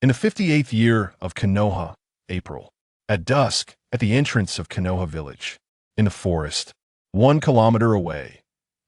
In the 58th year of Konoha, April. At dusk, at the entrance of Konoha village, in the forest, 1 kilometer away,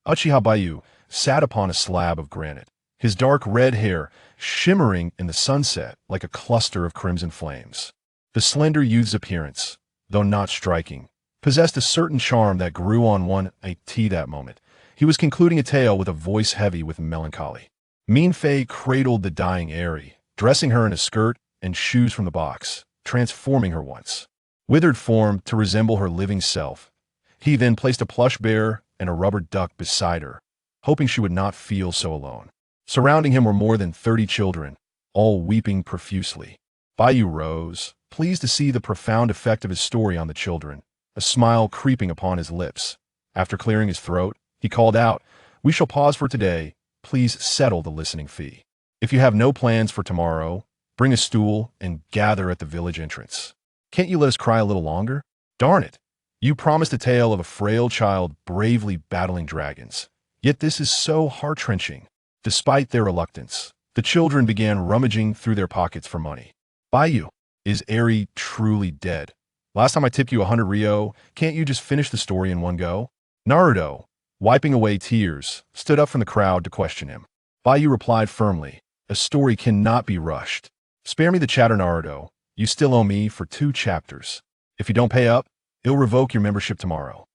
Uchiha Baiyu sat upon a slab of granite, his dark red hair shimmering in the sunset like a cluster of crimson flames. The slender youth's appearance, though not striking, possessed a certain charm that grew on one at that moment. He was concluding a tale with a voice heavy with melancholy. Min Fei cradled the dying Eri, dressing her in a skirt and shoes from the box, transforming her once withered form to resemble her living self. He then placed a plush bear and a rubber duck beside her, hoping she would not feel so alone. Surrounding him were more than 30 children, all weeping profusely. Baiyu rose, pleased to see the profound effect of his story on the children, a smile creeping upon his lips. After clearing his throat, he called out, "We shall pause for today. Please settle the listening fee. If you have no plans for tomorrow, bring a stool and gather at the village entrance. Can't you let us cry a little longer? Darn it! You promised a tale of a frail child bravely battling dragons. Yet this is so heart-wrenching." Despite their reluctance, the children began rummaging through their pockets for money. "Baiyu, is Eri truly dead? Last time I tipped you 100 Ryo, can't you just finish the story in one go?" Naruto, wiping away tears, stood up from the crowd to question him. Baiyu replied firmly, "A story cannot be rushed. Spare me the chatter, Naruto. You still owe me for 2 chapters. If you don't pay up, it'll revoke your membership tomorrow."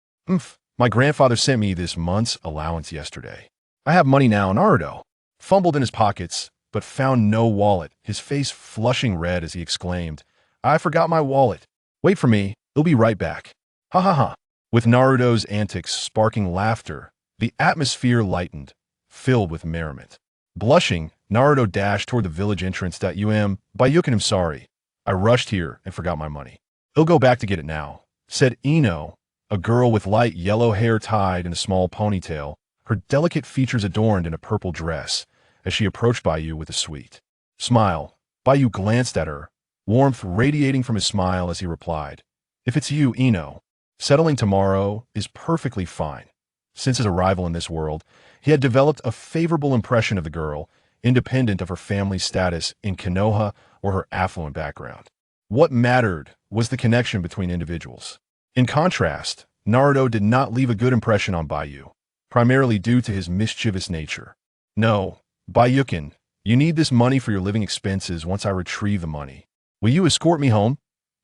My grandfather sent me this month's allowance yesterday. I have money now." Naruto fumbled in his pockets, but found no wallet, his face flushing red as he exclaimed, "I forgot my wallet. Wait for me, it'll be right back." Ha ha ha. With Naruto's antics sparking laughter, the atmosphere lightened, filled with merriment. Blushing, Naruto dashed toward the village entrance. Bayukin, I'm sorry. I rushed here and forgot my money. He'll go back to get it now, said Ino, a girl with light yellow hair tied in a small ponytail, her delicate features adorned in a purple dress, as she approached Baiyu with a sweet smile. Baiyu glanced at her, warmth radiating from his smile as he replied, "If it's you, Ino, settling tomorrow is perfectly fine." Since his arrival in this world, he had developed a favorable impression of the girl, independent of her family's status in Konoha or her affluent background. What mattered was the connection between individuals. In contrast, Naruto did not leave a good impression on Baiyu, primarily due to his mischievous nature. "No, Bayukin, you need this money for your living expenses once I retrieve the money. Will you escort me home?"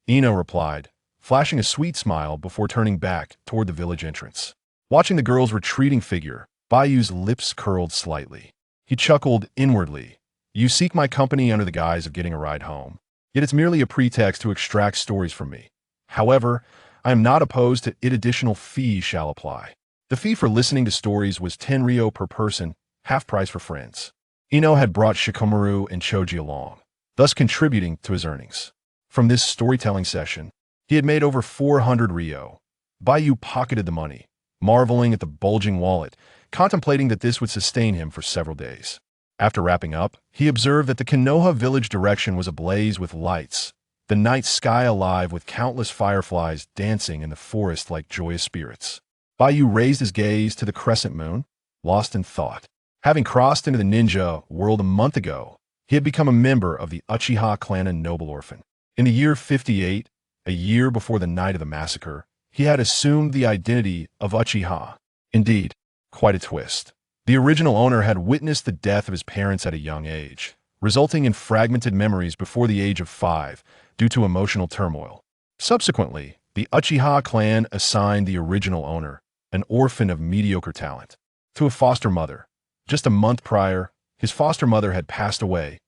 Ino replied, flashing a sweet smile before turning back toward the village entrance. Watching the girl's retreating figure, Baiyu's lips curled slightly. He chuckled inwardly. "You seek my company under the guise of getting a ride home. Yet it's merely a pretext to extract stories from me. However, I am not opposed to it. Additional fees shall apply." The fee for listening to stories was 10 Ryo per person, half price for friends. Ino had brought Shikamaru and Choji along, thus contributing to his earnings. From this storytelling session, he had made over 400 Ryo. Baiyu pocketed the money, marveling at the bulging wallet, contemplating that this would sustain him for several days. After wrapping up, he observed that the Konoha village direction was ablaze with lights, the night sky alive with countless fireflies dancing in the forest like joyous spirits. Baiyu raised his gaze to the crescent moon, lost in thought. Having crossed into the ninja world a month ago, he had become a member of the Uchiha clan and noble orphan. In the year 58, a year before the night of the massacre, he had assumed the identity of Uchiha. Indeed, quite a twist. The original owner had witnessed the death of his parents at a young age, resulting in fragmented memories before the age of 5 due to emotional turmoil. Subsequently, the Uchiha clan assigned the original owner, an orphan of mediocre talent, to a foster mother. Just a month prior, his foster mother had passed away,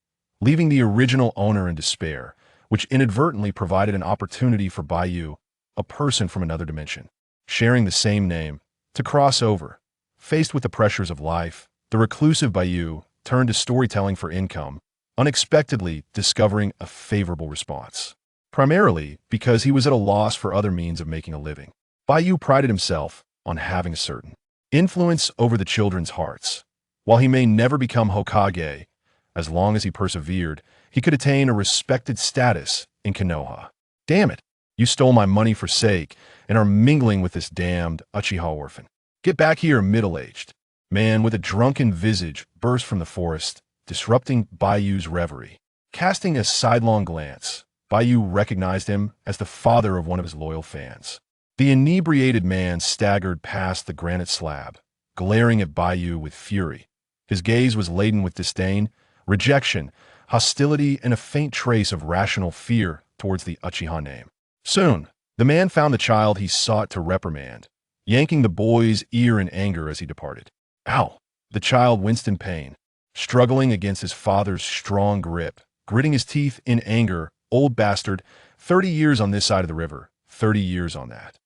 leaving the original owner in despair, which inadvertently provided an opportunity for Baiyu, a person from another dimension, sharing the same name, to cross over. Faced with the pressures of life, the reclusive Baiyu turned to storytelling for income, unexpectedly discovering a favorable response. Primarily because he was at a loss for other means of making a living. Baiyu prided himself on having a certain influence over the children's hearts. While he may never become Hokage, as long as he persevered, he could attain a respected status in Konoha. "Damn it, you stole my money for sake and are mingling with this damned Uchiha orphan. Get back here, middle-aged." Man with a drunken visage burst from the forest, disrupting Baiyu's reverie. Casting a sidelong glance, Baiyu recognized him as the father of one of his loyal fans. The inebriated man staggered past the granite slab, glaring at Baiyu with fury. His gaze was laden with disdain, rejection, hostility, and a faint trace of rational fear towards the Uchiha name. Soon, the man found the child he sought to reprimand, yanking the boy's ear in anger as he departed. Ow! The child winced in pain, struggling against his father's strong grip, gritting his teeth in anger. Old bastard, 30 years on this side of the river, 30 years on that.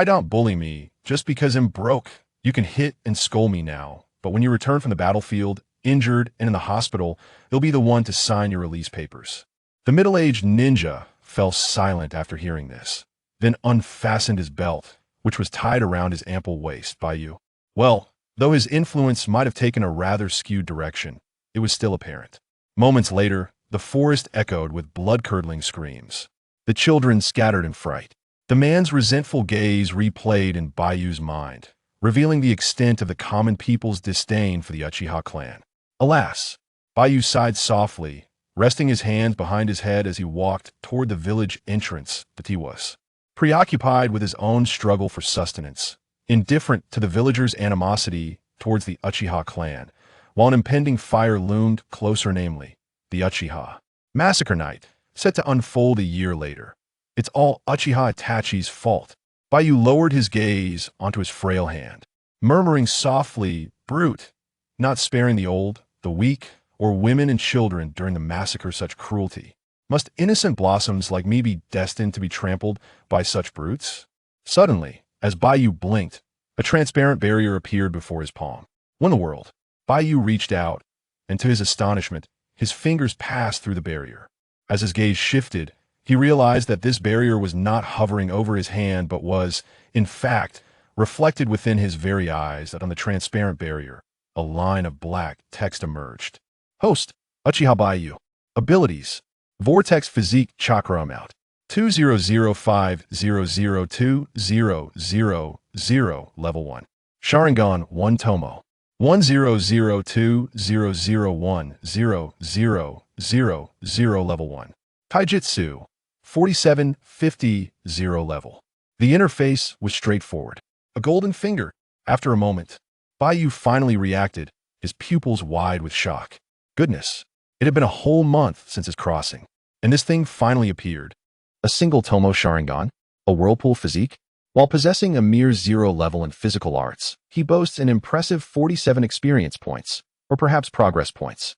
Don't bully me just because I'm broke. You can hit and scold me now, but when you return from the battlefield, injured and in the hospital, you'll be the one to sign your release papers. The middle-aged ninja fell silent after hearing this, then unfastened his belt, which was tied around his ample waist. Baiyu. Well, though his influence might have taken a rather skewed direction, it was still apparent. Moments later, the forest echoed with blood-curdling screams. The children scattered in fright. The man's resentful gaze replayed in Baiyu's mind, revealing the extent of the common people's disdain for the Uchiha clan. Alas, Baiyu sighed softly, resting his hands behind his head as he walked toward the village entrance. But he was preoccupied with his own struggle for sustenance, indifferent to the villagers' animosity towards the Uchiha clan, while an impending fire loomed closer, namely, the Uchiha Massacre Night, set to unfold a year later. It's all Uchiha Itachi's fault. Baiyu lowered his gaze onto his frail hand, murmuring softly, "Brute, not sparing the old, the weak, or women and children during the massacre. Such cruelty. Must innocent blossoms like me be destined to be trampled by such brutes?" Suddenly, as Baiyu blinked, a transparent barrier appeared before his palm. When the world, Baiyu reached out, and to his astonishment, his fingers passed through the barrier. As his gaze shifted, he realized that this barrier was not hovering over his hand but was, in fact, reflected within his very eyes. That on the transparent barrier, a line of black text emerged. Host, Uchiha Baiyu. Abilities, Vortex Physique Chakra Amount, 20050020000, Level 1. Sharingan 1 Tomo, 100200100000, Level 1. Taijutsu, 4750, Level. The interface was straightforward. A golden finger. After a moment, Baiyu finally reacted, his pupils wide with shock. Goodness, it had been a whole month since his crossing, and this thing finally appeared. A single Tomo Sharingan, a whirlpool physique. While possessing a mere 0 level in physical arts, he boasts an impressive 47 experience points, or perhaps progress points.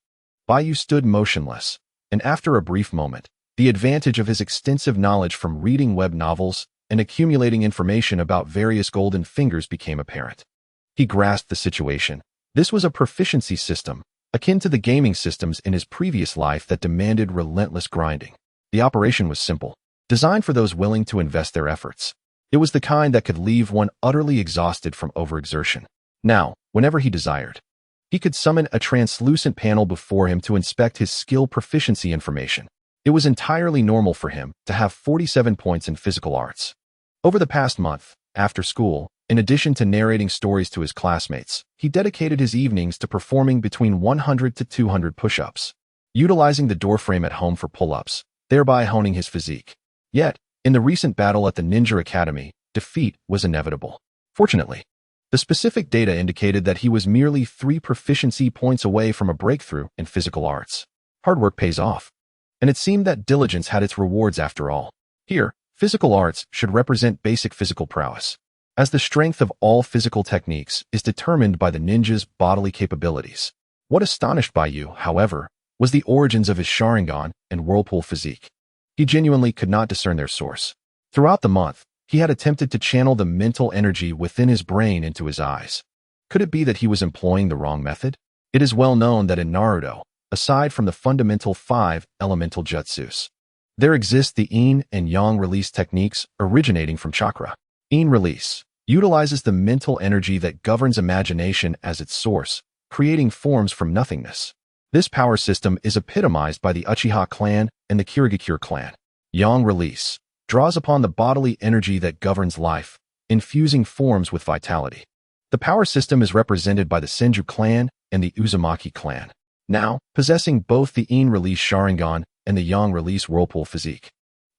Baiyu stood motionless, and after a brief moment, the advantage of his extensive knowledge from reading web novels and accumulating information about various golden fingers became apparent. He grasped the situation. This was a proficiency system, akin to the gaming systems in his previous life that demanded relentless grinding. The operation was simple, designed for those willing to invest their efforts. It was the kind that could leave one utterly exhausted from overexertion. Now, whenever he desired, he could summon a translucent panel before him to inspect his skill proficiency information. It was entirely normal for him to have 47 points in physical arts. Over the past month, after school, in addition to narrating stories to his classmates, he dedicated his evenings to performing between 100 to 200 push-ups, utilizing the doorframe at home for pull-ups, thereby honing his physique. Yet, in the recent battle at the Ninja Academy, defeat was inevitable. Fortunately, the specific data indicated that he was merely 3 proficiency points away from a breakthrough in physical arts. Hard work pays off, and it seemed that diligence had its rewards after all. Here, physical arts should represent basic physical prowess, as the strength of all physical techniques is determined by the ninja's bodily capabilities. What astonished Baiyu, however, was the origins of his Sharingan and whirlpool physique. He genuinely could not discern their source. Throughout the month, he had attempted to channel the mental energy within his brain into his eyes. Could it be that he was employing the wrong method? It is well known that in Naruto, aside from the fundamental 5 elemental jutsus, there exist the yin and yang release techniques originating from chakra. Yin release utilizes the mental energy that governs imagination as its source, creating forms from nothingness. This power system is epitomized by the Uchiha clan and the Kirigakure clan. Yang release draws upon the bodily energy that governs life, infusing forms with vitality. The power system is represented by the Senju clan and the Uzumaki clan. Now, possessing both the yin release Sharingan and the yang release whirlpool physique.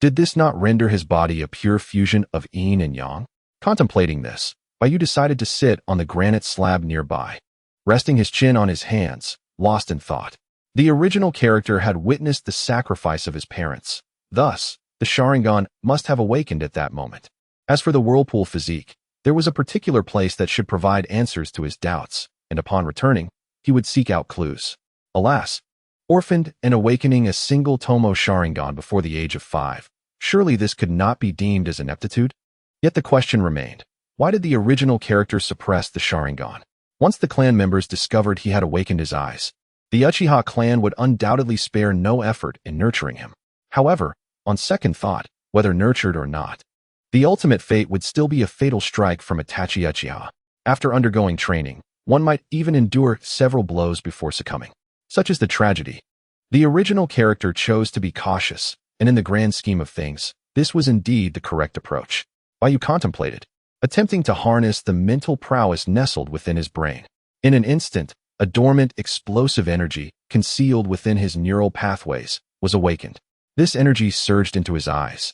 Did this not render his body a pure fusion of yin and yang? Contemplating this, Baiyu decided to sit on the granite slab nearby, resting his chin on his hands, lost in thought. The original character had witnessed the sacrifice of his parents. Thus, the Sharingan must have awakened at that moment. As for the whirlpool physique, there was a particular place that should provide answers to his doubts, and upon returning, he would seek out clues. Alas, orphaned and awakening a single Tomo Sharingan before the age of 5, surely this could not be deemed as ineptitude? Yet the question remained, why did the original character suppress the Sharingan? Once the clan members discovered he had awakened his eyes, the Uchiha clan would undoubtedly spare no effort in nurturing him. However, on second thought, whether nurtured or not, the ultimate fate would still be a fatal strike from Itachi Uchiha. After undergoing training, one might even endure several blows before succumbing. Such is the tragedy. The original character chose to be cautious, and in the grand scheme of things, this was indeed the correct approach. Baiyu contemplated, attempting to harness the mental prowess nestled within his brain. In an instant, a dormant, explosive energy, concealed within his neural pathways, was awakened. This energy surged into his eyes,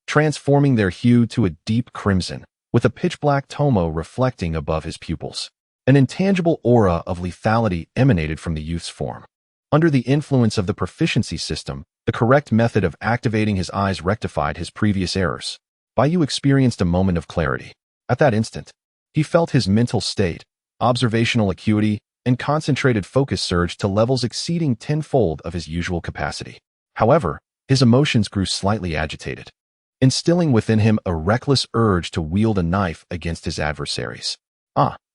transforming their hue to a deep crimson, with a pitch-black tomo reflecting above his pupils. An intangible aura of lethality emanated from the youth's form. Under the influence of the proficiency system, the correct method of activating his eyes rectified his previous errors. Baiyu experienced a moment of clarity. At that instant, he felt his mental state, observational acuity, and concentrated focus surge to levels exceeding tenfold of his usual capacity. However, his emotions grew slightly agitated, instilling within him a reckless urge to wield a knife against his adversaries.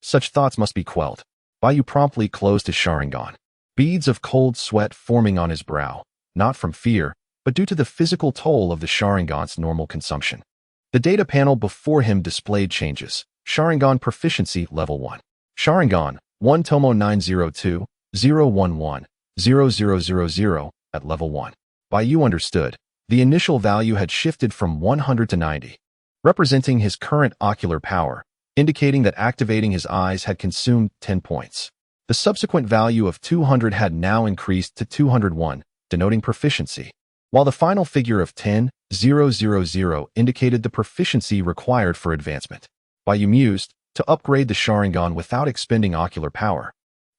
Such thoughts must be quelled. Baiyu promptly closed his Sharingan, beads of cold sweat forming on his brow, not from fear, but due to the physical toll of the Sharingan's normal consumption. The data panel before him displayed changes. Sharingan Proficiency Level 1. Sharingan, 1 Tomo 902, 011, 0000 at Level 1. Baiyu understood. The initial value had shifted from 100 to 90, representing his current ocular power, indicating that activating his eyes had consumed 10 points. The subsequent value of 200 had now increased to 201, denoting proficiency, while the final figure of 10,000 indicated the proficiency required for advancement. Baiyu mused, to upgrade the Sharingan without expending ocular power,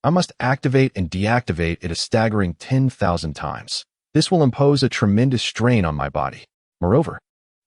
I must activate and deactivate it a staggering 10,000 times. This will impose a tremendous strain on my body. Moreover,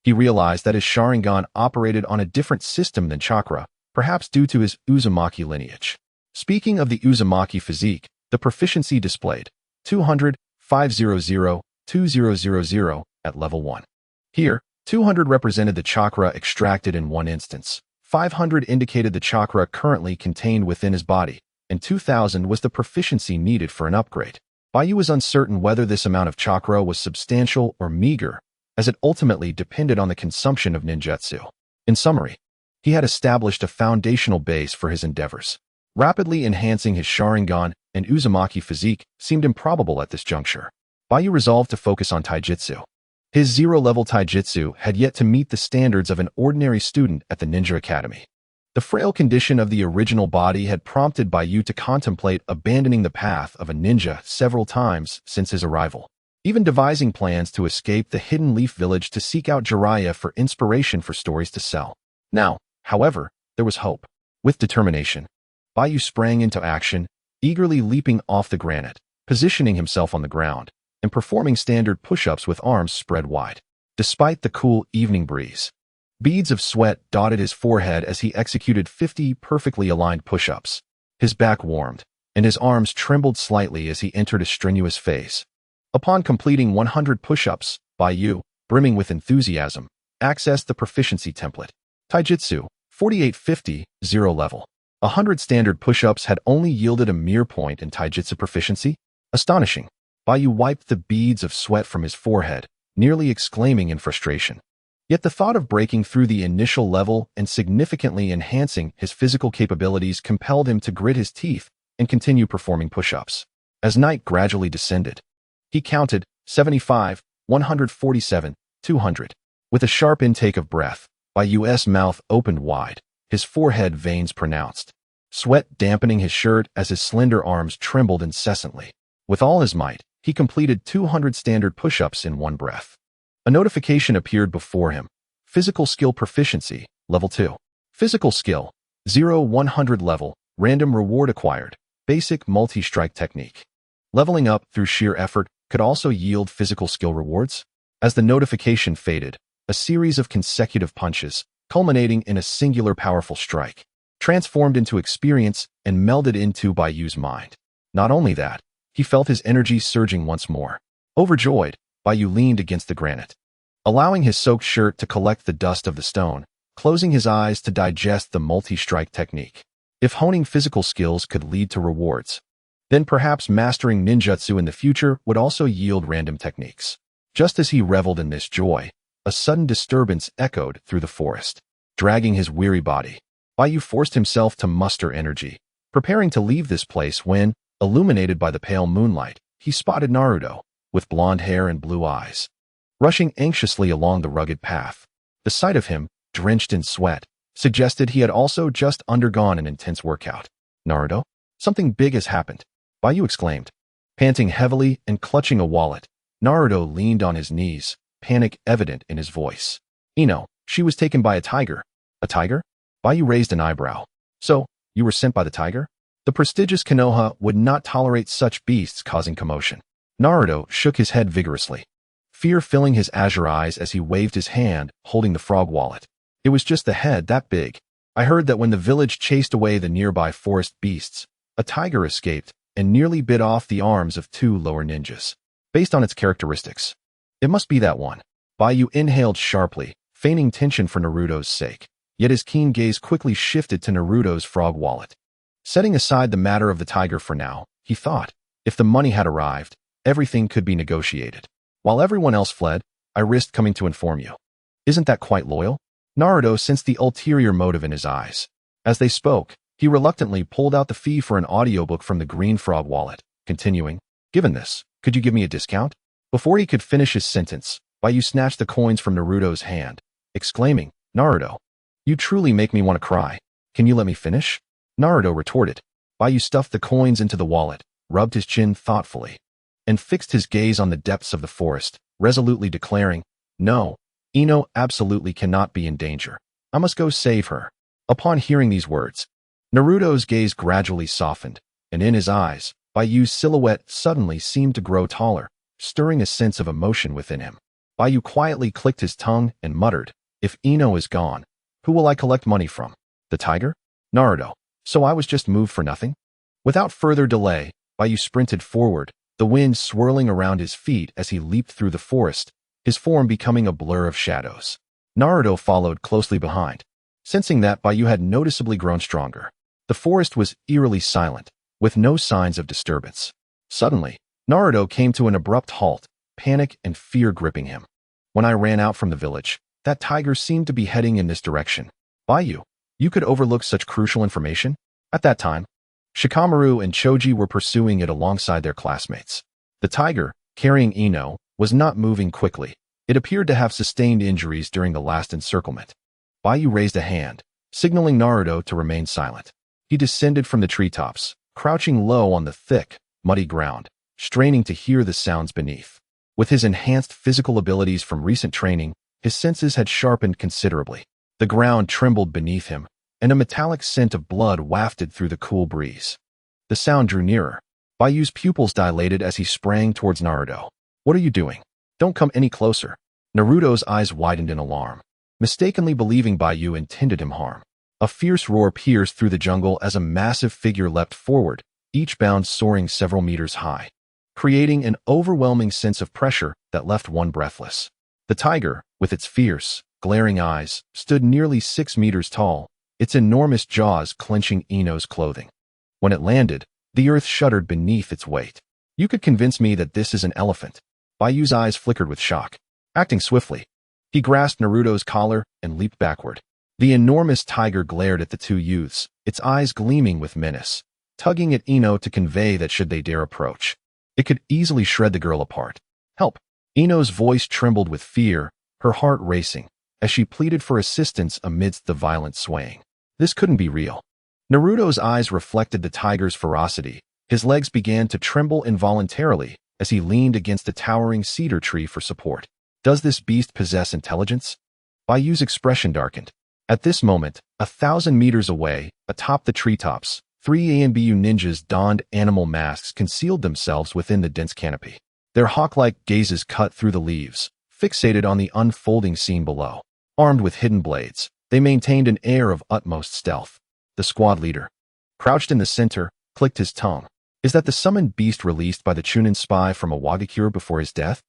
he realized that his Sharingan operated on a different system than chakra, perhaps due to his Uzumaki lineage. Speaking of the Uzumaki physique, the proficiency displayed 200, 500, 2000 at Level 1. Here, 200 represented the chakra extracted in one instance, 500 indicated the chakra currently contained within his body, and 2000 was the proficiency needed for an upgrade. Baiyu was uncertain whether this amount of chakra was substantial or meager, as it ultimately depended on the consumption of ninjutsu. In summary, he had established a foundational base for his endeavors. Rapidly enhancing his Sharingan and Uzumaki physique seemed improbable at this juncture. Baiyu resolved to focus on taijutsu. His zero-level taijutsu had yet to meet the standards of an ordinary student at the Ninja Academy. The frail condition of the original body had prompted Baiyu to contemplate abandoning the path of a ninja several times since his arrival, even devising plans to escape the Hidden Leaf Village to seek out Jiraiya for inspiration for stories to sell. Now, however, there was hope. With determination, Baiyu sprang into action, eagerly leaping off the granite, positioning himself on the ground, and performing standard push-ups with arms spread wide. Despite the cool evening breeze, beads of sweat dotted his forehead as he executed 50 perfectly aligned push-ups. His back warmed, and his arms trembled slightly as he entered a strenuous phase. Upon completing 100 push-ups, Baiyu, brimming with enthusiasm, accessed the proficiency template. Taijutsu, 4850, 0 level. 100 standard push-ups had only yielded a mere point in taijutsu proficiency? Astonishing. Baiyu wiped the beads of sweat from his forehead, nearly exclaiming in frustration. Yet the thought of breaking through the initial level and significantly enhancing his physical capabilities compelled him to grit his teeth and continue performing push-ups. As night gradually descended, he counted 75, 147, 200. With a sharp intake of breath, Baiyu's mouth opened wide, his forehead veins pronounced, sweat dampening his shirt as his slender arms trembled incessantly. With all his might, He completed 200 standard push-ups in one breath. A notification appeared before him. Physical skill proficiency, level 2. Physical skill, 0-100 level, random reward acquired, basic multi-strike technique. Leveling up through sheer effort could also yield physical skill rewards. As the notification faded, a series of consecutive punches, culminating in a singular powerful strike, transformed into experience and melded into Baiyu's mind. Not only that, he felt his energy surging once more. Overjoyed, Baiyu leaned against the granite, allowing his soaked shirt to collect the dust of the stone, closing his eyes to digest the multi-strike technique. If honing physical skills could lead to rewards, then perhaps mastering ninjutsu in the future would also yield random techniques. Just as he reveled in this joy, a sudden disturbance echoed through the forest. Dragging his weary body, Baiyu forced himself to muster energy, preparing to leave this place when, illuminated by the pale moonlight, he spotted Naruto, with blonde hair and blue eyes, rushing anxiously along the rugged path. The sight of him, drenched in sweat, suggested he had also just undergone an intense workout. Naruto? Something big has happened, Baiyu exclaimed. Panting heavily and clutching a wallet, Naruto leaned on his knees, panic evident in his voice. She was taken by a tiger. A tiger? Baiyu raised an eyebrow. So, you were sent by the tiger? The prestigious Konoha would not tolerate such beasts causing commotion. Naruto shook his head vigorously, fear filling his azure eyes as he waved his hand, holding the frog wallet. It was just the head that big. I heard that when the village chased away the nearby forest beasts, a tiger escaped and nearly bit off the arms of 2 lower ninjas. Based on its characteristics, it must be that one. Baiyu inhaled sharply, feigning tension for Naruto's sake. Yet his keen gaze quickly shifted to Naruto's frog wallet. Setting aside the matter of the tiger for now, he thought, if the money had arrived, everything could be negotiated. While everyone else fled, I risked coming to inform you. Isn't that quite loyal? Naruto sensed the ulterior motive in his eyes. As they spoke, he reluctantly pulled out the fee for an audiobook from the green frog wallet, continuing, given this, could you give me a discount? Before he could finish his sentence, Baiyu snatched the coins from Naruto's hand, exclaiming, Naruto, you truly make me want to cry. Can you let me finish? Naruto retorted. Baiyu stuffed the coins into the wallet, rubbed his chin thoughtfully, and fixed his gaze on the depths of the forest, resolutely declaring, no, Ino absolutely cannot be in danger. I must go save her. Upon hearing these words, Naruto's gaze gradually softened, and in his eyes, Baiyu's silhouette suddenly seemed to grow taller, stirring a sense of emotion within him. Baiyu quietly clicked his tongue and muttered, if Ino is gone, who will I collect money from? The tiger? Naruto. So I was just moved for nothing? Without further delay, Baiyu sprinted forward, the wind swirling around his feet as he leaped through the forest, his form becoming a blur of shadows. Naruto followed closely behind, sensing that Baiyu had noticeably grown stronger. The forest was eerily silent, with no signs of disturbance. Suddenly, Naruto came to an abrupt halt, panic and fear gripping him. When I ran out from the village, that tiger seemed to be heading in this direction. Baiyu, you could overlook such crucial information? At that time, Shikamaru and Choji were pursuing it alongside their classmates. The tiger, carrying Ino, was not moving quickly. It appeared to have sustained injuries during the last encirclement. Baiyu raised a hand, signaling Naruto to remain silent. He descended from the treetops, crouching low on the thick, muddy ground, straining to hear the sounds beneath. With his enhanced physical abilities from recent training, his senses had sharpened considerably. The ground trembled beneath him, and a metallic scent of blood wafted through the cool breeze. The sound drew nearer. Baiyu's pupils dilated as he sprang towards Naruto. What are you doing? Don't come any closer. Naruto's eyes widened in alarm, mistakenly believing Baiyu intended him harm. A fierce roar pierced through the jungle as a massive figure leapt forward, each bound soaring several meters high, creating an overwhelming sense of pressure that left one breathless. The tiger, with its fierce, glaring eyes, stood nearly 6 meters tall, its enormous jaws clenching Ino's clothing. When it landed, the earth shuddered beneath its weight. You could convince me that this is an elephant. Baiyu's eyes flickered with shock. Acting swiftly, he grasped Naruto's collar and leaped backward. The enormous tiger glared at the two youths, its eyes gleaming with menace, tugging at Ino to convey that should they dare approach, it could easily shred the girl apart. Help! Ino's voice trembled with fear, her heart racing, as she pleaded for assistance amidst the violent swaying. This couldn't be real. Naruto's eyes reflected the tiger's ferocity. His legs began to tremble involuntarily, as he leaned against a towering cedar tree for support. Does this beast possess intelligence? Baiyu's expression darkened. At this moment, 1,000 meters away, atop the treetops, 3 ANBU ninjas donned animal masks concealed themselves within the dense canopy. Their hawk-like gazes cut through the leaves, fixated on the unfolding scene below. Armed with hidden blades, they maintained an air of utmost stealth. The squad leader, crouched in the center, clicked his tongue. Is that the summoned beast released by the Chunin spy from Awagakure before his death?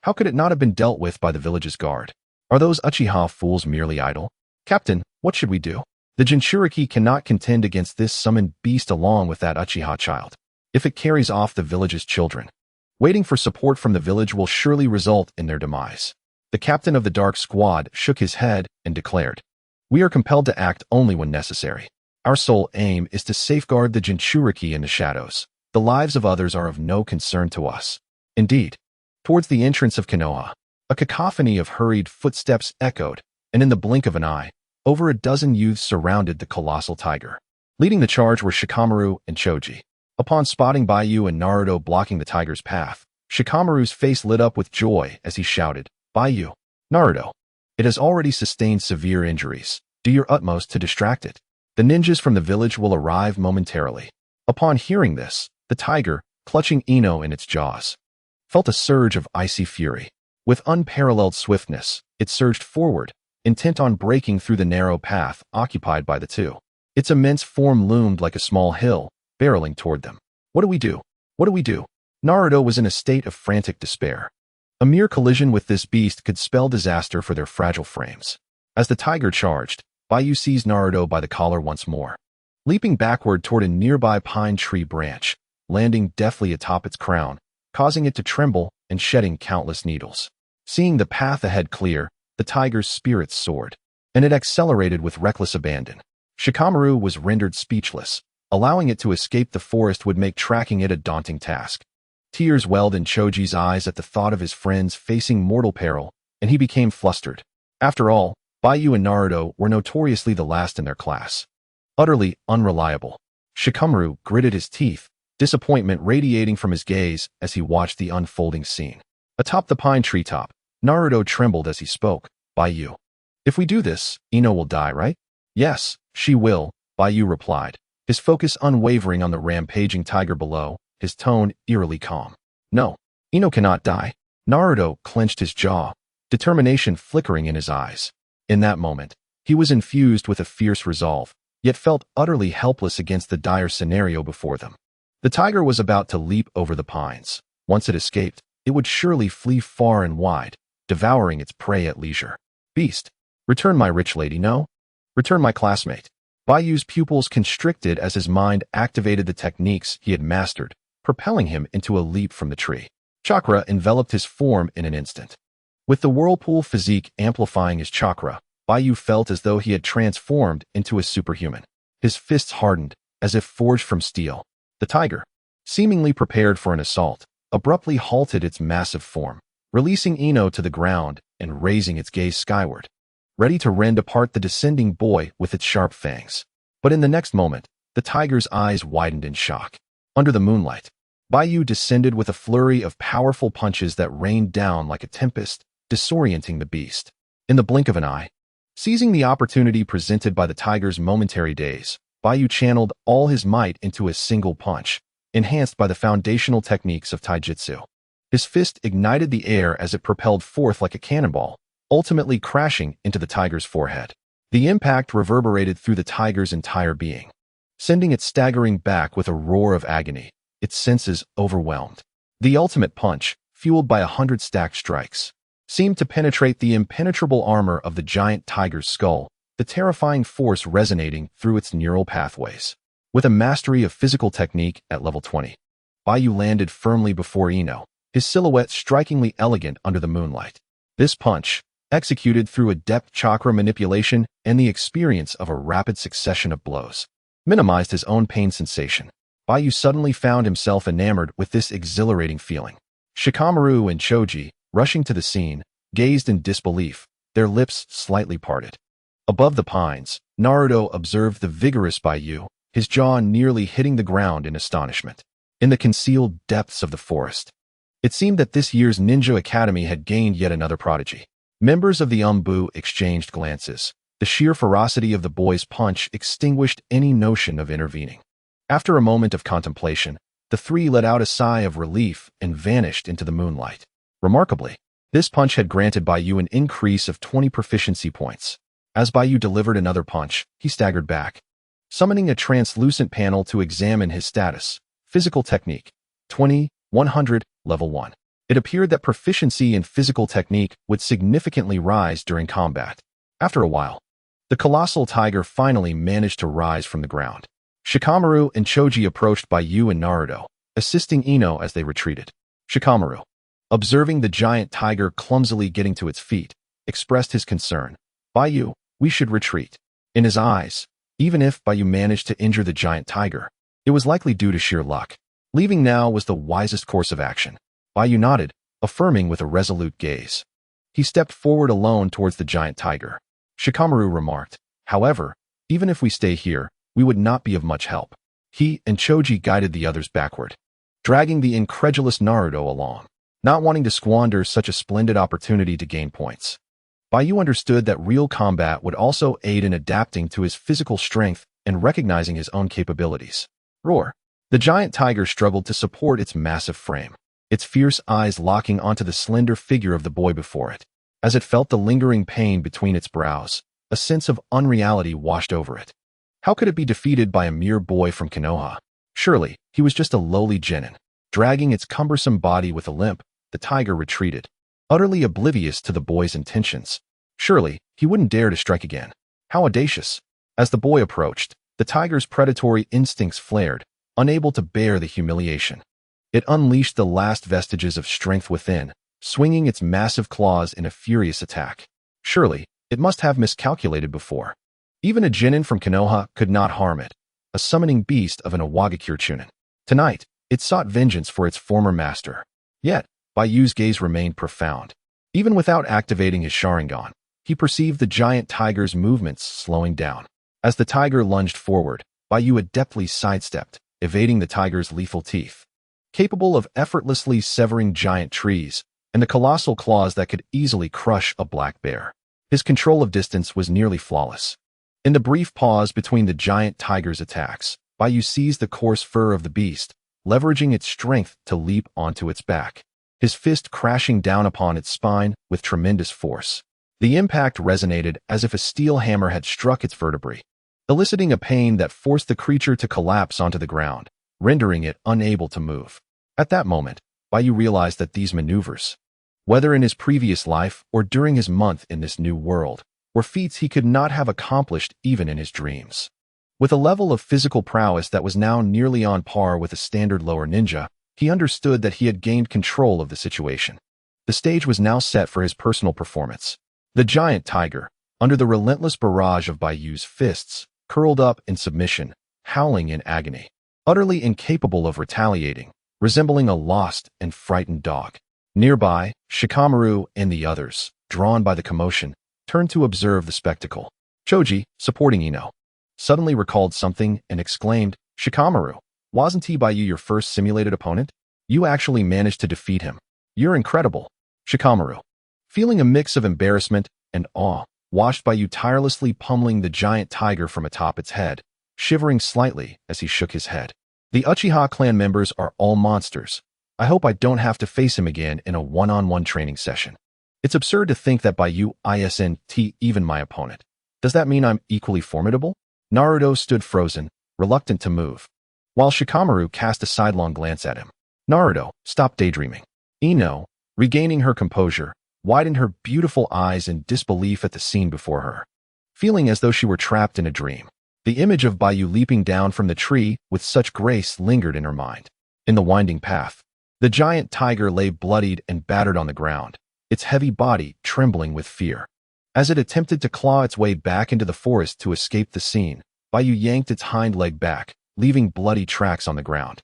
How could it not have been dealt with by the village's guard? Are those Uchiha fools merely idle? Captain, what should we do? The Jinchuriki cannot contend against this summoned beast along with that Uchiha child. If it carries off the village's children, waiting for support from the village will surely result in their demise. The captain of the Dark Squad shook his head and declared, "We are compelled to act only when necessary. Our sole aim is to safeguard the Jinchuriki in the shadows. The lives of others are of no concern to us." Indeed, towards the entrance of Konoha, a cacophony of hurried footsteps echoed, and in the blink of an eye, over a dozen youths surrounded the colossal tiger. Leading the charge were Shikamaru and Choji. Upon spotting Baiyu and Naruto blocking the tiger's path, Shikamaru's face lit up with joy as he shouted, "Baiyu, Naruto, it has already sustained severe injuries. Do your utmost to distract it. The ninjas from the village will arrive momentarily." Upon hearing this, the tiger, clutching Ino in its jaws, felt a surge of icy fury. With unparalleled swiftness, it surged forward, intent on breaking through the narrow path occupied by the two. Its immense form loomed like a small hill, barreling toward them. What do we do? What do we do? Naruto was in a state of frantic despair. A mere collision with this beast could spell disaster for their fragile frames. As the tiger charged, Baiyu seized Naruto by the collar once more, leaping backward toward a nearby pine tree branch, landing deftly atop its crown, causing it to tremble and shedding countless needles. Seeing the path ahead clear, the tiger's spirits soared, and it accelerated with reckless abandon. Shikamaru was rendered speechless. Allowing it to escape the forest would make tracking it a daunting task. Tears welled in Choji's eyes at the thought of his friends facing mortal peril, and he became flustered. After all, Baiyu and Naruto were notoriously the last in their class. Utterly unreliable. Shikamaru gritted his teeth, disappointment radiating from his gaze as he watched the unfolding scene. Atop the pine treetop, Naruto trembled as he spoke. "Baiyu, if we do this, Ino will die, right?" "Yes, she will," Baiyu replied, his focus unwavering on the rampaging tiger below, his tone eerily calm. "No, Ino cannot die." Naruto clenched his jaw, determination flickering in his eyes. In that moment, he was infused with a fierce resolve, yet felt utterly helpless against the dire scenario before them. The tiger was about to leap over the pines. Once it escaped, it would surely flee far and wide, devouring its prey at leisure. "Beast, return my rich lady, no? Return my classmate." Baiyu's pupils constricted as his mind activated the techniques he had mastered, propelling him into a leap from the tree. Chakra enveloped his form in an instant. With the whirlpool physique amplifying his chakra, Baiyu felt as though he had transformed into a superhuman. His fists hardened, as if forged from steel. The tiger, seemingly prepared for an assault, abruptly halted its massive form, releasing Ino to the ground and raising its gaze skyward, ready to rend apart the descending boy with its sharp fangs. But in the next moment, the tiger's eyes widened in shock. Under the moonlight, Baiyu descended with a flurry of powerful punches that rained down like a tempest, disorienting the beast. In the blink of an eye, seizing the opportunity presented by the tiger's momentary daze, Baiyu channeled all his might into a single punch, enhanced by the foundational techniques of taijutsu. His fist ignited the air as it propelled forth like a cannonball, ultimately crashing into the tiger's forehead. The impact reverberated through the tiger's entire being, sending it staggering back with a roar of agony, its senses overwhelmed. The ultimate punch, fueled by 100 stacked strikes, seemed to penetrate the impenetrable armor of the giant tiger's skull, the terrifying force resonating through its neural pathways. With a mastery of physical technique at level 20, Baiyu landed firmly before Ino, his silhouette strikingly elegant under the moonlight. This punch, executed through adept chakra manipulation and the experience of a rapid succession of blows, minimized his own pain sensation. Baiyu suddenly found himself enamored with this exhilarating feeling. Shikamaru and Choji, rushing to the scene, gazed in disbelief, their lips slightly parted. Above the pines, Naruto observed the vigorous Baiyu, his jaw nearly hitting the ground in astonishment. In the concealed depths of the forest, It seemed that this year's Ninja Academy had gained yet another prodigy. Members of the Umbu exchanged glances. The sheer ferocity of the boy's punch extinguished any notion of intervening. After a moment of contemplation, the three let out a sigh of relief and vanished into the moonlight. Remarkably, this punch had granted Baiyu an increase of 20 proficiency points. As Baiyu delivered another punch, he staggered back, summoning a translucent panel to examine his status. Physical technique. 20, 100, level 1. It appeared that proficiency in physical technique would significantly rise during combat. After a while, the colossal tiger finally managed to rise from the ground. Shikamaru and Choji approached Baiyu and Naruto, assisting Ino as they retreated. Shikamaru, observing the giant tiger clumsily getting to its feet, expressed his concern. Baiyu, we should retreat. In his eyes, even if Baiyu managed to injure the giant tiger, it was likely due to sheer luck. Leaving now was the wisest course of action. Baiyu nodded, affirming with a resolute gaze. He stepped forward alone towards the giant tiger. Shikamaru remarked, however, even if we stay here, we would not be of much help. He and Choji guided the others backward, dragging the incredulous Naruto along, not wanting to squander such a splendid opportunity to gain points. Baiyu understood that real combat would also aid in adapting to his physical strength and recognizing his own capabilities. Roar! The giant tiger struggled to support its massive frame, its fierce eyes locking onto the slender figure of the boy before it. As it felt the lingering pain between its brows, a sense of unreality washed over it. How could it be defeated by a mere boy from Konoha? Surely, he was just a lowly genin. Dragging its cumbersome body with a limp, the tiger retreated, utterly oblivious to the boy's intentions. Surely, he wouldn't dare to strike again. How audacious! As the boy approached, the tiger's predatory instincts flared, unable to bear the humiliation. It unleashed the last vestiges of strength within, swinging its massive claws in a furious attack. Surely, it must have miscalculated before. Even a genin from Konoha could not harm it, a summoning beast of an Iwagakure Chunin. Tonight, it sought vengeance for its former master. Yet, Baiyu's gaze remained profound. Even without activating his Sharingan, he perceived the giant tiger's movements slowing down. As the tiger lunged forward, Baiyu adeptly sidestepped, evading the tiger's lethal teeth. Capable of effortlessly severing giant trees, and the colossal claws that could easily crush a black bear. His control of distance was nearly flawless. In the brief pause between the giant tiger's attacks, Baiyu seized the coarse fur of the beast, leveraging its strength to leap onto its back, his fist crashing down upon its spine with tremendous force. The impact resonated as if a steel hammer had struck its vertebrae, eliciting a pain that forced the creature to collapse onto the ground, rendering it unable to move. At that moment, Baiyu realized that these maneuvers, whether in his previous life or during his month in this new world, were feats he could not have accomplished even in his dreams. With a level of physical prowess that was now nearly on par with a standard lower ninja, he understood that he had gained control of the situation. The stage was now set for his personal performance. The giant tiger, under the relentless barrage of Baiyu's fists, curled up in submission, howling in agony, utterly incapable of retaliating, resembling a lost and frightened dog. Nearby, Shikamaru and the others, drawn by the commotion, turned to observe the spectacle. Choji, supporting Ino, suddenly recalled something and exclaimed, "Shikamaru, wasn't he Baiyu your first simulated opponent? You actually managed to defeat him. You're incredible." Shikamaru, feeling a mix of embarrassment and awe, watched Baiyu tirelessly pummeling the giant tiger from atop its head, shivering slightly as he shook his head. The Uchiha clan members are all monsters. I hope I don't have to face him again in a one-on-one training session. It's absurd to think that Baiyu isn't even my opponent. Does that mean I'm equally formidable? Naruto stood frozen, reluctant to move, while Shikamaru cast a sidelong glance at him. Naruto, stop daydreaming. Ino, regaining her composure, widened her beautiful eyes in disbelief at the scene before her, feeling as though she were trapped in a dream. The image of Baiyu leaping down from the tree with such grace lingered in her mind. In the winding path, the giant tiger lay bloodied and battered on the ground, its heavy body trembling with fear. As it attempted to claw its way back into the forest to escape the scene, Baiyu yanked its hind leg back, leaving bloody tracks on the ground.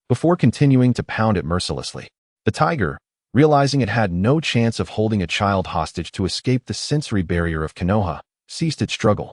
Before continuing to pound it mercilessly, the tiger, realizing it had no chance of holding a child hostage to escape the sensory barrier of Konoha, ceased its struggle.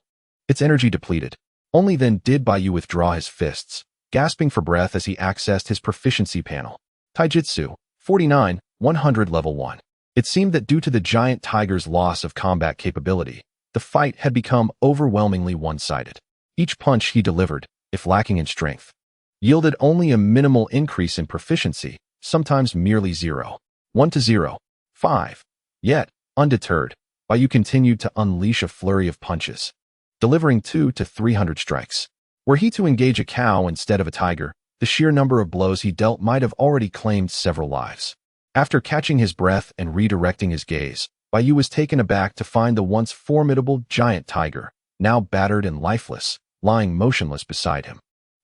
Its energy depleted. Only then did Baiyu withdraw his fists, gasping for breath as he accessed his proficiency panel. Taijutsu, 49, 100 Level 1. It seemed that due to the giant tiger's loss of combat capability, the fight had become overwhelmingly one-sided. Each punch he delivered, if lacking in strength, yielded only a minimal increase in proficiency, sometimes merely 0. 1 to 0. 5. Yet, undeterred, Baiyu continued to unleash a flurry of punches, delivering 200 to 300 strikes. Were he to engage a cow instead of a tiger, the sheer number of blows he dealt might have already claimed several lives. After catching his breath and redirecting his gaze, Baiyu was taken aback to find the once formidable giant tiger, now battered and lifeless, lying motionless beside him.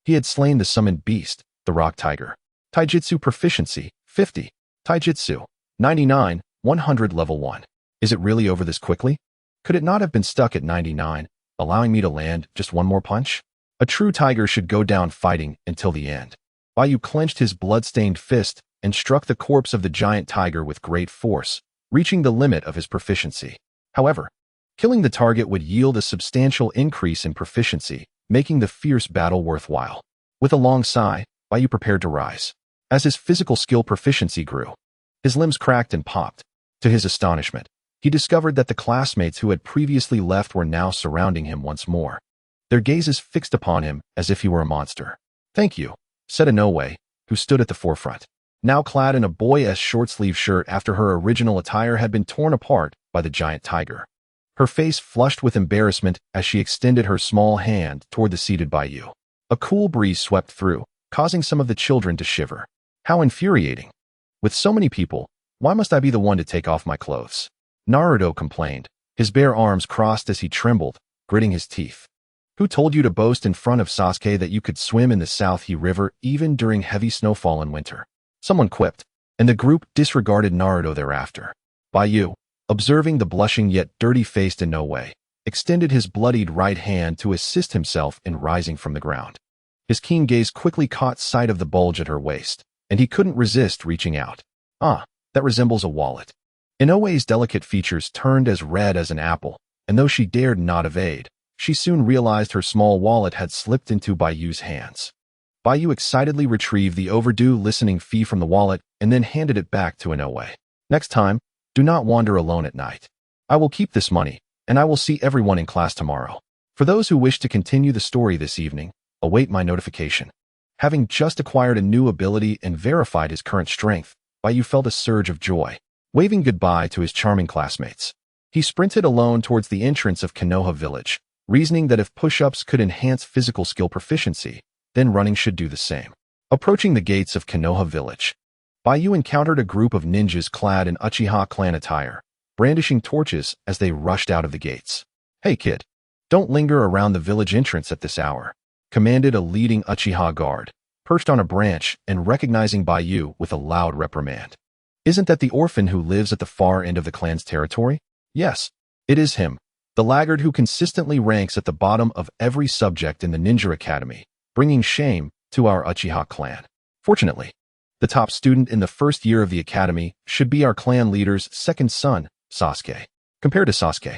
He had slain the summoned beast, the rock tiger. Taijutsu proficiency, 50. Taijutsu, 99, 100 Level 1. Is it really over this quickly? Could it not have been stuck at 99, allowing me to land just one more punch? A true tiger should go down fighting until the end. Baiyu clenched his blood-stained fist and struck the corpse of the giant tiger with great force, reaching the limit of his proficiency. However, killing the target would yield a substantial increase in proficiency, making the fierce battle worthwhile. With a long sigh, Baiyu prepared to rise. As his physical skill proficiency grew, his limbs cracked and popped. To his astonishment, he discovered that the classmates who had previously left were now surrounding him once more, their gazes fixed upon him as if he were a monster. "Thank you," said Inoue, who stood at the forefront, now clad in a boy-esque short-sleeve shirt after her original attire had been torn apart by the giant tiger. Her face flushed with embarrassment as she extended her small hand toward the seated Baiyu. A cool breeze swept through, causing some of the children to shiver. How infuriating. With so many people, why must I be the one to take off my clothes? Naruto complained, his bare arms crossed as he trembled, gritting his teeth. Who told you to boast in front of Sasuke that you could swim in the South He River even during heavy snowfall in winter? Someone quipped, and the group disregarded Naruto thereafter. Baiyu, observing the blushing yet dirty-faced Inoue, extended his bloodied right hand to assist himself in rising from the ground. His keen gaze quickly caught sight of the bulge at her waist, and he couldn't resist reaching out. "Ah, that resembles a wallet." Inoue's delicate features turned as red as an apple, and though she dared not evade, she soon realized her small wallet had slipped into Baiyu's hands. Baiyu excitedly retrieved the overdue listening fee from the wallet and then handed it back to Inoue. "Next time, do not wander alone at night. I will keep this money, and I will see everyone in class tomorrow. For those who wish to continue the story this evening, await my notification." Having just acquired a new ability and verified his current strength, Baiyu felt a surge of joy. Waving goodbye to his charming classmates, he sprinted alone towards the entrance of Konoha Village, reasoning that if push-ups could enhance physical skill proficiency, then running should do the same. Approaching the gates of Konoha Village, Baiyu encountered a group of ninjas clad in Uchiha clan attire, brandishing torches as they rushed out of the gates. "Hey kid, don't linger around the village entrance at this hour," commanded a leading Uchiha guard, perched on a branch and recognizing Baiyu with a loud reprimand. "Isn't that the orphan who lives at the far end of the clan's territory?" "Yes, it is him, the laggard who consistently ranks at the bottom of every subject in the Ninja Academy, bringing shame to our Uchiha clan. Fortunately, the top student in the first year of the academy should be our clan leader's second son, Sasuke. Compared to Sasuke,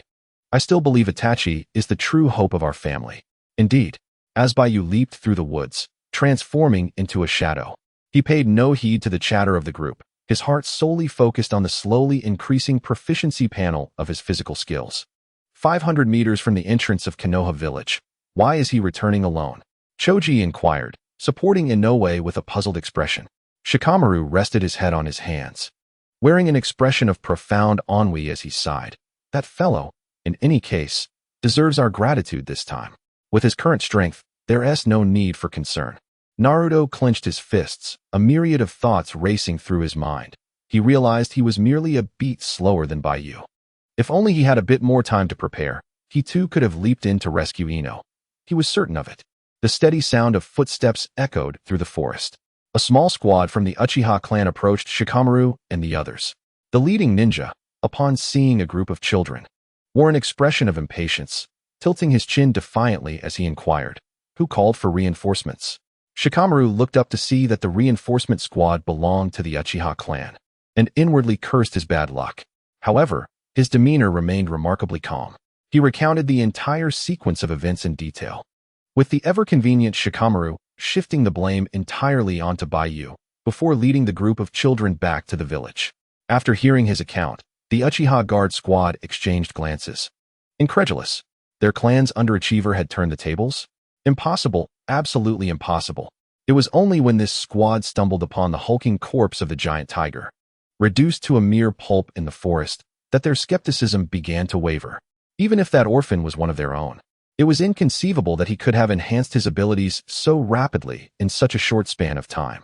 I still believe Itachi is the true hope of our family." Indeed, as Baiyu leaped through the woods, transforming into a shadow, he paid no heed to the chatter of the group, his heart solely focused on the slowly increasing proficiency panel of his physical skills. 500 meters from the entrance of Konoha Village. "Why is he returning alone?" Choji inquired, supporting Inoue with a puzzled expression. Shikamaru rested his head on his hands, wearing an expression of profound ennui as he sighed. "That fellow, in any case, deserves our gratitude this time. With his current strength, there is no need for concern." Naruto clenched his fists, a myriad of thoughts racing through his mind. He realized he was merely a beat slower than Baiyu. If only he had a bit more time to prepare, he too could have leaped in to rescue Ino. He was certain of it. The steady sound of footsteps echoed through the forest. A small squad from the Uchiha clan approached Shikamaru and the others. The leading ninja, upon seeing a group of children, wore an expression of impatience, tilting his chin defiantly as he inquired, "Who called for reinforcements?" Shikamaru looked up to see that the reinforcement squad belonged to the Uchiha clan, and inwardly cursed his bad luck. However, his demeanor remained remarkably calm. He recounted the entire sequence of events in detail, with the ever-convenient Shikamaru shifting the blame entirely onto Baiyu, before leading the group of children back to the village. After hearing his account, the Uchiha Guard squad exchanged glances. Incredulous. Their clan's underachiever had turned the tables? Impossible, absolutely impossible. It was only when this squad stumbled upon the hulking corpse of the giant tiger, reduced to a mere pulp in the forest, that their skepticism began to waver. Even if that orphan was one of their own, it was inconceivable that he could have enhanced his abilities so rapidly in such a short span of time.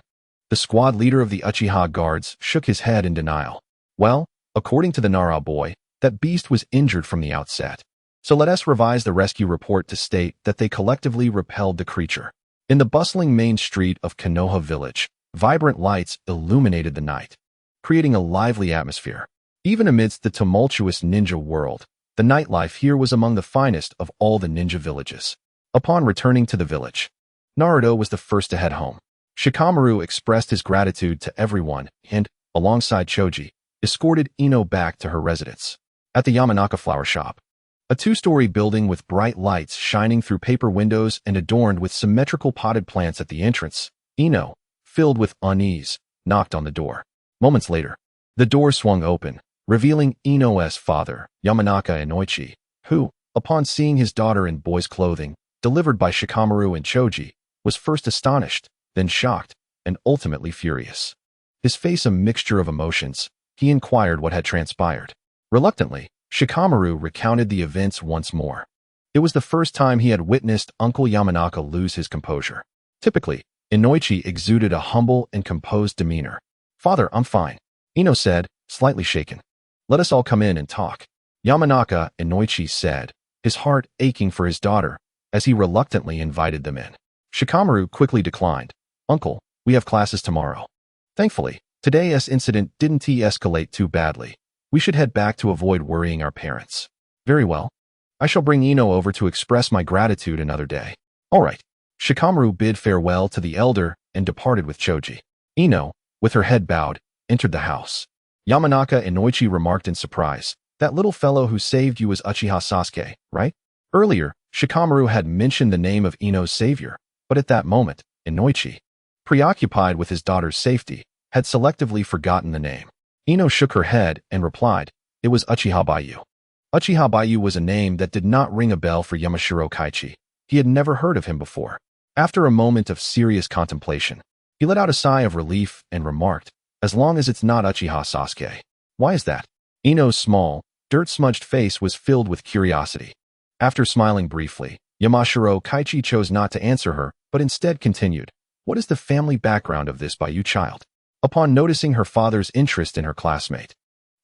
The squad leader of the Uchiha Guards shook his head in denial. Well, according to the Naruto boy, that beast was injured from the outset. So let us revise the rescue report to state that they collectively repelled the creature. In the bustling main street of Konoha village, vibrant lights illuminated the night, creating a lively atmosphere. Even amidst the tumultuous ninja world, the nightlife here was among the finest of all the ninja villages. Upon returning to the village, Naruto was the first to head home. Shikamaru expressed his gratitude to everyone and, alongside Choji, escorted Ino back to her residence. At the Yamanaka flower shop, a two-story building with bright lights shining through paper windows and adorned with symmetrical potted plants at the entrance, Ino, filled with unease, knocked on the door. Moments later, the door swung open, revealing Ino's father, Yamanaka Inoichi, who, upon seeing his daughter in boy's clothing, delivered by Shikamaru and Choji, was first astonished, then shocked, and ultimately furious. His face a mixture of emotions, he inquired what had transpired. Reluctantly, Shikamaru recounted the events once more. It was the first time he had witnessed Uncle Yamanaka lose his composure. Typically, Inoichi exuded a humble and composed demeanor. "Father, I'm fine," Ino said, slightly shaken. "Let us all come in and talk." Yamanaka Inoichi said, his heart aching for his daughter, as he reluctantly invited them in. Shikamaru quickly declined. "Uncle, we have classes tomorrow." Thankfully, today's incident didn't escalate too badly. We should head back to avoid worrying our parents. Very well. I shall bring Ino over to express my gratitude another day. All right. Shikamaru bid farewell to the elder and departed with Choji. Ino, with her head bowed, entered the house. Yamanaka Inoichi remarked in surprise, "That little fellow who saved you was Uchiha Sasuke, right?" Earlier, Shikamaru had mentioned the name of Ino's savior, but at that moment, Inoichi, preoccupied with his daughter's safety, had selectively forgotten the name. Ino shook her head and replied, "It was Uchiha Baiyu." Uchiha Baiyu was a name that did not ring a bell for Yamashiro Kaichi. He had never heard of him before. After a moment of serious contemplation, he let out a sigh of relief and remarked, "As long as it's not Uchiha Sasuke." "Why is that?" Ino's small, dirt-smudged face was filled with curiosity. After smiling briefly, Yamashiro Kaichi chose not to answer her, but instead continued, "What is the family background of this Baiyu child?" Upon noticing her father's interest in her classmate,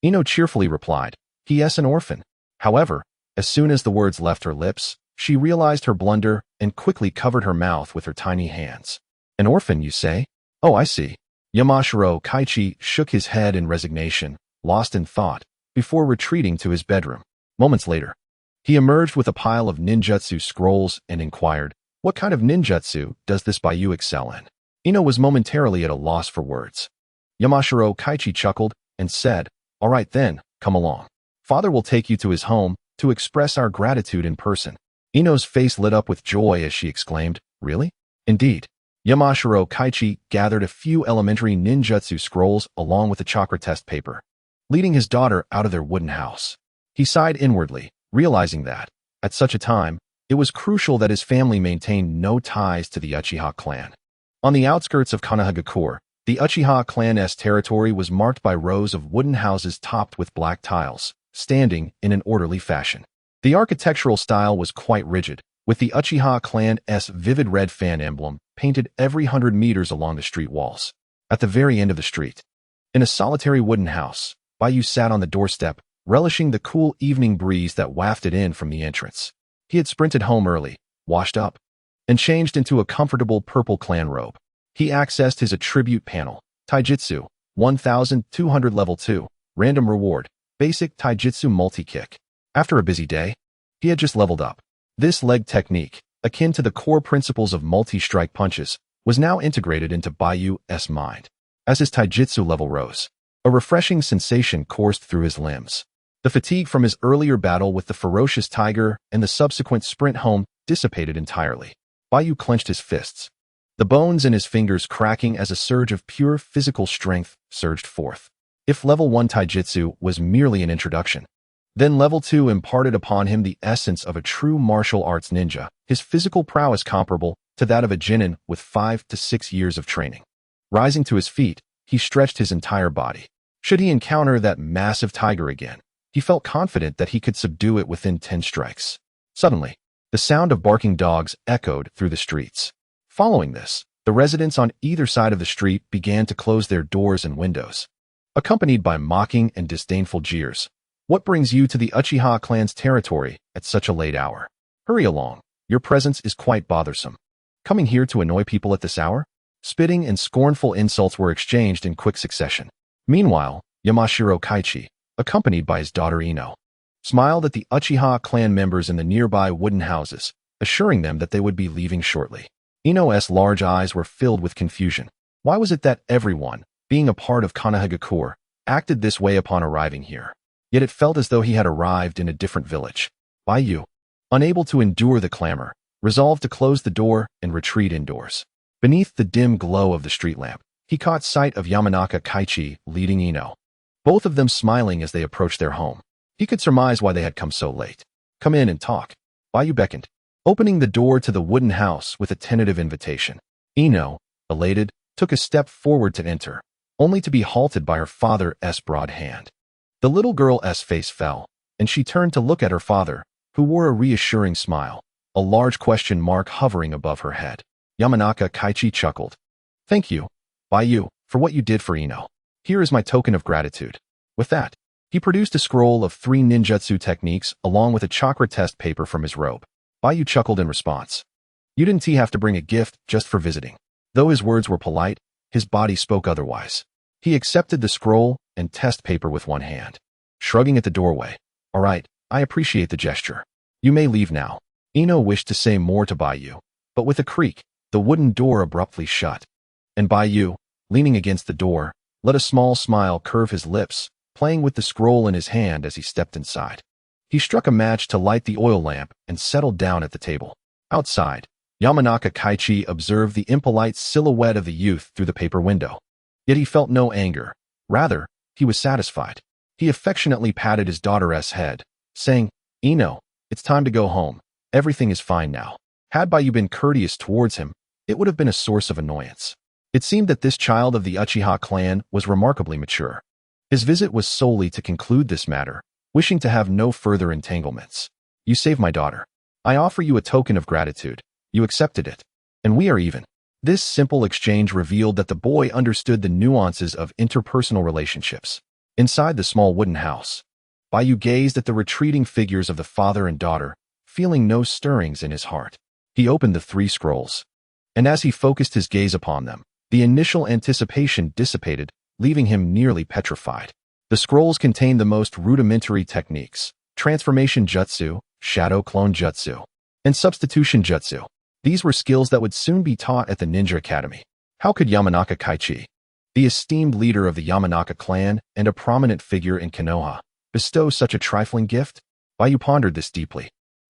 Ino cheerfully replied, "He is an orphan." However, as soon as the words left her lips, she realized her blunder and quickly covered her mouth with her tiny hands. "An orphan, you say? Oh, I see." Yamashiro Kaichi shook his head in resignation, lost in thought, before retreating to his bedroom. Moments later, he emerged with a pile of ninjutsu scrolls and inquired, "What kind of ninjutsu does this Baiyu excel in?" Ino was momentarily at a loss for words. Yamashiro Kaichi chuckled and said, "All right then, come along. Father will take you to his home to express our gratitude in person." Ino's face lit up with joy as she exclaimed, "Really?" "Indeed." Yamashiro Kaichi gathered a few elementary ninjutsu scrolls along with a chakra test paper, leading his daughter out of their wooden house. He sighed inwardly, realizing that, at such a time, it was crucial that his family maintained no ties to the Uchiha clan. On the outskirts of Konohagakure, the Uchiha clan's territory was marked by rows of wooden houses topped with black tiles, standing in an orderly fashion. The architectural style was quite rigid, with the Uchiha clan's vivid red fan emblem painted every 100 meters along the street walls. At the very end of the street, in a solitary wooden house, Baiyu sat on the doorstep, relishing the cool evening breeze that wafted in from the entrance. He had sprinted home early, washed up, and changed into a comfortable purple clan robe. He accessed his attribute panel, Taijutsu, 1200 level 2, random reward, basic Taijutsu multi-kick. After a busy day, he had just leveled up. This leg technique, akin to the core principles of multi-strike punches, was now integrated into Baiyu's mind. As his Taijutsu level rose, a refreshing sensation coursed through his limbs. The fatigue from his earlier battle with the ferocious tiger and the subsequent sprint home dissipated entirely. Baiyu clenched his fists. the bones in his fingers cracking as a surge of pure physical strength surged forth. If level 1 taijutsu was merely an introduction, then level 2 imparted upon him the essence of a true martial arts ninja, his physical prowess comparable to that of a genin with 5 to 6 years of training. Rising to his feet, he stretched his entire body. Should he encounter that massive tiger again, he felt confident that he could subdue it within 10 strikes. Suddenly, the sound of barking dogs echoed through the streets. Following this, the residents on either side of the street began to close their doors and windows, accompanied by mocking and disdainful jeers. What brings you to the Uchiha clan's territory at such a late hour? Hurry along, your presence is quite bothersome. Coming here to annoy people at this hour? Spitting and scornful insults were exchanged in quick succession. Meanwhile, Yamashiro Kaichi, accompanied by his daughter Ino, smiled at the Uchiha clan members in the nearby wooden houses, assuring them that they would be leaving shortly. Ino's large eyes were filled with confusion. Why was it that everyone, being a part of Konohagakure, acted this way upon arriving here? Yet it felt as though he had arrived in a different village. Baiyu, unable to endure the clamor, resolved to close the door and retreat indoors. Beneath the dim glow of the street lamp, he caught sight of Yamanaka Kaichi leading Ino, both of them smiling as they approached their home. He could surmise why they had come so late. Come in and talk. Baiyu beckoned, opening the door to the wooden house with a tentative invitation. Ino, elated, took a step forward to enter, only to be halted by her father's broad hand. The little girl's face fell, and she turned to look at her father, who wore a reassuring smile, a large question mark hovering above her head. Yamanaka Kaichi chuckled. Thank you, Baiyu, for what you did for Ino. Here is my token of gratitude. With that, he produced a scroll of 3 ninjutsu techniques along with a chakra test paper from his robe. Baiyu chuckled in response. You didn't have to bring a gift just for visiting. Though his words were polite, his body spoke otherwise. He accepted the scroll and test paper with one hand, shrugging at the doorway. All right, I appreciate the gesture. You may leave now. Ino wished to say more to Baiyu, but with a creak, the wooden door abruptly shut. And Baiyu, leaning against the door, let a small smile curve his lips, playing with the scroll in his hand as he stepped inside. He struck a match to light the oil lamp and settled down at the table. Outside, Yamanaka Kaichi observed the impolite silhouette of the youth through the paper window. Yet he felt no anger. Rather, he was satisfied. He affectionately patted his daughter's head, saying, Ino, it's time to go home. Everything is fine now. Had Baiyu been courteous towards him, it would have been a source of annoyance. It seemed that this child of the Uchiha clan was remarkably mature. His visit was solely to conclude this matter, wishing to have no further entanglements. You saved my daughter. I offer you a token of gratitude. You accepted it. And we are even. This simple exchange revealed that the boy understood the nuances of interpersonal relationships. Inside the small wooden house, Baiyu gazed at the retreating figures of the father and daughter, feeling no stirrings in his heart. He opened the 3 scrolls. And as he focused his gaze upon them, the initial anticipation dissipated, leaving him nearly petrified. The scrolls contained the most rudimentary techniques: transformation jutsu, shadow clone jutsu, and substitution jutsu. These were skills that would soon be taught at the Ninja Academy. How could Yamanaka Kaichi, the esteemed leader of the Yamanaka clan and a prominent figure in Konoha, bestow such a trifling gift? Baiyu pondered this deeply,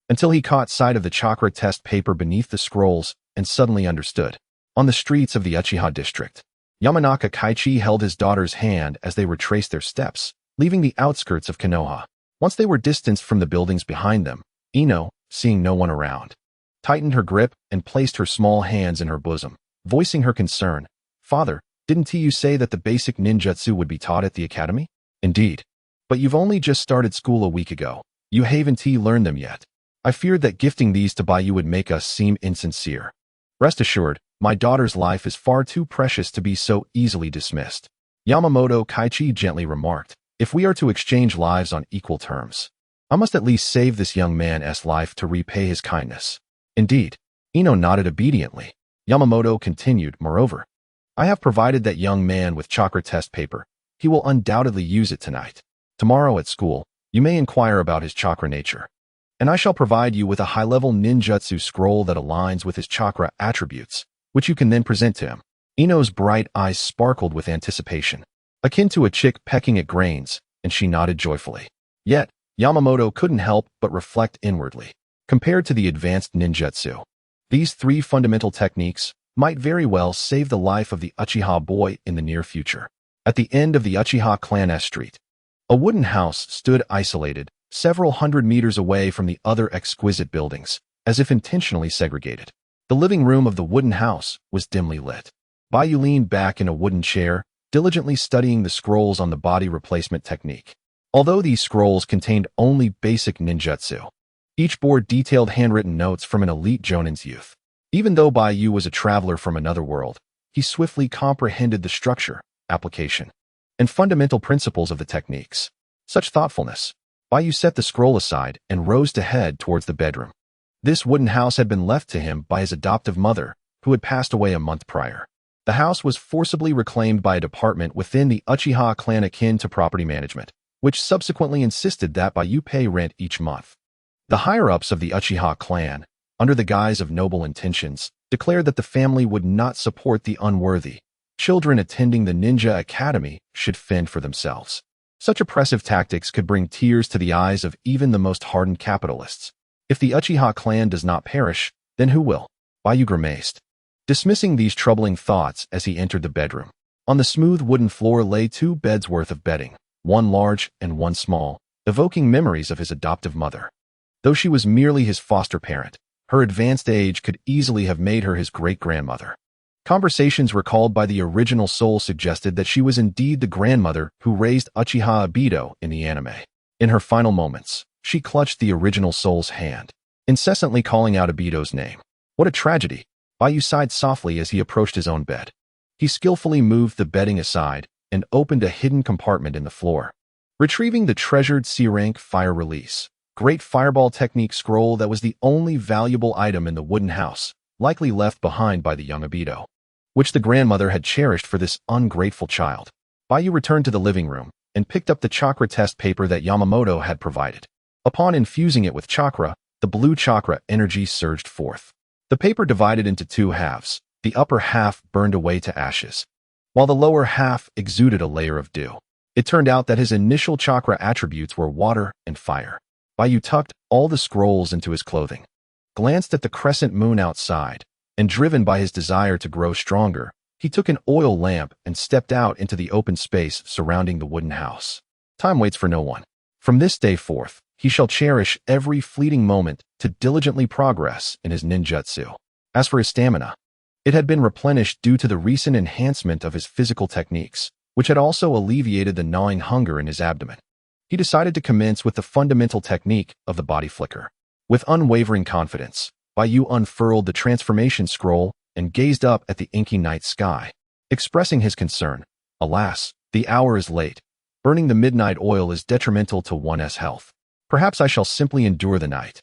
until he caught sight of the chakra test paper beneath the scrolls and suddenly understood. On the streets of the Uchiha district, Yamanaka Kaichi held his daughter's hand as they retraced their steps, leaving the outskirts of Konoha. Once they were distanced from the buildings behind them, Ino, seeing no one around, tightened her grip and placed her small hands in her bosom, voicing her concern. Father, didn't you say that the basic ninjutsu would be taught at the academy? Indeed. But you've only just started school a week ago. You haven't learned them yet. I feared that gifting these to Baiyu would make us seem insincere. Rest assured, my daughter's life is far too precious to be so easily dismissed. Yamamoto Kaichi gently remarked, if we are to exchange lives on equal terms, I must at least save this young man's life to repay his kindness. Indeed. Ino nodded obediently. Yamamoto continued, moreover, I have provided that young man with chakra test paper. He will undoubtedly use it tonight. Tomorrow at school, you may inquire about his chakra nature, and I shall provide you with a high-level ninjutsu scroll that aligns with his chakra attributes, which you can then present to him. Ino's bright eyes sparkled with anticipation, akin to a chick pecking at grains, and she nodded joyfully. Yet, Yamamoto couldn't help but reflect inwardly. Compared to the advanced ninjutsu, these 3 fundamental techniques, might very well save the life of the Uchiha boy in the near future. At the end of the Uchiha clan street, a wooden house stood isolated, several hundred meters away from the other exquisite buildings, as if intentionally segregated. The living room of the wooden house was dimly lit. Baiyu leaned back in a wooden chair, diligently studying the scrolls on the body replacement technique. Although these scrolls contained only basic ninjutsu, each bore detailed handwritten notes from an elite jonin's youth. Even though Baiyu was a traveler from another world, he swiftly comprehended the structure, application, and fundamental principles of the techniques. Such thoughtfulness. Baiyu set the scroll aside and rose to head towards the bedroom. This wooden house had been left to him by his adoptive mother, who had passed away a month prior. The house was forcibly reclaimed by a department within the Uchiha clan akin to property management, which subsequently insisted that Baiyu pay rent each month. The higher-ups of the Uchiha clan, under the guise of noble intentions, declared that the family would not support the unworthy. Children attending the ninja academy should fend for themselves. Such oppressive tactics could bring tears to the eyes of even the most hardened capitalists. If the Uchiha clan does not perish, then who will? Baiyu grimaced, dismissing these troubling thoughts as he entered the bedroom. On the smooth wooden floor lay 2 beds worth of bedding, one large and one small, evoking memories of his adoptive mother. Though she was merely his foster parent, her advanced age could easily have made her his great-grandmother. Conversations recalled by the original soul suggested that she was indeed the grandmother who raised Uchiha Baiyu in the anime. In her final moments, she clutched the original soul's hand, incessantly calling out Obito's name. What a tragedy! Baiyu sighed softly as he approached his own bed. He skillfully moved the bedding aside and opened a hidden compartment in the floor, retrieving the treasured C-rank fire release, great fireball technique scroll that was the only valuable item in the wooden house, likely left behind by the young Obito, which the grandmother had cherished for this ungrateful child. Baiyu returned to the living room and picked up the chakra test paper that Yamamoto had provided. Upon infusing it with chakra, the blue chakra energy surged forth. The paper divided into 2 halves. The upper half burned away to ashes, while the lower half exuded a layer of dew. It turned out that his initial chakra attributes were water and fire. Baiyu tucked all the scrolls into his clothing, glanced at the crescent moon outside, and driven by his desire to grow stronger, he took an oil lamp and stepped out into the open space surrounding the wooden house. Time waits for no one. From this day forth, he shall cherish every fleeting moment to diligently progress in his ninjutsu. As for his stamina, it had been replenished due to the recent enhancement of his physical techniques, which had also alleviated the gnawing hunger in his abdomen. He decided to commence with the fundamental technique of the body flicker. With unwavering confidence, Baiyu unfurled the transformation scroll and gazed up at the inky night sky, expressing his concern. Alas, the hour is late. Burning the midnight oil is detrimental to one's health. Perhaps I shall simply endure the night.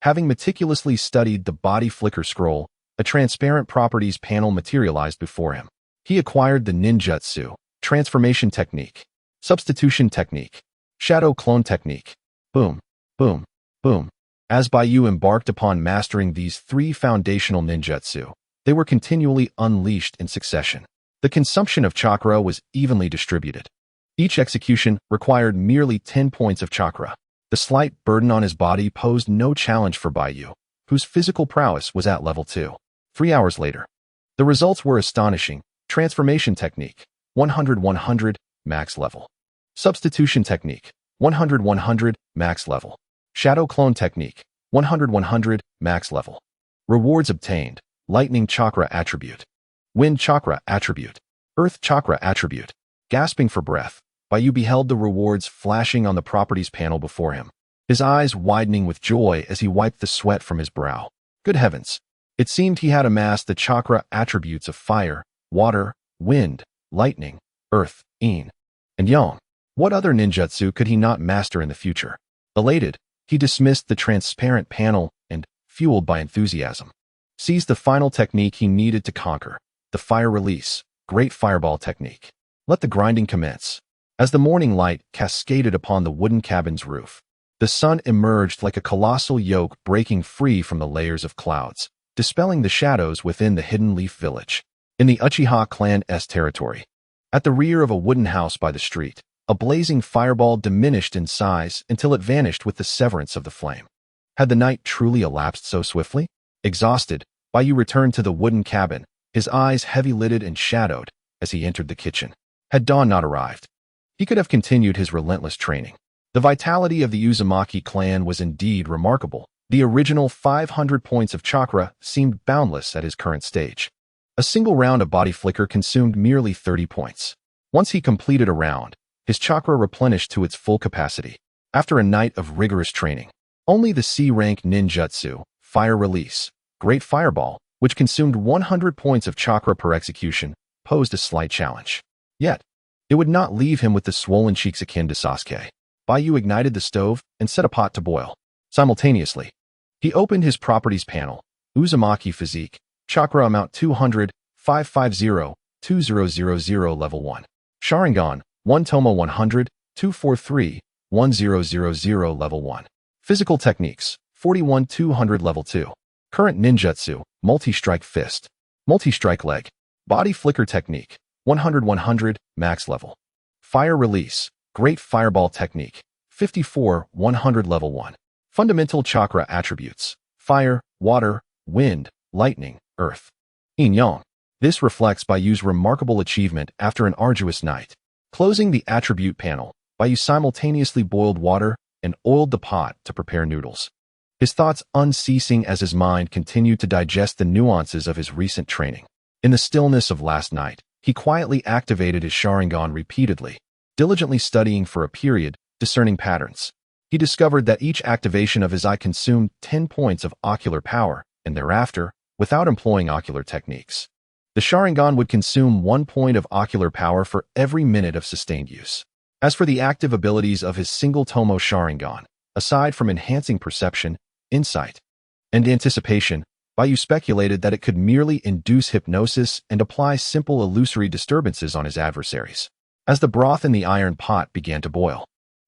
Having meticulously studied the body flicker scroll, a transparent properties panel materialized before him. He acquired the ninjutsu, transformation technique, substitution technique, shadow clone technique. Boom, boom, boom. As Baiyu embarked upon mastering these 3 foundational ninjutsu, they were continually unleashed in succession. The consumption of chakra was evenly distributed. Each execution required merely 10 points of chakra. The slight burden on his body posed no challenge for Baiyu, whose physical prowess was at level 2. 3 hours later, the results were astonishing. Transformation technique, 100-100, max level. Substitution technique, 100-100, max level. Shadow clone technique, 100-100, max level. Rewards obtained, lightning chakra attribute, wind chakra attribute, earth chakra attribute. Gasping for breath, Baiyu beheld the rewards flashing on the properties panel before him, his eyes widening with joy as he wiped the sweat from his brow. Good heavens! It seemed he had amassed the chakra attributes of fire, water, wind, lightning, earth, yin, and yang. What other ninjutsu could he not master in the future? Elated, he dismissed the transparent panel and, fueled by enthusiasm, seized the final technique he needed to conquer, the fire release, great fireball technique. Let the grinding commence. As the morning light cascaded upon the wooden cabin's roof, the sun emerged like a colossal yoke breaking free from the layers of clouds, dispelling the shadows within the hidden leaf village. In the Uchiha clan's territory, at the rear of a wooden house by the street, a blazing fireball diminished in size until it vanished with the severance of the flame. Had the night truly elapsed so swiftly? Exhausted, Baiyu returned to the wooden cabin, his eyes heavy-lidded and shadowed as he entered the kitchen. Had dawn not arrived, he could have continued his relentless training. The vitality of the Uzumaki clan was indeed remarkable. The original 500 points of chakra seemed boundless at his current stage. A single round of body flicker consumed merely 30 points. Once he completed a round, his chakra replenished to its full capacity. After a night of rigorous training, only the C-rank ninjutsu, Fire Release, Great Fireball, which consumed 100 points of chakra per execution, posed a slight challenge. Yet, it would not leave him with the swollen cheeks akin to Sasuke. Baiyu ignited the stove and set a pot to boil. Simultaneously, he opened his properties panel, Uzumaki Physique, Chakra Amount 200, 550, 2000 Level 1. Sharingan, 1 Tomo 100, 243, 1000 Level 1. Physical Techniques, 41 200 Level 2. Current Ninjutsu, Multi-Strike Fist, Multi-Strike Leg, Body Flicker Technique, 100 Max Level. Fire Release, Great Fireball Technique, 54 100 Level 1. Fundamental Chakra Attributes, Fire, Water, Wind, Lightning, Earth. Yin-Yang. This reflects Baiyu's remarkable achievement after an arduous night. Closing the attribute panel, Baiyu simultaneously boiled water and oiled the pot to prepare noodles. His thoughts unceasing as his mind continued to digest the nuances of his recent training. In the stillness of last night, he quietly activated his Sharingan repeatedly, diligently studying for a period, discerning patterns. He discovered that each activation of his eye consumed 10 points of ocular power, and thereafter, without employing ocular techniques, the Sharingan would consume 1 point of ocular power for every minute of sustained use. As for the active abilities of his single Tomo Sharingan, aside from enhancing perception, insight, and anticipation, Baiyu speculated that it could merely induce hypnosis and apply simple illusory disturbances on his adversaries. As the broth in the iron pot began to boil,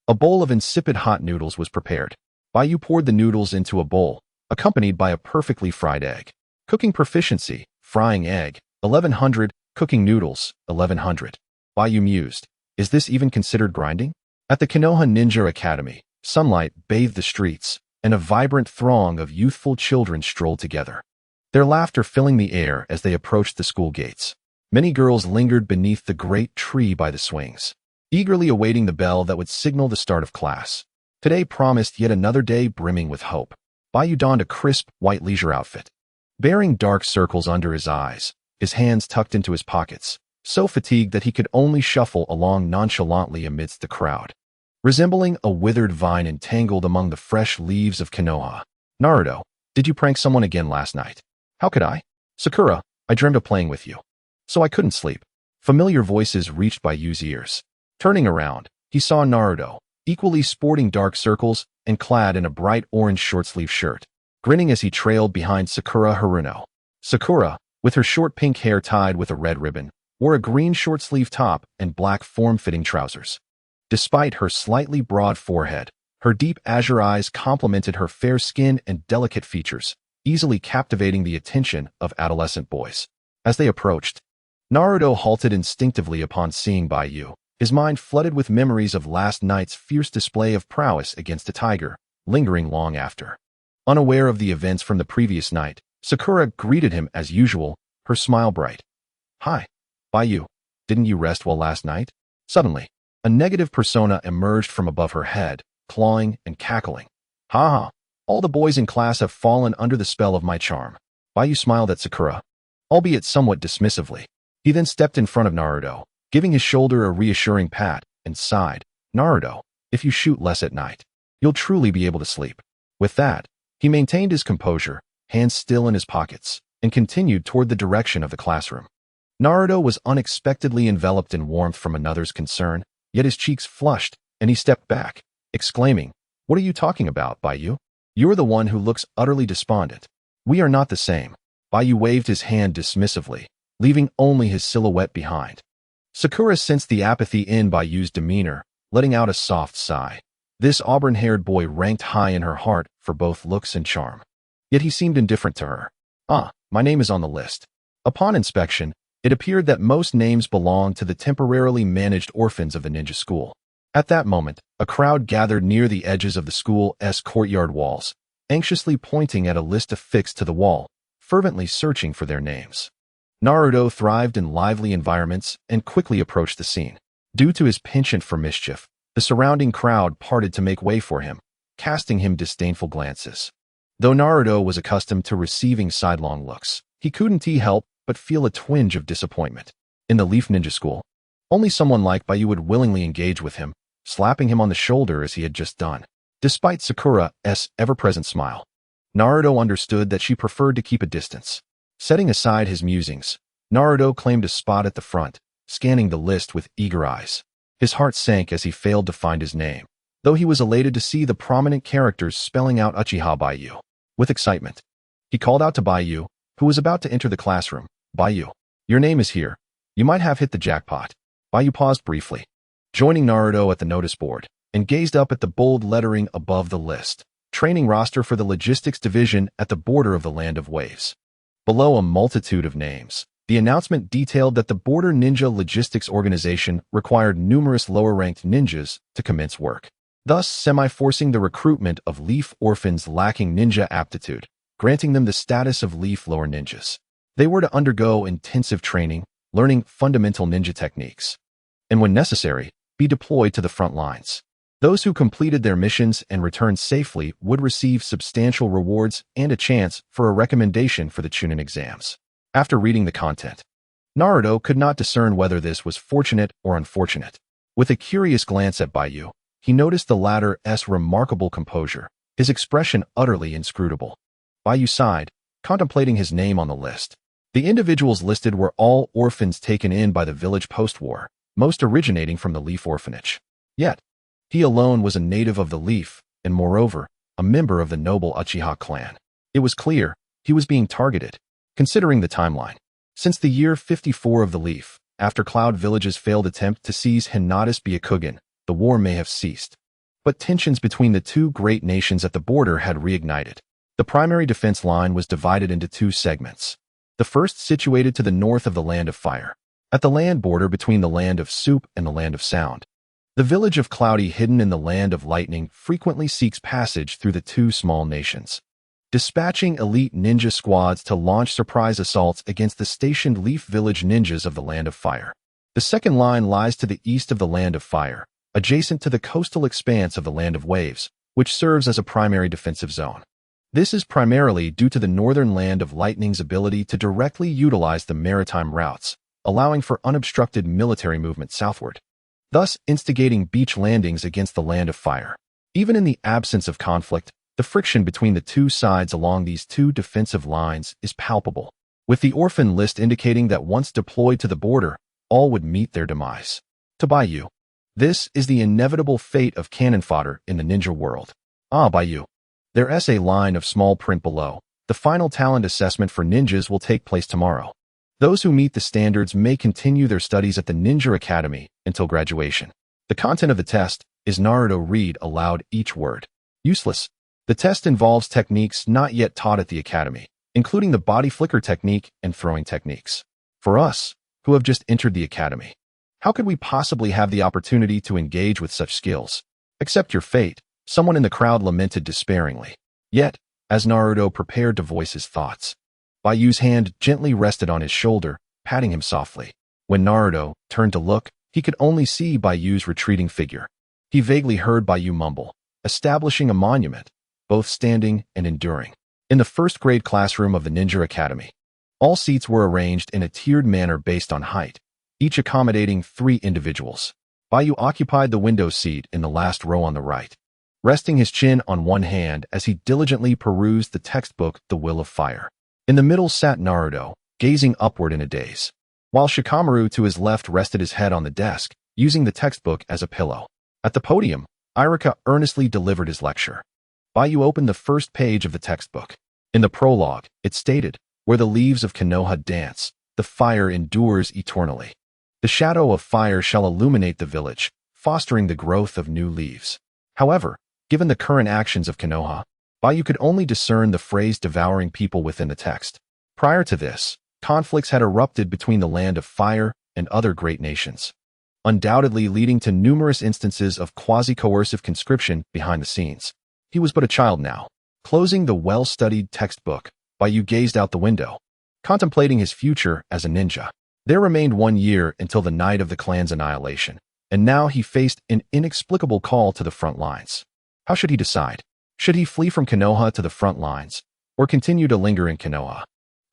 a bowl of insipid hot noodles was prepared. Baiyu poured the noodles into a bowl, accompanied by a perfectly fried egg. Cooking proficiency, frying egg, 1100, cooking noodles, 1100. Baiyu mused, is this even considered grinding? At the Konoha Ninja Academy, sunlight bathed the streets, and a vibrant throng of youthful children strolled together, their laughter filling the air as they approached the school gates. Many girls lingered beneath the great tree by the swings, eagerly awaiting the bell that would signal the start of class. Today promised yet another day brimming with hope. Baiyu donned a crisp, white leisure outfit, bearing dark circles under his eyes, his hands tucked into his pockets, so fatigued that he could only shuffle along nonchalantly amidst the crowd, resembling a withered vine entangled among the fresh leaves of Konoha. Naruto, did you prank someone again last night? How could I? Sakura, I dreamed of playing with you, so I couldn't sleep. Familiar voices reached Baiyu's ears. Turning around, he saw Naruto, equally sporting dark circles and clad in a bright orange short-sleeve shirt, grinning as he trailed behind Sakura Haruno. Sakura, with her short pink hair tied with a red ribbon, wore a green short-sleeve top and black form-fitting trousers. Despite her slightly broad forehead, her deep azure eyes complemented her fair skin and delicate features, easily captivating the attention of adolescent boys. As they approached, Naruto halted instinctively upon seeing Baiyu, his mind flooded with memories of last night's fierce display of prowess against a tiger, lingering long after. Unaware of the events from the previous night, Sakura greeted him as usual, her smile bright. Hi, Baiyu, didn't you rest well last night? Suddenly, a negative persona emerged from above her head, clawing and cackling. Ha ha, all the boys in class have fallen under the spell of my charm. Baiyu smiled at Sakura, albeit somewhat dismissively. He then stepped in front of Naruto, giving his shoulder a reassuring pat, and sighed, Naruto, if you shoot less at night, you'll truly be able to sleep. With that, he maintained his composure, hands still in his pockets, and continued toward the direction of the classroom. Naruto was unexpectedly enveloped in warmth from another's concern, yet his cheeks flushed, and he stepped back, exclaiming, What are you talking about, Baiyu? You're the one who looks utterly despondent. We are not the same. Baiyu waved his hand dismissively, leaving only his silhouette behind. Sakura sensed the apathy in Baiyu's demeanor, letting out a soft sigh. This auburn-haired boy ranked high in her heart for both looks and charm. Yet he seemed indifferent to her. My name is on the list. Upon inspection, it appeared that most names belonged to the temporarily managed orphans of the ninja school. At that moment, a crowd gathered near the edges of the school's courtyard walls, anxiously pointing at a list affixed to the wall, fervently searching for their names. Naruto thrived in lively environments and quickly approached the scene. Due to his penchant for mischief, the surrounding crowd parted to make way for him, casting him disdainful glances. Though Naruto was accustomed to receiving sidelong looks, he couldn't help but feel a twinge of disappointment. In the Leaf Ninja School, only someone like Baiyu would willingly engage with him, slapping him on the shoulder as he had just done. Despite Sakura's ever-present smile, Naruto understood that she preferred to keep a distance. Setting aside his musings, Naruto claimed a spot at the front, scanning the list with eager eyes. His heart sank as he failed to find his name, though he was elated to see the prominent characters spelling out Uchiha Baiyu. With excitement, he called out to Baiyu, who was about to enter the classroom. Baiyu, your name is here. You might have hit the jackpot. Baiyu paused briefly, joining Naruto at the notice board, and gazed up at the bold lettering above the list. Training roster for the logistics division at the border of the Land of Waves. Below a multitude of names, the announcement detailed that the Border Ninja Logistics Organization required numerous lower-ranked ninjas to commence work, thus semi-forcing the recruitment of Leaf orphans lacking ninja aptitude, granting them the status of Leaf lower ninjas. They were to undergo intensive training, learning fundamental ninja techniques, and when necessary, be deployed to the front lines. Those who completed their missions and returned safely would receive substantial rewards and a chance for a recommendation for the Chunin exams. After reading the content, Naruto could not discern whether this was fortunate or unfortunate. With a curious glance at Baiyu, he noticed the latter's remarkable composure, his expression utterly inscrutable. Baiyu sighed, contemplating his name on the list. The individuals listed were all orphans taken in by the village post-war, most originating from the Leaf orphanage. Yet, he alone was a native of the Leaf, and moreover, a member of the noble Uchiha clan. It was clear he was being targeted, considering the timeline. Since the year 54 of the Leaf, after Cloud Village's failed attempt to seize Hinata's Byakugan, the war may have ceased. But tensions between the two great nations at the border had reignited. The primary defense line was divided into two segments. The first situated to the north of the Land of Fire, at the land border between the Land of Soup and the Land of Sound. The village of Cloudy, hidden in the Land of Lightning, frequently seeks passage through the two small nations, dispatching elite ninja squads to launch surprise assaults against the stationed Leaf Village ninjas of the Land of Fire. The second line lies to the east of the Land of Fire, adjacent to the coastal expanse of the Land of Waves, which serves as a primary defensive zone. This is primarily due to the northern Land of Lightning's ability to directly utilize the maritime routes, allowing for unobstructed military movement southward, thus instigating beach landings against the Land of Fire. Even in the absence of conflict, the friction between the two sides along these two defensive lines is palpable, with the orphan list indicating that once deployed to the border, all would meet their demise. To Baiyu, this is the inevitable fate of cannon fodder in the ninja world. Baiyu. There's a line of small print below. The final talent assessment for ninjas will take place tomorrow. Those who meet the standards may continue their studies at the Ninja Academy until graduation. The content of the test is Naruto read aloud each word. Useless. The test involves techniques not yet taught at the academy, including the body flicker technique and throwing techniques. For us, who have just entered the academy, how could we possibly have the opportunity to engage with such skills? Accept your fate, someone in the crowd lamented despairingly. Yet, as Naruto prepared to voice his thoughts, Baiyu's hand gently rested on his shoulder, patting him softly. When Naruto turned to look, he could only see Baiyu's retreating figure. He vaguely heard Baiyu mumble, establishing a monument, both standing and enduring. In the first-grade classroom of the Ninja Academy, all seats were arranged in a tiered manner based on height, each accommodating 3 individuals. Baiyu occupied the window seat in the last row on the right, resting his chin on one hand as he diligently perused the textbook The Will of Fire. In the middle sat Naruto, gazing upward in a daze, while Shikamaru to his left rested his head on the desk, using the textbook as a pillow. At the podium, Iruka earnestly delivered his lecture. Baiyu opened the first page of the textbook. In the prologue, it stated, "Where the leaves of Konoha dance, the fire endures eternally. The shadow of fire shall illuminate the village, fostering the growth of new leaves." However, given the current actions of Konoha, Baiyu could only discern the phrase devouring people within the text. Prior to this, conflicts had erupted between the Land of Fire and other great nations, undoubtedly leading to numerous instances of quasi-coercive conscription behind the scenes. He was but a child now. Closing the well-studied textbook, Baiyu gazed out the window, contemplating his future as a ninja. There remained 1 year until the night of the clan's annihilation, and now he faced an inexplicable call to the front lines. How should he decide? Should he flee from Konoha to the front lines, or continue to linger in Konoha,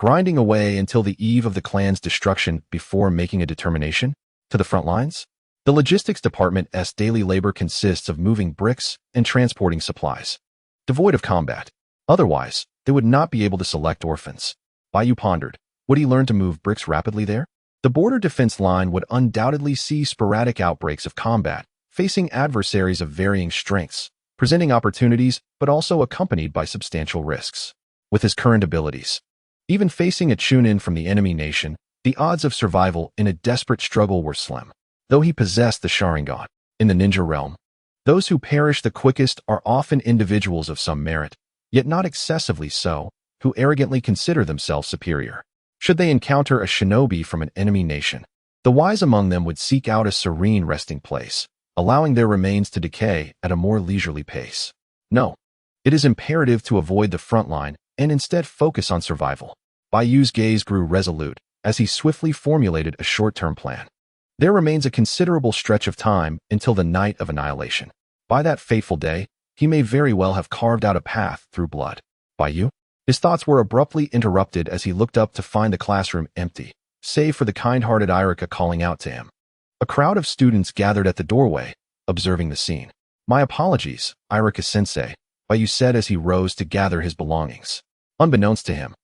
grinding away until the eve of the clan's destruction before making a determination? To the front lines? The logistics department's daily labor consists of moving bricks and transporting supplies, devoid of combat. Otherwise, they would not be able to select orphans. Baiyu pondered. Would he learn to move bricks rapidly there? The border defense line would undoubtedly see sporadic outbreaks of combat, facing adversaries of varying strengths, presenting opportunities but also accompanied by substantial risks. With his current abilities, even facing a Chunin from the enemy nation, the odds of survival in a desperate struggle were slim. Though he possessed the Sharingan, in the ninja realm, those who perish the quickest are often individuals of some merit, yet not excessively so, who arrogantly consider themselves superior. Should they encounter a shinobi from an enemy nation, the wise among them would seek out a serene resting place, allowing their remains to decay at a more leisurely pace. No, it is imperative to avoid the front line and instead focus on survival. Baiyu's gaze grew resolute as he swiftly formulated a short-term plan. There remains a considerable stretch of time until the night of annihilation. By that fateful day, he may very well have carved out a path through blood. Baiyu? His thoughts were abruptly interrupted as he looked up to find the classroom empty, save for the kind-hearted Irika calling out to him. A crowd of students gathered at the doorway, observing the scene. My apologies, Irika-sensei, Baiyu said as he rose to gather his belongings. Unbeknownst to him,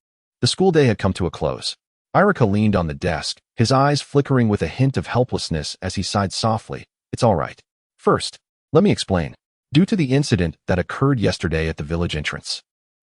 the school day had come to a close. Irika leaned on the desk, his eyes flickering with a hint of helplessness as he sighed softly. It's all right. First, let me explain. Due to the incident that occurred yesterday at the village entrance,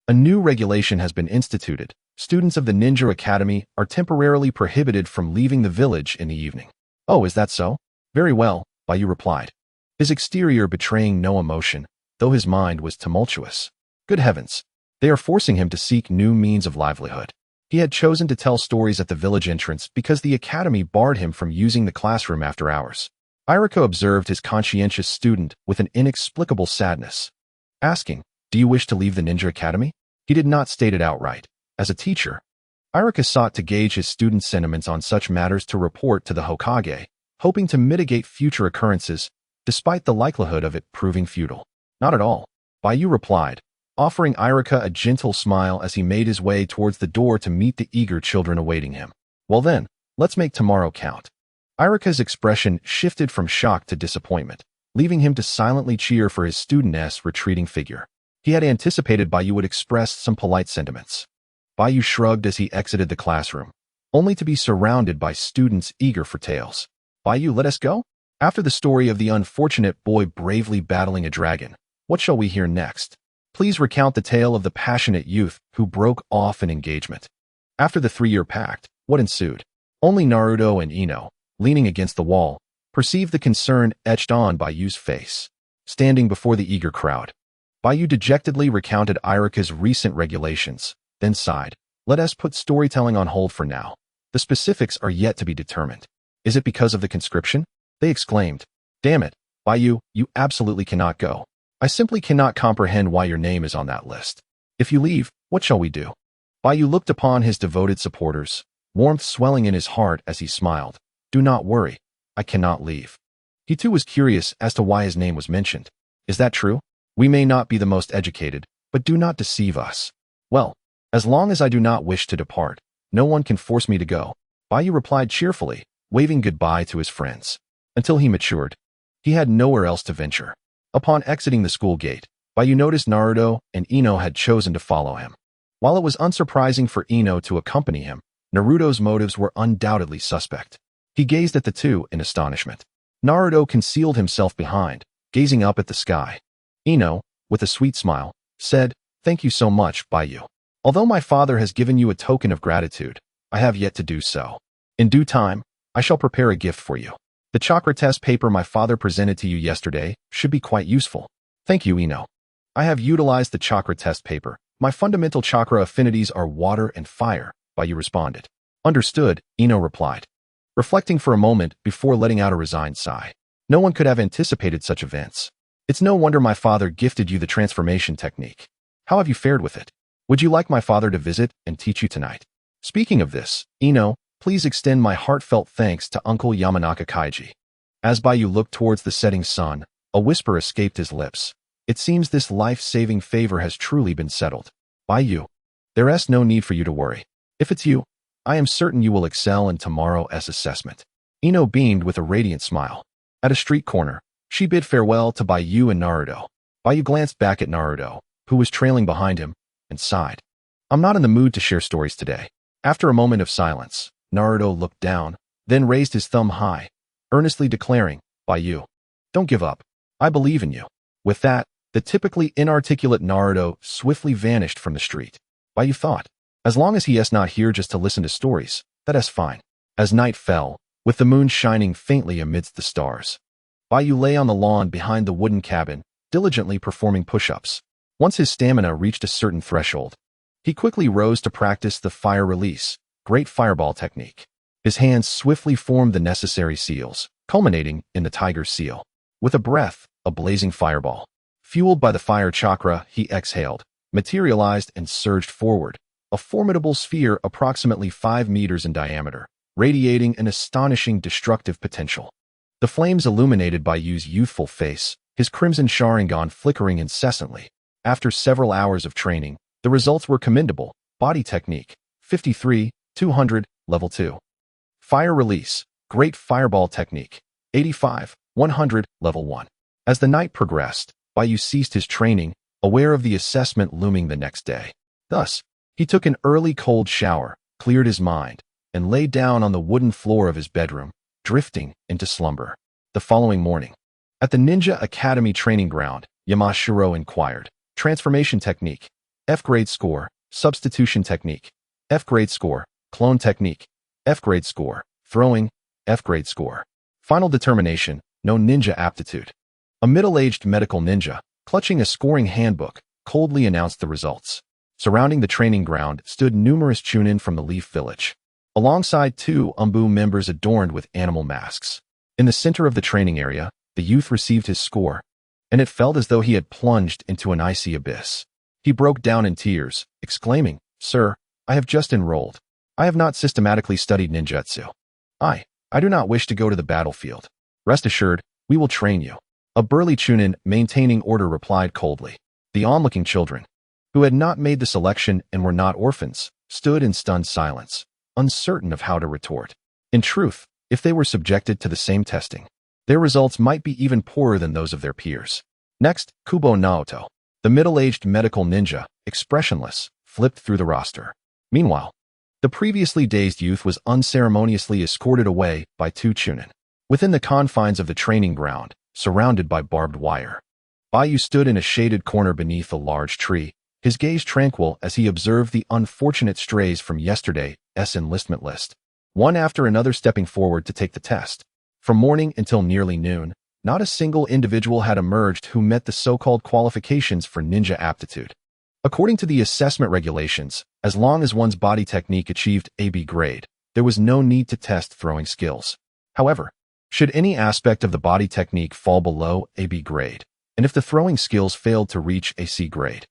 a new regulation has been instituted. Students of the Ninja Academy are temporarily prohibited from leaving the village in the evening. Oh, is that so? Very well, Baiyu replied, his exterior betraying no emotion, though his mind was tumultuous. Good heavens, they are forcing him to seek new means of livelihood. He had chosen to tell stories at the village entrance because the academy barred him from using the classroom after hours. Irika observed his conscientious student with an inexplicable sadness, asking, do you wish to leave the Ninja Academy? He did not state it outright. As a teacher, Irika sought to gauge his students' sentiments on such matters to report to the Hokage, hoping to mitigate future occurrences, despite the likelihood of it proving futile. Not at all, Baiyu replied, offering Irika a gentle smile as he made his way towards the door to meet the eager children awaiting him. Well then, let's make tomorrow count. Irika's expression shifted from shock to disappointment, leaving him to silently cheer for his student's retreating figure. He had anticipated Baiyu would express some polite sentiments. Baiyu shrugged as he exited the classroom, only to be surrounded by students eager for tales. Baiyu, let us go? After the story of the unfortunate boy bravely battling a dragon, what shall we hear next? Please recount the tale of the passionate youth who broke off an engagement. After the 3-year pact, what ensued? Only Naruto and Ino, leaning against the wall, perceived the concern etched on Baiyu's face. Standing before the eager crowd, Baiyu dejectedly recounted Irika's recent regulations, then sighed. Let us put storytelling on hold for now. The specifics are yet to be determined. Is it because of the conscription? They exclaimed. Damn it, Baiyu, you absolutely cannot go. I simply cannot comprehend why your name is on that list. If you leave, what shall we do? Baiyu looked upon his devoted supporters, warmth swelling in his heart as he smiled. Do not worry, I cannot leave. He too was curious as to why his name was mentioned. Is that true? We may not be the most educated, but do not deceive us. Well, as long as I do not wish to depart, no one can force me to go, Baiyu replied cheerfully, waving goodbye to his friends. Until he matured, he had nowhere else to venture. Upon exiting the school gate, Baiyu noticed Naruto and Ino had chosen to follow him. While it was unsurprising for Ino to accompany him, Naruto's motives were undoubtedly suspect. He gazed at the two in astonishment. Naruto concealed himself behind, gazing up at the sky. Ino, with a sweet smile, said, Thank you so much, Baiyu. Although my father has given you a token of gratitude, I have yet to do so. In due time, I shall prepare a gift for you. The chakra test paper my father presented to you yesterday should be quite useful. Thank you, Ino. I have utilized the chakra test paper. My fundamental chakra affinities are water and fire, Baiyu responded. Understood, Ino replied, reflecting for a moment before letting out a resigned sigh. No one could have anticipated such events. It's no wonder my father gifted you the transformation technique. How have you fared with it? Would you like my father to visit and teach you tonight? Speaking of this, Ino, please extend my heartfelt thanks to Uncle Yamanaka Kaiji. As Baiyu looked towards the setting sun, a whisper escaped his lips. It seems this life-saving favor has truly been settled. Baiyu, there's no need for you to worry. If it's you, I am certain you will excel in tomorrow's assessment. Ino beamed with a radiant smile. At a street corner, she bid farewell to Baiyu and Naruto. Baiyu glanced back at Naruto, who was trailing behind him, and sighed. I'm not in the mood to share stories today. After a moment of silence, Naruto looked down, then raised his thumb high, earnestly declaring, Baiyu, don't give up. I believe in you. With that, the typically inarticulate Naruto swiftly vanished from the street. Baiyu thought, as long as he is not here just to listen to stories, that's fine. As night fell, with the moon shining faintly amidst the stars, Baiyu lay on the lawn behind the wooden cabin, diligently performing push-ups. Once his stamina reached a certain threshold, he quickly rose to practice the fire release, great fireball technique. His hands swiftly formed the necessary seals, culminating in the tiger's seal. With a breath, a blazing fireball, fueled by the fire chakra, he exhaled, materialized and surged forward, a formidable sphere approximately 5 meters in diameter, radiating an astonishing destructive potential. The flames illuminated Baiyu's youthful face, his crimson Sharingan flickering incessantly. After several hours of training, the results were commendable. Body technique, 53, 200, level 2. Fire release, great fireball technique, 85, 100, level 1. As the night progressed, Baiyu ceased his training, aware of the assessment looming the next day. Thus, he took an early cold shower, cleared his mind, and lay down on the wooden floor of his bedroom, drifting into slumber. The following morning, at the Ninja Academy training ground, Yamashiro inquired, transformation technique, F-grade score, substitution technique, F-grade score, clone technique, F-grade score, throwing, F-grade score. Final determination, no ninja aptitude. A middle-aged medical ninja, clutching a scoring handbook, coldly announced the results. Surrounding the training ground stood numerous chunin from the Leaf Village, alongside 2 Umbu members adorned with animal masks. In the center of the training area, the youth received his score, and it felt as though he had plunged into an icy abyss. He broke down in tears, exclaiming, Sir, I have just enrolled. I have not systematically studied ninjutsu. I do not wish to go to the battlefield. Rest assured, we will train you. A burly chunin maintaining order replied coldly. The onlooking children, who had not made the selection and were not orphans, stood in stunned silence, uncertain of how to retort. In truth, if they were subjected to the same testing, their results might be even poorer than those of their peers. Next, Kubo Naoto, the middle-aged medical ninja, expressionless, flipped through the roster. Meanwhile, the previously dazed youth was unceremoniously escorted away by 2 chunin. Within the confines of the training ground, surrounded by barbed wire, Baiyu stood in a shaded corner beneath a large tree, his gaze tranquil as he observed the unfortunate strays from yesterday's enlistment list, one after another stepping forward to take the test. From morning until nearly noon, not a single individual had emerged who met the so-called qualifications for ninja aptitude. According to the assessment regulations, as long as one's body technique achieved AB grade, there was no need to test throwing skills. However, should any aspect of the body technique fall below AB grade, and if the throwing skills failed to reach a C grade,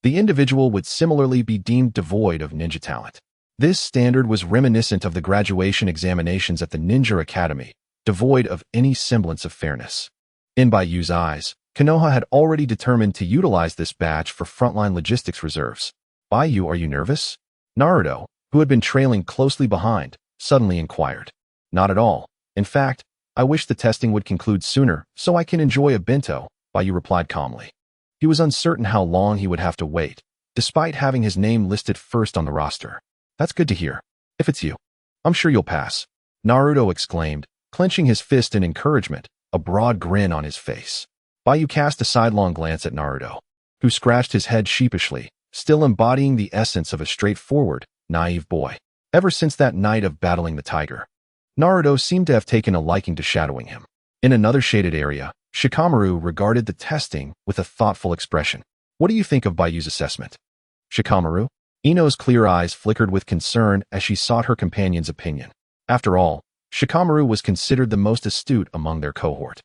the individual would similarly be deemed devoid of ninja talent. This standard was reminiscent of the graduation examinations at the Ninja Academy, devoid of any semblance of fairness. In Baiyu's eyes, Konoha had already determined to utilize this batch for frontline logistics reserves. Baiyu, are you nervous? Naruto, who had been trailing closely behind, suddenly inquired. Not at all. In fact, I wish the testing would conclude sooner so I can enjoy a bento, Baiyu replied calmly. He was uncertain how long he would have to wait, despite having his name listed first on the roster. That's good to hear. If it's you, I'm sure you'll pass, Naruto exclaimed, clenching his fist in encouragement, a broad grin on his face. Baiyu cast a sidelong glance at Naruto, who scratched his head sheepishly, still embodying the essence of a straightforward, naive boy. Ever since that night of battling the tiger, Naruto seemed to have taken a liking to shadowing him. In another shaded area, Shikamaru regarded the testing with a thoughtful expression. What do you think of Baiyu's assessment? Shikamaru? Ino's clear eyes flickered with concern as she sought her companion's opinion. After all, Shikamaru was considered the most astute among their cohort.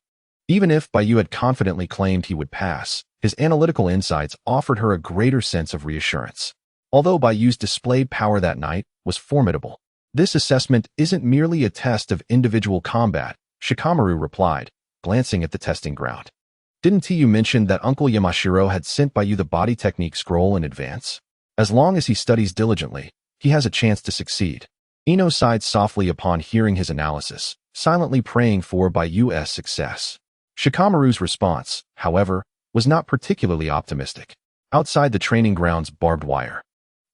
Even if Baiyu had confidently claimed he would pass, his analytical insights offered her a greater sense of reassurance. Although Baiyu's displayed power that night was formidable, this assessment isn't merely a test of individual combat, Shikamaru replied, glancing at the testing ground. Didn't you mention that Uncle Yamashiro had sent Baiyu the body technique scroll in advance? As long as he studies diligently, he has a chance to succeed. Ino sighed softly upon hearing his analysis, silently praying for Baiyu's success. Shikamaru's response, however, was not particularly optimistic. Outside the training ground's barbed wire,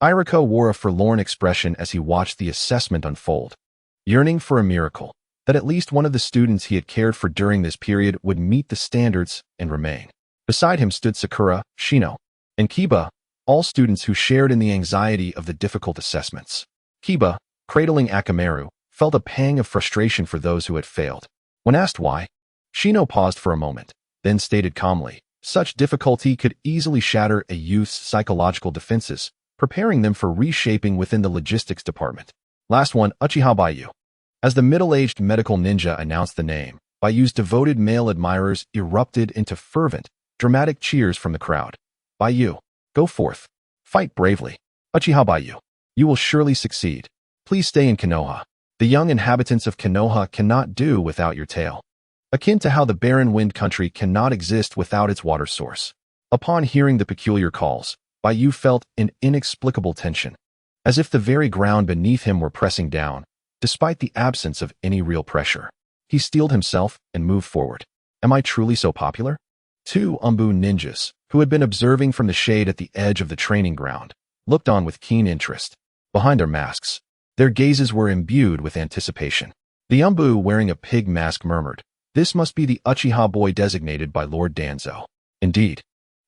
Iriko wore a forlorn expression as he watched the assessment unfold, yearning for a miracle, that at least one of the students he had cared for during this period would meet the standards and remain. Beside him stood Sakura, Shino, and Kiba, all students who shared in the anxiety of the difficult assessments. Kiba, cradling Akamaru, felt a pang of frustration for those who had failed. When asked why, Shino paused for a moment, then stated calmly, such difficulty could easily shatter a youth's psychological defenses, preparing them for reshaping within the logistics department. Last one, Uchiha Baiyu. As the middle-aged medical ninja announced the name, Baiyu's devoted male admirers erupted into fervent, dramatic cheers from the crowd. Baiyu, go forth. Fight bravely. Uchiha Baiyu, you will surely succeed. Please stay in Konoha. The young inhabitants of Konoha cannot do without your tale. Akin to how the barren wind country cannot exist without its water source. Upon hearing the peculiar calls, Baiyu felt an inexplicable tension, as if the very ground beneath him were pressing down, despite the absence of any real pressure. He steeled himself and moved forward. Am I truly so popular? Two Umbu ninjas, who had been observing from the shade at the edge of the training ground, looked on with keen interest. Behind their masks, their gazes were imbued with anticipation. The Umbu wearing a pig mask murmured, this must be the Uchiha boy designated by Lord Danzo. Indeed.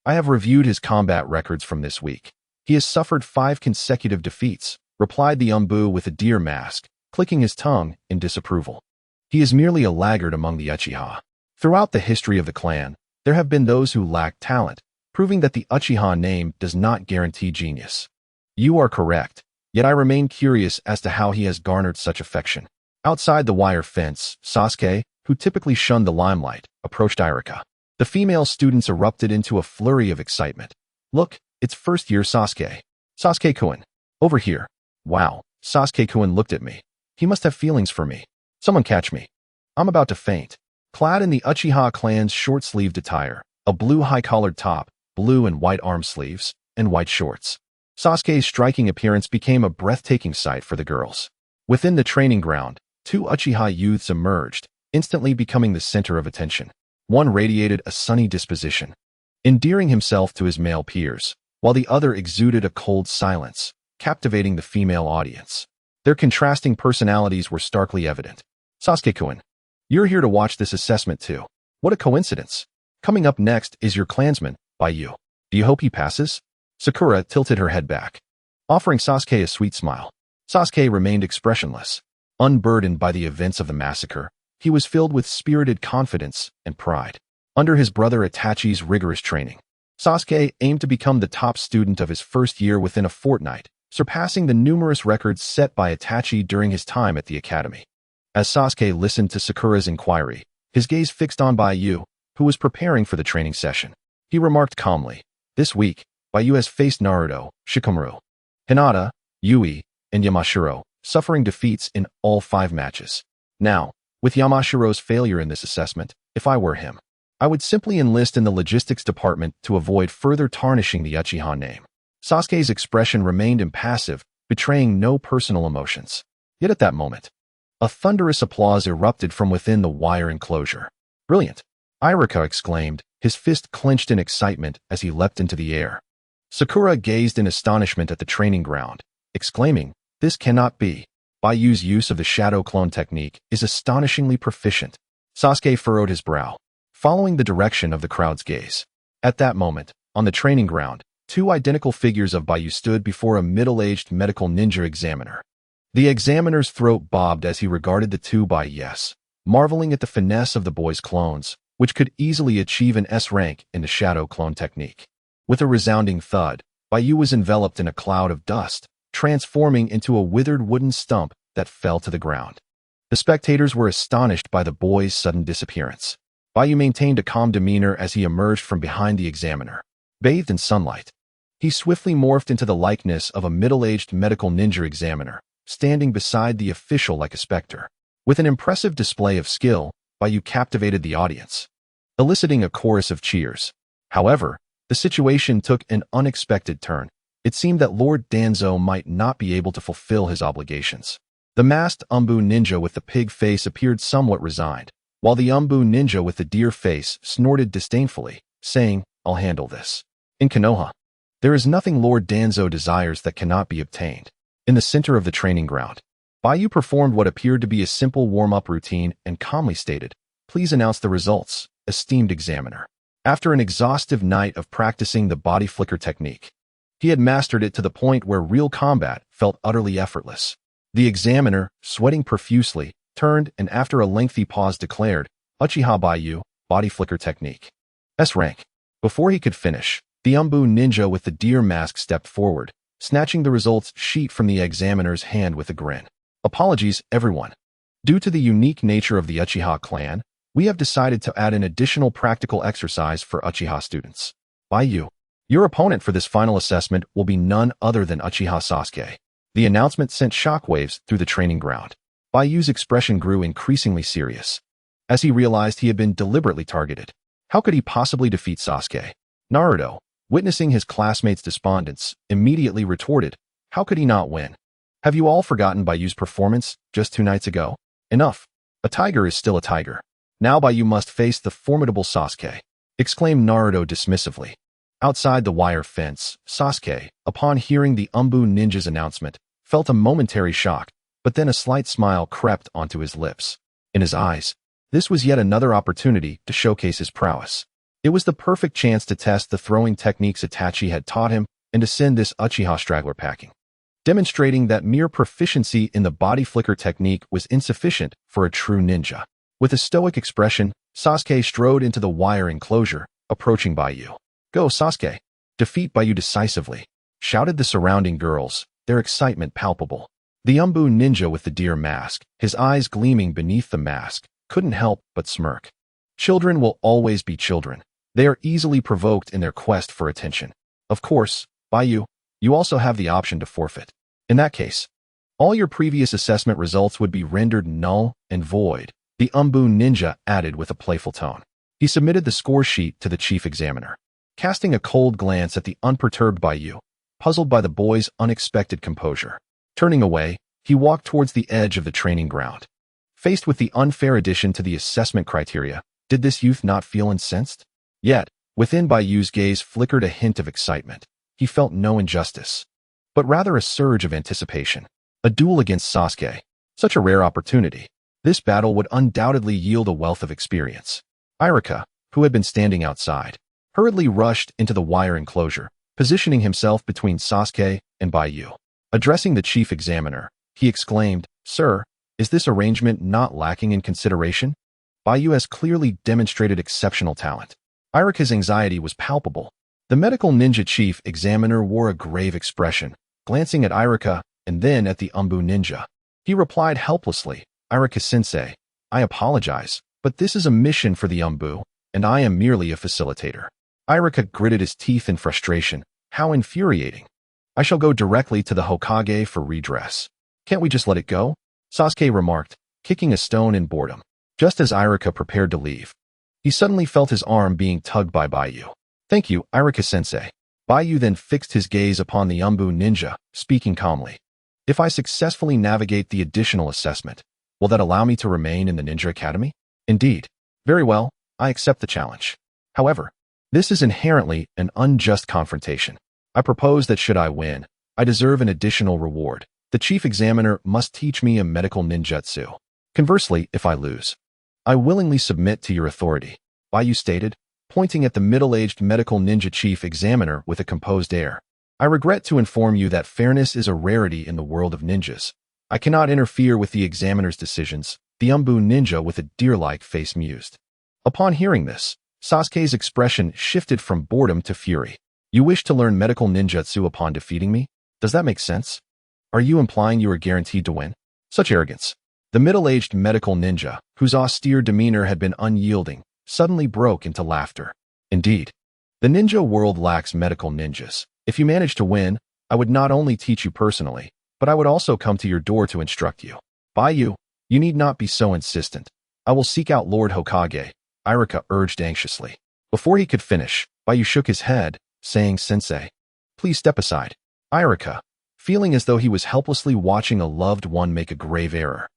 I have reviewed his combat records from this week. He has suffered 5 consecutive defeats, replied the Umbu with a deer mask, clicking his tongue in disapproval. He is merely a laggard among the Uchiha. Throughout the history of the clan, there have been those who lack talent, proving that the Uchiha name does not guarantee genius. You are correct, yet I remain curious as to how he has garnered such affection. Outside the wire fence, Sasuke, who typically shunned the limelight, approached Irika. The female students erupted into a flurry of excitement. Look, it's first-year Sasuke. Sasuke-kun. Over here. Wow, Sasuke-kun looked at me. He must have feelings for me. Someone catch me. I'm about to faint. Clad in the Uchiha clan's short-sleeved attire, a blue high-collared top, blue and white arm sleeves, and white shorts, Sasuke's striking appearance became a breathtaking sight for the girls. Within the training ground, 2 Uchiha youths emerged, instantly becoming the center of attention. One radiated a sunny disposition, endearing himself to his male peers, while the other exuded a cold silence, captivating the female audience. Their contrasting personalities were starkly evident. Sasuke-kun, you're here to watch this assessment too. What a coincidence. Coming up next is your clansman, Baiyu. Do you hope he passes? Sakura tilted her head back, offering Sasuke a sweet smile. Sasuke remained expressionless. Unburdened by the events of the massacre, he was filled with spirited confidence and pride. Under his brother Itachi's rigorous training, Sasuke aimed to become the top student of his first year within a fortnight, surpassing the numerous records set by Itachi during his time at the academy. As Sasuke listened to Sakura's inquiry, his gaze fixed on Baiyu, who was preparing for the training session. He remarked calmly, this week, Baiyu has faced Naruto, Shikamaru, Hinata, Yui, and Yamashiro, suffering defeats in all 5 matches. Now, with Yamashiro's failure in this assessment, if I were him, I would simply enlist in the logistics department to avoid further tarnishing the Uchiha name. Sasuke's expression remained impassive, betraying no personal emotions. Yet at that moment, a thunderous applause erupted from within the wire enclosure. Brilliant! Irika exclaimed, his fist clenched in excitement as he leapt into the air. Sakura gazed in astonishment at the training ground, exclaiming, this cannot be. Baiyu's use of the shadow clone technique is astonishingly proficient. Sasuke furrowed his brow, following the direction of the crowd's gaze. At that moment, on the training ground, 2 identical figures of Baiyu stood before a middle-aged medical ninja examiner. The examiner's throat bobbed as he regarded the 2 Baiyus, marveling at the finesse of the boy's clones, which could easily achieve an S rank in the shadow clone technique. With a resounding thud, Baiyu was enveloped in a cloud of dust, transforming into a withered wooden stump that fell to the ground. The spectators were astonished by the boy's sudden disappearance. Baiyu maintained a calm demeanor as he emerged from behind the examiner. Bathed in sunlight, He swiftly morphed into the likeness of a middle-aged medical ninja examiner, standing beside the official like a specter. With an impressive display of skill, Baiyu captivated the audience, eliciting a chorus of cheers. However, the situation took an unexpected turn. It seemed that Lord Danzo might not be able to fulfill his obligations. The masked Umbu ninja with the pig face appeared somewhat resigned, while the Umbu ninja with the deer face snorted disdainfully, saying, "I'll handle this." In Konoha, there is nothing Lord Danzo desires that cannot be obtained. In the center of the training ground, Baiyu performed what appeared to be a simple warm-up routine and calmly stated, "Please announce the results, esteemed examiner." After an exhaustive night of practicing the body flicker technique, he had mastered it to the point where real combat felt utterly effortless. The examiner, sweating profusely, turned and after a lengthy pause declared, "Uchiha Baiyu, body flicker technique. S rank." Before he could finish, the Umbu ninja with the deer mask stepped forward, snatching the results sheet from the examiner's hand with a grin. "Apologies, everyone. Due to the unique nature of the Uchiha clan, we have decided to add an additional practical exercise for Uchiha students. Baiyu, your opponent for this final assessment will be none other than Uchiha Sasuke." The announcement sent shockwaves through the training ground. Baiyu's expression grew increasingly serious, as he realized he had been deliberately targeted. How could he possibly defeat Sasuke? Naruto, witnessing his classmates' despondence, immediately retorted, "How could he not win? Have you all forgotten Baiyu's performance just 2 nights ago? Enough. A tiger is still a tiger. Now Baiyu must face the formidable Sasuke," exclaimed Naruto dismissively. Outside the wire fence, Sasuke, upon hearing the Umbu ninja's announcement, felt a momentary shock, but then a slight smile crept onto his lips. In his eyes, this was yet another opportunity to showcase his prowess. It was the perfect chance to test the throwing techniques Itachi had taught him and to send this Uchiha straggler packing, demonstrating that mere proficiency in the body flicker technique was insufficient for a true ninja. With a stoic expression, Sasuke strode into the wire enclosure, approaching Baiyu. "Go, Sasuke! Defeat Baiyu decisively!" shouted the surrounding girls, their excitement palpable. The Umbu ninja with the deer mask, his eyes gleaming beneath the mask, couldn't help but smirk. Children will always be children. They are easily provoked in their quest for attention. Of course, Baiyu, you also have the option to forfeit. In that case, all your previous assessment results would be rendered null and void, the Umbu ninja added with a playful tone. He submitted the score sheet to the chief examiner, casting a cold glance at the unperturbed Baiyu, puzzled by the boy's unexpected composure. Turning away, he walked towards the edge of the training ground. Faced with the unfair addition to the assessment criteria, did this youth not feel incensed? Yet, within Baiyu's gaze flickered a hint of excitement. He felt no injustice, but rather a surge of anticipation. A duel against Sasuke. Such a rare opportunity. This battle would undoubtedly yield a wealth of experience. Irika, who had been standing outside, hurriedly rushed into the wire enclosure, positioning himself between Sasuke and Baiyu. Addressing the chief examiner, he exclaimed, "Sir, is this arrangement not lacking in consideration? Baiyu has clearly demonstrated exceptional talent." Irika's anxiety was palpable. The medical ninja chief examiner wore a grave expression, glancing at Irika and then at the Umbu ninja. He replied helplessly, "Irika-sensei, I apologize, but this is a mission for the Umbu, and I am merely a facilitator." Irika gritted his teeth in frustration. How infuriating. "I shall go directly to the Hokage for redress. Can't we just let it go?" Sasuke remarked, kicking a stone in boredom. Just as Irika prepared to leave, he suddenly felt his arm being tugged by Baiyu. "Thank you, Irika-sensei." Baiyu then fixed his gaze upon the Umbu ninja, speaking calmly. "If I successfully navigate the additional assessment, will that allow me to remain in the Ninja Academy?" "Indeed. Very well, I accept the challenge. However, this is inherently an unjust confrontation. I propose that should I win, I deserve an additional reward. The chief examiner must teach me a medical ninjutsu. Conversely, if I lose, I willingly submit to your authority," Baiyu stated, pointing at the middle-aged medical ninja chief examiner with a composed air. "I regret to inform you that fairness is a rarity in the world of ninjas. I cannot interfere with the examiner's decisions," the Umbu ninja with a deer-like face mused. Upon hearing this, Sasuke's expression shifted from boredom to fury. "You wish to learn medical ninjutsu upon defeating me? Does that make sense? Are you implying you are guaranteed to win? Such arrogance." The middle-aged medical ninja, whose austere demeanor had been unyielding, suddenly broke into laughter. "Indeed, the ninja world lacks medical ninjas. If you manage to win, I would not only teach you personally, but I would also come to your door to instruct you. Baiyu, you need not be so insistent. I will seek out Lord Hokage, Irika urged anxiously. Before he could finish, Baiyu shook his head, saying, Sensei, please step aside. Irika, feeling as though he was helplessly watching a loved one make a grave error,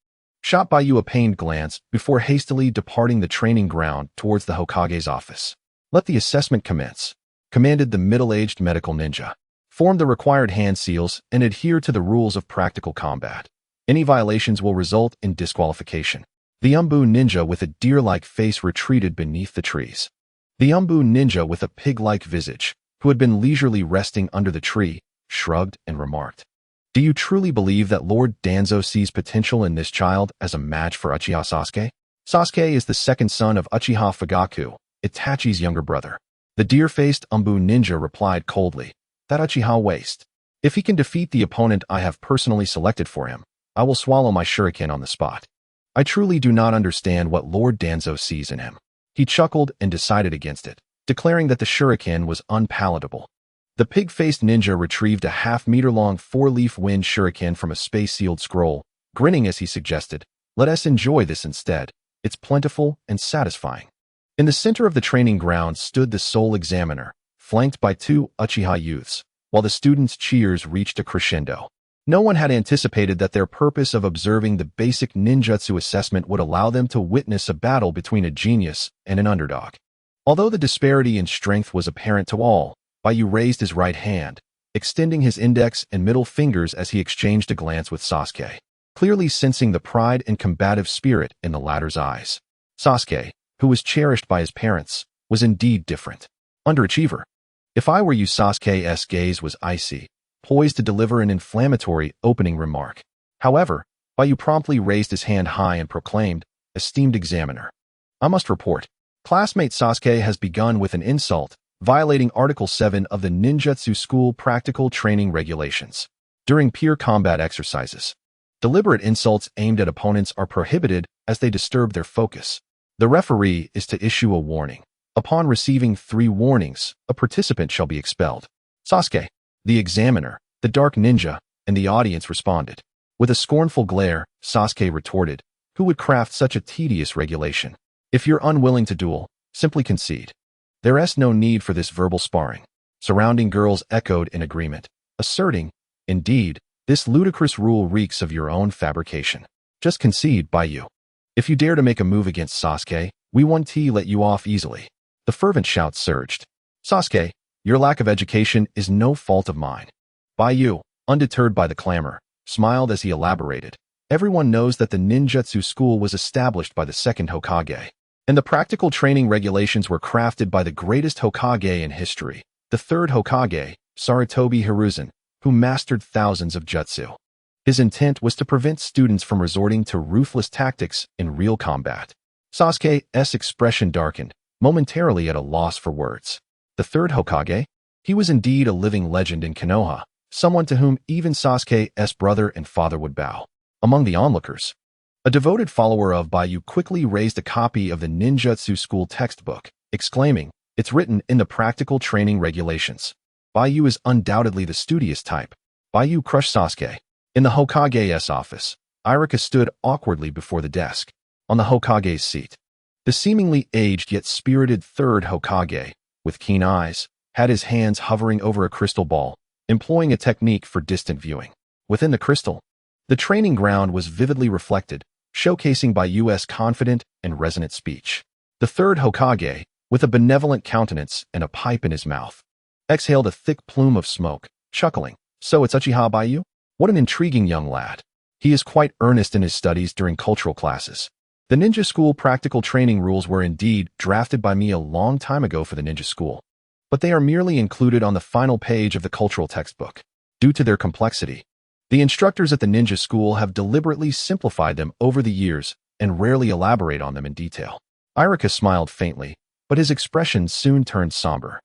shot Baiyu a pained glance before hastily departing the training ground towards the Hokage's office. Let the assessment commence, commanded the middle-aged medical ninja. Form the required hand seals and adhere to the rules of practical combat. Any violations will result in disqualification. The Umbu ninja with a deer-like face retreated beneath the trees. The Umbu ninja with a pig-like visage, who had been leisurely resting under the tree, shrugged and remarked, Do you truly believe that Lord Danzo sees potential in this child as a match for Uchiha Sasuke? Sasuke is the second son of Uchiha Fugaku, Itachi's younger brother. The deer-faced Umbu ninja replied coldly, That Uchiha waste. If he can defeat the opponent I have personally selected for him, I will swallow my shuriken on the spot. I truly do not understand what Lord Danzo sees in him. He chuckled and decided against it, declaring that the shuriken was unpalatable. The pig-faced ninja retrieved a half-meter-long four-leaf wind shuriken from a space-sealed scroll, grinning as he suggested, Let us enjoy this instead. It's plentiful and satisfying. In the center of the training ground stood the sole examiner, flanked by two Uchiha youths, while the students' cheers reached a crescendo. No one had anticipated that their purpose of observing the basic ninjutsu assessment would allow them to witness a battle between a genius and an underdog. Although the disparity in strength was apparent to all, Baiyu raised his right hand, extending his index and middle fingers as he exchanged a glance with Sasuke, clearly sensing the pride and combative spirit in the latter's eyes. Sasuke, who was cherished by his parents, was indeed different. Underachiever. If I were you, Sasuke's gaze was icy, poised to deliver an inflammatory opening remark. However, Baiyu promptly raised his hand high and proclaimed, Esteemed examiner, I must report. Classmate Sasuke has begun with an insult, violating Article 7 of the Ninjutsu School Practical Training Regulations. During peer combat exercises, deliberate insults aimed at opponents are prohibited as they disturb their focus. The referee is to issue a warning. Upon receiving 3 warnings, a participant shall be expelled. Sasuke, the examiner, the dark ninja, and the audience responded. With a scornful glare, Sasuke retorted, Who would craft such a tedious regulation? If you're unwilling to duel, simply concede. There's no need for this verbal sparring. Surrounding girls echoed in agreement, asserting, Indeed, this ludicrous rule reeks of your own fabrication. Just concede, Baiyu. If you dare to make a move against Sasuke, we won't let you off easily. The fervent shouts surged. Sasuke, your lack of education is no fault of mine. Baiyu, undeterred by the clamor, smiled as he elaborated. Everyone knows that the ninjutsu school was established by the second Hokage, and the practical training regulations were crafted by the greatest Hokage in history, the third Hokage, Sarutobi Hiruzen, who mastered thousands of jutsu. His intent was to prevent students from resorting to ruthless tactics in real combat. Sasuke's expression darkened, momentarily at a loss for words. The third Hokage? He was indeed a living legend in Konoha, someone to whom even Sasuke's brother and father would bow. Among the onlookers, a devoted follower of Baiyu quickly raised a copy of the ninjutsu school textbook, exclaiming, It's written in the practical training regulations. Baiyu is undoubtedly the studious type. Baiyu crushed Sasuke. In the Hokage's office, Irika stood awkwardly before the desk, on the Hokage's seat. The seemingly aged yet spirited third Hokage, with keen eyes, had his hands hovering over a crystal ball, employing a technique for distant viewing. Within the crystal, the training ground was vividly reflected, showcasing Baiyu's confident and resonant speech. The third Hokage, with a benevolent countenance and a pipe in his mouth, exhaled a thick plume of smoke, chuckling, So it's Uchiha Baiyu? What an intriguing young lad. He is quite earnest in his studies during cultural classes. The ninja school practical training rules were indeed drafted by me a long time ago for the ninja school, but they are merely included on the final page of the cultural textbook. Due to their complexity, the instructors at the ninja school have deliberately simplified them over the years and rarely elaborate on them in detail. Irika smiled faintly, but his expression soon turned somber.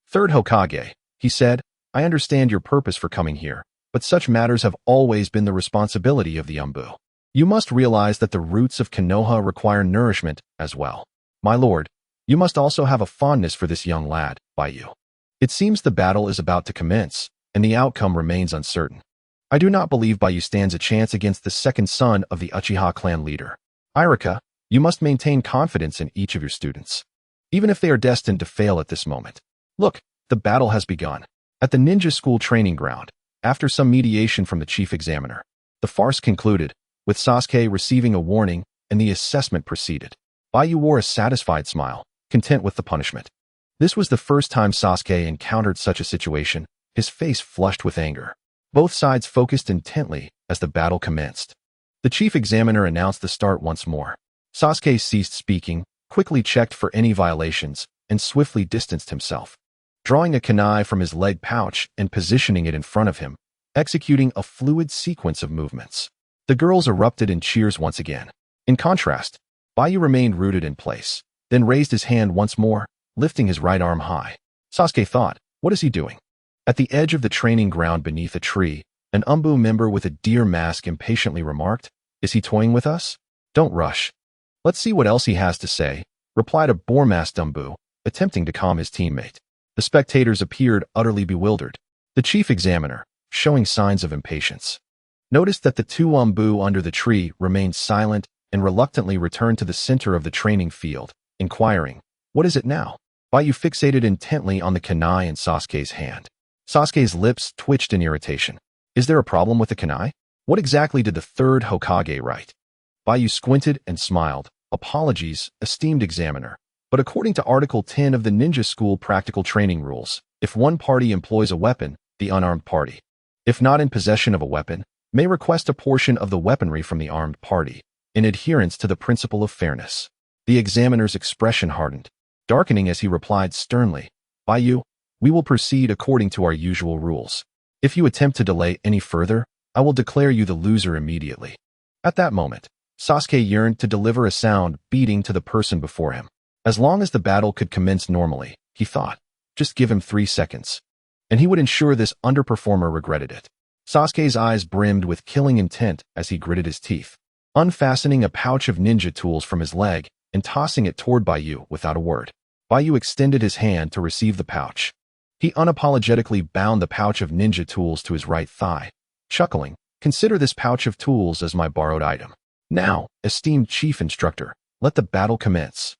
Third Hokage, he said, I understand your purpose for coming here, but such matters have always been the responsibility of the Umbu. You must realize that the roots of Konoha require nourishment as well. My lord, you must also have a fondness for this young lad, Baiyu. It seems the battle is about to commence, and the outcome remains uncertain. I do not believe Baiyu stands a chance against the second son of the Uchiha clan leader. Irika, you must maintain confidence in each of your students, even if they are destined to fail at this moment. Look, the battle has begun. At the ninja school training ground, after some mediation from the chief examiner, the farce concluded, with Sasuke receiving a warning and the assessment proceeded. Baiyu wore a satisfied smile, content with the punishment. This was the first time Sasuke encountered such a situation, his face flushed with anger. Both sides focused intently as the battle commenced. The chief examiner announced the start once more. Sasuke ceased speaking, quickly checked for any violations, and swiftly distanced himself. Drawing a kunai from his leg pouch and positioning it in front of him, executing a fluid sequence of movements. The girls erupted in cheers once again. In contrast, Baiyu remained rooted in place, then raised his hand once more, lifting his right arm high. Sasuke thought, what is he doing? At the edge of the training ground beneath a tree, an Umbu member with a deer mask impatiently remarked, is he toying with us? Don't rush. Let's see what else he has to say, replied a boar-masked Umbu, attempting to calm his teammate. The spectators appeared utterly bewildered. The chief examiner, showing signs of impatience, noticed that the two Umbu under the tree remained silent and reluctantly returned to the center of the training field, inquiring, what is it now? Baiyu fixated intently on the kunai in Sasuke's hand. Sasuke's lips twitched in irritation. Is there a problem with the kunai? What exactly did the third Hokage write? Baiyu squinted and smiled. Apologies, esteemed examiner. But according to Article 10 of the Ninja School Practical Training Rules, if one party employs a weapon, the unarmed party, if not in possession of a weapon, may request a portion of the weaponry from the armed party, in adherence to the principle of fairness. The examiner's expression hardened, darkening as he replied sternly, Baiyu, we will proceed according to our usual rules. If you attempt to delay any further, I will declare you the loser immediately. At that moment, Sasuke yearned to deliver a sound beating to the person before him. As long as the battle could commence normally, he thought, just give him 3 seconds, and he would ensure this underperformer regretted it. Sasuke's eyes brimmed with killing intent as he gritted his teeth, unfastening a pouch of ninja tools from his leg and tossing it toward Baiyu without a word. Baiyu extended his hand to receive the pouch. He unapologetically bound the pouch of ninja tools to his right thigh, chuckling, consider this pouch of tools as my borrowed item. Now, esteemed chief instructor, let the battle commence.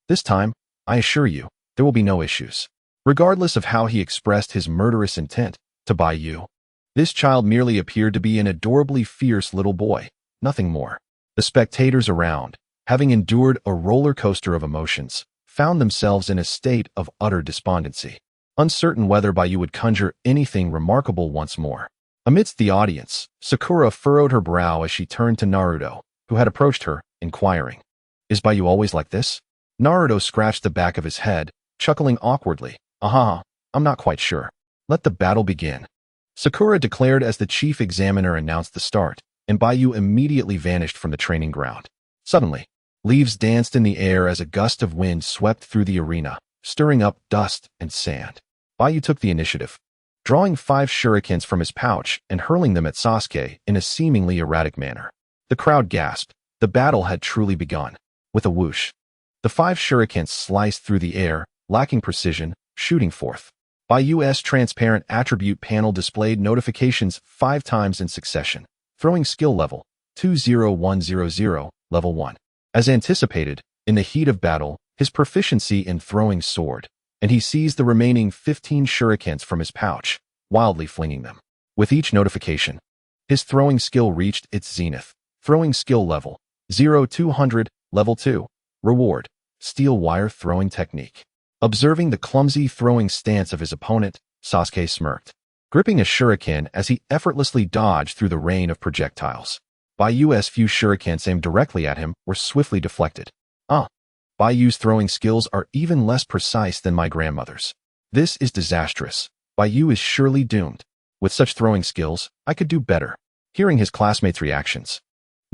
This time, I assure you, there will be no issues. Regardless of how he expressed his murderous intent to Baiyu, this child merely appeared to be an adorably fierce little boy, nothing more. The spectators around, having endured a roller coaster of emotions, found themselves in a state of utter despondency, uncertain whether Baiyu would conjure anything remarkable once more. Amidst the audience, Sakura furrowed her brow as she turned to Naruto, who had approached her, inquiring, is Baiyu always like this? Naruto scratched the back of his head, chuckling awkwardly. I'm not quite sure. Let the battle begin. Sakura declared as the chief examiner announced the start, and Baiyu immediately vanished from the training ground. Suddenly, leaves danced in the air as a gust of wind swept through the arena, stirring up dust and sand. Baiyu took the initiative, drawing 5 shurikens from his pouch and hurling them at Sasuke in a seemingly erratic manner. The crowd gasped. The battle had truly begun. With a whoosh, the 5 shurikens sliced through the air, lacking precision, shooting forth. Baiyu's transparent attribute panel displayed notifications 5 times in succession. Throwing skill level, 20100, level 1. As anticipated, in the heat of battle, his proficiency in throwing soared, and he seized the remaining 15 shurikens from his pouch, wildly flinging them. With each notification, his throwing skill reached its zenith. Throwing skill level, 0200, level 2. Reward, steel wire throwing technique. Observing the clumsy throwing stance of his opponent, Sasuke smirked, gripping a shuriken as he effortlessly dodged through the rain of projectiles. Baiyu's few shurikens aimed directly at him were swiftly deflected. Baiyu's throwing skills are even less precise than my grandmother's. This is disastrous. Baiyu is surely doomed. With such throwing skills, I could do better. Hearing his classmates' reactions,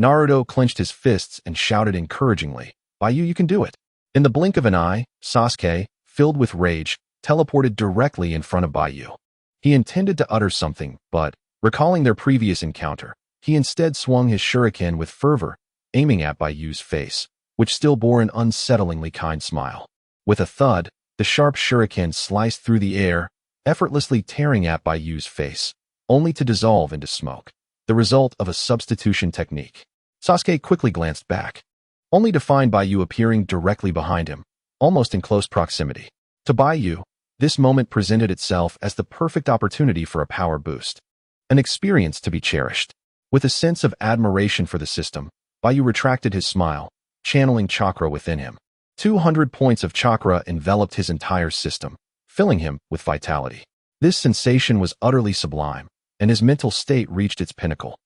Naruto clenched his fists and shouted encouragingly, Baiyu, you can do it. In the blink of an eye, Sasuke, filled with rage, teleported directly in front of Baiyu. He intended to utter something, but, recalling their previous encounter, he instead swung his shuriken with fervor, aiming at Baiyu's face, which still bore an unsettlingly kind smile. With a thud, the sharp shuriken sliced through the air, effortlessly tearing at Baiyu's face, only to dissolve into smoke, the result of a substitution technique. Sasuke quickly glanced back, only to find Baiyu appearing directly behind him, almost in close proximity. To Baiyu, this moment presented itself as the perfect opportunity for a power boost, an experience to be cherished. With a sense of admiration for the system, Baiyu retracted his smile, channeling chakra within him. 200 points of chakra enveloped his entire system, filling him with vitality. This sensation was utterly sublime, and his mental state reached its pinnacle.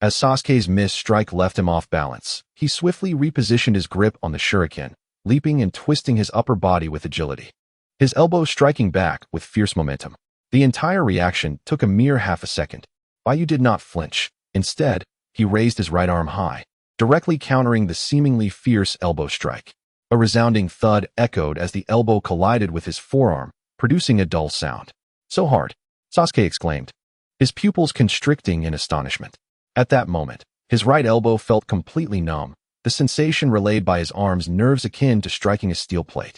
As Sasuke's missed strike left him off balance, he swiftly repositioned his grip on the shuriken, leaping and twisting his upper body with agility, his elbow striking back with fierce momentum. The entire reaction took a mere half a second. Baiyu did not flinch. Instead, he raised his right arm high, directly countering the seemingly fierce elbow strike. A resounding thud echoed as the elbow collided with his forearm, producing a dull sound. "So hard," Sasuke exclaimed, his pupils constricting in astonishment. At that moment, his right elbow felt completely numb, the sensation relayed by his arm's nerves akin to striking a steel plate.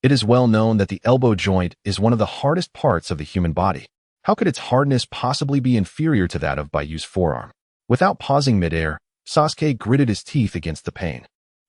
It is well known that the elbow joint is one of the hardest parts of the human body. How could its hardness possibly be inferior to that of Baiyu's forearm? Without pausing midair, Sasuke gritted his teeth against the pain,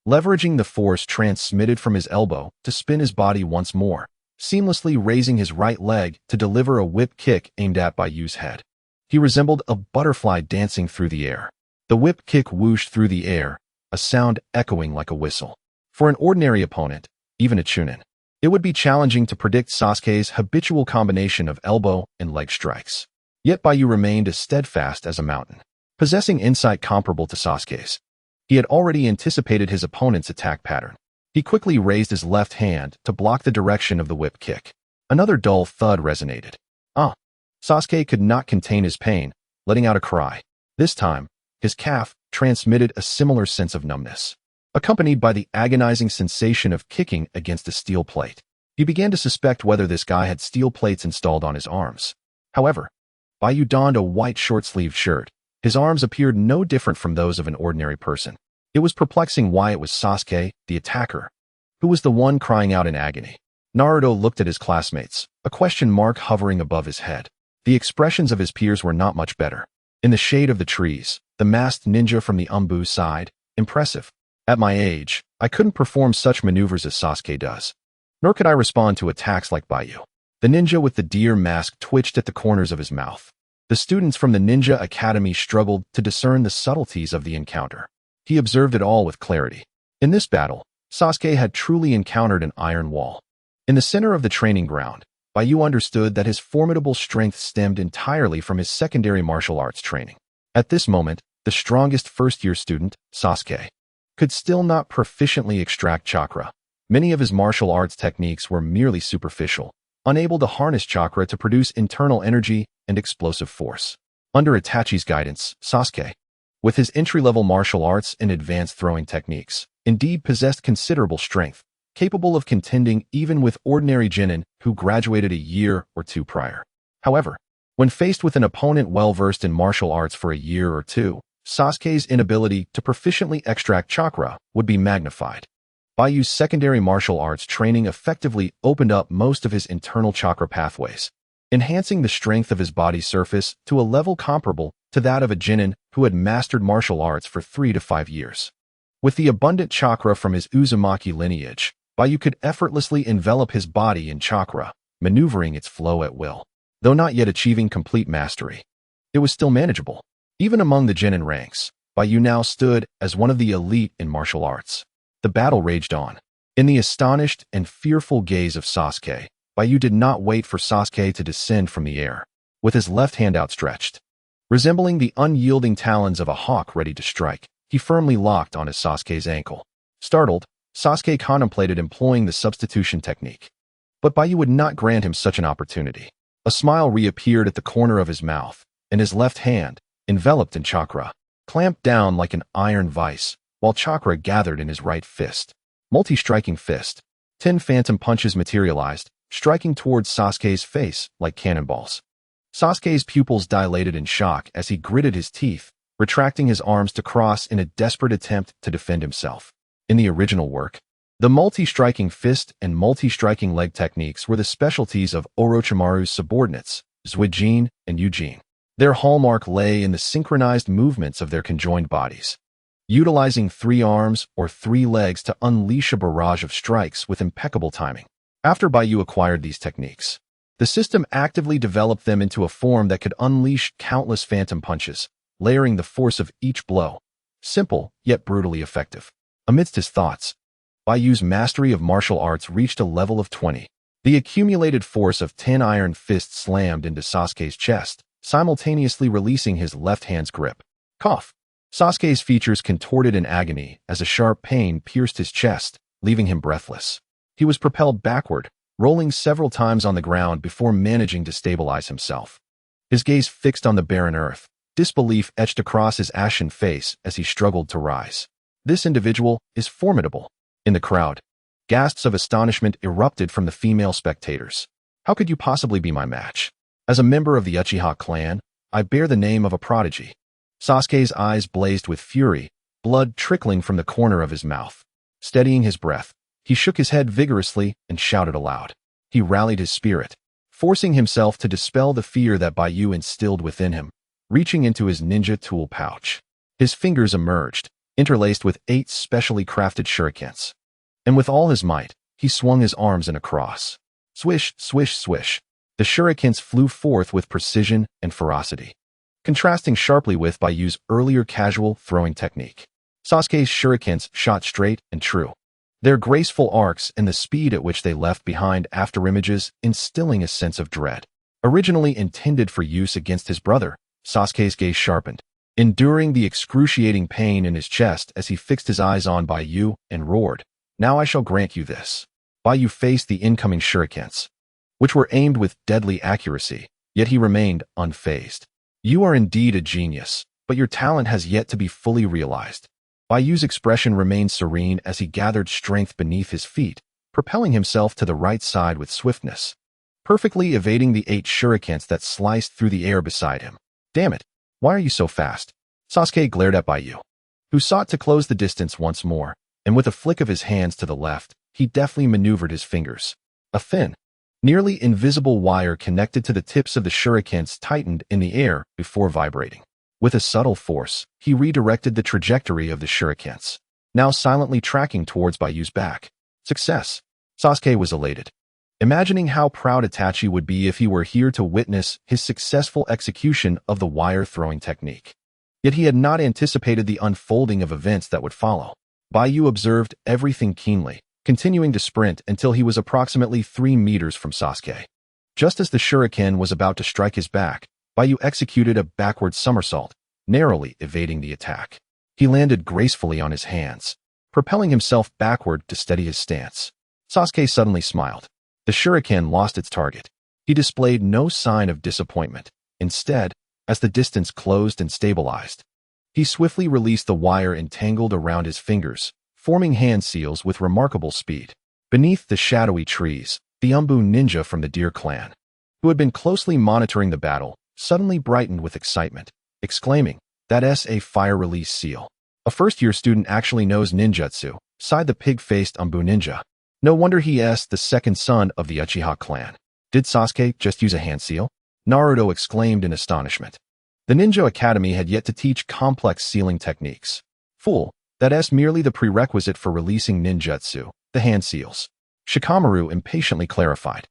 leveraging the force transmitted from his elbow to spin his body once more, seamlessly raising his right leg to deliver a whip kick aimed at Baiyu's head. He resembled a butterfly dancing through the air. The whip kick whooshed through the air, a sound echoing like a whistle. For an ordinary opponent, even a chunin, it would be challenging to predict Sasuke's habitual combination of elbow and leg strikes. Yet Baiyu remained as steadfast as a mountain, possessing insight comparable to Sasuke's. He had already anticipated his opponent's attack pattern. He quickly raised his left hand to block the direction of the whip kick. Another dull thud resonated. "Ah!" Sasuke could not contain his pain, letting out a cry. This time, his calf transmitted a similar sense of numbness, accompanied by the agonizing sensation of kicking against a steel plate. He began to suspect whether this guy had steel plates installed on his arms. However, Baiyu donned a white short-sleeved shirt. His arms appeared no different from those of an ordinary person. It was perplexing why it was Sasuke, the attacker, who was the one crying out in agony. Naruto looked at his classmates, a question mark hovering above his head. The expressions of his peers were not much better. In the shade of the trees, the masked ninja from the Umbu sighed, "Impressive. At my age, I couldn't perform such maneuvers as Sasuke does. Nor could I respond to attacks like Baiyu." The ninja with the deer mask twitched at the corners of his mouth. The students from the Ninja Academy struggled to discern the subtleties of the encounter. He observed it all with clarity. In this battle, Sasuke had truly encountered an iron wall. In the center of the training ground, Baiyu understood that his formidable strength stemmed entirely from his secondary martial arts training. At this moment, the strongest first-year student, Sasuke, could still not proficiently extract chakra. Many of his martial arts techniques were merely superficial, unable to harness chakra to produce internal energy and explosive force. Under Itachi's guidance, Sasuke, with his entry-level martial arts and advanced throwing techniques, indeed possessed considerable strength, capable of contending even with ordinary genin who graduated a year or two prior. However, when faced with an opponent well-versed in martial arts for a year or two, Sasuke's inability to proficiently extract chakra would be magnified. Baiyu's secondary martial arts training effectively opened up most of his internal chakra pathways, enhancing the strength of his body surface to a level comparable to that of a genin who had mastered martial arts for 3 to 5 years. With the abundant chakra from his Uzumaki lineage, Baiyu could effortlessly envelop his body in chakra, maneuvering its flow at will. Though not yet achieving complete mastery, it was still manageable. Even among the genin ranks, Baiyu now stood as one of the elite in martial arts. The battle raged on. In the astonished and fearful gaze of Sasuke, Baiyu did not wait for Sasuke to descend from the air. With his left hand outstretched, resembling the unyielding talons of a hawk ready to strike, he firmly locked onto Sasuke's ankle. Startled, Sasuke contemplated employing the substitution technique. But Baiyu would not grant him such an opportunity. A smile reappeared at the corner of his mouth, and his left hand, enveloped in chakra, clamped down like an iron vice, while chakra gathered in his right fist. Multi-striking fist. 10 phantom punches materialized, striking towards Sasuke's face like cannonballs. Sasuke's pupils dilated in shock as he gritted his teeth, retracting his arms to cross in a desperate attempt to defend himself. In the original work, The multi-striking fist and multi-striking leg techniques were the specialties of Orochimaru's subordinates, Zuijin and Eugene. Their hallmark lay in the synchronized movements of their conjoined bodies, utilizing 3 arms or 3 legs to unleash a barrage of strikes with impeccable timing. After Baiyu acquired these techniques, the system actively developed them into a form that could unleash countless phantom punches, layering the force of each blow. Simple, yet brutally effective. Amidst his thoughts, Baiyu's mastery of martial arts reached a level of 20. The accumulated force of 10 iron fists slammed into Sasuke's chest, simultaneously releasing his left hand's grip. Cough. Sasuke's features contorted in agony as a sharp pain pierced his chest, leaving him breathless. He was propelled backward, rolling several times on the ground before managing to stabilize himself. His gaze fixed on the barren earth, disbelief etched across his ashen face as he struggled to rise. This individual is formidable. In the crowd, gasps of astonishment erupted from the female spectators. How could you possibly be my match? As a member of the Uchiha clan, I bear the name of a prodigy. Sasuke's eyes blazed with fury, blood trickling from the corner of his mouth. Steadying his breath, he shook his head vigorously and shouted aloud. He rallied his spirit, forcing himself to dispel the fear that Baiyu instilled within him, reaching into his ninja tool pouch. His fingers emerged, interlaced with 8 specially crafted shurikens. And with all his might, he swung his arms in a cross. Swish, swish, swish. The shurikens flew forth with precision and ferocity, contrasting sharply with Baiyu's earlier casual throwing technique. Sasuke's shurikens shot straight and true, their graceful arcs and the speed at which they left behind afterimages instilling a sense of dread. Originally intended for use against his brother, Sasuke's gaze sharpened, enduring the excruciating pain in his chest as he fixed his eyes on Baiyu and roared, "Now I shall grant you this." Baiyu faced the incoming shurikens, which were aimed with deadly accuracy, yet he remained unfazed. You are indeed a genius, but your talent has yet to be fully realized. Baiyu's expression remained serene as he gathered strength beneath his feet, propelling himself to the right side with swiftness, perfectly evading the 8 shurikens that sliced through the air beside him. Damn it, why are you so fast? Sasuke glared at Baiyu, who sought to close the distance once more, and with a flick of his hands to the left, he deftly maneuvered his fingers. A thin, nearly invisible wire connected to the tips of the shurikens tightened in the air before vibrating. With a subtle force, he redirected the trajectory of the shurikens, now silently tracking towards Baiyu's back. Success! Sasuke was elated, imagining how proud Itachi would be if he were here to witness his successful execution of the wire-throwing technique. Yet he had not anticipated the unfolding of events that would follow. Baiyu observed everything keenly, continuing to sprint until he was approximately 3 meters from Sasuke. Just as the shuriken was about to strike his back, Baiyu executed a backward somersault, narrowly evading the attack. He landed gracefully on his hands, propelling himself backward to steady his stance. Sasuke suddenly smiled. The shuriken lost its target. He displayed no sign of disappointment. Instead, as the distance closed and stabilized, he swiftly released the wire entangled around his fingers, forming hand seals with remarkable speed. Beneath the shadowy trees, the Umbu ninja from the Deer clan, who had been closely monitoring the battle, suddenly brightened with excitement, exclaiming, "That's a fire release seal. A first-year student actually knows ninjutsu," sighed the pig-faced Umbu ninja. No wonder he is the second son of the Uchiha clan. Did Sasuke just use a hand seal? Naruto exclaimed in astonishment. The Ninja Academy had yet to teach complex sealing techniques. Fool, that's merely the prerequisite for releasing ninjutsu, the hand seals. Shikamaru impatiently clarified.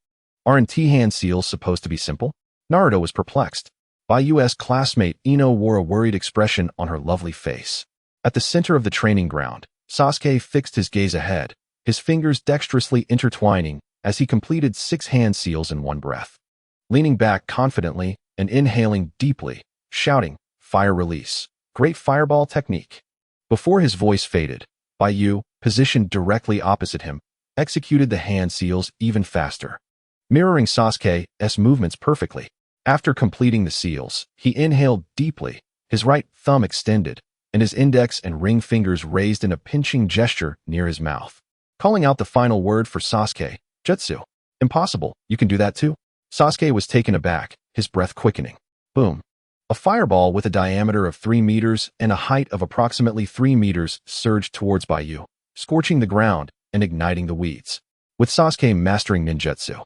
Aren't hand seals supposed to be simple? Naruto was perplexed. Baiyu's classmate Ino wore a worried expression on her lovely face. At the center of the training ground, Sasuke fixed his gaze ahead, his fingers dexterously intertwining as he completed 6 hand seals in one breath. Leaning back confidently and inhaling deeply, shouting, "Fire release. Great fireball technique." Before his voice faded, Baiyu, positioned directly opposite him, executed the hand seals even faster, mirroring Sasuke's movements perfectly. After completing the seals, he inhaled deeply, his right thumb extended, and his index and ring fingers raised in a pinching gesture near his mouth. Calling out the final word for Sasuke, "Jutsu." "Impossible, you can do that too?" Sasuke was taken aback, his breath quickening. Boom. A fireball with a diameter of 3 meters and a height of approximately 3 meters surged towards Baiyu, scorching the ground and igniting the weeds. With Sasuke mastering ninjutsu,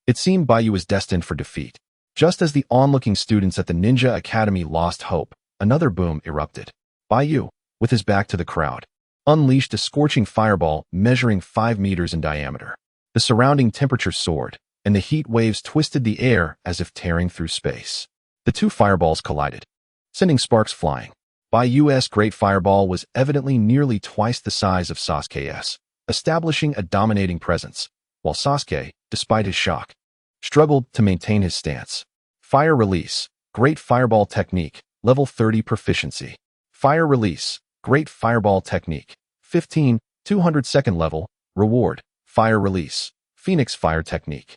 it seemed Baiyu was destined for defeat. Just as the onlooking students at the Ninja Academy lost hope, another boom erupted. Baiyu, with his back to the crowd, unleashed a scorching fireball measuring 5 meters in diameter. The surrounding temperature soared, and the heat waves twisted the air as if tearing through space. The two fireballs collided, sending sparks flying. Baiyu's great fireball was evidently nearly twice the size of Sasuke's, establishing a dominating presence, while Sasuke, despite his shock, struggled to maintain his stance. Fire release, great fireball technique, level 30 proficiency. Fire release, great fireball technique, 15, 202nd level, reward, fire release, phoenix fire technique.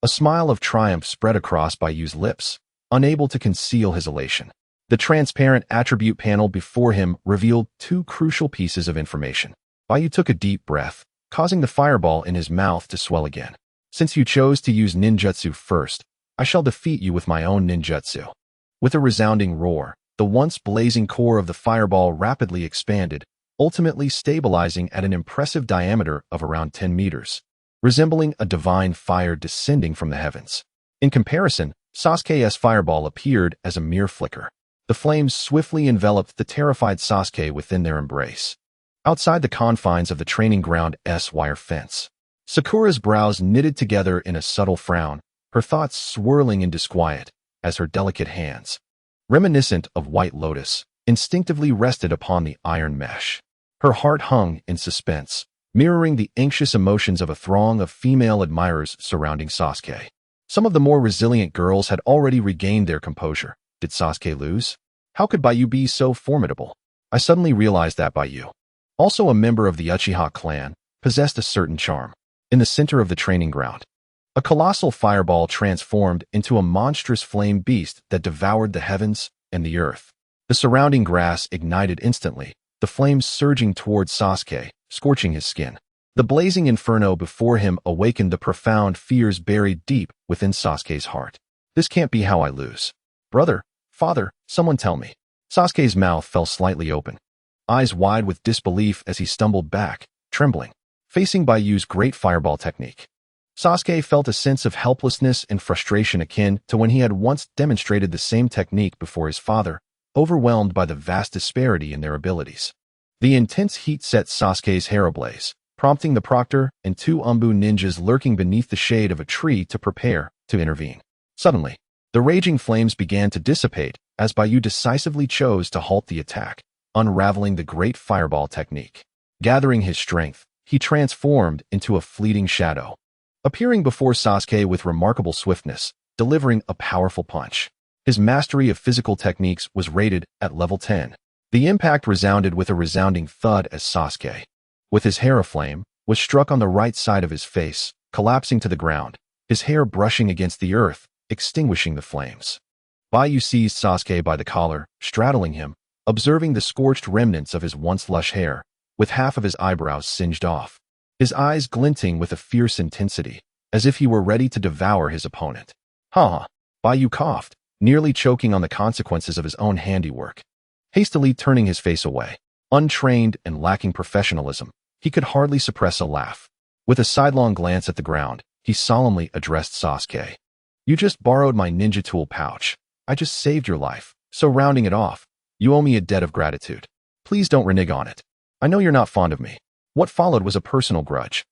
A smile of triumph spread across Baiyu's lips, unable to conceal his elation. The transparent attribute panel before him revealed two crucial pieces of information. Baiyu took a deep breath, causing the fireball in his mouth to swell again. Since you chose to use ninjutsu first, I shall defeat you with my own ninjutsu. With a resounding roar, the once blazing core of the fireball rapidly expanded, ultimately stabilizing at an impressive diameter of around 10 meters, resembling a divine fire descending from the heavens. In comparison, Sasuke's fireball appeared as a mere flicker. The flames swiftly enveloped the terrified Sasuke within their embrace. Outside the confines of the training ground's wire fence, Sakura's brows knitted together in a subtle frown, her thoughts swirling in disquiet as her delicate hands, reminiscent of White Lotus, instinctively rested upon the iron mesh. Her heart hung in suspense, mirroring the anxious emotions of a throng of female admirers surrounding Sasuke. Some of the more resilient girls had already regained their composure. Did Sasuke lose? How could Baiyu be so formidable? I suddenly realized that Baiyu, also a member of the Uchiha clan, possessed a certain charm. In the center of the training ground, a colossal fireball transformed into a monstrous flame beast that devoured the heavens and the earth. The surrounding grass ignited instantly, the flames surging towards Sasuke, scorching his skin. The blazing inferno before him awakened the profound fears buried deep within Sasuke's heart. This can't be how I lose. Brother, father, someone tell me. Sasuke's mouth fell slightly open, eyes wide with disbelief as he stumbled back, trembling, facing Baiyu's great fireball technique. Sasuke felt a sense of helplessness and frustration akin to when he had once demonstrated the same technique before his father, overwhelmed by the vast disparity in their abilities. The intense heat set Sasuke's hair ablaze, prompting the proctor and two Umbu ninjas lurking beneath the shade of a tree to prepare to intervene. Suddenly, the raging flames began to dissipate as Baiyu decisively chose to halt the attack, unraveling the great fireball technique. Gathering his strength, he transformed into a fleeting shadow, appearing before Sasuke with remarkable swiftness, delivering a powerful punch. His mastery of physical techniques was rated at level 10. The impact resounded with a resounding thud as Sasuke, with his hair aflame, was struck on the right side of his face, collapsing to the ground, his hair brushing against the earth, extinguishing the flames. Baiyu seized Sasuke by the collar, straddling him, observing the scorched remnants of his once lush hair, with half of his eyebrows singed off, his eyes glinting with a fierce intensity, as if he were ready to devour his opponent. Ha! Baiyu coughed, nearly choking on the consequences of his own handiwork. Hastily turning his face away, untrained and lacking professionalism, he could hardly suppress a laugh. With a sidelong glance at the ground, he solemnly addressed Sasuke. You just borrowed my ninja tool pouch. I just saved your life, so rounding it off, you owe me a debt of gratitude. Please don't renege on it. I know you're not fond of me. What followed was a personal grudge.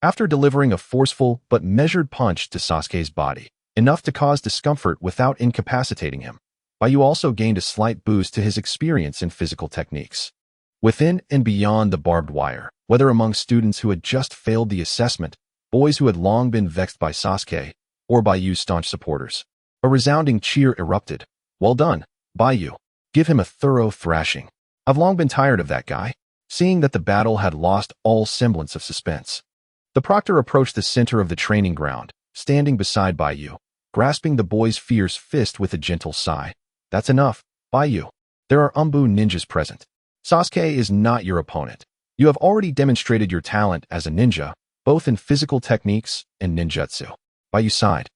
After delivering a forceful but measured punch to Sasuke's body, enough to cause discomfort without incapacitating him, Baiyu also gained a slight boost to his experience in physical techniques. Within and beyond the barbed wire, whether among students who had just failed the assessment, boys who had long been vexed by Sasuke, or Baiyu's staunch supporters, a resounding cheer erupted. Well done, Baiyu. Give him a thorough thrashing. I've long been tired of that guy. Seeing that the battle had lost all semblance of suspense, the proctor approached the center of the training ground, standing beside Baiyu, grasping the boy's fierce fist with a gentle sigh. That's enough, Baiyu. There are Umbu ninjas present. Sasuke is not your opponent. You have already demonstrated your talent as a ninja, both in physical techniques and ninjutsu. Baiyu sighed,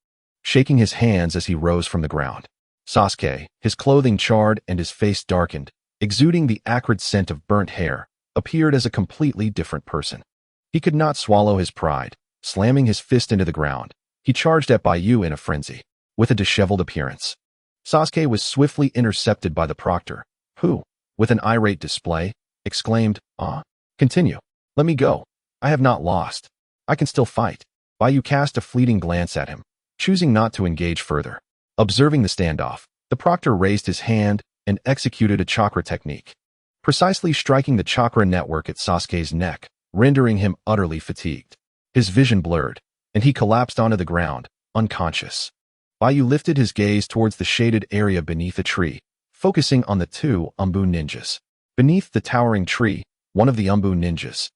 shaking his hands as he rose from the ground. Sasuke, his clothing charred and his face darkened, exuding the acrid scent of burnt hair, appeared as a completely different person. He could not swallow his pride. Slamming his fist into the ground, he charged at Baiyu in a frenzy, with a disheveled appearance. Sasuke was swiftly intercepted by the proctor, who, with an irate display, exclaimed, Continue. Let me go. I have not lost. I can still fight. Baiyu cast a fleeting glance at him, choosing not to engage further. Observing the standoff, the proctor raised his hand and executed a chakra technique, precisely striking the chakra network at Sasuke's neck, rendering him utterly fatigued. His vision blurred, and he collapsed onto the ground, unconscious. Baiyu lifted his gaze towards the shaded area beneath a tree, focusing on the two Umbu ninjas. Beneath the towering tree, one of the Umbu ninjas,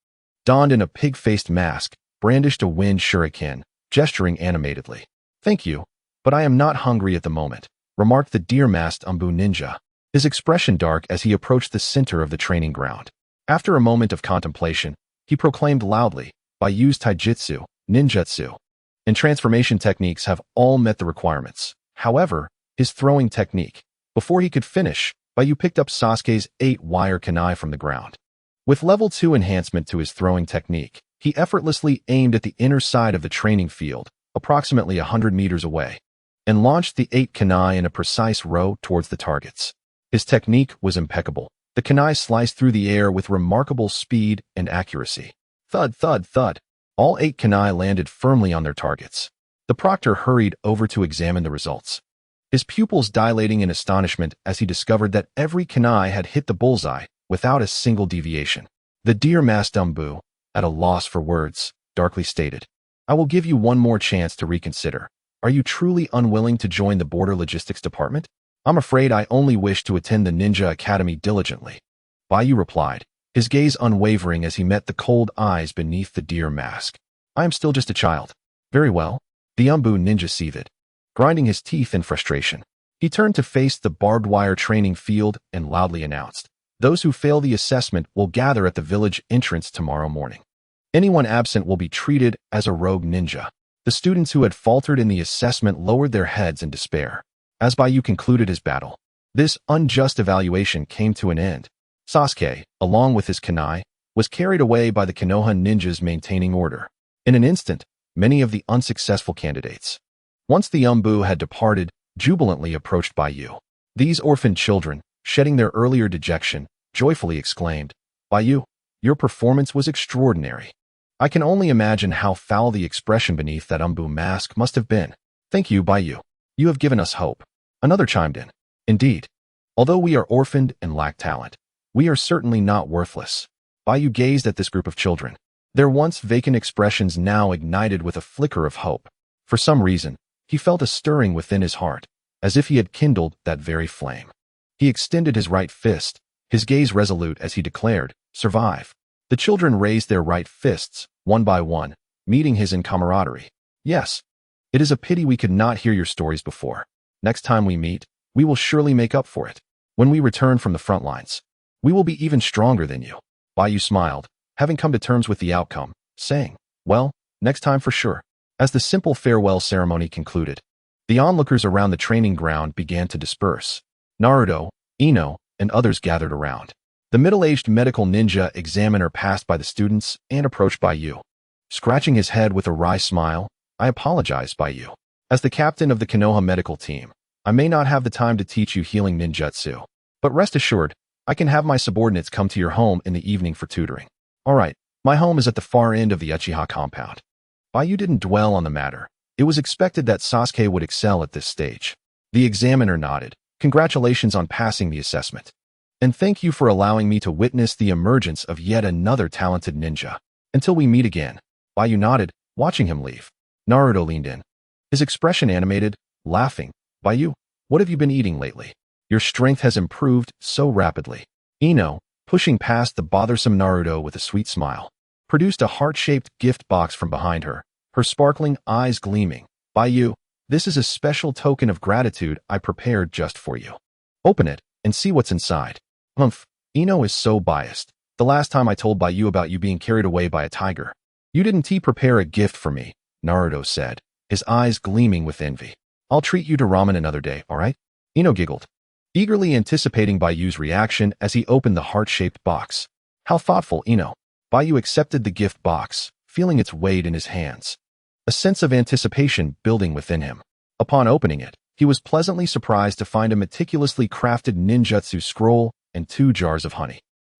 donned in a pig-faced mask, brandished a wind shuriken, gesturing animatedly. "Thank you, but I am not hungry at the moment," remarked the deer-masked Umbu ninja, his expression dark as he approached the center of the training ground. After a moment of contemplation, he proclaimed loudly, "Baiyu's taijutsu, ninjutsu, and transformation techniques have all met the requirements." However, his throwing technique. Before he could finish, Baiyu picked up Sasuke's 8-wire kunai from the ground. With level 2 enhancement to his throwing technique, he effortlessly aimed at the inner side of the training field, approximately 100 meters away, and launched the 8 kunai in a precise row towards the targets. His technique was impeccable. The kunai sliced through the air with remarkable speed and accuracy. Thud, thud, thud. All 8 kunai landed firmly on their targets. The proctor hurried over to examine the results, his pupils dilating in astonishment as he discovered that every kunai had hit the bullseye without a single deviation. The deer-masked Umbu, at a loss for words, darkly stated, "I will give you one more chance to reconsider. Are you truly unwilling to join the border logistics department?" "I'm afraid I only wish to attend the Ninja Academy diligently," Baiyu replied, his gaze unwavering as he met the cold eyes beneath the deer mask. "I am still just a child." "Very well." The Umbu ninja seethed, grinding his teeth in frustration. He turned to face the barbed wire training field and loudly announced, "Those who fail the assessment will gather at the village entrance tomorrow morning. Anyone absent will be treated as a rogue ninja." The students who had faltered in the assessment lowered their heads in despair as Baiyu concluded his battle. This unjust evaluation came to an end. Sasuke, along with his kunai, was carried away by the Konoha ninjas maintaining order. In an instant, many of the unsuccessful candidates, once the Umbu had departed, jubilantly approached Baiyu. These orphaned children, shedding their earlier dejection, joyfully exclaimed, "Baiyu, your performance was extraordinary. I can only imagine how foul the expression beneath that Umbu mask must have been. Thank you, Baiyu. You have given us hope." Another chimed in, "Indeed. Although we are orphaned and lack talent, we are certainly not worthless." Baiyu gazed at this group of children, their once vacant expressions now ignited with a flicker of hope. For some reason, he felt a stirring within his heart, as if he had kindled that very flame. He extended his right fist, his gaze resolute as he declared, "Survive." The children raised their right fists, one by one, meeting his in camaraderie. "Yes. It is a pity we could not hear your stories before. Next time we meet, we will surely make up for it. When we return from the front lines, we will be even stronger than you." Baiyu smiled, having come to terms with the outcome, saying, "Well, next time for sure." As the simple farewell ceremony concluded, the onlookers around the training ground began to disperse. Naruto, Ino, and others gathered around. The middle-aged medical ninja examiner passed by the students and approached Baiyu. Scratching his head with a wry smile, "I apologize, Baiyu. As the captain of the Konoha medical team, I may not have the time to teach you healing ninjutsu. But rest assured, I can have my subordinates come to your home in the evening for tutoring." "All right, my home is at the far end of the Uchiha compound." Baiyu didn't dwell on the matter. It was expected that Sasuke would excel at this stage. The examiner nodded. "Congratulations on passing the assessment. And thank you for allowing me to witness the emergence of yet another talented ninja. Until we meet again." Baiyu nodded, watching him leave. Naruto leaned in, his expression animated, laughing. "Baiyu, what have you been eating lately? Your strength has improved so rapidly." Ino, pushing past the bothersome Naruto with a sweet smile, produced a heart-shaped gift box from behind her, her sparkling eyes gleaming. "Baiyu, this is a special token of gratitude I prepared just for you. Open it and see what's inside." "Humph, Ino is so biased. The last time I told Baiyu about you being carried away by a tiger, you didn't prepare a gift for me," Naruto said, his eyes gleaming with envy. "I'll treat you to ramen another day, all right?" Ino giggled, eagerly anticipating Baiyu's reaction as he opened the heart-shaped box. "How thoughtful, Ino." Baiyu accepted the gift box, feeling its weight in his hands, a sense of anticipation building within him. Upon opening it, he was pleasantly surprised to find a meticulously crafted ninjutsu scroll and 2 jars of honey.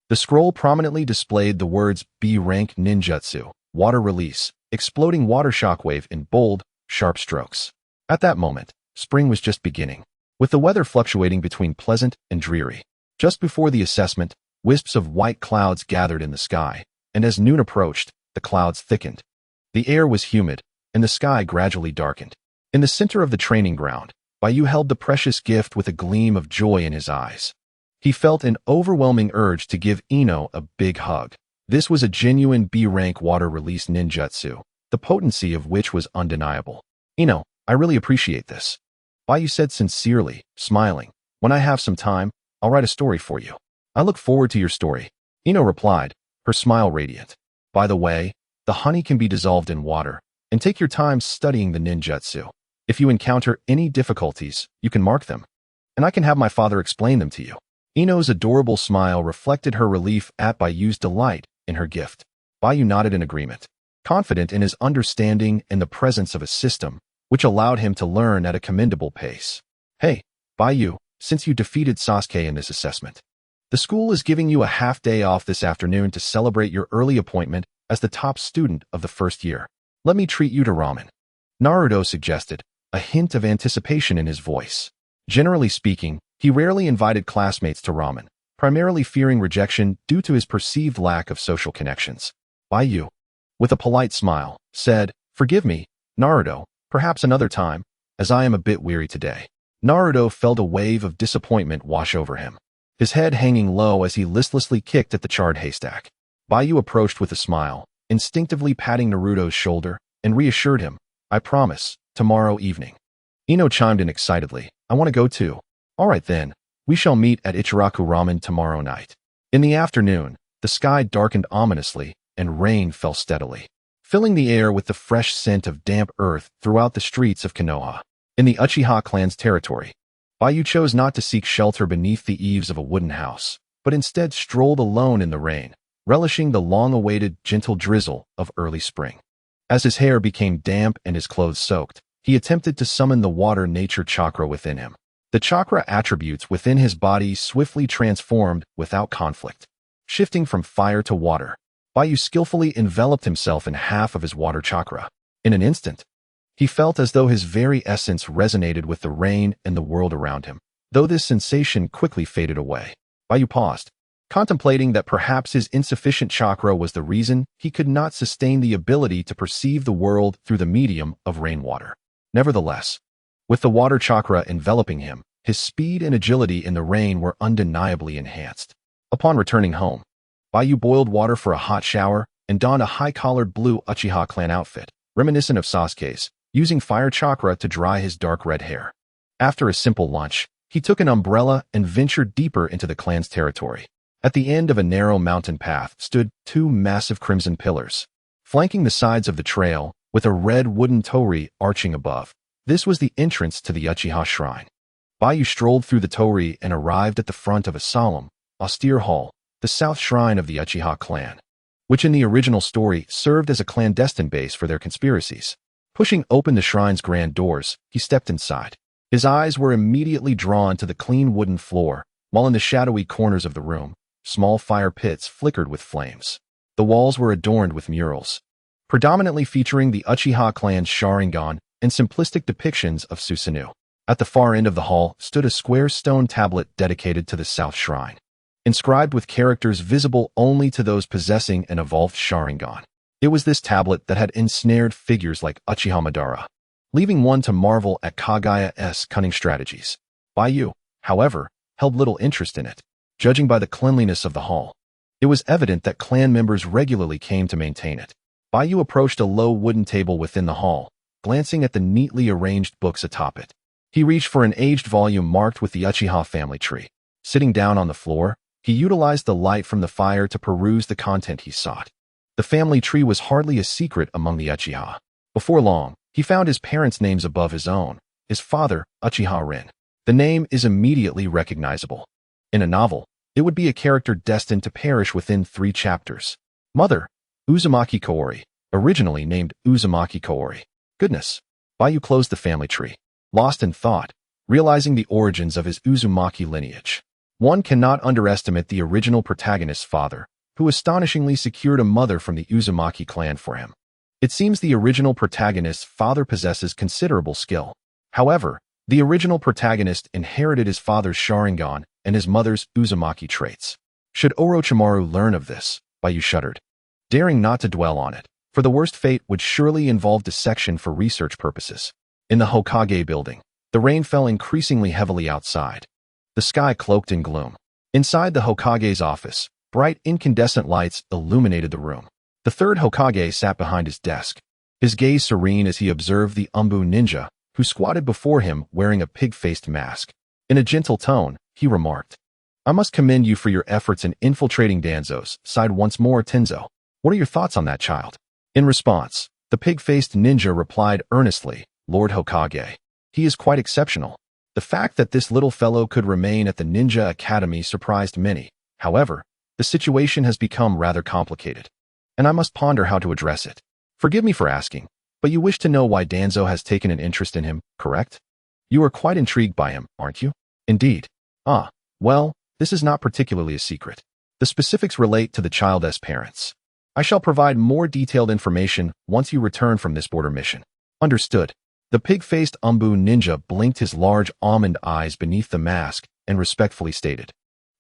The scroll prominently displayed the words B-rank ninjutsu, water release, exploding water shockwave in bold, sharp strokes. At that moment, spring was just beginning, with the weather fluctuating between pleasant and dreary. Just before the assessment, wisps of white clouds gathered in the sky, and as noon approached, the clouds thickened. The air was humid, and the sky gradually darkened. In the center of the training ground, Baiyu held the precious gift with a gleam of joy in his eyes. He felt an overwhelming urge to give Ino a big hug. This was a genuine B-rank water release ninjutsu, the potency of which was undeniable. Ino, I really appreciate this, Baiyu said sincerely, smiling. When I have some time, I'll write a story for you. I look forward to your story, Ino replied, her smile radiant. By the way, the honey can be dissolved in water, and take your time studying the ninjutsu. If you encounter any difficulties, you can mark them, and I can have my father explain them to you. Ino's adorable smile reflected her relief at Baiyu's delight in her gift. Baiyu nodded in agreement, confident in his understanding and the presence of a system, which allowed him to learn at a commendable pace. Hey, Baiyu, since you defeated Sasuke in this assessment, the school is giving you a half-day off this afternoon to celebrate your early appointment as the top student of the first year. Let me treat you to ramen, Naruto suggested, a hint of anticipation in his voice. Generally speaking, he rarely invited classmates to ramen, primarily fearing rejection due to his perceived lack of social connections. Baiyu, with a polite smile, said, "Forgive me, Naruto, perhaps another time, as I am a bit weary today." Naruto felt a wave of disappointment wash over him, his head hanging low as he listlessly kicked at the charred haystack. Baiyu approached with a smile, instinctively patting Naruto's shoulder, and reassured him, "I promise, tomorrow evening." Ino chimed in excitedly, "I want to go too." "All right then, we shall meet at Ichiraku Ramen tomorrow night." In the afternoon, the sky darkened ominously, and rain fell steadily, filling the air with the fresh scent of damp earth throughout the streets of Konoha. In the Uchiha clan's territory, Baiyu chose not to seek shelter beneath the eaves of a wooden house, but instead strolled alone in the rain, relishing the long-awaited gentle drizzle of early spring. As his hair became damp and his clothes soaked, he attempted to summon the water nature chakra within him. The chakra attributes within his body swiftly transformed without conflict. Shifting from fire to water, Baiyu skillfully enveloped himself in half of his water chakra. In an instant, he felt as though his very essence resonated with the rain and the world around him. Though this sensation quickly faded away, Baiyu paused, contemplating that perhaps his insufficient chakra was the reason he could not sustain the ability to perceive the world through the medium of rainwater. Nevertheless, with the water chakra enveloping him, his speed and agility in the rain were undeniably enhanced. Upon returning home, Baiyu boiled water for a hot shower and donned a high-collared blue Uchiha clan outfit, reminiscent of Sasuke's, using fire chakra to dry his dark red hair. After a simple lunch, he took an umbrella and ventured deeper into the clan's territory. At the end of a narrow mountain path stood 2 massive crimson pillars, flanking the sides of the trail, with a red wooden torii arching above. This was the entrance to the Uchiha shrine. Baiyu strolled through the torii and arrived at the front of a solemn, austere hall, the south shrine of the Uchiha clan, which in the original story served as a clandestine base for their conspiracies. Pushing open the shrine's grand doors, he stepped inside. His eyes were immediately drawn to the clean wooden floor, while in the shadowy corners of the room, small fire pits flickered with flames. The walls were adorned with murals, predominantly featuring the Uchiha clan's Sharingan and simplistic depictions of Susanoo. At the far end of the hall stood a square stone tablet dedicated to the South Shrine, inscribed with characters visible only to those possessing an evolved Sharingan. It was this tablet that had ensnared figures like Uchiha Madara, leaving one to marvel at Kagaya's cunning strategies. Baiyu, however, held little interest in it. Judging by the cleanliness of the hall, it was evident that clan members regularly came to maintain it. Baiyu approached a low wooden table within the hall, glancing at the neatly arranged books atop it. He reached for an aged volume marked with the Uchiha family tree. Sitting down on the floor, he utilized the light from the fire to peruse the content he sought. The family tree was hardly a secret among the Uchiha. Before long, he found his parents' names above his own, his father, Uchiha Rin. The name is immediately recognizable. In a novel, it would be a character destined to perish within 3 chapters. Mother, Uzumaki Kaori, originally named Uzumaki Kaori. Goodness. Baiyu closed the family tree, lost in thought, realizing the origins of his Uzumaki lineage. One cannot underestimate the original protagonist's father, who astonishingly secured a mother from the Uzumaki clan for him. It seems the original protagonist's father possesses considerable skill. However, the original protagonist inherited his father's Sharingan and his mother's Uzumaki traits. Should Orochimaru learn of this, Baiyu shuddered, daring not to dwell on it, for the worst fate would surely involve dissection for research purposes. In the Hokage building, the rain fell increasingly heavily outside, the sky cloaked in gloom. Inside the Hokage's office, bright incandescent lights illuminated the room. The third Hokage sat behind his desk, his gaze serene as he observed the Umbu ninja, who squatted before him wearing a pig-faced mask. In a gentle tone, he remarked, "I must commend you for your efforts in infiltrating Danzo's," sighed once more Tenzo. "What are your thoughts on that child?" In response, the pig-faced ninja replied earnestly, "Lord Hokage, he is quite exceptional." The fact that this little fellow could remain at the Ninja Academy surprised many. However, the situation has become rather complicated, and I must ponder how to address it. Forgive me for asking, but you wish to know why Danzo has taken an interest in him, correct? You are quite intrigued by him, aren't you? Indeed. Ah, well, this is not particularly a secret. The specifics relate to the child's parents. I shall provide more detailed information once you return from this border mission. Understood. The pig-faced Umbu ninja blinked his large almond eyes beneath the mask and respectfully stated,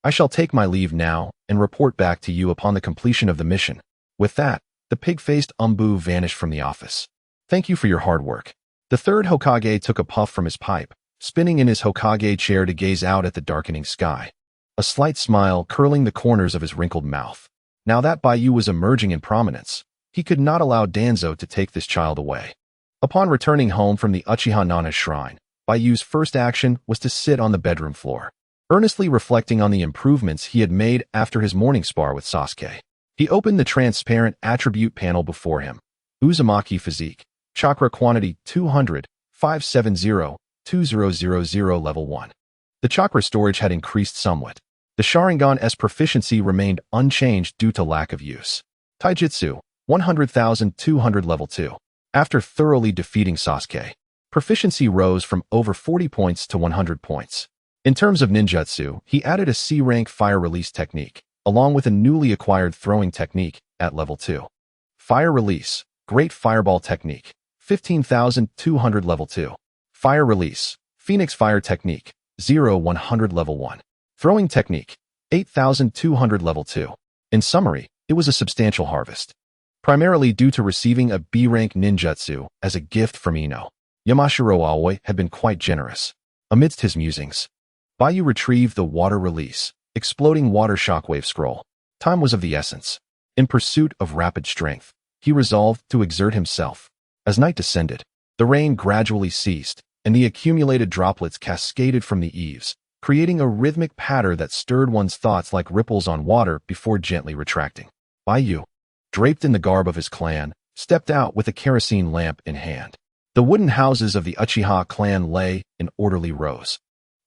"I shall take my leave now and report back to you upon the completion of the mission." With that, the pig-faced Umbu vanished from the office. "Thank you for your hard work." The third Hokage took a puff from his pipe, spinning in his Hokage chair to gaze out at the darkening sky, a slight smile curling the corners of his wrinkled mouth. Now that Baiyu was emerging in prominence, he could not allow Danzo to take this child away. Upon returning home from the Uchiha Nana's shrine, Baiyu's first action was to sit on the bedroom floor, earnestly reflecting on the improvements he had made after his morning spar with Sasuke. He opened the transparent attribute panel before him. Uzumaki Physique, Chakra Quantity 200, 570, 2000 Level 1. The chakra storage had increased somewhat. The Sharingan's proficiency remained unchanged due to lack of use. Taijutsu, 100,200 Level 2. After thoroughly defeating Sasuke, proficiency rose from over 40 points to 100 points. In terms of ninjutsu, he added a C-rank fire release technique, along with a newly acquired throwing technique at level 2. Fire release, Great Fireball Technique, 15,200 level 2. Fire release, Phoenix Fire Technique, 0-100 level 1. Throwing technique, 8,200 level 2. In summary, it was a substantial harvest, primarily due to receiving a B-rank ninjutsu as a gift from Ino. Yamashiro Aoi had been quite generous. Amidst his musings, Baiyu retrieved the water release, exploding water shockwave scroll. Time was of the essence. In pursuit of rapid strength, he resolved to exert himself. As night descended, the rain gradually ceased, and the accumulated droplets cascaded from the eaves, creating a rhythmic patter that stirred one's thoughts like ripples on water before gently retracting. Baiyu, draped in the garb of his clan, stepped out with a kerosene lamp in hand. The wooden houses of the Uchiha clan lay in orderly rows,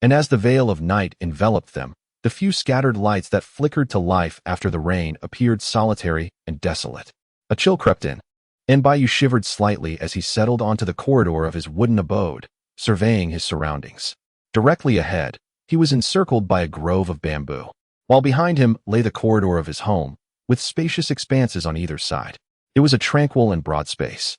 and as the veil of night enveloped them, the few scattered lights that flickered to life after the rain appeared solitary and desolate. A chill crept in, and Baiyu shivered slightly as he settled onto the corridor of his wooden abode, surveying his surroundings. Directly ahead, he was encircled by a grove of bamboo, while behind him lay the corridor of his home, with spacious expanses on either side. It was a tranquil and broad space,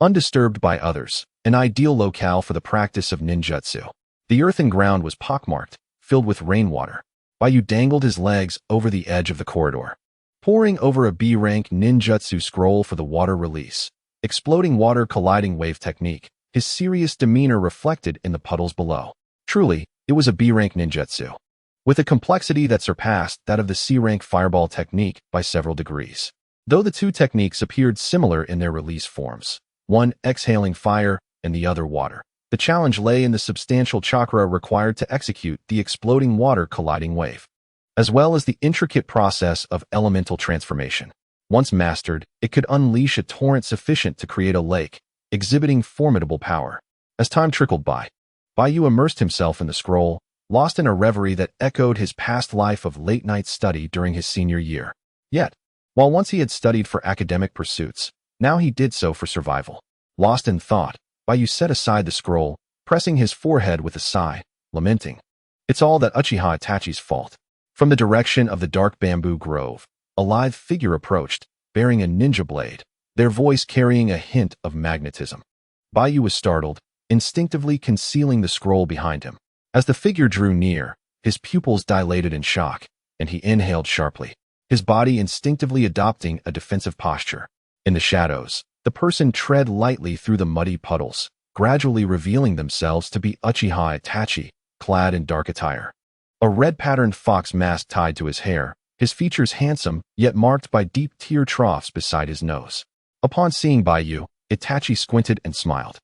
undisturbed by others, an ideal locale for the practice of ninjutsu. The earthen ground was pockmarked, filled with rainwater. Baiyu dangled his legs over the edge of the corridor, poring over a B-rank ninjutsu scroll for the water release, exploding water colliding wave technique. His serious demeanor reflected in the puddles below. Truly, it was a B-rank ninjutsu, with a complexity that surpassed that of the C-rank fireball technique by several degrees. Though the two techniques appeared similar in their release forms, one exhaling fire and the other water, the challenge lay in the substantial chakra required to execute the exploding water colliding wave, as well as the intricate process of elemental transformation. Once mastered, it could unleash a torrent sufficient to create a lake, exhibiting formidable power. As time trickled by, Baiyu immersed himself in the scroll, lost in a reverie that echoed his past life of late-night study during his senior year. Yet, While once he had studied for academic pursuits, now he did so for survival. Lost in thought, Baiyu set aside the scroll, pressing his forehead with a sigh, lamenting. It's all that Uchiha Itachi's fault. From the direction of the dark bamboo grove, a lithe figure approached, bearing a ninja blade, their voice carrying a hint of magnetism. Baiyu was startled, instinctively concealing the scroll behind him. As the figure drew near, his pupils dilated in shock, and he inhaled sharply, his body instinctively adopting a defensive posture. In the shadows, the person tread lightly through the muddy puddles, gradually revealing themselves to be Uchiha Itachi, clad in dark attire. A red-patterned fox mask tied to his hair, his features handsome, yet marked by deep tear troughs beside his nose. Upon seeing Baiyu, Itachi squinted and smiled.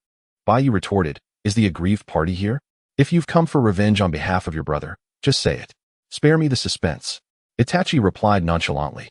Baiyu retorted, "Is the aggrieved party here? If you've come for revenge on behalf of your brother, just say it. Spare me the suspense." Itachi replied nonchalantly.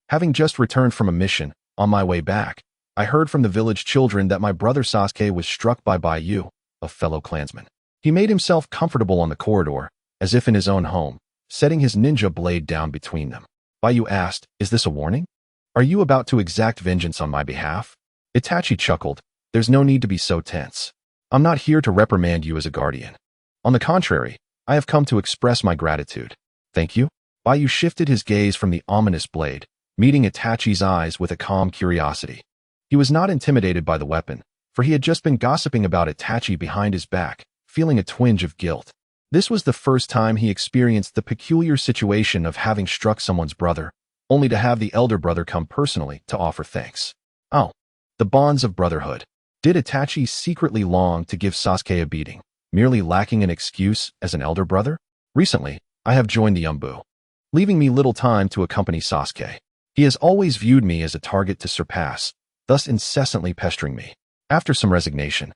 "Having just returned from a mission, on my way back, I heard from the village children that my brother Sasuke was struck by Baiyu, a fellow clansman. He made himself comfortable on the corridor, as if in his own home, setting his ninja blade down between them." Baiyu asked, "Is this a warning? Are you about to exact vengeance on my behalf?" Itachi chuckled, "There's no need to be so tense. I'm not here to reprimand you as a guardian. On the contrary, I have come to express my gratitude. Thank you." Baiyu shifted his gaze from the ominous blade, meeting Itachi's eyes with a calm curiosity. He was not intimidated by the weapon, for he had just been gossiping about Itachi behind his back, feeling a twinge of guilt. This was the first time he experienced the peculiar situation of having struck someone's brother, only to have the elder brother come personally to offer thanks. Oh, the bonds of brotherhood. Did Itachi secretly long to give Sasuke a beating, merely lacking an excuse as an elder brother? Recently, I have joined the Umbu, leaving me little time to accompany Sasuke. He has always viewed me as a target to surpass, thus incessantly pestering me. After some resignation,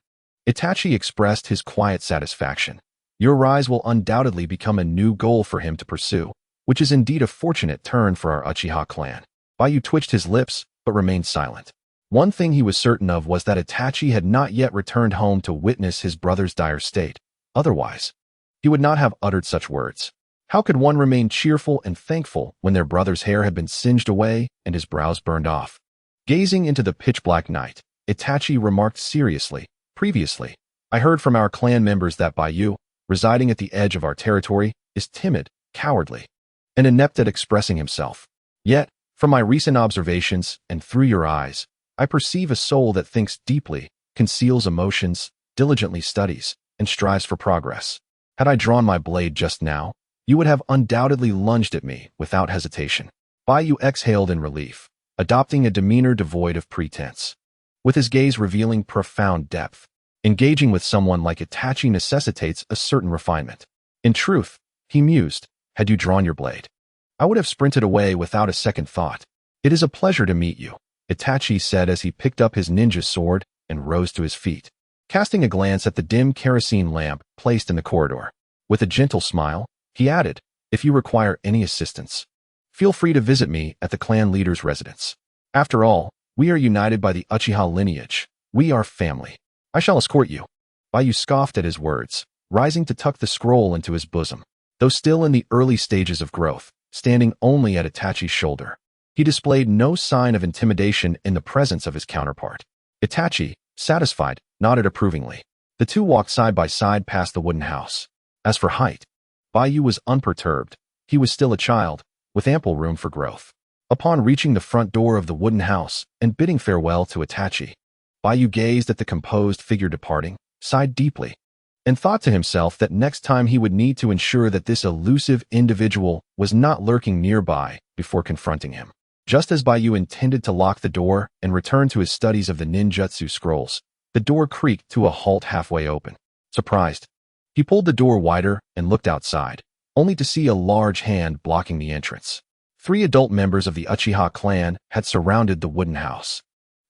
Itachi expressed his quiet satisfaction. Your rise will undoubtedly become a new goal for him to pursue, which is indeed a fortunate turn for our Uchiha clan. Baiyu twitched his lips, but remained silent. One thing he was certain of was that Itachi had not yet returned home to witness his brother's dire state. Otherwise, he would not have uttered such words. How could one remain cheerful and thankful when their brother's hair had been singed away and his brows burned off? Gazing into the pitch-black night, Itachi remarked seriously, "Previously, I heard from our clan members that Baiyu, residing at the edge of our territory, is timid, cowardly, and inept at expressing himself. Yet, from my recent observations and through your eyes, I perceive a soul that thinks deeply, conceals emotions, diligently studies, and strives for progress. Had I drawn my blade just now, you would have undoubtedly lunged at me without hesitation." Baiyu exhaled in relief, adopting a demeanor devoid of pretense. With his gaze revealing profound depth, engaging with someone like Itachi necessitates a certain refinement. In truth, he mused, had you drawn your blade, I would have sprinted away without a second thought. "It is a pleasure to meet you," Itachi said as he picked up his ninja sword and rose to his feet, casting a glance at the dim kerosene lamp placed in the corridor. With a gentle smile, he added, "If you require any assistance, feel free to visit me at the clan leader's residence. After all, we are united by the Uchiha lineage. We are family. I shall escort you." Baiyu scoffed at his words, rising to tuck the scroll into his bosom. Though still in the early stages of growth, standing only at Itachi's shoulder, he displayed no sign of intimidation in the presence of his counterpart. Itachi, satisfied, nodded approvingly. The two walked side by side past the wooden house. As for height, Baiyu was unperturbed. He was still a child, with ample room for growth. Upon reaching the front door of the wooden house and bidding farewell to Itachi, Baiyu gazed at the composed figure departing, sighed deeply, and thought to himself that next time he would need to ensure that this elusive individual was not lurking nearby before confronting him. Just as Baiyu intended to lock the door and return to his studies of the ninjutsu scrolls, the door creaked to a halt halfway open. Surprised, he pulled the door wider and looked outside, only to see a large hand blocking the entrance. 3 adult members of the Uchiha clan had surrounded the wooden house.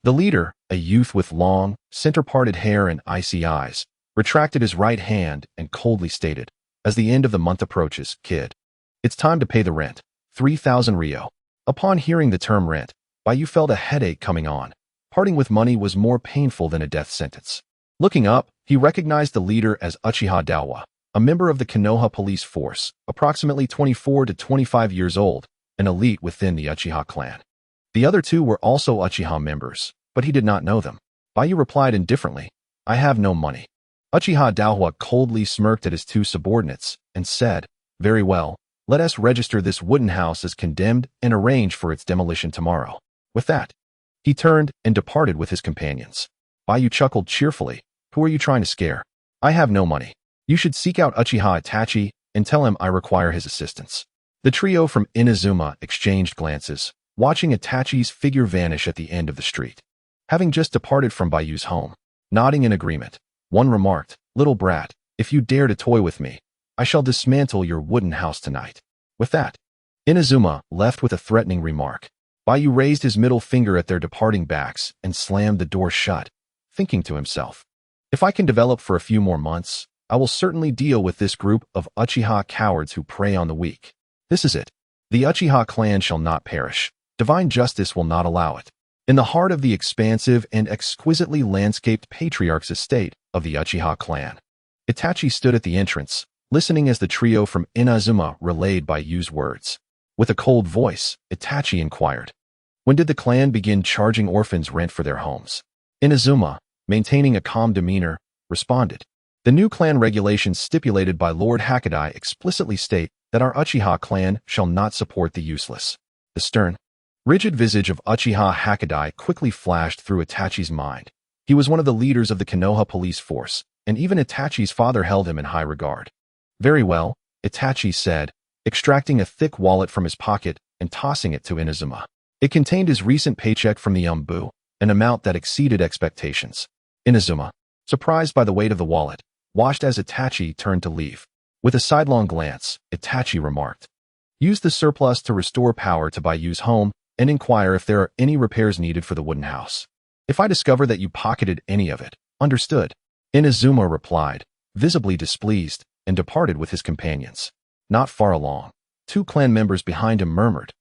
The leader, a youth with long, center-parted hair and icy eyes, retracted his right hand and coldly stated, "As the end of the month approaches, kid, it's time to pay the rent, 3,000 ryo." Upon hearing the term rent, Baiyu felt a headache coming on. Parting with money was more painful than a death sentence. Looking up, he recognized the leader as Uchiha Dawa, a member of the Konoha police force, approximately 24 to 25 years old, an elite within the Uchiha clan. The other two were also Uchiha members, but he did not know them. Baiyu replied indifferently, "I have no money." Uchiha Daohua coldly smirked at his two subordinates and said, "Very well, let us register this wooden house as condemned and arrange for its demolition tomorrow." With that, he turned and departed with his companions. Baiyu chuckled cheerfully, "Who are you trying to scare? I have no money. You should seek out Uchiha Itachi and tell him I require his assistance." The trio from Inazuma exchanged glances, watching Itachi's figure vanish at the end of the street. Having just departed from Baiyu's home, nodding in agreement, one remarked, "Little brat, if you dare to toy with me, I shall dismantle your wooden house tonight." With that, Inazuma left with a threatening remark. Baiyu raised his middle finger at their departing backs and slammed the door shut, thinking to himself, "If I can develop for a few more months, I will certainly deal with this group of Uchiha cowards who prey on the weak. This is it. The Uchiha clan shall not perish. Divine justice will not allow it." In the heart of the expansive and exquisitely landscaped patriarch's estate of the Uchiha clan, Itachi stood at the entrance, listening as the trio from Inazuma relayed Baiyu's words. With a cold voice, Itachi inquired, "When did the clan begin charging orphans rent for their homes?" Inazuma, maintaining a calm demeanor, responded, "The new clan regulations stipulated by Lord Hakadai explicitly state that our Uchiha clan shall not support the useless." The stern, rigid visage of Uchiha Hakadai quickly flashed through Itachi's mind. He was one of the leaders of the Konoha police force, and even Itachi's father held him in high regard. "Very well," Itachi said, extracting a thick wallet from his pocket and tossing it to Inazuma. It contained his recent paycheck from the Umbu, an amount that exceeded expectations. Inazuma, surprised by the weight of the wallet, watched as Itachi turned to leave. With a sidelong glance, Itachi remarked, "Use the surplus to restore power to Baiyu's home and inquire if there are any repairs needed for the wooden house. If I discover that you pocketed any of it, understood." Inazuma replied, visibly displeased, and departed with his companions. Not far along, two clan members behind him murmured,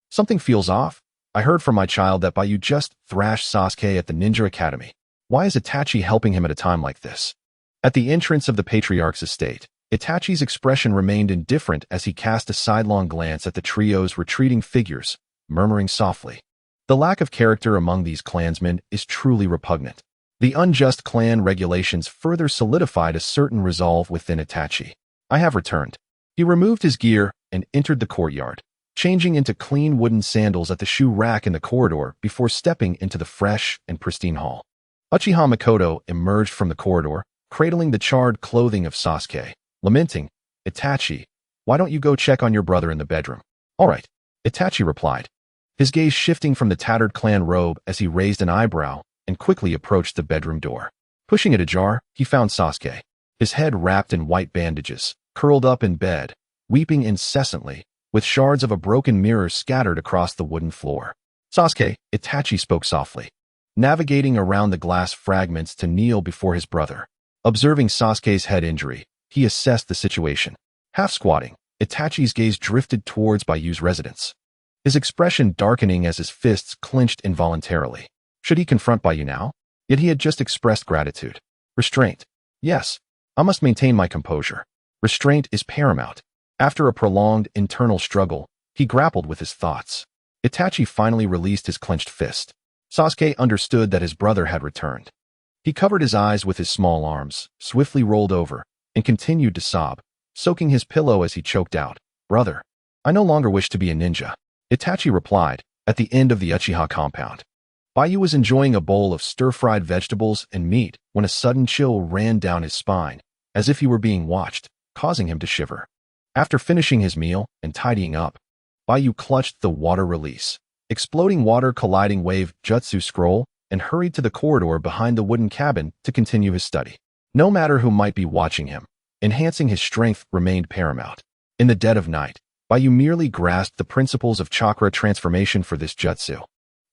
"Something feels off. I heard from my child that Baiyu just thrashed Sasuke at the ninja academy. Why is Itachi helping him at a time like this?" At the entrance of the patriarch's estate, Itachi's expression remained indifferent as he cast a sidelong glance at the trio's retreating figures, murmuring softly, "The lack of character among these clansmen is truly repugnant." The unjust clan regulations further solidified a certain resolve within Itachi. "I have returned." He removed his gear and entered the courtyard, changing into clean wooden sandals at the shoe rack in the corridor before stepping into the fresh and pristine hall. Uchiha Makoto emerged from the corridor, cradling the charred clothing of Sasuke, lamenting, "Itachi, why don't you go check on your brother in the bedroom?" "All right," Itachi replied, his gaze shifting from the tattered clan robe as he raised an eyebrow and quickly approached the bedroom door. Pushing it ajar, he found Sasuke, his head wrapped in white bandages, curled up in bed, weeping incessantly, with shards of a broken mirror scattered across the wooden floor. "Sasuke," Itachi spoke softly, navigating around the glass fragments to kneel before his brother. Observing Sasuke's head injury, he assessed the situation. Half squatting, Itachi's gaze drifted towards Baiyu's residence, his expression darkening as his fists clenched involuntarily. Should he confront Baiyu now? Yet he had just expressed gratitude. Restraint. Yes, I must maintain my composure. Restraint is paramount. After a prolonged internal struggle, he grappled with his thoughts. Itachi finally released his clenched fist. Sasuke understood that his brother had returned. He covered his eyes with his small arms, swiftly rolled over, and continued to sob, soaking his pillow as he choked out, "Brother, I no longer wish to be a ninja." Itachi replied, at the end of the Uchiha compound. Baiyu was enjoying a bowl of stir-fried vegetables and meat when a sudden chill ran down his spine, as if he were being watched, causing him to shiver. After finishing his meal and tidying up, Baiyu clutched the water release, exploding water colliding wave jutsu scroll, and hurried to the corridor behind the wooden cabin to continue his study. No matter who might be watching him, enhancing his strength remained paramount. In the dead of night, Baiyu merely grasped the principles of chakra transformation for this jutsu.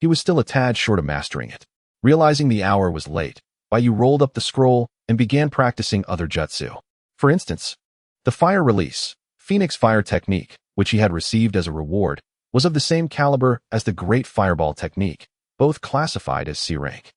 He was still a tad short of mastering it. Realizing the hour was late, Baiyu rolled up the scroll and began practicing other jutsu. For instance, the fire release, Phoenix Fire technique, which he had received as a reward, was of the same caliber as the Great Fireball technique, both classified as C rank.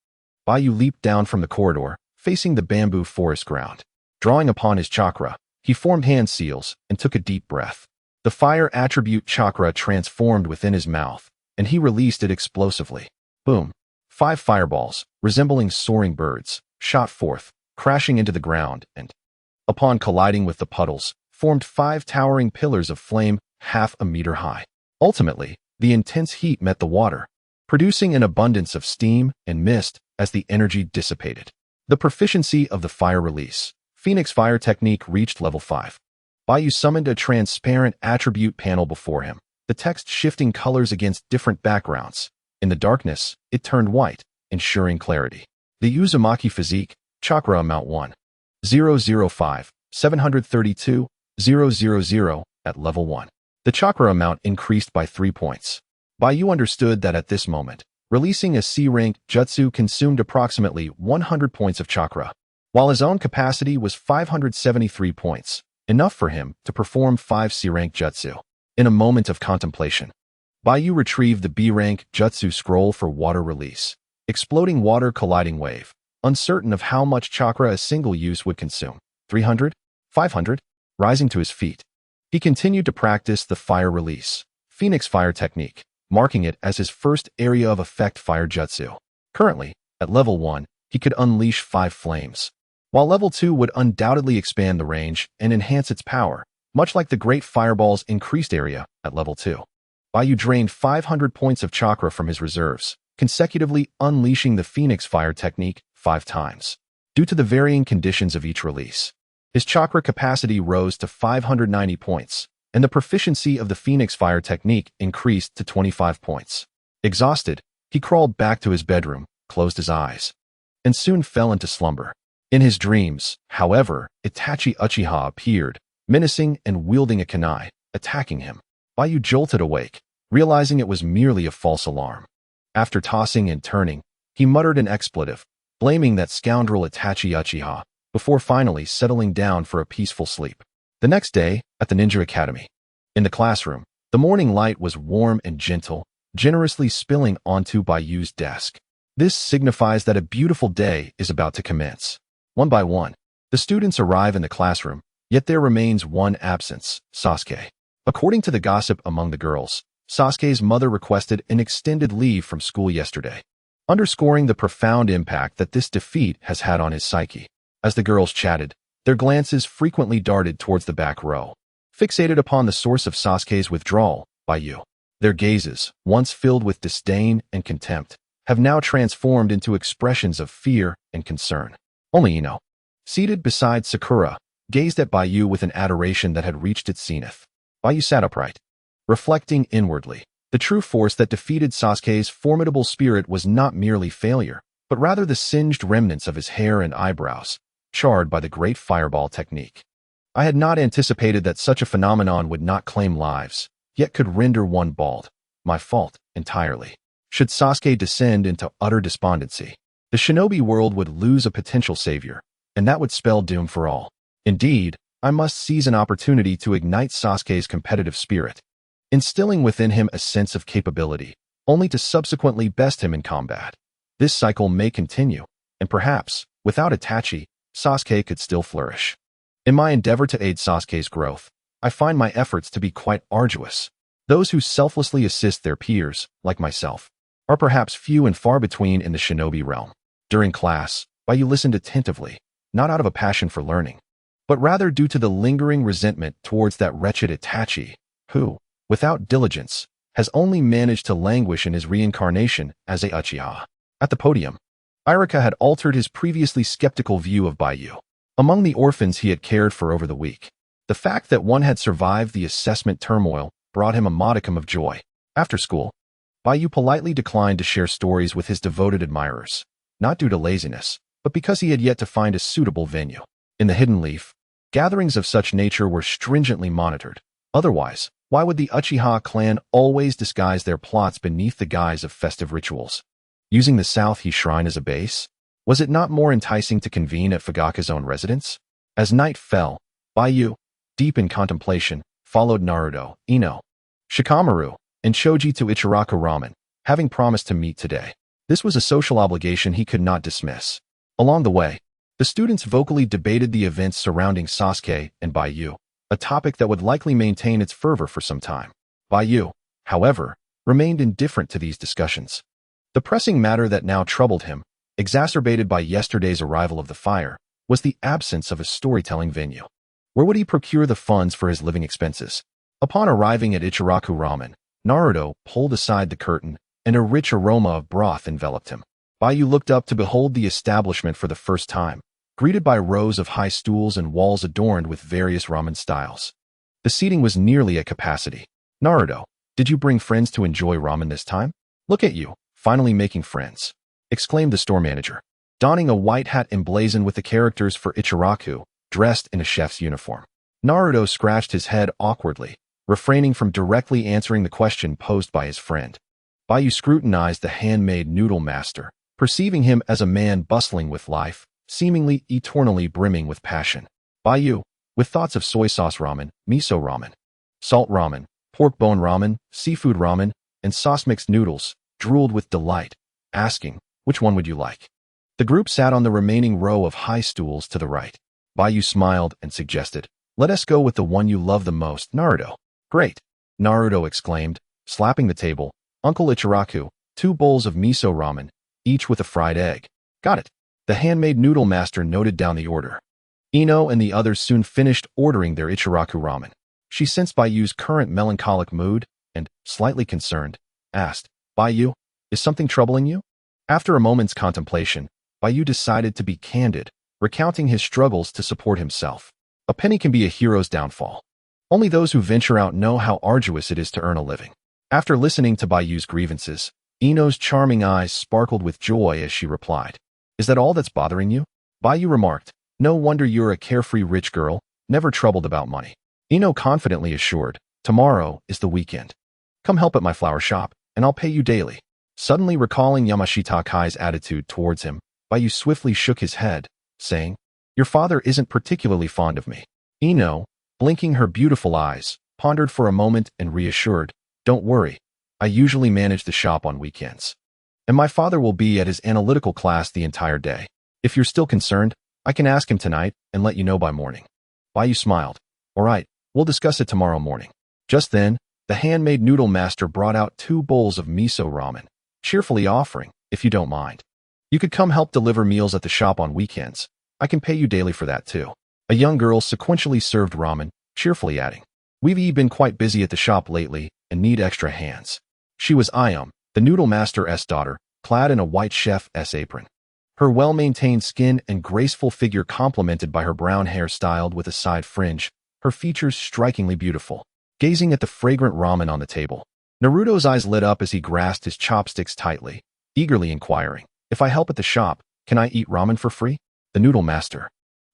Baiyu leaped down from the corridor, facing the bamboo forest ground. Drawing upon his chakra, he formed hand seals and took a deep breath. The fire attribute chakra transformed within his mouth, and he released it explosively. Boom! 5 fireballs, resembling soaring birds, shot forth, crashing into the ground, and, upon colliding with the puddles, formed 5 towering pillars of flame half a meter high. Ultimately, the intense heat met the water, producing an abundance of steam and mist as the energy dissipated. The proficiency of the fire release, Phoenix Fire technique reached level 5. Baiyu summoned a transparent attribute panel before him, the text shifting colors against different backgrounds. In the darkness, it turned white, ensuring clarity. The Uzumaki physique, chakra amount 1. 005, 732, 000 at level 1. The chakra amount increased by 3 points. Baiyu understood that at this moment, releasing a C-rank jutsu consumed approximately 100 points of chakra, while his own capacity was 573 points, enough for him to perform 5 C-rank jutsu. In a moment of contemplation, Baiyu retrieved the B-rank jutsu scroll for water release, exploding water colliding wave, uncertain of how much chakra a single use would consume. 300? 500? Rising to his feet, he continued to practice the fire release, Phoenix Fire technique, marking it as his first area of effect fire jutsu. Currently, at level 1, he could unleash 5 flames, while level 2 would undoubtedly expand the range and enhance its power, much like the Great Fireball's increased area at level 2. Baiyu drained 500 points of chakra from his reserves, consecutively unleashing the Phoenix Fire technique 5 times. Due to the varying conditions of each release, his chakra capacity rose to 590 points, and the proficiency of the Phoenix Fire technique increased to 25 points. Exhausted, he crawled back to his bedroom, closed his eyes, and soon fell into slumber. In his dreams, however, Itachi Uchiha appeared, menacing and wielding a kunai, attacking him. Baiyu jolted awake, realizing it was merely a false alarm. After tossing and turning, he muttered an expletive, blaming that scoundrel Itachi Uchiha, before finally settling down for a peaceful sleep. The next day, at the Ninja Academy. In the classroom, the morning light was warm and gentle, generously spilling onto Baiyu's desk. This signifies that a beautiful day is about to commence. One by one, the students arrive in the classroom, yet there remains one absence, Sasuke. According to the gossip among the girls, Sasuke's mother requested an extended leave from school yesterday, underscoring the profound impact that this defeat has had on his psyche. As the girls chatted, their glances frequently darted towards the back row, fixated upon the source of Sasuke's withdrawal, Baiyu. Their gazes, once filled with disdain and contempt, have now transformed into expressions of fear and concern. Only Ino, seated beside Sakura, gazed at Baiyu with an adoration that had reached its zenith. Baiyu sat upright, reflecting inwardly. The true force that defeated Sasuke's formidable spirit was not merely failure, but rather the singed remnants of his hair and eyebrows, charred by the Great Fireball technique. I had not anticipated that such a phenomenon would not claim lives, yet could render one bald. My fault, entirely. Should Sasuke descend into utter despondency, the shinobi world would lose a potential savior, and that would spell doom for all. Indeed, I must seize an opportunity to ignite Sasuke's competitive spirit, instilling within him a sense of capability, only to subsequently best him in combat. This cycle may continue, and perhaps, without Itachi, Sasuke could still flourish. In my endeavor to aid Sasuke's growth, I find my efforts to be quite arduous. Those who selflessly assist their peers, like myself, are perhaps few and far between in the shinobi realm. During class, Baiyu listened attentively, not out of a passion for learning, but rather due to the lingering resentment towards that wretched Itachi, who, without diligence, has only managed to languish in his reincarnation as a Uchiha. At the podium, Irika had altered his previously skeptical view of Baiyu. Among the orphans he had cared for over the week, the fact that one had survived the assessment turmoil brought him a modicum of joy. After school, Baiyu politely declined to share stories with his devoted admirers, not due to laziness, but because he had yet to find a suitable venue. In the Hidden Leaf, gatherings of such nature were stringently monitored. Otherwise, why would the Uchiha clan always disguise their plots beneath the guise of festive rituals? Using the South-He Shrine as a base, was it not more enticing to convene at Fugaka's own residence? As night fell, Baiyu, deep in contemplation, followed Naruto, Ino, Shikamaru, and Choji to Ichiraku Ramen, having promised to meet today. This was a social obligation he could not dismiss. Along the way, the students vocally debated the events surrounding Sasuke and Baiyu, a topic that would likely maintain its fervor for some time. Baiyu, however, remained indifferent to these discussions. The pressing matter that now troubled him, exacerbated by yesterday's arrival of the fire, was the absence of a storytelling venue. Where would he procure the funds for his living expenses? Upon arriving at Ichiraku Ramen, Naruto pulled aside the curtain, and a rich aroma of broth enveloped him. Baiyu looked up to behold the establishment for the first time, greeted by rows of high stools and walls adorned with various ramen styles. The seating was nearly at capacity. Naruto, did you bring friends to enjoy ramen this time? Look at you, finally making friends, exclaimed the store manager, donning a white hat emblazoned with the characters for Ichiraku, dressed in a chef's uniform. Naruto scratched his head awkwardly, refraining from directly answering the question posed by his friend. Baiyu scrutinized the handmade noodle master, perceiving him as a man bustling with life, seemingly eternally brimming with passion. Baiyu, with thoughts of soy sauce ramen, miso ramen, salt ramen, pork bone ramen, seafood ramen, and sauce-mixed noodles, drooled with delight, asking, which one would you like? The group sat on the remaining row of high stools to the right. Baiyu smiled and suggested, let us go with the one you love the most, Naruto. Great, Naruto exclaimed, slapping the table. Uncle Ichiraku, 2 bowls of miso ramen, each with a fried egg. Got it. The handmade noodle master noted down the order. Ino and the others soon finished ordering their Ichiraku ramen. She sensed Baiyu's current melancholic mood and, slightly concerned, asked, Baiyu, is something troubling you? After a moment's contemplation, Baiyu decided to be candid, recounting his struggles to support himself. A penny can be a hero's downfall. Only those who venture out know how arduous it is to earn a living. After listening to Baiyu's grievances, Ino's charming eyes sparkled with joy as she replied, is that all that's bothering you? Baiyu remarked, no wonder you're a carefree rich girl, never troubled about money. Ino confidently assured, tomorrow is the weekend. Come help at my flower shop, and I'll pay you daily. Suddenly recalling Yamashita Kai's attitude towards him, Baiyu swiftly shook his head, saying, your father isn't particularly fond of me. Ino, blinking her beautiful eyes, pondered for a moment and reassured, don't worry, I usually manage the shop on weekends. And my father will be at his analytical class the entire day. If you're still concerned, I can ask him tonight and let you know by morning. Baiyu smiled. All right, we'll discuss it tomorrow morning. Just then, the handmade noodle master brought out 2 bowls of miso ramen, cheerfully offering, if you don't mind. You could come help deliver meals at the shop on weekends. I can pay you daily for that too. A young girl sequentially served ramen, cheerfully adding, we've been quite busy at the shop lately and need extra hands. She was Ayum, the noodle master's daughter, clad in a white chef's apron. Her well-maintained skin and graceful figure complemented by her brown hair styled with a side fringe, her features strikingly beautiful. Gazing at the fragrant ramen on the table, Naruto's eyes lit up as he grasped his chopsticks tightly, eagerly inquiring, if I help at the shop, can I eat ramen for free? The noodle master,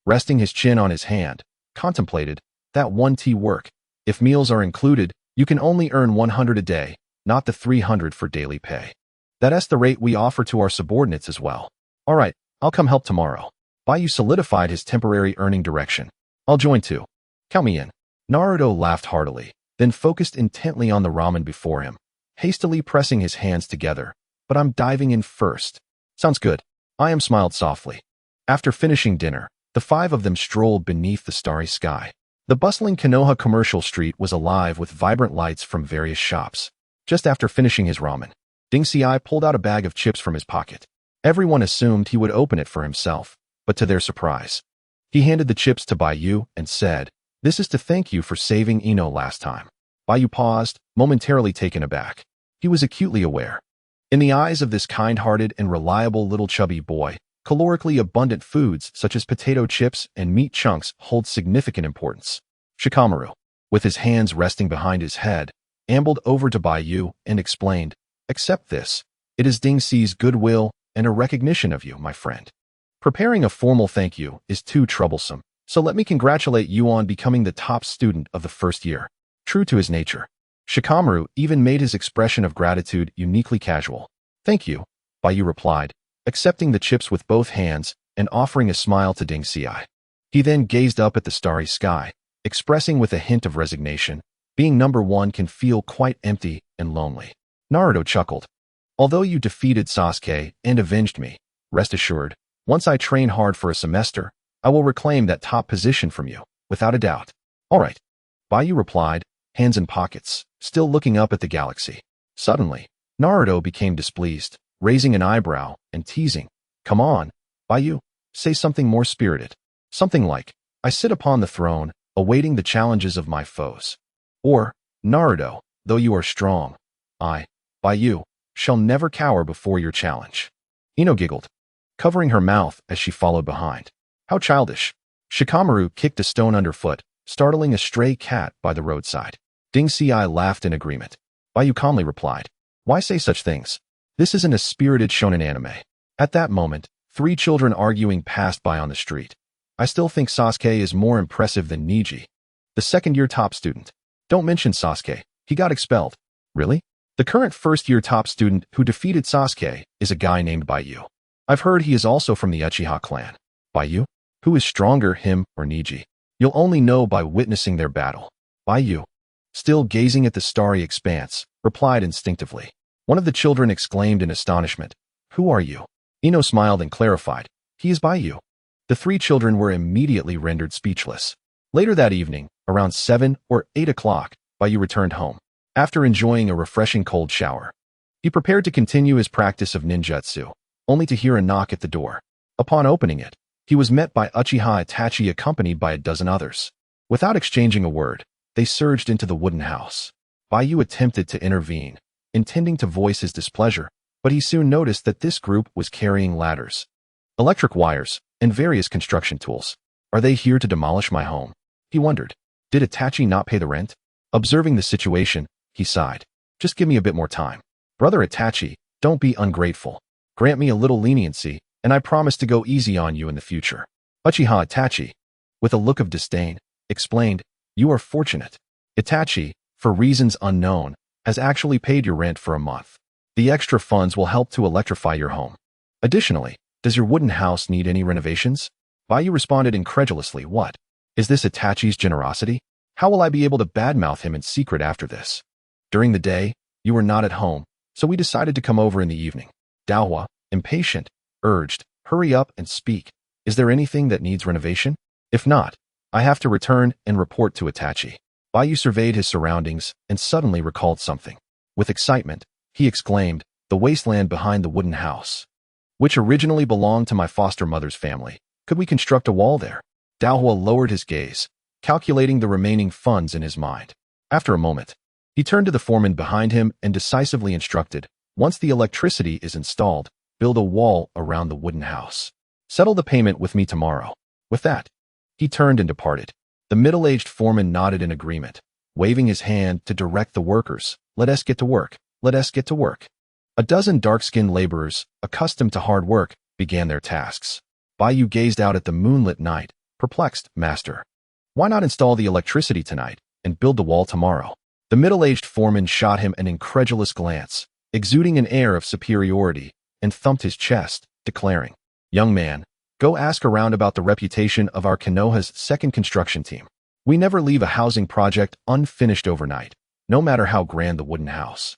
resting his chin on his hand, contemplated, that 1T work. If meals are included, you can only earn 100 a day, not the 300 for daily pay. That's the rate we offer to our subordinates as well. All right, I'll come help tomorrow. Baiyu solidified his temporary earning direction. I'll join too. Count me in. Naruto laughed heartily, then focused intently on the ramen before him, hastily pressing his hands together. But I'm diving in first. Sounds good. Ayum smiled softly. After finishing dinner, the 5 of them strolled beneath the starry sky. The bustling Konoha commercial street was alive with vibrant lights from various shops. Just after finishing his ramen, Dingxiai pulled out a bag of chips from his pocket. Everyone assumed he would open it for himself, but to their surprise, he handed the chips to Baiyu and said, this is to thank you for saving Ino last time. Baiyu paused, momentarily taken aback. He was acutely aware. In the eyes of this kind-hearted and reliable little chubby boy, calorically abundant foods such as potato chips and meat chunks hold significant importance. Shikamaru, with his hands resting behind his head, ambled over to Baiyu and explained, accept this. It is Dingxi's goodwill and a recognition of you, my friend. Preparing a formal thank you is too troublesome, so let me congratulate you on becoming the top student of the first year. True to his nature, Shikamaru even made his expression of gratitude uniquely casual. Thank you, Baiyu replied, accepting the chips with both hands and offering a smile to Dingxiai. He then gazed up at the starry sky, expressing with a hint of resignation, being number 1 can feel quite empty and lonely. Naruto chuckled. Although you defeated Sasuke and avenged me, rest assured, once I train hard for a semester, I will reclaim that top position from you, without a doubt. All right, Baiyu replied, hands in pockets, still looking up at the galaxy. Suddenly, Naruto became displeased, raising an eyebrow and teasing, "Come on, Baiyu, say something more spirited. Something like, I sit upon the throne, awaiting the challenges of my foes. Or, Naruto, though you are strong, I, Baiyu, shall never cower before your challenge." Ino giggled, covering her mouth as she followed behind. How childish. Shikamaru kicked a stone underfoot, startling a stray cat by the roadside. Ding Si laughed in agreement. Baiyu calmly replied, "Why say such things? This isn't a spirited shonen anime." At that moment, 3 children arguing passed by on the street. "I still think Sasuke is more impressive than Niji, the second-year top student." "Don't mention Sasuke, he got expelled." "Really? The current first-year top student who defeated Sasuke is a guy named Baiyu. I've heard he is also from the Uchiha clan." "Baiyu? Who is stronger, him or Niji? You'll only know by witnessing their battle." Baiyu, still gazing at the starry expanse, replied instinctively. One of the children exclaimed in astonishment, "Who are you?" Ino smiled and clarified, "He is Baiyu." The 3 children were immediately rendered speechless. Later that evening, around 7 or 8 o'clock, Baiyu returned home. After enjoying a refreshing cold shower, he prepared to continue his practice of ninjutsu, only to hear a knock at the door. Upon opening it, he was met by Uchiha Itachi accompanied by a dozen others. Without exchanging a word, they surged into the wooden house. Baiyu attempted to intervene, intending to voice his displeasure, but he soon noticed that this group was carrying ladders, electric wires, and various construction tools. "Are they here to demolish my home?" he wondered. Did Itachi not pay the rent? Observing the situation, he sighed. "Just give me a bit more time. Brother Itachi, don't be ungrateful. Grant me a little leniency, and I promise to go easy on you in the future." Uchiha Itachi, with a look of disdain, explained, "You are fortunate. Itachi, for reasons unknown, has actually paid your rent for a month. The extra funds will help to electrify your home. Additionally, does your wooden house need any renovations?" Baiyu responded incredulously, "What? Is this Itachi's generosity? How will I be able to badmouth him in secret after this? During the day, you were not at home, so we decided to come over in the evening." Daohua, impatient, urged, "Hurry up and speak. Is there anything that needs renovation? If not, I have to return and report to Itachi." Baiyu surveyed his surroundings and suddenly recalled something. With excitement, he exclaimed, "The wasteland behind the wooden house, which originally belonged to my foster mother's family. Could we construct a wall there?" Daohua lowered his gaze, calculating the remaining funds in his mind. After a moment, he turned to the foreman behind him and decisively instructed, "Once the electricity is installed, build a wall around the wooden house. Settle the payment with me tomorrow." With that, he turned and departed. The middle-aged foreman nodded in agreement, waving his hand to direct the workers. "Let us get to work. Let us get to work." A dozen dark-skinned laborers, accustomed to hard work, began their tasks. Baiyu gazed out at the moonlit night, perplexed. "Master, why not install the electricity tonight and build the wall tomorrow?" The middle-aged foreman shot him an incredulous glance, exuding an air of superiority, and thumped his chest, declaring, "Young man, go ask around about the reputation of our Konoha's second construction team. We never leave a housing project unfinished overnight, no matter how grand the wooden house.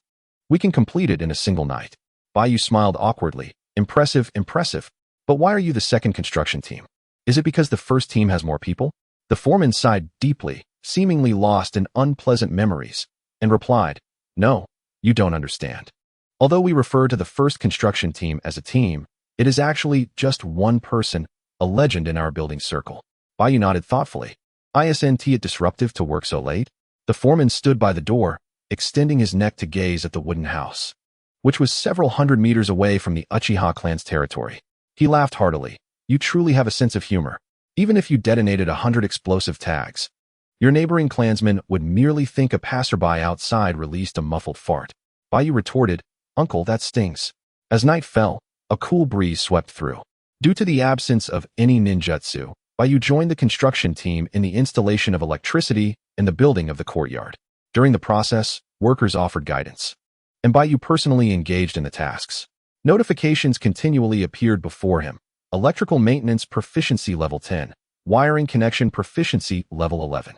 We can complete it in a single night." Baiyu smiled awkwardly. "Impressive, impressive. But why are you the second construction team? Is it because the first team has more people?" The foreman sighed deeply, seemingly lost in unpleasant memories, and replied, "No, you don't understand. Although we refer to the first construction team as a team, it is actually just one person, a legend in our building circle." Baiyu nodded thoughtfully. "Isn't it disruptive to work so late?" The foreman stood by the door, extending his neck to gaze at the wooden house, which was several hundred meters away from the Uchiha clan's territory. He laughed heartily. "You truly have a sense of humor. Even if you detonated 100 explosive tags, your neighboring clansmen would merely think a passerby outside released a muffled fart." Baiyu retorted, "Uncle, that stings." As night fell, a cool breeze swept through. Due to the absence of any ninjutsu, Baiyu joined the construction team in the installation of electricity and the building of the courtyard. During the process, workers offered guidance, and Baiyu personally engaged in the tasks. Notifications continually appeared before him. Electrical maintenance proficiency level 10, wiring connection proficiency level 11.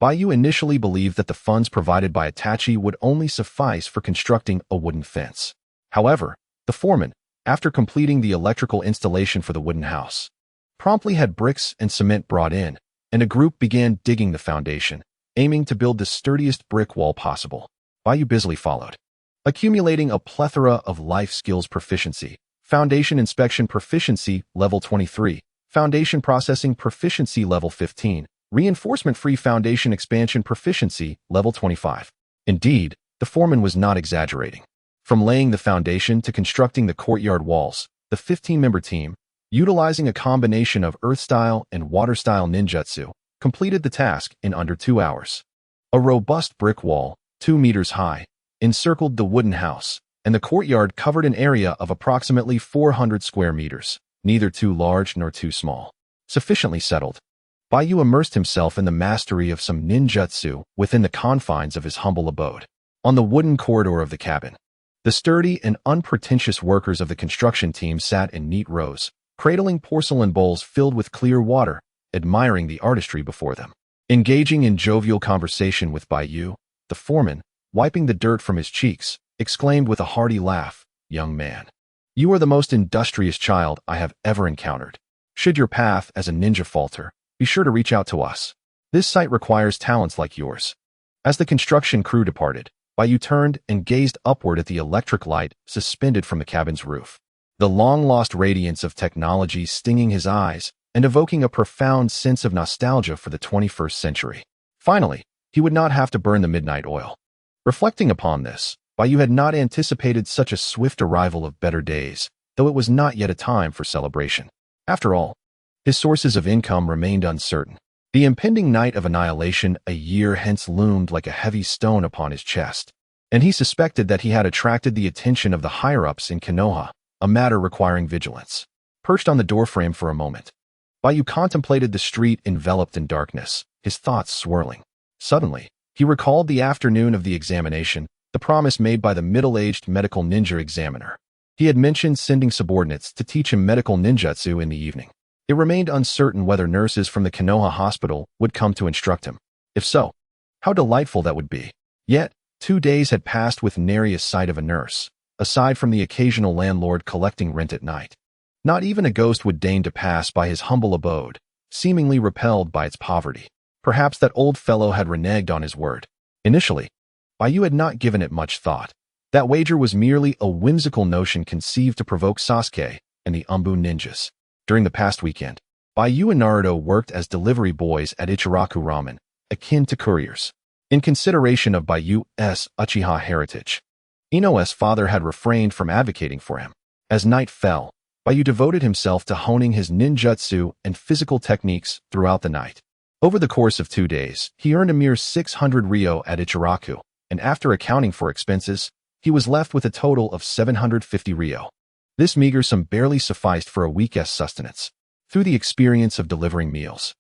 Baiyu initially believed that the funds provided by Itachi would only suffice for constructing a wooden fence. However, the foreman, after completing the electrical installation for the wooden house, promptly had bricks and cement brought in, and a group began digging the foundation, aiming to build the sturdiest brick wall possible. Baiyu busily followed, accumulating a plethora of life skills proficiency. Foundation Inspection Proficiency Level 23, Foundation Processing Proficiency Level 15, Reinforcement-Free Foundation Expansion Proficiency Level 25. Indeed, the foreman was not exaggerating. From laying the foundation to constructing the courtyard walls, the 15-member team, utilizing a combination of earth-style and water-style ninjutsu, completed the task in under 2 hours. A robust brick wall, 2 meters high, encircled the wooden house, and the courtyard covered an area of approximately 400 square meters, neither too large nor too small. Sufficiently settled, Baiyu immersed himself in the mastery of some ninjutsu within the confines of his humble abode. On the wooden corridor of the cabin, the sturdy and unpretentious workers of the construction team sat in neat rows, cradling porcelain bowls filled with clear water, admiring the artistry before them. Engaging in jovial conversation with Baiyu, the foreman, wiping the dirt from his cheeks, exclaimed with a hearty laugh, "Young man, you are the most industrious child I have ever encountered. Should your path as a ninja falter, be sure to reach out to us. This site requires talents like yours." As the construction crew departed, Baiyu turned and gazed upward at the electric light suspended from the cabin's roof. The long-lost radiance of technology stinging his eyes and evoking a profound sense of nostalgia for the 21st century. Finally, he would not have to burn the midnight oil. Reflecting upon this, Baiyu had not anticipated such a swift arrival of better days, though it was not yet a time for celebration. After all, his sources of income remained uncertain. The impending night of annihilation a year hence loomed like a heavy stone upon his chest, and he suspected that he had attracted the attention of the higher-ups in Konoha, a matter requiring vigilance. Perched on the doorframe for a moment, Baiyu contemplated the street enveloped in darkness, his thoughts swirling. Suddenly, he recalled the afternoon of the examination, the promise made by the middle-aged medical ninja examiner. He had mentioned sending subordinates to teach him medical ninjutsu in the evening. It remained uncertain whether nurses from the Konoha hospital would come to instruct him. If so, how delightful that would be. Yet, 2 days had passed with nary a sight of a nurse, aside from the occasional landlord collecting rent at night. Not even a ghost would deign to pass by his humble abode, seemingly repelled by its poverty. Perhaps that old fellow had reneged on his word. Initially, Baiyu had not given it much thought. That wager was merely a whimsical notion conceived to provoke Sasuke and the Umbu ninjas. During the past weekend, Baiyu and Naruto worked as delivery boys at Ichiraku Ramen, akin to couriers. In consideration of Baiyu's Uchiha heritage, Ino's father had refrained from advocating for him. As night fell, Baiyu devoted himself to honing his ninjutsu and physical techniques throughout the night. Over the course of 2 days, he earned a mere 600 ryo at Ichiraku, and after accounting for expenses, he was left with a total of 750 ryo. This meager sum barely sufficed for a week's sustenance. Through the experience of delivering meals,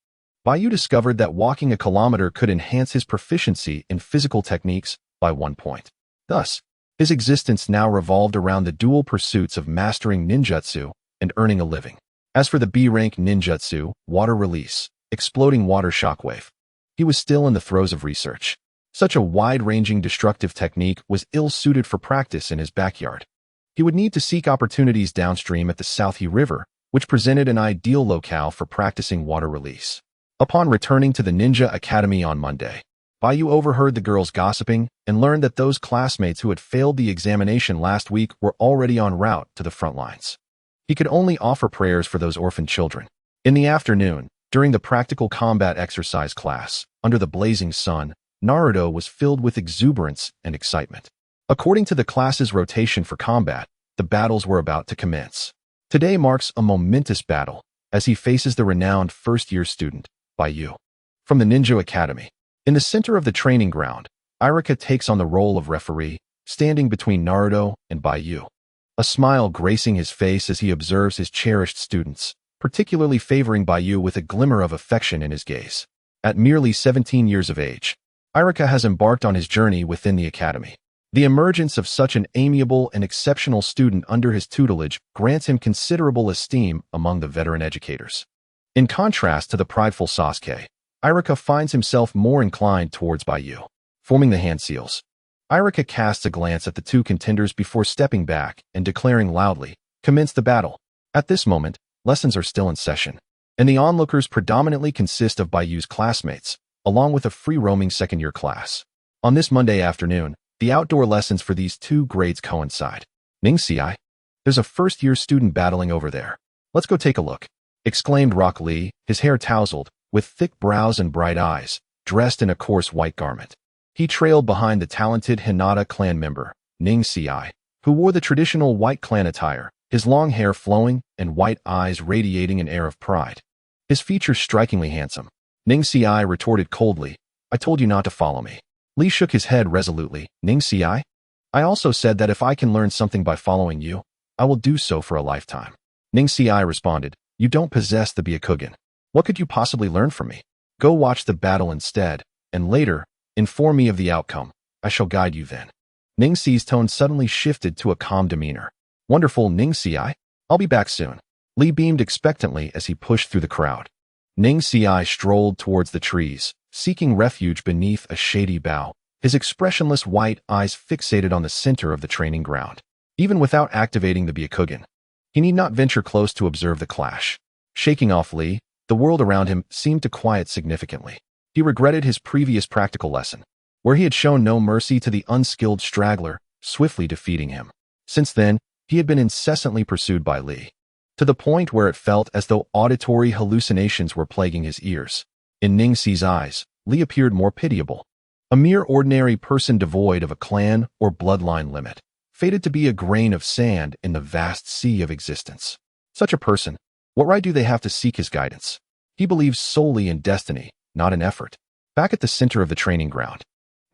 Baiyu discovered that walking a kilometer could enhance his proficiency in physical techniques by 1 point. Thus, his existence now revolved around the dual pursuits of mastering ninjutsu and earning a living. As for the B-rank ninjutsu, water release, exploding water shockwave, he was still in the throes of research. Such a wide-ranging destructive technique was ill-suited for practice in his backyard. He would need to seek opportunities downstream at the Southie River, which presented an ideal locale for practicing water release. Upon returning to the Ninja Academy on Monday, Baiyu overheard the girls gossiping and learned that those classmates who had failed the examination last week were already en route to the front lines. He could only offer prayers for those orphan children. In the afternoon, during the practical combat exercise class, under the blazing sun, Naruto was filled with exuberance and excitement. According to the class's rotation for combat, the battles were about to commence. Today marks a momentous battle, as he faces the renowned first-year student, Baiyu. From the Ninja Academy, in the center of the training ground, Irika takes on the role of referee, standing between Naruto and Baiyu. A smile gracing his face as he observes his cherished students, particularly favoring Baiyu with a glimmer of affection in his gaze. At merely 17 years of age, Irika has embarked on his journey within the academy. The emergence of such an amiable and exceptional student under his tutelage grants him considerable esteem among the veteran educators. In contrast to the prideful Sasuke, Irika finds himself more inclined towards Baiyu. Forming the hand seals, Irika casts a glance at the two contenders before stepping back and declaring loudly, "Commence the battle." At this moment, lessons are still in session, and the onlookers predominantly consist of Baiyu's classmates, along with a free-roaming second-year class. On this Monday afternoon, The outdoor lessons for these two grades coincide. Ningxiai, there's a first-year student battling over there. Let's go take a look, exclaimed Rock Lee, his hair tousled, with thick brows and bright eyes, dressed in a coarse white garment. He trailed behind the talented Hinata clan member, Ningxiai, who wore the traditional white clan attire, his long hair flowing and white eyes radiating an air of pride. His features strikingly handsome. Ningxiai retorted coldly, I told you not to follow me. Li shook his head resolutely. Ningxiai? I also said that if I can learn something by following you, I will do so for a lifetime. Ningxiai responded, you don't possess the Byakugan. What could you possibly learn from me? Go watch the battle instead, and later, inform me of the outcome. I shall guide you then. Ningxi's tone suddenly shifted to a calm demeanor. Wonderful, Ningxiai. I'll be back soon. Li beamed expectantly as he pushed through the crowd. Ningxiai strolled towards the trees, seeking refuge beneath a shady bough, his expressionless white eyes fixated on the center of the training ground. Even without activating the Byakugan, he need not venture close to observe the clash. Shaking off Li, the world around him seemed to quiet significantly. He regretted his previous practical lesson, where he had shown no mercy to the unskilled straggler, swiftly defeating him. Since then, he had been incessantly pursued by Li, to the point where it felt as though auditory hallucinations were plaguing his ears. In Ningxi's eyes, Li appeared more pitiable. A mere ordinary person devoid of a clan or bloodline limit, fated to be a grain of sand in the vast sea of existence. Such a person, what right do they have to seek his guidance? He believes solely in destiny, not in effort. Back at the center of the training ground,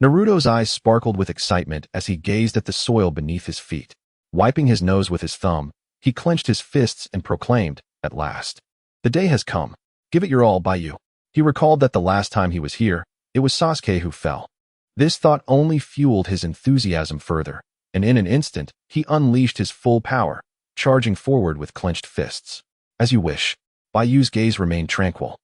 Naruto's eyes sparkled with excitement as he gazed at the soil beneath his feet. Wiping his nose with his thumb, he clenched his fists and proclaimed, at last. The day has come. Give it your all, Baiyu. He recalled that the last time he was here, it was Sasuke who fell. This thought only fueled his enthusiasm further, and in an instant, he unleashed his full power, charging forward with clenched fists. As you wish. Baiyu's gaze remained tranquil,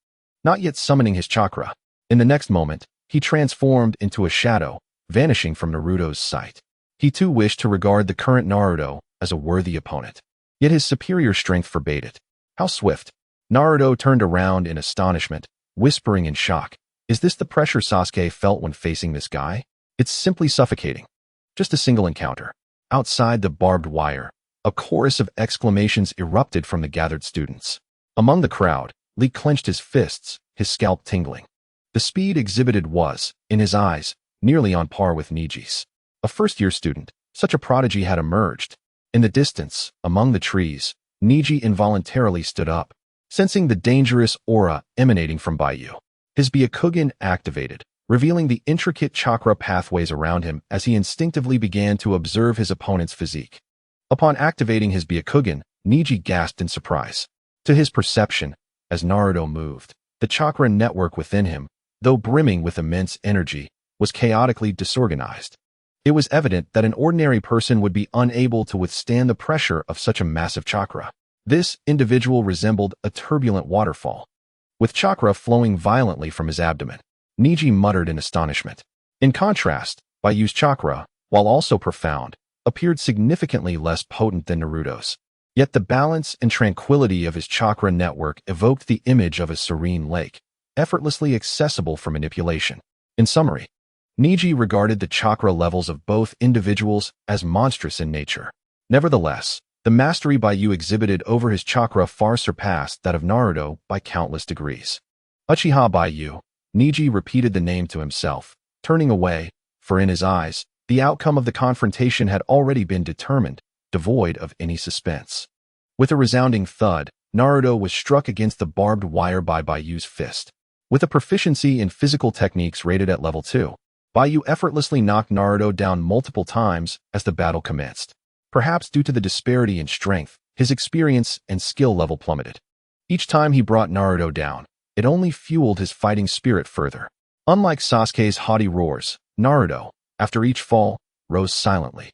not yet summoning his chakra. In the next moment, he transformed into a shadow, vanishing from Naruto's sight. He too wished to regard the current Naruto as a worthy opponent, yet his superior strength forbade it. How swift! Naruto turned around in astonishment, whispering in shock, is this the pressure Sasuke felt when facing this guy? It's simply suffocating. Just a single encounter. Outside the barbed wire, a chorus of exclamations erupted from the gathered students. Among the crowd, Li clenched his fists, his scalp tingling. The speed exhibited was, in his eyes, nearly on par with Niji's. A first-year student, such a prodigy had emerged. In the distance, among the trees, Niji involuntarily stood up, sensing the dangerous aura emanating from Baiyu. His Byakugan activated, revealing the intricate chakra pathways around him as he instinctively began to observe his opponent's physique. Upon activating his Byakugan, Niji gasped in surprise. To his perception, as Naruto moved, the chakra network within him, though brimming with immense energy, was chaotically disorganized. It was evident that an ordinary person would be unable to withstand the pressure of such a massive chakra. This individual resembled a turbulent waterfall, with chakra flowing violently from his abdomen. Niji muttered in astonishment. In contrast, Baiyu's chakra, while also profound, appeared significantly less potent than Naruto's. Yet the balance and tranquility of his chakra network evoked the image of a serene lake, effortlessly accessible for manipulation. In summary, Niji regarded the chakra levels of both individuals as monstrous in nature. Nevertheless, the mastery Baiyu exhibited over his chakra far surpassed that of Naruto by countless degrees. Uchiha Baiyu, Niji repeated the name to himself, turning away, for in his eyes, the outcome of the confrontation had already been determined, devoid of any suspense. With a resounding thud, Naruto was struck against the barbed wire by Baiyu's fist. With a proficiency in physical techniques rated at level 2, Baiyu effortlessly knocked Naruto down multiple times as the battle commenced. Perhaps due to the disparity in strength, his experience and skill level plummeted. Each time he brought Naruto down, it only fueled his fighting spirit further. Unlike Sasuke's haughty roars, Naruto, after each fall, rose silently,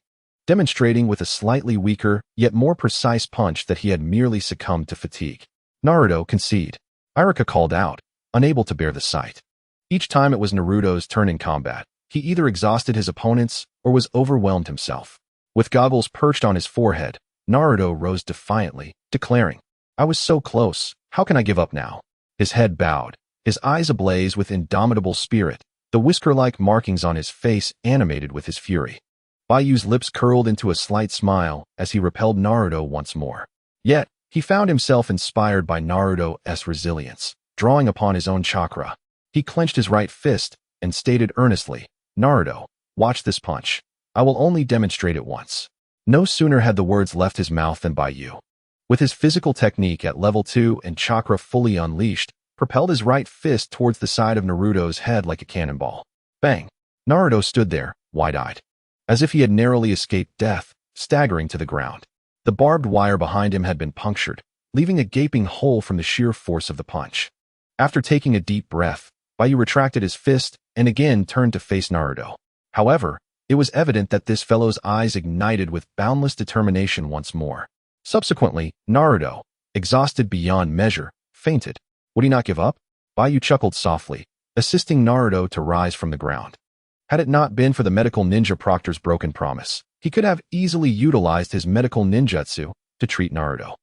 demonstrating with a slightly weaker, yet more precise punch that he had merely succumbed to fatigue. Naruto, concede. Iruka called out, unable to bear the sight. Each time it was Naruto's turn in combat, he either exhausted his opponents or was overwhelmed himself. With goggles perched on his forehead, Naruto rose defiantly, declaring, I was so close, how can I give up now? His head bowed, his eyes ablaze with indomitable spirit, the whisker-like markings on his face animated with his fury. Baiyu's lips curled into a slight smile as he repelled Naruto once more. Yet, he found himself inspired by Naruto's resilience, drawing upon his own chakra. He clenched his right fist and stated earnestly, "Naruto, watch this punch. I will only demonstrate it once." No sooner had the words left his mouth than Baiyu, with his physical technique at level 2 and chakra fully unleashed, propelled his right fist towards the side of Naruto's head like a cannonball. Bang! Naruto stood there, wide-eyed, as if he had narrowly escaped death, staggering to the ground. The barbed wire behind him had been punctured, leaving a gaping hole from the sheer force of the punch. After taking a deep breath, Baiyu retracted his fist and again turned to face Naruto. However, it was evident that this fellow's eyes ignited with boundless determination once more. Subsequently, Naruto, exhausted beyond measure, fainted. Would he not give up? Baiyu chuckled softly, assisting Naruto to rise from the ground. Had it not been for the medical ninja proctor's broken promise, he could have easily utilized his medical ninjutsu to treat Naruto.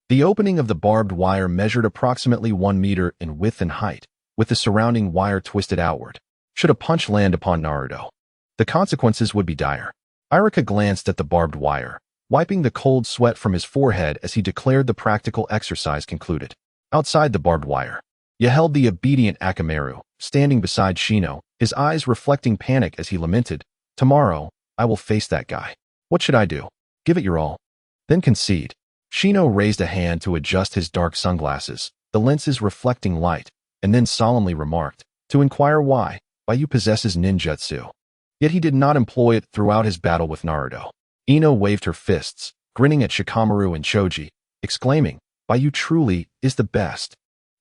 The opening of the barbed wire measured approximately 1 meter in width and height, with the surrounding wire twisted outward. Should a punch land upon Naruto, the consequences would be dire. Irika glanced at the barbed wire, wiping the cold sweat from his forehead as he declared the practical exercise concluded. Outside the barbed wire, he held the obedient Akamaru, standing beside Shino, his eyes reflecting panic as he lamented, "Tomorrow, I will face that guy. What should I do? Give it your all. Then concede." Shino raised a hand to adjust his dark sunglasses, the lenses reflecting light, and then solemnly remarked, "To inquire why, Baiyu possesses ninjutsu." Yet he did not employ it throughout his battle with Naruto. Ino waved her fists, grinning at Shikamaru and Choji, exclaiming, "Baiyu truly is the best."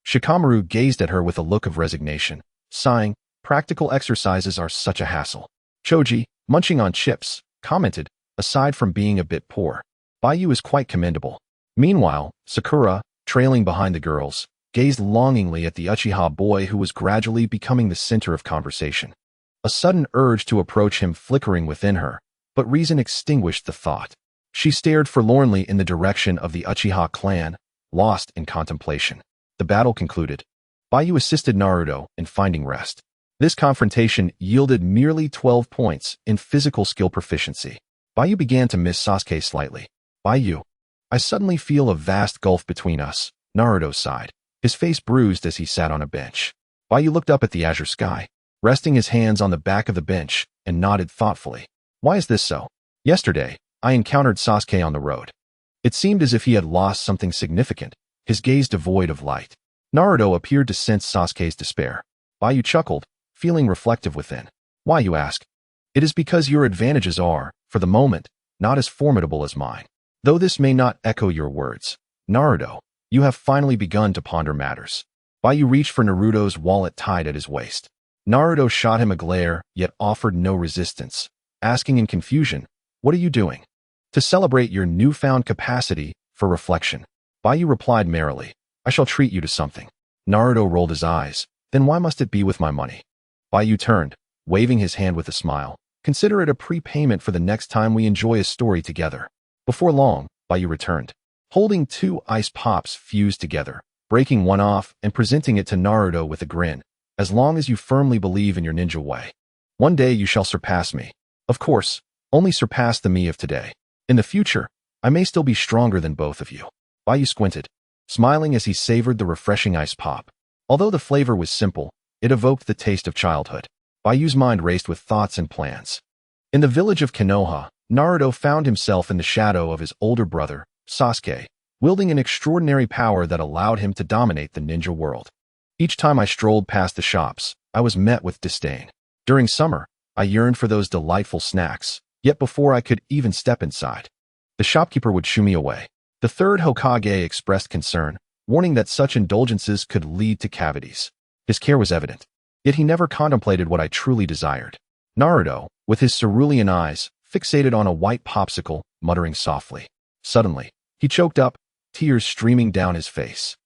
Shikamaru gazed at her with a look of resignation, sighing, "Practical exercises are such a hassle." Choji, munching on chips, commented, "Aside from being a bit poor, Baiyu is quite commendable." Meanwhile, Sakura, trailing behind the girls, gazed longingly at the Uchiha boy who was gradually becoming the center of conversation. A sudden urge to approach him flickering within her, but reason extinguished the thought. She stared forlornly in the direction of the Uchiha clan, lost in contemplation. The battle concluded. Baiyu assisted Naruto in finding rest. This confrontation yielded merely 12 points in physical skill proficiency. Baiyu began to miss Sasuke slightly. "Baiyu, I suddenly feel a vast gulf between us," Naruto sighed, his face bruised as he sat on a bench. Baiyu looked up at the azure sky, resting his hands on the back of the bench, and nodded thoughtfully. "Why is this so? Yesterday, I encountered Sasuke on the road. It seemed as if he had lost something significant, his gaze devoid of light." Naruto appeared to sense Sasuke's despair. Baiyu chuckled, feeling reflective within. "Why, you ask? It is because your advantages are, for the moment, not as formidable as mine. Though this may not echo your words, Naruto, you have finally begun to ponder matters." Baiyu reached for Naruto's wallet tied at his waist. Naruto shot him a glare, yet offered no resistance, asking in confusion, "What are you doing?" "To celebrate your newfound capacity for reflection," Baiyu replied merrily. "I shall treat you to something." Naruto rolled his eyes. "Then why must it be with my money?" Baiyu turned, waving his hand with a smile. "Consider it a prepayment for the next time we enjoy a story together." Before long, Baiyu returned, holding 2 ice pops fused together, breaking one off and presenting it to Naruto with a grin. "As long as you firmly believe in your ninja way, one day you shall surpass me. Of course, only surpass the me of today. In the future, I may still be stronger than both of you." Baiyu squinted, smiling as he savored the refreshing ice pop. Although the flavor was simple, it evoked the taste of childhood. Baiyu's mind raced with thoughts and plans. In the village of Konoha, Naruto found himself in the shadow of his older brother, Sasuke, wielding an extraordinary power that allowed him to dominate the ninja world. Each time I strolled past the shops, I was met with disdain. During summer, I yearned for those delightful snacks, yet before I could even step inside, the shopkeeper would shoo me away. The third Hokage expressed concern, warning that such indulgences could lead to cavities. His care was evident, yet he never contemplated what I truly desired. Naruto, with his cerulean eyes, fixated on a white popsicle, muttering softly. Suddenly, he choked up, tears streaming down his face.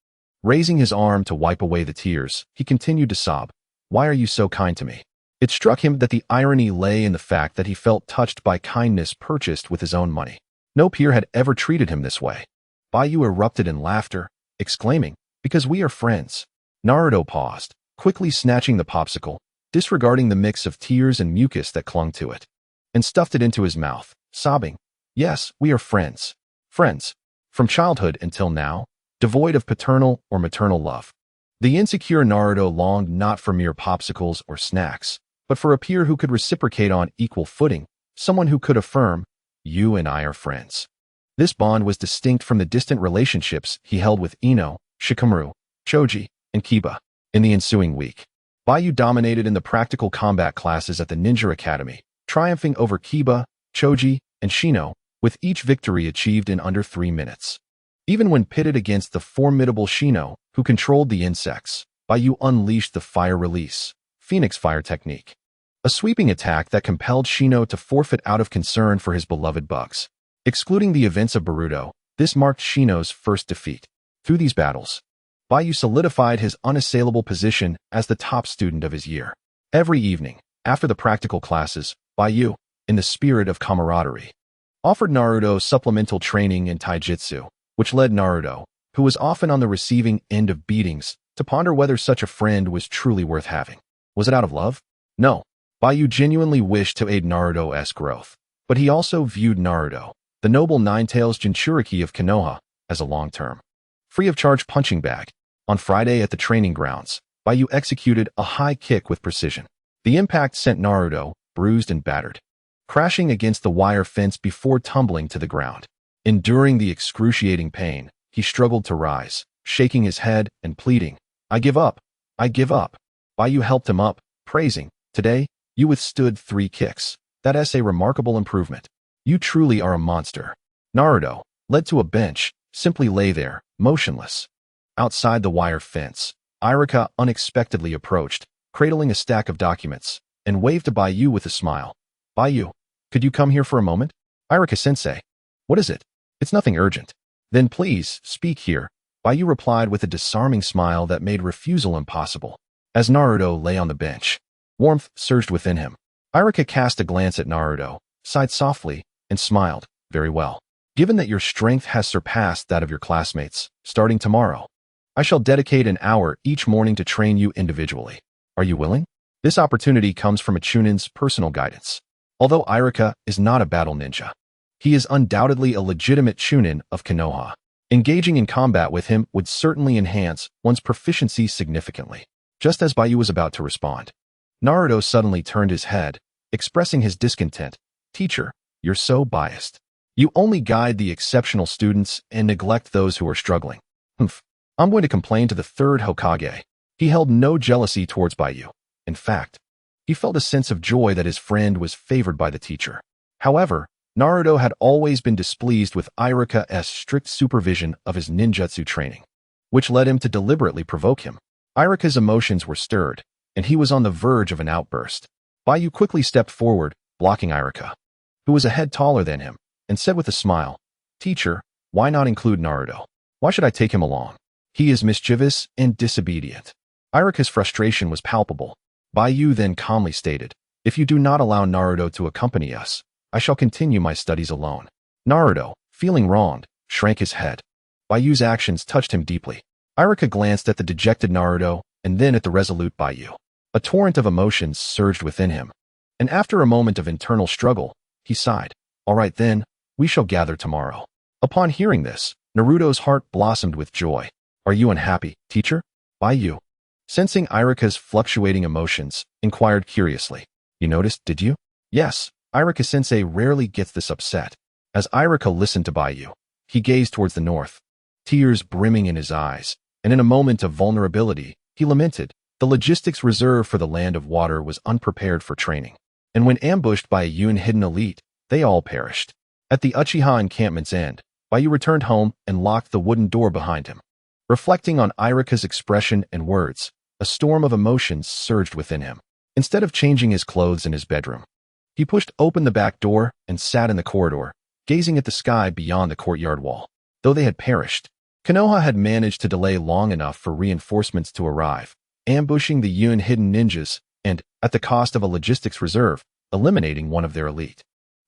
Raising his arm to wipe away the tears, he continued to sob. "Why are you so kind to me?" It struck him that the irony lay in the fact that he felt touched by kindness purchased with his own money. No peer had ever treated him this way. Baiyu erupted in laughter, exclaiming, "Because we are friends." Naruto paused, quickly snatching the popsicle, disregarding the mix of tears and mucus that clung to it, and stuffed it into his mouth, sobbing, "Yes, we are friends. Friends. From childhood until now, devoid of paternal or maternal love." The insecure Naruto longed not for mere popsicles or snacks, but for a peer who could reciprocate on equal footing, someone who could affirm, "You and I are friends." This bond was distinct from the distant relationships he held with Ino, Shikamaru, Choji, and Kiba. In the ensuing week, Baiyu dominated in the practical combat classes at the Ninja Academy, triumphing over Kiba, Choji, and Shino, with each victory achieved in under 3 minutes. Even when pitted against the formidable Shino, who controlled the insects, Baiyu unleashed the fire release, Phoenix Fire technique, a sweeping attack that compelled Shino to forfeit out of concern for his beloved bugs. Excluding the events of Boruto, this marked Shino's first defeat. Through these battles, Baiyu solidified his unassailable position as the top student of his year. Every evening, after the practical classes, Baiyu, in the spirit of camaraderie, offered Naruto supplemental training in taijutsu, which led Naruto, who was often on the receiving end of beatings, to ponder whether such a friend was truly worth having. Was it out of love? No. Baiyu genuinely wished to aid Naruto's growth, but he also viewed Naruto, the noble Nine-Tails Jinchuriki of Konoha, as a long-term, free-of-charge punching bag. On Friday at the training grounds, Baiyu executed a high kick with precision. The impact sent Naruto, bruised and battered, crashing against the wire fence before tumbling to the ground. Enduring the excruciating pain, he struggled to rise, shaking his head and pleading, "I give up. I give up." Baiyu helped him up, praising, "Today, you withstood 3 kicks. That's a remarkable improvement. You truly are a monster." Naruto, led to a bench, simply lay there, motionless. Outside the wire fence, Irika unexpectedly approached, cradling a stack of documents, and waved to Baiyu with a smile. "Baiyu, could you come here for a moment?" "Irika-sensei." "What is it?" "It's nothing urgent." "Then please, speak here," Baiyu replied with a disarming smile that made refusal impossible. As Naruto lay on the bench, warmth surged within him. Irika cast a glance at Naruto, sighed softly, and smiled. "Very well. Given that your strength has surpassed that of your classmates, starting tomorrow, I shall dedicate an hour each morning to train you individually. Are you willing?" This opportunity comes from a Chunin's personal guidance. Although Irika is not a battle ninja, he is undoubtedly a legitimate Chunin of Konoha. Engaging in combat with him would certainly enhance one's proficiency significantly. Just as Baiyu was about to respond, Naruto suddenly turned his head, expressing his discontent. "Teacher, you're so biased. You only guide the exceptional students and neglect those who are struggling." "Humph. I'm going to complain to the 3rd Hokage." He held no jealousy towards Baiyu. In fact, he felt a sense of joy that his friend was favored by the teacher. However, Naruto had always been displeased with Irika's strict supervision of his ninjutsu training, which led him to deliberately provoke him. Irika's emotions were stirred, and he was on the verge of an outburst. Baiyu quickly stepped forward, blocking Irika, who was a head taller than him, and said with a smile, "Teacher, why not include Naruto? Why should I take him along? He is mischievous and disobedient." Irika's frustration was palpable. Baiyu then calmly stated, "If you do not allow Naruto to accompany us, I shall continue my studies alone." Naruto, feeling wronged, shrank his head. Baiyu's actions touched him deeply. Irika glanced at the dejected Naruto and then at the resolute Baiyu. A torrent of emotions surged within him, and after a moment of internal struggle, he sighed. "All right then, we shall gather tomorrow." Upon hearing this, Naruto's heart blossomed with joy. "Are you unhappy, teacher?" Baiyu, sensing Irika's fluctuating emotions, inquired curiously. "You noticed, did you?" "Yes, Irika-sensei rarely gets this upset." As Irika listened to Baiyu, he gazed towards the north, tears brimming in his eyes, and in a moment of vulnerability, he lamented, the logistics reserved for the land of water was unprepared for training. And when ambushed by a hidden elite, they all perished. At the Uchiha encampment's end, Baiyu returned home and locked the wooden door behind him. Reflecting on Irika's expression and words, a storm of emotions surged within him. Instead of changing his clothes in his bedroom, he pushed open the back door and sat in the corridor, gazing at the sky beyond the courtyard wall. Though they had perished, Konoha had managed to delay long enough for reinforcements to arrive, ambushing the hidden ninjas and, at the cost of a logistics reserve, eliminating one of their elite.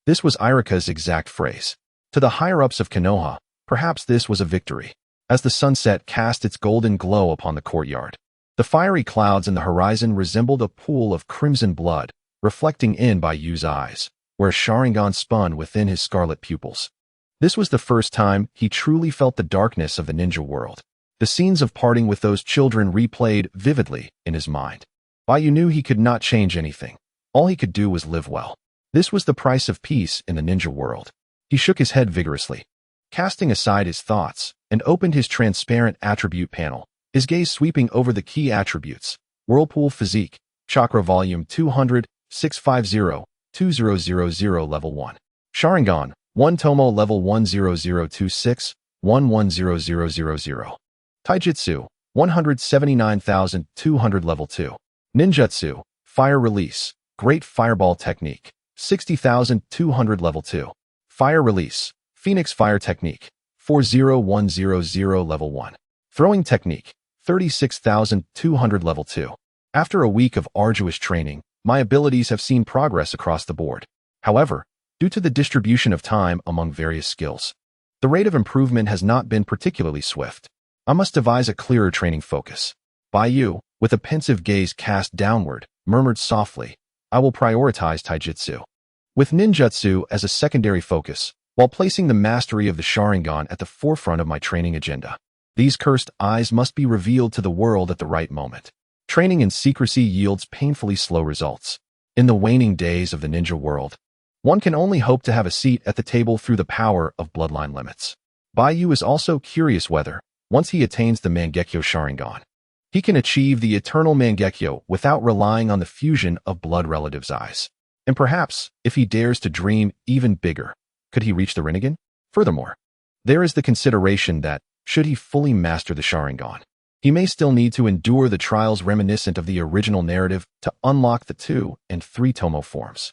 This was Irika's exact phrase. To the higher-ups of Konoha, perhaps this was a victory. As the sunset cast its golden glow upon the courtyard, The fiery clouds in the horizon resembled a pool of crimson blood, reflecting in Baiyu's eyes, where a Sharingan spun within his scarlet pupils. This was the first time he truly felt the darkness of the ninja world. The scenes of parting with those children replayed vividly in his mind. Baiyu knew he could not change anything. All he could do was live well. This was the price of peace in the ninja world. He shook his head vigorously, casting aside his thoughts, and opened his transparent attribute panel, his gaze sweeping over the key attributes: Whirlpool Physique, Chakra Volume 200, 650, 2000 Level 1. Sharingan, 1 Tomo Level 10026, 110000. Taijutsu, 179,200 Level 2. Ninjutsu, Fire Release, Great Fireball Technique, 60,200 Level 2. Fire Release, Phoenix Fire Technique, 40100 Level 1. Throwing Technique, 36,200 Level 2. After a week of arduous training, my abilities have seen progress across the board. However, due to the distribution of time among various skills, the rate of improvement has not been particularly swift. I must devise a clearer training focus. Baiyu, with a pensive gaze cast downward, murmured softly, I will prioritize taijutsu, with ninjutsu as a secondary focus, while placing the mastery of the Sharingan at the forefront of my training agenda. These cursed eyes must be revealed to the world at the right moment. Training in secrecy yields painfully slow results. In the waning days of the ninja world, one can only hope to have a seat at the table through the power of bloodline limits. Baiyu is also curious whether, once he attains the Mangekyo Sharingan, he can achieve the eternal Mangekyo without relying on the fusion of blood relatives' eyes. And perhaps, if he dares to dream even bigger, could he reach the Rinnegan? Furthermore, there is the consideration that, should he fully master the Sharingan, he may still need to endure the trials reminiscent of the original narrative to unlock the 2 and 3 Tomo forms.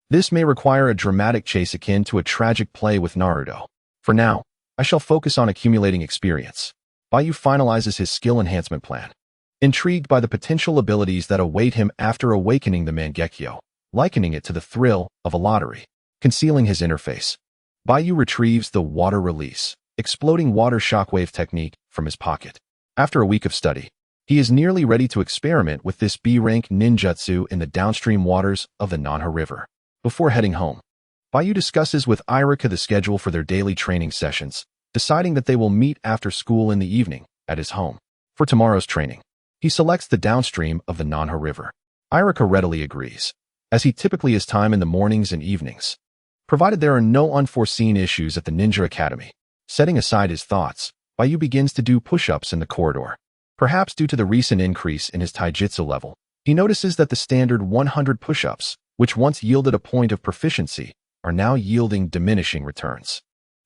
This may require a dramatic chase akin to a tragic play with Naruto. For now, I shall focus on accumulating experience. Baiyu finalizes his skill enhancement plan, intrigued by the potential abilities that await him after awakening the Mangekyo, likening it to the thrill of a lottery. Concealing his interface, Baiyu retrieves the Water Release, Exploding Water Shockwave technique from his pocket. After a week of study, he is nearly ready to experiment with this B-rank ninjutsu in the downstream waters of the Nanha River. Before heading home, Baiyu discusses with Irika the schedule for their daily training sessions, deciding that they will meet after school in the evening at his home. For tomorrow's training, he selects the downstream of the Nanha River. Irika readily agrees, as he typically has time in the mornings and evenings, provided there are no unforeseen issues at the Ninja Academy. Setting aside his thoughts, Baiyu begins to do push-ups in the corridor. Perhaps due to the recent increase in his taijutsu level, he notices that the standard 100 push-ups, which once yielded a point of proficiency, are now yielding diminishing returns.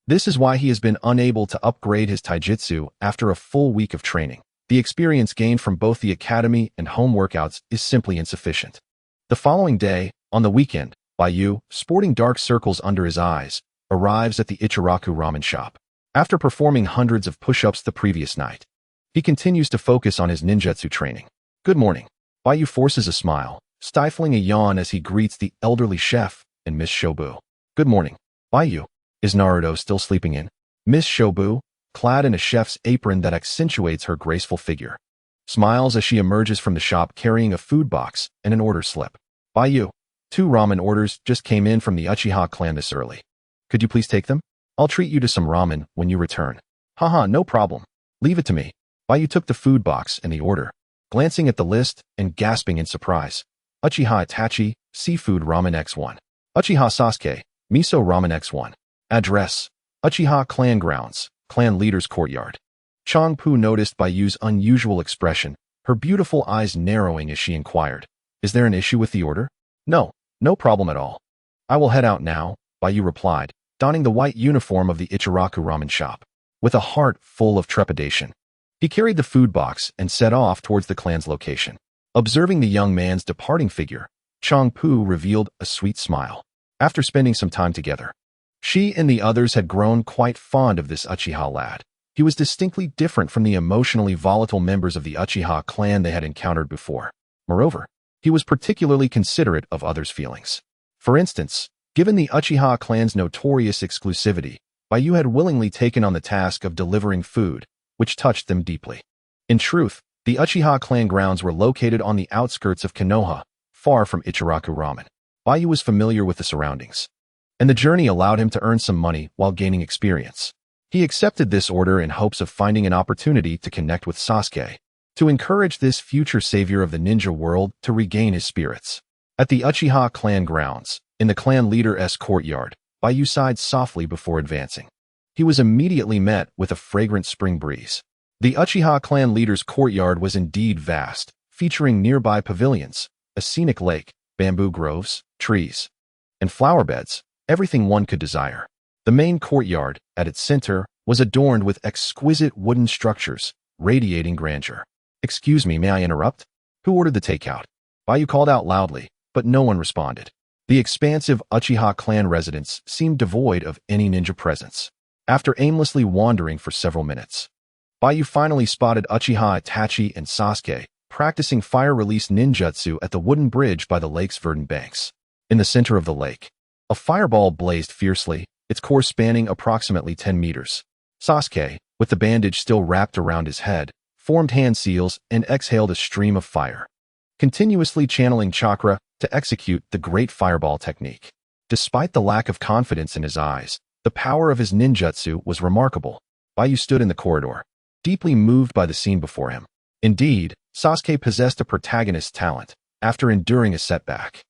This is why he has been unable to upgrade his taijutsu after a full week of training. The experience gained from both the academy and home workouts is simply insufficient. The following day, on the weekend, Baiyu, sporting dark circles under his eyes, arrives at the Ichiraku ramen shop. After performing hundreds of push-ups the previous night, he continues to focus on his ninjutsu training. Good morning. Baiyu forces a smile, stifling a yawn as he greets the elderly chef and Miss Shobu. Good morning. Baiyu. Is Naruto still sleeping in? Miss Shobu, clad in a chef's apron that accentuates her graceful figure, smiles as she emerges from the shop carrying a food box and an order slip. Baiyu, 2 ramen orders just came in from the Uchiha clan this early. Could you please take them? I'll treat you to some ramen when you return. Haha, no problem. Leave it to me. Baiyu took the food box and the order, glancing at the list and gasping in surprise. Uchiha Itachi, Seafood Ramen X1. Uchiha Sasuke, Miso Ramen X1. Address: Uchiha Clan Grounds, Clan Leader's Courtyard. Changpu noticed Baiyu's unusual expression, her beautiful eyes narrowing as she inquired, Is there an issue with the order? No, no problem at all. I will head out now, Baiyu replied, donning the white uniform of the Ichiraku ramen shop. With a heart full of trepidation, he carried the food box and set off towards the clan's location. Observing the young man's departing figure, Changpu revealed a sweet smile. After spending some time together, she and the others had grown quite fond of this Uchiha lad. He was distinctly different from the emotionally volatile members of the Uchiha clan they had encountered before. Moreover, he was particularly considerate of others' feelings. For instance, given the Uchiha clan's notorious exclusivity, Baiyu had willingly taken on the task of delivering food, which touched them deeply. In truth, The Uchiha clan grounds were located on the outskirts of Konoha, far from Ichiraku Ramen. Baiyu was familiar with the surroundings, and the journey allowed him to earn some money while gaining experience. He accepted this order in hopes of finding an opportunity to connect with Sasuke, to encourage this future savior of the ninja world to regain his spirits. At the Uchiha clan grounds, in the clan leader's courtyard, Baiyu sighed softly before advancing. He was immediately met with a fragrant spring breeze. The Uchiha clan leader's courtyard was indeed vast, featuring nearby pavilions, a scenic lake, bamboo groves, trees, and flower beds, everything one could desire. The main courtyard, at its center, was adorned with exquisite wooden structures, radiating grandeur. "Excuse me, may I interrupt? Who ordered the takeout?" Baiyu called out loudly, but no one responded. The expansive Uchiha clan residence seemed devoid of any ninja presence. After aimlessly wandering for several minutes, Baiyu finally spotted Uchiha Itachi and Sasuke practicing fire-release ninjutsu at the wooden bridge by the lake's verdant banks. In the center of the lake, a fireball blazed fiercely, its course spanning approximately 10 meters. Sasuke, with the bandage still wrapped around his head, formed hand seals and exhaled a stream of fire, continuously channeling chakra to execute the great fireball technique. Despite the lack of confidence in his eyes, the power of his ninjutsu was remarkable. Baiyu stood in the corridor, deeply moved by the scene before him. Indeed, Sasuke possessed a protagonist's talent. After enduring a setback,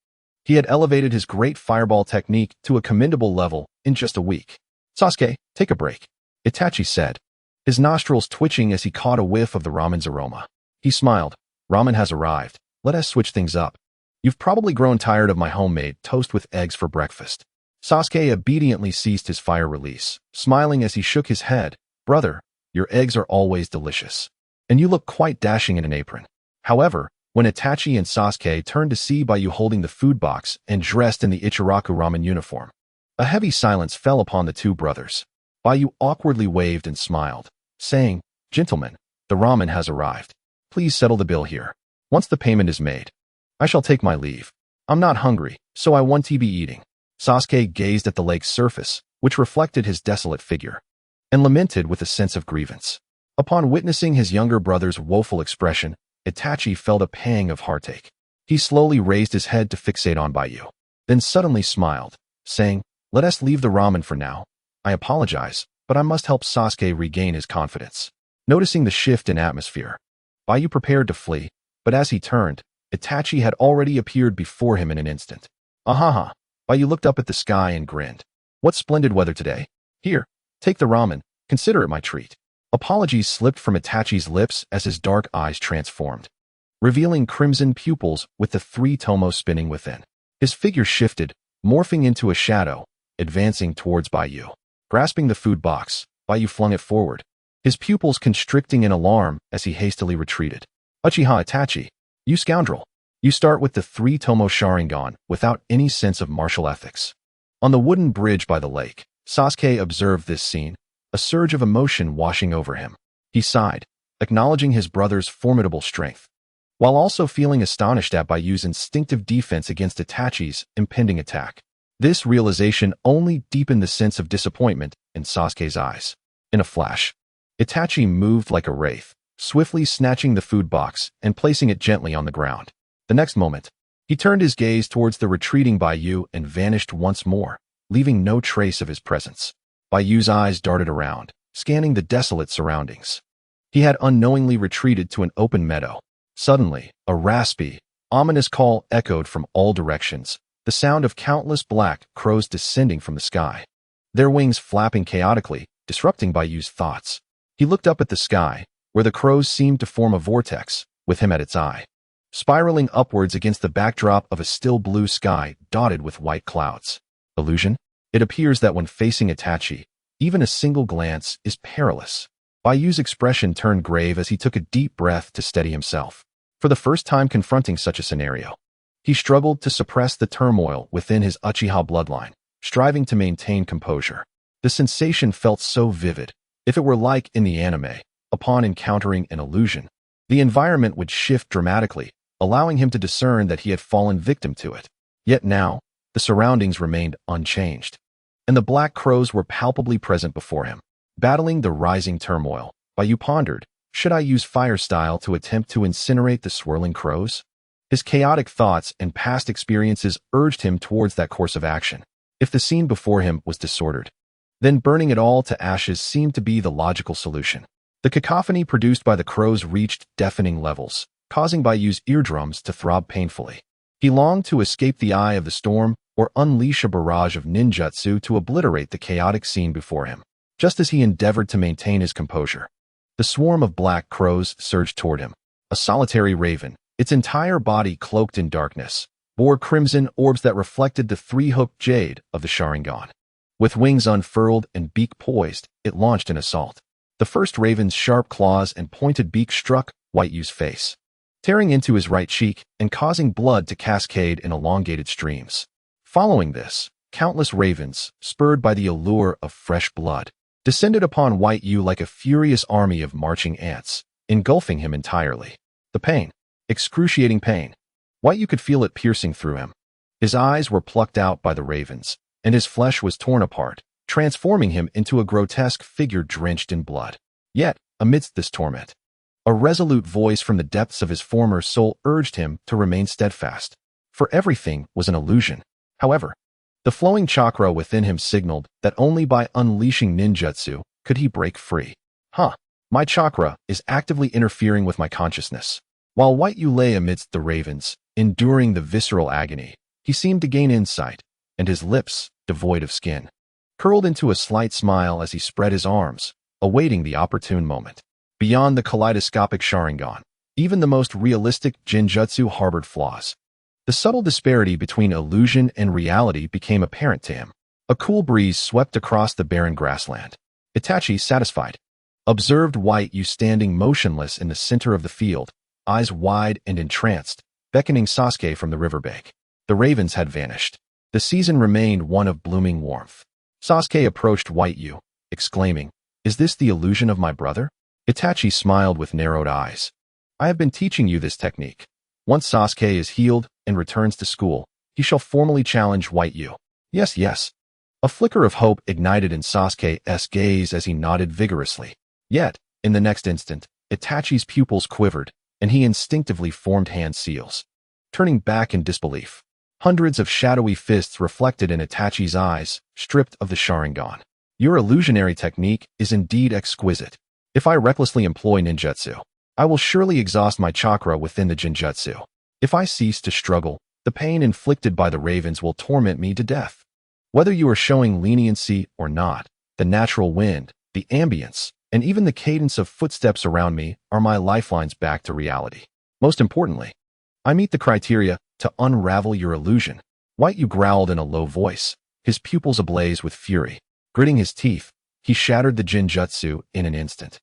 he had elevated his great fireball technique to a commendable level in just a week. "Sasuke, take a break," Itachi said, his nostrils twitching as he caught a whiff of the ramen's aroma. He smiled. "Ramen has arrived. Let us switch things up. You've probably grown tired of my homemade toast with eggs for breakfast." Sasuke obediently ceased his fire release, smiling as he shook his head. "Brother, your eggs are always delicious, and you look quite dashing in an apron." However, when Itachi and Sasuke turned to see Baiyu holding the food box and dressed in the Ichiraku Ramen uniform, a heavy silence fell upon the two brothers. Baiyu awkwardly waved and smiled, saying, "Gentlemen, the ramen has arrived. Please settle the bill here. Once the payment is made, I shall take my leave. I'm not hungry, so I want to be eating." Sasuke gazed at the lake's surface, which reflected his desolate figure, and lamented with a sense of grievance. Upon witnessing his younger brother's woeful expression, Itachi felt a pang of heartache. He slowly raised his head to fixate on Baiyu, then suddenly smiled, saying, "Let us leave the ramen for now. I apologize, but I must help Sasuke regain his confidence." Noticing the shift in atmosphere, Baiyu prepared to flee, but as he turned, Itachi had already appeared before him in an instant. "Ahaha." Baiyu looked up at the sky and grinned. "What splendid weather today. Here, take the ramen. Consider it my treat." Apologies slipped from Itachi's lips as his dark eyes transformed, revealing crimson pupils with the three tomos spinning within. His figure shifted, morphing into a shadow, advancing towards Baiyu. Grasping the food box, Baiyu flung it forward, his pupils constricting in alarm as he hastily retreated. "Uchiha Itachi, you scoundrel! You start with the three-tomo Sharingan without any sense of martial ethics." On the wooden bridge by the lake, Sasuke observed this scene, a surge of emotion washing over him. He sighed, acknowledging his brother's formidable strength, while also feeling astonished at Baiyu's instinctive defense against Itachi's impending attack. This realization only deepened the sense of disappointment in Sasuke's eyes. In a flash, Itachi moved like a wraith, swiftly snatching the food box and placing it gently on the ground. The next moment, he turned his gaze towards the retreating Baiyu and vanished once more, leaving no trace of his presence. Baiyu's eyes darted around, scanning the desolate surroundings. He had unknowingly retreated to an open meadow. Suddenly, a raspy, ominous call echoed from all directions, the sound of countless black crows descending from the sky, their wings flapping chaotically, disrupting Baiyu's thoughts. He looked up at the sky, where the crows seemed to form a vortex, with him at its eye, spiraling upwards against the backdrop of a still blue sky dotted with white clouds. Illusion? It appears that when facing Itachi, even a single glance is perilous. Baiyu's expression turned grave as he took a deep breath to steady himself. For the first time confronting such a scenario, he struggled to suppress the turmoil within his Uchiha bloodline, striving to maintain composure. The sensation felt so vivid. If it were like in the anime, upon encountering an illusion, the environment would shift dramatically, allowing him to discern that he had fallen victim to it. Yet now, the surroundings remained unchanged, and the black crows were palpably present before him. Battling the rising turmoil, Baiyu pondered, Should I use fire style to attempt to incinerate the swirling crows? His chaotic thoughts and past experiences urged him towards that course of action. If the scene before him was disordered, then burning it all to ashes seemed to be the logical solution. The cacophony produced by the crows reached deafening levels, causing Baiyu's eardrums to throb painfully. He longed to escape the eye of the storm or unleash a barrage of ninjutsu to obliterate the chaotic scene before him. Just as he endeavored to maintain his composure, the swarm of black crows surged toward him. A solitary raven, its entire body cloaked in darkness, bore crimson orbs that reflected the three-hooked jade of the Sharingan. With wings unfurled and beak poised, it launched an assault. The first raven's sharp claws and pointed beak struck Baiyu's face, tearing into his right cheek and causing blood to cascade in elongated streams. Following this, countless ravens, spurred by the allure of fresh blood, descended upon Baiyu like a furious army of marching ants, engulfing him entirely. The pain, excruciating pain. Baiyu could feel it piercing through him. His eyes were plucked out by the ravens, and his flesh was torn apart, transforming him into a grotesque figure drenched in blood. Yet, amidst this torment, a resolute voice from the depths of his former soul urged him to remain steadfast, for everything was an illusion. However, the flowing chakra within him signaled that only by unleashing ninjutsu could he break free. My chakra is actively interfering with my consciousness. While Baiyu lay amidst the ravens, enduring the visceral agony, he seemed to gain insight, and his lips, devoid of skin, curled into a slight smile as he spread his arms, awaiting the opportune moment. Beyond the kaleidoscopic Sharingan, even the most realistic Jinjutsu harbored flaws. The subtle disparity between illusion and reality became apparent to him. A cool breeze swept across the barren grassland. Itachi, satisfied, observed Baiyu standing motionless in the center of the field, eyes wide and entranced, beckoning Sasuke from the riverbank. The ravens had vanished. The season remained one of blooming warmth. Sasuke approached Baiyu, exclaiming, "Is this the illusion of my brother?" Itachi smiled with narrowed eyes. "I have been teaching you this technique. Once Sasuke is healed and returns to school, he shall formally challenge Baiyu." Yes, yes. A flicker of hope ignited in Sasuke's gaze as he nodded vigorously. Yet, in the next instant, Itachi's pupils quivered, and he instinctively formed hand seals. Turning back in disbelief, hundreds of shadowy fists reflected in Itachi's eyes, stripped of the Sharingan. "Your illusionary technique is indeed exquisite. If I recklessly employ ninjutsu, I will surely exhaust my chakra within the Jinjutsu. If I cease to struggle, the pain inflicted by the ravens will torment me to death. Whether you are showing leniency or not, the natural wind, the ambience, and even the cadence of footsteps around me are my lifelines back to reality. Most importantly, I meet the criteria to unravel your illusion." Baiyu growled in a low voice, his pupils ablaze with fury. Gritting his teeth, he shattered the Jinjutsu in an instant,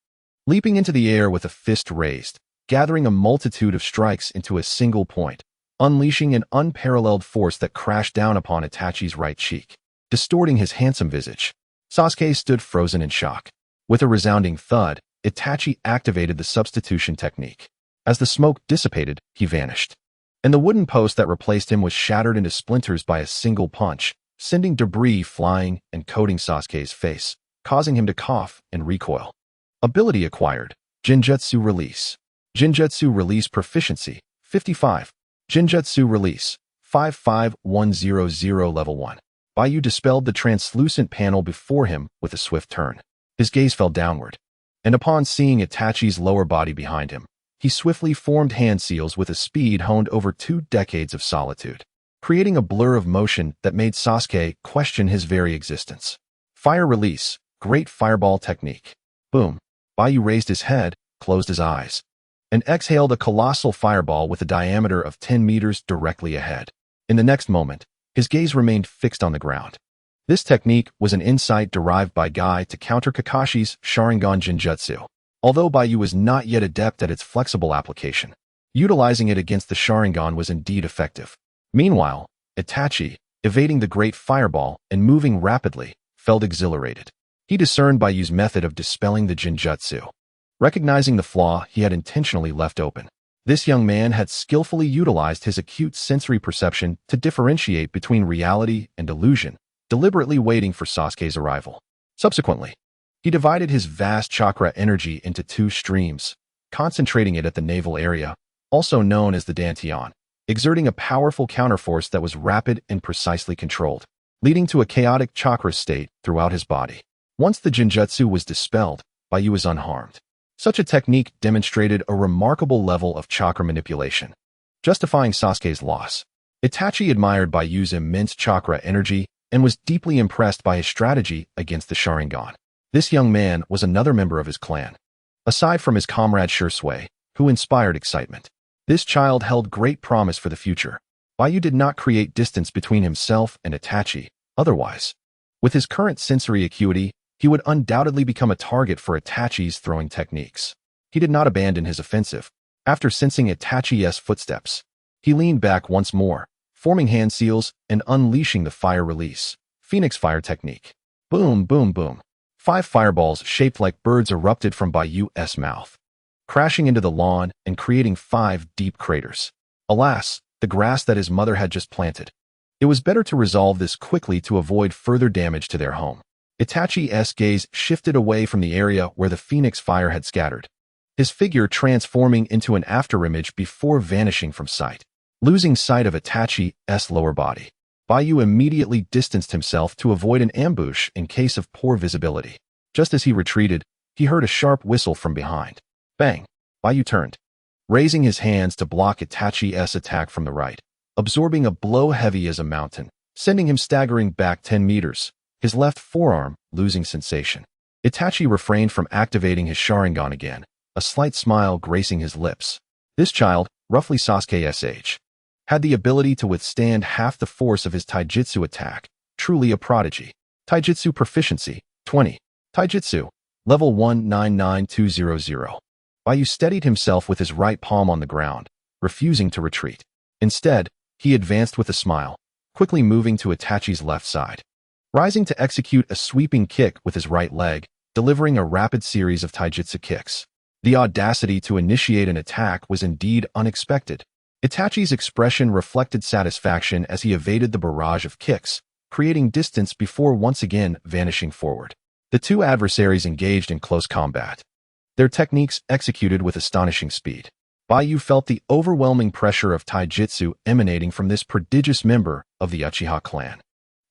leaping into the air with a fist raised, gathering a multitude of strikes into a single point, unleashing an unparalleled force that crashed down upon Itachi's right cheek, distorting his handsome visage. Sasuke stood frozen in shock. With a resounding thud, Itachi activated the substitution technique. As the smoke dissipated, he vanished, and the wooden post that replaced him was shattered into splinters by a single punch, sending debris flying and coating Sasuke's face, causing him to cough and recoil. Ability acquired. Jinjutsu release. Jinjutsu release proficiency, 55. Jinjutsu release, 55100 level 1. Baiyu dispelled the translucent panel before him with a swift turn. His gaze fell downward, and upon seeing Itachi's lower body behind him, he swiftly formed hand seals with a speed honed over 2 decades of solitude, creating a blur of motion that made Sasuke question his very existence. Fire release, great fireball technique. Boom. Baiyu raised his head, closed his eyes, and exhaled a colossal fireball with a diameter of 10 meters directly ahead. In the next moment, his gaze remained fixed on the ground. This technique was an insight derived by Guy to counter Kakashi's Sharingan Jinjutsu. Although Baiyu was not yet adept at its flexible application, utilizing it against the Sharingan was indeed effective. Meanwhile, Itachi, evading the great fireball and moving rapidly, felt exhilarated. He discerned Baiyu's method of dispelling the Jinjutsu. Recognizing the flaw he had intentionally left open, this young man had skillfully utilized his acute sensory perception to differentiate between reality and illusion, deliberately waiting for Sasuke's arrival. Subsequently, he divided his vast chakra energy into 2 streams, concentrating it at the navel area, also known as the dantian, exerting a powerful counterforce that was rapid and precisely controlled, leading to a chaotic chakra state throughout his body. Once the genjutsu was dispelled, Baiyu was unharmed. Such a technique demonstrated a remarkable level of chakra manipulation, justifying Sasuke's loss. Itachi admired Baiyu's immense chakra energy and was deeply impressed by his strategy against the Sharingan. This young man was another member of his clan, aside from his comrade Shursui, who inspired excitement. This child held great promise for the future. Baiyu did not create distance between himself and Itachi, otherwise. With his current sensory acuity, he would undoubtedly become a target for Itachi's throwing techniques. He did not abandon his offensive. After sensing Itachi's footsteps, he leaned back once more, forming hand seals and unleashing the fire release, Phoenix Fire technique. Boom, boom, boom. 5 fireballs shaped like birds erupted from Baiyu's mouth, crashing into the lawn and creating 5 deep craters. Alas, the grass that his mother had just planted. It was better to resolve this quickly to avoid further damage to their home. Itachi's gaze shifted away from the area where the Phoenix Fire had scattered, his figure transforming into an afterimage before vanishing from sight. Losing sight of Itachi's lower body, Baiyu immediately distanced himself to avoid an ambush in case of poor visibility. Just as he retreated, he heard a sharp whistle from behind. Bang! Baiyu turned, raising his hands to block Itachi's attack from the right, absorbing a blow heavy as a mountain, sending him staggering back 10 meters, his left forearm losing sensation. Itachi refrained from activating his Sharingan again, a slight smile gracing his lips. This child, roughly Sasuke's age, had the ability to withstand half the force of his taijutsu attack, truly a prodigy. Taijutsu proficiency, 20. Taijutsu, level 199200. Baiyu steadied himself with his right palm on the ground, refusing to retreat. Instead, he advanced with a smile, quickly moving to Itachi's left side, rising to execute a sweeping kick with his right leg, delivering a rapid series of taijutsu kicks. The audacity to initiate an attack was indeed unexpected. Itachi's expression reflected satisfaction as he evaded the barrage of kicks, creating distance before once again vanishing forward. The two adversaries engaged in close combat, their techniques executed with astonishing speed. Baiyu felt the overwhelming pressure of taijutsu emanating from this prodigious member of the Uchiha clan.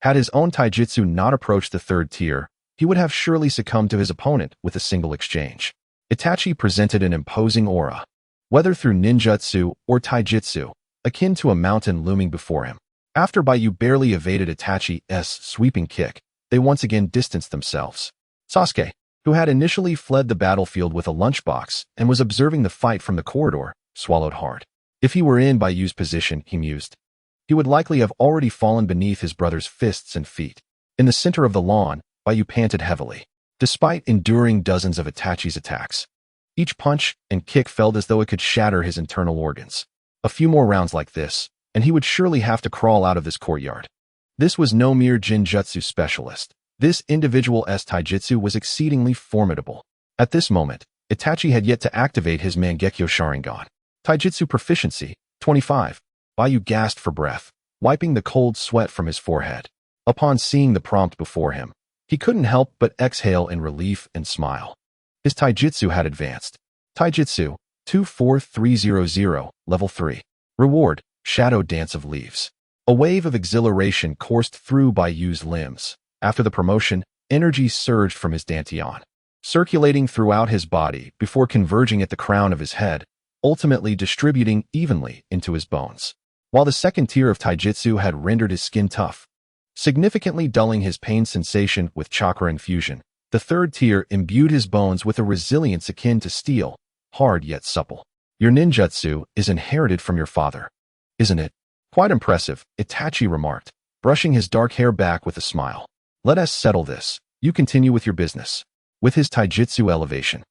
Had his own taijutsu not approached the 3rd tier, he would have surely succumbed to his opponent with a single exchange. Itachi presented an imposing aura, whether through ninjutsu or taijutsu, akin to a mountain looming before him. After Baiyu barely evaded Itachi's sweeping kick, they once again distanced themselves. Sasuke, who had initially fled the battlefield with a lunchbox and was observing the fight from the corridor, swallowed hard. If he were in Baiyu's position, he mused, he would likely have already fallen beneath his brother's fists and feet. In the center of the lawn, Baiyu panted heavily. Despite enduring dozens of Itachi's attacks, each punch and kick felt as though it could shatter his internal organs. A few more rounds like this, and he would surely have to crawl out of this courtyard. This was no mere Jinjutsu specialist. This individual's taijutsu was exceedingly formidable. At this moment, Itachi had yet to activate his Mangekyo Sharingan. Taijutsu proficiency, 25. Baiyu gasped for breath, wiping the cold sweat from his forehead. Upon seeing the prompt before him, he couldn't help but exhale in relief and smile. His taijutsu had advanced. Taijutsu, 24300, level 3. Reward, Shadow Dance of Leaves. A wave of exhilaration coursed through Baiyu's limbs. After the promotion, energy surged from his dantian, circulating throughout his body before converging at the crown of his head, ultimately distributing evenly into his bones. While the 2nd tier of taijutsu had rendered his skin tough, significantly dulling his pain sensation with chakra infusion, the 3rd tier imbued his bones with a resilience akin to steel, hard yet supple. Your ninjutsu is inherited from your father, isn't it? Quite impressive, Itachi remarked, brushing his dark hair back with a smile. Let us settle this. You continue with your business. With his taijutsu elevation,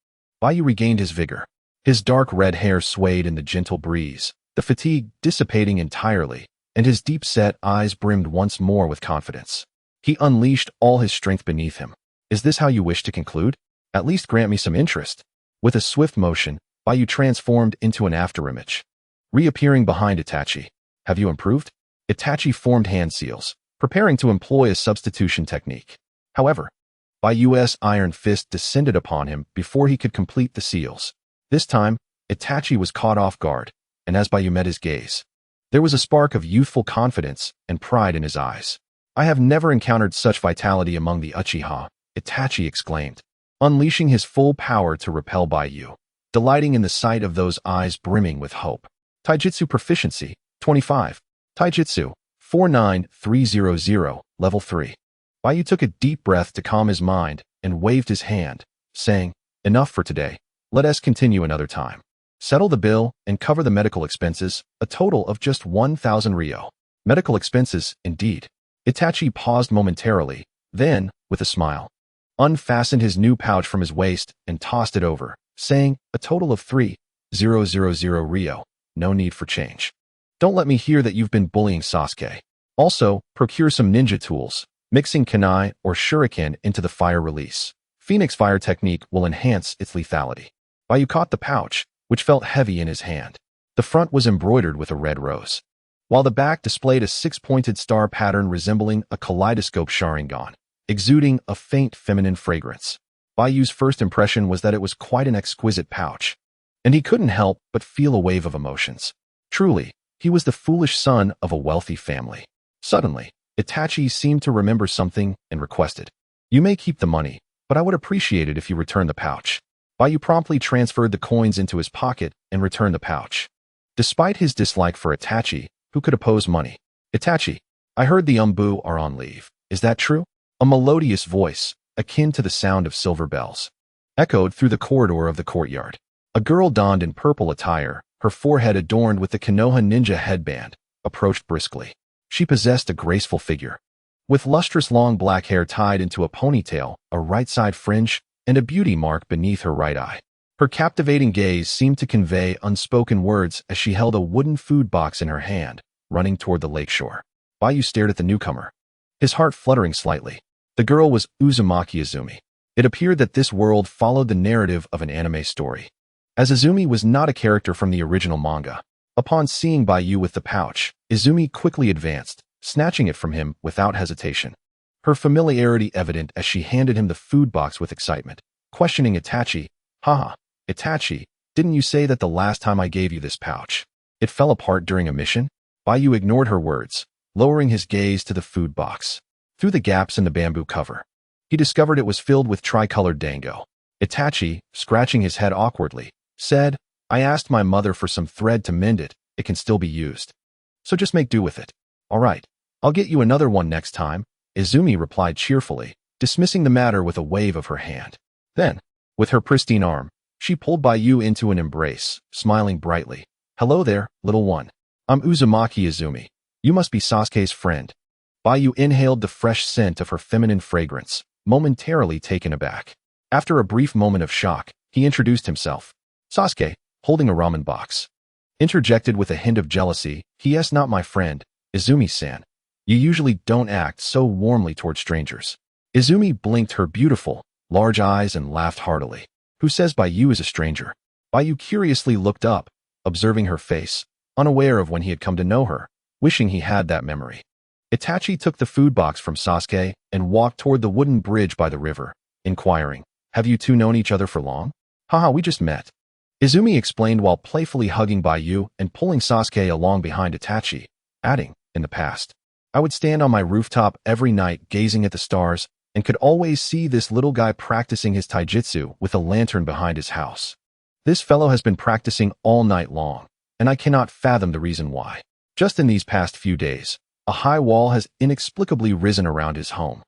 Baiyu regained his vigor. His dark red hair swayed in the gentle breeze, the fatigue dissipating entirely, and his deep-set eyes brimmed once more with confidence. He unleashed all his strength beneath him. Is this how you wish to conclude? At least grant me some interest. With a swift motion, Baiyu transformed into an afterimage, reappearing behind Itachi. Have you improved? Itachi formed hand seals, preparing to employ a substitution technique. However, Baiyu's iron fist descended upon him before he could complete the seals. This time, Itachi was caught off guard, and as Baiyu met his gaze, there was a spark of youthful confidence and pride in his eyes. I have never encountered such vitality among the Uchiha, Itachi exclaimed, unleashing his full power to repel Baiyu, delighting in the sight of those eyes brimming with hope. Taijutsu Proficiency, 25. Taijutsu, 49300, Level 3. Baiyu took a deep breath to calm his mind and waved his hand, saying, enough for today. Let us continue another time. Settle the bill and cover the medical expenses, a total of just 1,000 ryo. Medical expenses, indeed. Itachi paused momentarily, then, with a smile, unfastened his new pouch from his waist and tossed it over, saying, a total of 3,000 ryo. No need for change. Don't let me hear that you've been bullying Sasuke. Also, procure some ninja tools, mixing kunai or shuriken into the fire release. Phoenix fire technique will enhance its lethality. Baiyu caught the pouch, which felt heavy in his hand. The front was embroidered with a red rose, while the back displayed a six-pointed star pattern resembling a kaleidoscope Sharingan, exuding a faint feminine fragrance. Baiyu's first impression was that it was quite an exquisite pouch, and he couldn't help but feel a wave of emotions. Truly, he was the foolish son of a wealthy family. Suddenly, Itachi seemed to remember something and requested, you may keep the money, but I would appreciate it if you return the pouch. Baiyu promptly transferred the coins into his pocket and returned the pouch. Despite his dislike for Itachi, who could oppose money, Itachi, I heard the Umbu are on leave. Is that true? A melodious voice, akin to the sound of silver bells, echoed through the corridor of the courtyard. A girl donned in purple attire, her forehead adorned with the Konoha ninja headband, approached briskly. She possessed a graceful figure, with lustrous long black hair tied into a ponytail, a right-side fringe, and a beauty mark beneath her right eye. Her captivating gaze seemed to convey unspoken words as she held a wooden food box in her hand, running toward the lakeshore. Baiyu stared at the newcomer, his heart fluttering slightly. The girl was Uzumaki Izumi. It appeared that this world followed the narrative of an anime story, as Izumi was not a character from the original manga. Upon seeing Baiyu with the pouch, Izumi quickly advanced, snatching it from him without hesitation, her familiarity evident as she handed him the food box with excitement, questioning Itachi. Haha, Itachi, didn't you say that the last time I gave you this pouch, it fell apart during a mission? Baiyu ignored her words, lowering his gaze to the food box. Through the gaps in the bamboo cover, he discovered it was filled with tricolored dango. Itachi, scratching his head awkwardly, said, I asked my mother for some thread to mend it. It can still be used, so just make do with it. All right, I'll get you another one next time, Izumi replied cheerfully, dismissing the matter with a wave of her hand. Then, with her pristine arm, she pulled Baiyu into an embrace, smiling brightly. Hello there, little one. I'm Uzumaki Izumi. You must be Sasuke's friend. Baiyu inhaled the fresh scent of her feminine fragrance, momentarily taken aback. After a brief moment of shock, he introduced himself. Sasuke, holding a ramen box. Interjected with a hint of jealousy, yes, not my friend, Izumi-san. You usually don't act so warmly toward strangers. Izumi blinked her beautiful, large eyes and laughed heartily. Who says Baiyu is a stranger? Baiyu curiously looked up, observing her face, unaware of when he had come to know her, wishing he had that memory. Itachi took the food box from Sasuke and walked toward the wooden bridge by the river, inquiring, have you two known each other for long? Haha, we just met. Izumi explained while playfully hugging Baiyu and pulling Sasuke along behind Itachi, adding, in the past, I would stand on my rooftop every night gazing at the stars and could always see this little guy practicing his taijutsu with a lantern behind his house. This fellow has been practicing all night long, and I cannot fathom the reason why. Just in these past few days, a high wall has inexplicably risen around his home.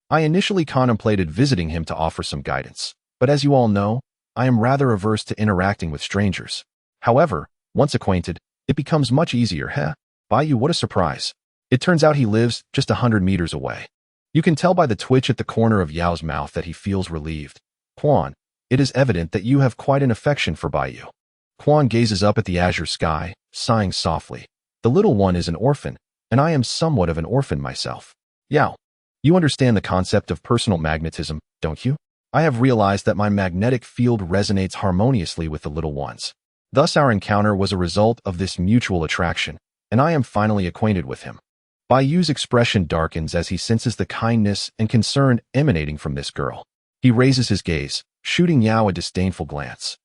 I initially contemplated visiting him to offer some guidance, but as you all know, I am rather averse to interacting with strangers. However, once acquainted, it becomes much easier, heh? Baiyu, what a surprise. It turns out he lives just 100 meters away. You can tell by the twitch at the corner of Yao's mouth that he feels relieved. Quan, it is evident that you have quite an affection for Baiyu. Quan gazes up at the azure sky, sighing softly. The little one is an orphan, and I am somewhat of an orphan myself. Yao, you understand the concept of personal magnetism, don't you? I have realized that my magnetic field resonates harmoniously with the little ones. Thus our encounter was a result of this mutual attraction, and I am finally acquainted with him. Baiyu's expression darkens as he senses the kindness and concern emanating from this girl. He raises his gaze, shooting Yao a disdainful glance.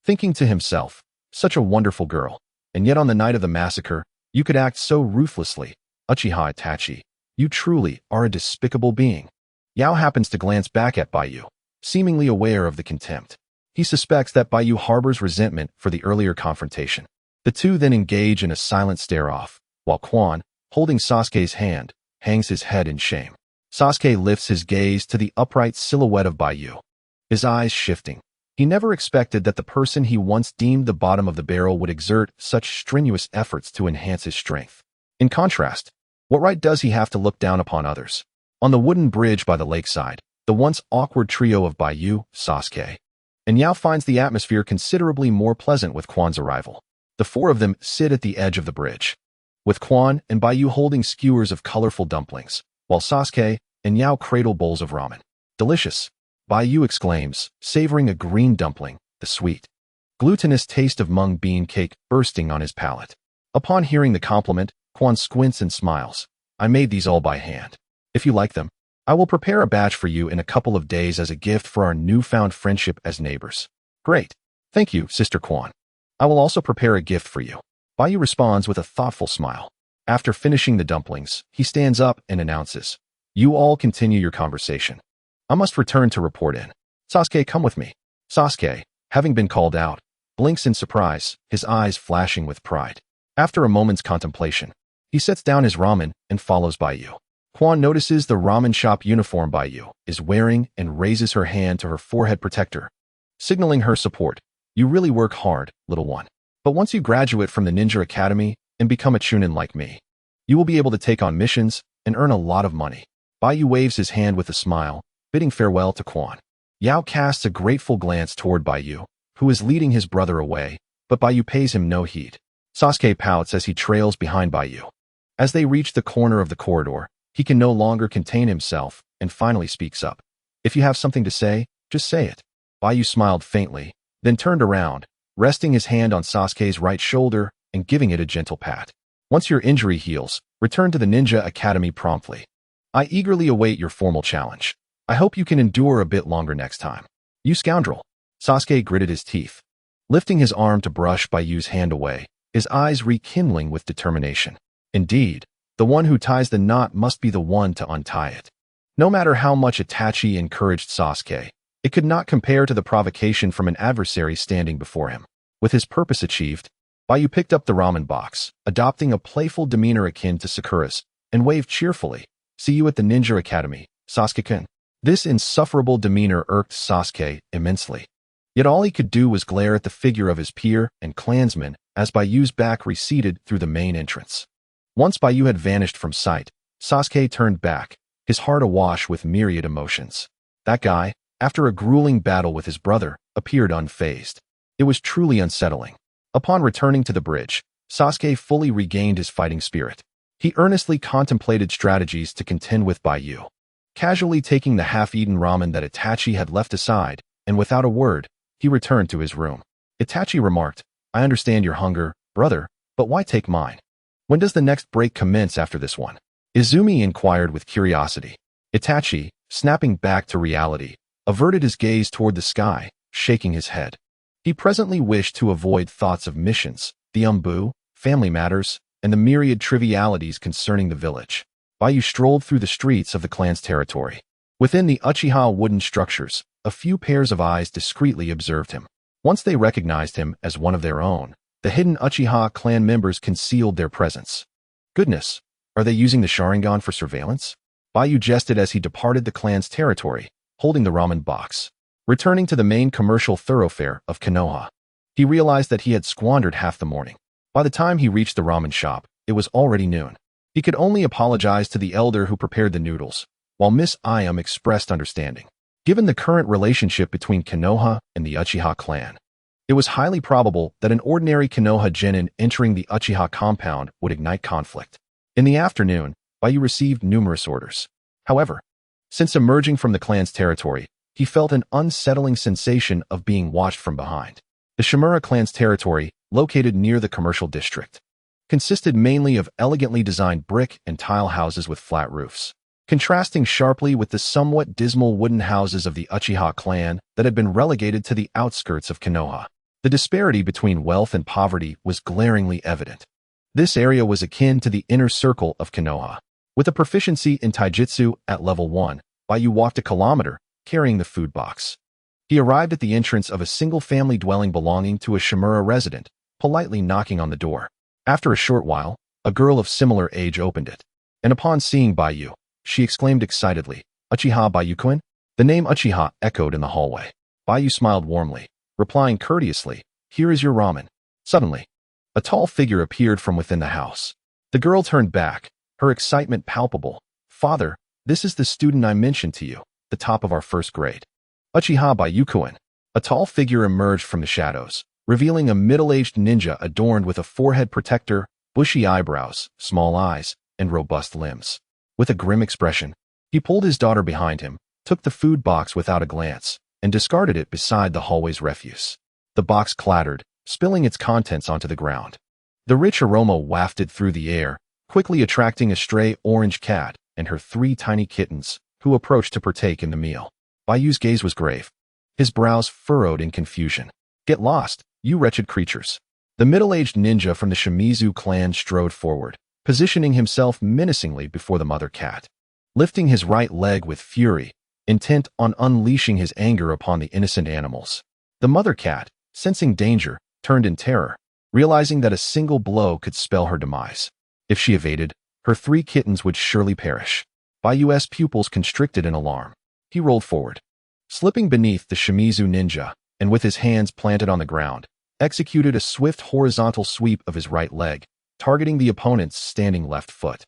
thinking to himself, such a wonderful girl, and yet on the night of the massacre, you could act so ruthlessly. Uchiha Itachi, you truly are a despicable being. Yao happens to glance back at Baiyu, seemingly aware of the contempt. He suspects that Baiyu harbors resentment for the earlier confrontation. The two then engage in a silent stare-off, while Quan, holding Sasuke's hand, hangs his head in shame. Sasuke lifts his gaze to the upright silhouette of Baiyu, his eyes shifting. He never expected that the person he once deemed the bottom of the barrel would exert such strenuous efforts to enhance his strength. In contrast, what right does he have to look down upon others? On the wooden bridge by the lakeside, the once awkward trio of Baiyu, Sasuke, and Yao finds the atmosphere considerably more pleasant with Quan's arrival. The four of them sit at the edge of the bridge, with Quan and Baiyu holding skewers of colorful dumplings, while Sasuke and Yao cradle bowls of ramen. Delicious, Baiyu exclaims, savoring a green dumpling, the sweet, glutinous taste of mung bean cake bursting on his palate. Upon hearing the compliment, Quan squints and smiles. I made these all by hand. If you like them, I will prepare a batch for you in a couple of days as a gift for our newfound friendship as neighbors. Great. Thank you, Sister Quan. I will also prepare a gift for you. Baiyu responds with a thoughtful smile. After finishing the dumplings, he stands up and announces, you all continue your conversation. I must return to report in. Sasuke, come with me. Sasuke, having been called out, blinks in surprise, his eyes flashing with pride. After a moment's contemplation, he sets down his ramen and follows Baiyu. Quan notices the ramen shop uniform Baiyu is wearing and raises her hand to her forehead protector, signaling her support. You really work hard, little one. But once you graduate from the Ninja Academy and become a Chunin like me, you will be able to take on missions and earn a lot of money. Baiyu waves his hand with a smile, bidding farewell to Quan. Yao casts a grateful glance toward Baiyu, who is leading his brother away, but Baiyu pays him no heed. Sasuke pouts as he trails behind Baiyu. As they reach the corner of the corridor, he can no longer contain himself and finally speaks up. If you have something to say, just say it. Baiyu smiled faintly, then turned around, resting his hand on Sasuke's right shoulder and giving it a gentle pat. Once your injury heals, return to the Ninja Academy promptly. I eagerly await your formal challenge. I hope you can endure a bit longer next time. You scoundrel. Sasuke gritted his teeth, lifting his arm to brush Baiyu's hand away, his eyes rekindling with determination. Indeed, the one who ties the knot must be the one to untie it. No matter how much Itachi encouraged Sasuke, it could not compare to the provocation from an adversary standing before him. With his purpose achieved, Baiyu picked up the ramen box, adopting a playful demeanor akin to Sakura's, and waved cheerfully. See you at the Ninja Academy, Sasuke-kun. This insufferable demeanor irked Sasuke immensely. Yet all he could do was glare at the figure of his peer and clansman as Baiyu's back receded through the main entrance. Once Baiyu had vanished from sight, Sasuke turned back, his heart awash with myriad emotions. That guy, after a grueling battle with his brother, appeared unfazed. It was truly unsettling. Upon returning to the bridge, Sasuke fully regained his fighting spirit. He earnestly contemplated strategies to contend with Baiyu. Casually taking the half-eaten ramen that Itachi had left aside, and without a word, he returned to his room. Itachi remarked, I understand your hunger, brother, but why take mine? When does the next break commence after this one? Izumi inquired with curiosity. Itachi, snapping back to reality, averted his gaze toward the sky, shaking his head. He presently wished to avoid thoughts of missions, the umbu, family matters, and the myriad trivialities concerning the village. Baiyu strolled through the streets of the clan's territory. Within the Uchiha wooden structures, a few pairs of eyes discreetly observed him. Once they recognized him as one of their own, the hidden Uchiha clan members concealed their presence. Goodness, are they using the Sharingan for surveillance? Baiyu jested as he departed the clan's territory, holding the ramen box. Returning to the main commercial thoroughfare of Konoha, he realized that he had squandered half the morning. By the time he reached the ramen shop, it was already noon. He could only apologize to the elder who prepared the noodles, while Miss Ayam expressed understanding. Given the current relationship between Konoha and the Uchiha clan, it was highly probable that an ordinary Konoha genin entering the Uchiha compound would ignite conflict. In the afternoon, Baiyu received numerous orders. However, since emerging from the clan's territory, he felt an unsettling sensation of being watched from behind. The Shimura clan's territory, located near the commercial district, consisted mainly of elegantly designed brick and tile houses with flat roofs, contrasting sharply with the somewhat dismal wooden houses of the Uchiha clan that had been relegated to the outskirts of Konoha. The disparity between wealth and poverty was glaringly evident. This area was akin to the inner circle of Konoha. With a proficiency in taijutsu at level 1, Baiyu walked a kilometer, carrying the food box. He arrived at the entrance of a single-family dwelling belonging to a Shimura resident, politely knocking on the door. After a short while, a girl of similar age opened it. And upon seeing Baiyu, she exclaimed excitedly, "Uchiha Baiyu-kun?" The name Uchiha echoed in the hallway. Baiyu smiled warmly, replying courteously, "Here is your ramen." Suddenly, a tall figure appeared from within the house. The girl turned back, her excitement palpable. "Father, this is the student I mentioned to you, the top of our first grade." Uchiha Baiyu-kun. A tall figure emerged from the shadows, revealing a middle-aged ninja adorned with a forehead protector, bushy eyebrows, small eyes, and robust limbs. With a grim expression, he pulled his daughter behind him, took the food box without a glance, and discarded it beside the hallway's refuse. The box clattered, spilling its contents onto the ground. The rich aroma wafted through the air, quickly attracting a stray orange cat and her 3 tiny kittens, who approached to partake in the meal. Baiyu's gaze was grave, his brows furrowed in confusion. "Get lost, you wretched creatures." The middle-aged ninja from the Shimizu clan strode forward, positioning himself menacingly before the mother cat. Lifting his right leg with fury, intent on unleashing his anger upon the innocent animals. The mother cat, sensing danger, turned in terror, realizing that a single blow could spell her demise. If she evaded, her 3 kittens would surely perish. Baiyu's pupils constricted in alarm. He rolled forward, slipping beneath the Shimizu ninja, and with his hands planted on the ground, executed a swift horizontal sweep of his right leg, targeting the opponent's standing left foot.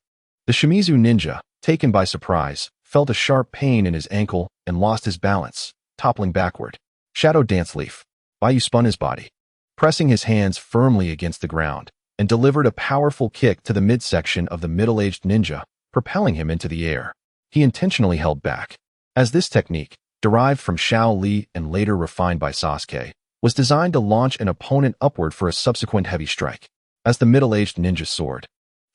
The Shimizu ninja, taken by surprise, felt a sharp pain in his ankle and lost his balance, toppling backward. Shadow Dance Leaf. Baiyu spun his body, pressing his hands firmly against the ground, and delivered a powerful kick to the midsection of the middle-aged ninja, propelling him into the air. He intentionally held back, as this technique, derived from Shao Li and later refined by Sasuke, was designed to launch an opponent upward for a subsequent heavy strike. As the middle-aged ninja soared,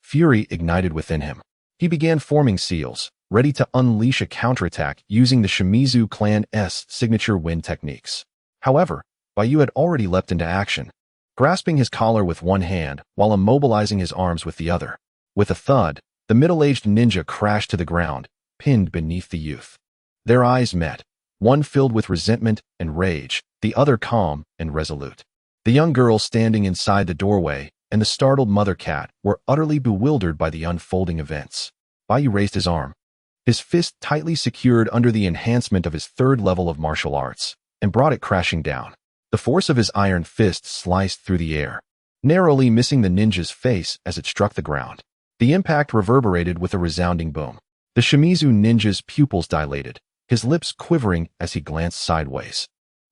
fury ignited within him. He began forming seals, ready to unleash a counterattack using the Shimizu clan's signature wind techniques. However, Baiyu had already leapt into action, grasping his collar with one hand while immobilizing his arms with the other. With a thud, the middle-aged ninja crashed to the ground, pinned beneath the youth. Their eyes met, one filled with resentment and rage, the other calm and resolute. The young girl standing inside the doorway and the startled mother cat were utterly bewildered by the unfolding events. Baiyu raised his arm, his fist tightly secured under the enhancement of his 3rd level of martial arts, and brought it crashing down. The force of his iron fist sliced through the air, narrowly missing the ninja's face as it struck the ground. The impact reverberated with a resounding boom. The Shimizu ninja's pupils dilated, his lips quivering as he glanced sideways,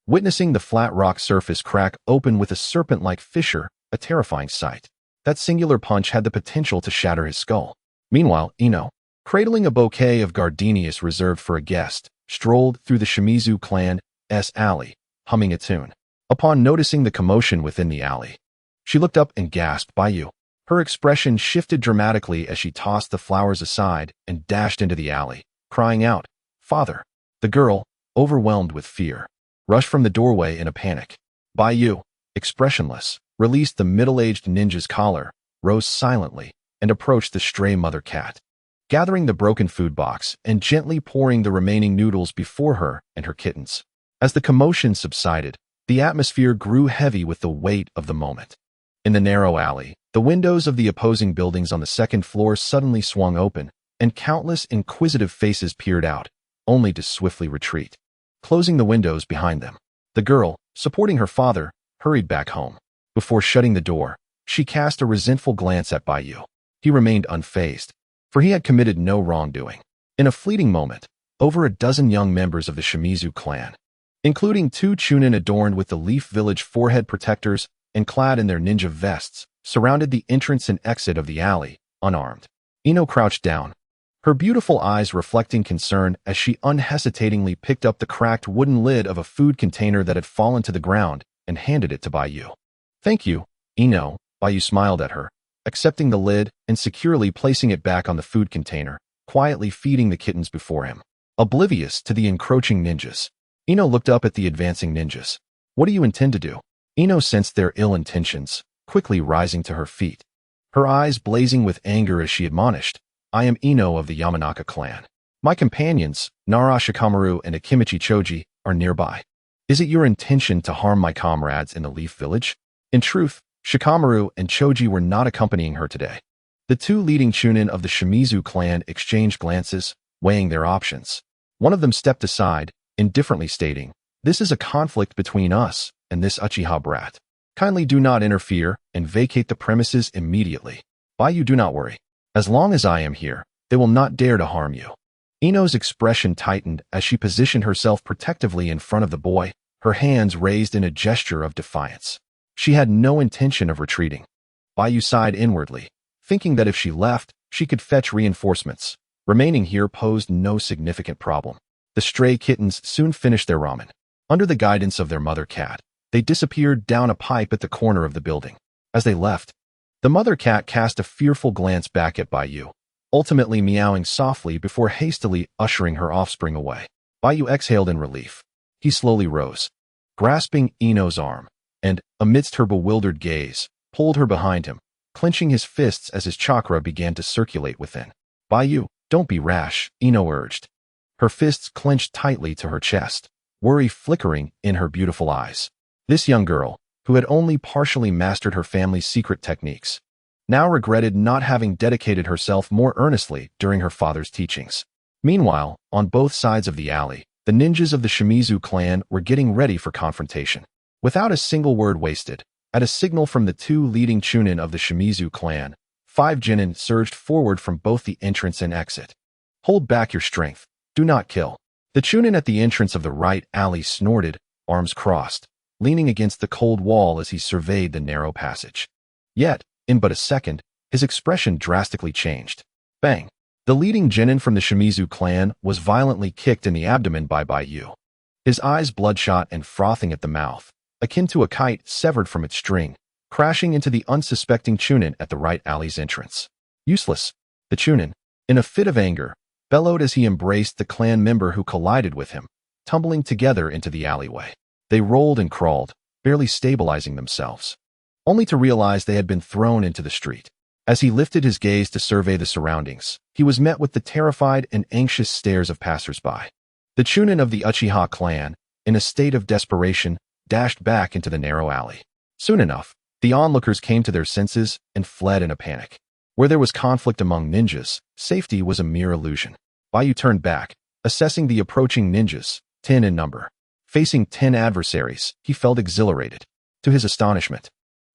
witnessing the flat rock surface crack open with a serpent-like fissure, a terrifying sight. That singular punch had the potential to shatter his skull. Meanwhile, Ino, cradling a bouquet of gardenias reserved for a guest, strolled through the Shimizu clan's alley, humming a tune. Upon noticing the commotion within the alley, she looked up and gasped, "Baiyu." Her expression shifted dramatically as she tossed the flowers aside and dashed into the alley, crying out, "Father!" The girl, overwhelmed with fear, rushed from the doorway in a panic. Baiyu, expressionless, released the middle-aged ninja's collar, rose silently, and approached the stray mother cat, gathering the broken food box and gently pouring the remaining noodles before her and her kittens. As the commotion subsided, the atmosphere grew heavy with the weight of the moment. In the narrow alley, the windows of the opposing buildings on the 2nd floor suddenly swung open, and countless inquisitive faces peered out, only to swiftly retreat. Closing the windows behind them, the girl, supporting her father, hurried back home. Before shutting the door, she cast a resentful glance at Baiyu. He remained unfazed, for he had committed no wrongdoing. In a fleeting moment, over a dozen young members of the Shimizu clan, including 2 chunin adorned with the Leaf Village forehead protectors and clad in their ninja vests, surrounded the entrance and exit of the alley, unarmed. Ino crouched down, her beautiful eyes reflecting concern as she unhesitatingly picked up the cracked wooden lid of a food container that had fallen to the ground and handed it to Baiyu. "Thank you, Ino." Baiyu smiled at her, accepting the lid and securely placing it back on the food container, quietly feeding the kittens before him. Oblivious to the encroaching ninjas, Ino looked up at the advancing ninjas. "What do you intend to do?" Ino sensed their ill intentions, quickly rising to her feet. Her eyes blazing with anger as she admonished, "I am Ino of the Yamanaka clan. My companions, Nara Shikamaru and Akimichi Choji, are nearby. Is it your intention to harm my comrades in the Leaf Village?" In truth, Shikamaru and Choji were not accompanying her today. The two leading chunin of the Shimizu clan exchanged glances, weighing their options. One of them stepped aside, indifferently stating, "This is a conflict between us and this Uchiha brat. Kindly do not interfere and vacate the premises immediately. Baiyu, do not worry. As long as I am here, they will not dare to harm you." Ino's expression tightened as she positioned herself protectively in front of the boy, her hands raised in a gesture of defiance. She had no intention of retreating. Baiyu sighed inwardly, thinking that if she left, she could fetch reinforcements. Remaining here posed no significant problem. The stray kittens soon finished their ramen. Under the guidance of their mother cat, they disappeared down a pipe at the corner of the building. As they left, the mother cat cast a fearful glance back at Baiyu, ultimately meowing softly before hastily ushering her offspring away. Baiyu exhaled in relief. He slowly rose, grasping Ino's arm, and, amidst her bewildered gaze, pulled her behind him, clenching his fists as his chakra began to circulate within. "Baiyu, don't be rash," Ino urged. Her fists clenched tightly to her chest, worry flickering in her beautiful eyes. This young girl, who had only partially mastered her family's secret techniques, now regretted not having dedicated herself more earnestly during her father's teachings. Meanwhile, on both sides of the alley, the ninjas of the Shimizu clan were getting ready for confrontation. Without a single word wasted, at a signal from the two leading chunin of the Shimizu clan, 5 genin surged forward from both the entrance and exit. "Hold back your strength. Do not kill." The chunin at the entrance of the right alley snorted, arms crossed, leaning against the cold wall as he surveyed the narrow passage. Yet, in but a second, his expression drastically changed. Bang! The leading genin from the Shimizu clan was violently kicked in the abdomen by Baiyu. His eyes bloodshot and frothing at the mouth, akin to a kite severed from its string, crashing into the unsuspecting chunin at the right alley's entrance. "Useless!" The chunin, in a fit of anger, bellowed as he embraced the clan member who collided with him, tumbling together into the alleyway. They rolled and crawled, barely stabilizing themselves, only to realize they had been thrown into the street. As he lifted his gaze to survey the surroundings, he was met with the terrified and anxious stares of passers-by. The chunin of the Uchiha clan, in a state of desperation, dashed back into the narrow alley. Soon enough, the onlookers came to their senses and fled in a panic. Where there was conflict among ninjas, safety was a mere illusion. Baiyu turned back, assessing the approaching ninjas, 10 in number. Facing 10 adversaries, he felt exhilarated. To his astonishment,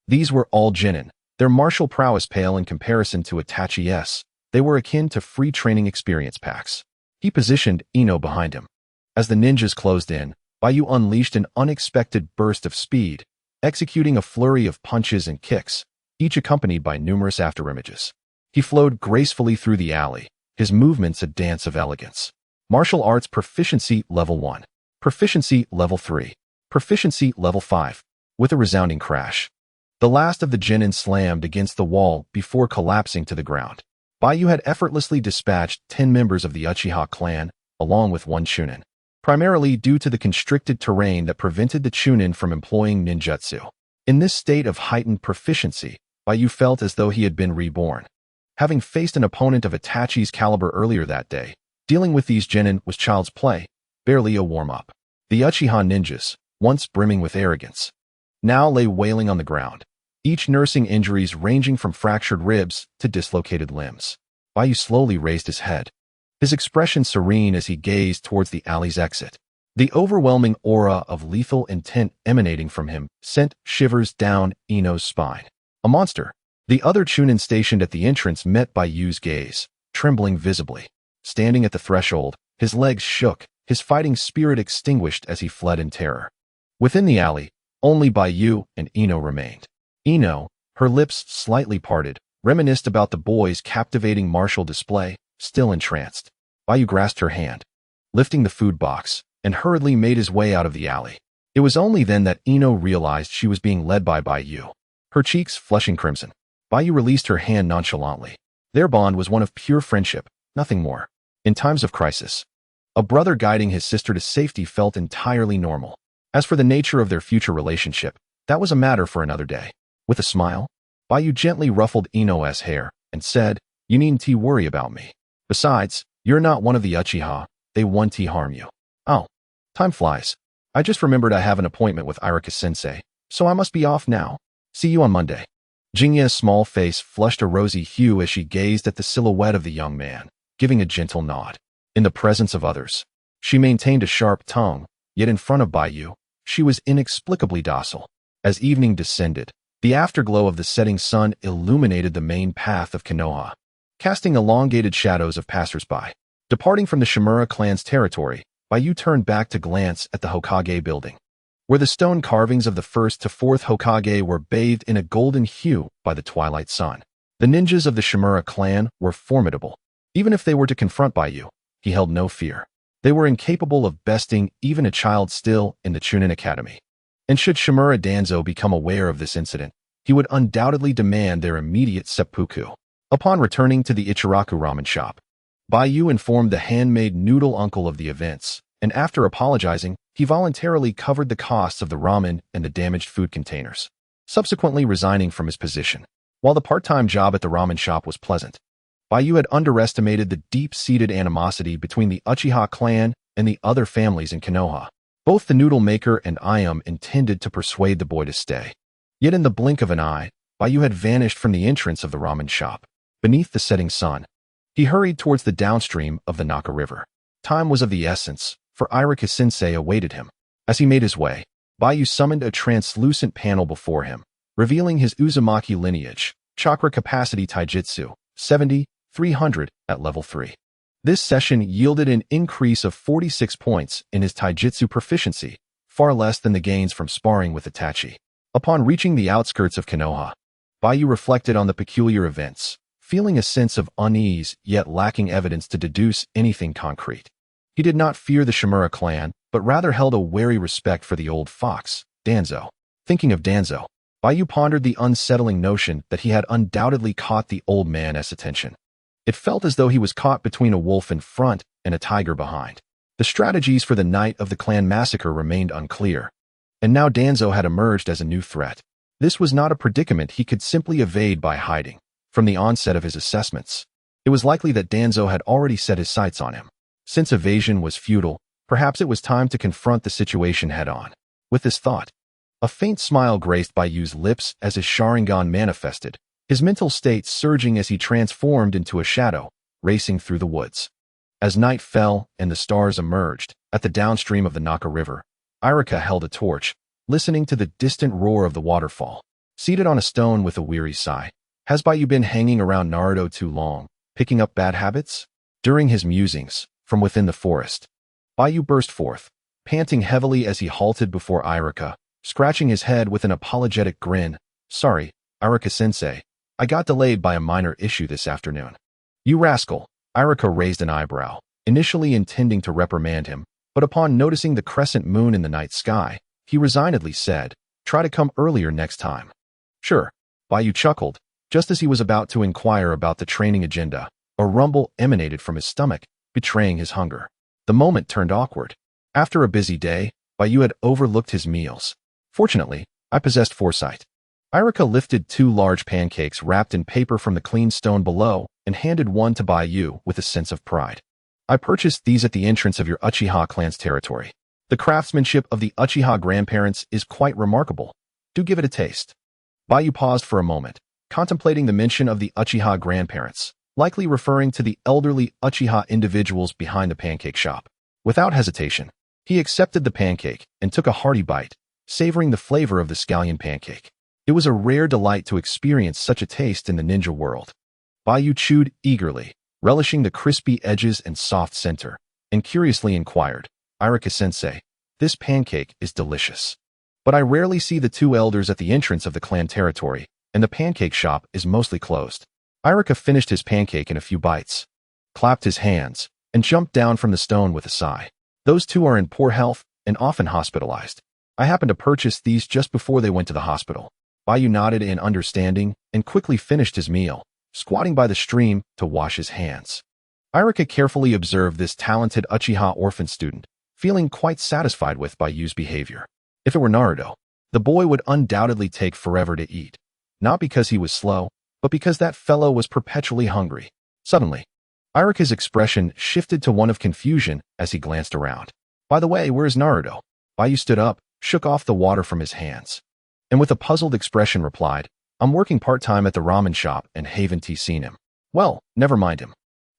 these were all genin, their martial prowess pale in comparison to Itachi's. They were akin to free training experience packs. He positioned Ino behind him. As the ninjas closed in, Baiyu unleashed an unexpected burst of speed, executing a flurry of punches and kicks, each accompanied by numerous afterimages. He flowed gracefully through the alley, his movements a dance of elegance. Martial Arts Proficiency Level 1. Proficiency Level 3. Proficiency Level 5. With a resounding crash, the last of the genin slammed against the wall before collapsing to the ground. Baiyu had effortlessly dispatched 10 members of the Uchiha clan, along with 1 chunin, primarily due to the constricted terrain that prevented the chunin from employing ninjutsu. In this state of heightened proficiency, Baiyu felt as though he had been reborn. Having faced an opponent of Itachi's caliber earlier that day, dealing with these genin was child's play, barely a warm-up. The Uchiha ninjas, once brimming with arrogance, now lay wailing on the ground, each nursing injuries ranging from fractured ribs to dislocated limbs. Baiyu slowly raised his head, his expression serene as he gazed towards the alley's exit. The overwhelming aura of lethal intent emanating from him sent shivers down Ino's spine. A monster. The other chunin stationed at the entrance met Baiyu's gaze, trembling visibly. Standing at the threshold, his legs shook, his fighting spirit extinguished as he fled in terror. Within the alley, only Baiyu and Ino remained. Ino, her lips slightly parted, reminisced about the boy's captivating martial display, still entranced. Baiyu grasped her hand, lifting the food box, and hurriedly made his way out of the alley. It was only then that Ino realized she was being led by Baiyu, her cheeks flushing crimson. Baiyu released her hand nonchalantly. Their bond was one of pure friendship, nothing more. In times of crisis, a brother guiding his sister to safety felt entirely normal. As for the nature of their future relationship, That was a matter for another day. With a smile, Baiyu gently ruffled Ino's hair and said, "You needn't worry about me. Besides, you're not one of the Uchiha. They won't harm you." "Oh, time flies. I just remembered I have an appointment with Irika-sensei, so I must be off now. See you on Monday." Jingya's small face flushed a rosy hue as she gazed at the silhouette of the young man, giving a gentle nod. In the presence of others, she maintained a sharp tongue, yet in front of Baiyu, she was inexplicably docile. As evening descended, the afterglow of the setting sun illuminated the main path of Konoha, casting elongated shadows of passers-by. Departing from the Shimura clan's territory, Baiyu turned back to glance at the Hokage building, where the stone carvings of the first to fourth Hokage were bathed in a golden hue by the twilight sun. The ninjas of the Shimura clan were formidable. Even if they were to confront Baiyu, he held no fear. They were incapable of besting even a child still in the Chunin Academy. And should Shimura Danzo become aware of this incident, he would undoubtedly demand their immediate seppuku. Upon returning to the Ichiraku ramen shop, Baiyu informed the handmade noodle uncle of the events, and after apologizing, he voluntarily covered the costs of the ramen and the damaged food containers, subsequently resigning from his position. While the part-time job at the ramen shop was pleasant, Baiyu had underestimated the deep-seated animosity between the Uchiha clan and the other families in Konoha. Both the noodle maker and Ayum intended to persuade the boy to stay. Yet in the blink of an eye, Baiyu had vanished from the entrance of the ramen shop. Beneath the setting sun, he hurried towards the downstream of the Naka River. Time was of the essence, for Irika-sensei awaited him. As he made his way, Baiyu summoned a translucent panel before him, revealing his Uzumaki lineage, chakra capacity taijutsu, 70-300 at level 3. This session yielded an increase of 46 points in his taijutsu proficiency, far less than the gains from sparring with Itachi. Upon reaching the outskirts of Konoha, Baiyu reflected on the peculiar events, feeling a sense of unease yet lacking evidence to deduce anything concrete. He did not fear the Shimura clan, but rather held a wary respect for the old fox, Danzo. Thinking of Danzo, Baiyu pondered the unsettling notion that he had undoubtedly caught the old man's attention. It felt as though he was caught between a wolf in front and a tiger behind. The strategies for the night of the clan massacre remained unclear, and now Danzo had emerged as a new threat. This was not a predicament he could simply evade by hiding. From the onset of his assessments, it was likely that Danzo had already set his sights on him. Since evasion was futile, perhaps it was time to confront the situation head-on. With this thought, a faint smile graced Baiyu's lips as his Sharingan manifested, his mental state surging as he transformed into a shadow, racing through the woods. As night fell and the stars emerged, at the downstream of the Naka River, Irika held a torch, listening to the distant roar of the waterfall. Seated on a stone with a weary sigh, "Has Baiyu been hanging around Naruto too long, picking up bad habits?" During his musings, from within the forest, Baiyu burst forth, panting heavily as he halted before Irika, scratching his head with an apologetic grin. "Sorry, Irika-sensei, I got delayed by a minor issue this afternoon." "You rascal!" Irika raised an eyebrow, initially intending to reprimand him, but upon noticing the crescent moon in the night sky, he resignedly said, "Try to come earlier next time." "Sure." Baiyu chuckled. Just as he was about to inquire about the training agenda, a rumble emanated from his stomach, betraying his hunger. The moment turned awkward. After a busy day, Baiyu had overlooked his meals. Fortunately, I possessed foresight. Irika lifted 2 large pancakes wrapped in paper from the clean stone below and handed one to Baiyu with a sense of pride. "I purchased these at the entrance of your Uchiha clan's territory. The craftsmanship of the Uchiha grandparents is quite remarkable. Do give it a taste." Baiyu paused for a moment, contemplating the mention of the Uchiha grandparents, likely referring to the elderly Uchiha individuals behind the pancake shop. Without hesitation, he accepted the pancake and took a hearty bite, savoring the flavor of the scallion pancake. It was a rare delight to experience such a taste in the ninja world. Baiyu chewed eagerly, relishing the crispy edges and soft center, and curiously inquired, "Irika-sensei, this pancake is delicious. But I rarely see the 2 elders at the entrance of the clan territory, and the pancake shop is mostly closed." Irika finished his pancake in a few bites, clapped his hands, and jumped down from the stone with a sigh. "Those 2 are in poor health and often hospitalized. I happened to purchase these just before they went to the hospital." Baiyu nodded in understanding and quickly finished his meal, squatting by the stream to wash his hands. Irika carefully observed this talented Uchiha orphan student, feeling quite satisfied with Baiyu's behavior. If it were Naruto, The boy would undoubtedly take forever to eat, not because he was slow, but because that fellow was perpetually hungry. Suddenly, Irika's expression shifted to one of confusion as he glanced around. By the way, where's Naruto? Baiyu stood up, shook off the water from his hands, and with a puzzled expression replied, I'm working part-time at the ramen shop and haven't seen him. Well, never mind him.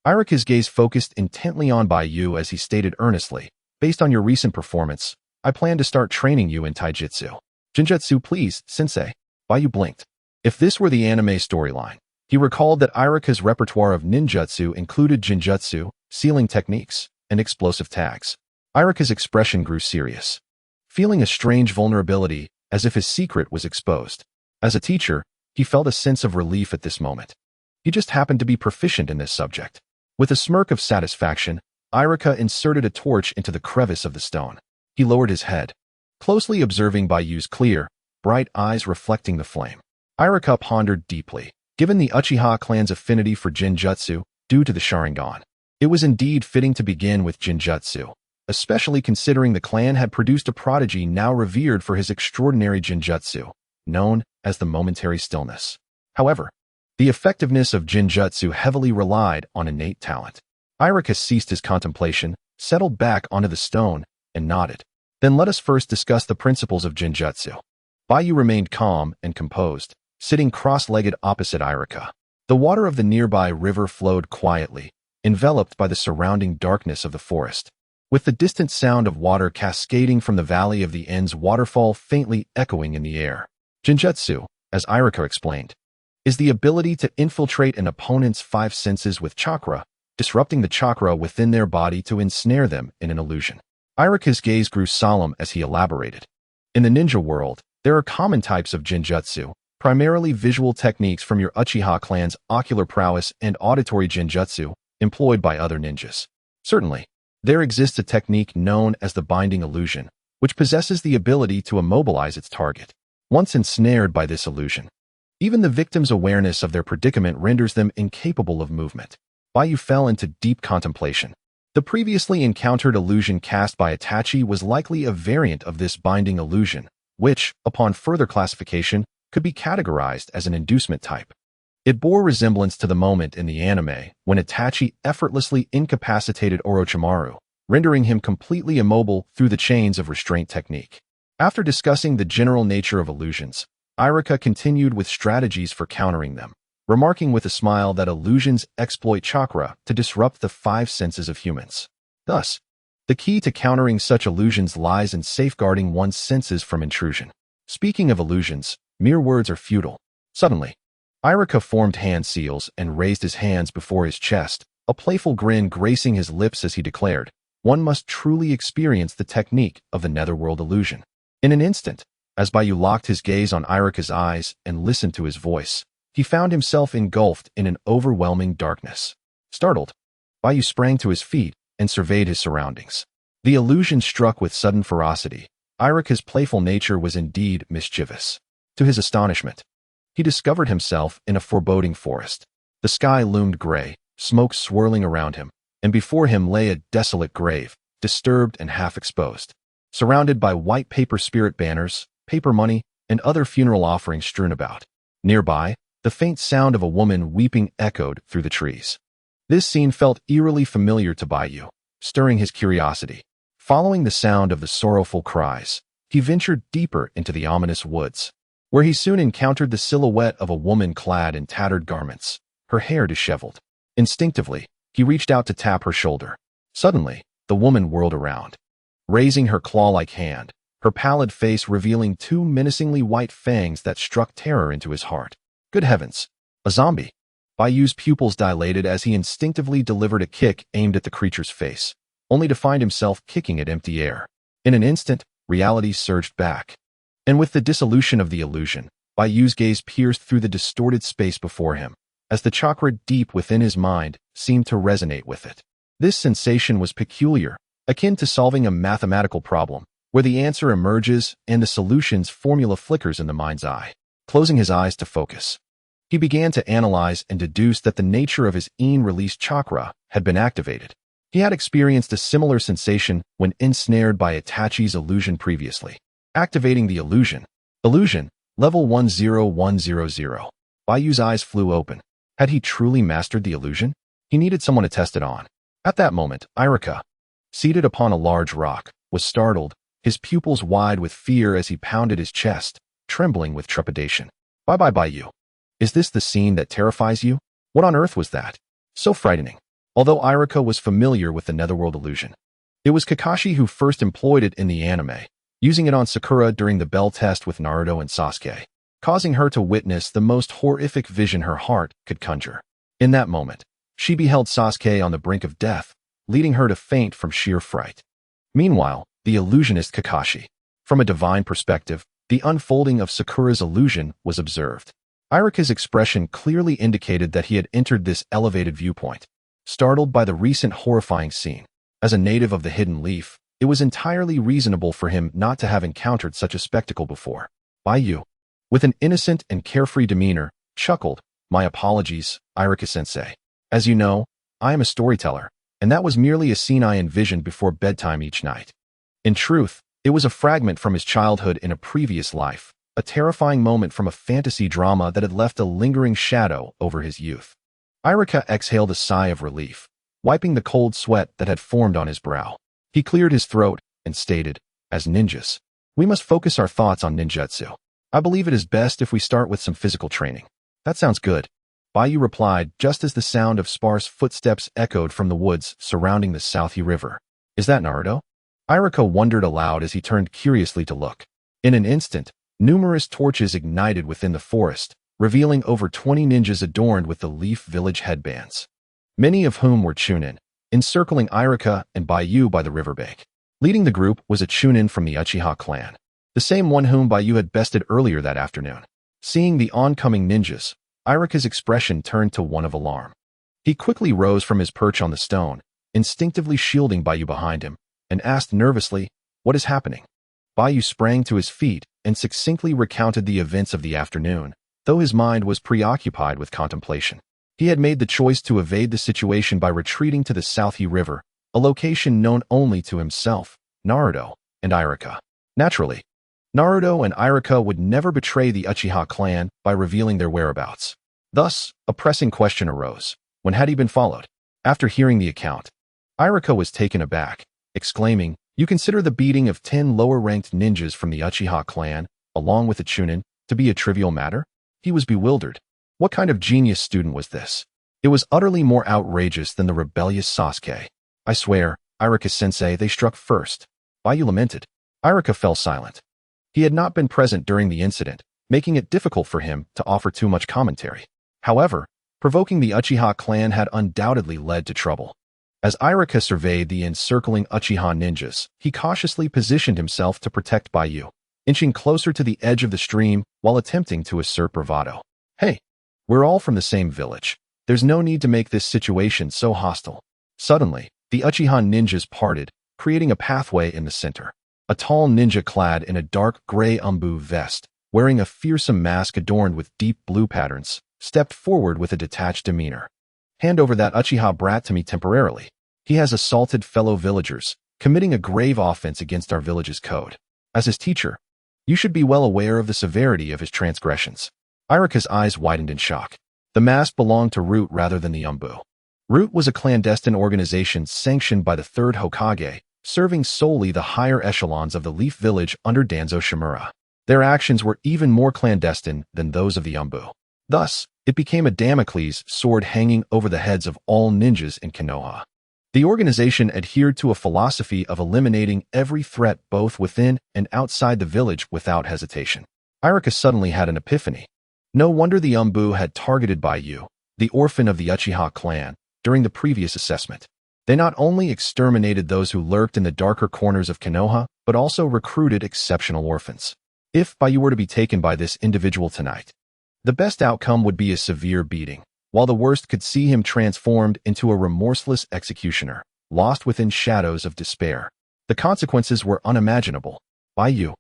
Irika's gaze focused intently on Baiyu as he stated earnestly, based on your recent performance, I plan to start training you in taijutsu. Jinjutsu, please, sensei. Baiyu blinked. If this were the anime storyline, he recalled that Irika's repertoire of ninjutsu included jinjutsu, sealing techniques, and explosive tags. Irika's expression grew serious, feeling a strange vulnerability as if his secret was exposed. As a teacher, he felt a sense of relief at this moment. He just happened to be proficient in this subject. With a smirk of satisfaction, Irika inserted a torch into the crevice of the stone. He lowered his head, closely observing Baiyu's clear, bright eyes reflecting the flame. Irika pondered deeply. Given the Uchiha clan's affinity for Jinjutsu due to the Sharingan, it was indeed fitting to begin with Jinjutsu, especially considering the clan had produced a prodigy now revered for his extraordinary Jinjutsu, known as the momentary stillness. However, the effectiveness of Jinjutsu heavily relied on innate talent. Irika ceased his contemplation, settled back onto the stone, and nodded. Then let us first discuss the principles of Jinjutsu. Baiyu remained calm and composed, sitting cross-legged opposite Irika. The water of the nearby river flowed quietly, enveloped by the surrounding darkness of the forest, with the distant sound of water cascading from the valley of the end's waterfall faintly echoing in the air. Jinjutsu, as Irika explained, is the ability to infiltrate an opponent's five senses with chakra, disrupting the chakra within their body to ensnare them in an illusion. Irika's gaze grew solemn as he elaborated. In the ninja world, there are common types of Jinjutsu, primarily visual techniques from your Uchiha clan's ocular prowess and auditory Jinjutsu employed by other ninjas. Certainly, there exists a technique known as the binding illusion, which possesses the ability to immobilize its target. Once ensnared by this illusion, even the victim's awareness of their predicament renders them incapable of movement. Baiyu fell into deep contemplation. The previously encountered illusion cast by Itachi was likely a variant of this binding illusion, which, upon further classification, could be categorized as an inducement type. It bore resemblance to the moment in the anime when Itachi effortlessly incapacitated Orochimaru, rendering him completely immobile through the chains of restraint technique. After discussing the general nature of illusions, Irika continued with strategies for countering them, remarking with a smile that illusions exploit chakra to disrupt the five senses of humans. Thus, the key to countering such illusions lies in safeguarding one's senses from intrusion. Speaking of illusions, mere words are futile. Suddenly, Irika formed hand seals and raised his hands before his chest, a playful grin gracing his lips as he declared, one must truly experience the technique of the netherworld illusion. In an instant, as Baiyu locked his gaze on Irika's eyes and listened to his voice, he found himself engulfed in an overwhelming darkness. Startled, Baiyu sprang to his feet and surveyed his surroundings. The illusion struck with sudden ferocity. Irika's playful nature was indeed mischievous. To his astonishment, he discovered himself in a foreboding forest. The sky loomed gray, smoke swirling around him, and before him lay a desolate grave, disturbed and half-exposed. Surrounded by white paper spirit banners, paper money, and other funeral offerings strewn about. Nearby, the faint sound of a woman weeping echoed through the trees. This scene felt eerily familiar to Baiyu, stirring his curiosity. Following the sound of the sorrowful cries, he ventured deeper into the ominous woods, where he soon encountered the silhouette of a woman clad in tattered garments, her hair disheveled. Instinctively, he reached out to tap her shoulder. Suddenly, the woman whirled around, raising her claw-like hand, her pallid face revealing two menacingly white fangs that struck terror into his heart. Good heavens! A zombie! Baiyu's pupils dilated as he instinctively delivered a kick aimed at the creature's face, only to find himself kicking at empty air. In an instant, reality surged back. And with the dissolution of the illusion, Baiyu's gaze pierced through the distorted space before him, as the chakra deep within his mind seemed to resonate with it. This sensation was peculiar, akin to solving a mathematical problem, where the answer emerges and the solution's formula flickers in the mind's eye. Closing his eyes to focus, he began to analyze and deduce that the nature of his released chakra had been activated. He had experienced a similar sensation when ensnared by Itachi's illusion previously. Activating the illusion, Illusion, level 10100. Baiyu's eyes flew open. Had he truly mastered the illusion? He needed someone to test it on. At that moment, Irika, seated upon a large rock, was startled, his pupils wide with fear as he pounded his chest, trembling with trepidation. Bye-bye, Baiyu. Is this the scene that terrifies you? What on earth was that? So frightening. Although Irika was familiar with the netherworld illusion, it was Kakashi who first employed it in the anime, using it on Sakura during the bell test with Naruto and Sasuke, causing her to witness the most horrific vision her heart could conjure. In that moment, she beheld Sasuke on the brink of death, leading her to faint from sheer fright. Meanwhile, the illusionist Kakashi. From a divine perspective, the unfolding of Sakura's illusion was observed. Irika's expression clearly indicated that he had entered this elevated viewpoint, startled by the recent horrifying scene. As a native of the Hidden Leaf, it was entirely reasonable for him not to have encountered such a spectacle before. Baiyu, with an innocent and carefree demeanor, chuckled, "My apologies, Irika-sensei. As you know, I am a storyteller, and that was merely a scene I envisioned before bedtime each night." In truth, it was a fragment from his childhood in a previous life, a terrifying moment from a fantasy drama that had left a lingering shadow over his youth. Irika exhaled a sigh of relief, wiping the cold sweat that had formed on his brow. He cleared his throat and stated, "As ninjas, we must focus our thoughts on ninjutsu. I believe it is best if we start with some physical training." "That sounds good," Baiyu replied just as the sound of sparse footsteps echoed from the woods surrounding the Southie River. "Is that Naruto?" Irika wondered aloud as he turned curiously to look. In an instant, numerous torches ignited within the forest, revealing over 20 ninjas adorned with the Leaf Village headbands, many of whom were Chunin, encircling Irika and Baiyu by the riverbank. Leading the group was a Chunin from the Uchiha clan, the same one whom Baiyu had bested earlier that afternoon. Seeing the oncoming ninjas, Irika's expression turned to one of alarm. He quickly rose from his perch on the stone, instinctively shielding Baiyu behind him, and asked nervously, "What is happening?" Baiyu sprang to his feet and succinctly recounted the events of the afternoon, though his mind was preoccupied with contemplation. He had made the choice to evade the situation by retreating to the Southie River, a location known only to himself, Naruto, and Irika. Naturally, Naruto and Irika would never betray the Uchiha clan by revealing their whereabouts. Thus, a pressing question arose. When had he been followed? After hearing the account, Irika was taken aback, exclaiming, "You consider the beating of 10 lower-ranked ninjas from the Uchiha clan, along with the Chunin, to be a trivial matter?" He was bewildered. What kind of genius student was this? It was utterly more outrageous than the rebellious Sasuke. "I swear, Irika-sensei, they struck first." Baiyu lamented. Irika fell silent. He had not been present during the incident, making it difficult for him to offer too much commentary. However, provoking the Uchiha clan had undoubtedly led to trouble. As Irika surveyed the encircling Uchiha ninjas, he cautiously positioned himself to protect Baiyu, inching closer to the edge of the stream while attempting to assert bravado. "Hey, we're all from the same village. There's no need to make this situation so hostile." Suddenly, the Uchiha ninjas parted, creating a pathway in the center. A tall ninja clad in a dark gray umbu vest, wearing a fearsome mask adorned with deep blue patterns, stepped forward with a detached demeanor. "Hand over that Uchiha brat to me temporarily. He has assaulted fellow villagers, committing a grave offense against our village's code. As his teacher, you should be well aware of the severity of his transgressions." Irika's eyes widened in shock. The mask belonged to Root rather than the Umbu. Root was a clandestine organization sanctioned by the third Hokage, serving solely the higher echelons of the Leaf Village under Danzo Shimura. Their actions were even more clandestine than those of the Umbu. Thus, it became a Damocles sword hanging over the heads of all ninjas in Konoha. The organization adhered to a philosophy of eliminating every threat both within and outside the village without hesitation. Irika suddenly had an epiphany. No wonder the Umbu had targeted Baiyu, the orphan of the Uchiha clan, during the previous assessment. They not only exterminated those who lurked in the darker corners of Konoha, but also recruited exceptional orphans. If Baiyu were to be taken by this individual tonight, the best outcome would be a severe beating, while the worst could see him transformed into a remorseless executioner, lost within shadows of despair. The consequences were unimaginable. Baiyu,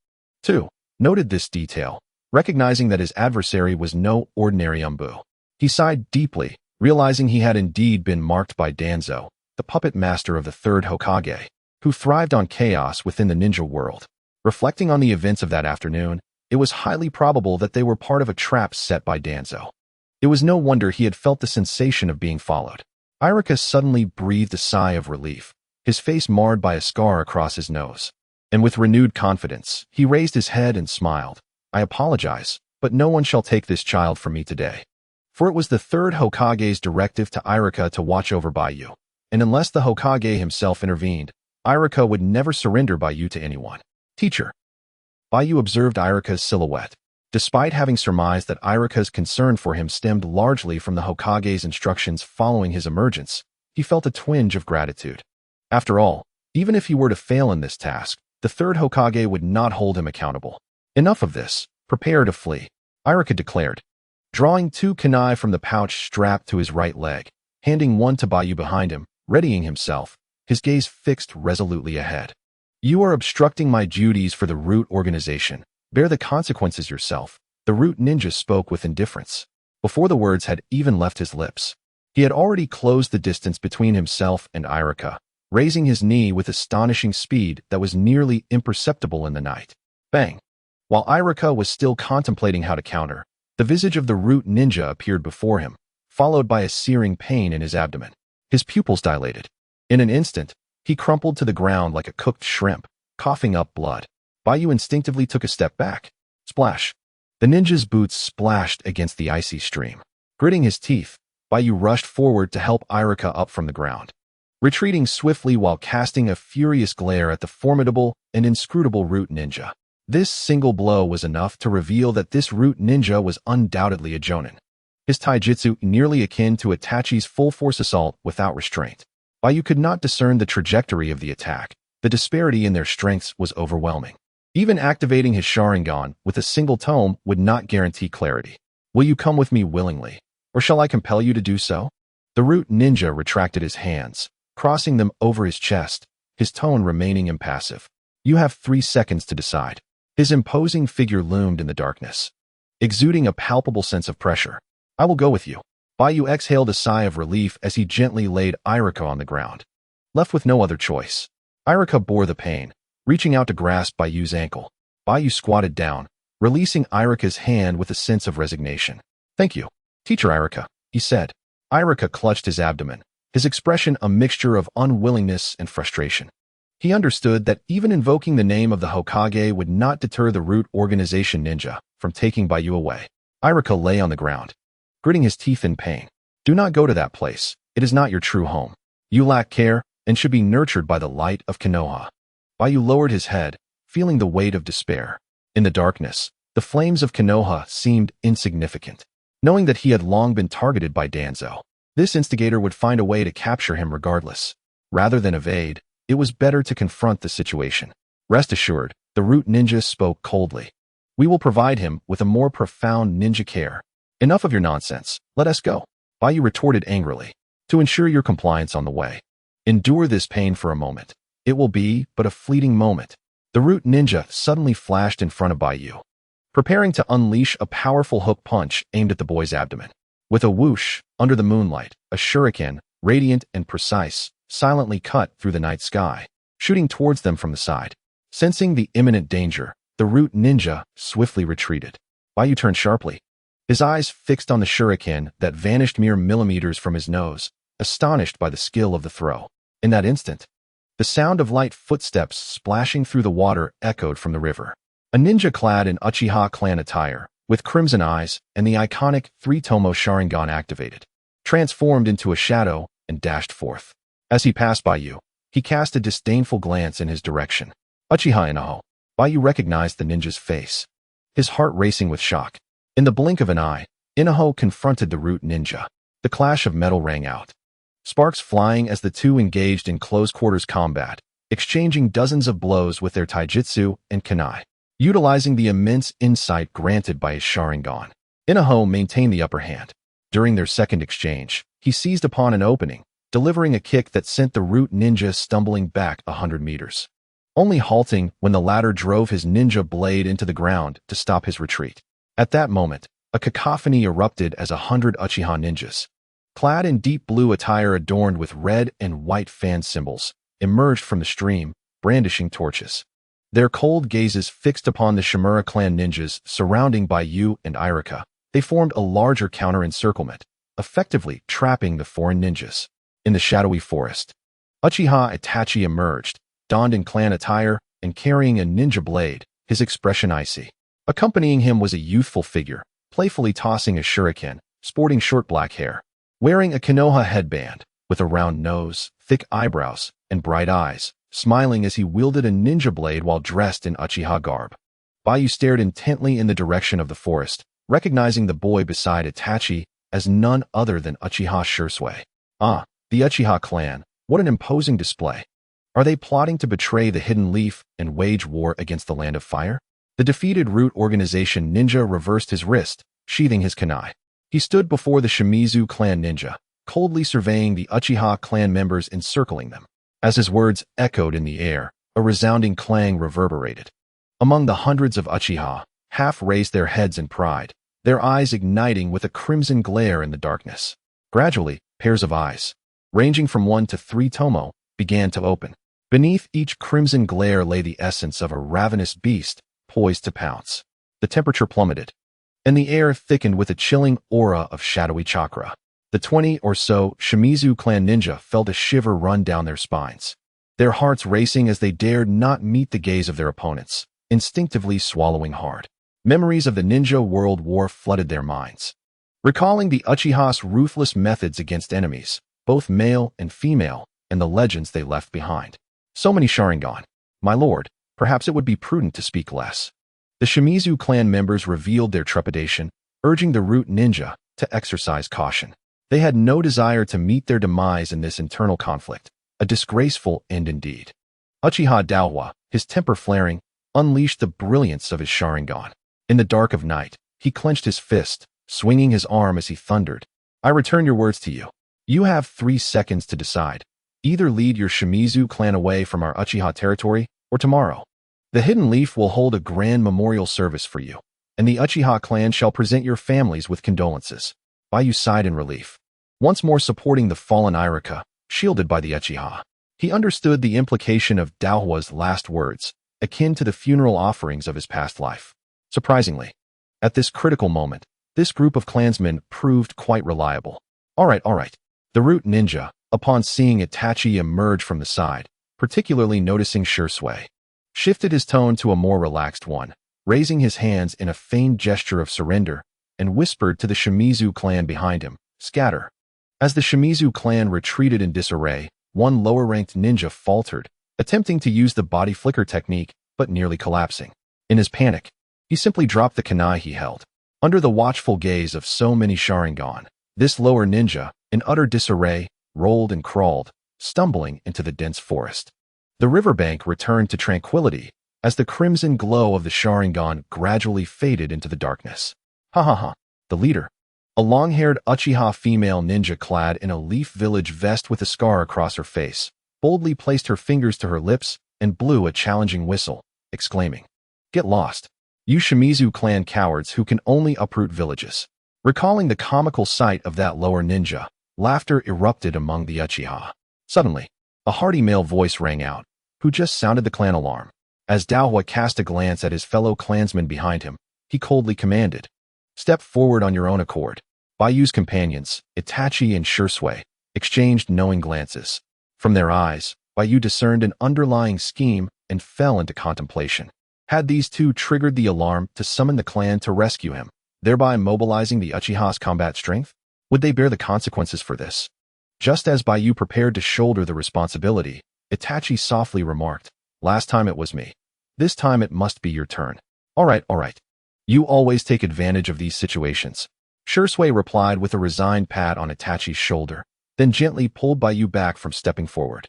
too, noted this detail, recognizing that his adversary was no ordinary Umbu. He sighed deeply, realizing he had indeed been marked by Danzo, the puppet master of the third Hokage, who thrived on chaos within the ninja world. Reflecting on the events of that afternoon, it was highly probable that they were part of a trap set by Danzo. It was no wonder he had felt the sensation of being followed. Irika suddenly breathed a sigh of relief, his face marred by a scar across his nose. And with renewed confidence, he raised his head and smiled. I apologize, but no one shall take this child from me today. For it was the third Hokage's directive to Irika to watch over Baiyu, and unless the Hokage himself intervened, Irika would never surrender Baiyu to anyone. Teacher. Baiyu observed Irika's silhouette. Despite having surmised that Irika's concern for him stemmed largely from the Hokage's instructions following his emergence, he felt a twinge of gratitude. After all, even if he were to fail in this task, the third Hokage would not hold him accountable. Enough of this. Prepare to flee, Irika declared, drawing 2 kunai from the pouch strapped to his right leg, handing one to Baiyu behind him, readying himself, his gaze fixed resolutely ahead. You are obstructing my duties for the Root organization. Bear the consequences yourself, the Root ninja spoke with indifference. Before the words had even left his lips, he had already closed the distance between himself and Irika, raising his knee with astonishing speed that was nearly imperceptible in the night. Bang! While Irika was still contemplating how to counter, the visage of the Root ninja appeared before him, followed by a searing pain in his abdomen. His pupils dilated. In an instant, he crumpled to the ground like a cooked shrimp, coughing up blood. Baiyu instinctively took a step back. Splash! The ninja's boots splashed against the icy stream. Gritting his teeth, Baiyu rushed forward to help Irika up from the ground, retreating swiftly while casting a furious glare at the formidable and inscrutable Root ninja. This single blow was enough to reveal that this Root ninja was undoubtedly a jonin. His taijutsu nearly akin to Itachi's full-force assault without restraint. Baiyu could not discern the trajectory of the attack. The disparity in their strengths was overwhelming. Even activating his Sharingan with a single tome would not guarantee clarity. Will you come with me willingly, or shall I compel you to do so? The Root ninja retracted his hands, crossing them over his chest, his tone remaining impassive. You have 3 seconds to decide. His imposing figure loomed in the darkness, exuding a palpable sense of pressure. I will go with you. Baiyu exhaled a sigh of relief as he gently laid Irika on the ground. Left with no other choice, Irika bore the pain, reaching out to grasp Baiyu's ankle. Baiyu squatted down, releasing Irika's hand with a sense of resignation. Thank you, Teacher Irika, he said. Irika clutched his abdomen, his expression a mixture of unwillingness and frustration. He understood that even invoking the name of the Hokage would not deter the Root organization ninja from taking Baiyu away. Irika lay on the ground, gritting his teeth in pain. Do not go to that place. It is not your true home. You lack care and should be nurtured by the light of Konoha. Baiyu lowered his head, feeling the weight of despair. In the darkness, the flames of Konoha seemed insignificant. Knowing that he had long been targeted by Danzo, this instigator would find a way to capture him regardless. Rather than evade, it was better to confront the situation. Rest assured, the Root ninja spoke coldly. We will provide him with a more profound ninja care. Enough of your nonsense. Let us go. Baiyu retorted angrily. To ensure your compliance on the way. Endure this pain for a moment. It will be but a fleeting moment. The Root ninja suddenly flashed in front of Baiyu, preparing to unleash a powerful hook punch aimed at the boy's abdomen. With a whoosh, under the moonlight, a shuriken, radiant and precise, silently cut through the night sky, shooting towards them from the side. Sensing the imminent danger, the Root ninja swiftly retreated. Baiyu turned sharply, his eyes fixed on the shuriken that vanished mere millimeters from his nose, astonished by the skill of the throw. In that instant, the sound of light footsteps splashing through the water echoed from the river. A ninja clad in Uchiha clan attire, with crimson eyes and the iconic 3-tomo Sharingan activated, transformed into a shadow and dashed forth. As he passed Baiyu, he cast a disdainful glance in his direction. Uchiha Inaho. Baiyu recognized the ninja's face, his heart racing with shock. In the blink of an eye, Inaho confronted the Root ninja. The clash of metal rang out, sparks flying as the two engaged in close-quarters combat, exchanging dozens of blows with their taijutsu and kunai. Utilizing the immense insight granted by his Sharingan, Inaho maintained the upper hand. During their second exchange, he seized upon an opening, delivering a kick that sent the Root ninja stumbling back 100 meters, only halting when the latter drove his ninja blade into the ground to stop his retreat. At that moment, a cacophony erupted as 100 Uchiha ninjas, clad in deep blue attire adorned with red and white fan symbols, emerged from the stream, brandishing torches. Their cold gazes fixed upon the Shimura clan ninjas surrounding Baiyu and Irika. They formed a larger counter-encirclement, effectively trapping the foreign ninjas. In the shadowy forest, Uchiha Itachi emerged, donned in clan attire and carrying a ninja blade, his expression icy. Accompanying him was a youthful figure, playfully tossing a shuriken, sporting short black hair. Wearing a Konoha headband, with a round nose, thick eyebrows, and bright eyes, smiling as he wielded a ninja blade while dressed in Uchiha garb. Baiyu stared intently in the direction of the forest, recognizing the boy beside Itachi as none other than Uchiha Shursui. Ah, the Uchiha clan, what an imposing display. Are they plotting to betray the Hidden Leaf and wage war against the Land of Fire? The defeated Root Organization ninja reversed his wrist, sheathing his kunai. He stood before the Shimizu clan ninja, coldly surveying the Uchiha clan members encircling them. As his words echoed in the air, a resounding clang reverberated. Among the hundreds of Uchiha, half raised their heads in pride, their eyes igniting with a crimson glare in the darkness. Gradually, pairs of eyes, ranging from 1 to 3 tomo, began to open. Beneath each crimson glare lay the essence of a ravenous beast, poised to pounce. The temperature plummeted, and the air thickened with a chilling aura of shadowy chakra. The 20 or so Shimizu clan ninja felt a shiver run down their spines, their hearts racing as they dared not meet the gaze of their opponents, instinctively swallowing hard. Memories of the ninja world war flooded their minds, recalling the Uchiha's ruthless methods against enemies, both male and female, and the legends they left behind. So many Sharingan. My lord, perhaps it would be prudent to speak less. The Shimizu clan members revealed their trepidation, urging the Root ninja to exercise caution. They had no desire to meet their demise in this internal conflict, a disgraceful end indeed. Uchiha Daohua, his temper flaring, unleashed the brilliance of his Sharingan. In the dark of night, he clenched his fist, swinging his arm as he thundered. I return your words to you. You have 3 seconds to decide. Either lead your Shimizu clan away from our Uchiha territory, or tomorrow, the Hidden Leaf will hold a grand memorial service for you, and the Uchiha clan shall present your families with condolences. Baiyu sighed in relief, once more supporting the fallen Irika, shielded by the Uchiha. He understood the implication of Daohua's last words, akin to the funeral offerings of his past life. Surprisingly, at this critical moment, this group of clansmen proved quite reliable. All right. The Root ninja, upon seeing Itachi emerge from the side, particularly noticing Shursui, shifted his tone to a more relaxed one, raising his hands in a feigned gesture of surrender, and whispered to the Shimizu clan behind him, scatter. As the Shimizu clan retreated in disarray, one lower-ranked ninja faltered, attempting to use the body flicker technique, but nearly collapsing. In his panic, he simply dropped the kunai he held. Under the watchful gaze of so many Sharingan, this lower ninja, in utter disarray, rolled and crawled, stumbling into the dense forest. The riverbank returned to tranquility as the crimson glow of the Sharingan gradually faded into the darkness. Ha. The leader, a long-haired Uchiha female ninja clad in a Leaf Village vest with a scar across her face, boldly placed her fingers to her lips and blew a challenging whistle, exclaiming, "Get lost, you Shimizu clan cowards who can only uproot villages." Recalling the comical sight of that lower ninja, laughter erupted among the Uchiha. Suddenly, a hearty male voice rang out, who just sounded the clan alarm. As Daohua cast a glance at his fellow clansmen behind him, he coldly commanded, "Step forward on your own accord." Baiyu's companions, Itachi and Shursui, exchanged knowing glances. From their eyes, Baiyu discerned an underlying scheme and fell into contemplation. Had these two triggered the alarm to summon the clan to rescue him, thereby mobilizing the Uchiha's combat strength? Would they bear the consequences for this? Just as Baiyu prepared to shoulder the responsibility, Itachi softly remarked, "Last time it was me. This time it must be your turn." All right. You always take advantage of these situations." Shursui replied with a resigned pat on Itachi's shoulder, then gently pulled Baiyu back from stepping forward,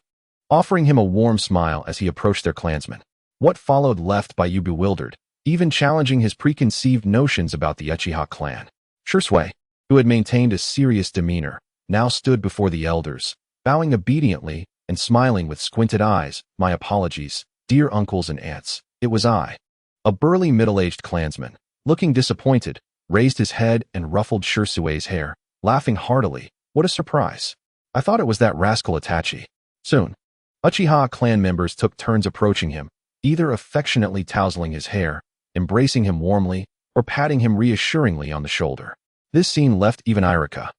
offering him a warm smile as he approached their clansmen. What followed left Baiyu bewildered, even challenging his preconceived notions about the Uchiha clan. Shursui, who had maintained a serious demeanor, now stood before the elders, bowing obediently and smiling with squinted eyes. "My apologies, dear uncles and aunts, it was I." A burly middle-aged clansman, looking disappointed, raised his head and ruffled Shursui's hair, laughing heartily. "What a surprise. I thought it was that rascal Itachi." Soon, Uchiha clan members took turns approaching him, either affectionately tousling his hair, embracing him warmly, or patting him reassuringly on the shoulder. This scene left even Irika,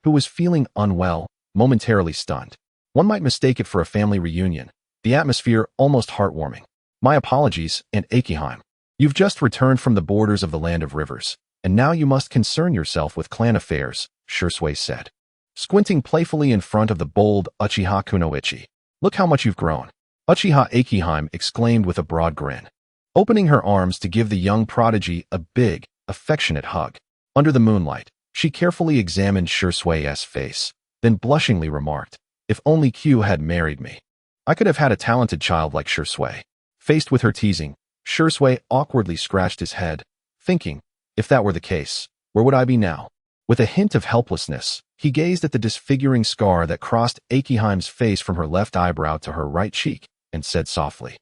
who was feeling unwell, momentarily stunned. One might mistake it for a family reunion, the atmosphere almost heartwarming. My apologies, Aunt Akiheim. You've just returned from the borders of the Land of Rivers, and now you must concern yourself with clan affairs, Shursui said, squinting playfully in front of the bold Uchiha Kunoichi. Look how much you've grown. Uchiha Akiheim exclaimed with a broad grin, opening her arms to give the young prodigy a big, affectionate hug. Under the moonlight, she carefully examined Shursui's face, then blushingly remarked, if only Q had married me. I could have had a talented child like Shursui. Faced with her teasing, Shursui awkwardly scratched his head, thinking, if that were the case, where would I be now? With a hint of helplessness, he gazed at the disfiguring scar that crossed Akiheim's face from her left eyebrow to her right cheek, and said softly,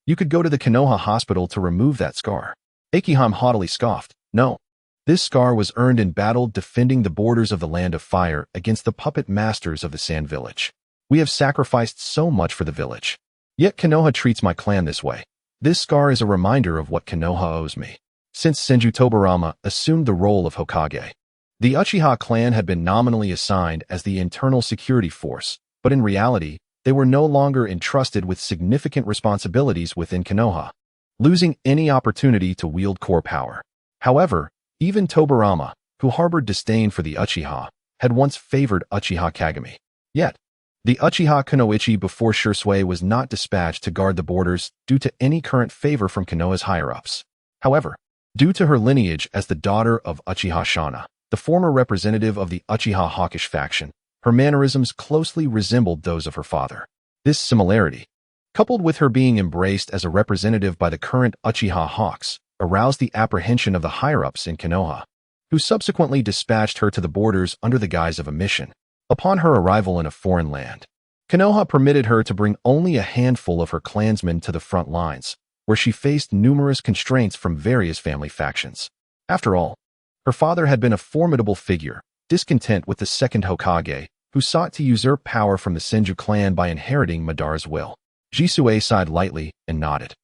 you could go to the Konoha hospital to remove that scar. Akiheim haughtily scoffed, no. This scar was earned in battle defending the borders of the Land of Fire against the puppet masters of the Sand Village. We have sacrificed so much for the village. Yet Konoha treats my clan this way. This scar is a reminder of what Konoha owes me. Since Senju Tobarama assumed the role of Hokage, the Uchiha clan had been nominally assigned as the internal security force, but in reality, they were no longer entrusted with significant responsibilities within Konoha, losing any opportunity to wield core power. However, even Tobarama, who harbored disdain for the Uchiha, had once favored Uchiha Kagami. Yet, the Uchiha Kunoichi before Shursui was not dispatched to guard the borders due to any current favor from Konoha's higher-ups. However, due to her lineage as the daughter of Uchiha Shana, the former representative of the Uchiha Hawkish faction, her mannerisms closely resembled those of her father. This similarity, coupled with her being embraced as a representative by the current Uchiha Hawks, aroused the apprehension of the higher-ups in Konoha, who subsequently dispatched her to the borders under the guise of a mission. Upon her arrival in a foreign land, Konoha permitted her to bring only a handful of her clansmen to the front lines, where she faced numerous constraints from various family factions. After all, her father had been a formidable figure, discontent with the second Hokage, who sought to usurp power from the Senju clan by inheriting Madara's will. Jisue sighed lightly and nodded.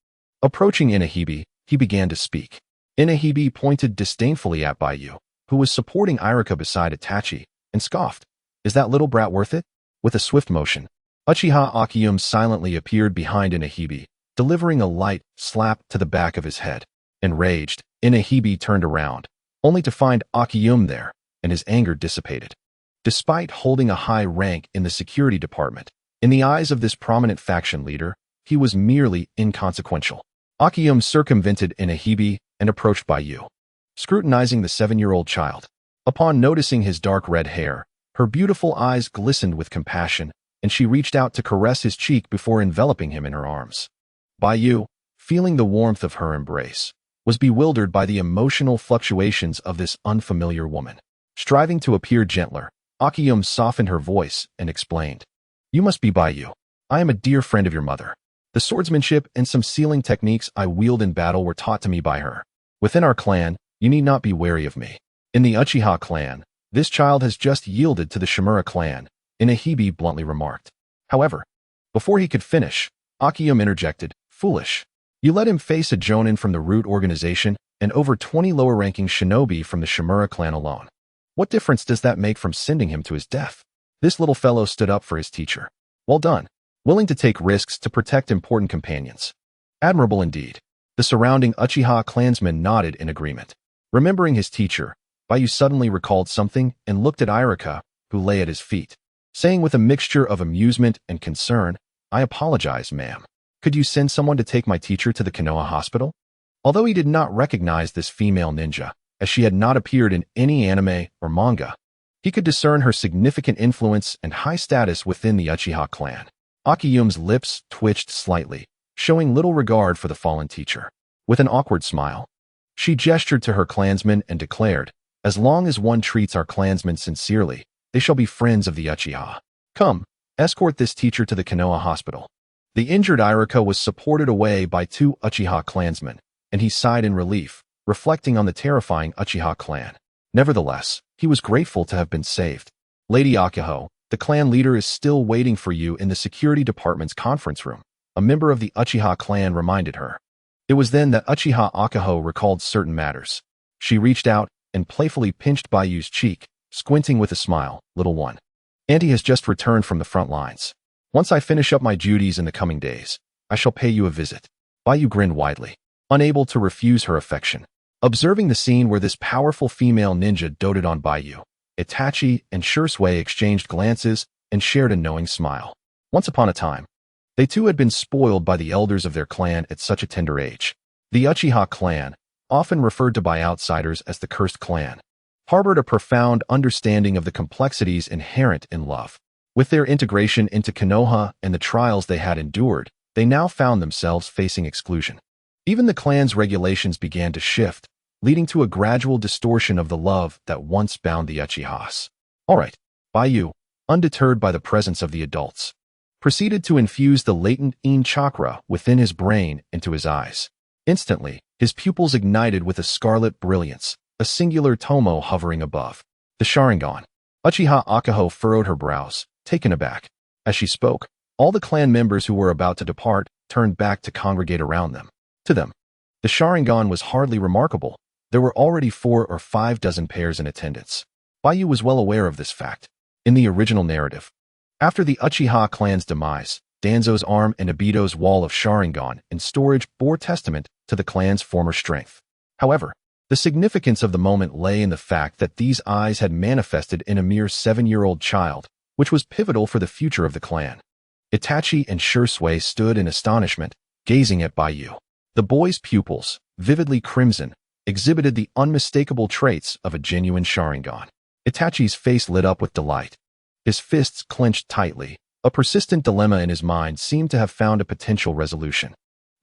Approaching Inahibi, he began to speak. Inahibi pointed disdainfully at Baiyu, who was supporting Irika beside Itachi, and scoffed. Is that little brat worth it? With a swift motion, Uchiha Akiyume silently appeared behind Inahibi, delivering a light slap to the back of his head. Enraged, Inahibi turned around, only to find Akiyume there, and his anger dissipated. Despite holding a high rank in the security department, in the eyes of this prominent faction leader, he was merely inconsequential. Akiyume circumvented Inahibi and approached Baiyu, scrutinizing the 7-year-old child. Upon noticing his dark red hair, her beautiful eyes glistened with compassion, and she reached out to caress his cheek before enveloping him in her arms. Baiyu, feeling the warmth of her embrace, was bewildered by the emotional fluctuations of this unfamiliar woman. Striving to appear gentler, Akiyume softened her voice and explained, you must be Baiyu. I am a dear friend of your mother. The swordsmanship and some sealing techniques I wield in battle were taught to me by her. Within our clan, you need not be wary of me. In the Uchiha clan, this child has just yielded to the Shimura clan, Inahibi bluntly remarked. However, before he could finish, Akiyume interjected, foolish. You let him face a jonin from the Root organization and over 20 lower-ranking shinobi from the Shimura clan alone. What difference does that make from sending him to his death? This little fellow stood up for his teacher. Well done. Willing to take risks to protect important companions. Admirable indeed. The surrounding Uchiha clansmen nodded in agreement. Remembering his teacher, Baiyu suddenly recalled something and looked at Irika, who lay at his feet, saying with a mixture of amusement and concern, I apologize, ma'am. Could you send someone to take my teacher to the Konoha hospital? Although he did not recognize this female ninja, as she had not appeared in any anime or manga, he could discern her significant influence and high status within the Uchiha clan. Akiyume's lips twitched slightly, showing little regard for the fallen teacher. With an awkward smile, she gestured to her clansmen and declared, as long as one treats our clansmen sincerely, they shall be friends of the Uchiha. Come, escort this teacher to the Konoha hospital. The injured Irika was supported away by 2 Uchiha clansmen, and he sighed in relief, reflecting on the terrifying Uchiha clan. Nevertheless, he was grateful to have been saved. Lady Akiho, the clan leader is still waiting for you in the security department's conference room. a member of the Uchiha clan, reminded her. It was then that Uchiha Akaho recalled certain matters. She reached out and playfully pinched Baiyu's cheek, squinting with a smile. "Little one. Auntie has just returned from the front lines. Once I finish up my duties in the coming days, I shall pay you a visit." Baiyu grinned widely, unable to refuse her affection. Observing the scene where this powerful female ninja doted on Baiyu, Itachi and Shursui exchanged glances and shared a knowing smile. Once upon a time, they too had been spoiled by the elders of their clan at such a tender age. The Uchiha clan, often referred to by outsiders as the Cursed Clan, harbored a profound understanding of the complexities inherent in love. With their integration into Konoha and the trials they had endured, they now found themselves facing exclusion. Even the clan's regulations began to shift, leading to a gradual distortion of the love that once bound the Uchihas. All right, Baiyu, undeterred by the presence of the adults, proceeded to infuse the latent Yin chakra within his brain into his eyes. Instantly, his pupils ignited with a scarlet brilliance, a singular tomo hovering above. The Sharingan. Uchiha Akaho furrowed her brows, taken aback. As she spoke, all the clan members who were about to depart turned back to congregate around them. To them, the Sharingan was hardly remarkable. There were already 4 or 5 dozen pairs in attendance. Baiyu was well aware of this fact. In the original narrative, after the Uchiha clan's demise, Danzo's arm and Obito's wall of Sharingan in storage bore testament to the clan's former strength. However, the significance of the moment lay in the fact that these eyes had manifested in a mere 7-year-old child, which was pivotal for the future of the clan. Itachi and Shursui stood in astonishment, gazing at Baiyu. The boy's pupils, vividly crimson, exhibited the unmistakable traits of a genuine Sharingan. Itachi's face lit up with delight. His fists clenched tightly. A persistent dilemma in his mind seemed to have found a potential resolution.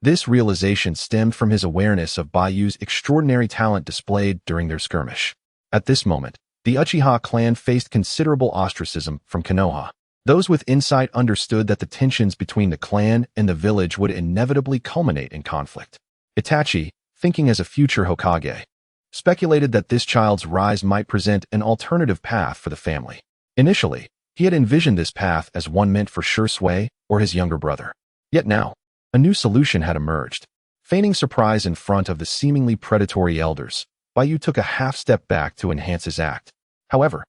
This realization stemmed from his awareness of Baiyu's extraordinary talent displayed during their skirmish. At this moment, the Uchiha clan faced considerable ostracism from Konoha. Those with insight understood that the tensions between the clan and the village would inevitably culminate in conflict. Itachi, thinking as a future Hokage, speculated that this child's rise might present an alternative path for the family. Initially, he had envisioned this path as one meant for Shursui or his younger brother. Yet now, a new solution had emerged. Feigning surprise in front of the seemingly predatory elders, Baiyu took a half-step back to enhance his act. However,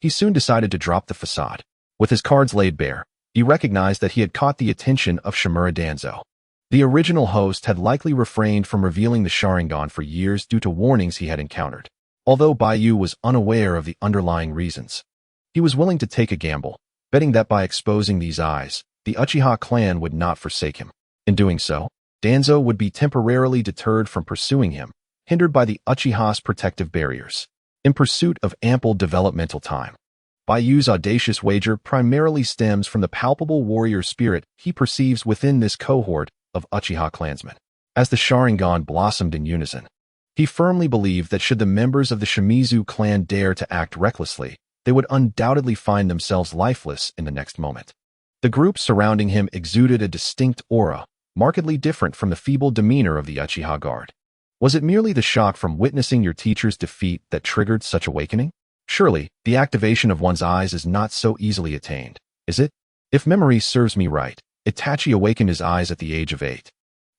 he soon decided to drop the facade. With his cards laid bare, he recognized that he had caught the attention of Shimura Danzo. The original host had likely refrained from revealing the Sharingan for years due to warnings he had encountered. Although Baiyu was unaware of the underlying reasons, he was willing to take a gamble, betting that by exposing these eyes, the Uchiha clan would not forsake him. In doing so, Danzo would be temporarily deterred from pursuing him, hindered by the Uchiha's protective barriers. In pursuit of ample developmental time, Baiyu's audacious wager primarily stems from the palpable warrior spirit he perceives within this cohort of Uchiha clansmen. As the Sharingan blossomed in unison, he firmly believed that should the members of the Shimizu clan dare to act recklessly, they would undoubtedly find themselves lifeless in the next moment. The group surrounding him exuded a distinct aura, markedly different from the feeble demeanor of the Uchiha guard. Was it merely the shock from witnessing your teacher's defeat that triggered such awakening? Surely, the activation of one's eyes is not so easily attained, is it? If memory serves me right, Itachi awakened his eyes at the age of 8.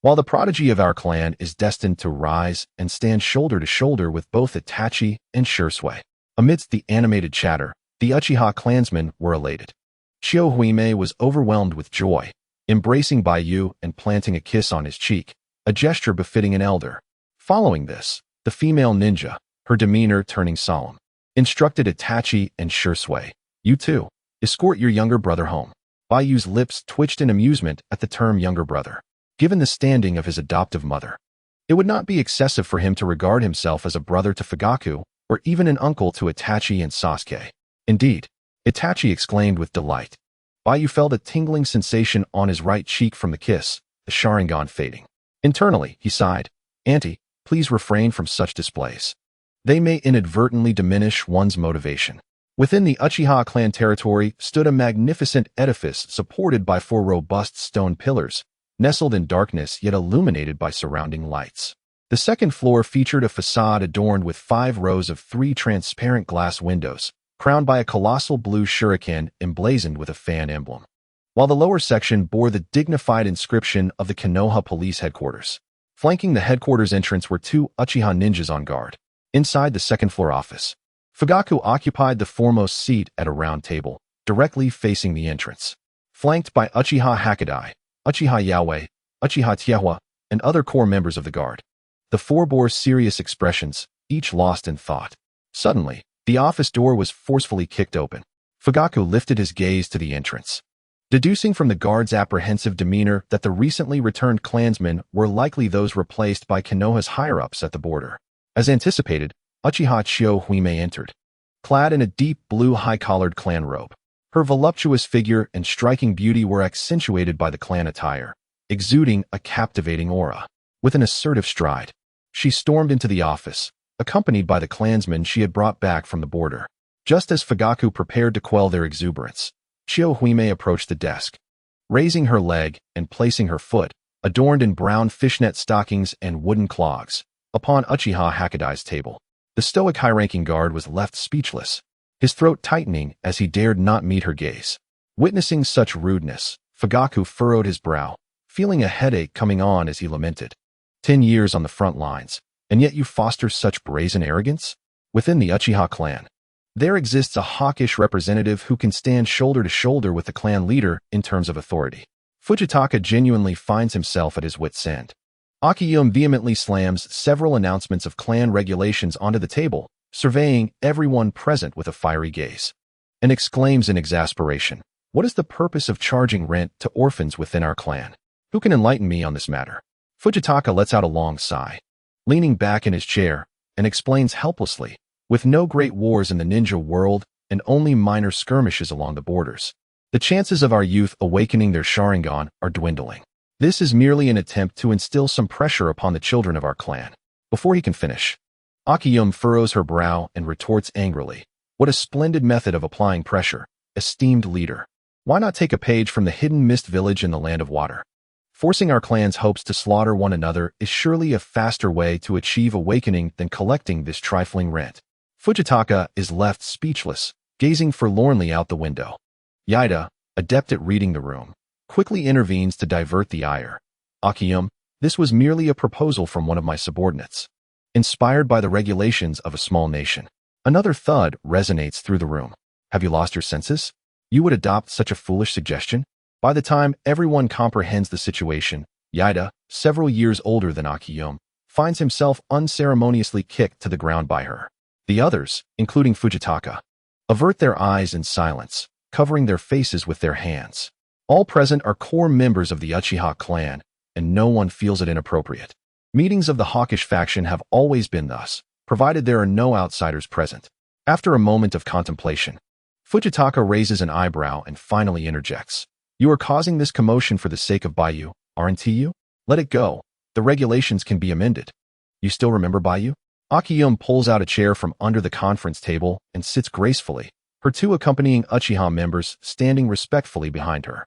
While the prodigy of our clan is destined to rise and stand shoulder to shoulder with both Itachi and Shursui. Amidst the animated chatter, the Uchiha clansmen were elated. Shiohuime was overwhelmed with joy, embracing Baiyu and planting a kiss on his cheek, a gesture befitting an elder. Following this, the female ninja, her demeanor turning solemn, instructed Itachi and Shursui, "You too, escort your younger brother home." Baiyu's lips twitched in amusement at the term younger brother. Given the standing of his adoptive mother, it would not be excessive for him to regard himself as a brother to Fugaku or even an uncle to Itachi and Sasuke. Indeed, Itachi exclaimed with delight. Baiyu felt a tingling sensation on his right cheek from the kiss, the Sharingan fading. Internally, he sighed, "Auntie, please refrain from such displays. They may inadvertently diminish one's motivation." Within the Uchiha clan territory stood a magnificent edifice supported by 4 robust stone pillars, nestled in darkness yet illuminated by surrounding lights. The second floor featured a facade adorned with 5 rows of 3 transparent glass windows, crowned by a colossal blue shuriken emblazoned with a fan emblem. while the lower section bore the dignified inscription of the Konoha Police Headquarters. Flanking the headquarters entrance were two Uchiha ninjas on guard. Inside the second-floor office, Fugaku occupied the foremost seat at a round table, directly facing the entrance. Flanked by Uchiha Hakadai, Uchiha Yaoi, Uchiha Tiehua, and other core members of the guard. The four bore serious expressions, each lost in thought. Suddenly, the office door was forcefully kicked open. Fugaku lifted his gaze to the entrance. Deducing from the guard's apprehensive demeanor that the recently returned clansmen were likely those replaced by Konoha's higher-ups at the border. As anticipated, Uchiha Chio Huime entered. Clad in a deep blue high-collared clan robe, her voluptuous figure and striking beauty were accentuated by the clan attire, exuding a captivating aura. With an assertive stride, she stormed into the office, accompanied by the clansmen she had brought back from the border. Just as Fugaku prepared to quell their exuberance, Chio Huime approached the desk. Raising her leg and placing her foot, adorned in brown fishnet stockings and wooden clogs, upon Uchiha Hakadai's table, the stoic high-ranking guard was left speechless, his throat tightening as he dared not meet her gaze. Witnessing such rudeness, Fugaku furrowed his brow, feeling a headache coming on as he lamented. 10 years on the front lines, and yet you foster such brazen arrogance? Within the Uchiha clan, there exists a hawkish representative who can stand shoulder to shoulder with the clan leader in terms of authority. Fujitaka genuinely finds himself at his wit's end. Akiyume vehemently slams several announcements of clan regulations onto the table, surveying everyone present with a fiery gaze, and exclaims in exasperation, "What is the purpose of charging rent to orphans within our clan? Who can enlighten me on this matter?" Fujitaka lets out a long sigh, leaning back in his chair, and explains helplessly, "With no great wars in the ninja world and only minor skirmishes along the borders, the chances of our youth awakening their Sharingan are dwindling. This is merely an attempt to instill some pressure upon the children of our clan." Before he can finish, Akiyume furrows her brow and retorts angrily, "What a splendid method of applying pressure, esteemed leader. Why not take a page from the hidden mist village in the land of water? Forcing our clan's hopes to slaughter one another is surely a faster way to achieve awakening than collecting this trifling rent." Fujitaka is left speechless, gazing forlornly out the window. Yaida, adept at reading the room, quickly intervenes to divert the ire. "Akiyume, this was merely a proposal from one of my subordinates, inspired by the regulations of a small nation." Another thud resonates through the room. "Have you lost your senses? You would adopt such a foolish suggestion?" By the time everyone comprehends the situation, Yaida, several years older than Akiyume, finds himself unceremoniously kicked to the ground by her. The others, including Fujitaka, avert their eyes in silence, covering their faces with their hands. All present are core members of the Uchiha clan, and no one feels it inappropriate. Meetings of the hawkish faction have always been thus, provided there are no outsiders present. After a moment of contemplation, Fujitaka raises an eyebrow and finally interjects, "You are causing this commotion for the sake of Baiyu, aren't you? Let it go. The regulations can be amended. You still remember Baiyu?" Akiyume pulls out a chair from under the conference table and sits gracefully, her two accompanying Uchiha members standing respectfully behind her.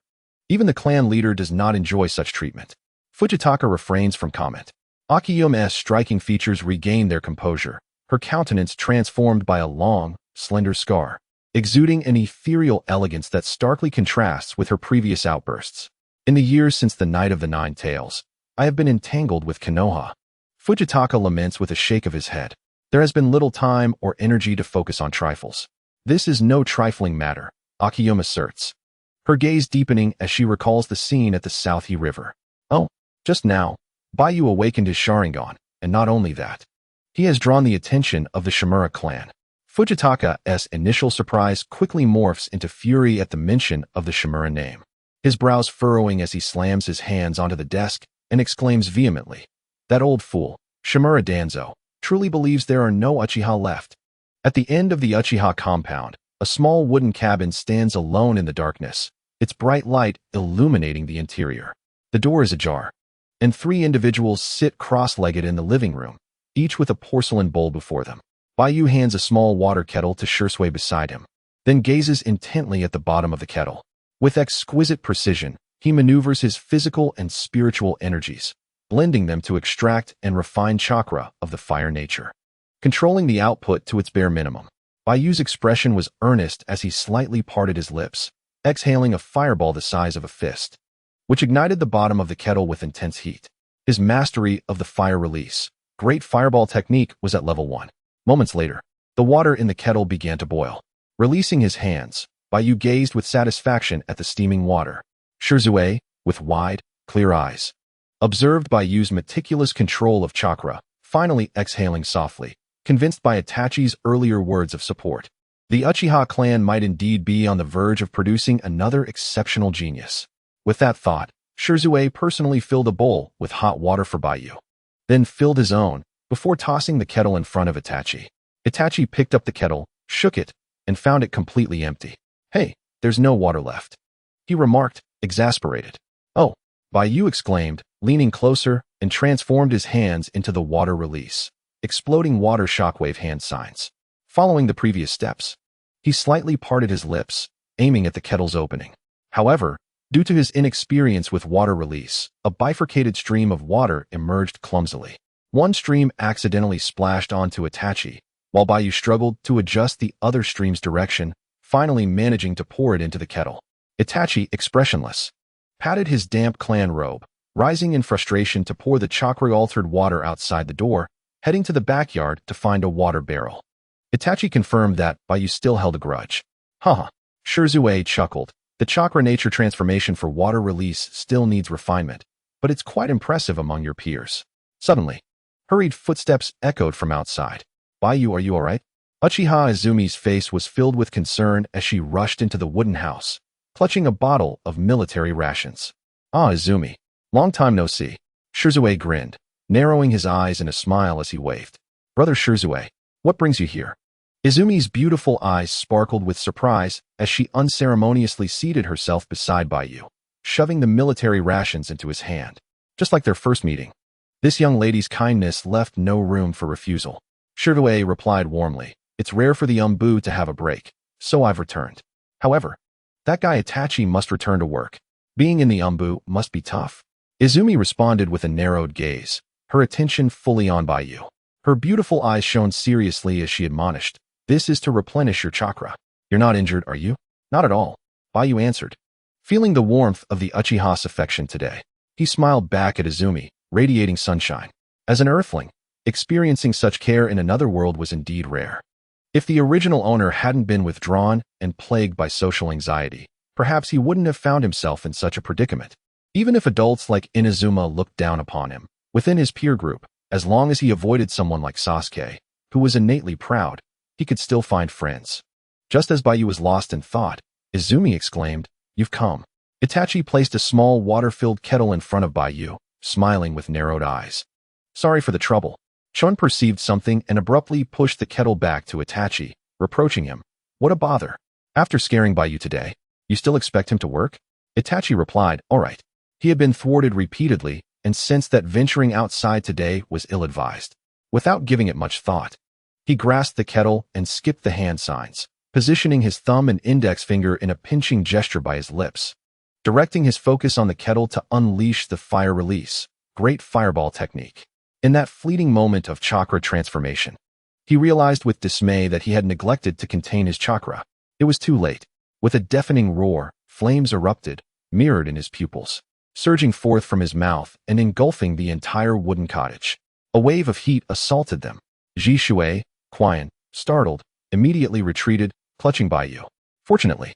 Even the clan leader does not enjoy such treatment. Fujitaka refrains from comment. Akiyume's striking features regain their composure, her countenance transformed by a long, slender scar, exuding an ethereal elegance that starkly contrasts with her previous outbursts. "In the years since the Night of the Nine Tails, I have been entangled with Konoha." Fujitaka laments with a shake of his head. There has been little time or energy to focus on trifles. "This is no trifling matter," Akiyume asserts, her gaze deepening as she recalls the scene at the South He River. "Oh, just now, Baiyu awakened his Sharingan, and not only that, he has drawn the attention of the Shimura clan." Fujitaka's initial surprise quickly morphs into fury at the mention of the Shimura name, his brows furrowing as he slams his hands onto the desk and exclaims vehemently, "That old fool, Shimura Danzo, truly believes there are no Uchiha left." At the end of the Uchiha compound, a small wooden cabin stands alone in the darkness, its bright light illuminating the interior. The door is ajar, and three individuals sit cross-legged in the living room, each with a porcelain bowl before them. Baiyu hands a small water kettle to Shursui beside him, then gazes intently at the bottom of the kettle. With exquisite precision, he maneuvers his physical and spiritual energies, blending them to extract and refine chakra of the fire nature, controlling the output to its bare minimum. Baiyu's expression was earnest as he slightly parted his lips, exhaling a fireball the size of a fist, which ignited the bottom of the kettle with intense heat. His mastery of the fire release, great fireball technique, was at level 1. Moments later, the water in the kettle began to boil. Releasing his hands, Baiyu gazed with satisfaction at the steaming water. Shirzue, with wide, clear eyes, observed Baiyu's meticulous control of chakra, finally exhaling softly, convinced by Itachi's earlier words of support. The Uchiha clan might indeed be on the verge of producing another exceptional genius. With that thought, Shirzue personally filled a bowl with hot water for Baiyu, then filled his own, before tossing the kettle in front of Itachi. Itachi picked up the kettle, shook it, and found it completely empty. "Hey, there's no water left," he remarked, exasperated. "Oh," Baiyu exclaimed, leaning closer, and transformed his hands into the water release, exploding water shockwave hand signs. Following the previous steps, he slightly parted his lips, aiming at the kettle's opening. However, due to his inexperience with water release, a bifurcated stream of water emerged clumsily. One stream accidentally splashed onto Itachi, while Baiyu struggled to adjust the other stream's direction, finally managing to pour it into the kettle. Itachi, expressionless, patted his damp clan robe, rising in frustration to pour the chakra-altered water outside the door, heading to the backyard to find a water barrel. Itachi confirmed that Baiyu still held a grudge. Haha, Shirzue chuckled. The chakra nature transformation for water release still needs refinement, but it's quite impressive among your peers. Suddenly, hurried footsteps echoed from outside. "Baiyu, are you alright?" Uchiha Izumi's face was filled with concern as she rushed into the wooden house, clutching a bottle of military rations. "Ah, Izumi. Long time no see." Shirzue grinned, narrowing his eyes in a smile as he waved. "Brother Shirzue, what brings you here?" Izumi's beautiful eyes sparkled with surprise as she unceremoniously seated herself beside Baiyu, shoving the military rations into his hand. Just like their first meeting, this young lady's kindness left no room for refusal. Shirzue replied warmly, "It's rare for the Umbu to have a break, so I've returned. However, that guy Itachi must return to work. Being in the Umbu must be tough." Izumi responded with a narrowed gaze, her attention fully on Baiyu. Her beautiful eyes shone seriously as she admonished, "This is to replenish your chakra. You're not injured, are you?" "Not at all," Baiyu answered, feeling the warmth of the Uchiha's affection today. He smiled back at Izumi, radiating sunshine. As an earthling, experiencing such care in another world was indeed rare. If the original owner hadn't been withdrawn and plagued by social anxiety, perhaps he wouldn't have found himself in such a predicament. Even if adults like Inazuma looked down upon him, within his peer group, as long as he avoided someone like Sasuke, who was innately proud, he could still find friends. Just as Baiyu was lost in thought, Izumi exclaimed, "You've come." Itachi placed a small water-filled kettle in front of Baiyu, smiling with narrowed eyes. "Sorry for the trouble." Chun perceived something and abruptly pushed the kettle back to Itachi, reproaching him. "What a bother. After scaring Baiyu today, you still expect him to work?" Itachi replied, "All right." He had been thwarted repeatedly and sensed that venturing outside today was ill-advised. Without giving it much thought, he grasped the kettle and skipped the hand signs, positioning his thumb and index finger in a pinching gesture by his lips, directing his focus on the kettle to unleash the fire release, great fireball technique. In that fleeting moment of chakra transformation, he realized with dismay that he had neglected to contain his chakra. It was too late. With a deafening roar, flames erupted, mirrored in his pupils, surging forth from his mouth and engulfing the entire wooden cottage. A wave of heat assaulted them. Jishui, Quian, startled, immediately retreated, clutching Baiyu. Fortunately,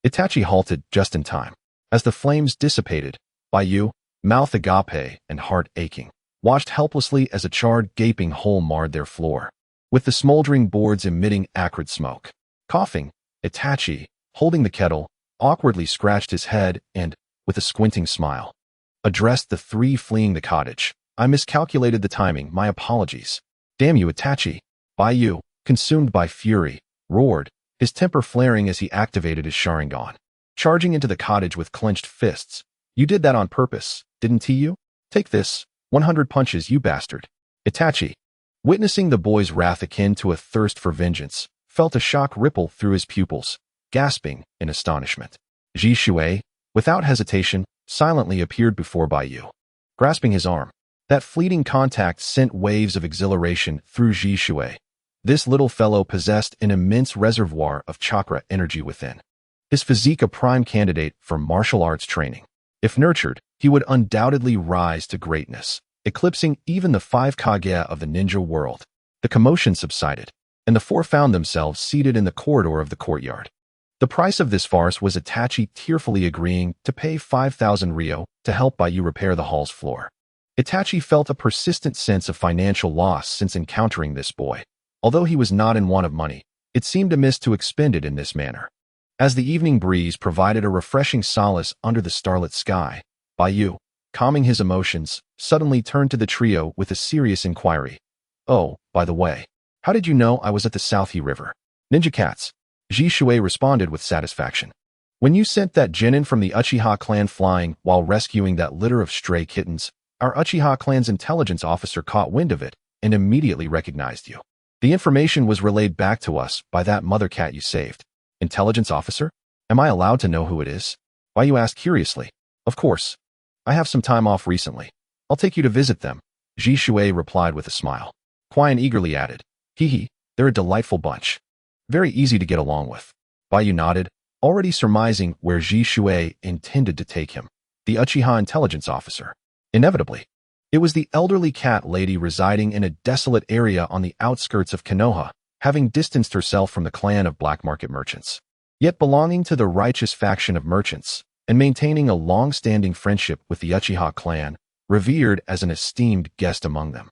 Itachi halted just in time. As the flames dissipated, Baiyu, mouth agape and heart aching, watched helplessly as a charred, gaping hole marred their floor, with the smoldering boards emitting acrid smoke. Coughing, Itachi, holding the kettle, awkwardly scratched his head and, with a squinting smile, addressed the three fleeing the cottage. "I miscalculated the timing, my apologies." "Damn you, Itachi." Baiyu, consumed by fury, roared, his temper flaring as he activated his Sharingan, charging into the cottage with clenched fists. "You did that on purpose, didn't you? Take this, 100 punches, you bastard." Itachi, witnessing the boy's wrath akin to a thirst for vengeance, felt a shock ripple through his pupils, gasping in astonishment. Jishui, without hesitation, silently appeared before Baiyu, grasping his arm. That fleeting contact sent waves of exhilaration through Jishui. This little fellow possessed an immense reservoir of chakra energy within. his physique a prime candidate for martial arts training. If nurtured, he would undoubtedly rise to greatness, eclipsing even the 5 Kage of the ninja world. The commotion subsided, and the four found themselves seated in the corridor of the courtyard. The price of this farce was Itachi tearfully agreeing to pay 5,000 ryo to help Baiyu repair the hall's floor. Itachi felt a persistent sense of financial loss since encountering this boy. Although he was not in want of money, it seemed amiss to expend it in this manner. As the evening breeze provided a refreshing solace under the starlit sky, Baiyu, calming his emotions, suddenly turned to the trio with a serious inquiry. "Oh, by the way, how did you know I was at the Southie River?" "Ninja cats," Ji Shuei responded with satisfaction. "When you sent that genin from the Uchiha clan flying while rescuing that litter of stray kittens, our Uchiha clan's intelligence officer caught wind of it and immediately recognized you. The information was relayed back to us by that mother cat you saved." "Intelligence officer? Am I allowed to know who it is?" Baiyu asked curiously. "Of course. I have some time off recently. I'll take you to visit them," Ji Shuei replied with a smile. Quian eagerly added, "Hee, they're a delightful bunch. Very easy to get along with." Baiyu nodded, already surmising where Ji Shuei intended to take him. The Uchiha intelligence officer. Inevitably. It was the elderly cat lady residing in a desolate area on the outskirts of Konoha, having distanced herself from the clan of black market merchants, yet belonging to the righteous faction of merchants, and maintaining a long-standing friendship with the Uchiha clan, revered as an esteemed guest among them.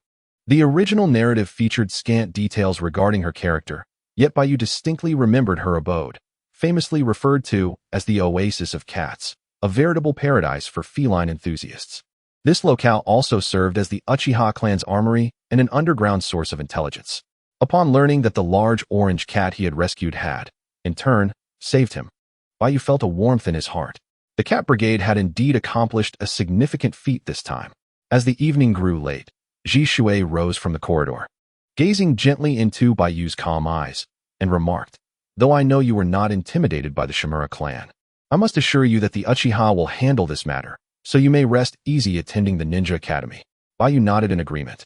The original narrative featured scant details regarding her character, yet Baiyu distinctly remembered her abode, famously referred to as the Oasis of Cats, a veritable paradise for feline enthusiasts. This locale also served as the Uchiha clan's armory and an underground source of intelligence. Upon learning that the large orange cat he had rescued had, in turn, saved him, Baiyu felt a warmth in his heart. The cat brigade had indeed accomplished a significant feat this time. As the evening grew late, Ji Shuei rose from the corridor, gazing gently into Baiyu's calm eyes, and remarked, "Though I know you were not intimidated by the Shimura clan, I must assure you that the Uchiha will handle this matter, so you may rest easy attending the Ninja Academy." Baiyu nodded in agreement.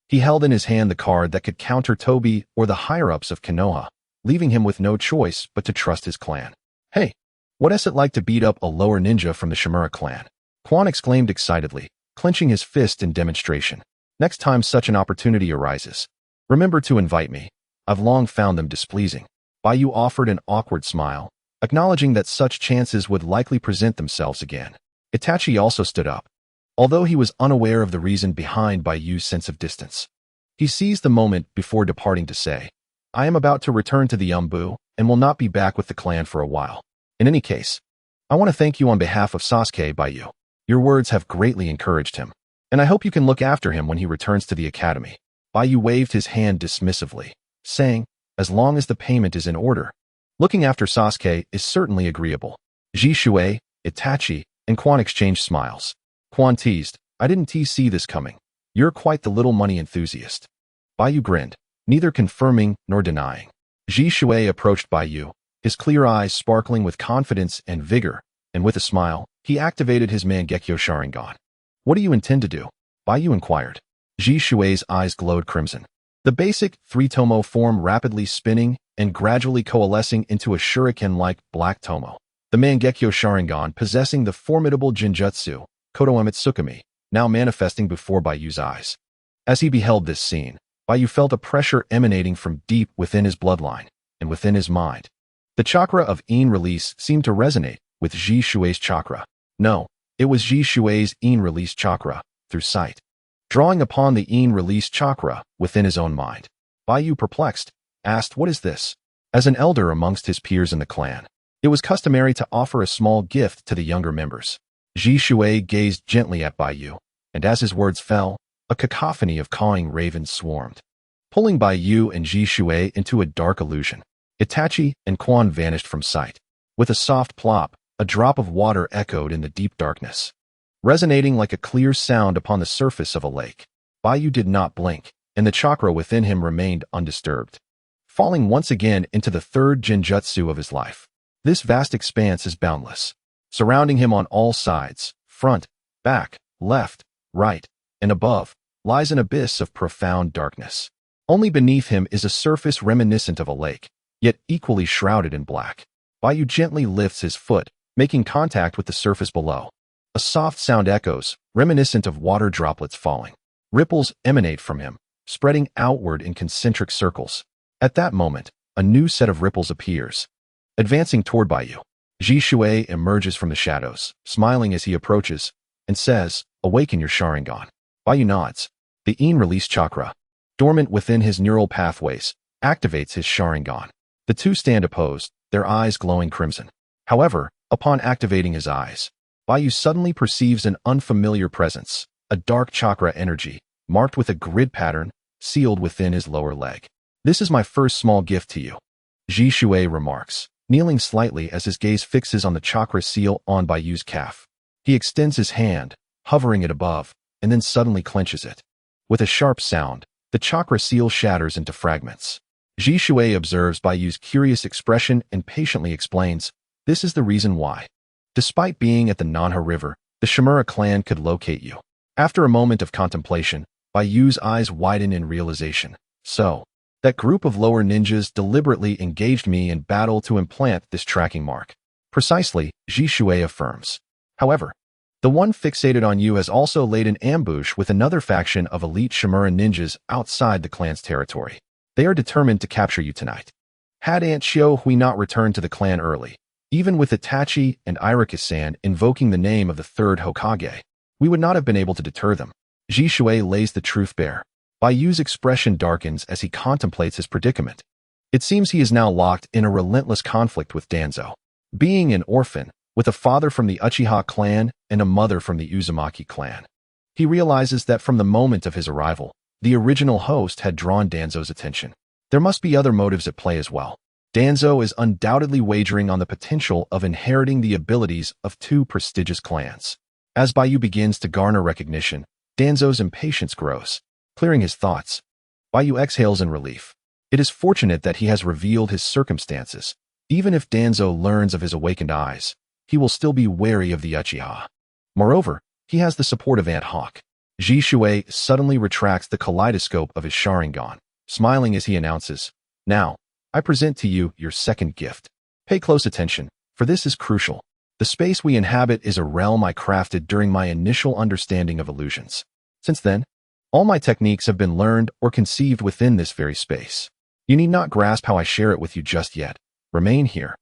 He held in his hand the card that could counter Tobi or the higher-ups of Konoha, leaving him with no choice but to trust his clan. "Hey, what's it like to beat up a lower ninja from the Shimura clan?" Quan exclaimed excitedly, clenching his fist in demonstration. "Next time such an opportunity arises, remember to invite me. I've long found them displeasing." Baiyu offered an awkward smile, acknowledging that such chances would likely present themselves again. Itachi also stood up, although he was unaware of the reason behind Baiyu's sense of distance. He seized the moment before departing to say, "I am about to return to the Umbu and will not be back with the clan for a while. In any case, I want to thank you on behalf of Sasuke, Baiyu. Your words have greatly encouraged him, and I hope you can look after him when he returns to the academy." Baiyu waved his hand dismissively, saying, "As long as the payment is in order, looking after Sasuke is certainly agreeable." Ji Shuei, Itachi, and Quan exchanged smiles. Quan teased, "I didn't see this coming. You're quite the little money enthusiast." Baiyu grinned, neither confirming nor denying. Ji Shuei approached Baiyu, his clear eyes sparkling with confidence and vigor, and with a smile, he activated his Mangekyo Sharingan. "What do you intend to do?" Baiyu inquired. Ji Shuei's eyes glowed crimson. The basic three-tomo form rapidly spinning and gradually coalescing into a shuriken-like black tomo. The Mangekyo Sharingan possessing the formidable Jinjutsu, Kotoemitsukami, now manifesting before Baiyu's eyes. As he beheld this scene, Baiyu felt a pressure emanating from deep within his bloodline and within his mind. The chakra of Yin release seemed to resonate with Ji Shuei's chakra. No, it was Ji Shuei's Yin release chakra, through sight. Drawing upon the Yin release chakra within his own mind, Baiyu, perplexed, asked, "What is this?" As an elder amongst his peers in the clan, it was customary to offer a small gift to the younger members. Ji Shuei gazed gently at Baiyu, and as his words fell, a cacophony of cawing ravens swarmed, pulling Baiyu and Ji Shuei into a dark illusion. Itachi and Quan vanished from sight. With a soft plop, a drop of water echoed in the deep darkness, resonating like a clear sound upon the surface of a lake. Baiyu did not blink, and the chakra within him remained undisturbed, falling once again into the third Jinjutsu of his life. This vast expanse is boundless. Surrounding him on all sides, front, back, left, right, and above, lies an abyss of profound darkness. Only beneath him is a surface reminiscent of a lake, yet equally shrouded in black. Baiyu gently lifts his foot, making contact with the surface below. A soft sound echoes, reminiscent of water droplets falling. Ripples emanate from him, spreading outward in concentric circles. At that moment, a new set of ripples appears. Advancing toward Baiyu, Ji Shui emerges from the shadows, smiling as he approaches, and says, "Awaken your Sharingan." Baiyu nods. The Yin release chakra, dormant within his neural pathways, activates his Sharingan. The two stand opposed, their eyes glowing crimson. However, upon activating his eyes, Baiyu suddenly perceives an unfamiliar presence, a dark chakra energy, marked with a grid pattern, sealed within his lower leg. "This is my first small gift to you," Ji Shui remarks, kneeling slightly as his gaze fixes on the chakra seal on Baiyu's calf. He extends his hand, hovering it above, and then suddenly clenches it. With a sharp sound, the chakra seal shatters into fragments. Ji Shui observes Baiyu's curious expression and patiently explains, "This is the reason why. Despite being at the Nanha River, the Shimura clan could locate you." After a moment of contemplation, Baiyu's eyes widen in realization. "So, that group of lower ninjas deliberately engaged me in battle to implant this tracking mark." "Precisely," Ji Shui affirms. "However, the one fixated on you has also laid an ambush with another faction of elite Shimura ninjas outside the clan's territory. They are determined to capture you tonight. Had Aunt Xiao Hui not returned to the clan early, even with Itachi and Irika-san invoking the name of the third Hokage, we would not have been able to deter them." Ji Shui lays the truth bare. Baiyu's expression darkens as he contemplates his predicament. It seems he is now locked in a relentless conflict with Danzo. Being an orphan, with a father from the Uchiha clan and a mother from the Uzumaki clan, he realizes that from the moment of his arrival, the original host had drawn Danzo's attention. There must be other motives at play as well. Danzo is undoubtedly wagering on the potential of inheriting the abilities of two prestigious clans. As Baiyu begins to garner recognition, Danzo's impatience grows. Clearing his thoughts, Baiyu exhales in relief. It is fortunate that he has revealed his circumstances. Even if Danzo learns of his awakened eyes, he will still be wary of the Uchiha. Moreover, he has the support of Aunt Hawk. Ji Shui suddenly retracts the kaleidoscope of his Sharingan, smiling as he announces, "Now, I present to you your second gift. Pay close attention, for this is crucial. The space we inhabit is a realm I crafted during my initial understanding of illusions. Since then, all my techniques have been learned or conceived within this very space. You need not grasp how I share it with you just yet. Remain here,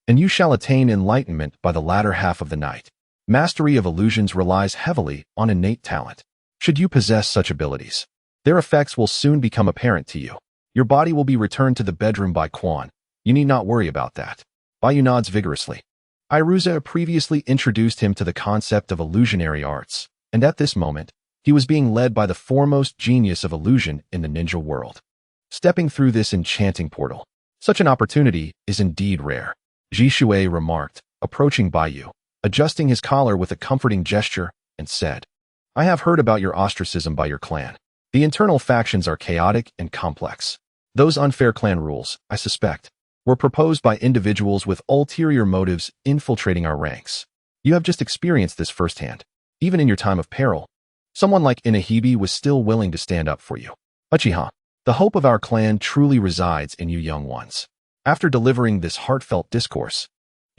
and you shall attain enlightenment by the latter half of the night. Mastery of illusions relies heavily on innate talent. Should you possess such abilities, their effects will soon become apparent to you. Your body will be returned to the bedroom by Quan. You need not worry about that." Baiyu nods vigorously. Iruza previously introduced him to the concept of illusionary arts, and at this moment, he was being led by the foremost genius of illusion in the ninja world. Stepping through this enchanting portal, such an opportunity is indeed rare, Ji Shui remarked, approaching Baiyu, adjusting his collar with a comforting gesture, and said, "I have heard about your ostracism by your clan. The internal factions are chaotic and complex. Those unfair clan rules, I suspect, were proposed by individuals with ulterior motives infiltrating our ranks. You have just experienced this firsthand. Even in your time of peril, someone like Inahibi was still willing to stand up for you. Uchiha, the hope of our clan truly resides in you young ones." After delivering this heartfelt discourse,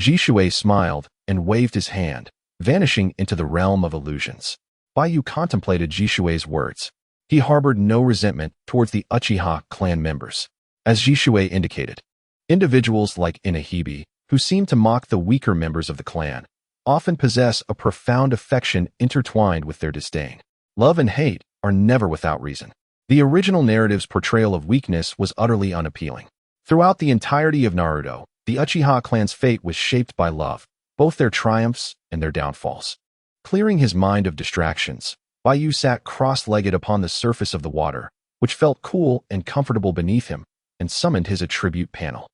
Ji Shui smiled and waved his hand, vanishing into the realm of illusions. Baiyu contemplated Ji Shui's words. He harbored no resentment towards the Uchiha clan members. As Ji Shui indicated, individuals like Inahibi, who seem to mock the weaker members of the clan, often possess a profound affection intertwined with their disdain. Love and hate are never without reason. The original narrative's portrayal of weakness was utterly unappealing. Throughout the entirety of Naruto, the Uchiha clan's fate was shaped by love, both their triumphs and their downfalls. Clearing his mind of distractions, Baiyu sat cross-legged upon the surface of the water, which felt cool and comfortable beneath him, and summoned his attribute panel.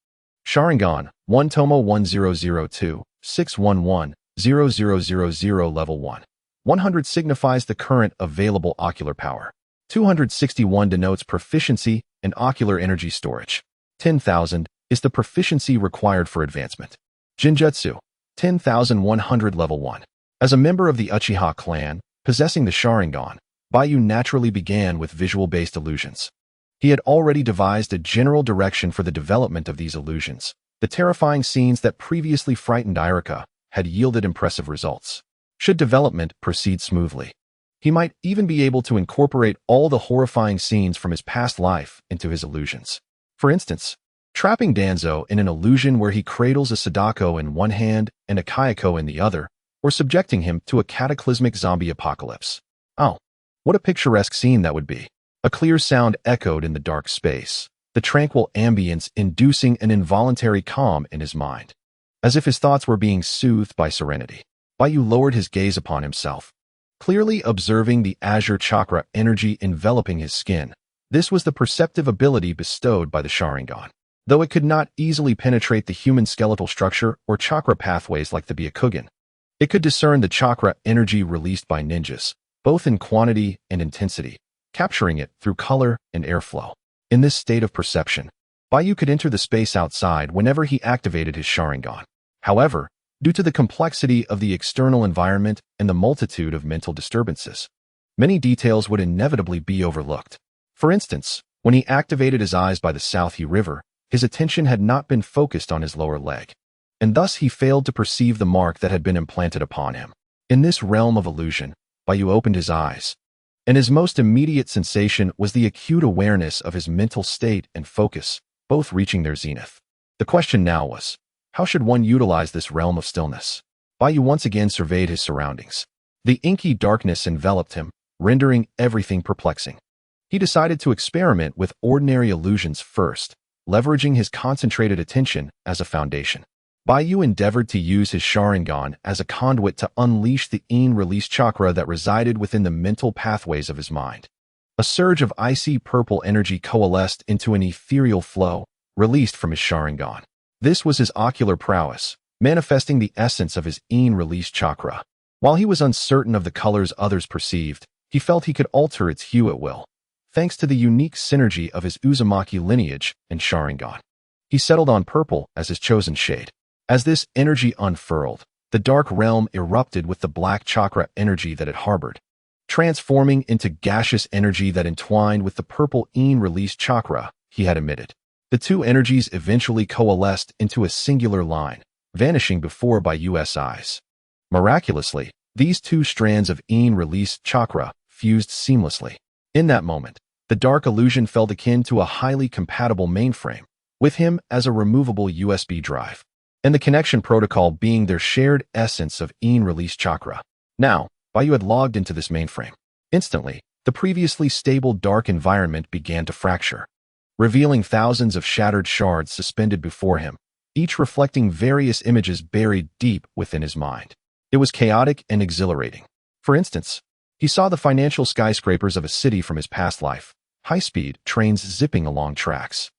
Sharingan, 1 Tomo 1002, 611, 0000 Level 1. 100 signifies the current available ocular power. 261 denotes proficiency in ocular energy storage. 10,000 is the proficiency required for advancement. Jinjutsu, 10,100 Level 1. As a member of the Uchiha clan, possessing the Sharingan, Baiyu naturally began with visual-based illusions. He had already devised a general direction for the development of these illusions, The terrifying scenes that previously frightened Irika had yielded impressive results. Should development proceed smoothly, he might even be able to incorporate all the horrifying scenes from his past life into his illusions. For instance, trapping Danzo in an illusion where he cradles a Sadako in one hand and a Kayako in the other, or subjecting him to a cataclysmic zombie apocalypse. Oh, what a picturesque scene that would be. A clear sound echoed in the dark space, the tranquil ambience inducing an involuntary calm in his mind. As if his thoughts were being soothed by serenity, Baiyu lowered his gaze upon himself, clearly observing the azure chakra energy enveloping his skin. This was the perceptive ability bestowed by the Sharingan. Though it could not easily penetrate the human skeletal structure or chakra pathways like the Byakugan, it could discern the chakra energy released by ninjas, both in quantity and intensity, capturing it through color and airflow. In this state of perception, Baiyu could enter the space outside whenever he activated his Sharingan. However, due to the complexity of the external environment and the multitude of mental disturbances, many details would inevitably be overlooked. For instance, when he activated his eyes by the Southie River, his attention had not been focused on his lower leg, and thus he failed to perceive the mark that had been implanted upon him. In this realm of illusion, Baiyu opened his eyes, and his most immediate sensation was the acute awareness of his mental state and focus, both reaching their zenith. The question now was, how should one utilize this realm of stillness? Baiyu once again surveyed his surroundings. The inky darkness enveloped him, rendering everything perplexing. He decided to experiment with ordinary illusions first, leveraging his concentrated attention as a foundation. Baiyu endeavored to use his Sharingan as a conduit to unleash the release chakra that resided within the mental pathways of his mind. A surge of icy purple energy coalesced into an ethereal flow, released from his Sharingan. This was his ocular prowess, manifesting the essence of his release chakra. While he was uncertain of the colors others perceived, he felt he could alter its hue at will, thanks to the unique synergy of his Uzumaki lineage and Sharingan. He settled on purple as his chosen shade. As this energy unfurled, the dark realm erupted with the black chakra energy that it harbored, transforming into gaseous energy that entwined with the purple release chakra he had emitted. The two energies eventually coalesced into a singular line, vanishing before Baiyu's eyes. Miraculously, these two strands of release chakra fused seamlessly. In that moment, the dark illusion felt akin to a highly compatible mainframe, with him as a removable USB drive, and the connection protocol being their shared essence of release chakra. Now, Baiyu had logged into this mainframe. Instantly, the previously stable dark environment began to fracture, revealing thousands of shattered shards suspended before him, each reflecting various images buried deep within his mind. It was chaotic and exhilarating. For instance, he saw the financial skyscrapers of a city from his past life, high-speed trains zipping along tracks,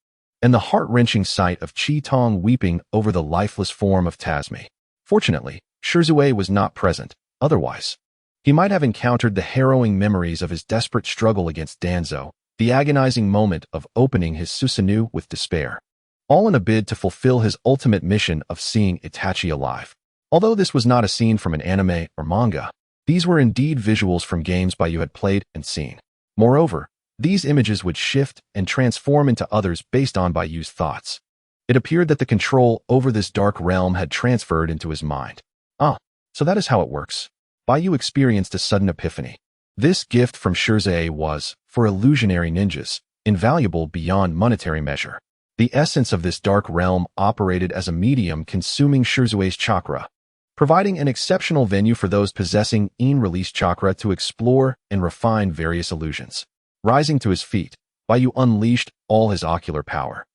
and the heart-wrenching sight of Chi-Tong weeping over the lifeless form of Tasmi. Fortunately, Shirzue was not present. Otherwise, he might have encountered the harrowing memories of his desperate struggle against Danzo, the agonizing moment of opening his Susanoo with despair, all in a bid to fulfill his ultimate mission of seeing Itachi alive. Although this was not a scene from an anime or manga, these were indeed visuals from games Baiyu had played and seen. Moreover, these images would shift and transform into others based on Baiyu's thoughts. It appeared that the control over this dark realm had transferred into his mind. Ah, so that is how it works. Baiyu experienced a sudden epiphany. This gift from Shirzue was, for illusionary ninjas, invaluable beyond monetary measure. The essence of this dark realm operated as a medium consuming Shirzue's chakra, providing an exceptional venue for those possessing release chakra to explore and refine various illusions. Rising to his feet, Baiyu unleashed all his ocular power,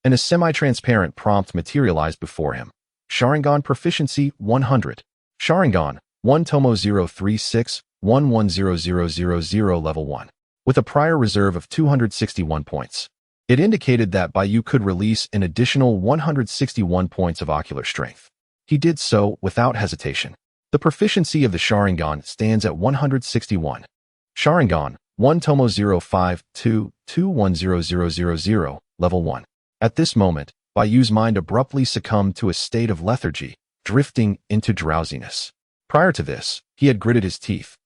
and a semi-transparent prompt materialized before him. Sharingan Proficiency 100. Sharingan 1 Tomo 036 110000 Level 1. With a prior reserve of 261 points. It indicated that Baiyu could release an additional 161 points of ocular strength. He did so without hesitation. The proficiency of the Sharingan stands at 161. Sharingan 1 Tomo 052 210000 Level 1. At this moment, Baiyu's mind abruptly succumbed to a state of lethargy, drifting into drowsiness. Prior to this, he had gritted his teeth,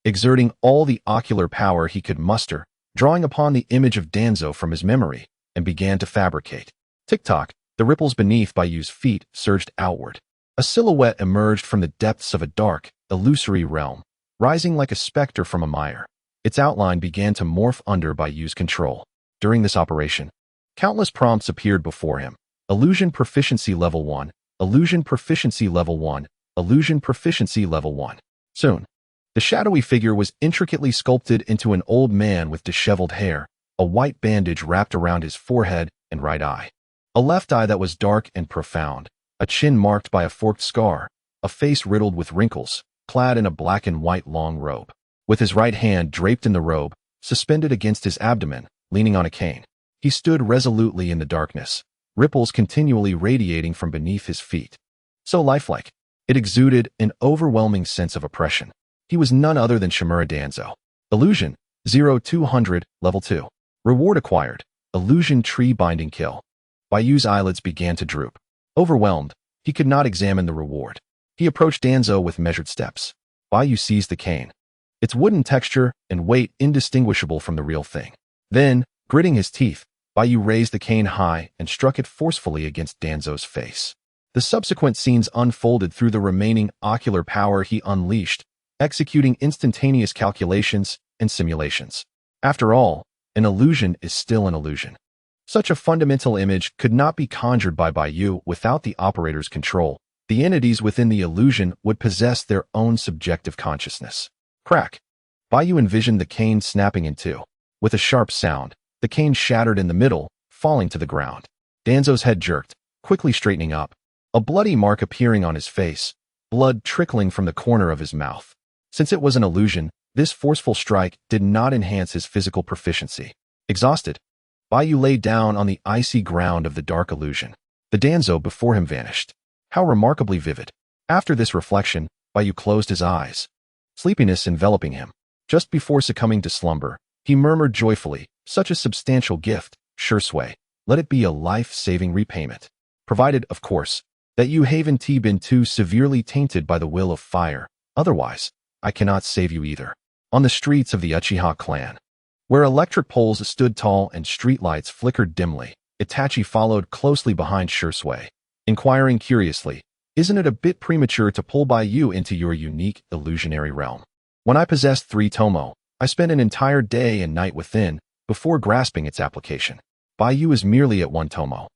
exerting all the ocular power he could muster, drawing upon the image of Danzo from his memory, and began to fabricate. Tick-tock, The ripples beneath Baiyu's feet surged outward. A silhouette emerged from the depths of a dark, illusory realm, rising like a specter from a mire. Its outline began to morph under Baiyu's control. During this operation, countless prompts appeared before him. Illusion Proficiency Level 1, Illusion Proficiency Level 1, Illusion Proficiency Level 1. Soon, the shadowy figure was intricately sculpted into an old man with disheveled hair, a white bandage wrapped around his forehead and right eye. A left eye that was dark and profound, a chin marked by a forked scar, a face riddled with wrinkles, clad in a black and white long robe. With his right hand draped in the robe, suspended against his abdomen, leaning on a cane, he stood resolutely in the darkness, ripples continually radiating from beneath his feet. So lifelike, it exuded an overwhelming sense of oppression. He was none other than Shimura Danzo. Illusion 0200, Level 2. Reward acquired. Illusion Tree Binding Kill. Baiyu's eyelids began to droop. Overwhelmed, he could not examine the reward. He approached Danzo with measured steps. Baiyu seized the cane, its wooden texture and weight indistinguishable from the real thing. Then, gritting his teeth, Baiyu raised the cane high and struck it forcefully against Danzo's face. The subsequent scenes unfolded through the remaining ocular power he unleashed, executing instantaneous calculations and simulations. After all, an illusion is still an illusion. Such a fundamental image could not be conjured by Baiyu without the operator's control. The entities within the illusion would possess their own subjective consciousness. Crack! Baiyu envisioned the cane snapping in two. With a sharp sound, the cane shattered in the middle, falling to the ground. Danzo's head jerked, quickly straightening up, a bloody mark appearing on his face, blood trickling from the corner of his mouth. Since it was an illusion, this forceful strike did not enhance his physical proficiency. Exhausted, Baiyu lay down on the icy ground of the dark illusion. The Danzo before him vanished. How remarkably vivid. After this reflection, Baiyu closed his eyes, sleepiness enveloping him. Just before succumbing to slumber, he murmured joyfully, "Such a substantial gift, Shursui. Let it be a life-saving repayment. Provided, of course, that you haven't been too severely tainted by the will of fire. Otherwise, I cannot save you either." On the streets of the Uchiha clan, where electric poles stood tall and streetlights flickered dimly, Itachi followed closely behind Shursui, inquiring curiously, "Isn't it a bit premature to pull Baiyu into your unique illusionary realm? When I possessed 3 Tomo, I spent an entire day and night within, before grasping its application. Baiyu is merely at 1 Tomo.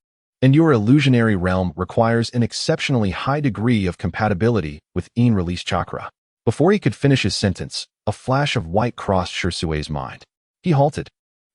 And your illusionary realm requires an exceptionally high degree of compatibility with in-release chakra." Before he could finish his sentence, a flash of white crossed Shursui's mind. He halted,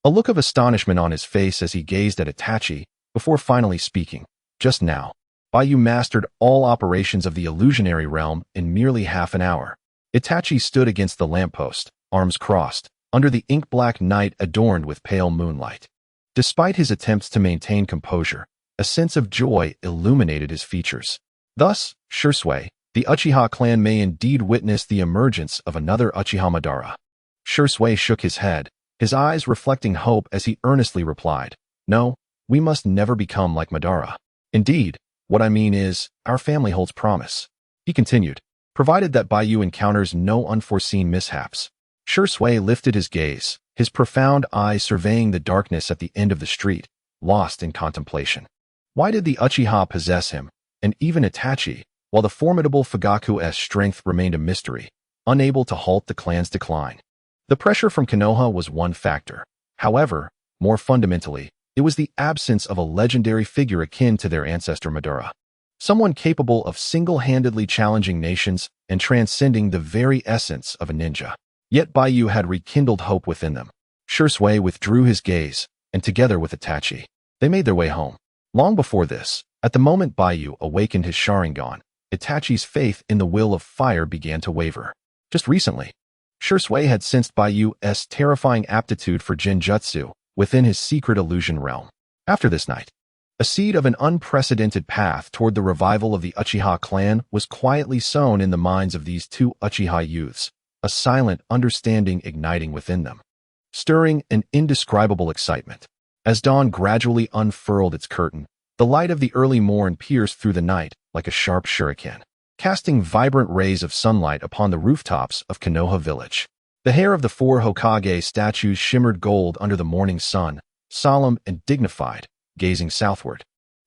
a look of astonishment on his face as he gazed at Itachi, before finally speaking. Just now, Baiyu mastered all operations of the illusionary realm in merely half an hour. Itachi stood against the lamppost, arms crossed, under the ink-black night adorned with pale moonlight. Despite his attempts to maintain composure, a sense of joy illuminated his features. Thus, Shursui, the Uchiha clan may indeed witness the emergence of another Uchiha Madara. Shursui shook his head, his eyes reflecting hope as he earnestly replied, "No, we must never become like Madara. Indeed, what I mean is, our family holds promise." He continued, "Provided that Baiyu encounters no unforeseen mishaps." Shursui lifted his gaze, his profound eyes surveying the darkness at the end of the street, lost in contemplation. Why did the Uchiha possess him, and even Itachi, while the formidable Fugaku's strength remained a mystery, unable to halt the clan's decline? The pressure from Konoha was one factor. However, more fundamentally, it was the absence of a legendary figure akin to their ancestor Madara. Someone capable of single-handedly challenging nations and transcending the very essence of a ninja. Yet Baiyu had rekindled hope within them. Shursui withdrew his gaze, and together with Itachi, they made their way home. Long before this, at the moment Baiyu awakened his Sharingan, Itachi's faith in the will of fire began to waver. Just recently, Shursui had sensed Baiyu's terrifying aptitude for Genjutsu within his secret illusion realm. After this night, a seed of an unprecedented path toward the revival of the Uchiha clan was quietly sown in the minds of these 2 Uchiha youths, a silent understanding igniting within them, stirring an indescribable excitement. As dawn gradually unfurled its curtain, the light of the early morn pierced through the night like a sharp shuriken, casting vibrant rays of sunlight upon the rooftops of Konoha village. The hair of the 4 Hokage statues shimmered gold under the morning sun, solemn and dignified, gazing southward.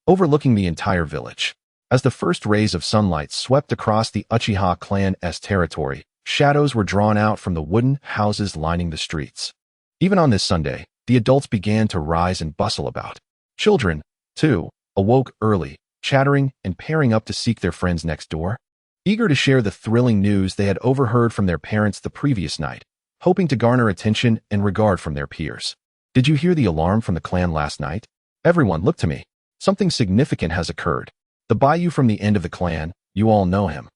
overlooking the entire village. As the first rays of sunlight swept across the Uchiha clan's territory, shadows were drawn out from the wooden houses lining the streets. Even on this Sunday, the adults began to rise and bustle about. Children, too, awoke early, chattering and pairing up to seek their friends next door, eager to share the thrilling news they had overheard from their parents the previous night, hoping to garner attention and regard from their peers. Did you hear the alarm from the clan last night? Everyone, look to me. Something significant has occurred. The Baiyu from the end of the clan, you all know him,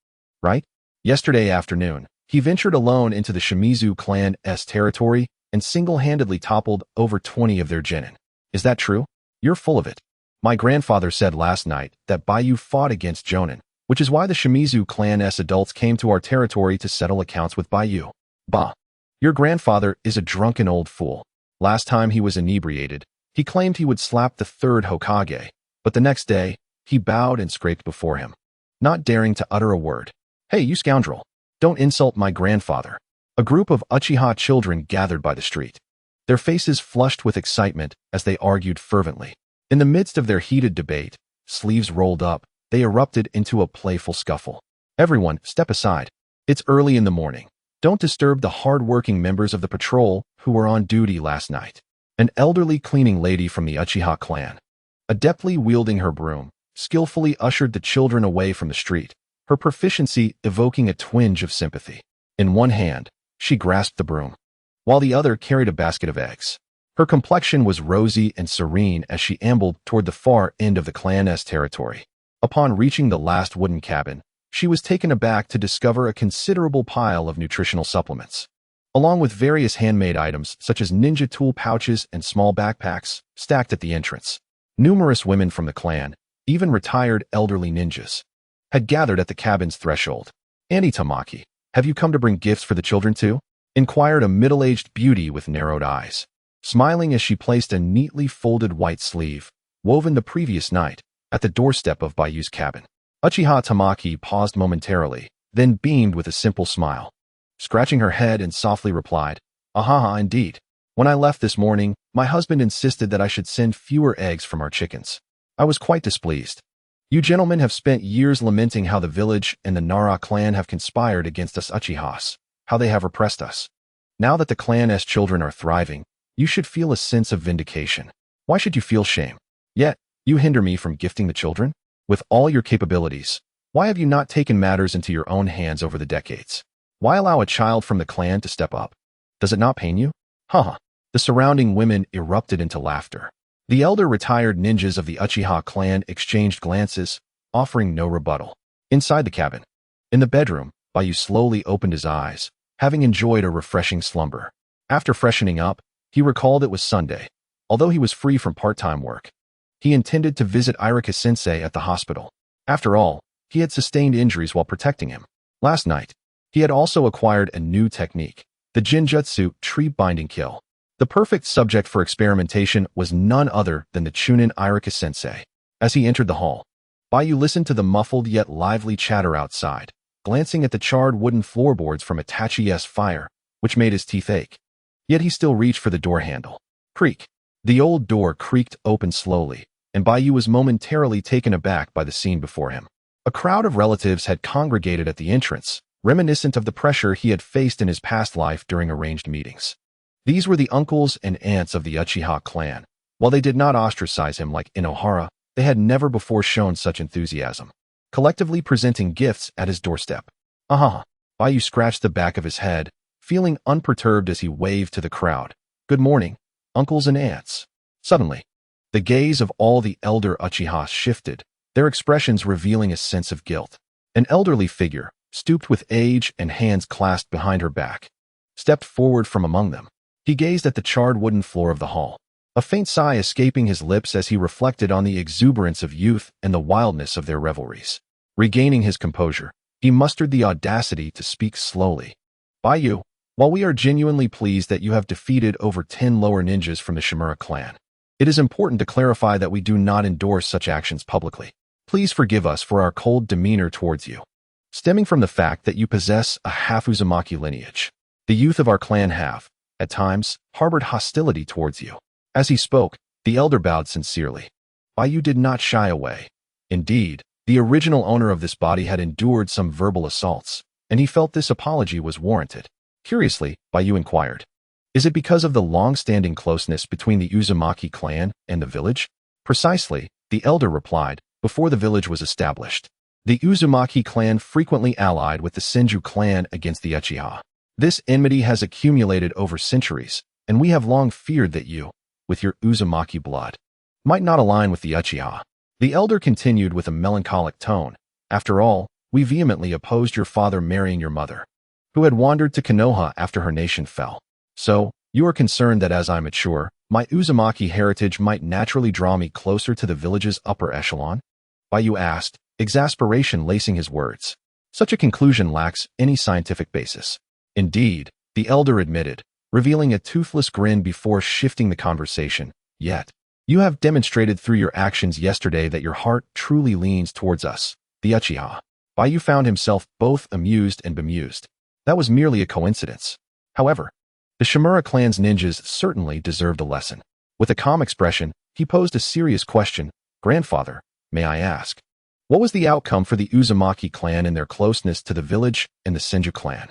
right? Yesterday afternoon, he ventured alone into the Shimizu clan's territory and single-handedly toppled over 20 of their genin. Is that true? You're full of it. My grandfather said last night that Baiyu fought against Jonin, which is why the Shimizu clan's adults came to our territory to settle accounts with Baiyu. Bah! Your grandfather is a drunken old fool. Last time he was inebriated, he claimed he would slap the third Hokage, but the next day, he bowed and scraped before him, not daring to utter a word. Hey, you scoundrel! Don't insult my grandfather. A group of Uchiha children gathered by the street, their faces flushed with excitement as they argued fervently. In the midst of their heated debate, sleeves rolled up, they erupted into a playful scuffle. Everyone, step aside. It's early in the morning. Don't disturb the hard-working members of the patrol who were on duty last night. An elderly cleaning lady from the Uchiha clan, adeptly wielding her broom, skillfully ushered the children away from the street, her proficiency evoking a twinge of sympathy. In one hand, she grasped the broom, while the other carried a basket of eggs. Her complexion was rosy and serene as she ambled toward the far end of the clan's territory. Upon reaching the last wooden cabin, she was taken aback to discover a considerable pile of nutritional supplements, along with various handmade items such as ninja tool pouches and small backpacks stacked at the entrance. Numerous women from the clan, even retired elderly ninjas, had gathered at the cabin's threshold. Auntie Tamaki, have you come to bring gifts for the children too? Inquired a middle-aged beauty with narrowed eyes, smiling as she placed a neatly folded white sleeve, woven the previous night, at the doorstep of Baiyu's cabin. Uchiha Tamaki paused momentarily, then beamed with a simple smile, scratching her head and softly replied, "Ahaha, indeed. When I left this morning, my husband insisted that I should send fewer eggs from our chickens. I was quite displeased. You gentlemen have spent years lamenting how the village and the Nara clan have conspired against us Uchihas, how they have repressed us. Now that the clan's children are thriving, you should feel a sense of vindication. Why should you feel shame? Yet, you hinder me from gifting the children? With all your capabilities, why have you not taken matters into your own hands over the decades? Why allow a child from the clan to step up? Does it not pain you?" Haha. The surrounding women erupted into laughter. The elder retired ninjas of the Uchiha clan exchanged glances, offering no rebuttal. Inside the cabin, in the bedroom, Baiyu slowly opened his eyes, having enjoyed a refreshing slumber. After freshening up, he recalled it was Sunday. Although he was free from part-time work, he intended to visit Irika-sensei at the hospital. After all, he had sustained injuries while protecting him. Last night, he had also acquired a new technique, the Jinjutsu tree-binding kill. The perfect subject for experimentation was none other than the Chunin Irika-sensei. As he entered the hall, Baiyu listened to the muffled yet lively chatter outside, glancing at the charred wooden floorboards from Itachi's fire, which made his teeth ache. Yet he still reached for the door handle. Creak. The old door creaked open slowly, and Baiyu was momentarily taken aback by the scene before him. A crowd of relatives had congregated at the entrance, reminiscent of the pressure he had faced in his past life during arranged meetings. These were the uncles and aunts of the Uchiha clan. While they did not ostracize him like Inohara, they had never before shown such enthusiasm, collectively presenting gifts at his doorstep. Aha! Baiyu scratched the back of his head, feeling unperturbed as he waved to the crowd. Good morning, uncles and aunts. Suddenly, the gaze of all the elder Uchihas shifted, their expressions revealing a sense of guilt. An elderly figure, stooped with age and hands clasped behind her back, stepped forward from among them. He gazed at the charred wooden floor of the hall, a faint sigh escaping his lips as he reflected on the exuberance of youth and the wildness of their revelries. Regaining his composure, he mustered the audacity to speak slowly. Baiyu, while we are genuinely pleased that you have defeated over 10 lower ninjas from the Shimura clan, it is important to clarify that we do not endorse such actions publicly. Please forgive us for our cold demeanor towards you, stemming from the fact that you possess a half Uzumaki lineage. The youth of our clan have, at times, harbored hostility towards you. As he spoke, the elder bowed sincerely. Baiyu did not shy away. Indeed, the original owner of this body had endured some verbal assaults, and he felt this apology was warranted. Curiously, Baiyu inquired, "Is it because of the long-standing closeness between the Uzumaki clan and the village?" "Precisely," the elder replied, "before the village was established. The Uzumaki clan frequently allied with the Senju clan against the Uchiha. This enmity has accumulated over centuries, and we have long feared that you, with your Uzumaki blood, might not align with the Uchiha." The elder continued with a melancholic tone, "After all, we vehemently opposed your father marrying your mother, who had wandered to Konoha after her nation fell. So, you are concerned that as I mature, my Uzumaki heritage might naturally draw me closer to the village's upper echelon?" Baiyu asked, exasperation lacing his words. Such a conclusion lacks any scientific basis. Indeed, the elder admitted, revealing a toothless grin before shifting the conversation, "Yet, you have demonstrated through your actions yesterday that your heart truly leans towards us, the Uchiha." Baiyu found himself both amused and bemused. That was merely a coincidence. However, the Shimura clan's ninjas certainly deserved a lesson. With a calm expression, he posed a serious question, "Grandfather, may I ask, what was the outcome for the Uzumaki clan in their closeness to the village and the Senju clan?"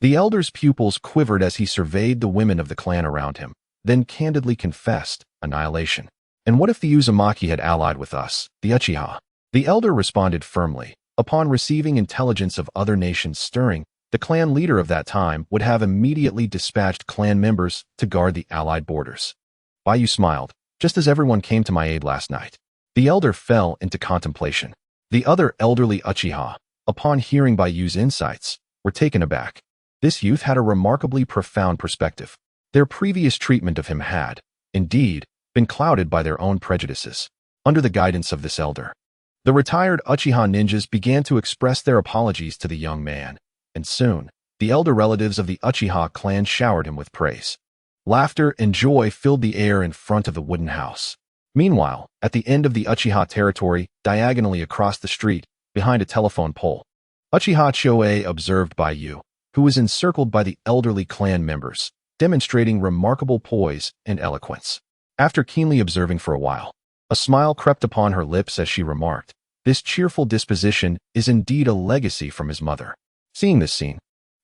The elder's pupils quivered as he surveyed the women of the clan around him, then candidly confessed, "Annihilation. And what if the Uzumaki had allied with us, the Uchiha?" The elder responded firmly, "Upon receiving intelligence of other nations stirring, the clan leader of that time would have immediately dispatched clan members to guard the allied borders." Baiyu smiled, "Just as everyone came to my aid last night." The elder fell into contemplation. The other elderly Uchiha, upon hearing Baiyu's insights, were taken aback. This youth had a remarkably profound perspective. Their previous treatment of him had, indeed, been clouded by their own prejudices. Under the guidance of this elder, the retired Uchiha ninjas began to express their apologies to the young man, and soon, the elder relatives of the Uchiha clan showered him with praise. Laughter and joy filled the air in front of the wooden house. Meanwhile, at the end of the Uchiha territory, diagonally across the street, behind a telephone pole, Uchiha Choei observed Baiyu, who was encircled by the elderly clan members, demonstrating remarkable poise and eloquence. After keenly observing for a while, a smile crept upon her lips as she remarked, "This cheerful disposition is indeed a legacy from his mother." Seeing this scene,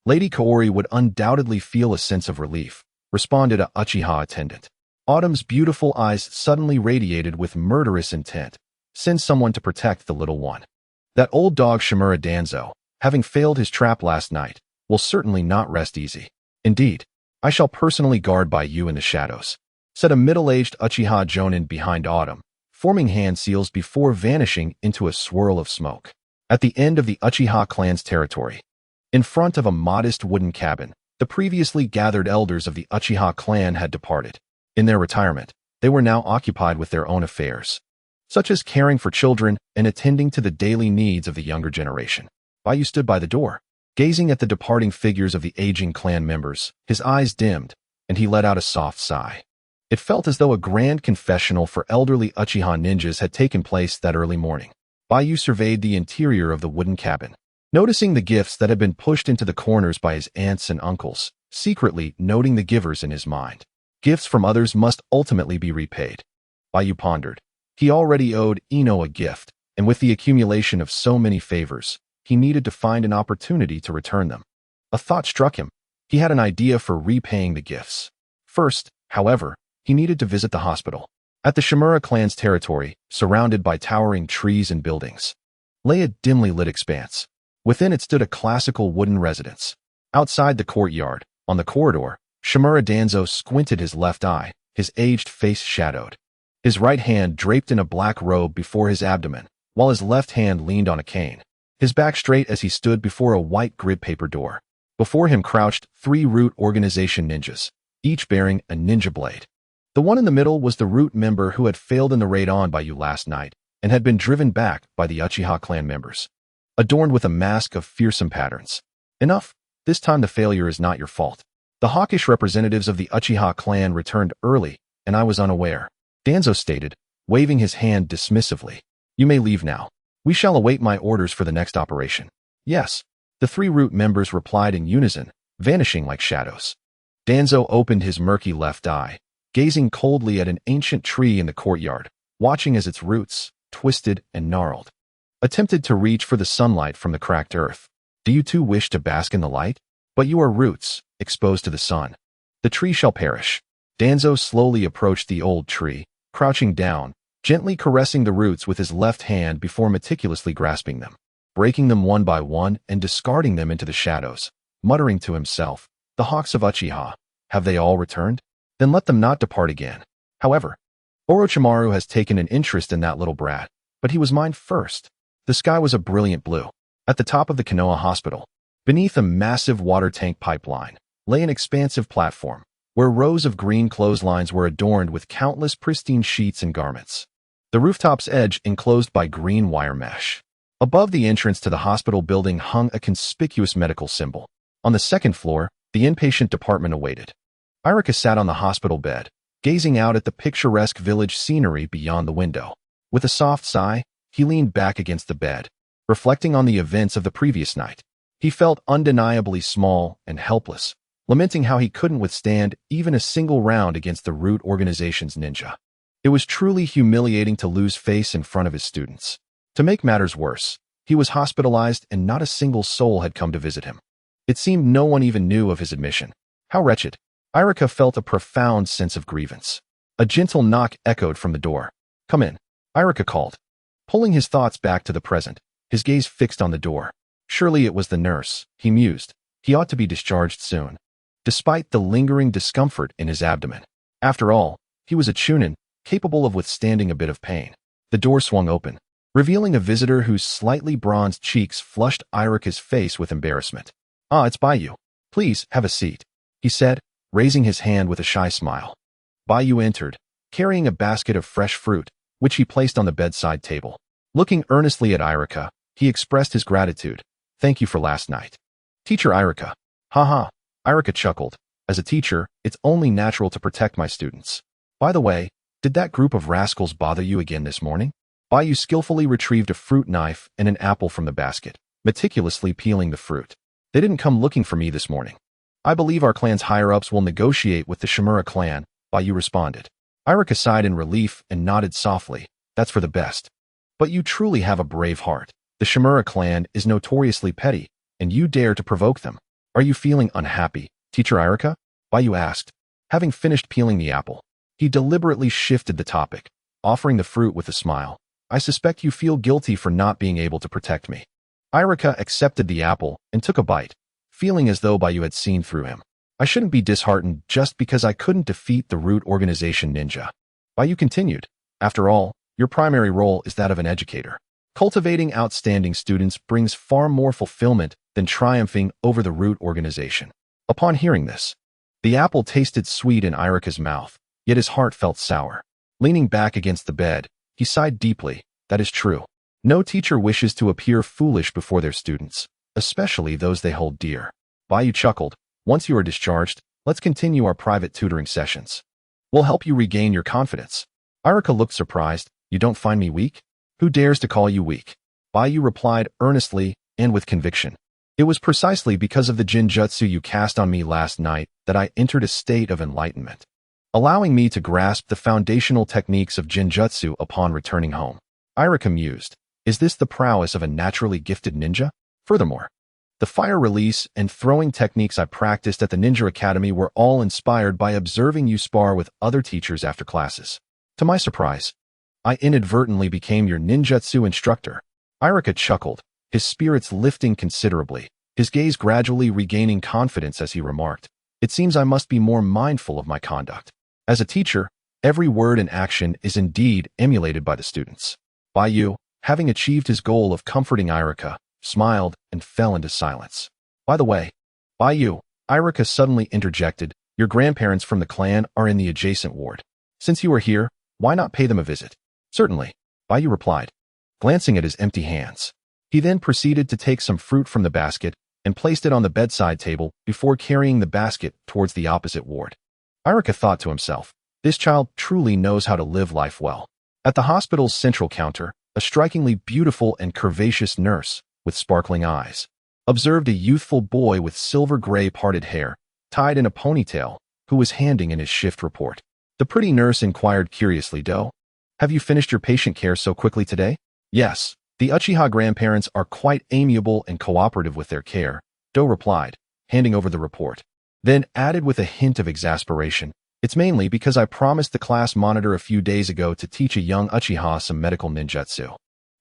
Lady Kaori would undoubtedly feel a sense of relief, responded a Uchiha attendant. Autumn's beautiful eyes suddenly radiated with murderous intent. "Send someone to protect the little one. That old dog Shimura Danzo, having failed his trap last night, will certainly not rest easy. Indeed, I shall personally guard Baiyu in the shadows," said a middle-aged Uchiha Jonin behind Autumn, forming hand seals before vanishing into a swirl of smoke. At the end of the Uchiha clan's territory, in front of a modest wooden cabin, the previously gathered elders of the Uchiha clan had departed. In their retirement, they were now occupied with their own affairs, such as caring for children and attending to the daily needs of the younger generation. Baiyu stood by the door, gazing at the departing figures of the aging clan members. His eyes dimmed, and he let out a soft sigh. It felt as though a grand confessional for elderly Uchiha ninjas had taken place that early morning. Baiyu surveyed the interior of the wooden cabin, noticing the gifts that had been pushed into the corners by his aunts and uncles, secretly noting the givers in his mind. Gifts from others must ultimately be repaid. Baiyu pondered. He already owed Ino a gift, and with the accumulation of so many favors, he needed to find an opportunity to return them. A thought struck him. He had an idea for repaying the gifts. First, however, he needed to visit the hospital. At the Shimura clan's territory, surrounded by towering trees and buildings, lay a dimly lit expanse. Within it stood a classical wooden residence. Outside the courtyard, on the corridor, Shimura Danzo squinted his left eye, his aged face shadowed. His right hand draped in a black robe before his abdomen, while his left hand leaned on a cane, his back straight as he stood before a white grid paper door. Before him crouched 3 Root Organization ninjas, each bearing a ninja blade. The one in the middle was the Root member who had failed in the raid on Baiyu last night and had been driven back by the Uchiha clan members, adorned with a mask of fearsome patterns. "Enough. This time the failure is not your fault. The hawkish representatives of the Uchiha clan returned early, and I was unaware," Danzo stated, waving his hand dismissively. "You may leave now. We shall await my orders for the next operation." "Yes," the 3 Root members replied in unison, vanishing like shadows. Danzo opened his murky left eye, gazing coldly at an ancient tree in the courtyard, watching as its roots, twisted and gnarled, attempted to reach for the sunlight from the cracked earth. Do you too wish to bask in the light? But you are roots, exposed to the sun. The tree shall perish. Danzo slowly approached the old tree, crouching down, gently caressing the roots with his left hand before meticulously grasping them, breaking them one by one and discarding them into the shadows, muttering to himself, "The hawks of Uchiha, have they all returned? Then let them not depart again." However, Orochimaru has taken an interest in that little brat, but he was mine first. The sky was a brilliant blue. At the top of the Konoha Hospital, beneath a massive water tank pipeline, lay an expansive platform, where rows of green clotheslines were adorned with countless pristine sheets and garments. The rooftop's edge enclosed by green wire mesh. Above the entrance to the hospital building hung a conspicuous medical symbol. On the second floor, the inpatient department awaited. Iruka sat on the hospital bed, gazing out at the picturesque village scenery beyond the window. With a soft sigh, he leaned back against the bed, reflecting on the events of the previous night. He felt undeniably small and helpless, lamenting how he couldn't withstand even a single round against the Root Organization's ninja. It was truly humiliating to lose face in front of his students. To make matters worse, he was hospitalized and not a single soul had come to visit him. It seemed no one even knew of his admission. How wretched! Iruka felt a profound sense of grievance. A gentle knock echoed from the door. "Come in," Iruka called. Pulling his thoughts back to the present, his gaze fixed on the door. Surely it was the nurse, he mused. He ought to be discharged soon, despite the lingering discomfort in his abdomen. After all, he was a chunin, capable of withstanding a bit of pain. The door swung open, revealing a visitor whose slightly bronzed cheeks flushed Iruka's face with embarrassment. "Ah, it's Baiyu. Please, have a seat," he said, raising his hand with a shy smile. Baiyu entered, carrying a basket of fresh fruit, which he placed on the bedside table. Looking earnestly at Iruka, he expressed his gratitude. "Thank you for last night, Teacher Iruka." "Haha," Iruka chuckled. "As a teacher, it's only natural to protect my students. By the way, did that group of rascals bother you again this morning?" Baiyu skillfully retrieved a fruit knife and an apple from the basket, meticulously peeling the fruit. "They didn't come looking for me this morning. I believe our clan's higher-ups will negotiate with the Shimura clan," Baiyu responded. Iruka sighed in relief and nodded softly. "That's for the best. But you truly have a brave heart. The Shimura clan is notoriously petty, and you dare to provoke them. Are you feeling unhappy, Teacher Iruka?" Baiyu asked. Having finished peeling the apple, he deliberately shifted the topic, offering the fruit with a smile. "I suspect you feel guilty for not being able to protect me." Iruka accepted the apple and took a bite, feeling as though Baiyu had seen through him. "I shouldn't be disheartened just because I couldn't defeat the Root Organization ninja," Baiyu continued. "After all, your primary role is that of an educator. Cultivating outstanding students brings far more fulfillment than triumphing over the Root Organization." Upon hearing this, the apple tasted sweet in Iruka's mouth, yet his heart felt sour. Leaning back against the bed, he sighed deeply. That is true. No teacher wishes to appear foolish before their students, especially those they hold dear. Baiyu chuckled. "Once you are discharged, let's continue our private tutoring sessions. We'll help you regain your confidence." Iruka looked surprised. "You don't find me weak?" "Who dares to call you weak?" Baiyu replied earnestly and with conviction. "It was precisely because of the jinjutsu you cast on me last night that I entered a state of enlightenment, allowing me to grasp the foundational techniques of jinjutsu upon returning home." Iruka mused. Is this the prowess of a naturally gifted ninja? Furthermore, the fire release and throwing techniques I practiced at the Ninja Academy were all inspired by observing you spar with other teachers after classes. To my surprise, I inadvertently became your ninjutsu instructor. Iruka chuckled, his spirits lifting considerably, his gaze gradually regaining confidence as he remarked, "It seems I must be more mindful of my conduct. As a teacher, every word and action is indeed emulated by the students." Baiyu, having achieved his goal of comforting Iruka, smiled and fell into silence. "By the way, Baiyu," Iruka suddenly interjected, "your grandparents from the clan are in the adjacent ward. Since you are here, why not pay them a visit?" "Certainly," Baiyu replied, glancing at his empty hands. He then proceeded to take some fruit from the basket and placed it on the bedside table before carrying the basket towards the opposite ward. Iruka thought to himself, this child truly knows how to live life well. At the hospital's central counter, a strikingly beautiful and curvaceous nurse, with sparkling eyes, observed a youthful boy with silver-gray parted hair, tied in a ponytail, who was handing in his shift report. The pretty nurse inquired curiously, "Do Have you finished your patient care so quickly today? Yes. The Uchiha grandparents are quite amiable and cooperative with their care, Do replied, handing over the report. Then added with a hint of exasperation, it's mainly because I promised the class monitor a few days ago to teach a young Uchiha some medical ninjutsu,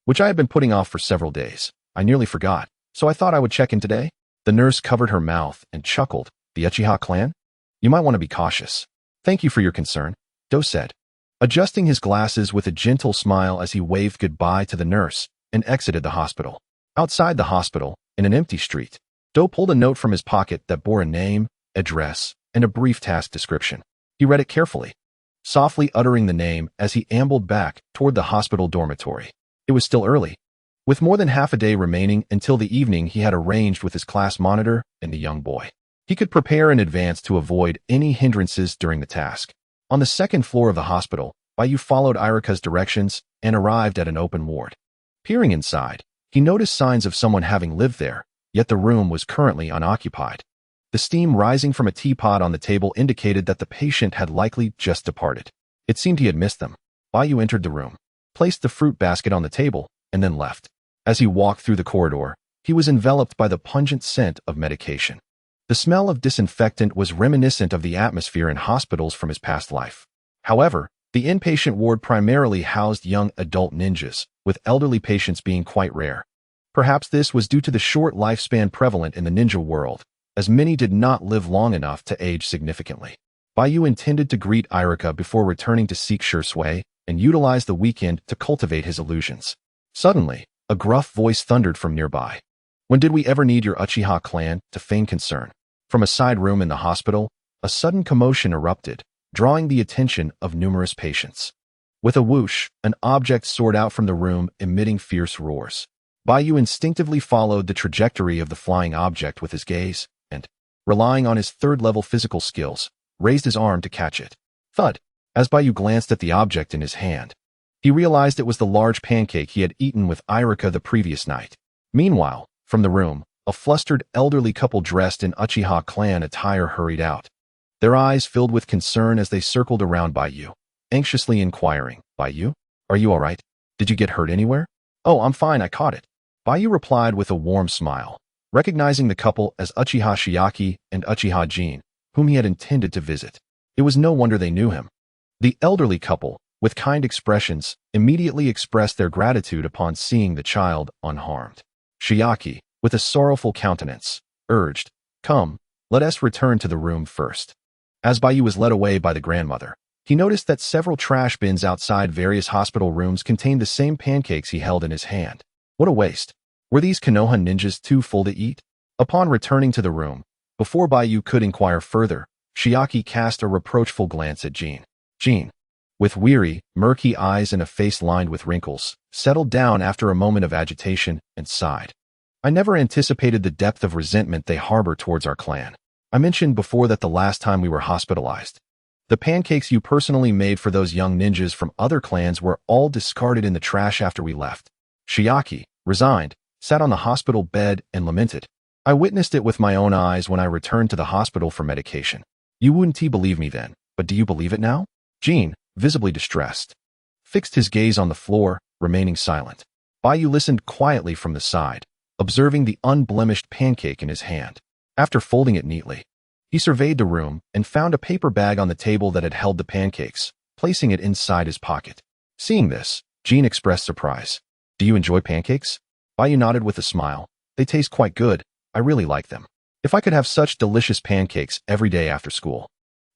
which I had been putting off for several days. I nearly forgot, so I thought I would check in today. The nurse covered her mouth and chuckled. The Uchiha clan? You might want to be cautious. Thank you for your concern, Do said, adjusting his glasses with a gentle smile as he waved goodbye to the nurse and exited the hospital. Outside the hospital, in an empty street, Do pulled a note from his pocket that bore a name, address, and a brief task description. He read it carefully, softly uttering the name as he ambled back toward the hospital dormitory. It was still early. With more than half a day remaining until the evening he had arranged with his class monitor and the young boy, he could prepare in advance to avoid any hindrances during the task. On the second floor of the hospital, Baiyu followed Irika's directions and arrived at an open ward. Peering inside, he noticed signs of someone having lived there, yet the room was currently unoccupied. The steam rising from a teapot on the table indicated that the patient had likely just departed. It seemed he had missed them. Baiyu entered the room, placed the fruit basket on the table, and then left. As he walked through the corridor, he was enveloped by the pungent scent of medication. The smell of disinfectant was reminiscent of the atmosphere in hospitals from his past life. However, the inpatient ward primarily housed young adult ninjas, with elderly patients being quite rare. Perhaps this was due to the short lifespan prevalent in the ninja world, as many did not live long enough to age significantly. Baiyu intended to greet Irika before returning to seek Shui and utilize the weekend to cultivate his illusions. Suddenly, a gruff voice thundered from nearby. When did we ever need your Uchiha clan to feign concern? From a side room in the hospital, a sudden commotion erupted, drawing the attention of numerous patients. With a whoosh, an object soared out from the room, emitting fierce roars. Baiyu instinctively followed the trajectory of the flying object with his gaze, and, relying on his third-level physical skills, raised his arm to catch it. Thud! As Baiyu glanced at the object in his hand, he realized it was the large pancake he had eaten with Irika the previous night. Meanwhile, from the room, a flustered elderly couple dressed in Uchiha clan attire hurried out. Their eyes filled with concern as they circled around Baiyu, anxiously inquiring, Baiyu, are you all right? Did you get hurt anywhere? Oh, I'm fine, I caught it. Baiyu replied with a warm smile, recognizing the couple as Uchiha Shiaki and Uchiha Jin, whom he had intended to visit. It was no wonder they knew him. The elderly couple, with kind expressions, immediately expressed their gratitude upon seeing the child unharmed. Shiaki, with a sorrowful countenance, urged, Come, let us return to the room first. As Baiyu was led away by the grandmother, he noticed that several trash bins outside various hospital rooms contained the same pancakes he held in his hand. What a waste. Were these Konoha ninjas too full to eat? Upon returning to the room, before Baiyu could inquire further, Shiaki cast a reproachful glance at Jin. Jin, with weary, murky eyes and a face lined with wrinkles, settled down after a moment of agitation and sighed. I never anticipated the depth of resentment they harbor towards our clan. I mentioned before that the last time we were hospitalized, the pancakes you personally made for those young ninjas from other clans were all discarded in the trash after we left. Shiaki, resigned, sat on the hospital bed and lamented. I witnessed it with my own eyes when I returned to the hospital for medication. You wouldn't believe me then, but do you believe it now? Jin, visibly distressed, fixed his gaze on the floor, remaining silent. Baiyu listened quietly from the side, observing the unblemished pancake in his hand. After folding it neatly, he surveyed the room and found a paper bag on the table that had held the pancakes, placing it inside his pocket. Seeing this, Jin expressed surprise. Do you enjoy pancakes? Baiyu nodded with a smile. They taste quite good. I really like them. If I could have such delicious pancakes every day after school,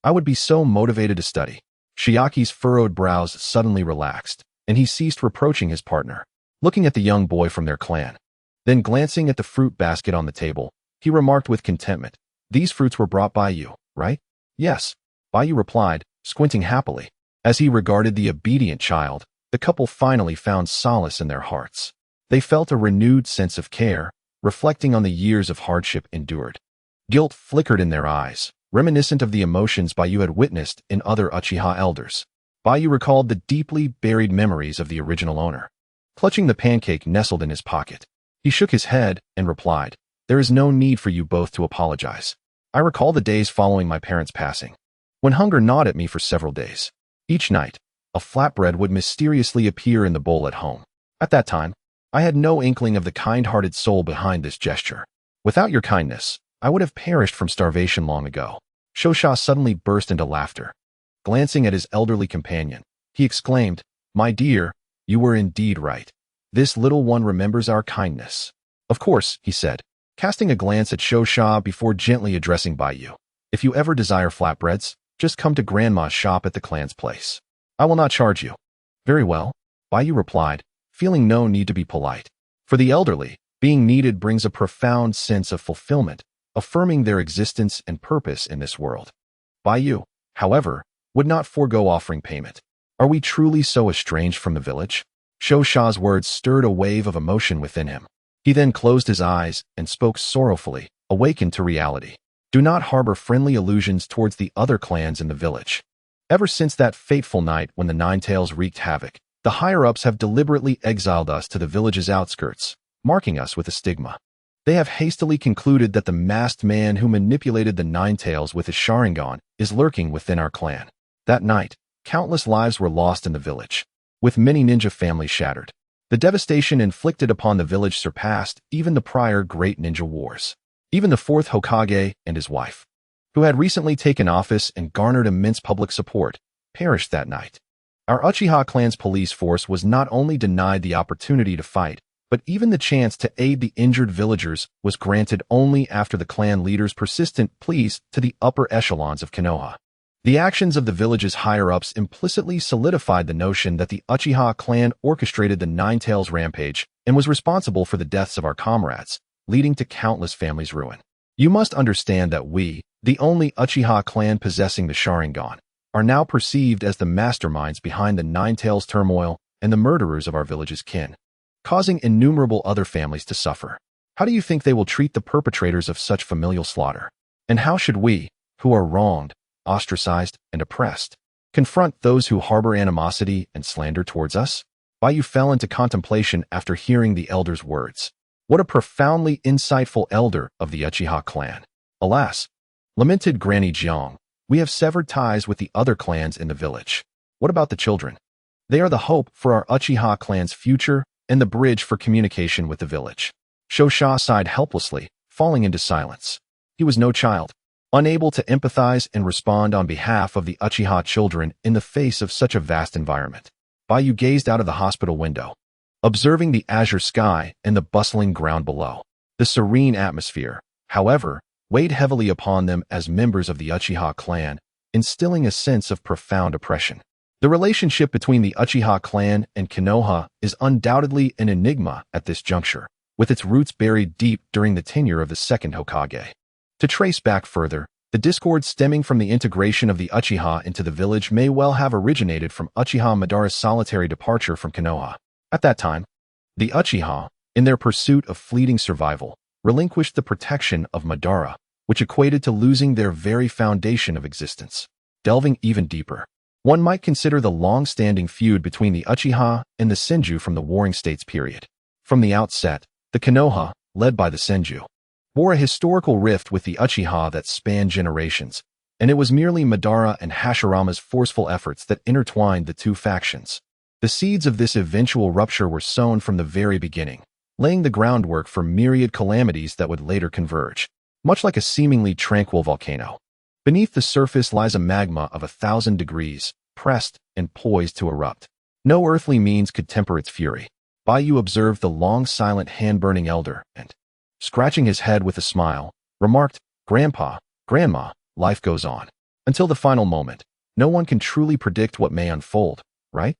I would be so motivated to study. Shiaki's furrowed brows suddenly relaxed, and he ceased reproaching his partner, looking at the young boy from their clan. Then glancing at the fruit basket on the table, he remarked with contentment, These fruits were brought by you, right? Yes, Baiyu replied, squinting happily. As he regarded the obedient child, the couple finally found solace in their hearts. They felt a renewed sense of care, reflecting on the years of hardship endured. Guilt flickered in their eyes, reminiscent of the emotions Baiyu had witnessed in other Uchiha elders. Baiyu recalled the deeply buried memories of the original owner. Clutching the pancake nestled in his pocket, he shook his head and replied, There is no need for you both to apologize. I recall the days following my parents' passing, when hunger gnawed at me for several days. Each night, a flatbread would mysteriously appear in the bowl at home. At that time, I had no inkling of the kind-hearted soul behind this gesture. Without your kindness, I would have perished from starvation long ago. Shosha suddenly burst into laughter. Glancing at his elderly companion, he exclaimed, "My dear, you were indeed right. This little one remembers our kindness." "Of course," he said, casting a glance at Shosha before gently addressing Baiyu. "If you ever desire flatbreads, just come to Grandma's shop at the clan's place. I will not charge you." "Very well," Baiyu replied, feeling no need to be polite. For the elderly, being needed brings a profound sense of fulfillment, affirming their existence and purpose in this world. Baiyu, however, would not forego offering payment. "Are we truly so estranged from the village?" Shosha's words stirred a wave of emotion within him. He then closed his eyes and spoke sorrowfully, awakened to reality. "Do not harbor friendly illusions towards the other clans in the village. Ever since that fateful night when the Ninetales wreaked havoc, the higher-ups have deliberately exiled us to the village's outskirts, marking us with a stigma. They have hastily concluded that the masked man who manipulated the Ninetales with his Sharingan is lurking within our clan. That night, countless lives were lost in the village, with many ninja families shattered. The devastation inflicted upon the village surpassed even the prior great ninja wars. Even the fourth Hokage and his wife, who had recently taken office and garnered immense public support, perished that night. Our Uchiha clan's police force was not only denied the opportunity to fight, but even the chance to aid the injured villagers was granted only after the clan leaders' persistent pleas to the upper echelons of Konoha. The actions of the village's higher-ups implicitly solidified the notion that the Uchiha clan orchestrated the Ninetales rampage and was responsible for the deaths of our comrades, leading to countless families' ruin. You must understand that we, the only Uchiha clan possessing the Sharingan, are now perceived as the masterminds behind the Ninetales turmoil and the murderers of our village's kin, causing innumerable other families to suffer. How do you think they will treat the perpetrators of such familial slaughter? And how should we, who are wronged, ostracized, and oppressed, confront those who harbor animosity and slander towards us? Baiyu fell into contemplation after hearing the elder's words. What a profoundly insightful elder of the Uchiha clan. "Alas," lamented Granny Jiang, "we have severed ties with the other clans in the village. What about the children? They are the hope for our Uchiha clan's future and the bridge for communication with the village." Shosha sighed helplessly, falling into silence. He was no child, unable to empathize and respond on behalf of the Uchiha children in the face of such a vast environment. Baiyu gazed out of the hospital window, observing the azure sky and the bustling ground below. The serene atmosphere, however, weighed heavily upon them as members of the Uchiha clan, instilling a sense of profound oppression. The relationship between the Uchiha clan and Konoha is undoubtedly an enigma at this juncture, with its roots buried deep during the tenure of the second Hokage. To trace back further, the discord stemming from the integration of the Uchiha into the village may well have originated from Uchiha Madara's solitary departure from Konoha. At that time, the Uchiha, in their pursuit of fleeting survival, relinquished the protection of Madara, which equated to losing their very foundation of existence. Delving even deeper, one might consider the long-standing feud between the Uchiha and the Senju from the Warring States period. From the outset, the Konoha, led by the Senju, bore a historical rift with the Uchiha that spanned generations, and it was merely Madara and Hashirama's forceful efforts that intertwined the two factions. The seeds of this eventual rupture were sown from the very beginning, laying the groundwork for myriad calamities that would later converge, much like a seemingly tranquil volcano. Beneath the surface lies a magma of 1,000 degrees, pressed and poised to erupt. No earthly means could temper its fury. Baiyu observed the long silent hand-burning elder and, scratching his head with a smile, remarked, "Grandpa, Grandma, life goes on. Until the final moment, no one can truly predict what may unfold, right?"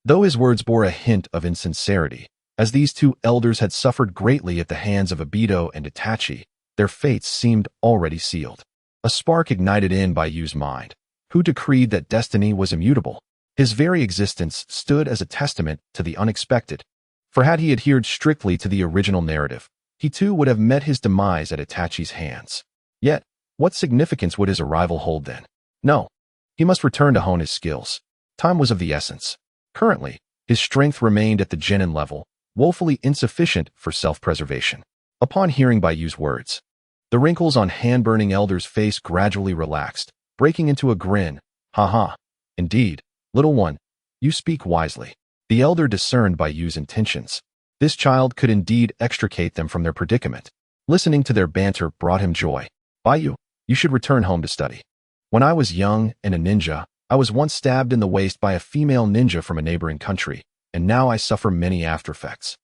Though his words bore a hint of insincerity, as these two elders had suffered greatly at the hands of Obito and Itachi, their fates seemed already sealed. A spark ignited in Baiyu's mind, who decreed that destiny was immutable. His very existence stood as a testament to the unexpected, for had he adhered strictly to the original narrative, he too would have met his demise at Itachi's hands. Yet, what significance would his arrival hold then? No, he must return to hone his skills. Time was of the essence. Currently, his strength remained at the genin level, woefully insufficient for self-preservation. Upon hearing Baiyu's words, the wrinkles on hand-burning elder's face gradually relaxed, breaking into a grin. "Ha ha. Indeed, little one, You speak wisely. The elder discerned Baiyu's intentions. This child could indeed extricate them from their predicament. Listening to their banter brought him joy. Baiyu, you should return home to study. When I was young and a ninja, I was once stabbed in the waist by a female ninja from a neighboring country, and now I suffer many aftereffects,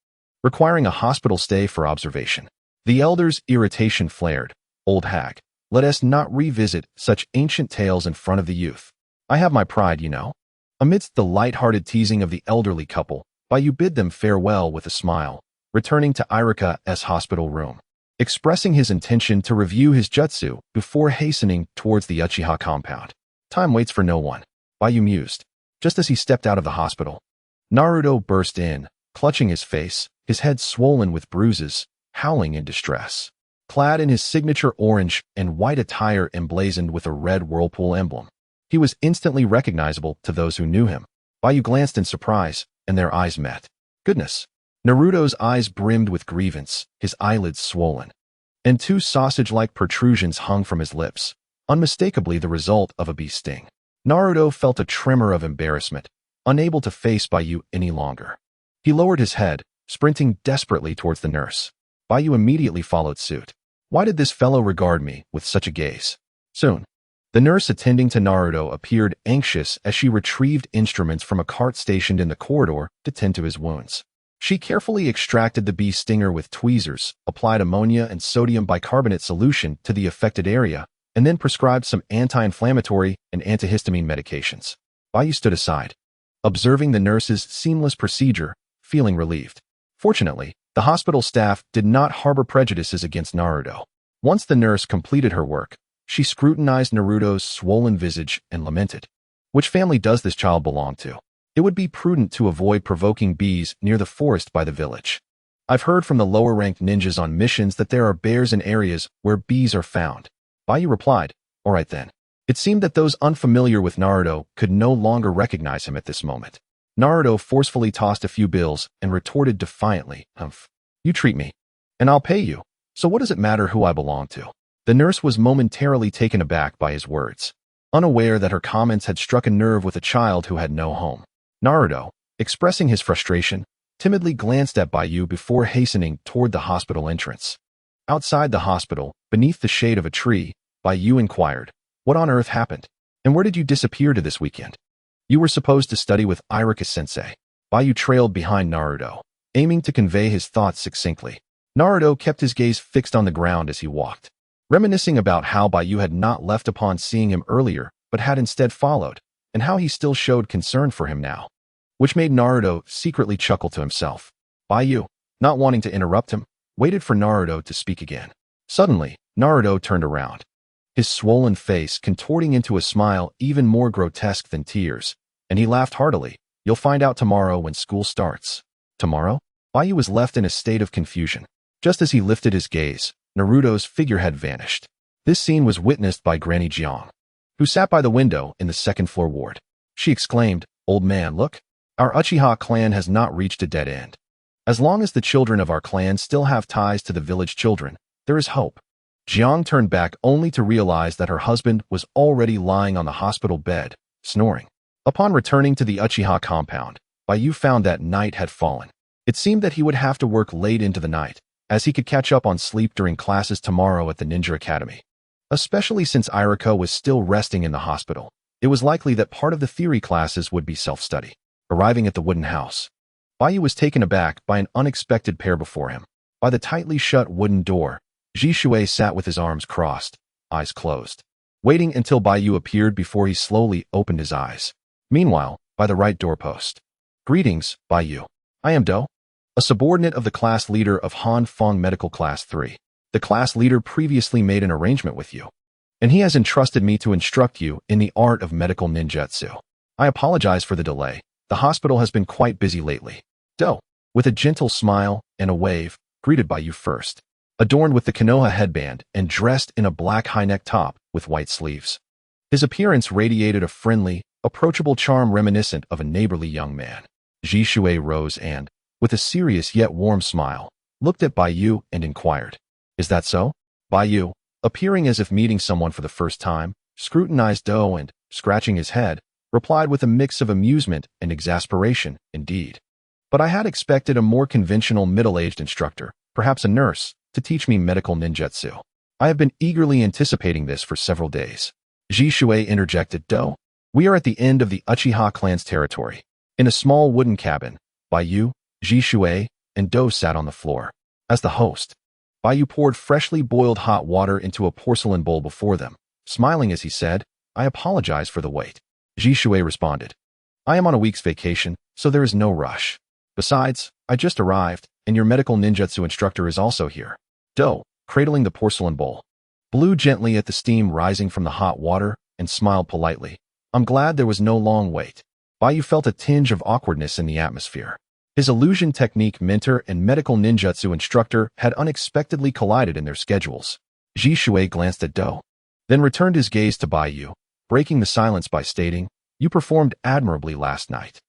requiring a hospital stay for observation. The elder's irritation flared. Old hag, let us not revisit such ancient tales in front of the youth. I have my pride, you know. Amidst the light-hearted teasing of the elderly couple, Baiyu bid them farewell with a smile, returning to Irika's hospital room, expressing his intention to review his jutsu before hastening towards the Uchiha compound. Time waits for no one, Baiyu mused. Just as he stepped out of the hospital, Naruto burst in, clutching his face, his head swollen with bruises, howling in distress. Clad in his signature orange and white attire emblazoned with a red whirlpool emblem, he was instantly recognizable to those who knew him. Baiyu glanced in surprise, and their eyes met. Goodness! Naruto's eyes brimmed with grievance, his eyelids swollen, and two sausage-like protrusions hung from his lips, unmistakably the result of a bee sting. Naruto felt a tremor of embarrassment, unable to face Baiyu any longer. He lowered his head, sprinting desperately towards the nurse. Baiyu immediately followed suit. Why did this fellow regard me with such a gaze? Soon, the nurse attending to Naruto appeared anxious as she retrieved instruments from a cart stationed in the corridor to tend to his wounds. She carefully extracted the bee stinger with tweezers, applied ammonia and sodium bicarbonate solution to the affected area, and then prescribed some anti-inflammatory and antihistamine medications. Baiyu stood aside, observing the nurse's seamless procedure, feeling relieved. Fortunately, the hospital staff did not harbor prejudices against Naruto. Once the nurse completed her work, she scrutinized Naruto's swollen visage and lamented. Which family does this child belong to? It would be prudent to avoid provoking bees near the forest by the village. I've heard from the lower-ranked ninjas on missions that there are bears in areas where bees are found. Baiyu replied, all right then. It seemed that those unfamiliar with Naruto could no longer recognize him at this moment. Naruto forcefully tossed a few bills and retorted defiantly, "Humph. You treat me, and I'll pay you. So what does it matter who I belong to?" The nurse was momentarily taken aback by his words, unaware that her comments had struck a nerve with a child who had no home. Naruto, expressing his frustration, timidly glanced at Baiyu before hastening toward the hospital entrance. Outside the hospital, beneath the shade of a tree, Baiyu inquired, "What on earth happened? And where did you disappear to this weekend?" "You were supposed to study with Irika-sensei." Baiyu trailed behind Naruto, aiming to convey his thoughts succinctly. Naruto kept his gaze fixed on the ground as he walked, reminiscing about how Baiyu had not left upon seeing him earlier, but had instead followed, and how he still showed concern for him now, which made Naruto secretly chuckle to himself. Baiyu, not wanting to interrupt him, waited for Naruto to speak again. Suddenly, Naruto turned around, his swollen face contorting into a smile even more grotesque than tears, and he laughed heartily. "You'll find out tomorrow when school starts." Tomorrow? Baiyu was left in a state of confusion. Just as he lifted his gaze, Naruto's figure had vanished. This scene was witnessed by Granny Jiang, who sat by the window in the second-floor ward. She exclaimed, "Old man, look. Our Uchiha clan has not reached a dead end. As long as the children of our clan still have ties to the village children, there is hope." Jiang turned back only to realize that her husband was already lying on the hospital bed, snoring. Upon returning to the Uchiha compound, Baiyu found that night had fallen. It seemed that he would have to work late into the night, as he could catch up on sleep during classes tomorrow at the Ninja Academy. Especially since Irika was still resting in the hospital, it was likely that part of the theory classes would be self-study. Arriving at the wooden house, Baiyu was taken aback by an unexpected pair before him. By the tightly shut wooden door, Jishui sat with his arms crossed, eyes closed, waiting until Baiyu appeared before he slowly opened his eyes. Meanwhile, by the right doorpost, "Greetings, Baiyu. I am Do, a subordinate of the class leader of Han Feng Medical Class 3. The class leader previously made an arrangement with you, and he has entrusted me to instruct you in the art of medical ninjutsu. I apologize for the delay. The hospital has been quite busy lately." Do, with a gentle smile and a wave, greeted Baiyu first, adorned with the Konoha headband and dressed in a black high-neck top with white sleeves. His appearance radiated a friendly, approachable charm reminiscent of a neighborly young man. Jishui rose and, with a serious yet warm smile, looked at Baiyu and inquired, "Is that so?" Baiyu, appearing as if meeting someone for the first time, scrutinized Do and, scratching his head, replied with a mix of amusement and exasperation, indeed. But I had expected a more conventional middle-aged instructor, perhaps a nurse, to teach me medical ninjutsu. I have been eagerly anticipating this for several days. Ji Shui interjected, Do. We are at the end of the Uchiha clan's territory. In a small wooden cabin, Baiyu, Ji Shui, and Do sat on the floor. As the host, Baiyu poured freshly boiled hot water into a porcelain bowl before them, smiling as he said, I apologize for the wait. Ji Shui responded, I am on a week's vacation, so there is no rush. Besides, I just arrived, and your medical ninjutsu instructor is also here. Do, cradling the porcelain bowl, blew gently at the steam rising from the hot water and smiled politely. I'm glad there was no long wait. Baiyu felt a tinge of awkwardness in the atmosphere. His illusion technique mentor and medical ninjutsu instructor had unexpectedly collided in their schedules. Ji Shui glanced at Do, then returned his gaze to Baiyu, breaking the silence by stating, You performed admirably last night.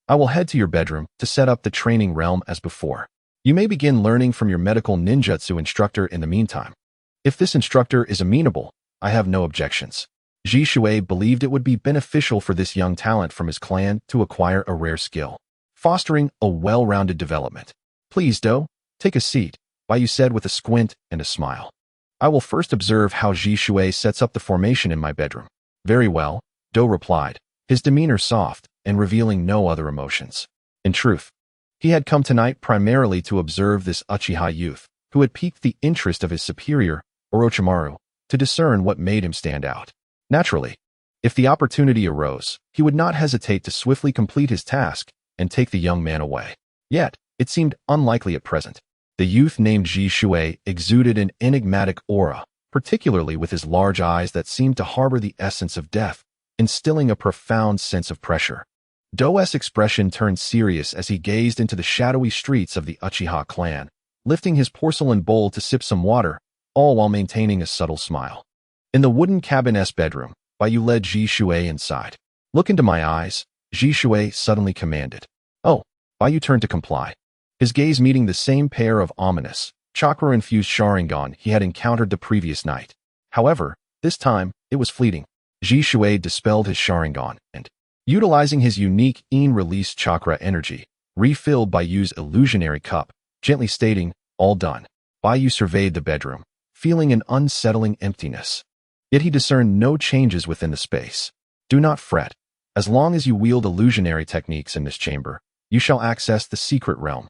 I will head to your bedroom to set up the training realm as before. You may begin learning from your medical ninjutsu instructor in the meantime. If this instructor is amenable, I have no objections. Ji Shui believed it would be beneficial for this young talent from his clan to acquire a rare skill, fostering a well-rounded development. Please, Do, take a seat, Baiyu said with a squint and a smile. I will first observe how Ji Shui sets up the formation in my bedroom. Very well, Do replied, his demeanor soft and revealing no other emotions. In truth, he had come tonight primarily to observe this Uchiha youth, who had piqued the interest of his superior, Orochimaru, to discern what made him stand out. Naturally, if the opportunity arose, he would not hesitate to swiftly complete his task and take the young man away. Yet, it seemed unlikely at present. The youth named Ji Shui exuded an enigmatic aura, particularly with his large eyes that seemed to harbor the essence of death, instilling a profound sense of pressure. Do's expression turned serious as he gazed into the shadowy streets of the Uchiha clan, lifting his porcelain bowl to sip some water, all while maintaining a subtle smile. In the wooden cabin-esque bedroom, Baiyu led Ji Shui inside. Look into my eyes, Ji Shui suddenly commanded. Oh, Baiyu turned to comply, his gaze meeting the same pair of ominous, chakra-infused Sharingan he had encountered the previous night. However, this time, it was fleeting. Ji Shui dispelled his Sharingan and, utilizing his unique in-release chakra energy, refilled Baiyu's illusionary cup, gently stating, all done. Baiyu surveyed the bedroom, feeling an unsettling emptiness. Yet he discerned no changes within the space. Do not fret. As long as you wield illusionary techniques in this chamber, you shall access the secret realm.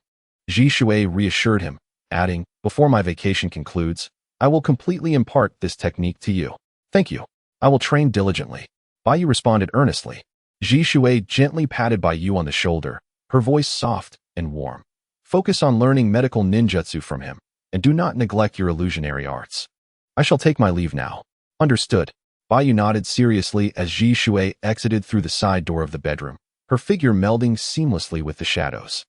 Ji Shui reassured him, adding, before my vacation concludes, I will completely impart this technique to you. Thank you. I will train diligently. Baiyu responded earnestly. Ji Shui gently patted Baiyu on the shoulder, her voice soft and warm. Focus on learning medical ninjutsu from him, and do not neglect your illusionary arts. I shall take my leave now. Understood. Baiyu nodded seriously as Ji Shui exited through the side door of the bedroom, her figure melding seamlessly with the shadows.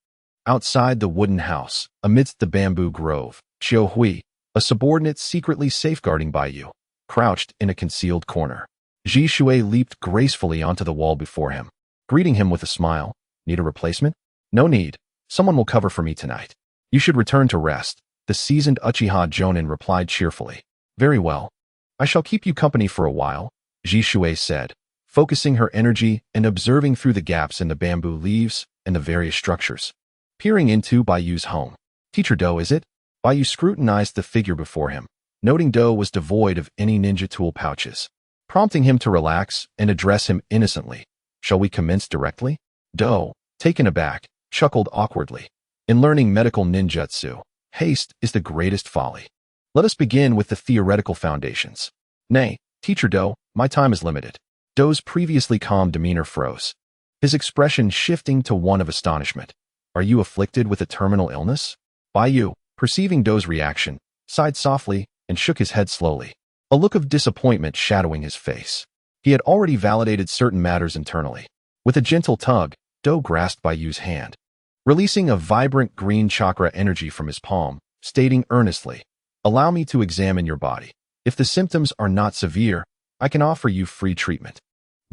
Outside the wooden house, amidst the bamboo grove, Qiu Hui, a subordinate secretly safeguarding Baiyu, crouched in a concealed corner. Ji Shui leaped gracefully onto the wall before him, greeting him with a smile. Need a replacement? No need. Someone will cover for me tonight. You should return to rest, the seasoned Uchiha Jonin replied cheerfully. Very well. I shall keep you company for a while, Ji Shui said, focusing her energy and observing through the gaps in the bamboo leaves and the various structures. Peering into Baiyu's home. Teacher Do, is it? Baiyu scrutinized the figure before him, noting Do was devoid of any ninja tool pouches, prompting him to relax and address him innocently. Shall we commence directly? Do, taken aback, chuckled awkwardly. In learning medical ninjutsu, haste is the greatest folly. Let us begin with the theoretical foundations. Nay, Teacher Do, my time is limited. Do's previously calm demeanor froze, his expression shifting to one of astonishment. Are you afflicted with a terminal illness? Baiyu, perceiving Do's reaction, sighed softly and shook his head slowly, a look of disappointment shadowing his face. He had already validated certain matters internally. With a gentle tug, Do grasped Baiyu's hand, releasing a vibrant green chakra energy from his palm, stating earnestly, allow me to examine your body. If the symptoms are not severe, I can offer you free treatment.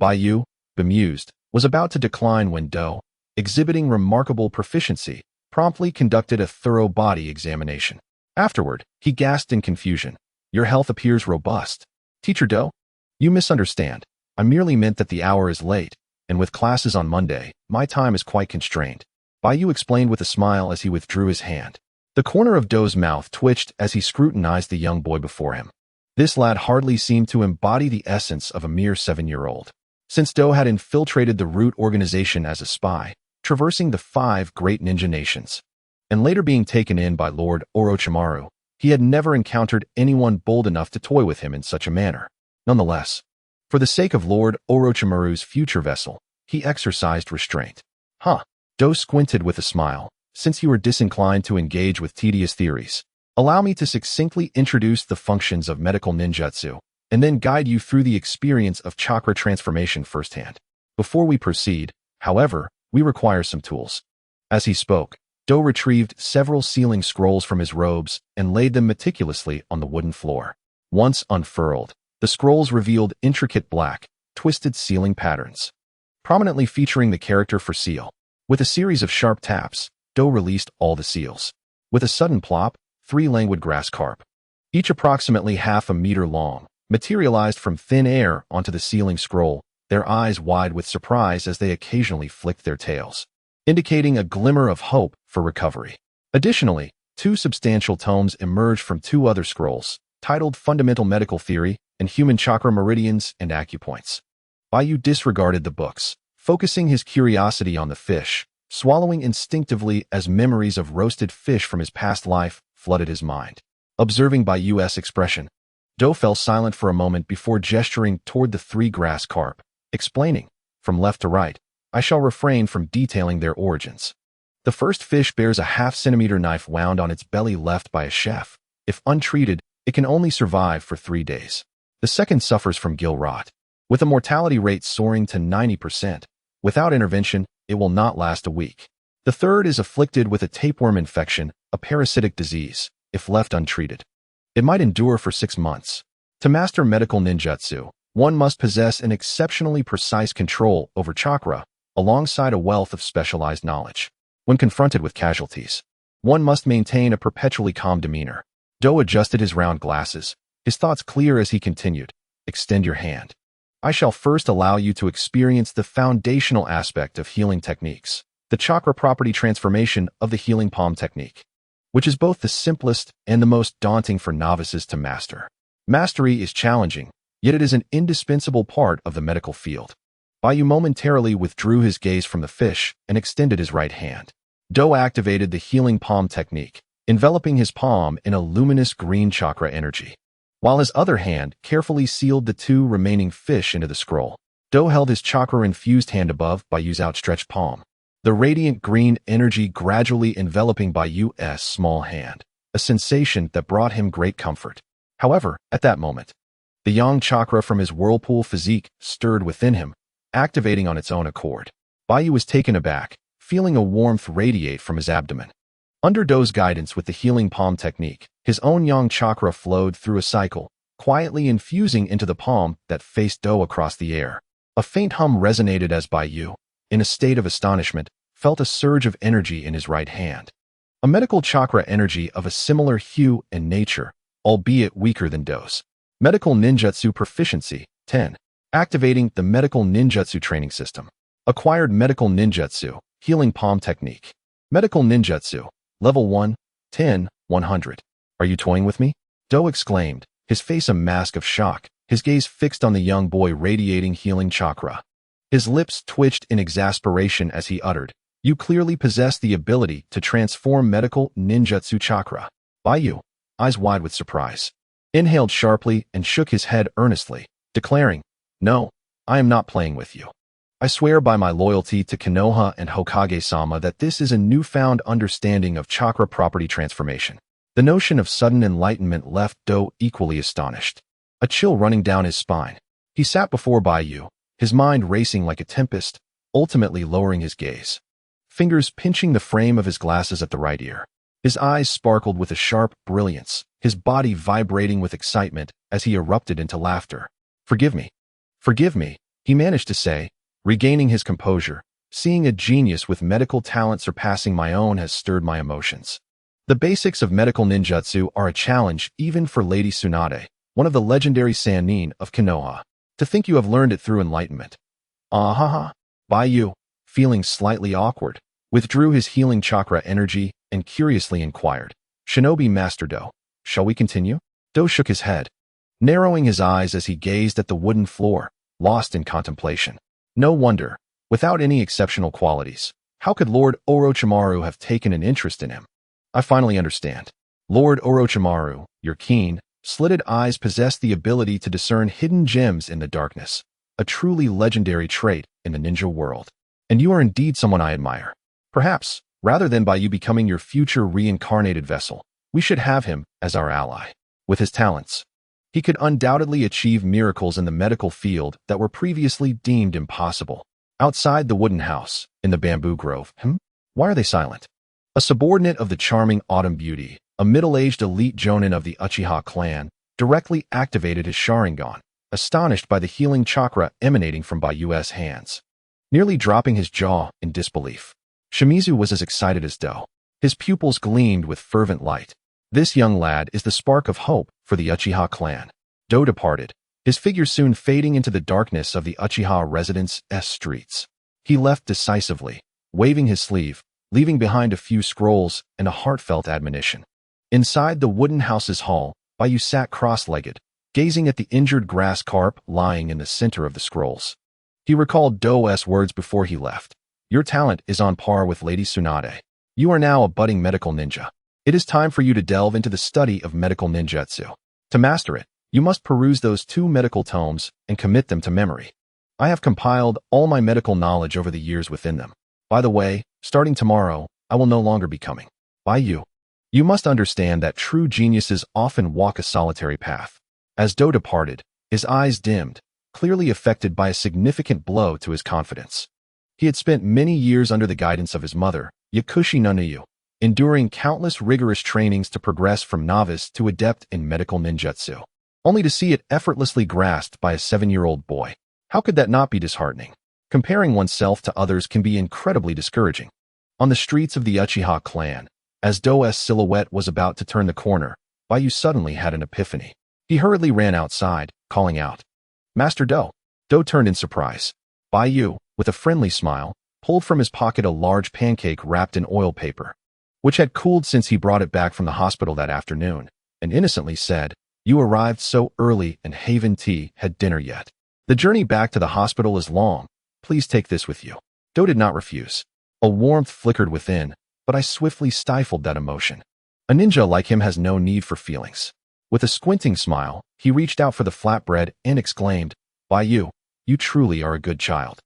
Baiyu, bemused, was about to decline when Do, exhibiting remarkable proficiency, promptly conducted a thorough body examination. Afterward, he gasped in confusion. Your health appears robust. Teacher Do? You misunderstand. I merely meant that the hour is late, and with classes on Monday, my time is quite constrained. Baiyu explained with a smile as he withdrew his hand. The corner of Dou's mouth twitched as he scrutinized the young boy before him. This lad hardly seemed to embody the essence of a mere 7-year-old. Since Dou had infiltrated the Root organization as a spy, traversing the 5 great ninja nations, and later being taken in by Lord Orochimaru, he had never encountered anyone bold enough to toy with him in such a manner. Nonetheless, for the sake of Lord Orochimaru's future vessel, he exercised restraint. Dou squinted with a smile. Since you are disinclined to engage with tedious theories, allow me to succinctly introduce the functions of medical ninjutsu, and then guide you through the experience of chakra transformation firsthand. Before we proceed, however, we require some tools. As he spoke, Dou retrieved several sealing scrolls from his robes and laid them meticulously on the wooden floor. Once unfurled, the scrolls revealed intricate black, twisted sealing patterns, prominently featuring the character for seal. With a series of sharp taps, Dou released all the seals. With a sudden plop, 3 languid grass carp, each approximately half a meter long, materialized from thin air onto the sealing scroll, their eyes wide with surprise as they occasionally flicked their tails, indicating a glimmer of hope for recovery. Additionally, 2 substantial tomes emerged from 2 other scrolls, titled Fundamental Medical Theory and Human Chakra Meridians and Acupoints. Baiyu disregarded the books, focusing his curiosity on the fish, swallowing instinctively as memories of roasted fish from his past life flooded his mind. Observing Baiyu's expression, Dou fell silent for a moment before gesturing toward the 3 grass carp, explaining, from left to right, I shall refrain from detailing their origins. The first fish bears a half-centimeter knife wound on its belly left by a chef. If untreated, it can only survive for 3 days. The second suffers from gill rot, with a mortality rate soaring to 90%. Without intervention, it will not last a week. The third is afflicted with a tapeworm infection, a parasitic disease. If left untreated, it might endure for 6 months. To master medical ninjutsu, one must possess an exceptionally precise control over chakra, alongside a wealth of specialized knowledge. When confronted with casualties, one must maintain a perpetually calm demeanor. Dou adjusted his round glasses, his thoughts clear as he continued, extend your hand. I shall first allow you to experience the foundational aspect of healing techniques, the chakra property transformation of the healing palm technique, which is both the simplest and the most daunting for novices to master. Mastery is challenging, yet it is an indispensable part of the medical field. Baiyu momentarily withdrew his gaze from the fish and extended his right hand. Dou activated the healing palm technique, enveloping his palm in a luminous green chakra energy, while his other hand carefully sealed the 2 remaining fish into the scroll. Dou held his chakra-infused hand above Baiyu's outstretched palm, the radiant green energy gradually enveloping Baiyu's small hand, a sensation that brought him great comfort. However, at that moment, the yang chakra from his whirlpool physique stirred within him, activating on its own accord. Baiyu was taken aback, feeling a warmth radiate from his abdomen. Under Dou's guidance with the healing palm technique, his own yang chakra flowed through a cycle, quietly infusing into the palm that faced Dou across the air. A faint hum resonated as Baiyu, in a state of astonishment, felt a surge of energy in his right hand. A medical chakra energy of a similar hue and nature, albeit weaker than Dou's. Medical ninjutsu proficiency, 10. Activating the medical ninjutsu training system. Acquired medical ninjutsu, healing palm technique. Medical ninjutsu, level 1, 10, 100. Are you toying with me? Dou exclaimed, his face a mask of shock, his gaze fixed on the young boy radiating healing chakra. His lips twitched in exasperation as he uttered, you clearly possess the ability to transform medical ninjutsu chakra. Baiyu, eyes wide with surprise, inhaled sharply and shook his head earnestly, declaring, no, I am not playing with you. I swear by my loyalty to Konoha and Hokage-sama that this is a newfound understanding of chakra property transformation. The notion of sudden enlightenment left Dou equally astonished, a chill running down his spine. He sat before Baiyu, his mind racing like a tempest, ultimately lowering his gaze, fingers pinching the frame of his glasses at the right ear. His eyes sparkled with a sharp brilliance, his body vibrating with excitement as he erupted into laughter. Forgive me. Forgive me, he managed to say, regaining his composure. Seeing a genius with medical talent surpassing my own has stirred my emotions. The basics of medical ninjutsu are a challenge even for Lady Tsunade, one of the legendary Sannin of Konoha. To think you have learned it through enlightenment. Ah ha ha. Baiyu, feeling slightly awkward, withdrew his healing chakra energy and curiously inquired, "Shinobi Master Do, shall we continue?" Do shook his head, narrowing his eyes as he gazed at the wooden floor, lost in contemplation. No wonder, without any exceptional qualities, how could Lord Orochimaru have taken an interest in him? I finally understand. Lord Orochimaru, your keen, slitted eyes possess the ability to discern hidden gems in the darkness, a truly legendary trait in the ninja world. And you are indeed someone I admire. Perhaps, rather than by you becoming your future reincarnated vessel, we should have him as our ally. With his talents, he could undoubtedly achieve miracles in the medical field that were previously deemed impossible. Outside the wooden house, in the bamboo grove, why are they silent? A subordinate of the charming Autumn Beauty, a middle-aged elite jonin of the Uchiha clan, directly activated his Sharingan, astonished by the healing chakra emanating from Baiyu's hands. Nearly dropping his jaw in disbelief, Shimizu was as excited as Do. His pupils gleamed with fervent light. This young lad is the spark of hope for the Uchiha clan. Do departed, his figure soon fading into the darkness of the Uchiha residence' streets. He left decisively, waving his sleeve, leaving behind a few scrolls and a heartfelt admonition. Inside the wooden house's hall, Baiyu sat cross-legged, gazing at the injured grass carp lying in the center of the scrolls. He recalled Do's words before he left. Your talent is on par with Lady Tsunade. You are now a budding medical ninja. It is time for you to delve into the study of medical ninjutsu. To master it, you must peruse those 2 medical tomes and commit them to memory. I have compiled all my medical knowledge over the years within them. By the way, starting tomorrow, I will no longer be coming. Baiyu. You must understand that true geniuses often walk a solitary path. As Do departed, his eyes dimmed, clearly affected by a significant blow to his confidence. He had spent many years under the guidance of his mother, Yakushi Nunayu, enduring countless rigorous trainings to progress from novice to adept in medical ninjutsu, only to see it effortlessly grasped by a 7-year-old boy. How could that not be disheartening? Comparing oneself to others can be incredibly discouraging. On the streets of the Uchiha clan, as Do's silhouette was about to turn the corner, Baiyu suddenly had an epiphany. He hurriedly ran outside, calling out, "Master Do." Do turned in surprise. Baiyu, with a friendly smile, pulled from his pocket a large pancake wrapped in oil paper, which had cooled since he brought it back from the hospital that afternoon, and innocently said, "You arrived so early and haven't had dinner yet. The journey back to the hospital is long. Please take this with you." Do did not refuse. A warmth flickered within, but I swiftly stifled that emotion. A ninja like him has no need for feelings. With a squinting smile, he reached out for the flatbread and exclaimed, "Baiyu, you truly are a good child.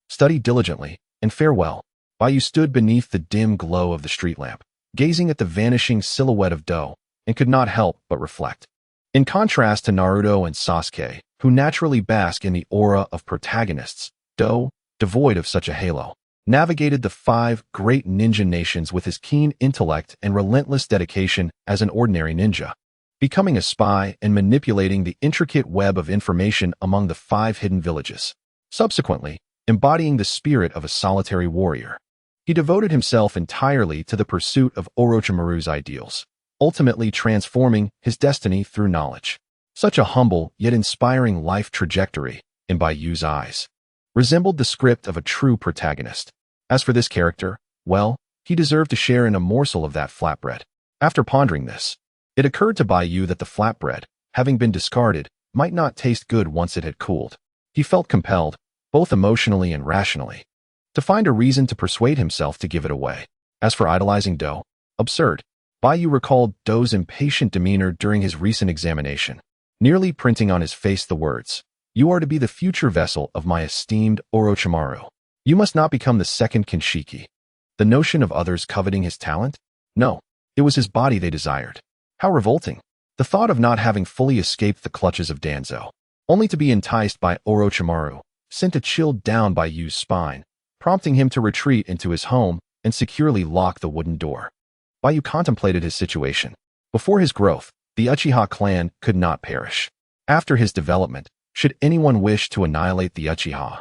Study diligently, and farewell." Baiyu stood beneath the dim glow of the street lamp, gazing at the vanishing silhouette of Do, and could not help but reflect. In contrast to Naruto and Sasuke, who naturally bask in the aura of protagonists, Do, devoid of such a halo, navigated the 5 great ninja nations with his keen intellect and relentless dedication as an ordinary ninja, becoming a spy and manipulating the intricate web of information among the 5 hidden villages. Subsequently, embodying the spirit of a solitary warrior, he devoted himself entirely to the pursuit of Orochimaru's ideals, ultimately transforming his destiny through knowledge. Such a humble yet inspiring life trajectory, in Baiyu's eyes, resembled the script of a true protagonist. As for this character, well, he deserved to share in a morsel of that flatbread. After pondering this, it occurred to Baiyu that the flatbread, having been discarded, might not taste good once it had cooled. He felt compelled, both emotionally and rationally, to find a reason to persuade himself to give it away. As for idolizing Do, absurd. Baiyu recalled Do's impatient demeanor during his recent examination, nearly printing on his face the words, "You are to be the future vessel of my esteemed Orochimaru. You must not become the second Kinshiki." The notion of others coveting his talent? No, it was his body they desired. How revolting. The thought of not having fully escaped the clutches of Danzo, only to be enticed by Orochimaru, sent a chill down Baiyu's spine, prompting him to retreat into his home and securely lock the wooden door. Baiyu contemplated his situation. Before his growth, the Uchiha clan could not perish. After his development, should anyone wish to annihilate the Uchiha,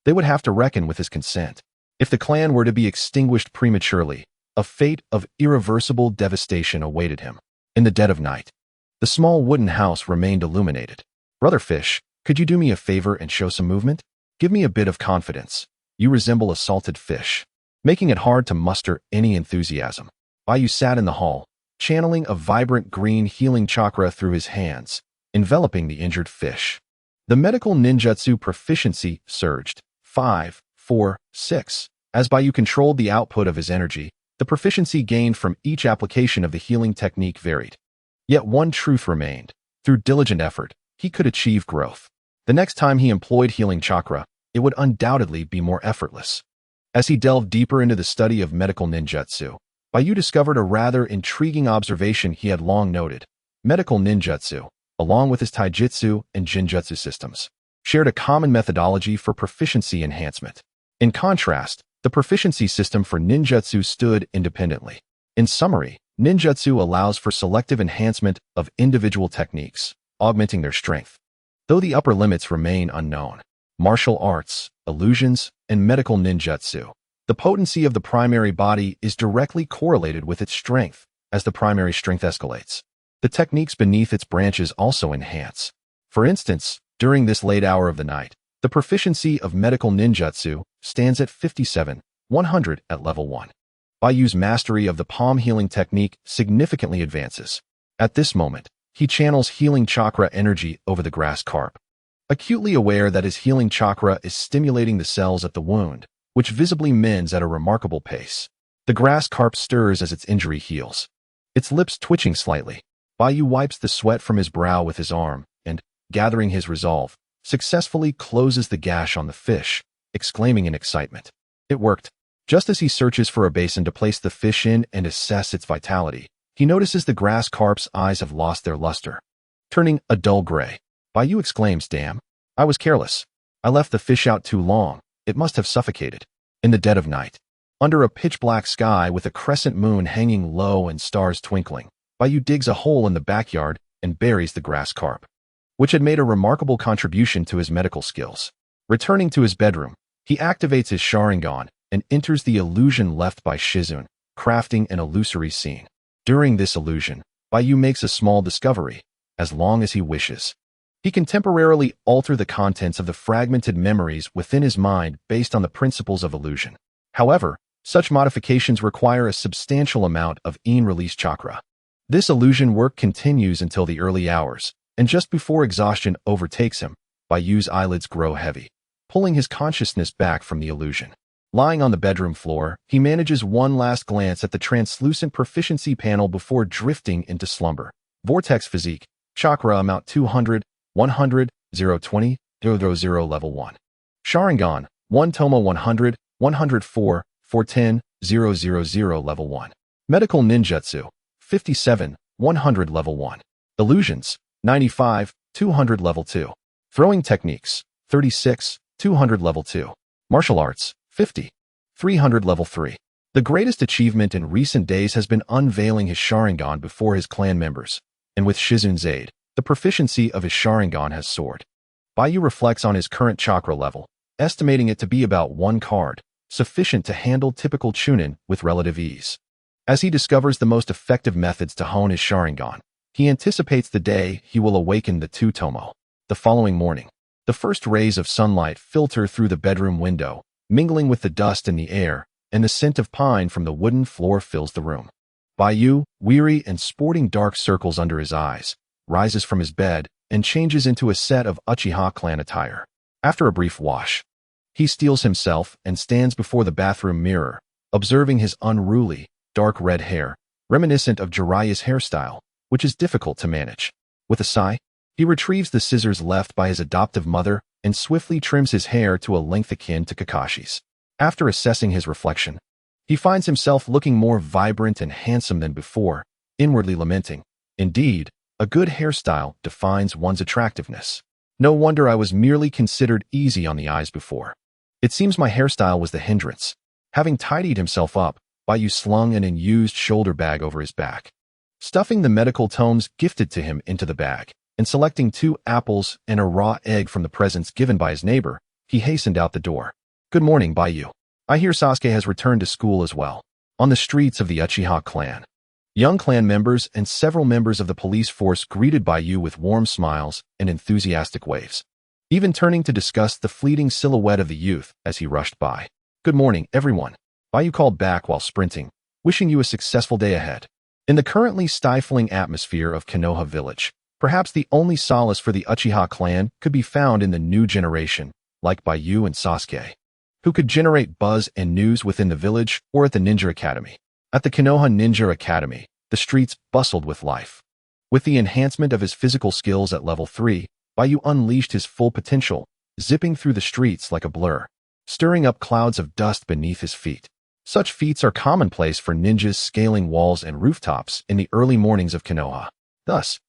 they would have to reckon with his consent. If the clan were to be extinguished prematurely, a fate of irreversible devastation awaited him. In the dead of night, the small wooden house remained illuminated. "Brother Fish, could you do me a favor and show some movement? Give me a bit of confidence," You resemble a salted fish, making it hard to muster any enthusiasm. Baiyu sat in the hall, channeling a vibrant green healing chakra through his hands, enveloping the injured fish. The medical ninjutsu proficiency surged. 5, 4, 6. As Baiyu controlled the output of his energy, the proficiency gained from each application of the healing technique varied. Yet one truth remained. Through diligent effort, he could achieve growth. The next time he employed healing chakra, it would undoubtedly be more effortless. As he delved deeper into the study of medical ninjutsu, Baiyu discovered a rather intriguing observation he had long noted. Medical ninjutsu, along with his taijutsu and jinjutsu systems, shared a common methodology for proficiency enhancement. In contrast, the proficiency system for ninjutsu stood independently. In summary, ninjutsu allows for selective enhancement of individual techniques, augmenting their strength. Though the upper limits remain unknown, martial arts, illusions, and medical ninjutsu, the potency of the primary body is directly correlated with its strength. As the primary strength escalates, the techniques beneath its branches also enhance. For instance, during this late hour of the night, the proficiency of medical ninjutsu stands at 57, 100 at level 1. Baiyu's mastery of the palm healing technique significantly advances. At this moment, he channels healing chakra energy over the grass carp, acutely aware that his healing chakra is stimulating the cells at the wound, which visibly mends at a remarkable pace. The grass carp stirs as its injury heals, its lips twitching slightly. Baiyu wipes the sweat from his brow with his arm and, gathering his resolve, successfully closes the gash on the fish, exclaiming in excitement. It worked. Just as he searches for a basin to place the fish in and assess its vitality, he notices the grass carp's eyes have lost their luster, turning a dull gray. Baiyu exclaims, "Damn, I was careless. I left the fish out too long. It must have suffocated." In the dead of night, under a pitch-black sky with a crescent moon hanging low and stars twinkling, Baiyu digs a hole in the backyard and buries the grass carp, which had made a remarkable contribution to his medical skills. Returning to his bedroom, he activates his Sharingan and enters the illusion left by Shizune, crafting an illusory scene. During this illusion, Baiyu makes a small discovery. As long as he wishes, he can temporarily alter the contents of the fragmented memories within his mind based on the principles of illusion. However, such modifications require a substantial amount of in-release chakra. This illusion work continues until the early hours, and just before exhaustion overtakes him, Baiyu's eyelids grow heavy, pulling his consciousness back from the illusion. Lying on the bedroom floor, he manages one last glance at the translucent proficiency panel before drifting into slumber. Vortex physique, chakra amount 200, 100, 020, 000 level 1. Sharingan, 1 Tomo 100, 104, 410, 000 level 1. Medical ninjutsu, 57, 100 level 1. Illusions, 95, 200 level 2. Throwing techniques, 36, 200 level 2. Martial arts, 50, 300 level 3. The greatest achievement in recent days has been unveiling his Sharingan before his clan members, and with Shizune's aid, the proficiency of his Sharingan has soared. Baiyu reflects on his current chakra level, estimating it to be about 1 card, sufficient to handle typical Chunin with relative ease. As he discovers the most effective methods to hone his Sharingan, he anticipates the day he will awaken the 2 Tomo. The following morning, the first rays of sunlight filter through the bedroom window, mingling with the dust in the air, and the scent of pine from the wooden floor fills the room. Baiyu, weary and sporting dark circles under his eyes, rises from his bed and changes into a set of Uchiha clan attire. After a brief wash, he steels himself and stands before the bathroom mirror, observing his unruly, dark red hair, reminiscent of Jiraiya's hairstyle, which is difficult to manage. With a sigh, he retrieves the scissors left by his adoptive mother and swiftly trims his hair to a length akin to Kakashi's. After assessing his reflection, he finds himself looking more vibrant and handsome than before, inwardly lamenting, "Indeed, a good hairstyle defines one's attractiveness. No wonder I was merely considered easy on the eyes before. It seems my hairstyle was the hindrance." Having tidied himself up, Baiyu slung an unused shoulder bag over his back. Stuffing the medical tomes gifted to him into the bag, and selecting 2 apples and a raw egg from the presents given by his neighbor, he hastened out the door. "Good morning, Baiyu. I hear Sasuke has returned to school as well." On the streets of the Uchiha clan, young clan members and several members of the police force greeted Baiyu with warm smiles and enthusiastic waves. even turning to discuss the fleeting silhouette of the youth as he rushed by. "Good morning, everyone," Baiyu called back while sprinting, "wishing you a successful day ahead." In the currently stifling atmosphere of Konoha Village, perhaps the only solace for the Uchiha clan could be found in the new generation, like Baiyu and Sasuke, who could generate buzz and news within the village or at the Ninja Academy. At the Konoha Ninja Academy, the streets bustled with life. With the enhancement of his physical skills at level 3, Baiyu unleashed his full potential, zipping through the streets like a blur, stirring up clouds of dust beneath his feet. Such feats are commonplace for ninjas scaling walls and rooftops in the early mornings of Konoha. Thus,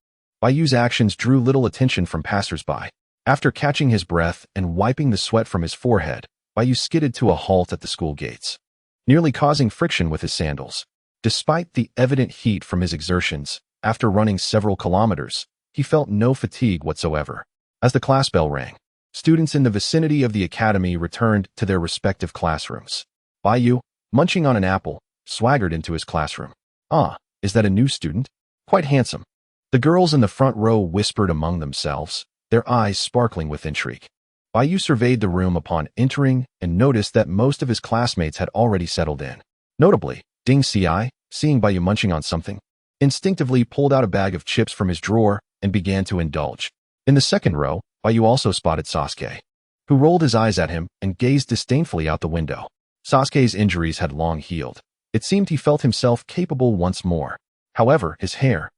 Baiyu's actions drew little attention from passers-by. After catching his breath and wiping the sweat from his forehead, Baiyu skidded to a halt at the school gates, nearly causing friction with his sandals. Despite the evident heat from his exertions, after running several kilometers, he felt no fatigue whatsoever. As the class bell rang, students in the vicinity of the academy returned to their respective classrooms. Baiyu, munching on an apple, swaggered into his classroom. "Ah, is that a new student? Quite handsome." The girls in the front row whispered among themselves, their eyes sparkling with intrigue. Baiyu surveyed the room upon entering and noticed that most of his classmates had already settled in. Notably, Ding Ci, seeing Baiyu munching on something, instinctively pulled out a bag of chips from his drawer and began to indulge. In the second row, Baiyu also spotted Sasuke, who rolled his eyes at him and gazed disdainfully out the window. Sasuke's injuries had long healed. It seemed he felt himself capable once more. However, his hair,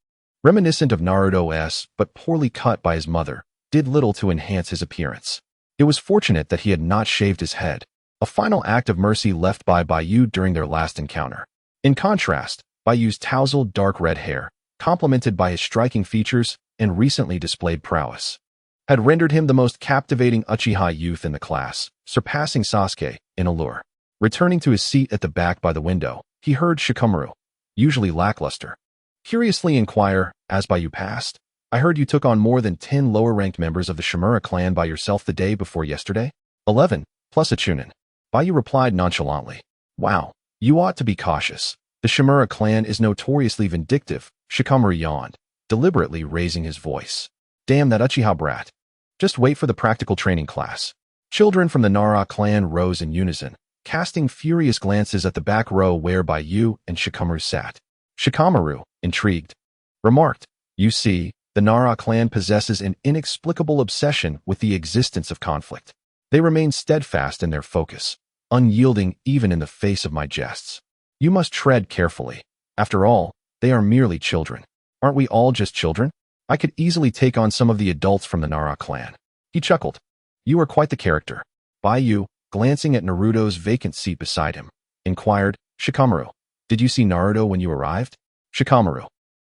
reminiscent of Naruto's but poorly cut by his mother, did little to enhance his appearance. It was fortunate that he had not shaved his head, a final act of mercy left by Baiyu during their last encounter. In contrast, Baiyu's tousled dark red hair, complemented by his striking features and recently displayed prowess, had rendered him the most captivating Uchiha youth in the class, surpassing Sasuke in allure. Returning to his seat at the back by the window, he heard Shikamaru, usually lackluster, curiously inquire, as Baiyu passed, "I heard you took on more than 10 lower-ranked members of the Shimura clan by yourself the day before yesterday?" 11, plus a chunin. Baiyu replied nonchalantly. "Wow, you ought to be cautious. The Shimura clan is notoriously vindictive," Shikamaru yawned, deliberately raising his voice. "Damn that Uchiha brat. Just wait for the practical training class." Children from the Nara clan rose in unison, casting furious glances at the back row where Baiyu and Shikamaru sat. Shikamaru, intrigued, remarked, "You see, the Nara clan possesses an inexplicable obsession with the existence of conflict. They remain steadfast in their focus, unyielding even in the face of my jests. You must tread carefully. After all, they are merely children. Aren't we all just children? I could easily take on some of the adults from the Nara clan." He chuckled. "You are quite the character." Baiyu, glancing at Naruto's vacant seat beside him, inquired, "Shikamaru, did you see Naruto when you arrived?" Shikamaru,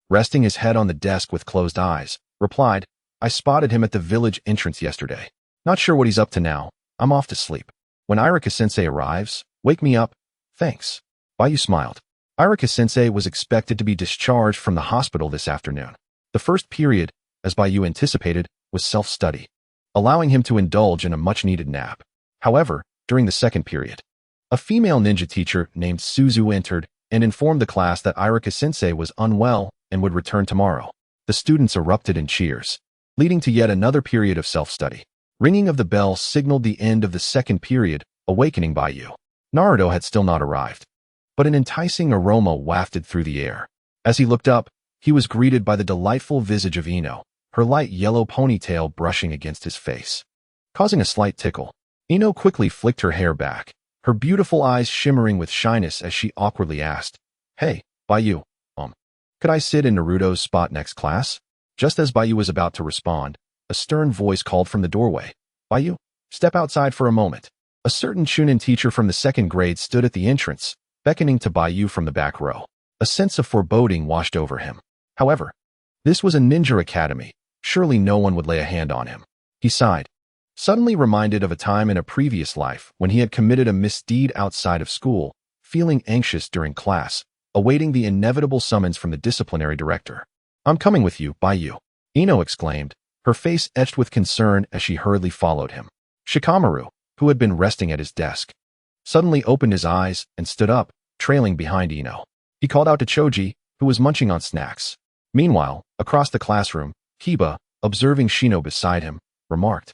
resting his head on the desk with closed eyes, replied, "I spotted him at the village entrance yesterday. Not sure what he's up to now. I'm off to sleep. When Irika-sensei arrives, wake me up. Thanks." Baiyu smiled. Irika-sensei was expected to be discharged from the hospital this afternoon. The first period, as Baiyu anticipated, was self-study, allowing him to indulge in a much-needed nap. However, during the second period, a female ninja teacher named Suzu entered and informed the class that Irika-sensei was unwell and would return tomorrow. The students erupted in cheers, leading to yet another period of self-study. Ringing of the bell signaled the end of the second period, awakening Baiyu. Naruto had still not arrived, but an enticing aroma wafted through the air. As he looked up, he was greeted by the delightful visage of Ino, her light yellow ponytail brushing against his face, causing a slight tickle. Ino quickly flicked her hair back, her beautiful eyes shimmering with shyness as she awkwardly asked, "Hey, Baiyu, could I sit in Naruto's spot next class?" Just as Baiyu was about to respond, a stern voice called from the doorway, "Baiyu, step outside for a moment." A certain Chunin teacher from the second grade stood at the entrance, beckoning to Baiyu from the back row. A sense of foreboding washed over him. However, this was a ninja academy. Surely no one would lay a hand on him. He sighed, suddenly reminded of a time in a previous life when he had committed a misdeed outside of school, feeling anxious during class, awaiting the inevitable summons from the disciplinary director. "I'm coming with you, Baiyu," Ino exclaimed, her face etched with concern as she hurriedly followed him. Shikamaru, who had been resting at his desk, suddenly opened his eyes and stood up, trailing behind Ino. He called out to Choji, who was munching on snacks. Meanwhile, across the classroom, Kiba, observing Shino beside him, remarked,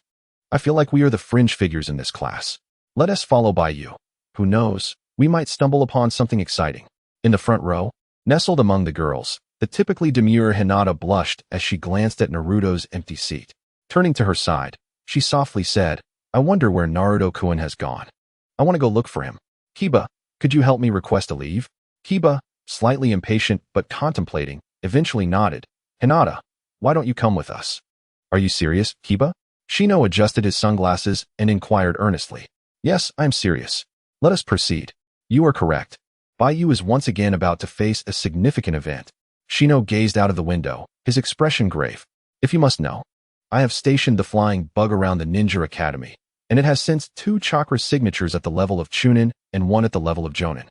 I feel like we are the fringe figures in this class. Let us follow Baiyu. Who knows, we might stumble upon something exciting. In the front row, nestled among the girls, the typically demure Hinata blushed as she glanced at Naruto's empty seat. Turning to her side, she softly said, I wonder where Naruto-kun has gone. I want to go look for him. Kiba, could you help me request a leave? Kiba, slightly impatient but contemplating, eventually nodded. Hinata, why don't you come with us? Are you serious, Kiba? Shino adjusted his sunglasses and inquired earnestly. Yes, I'm serious. Let us proceed. You are correct. Baiyu is once again about to face a significant event. Shino gazed out of the window, his expression grave. If you must know, I have stationed the flying bug around the ninja academy, and it has sensed 2 chakra signatures at the level of Chunin and 1 at the level of Jonin,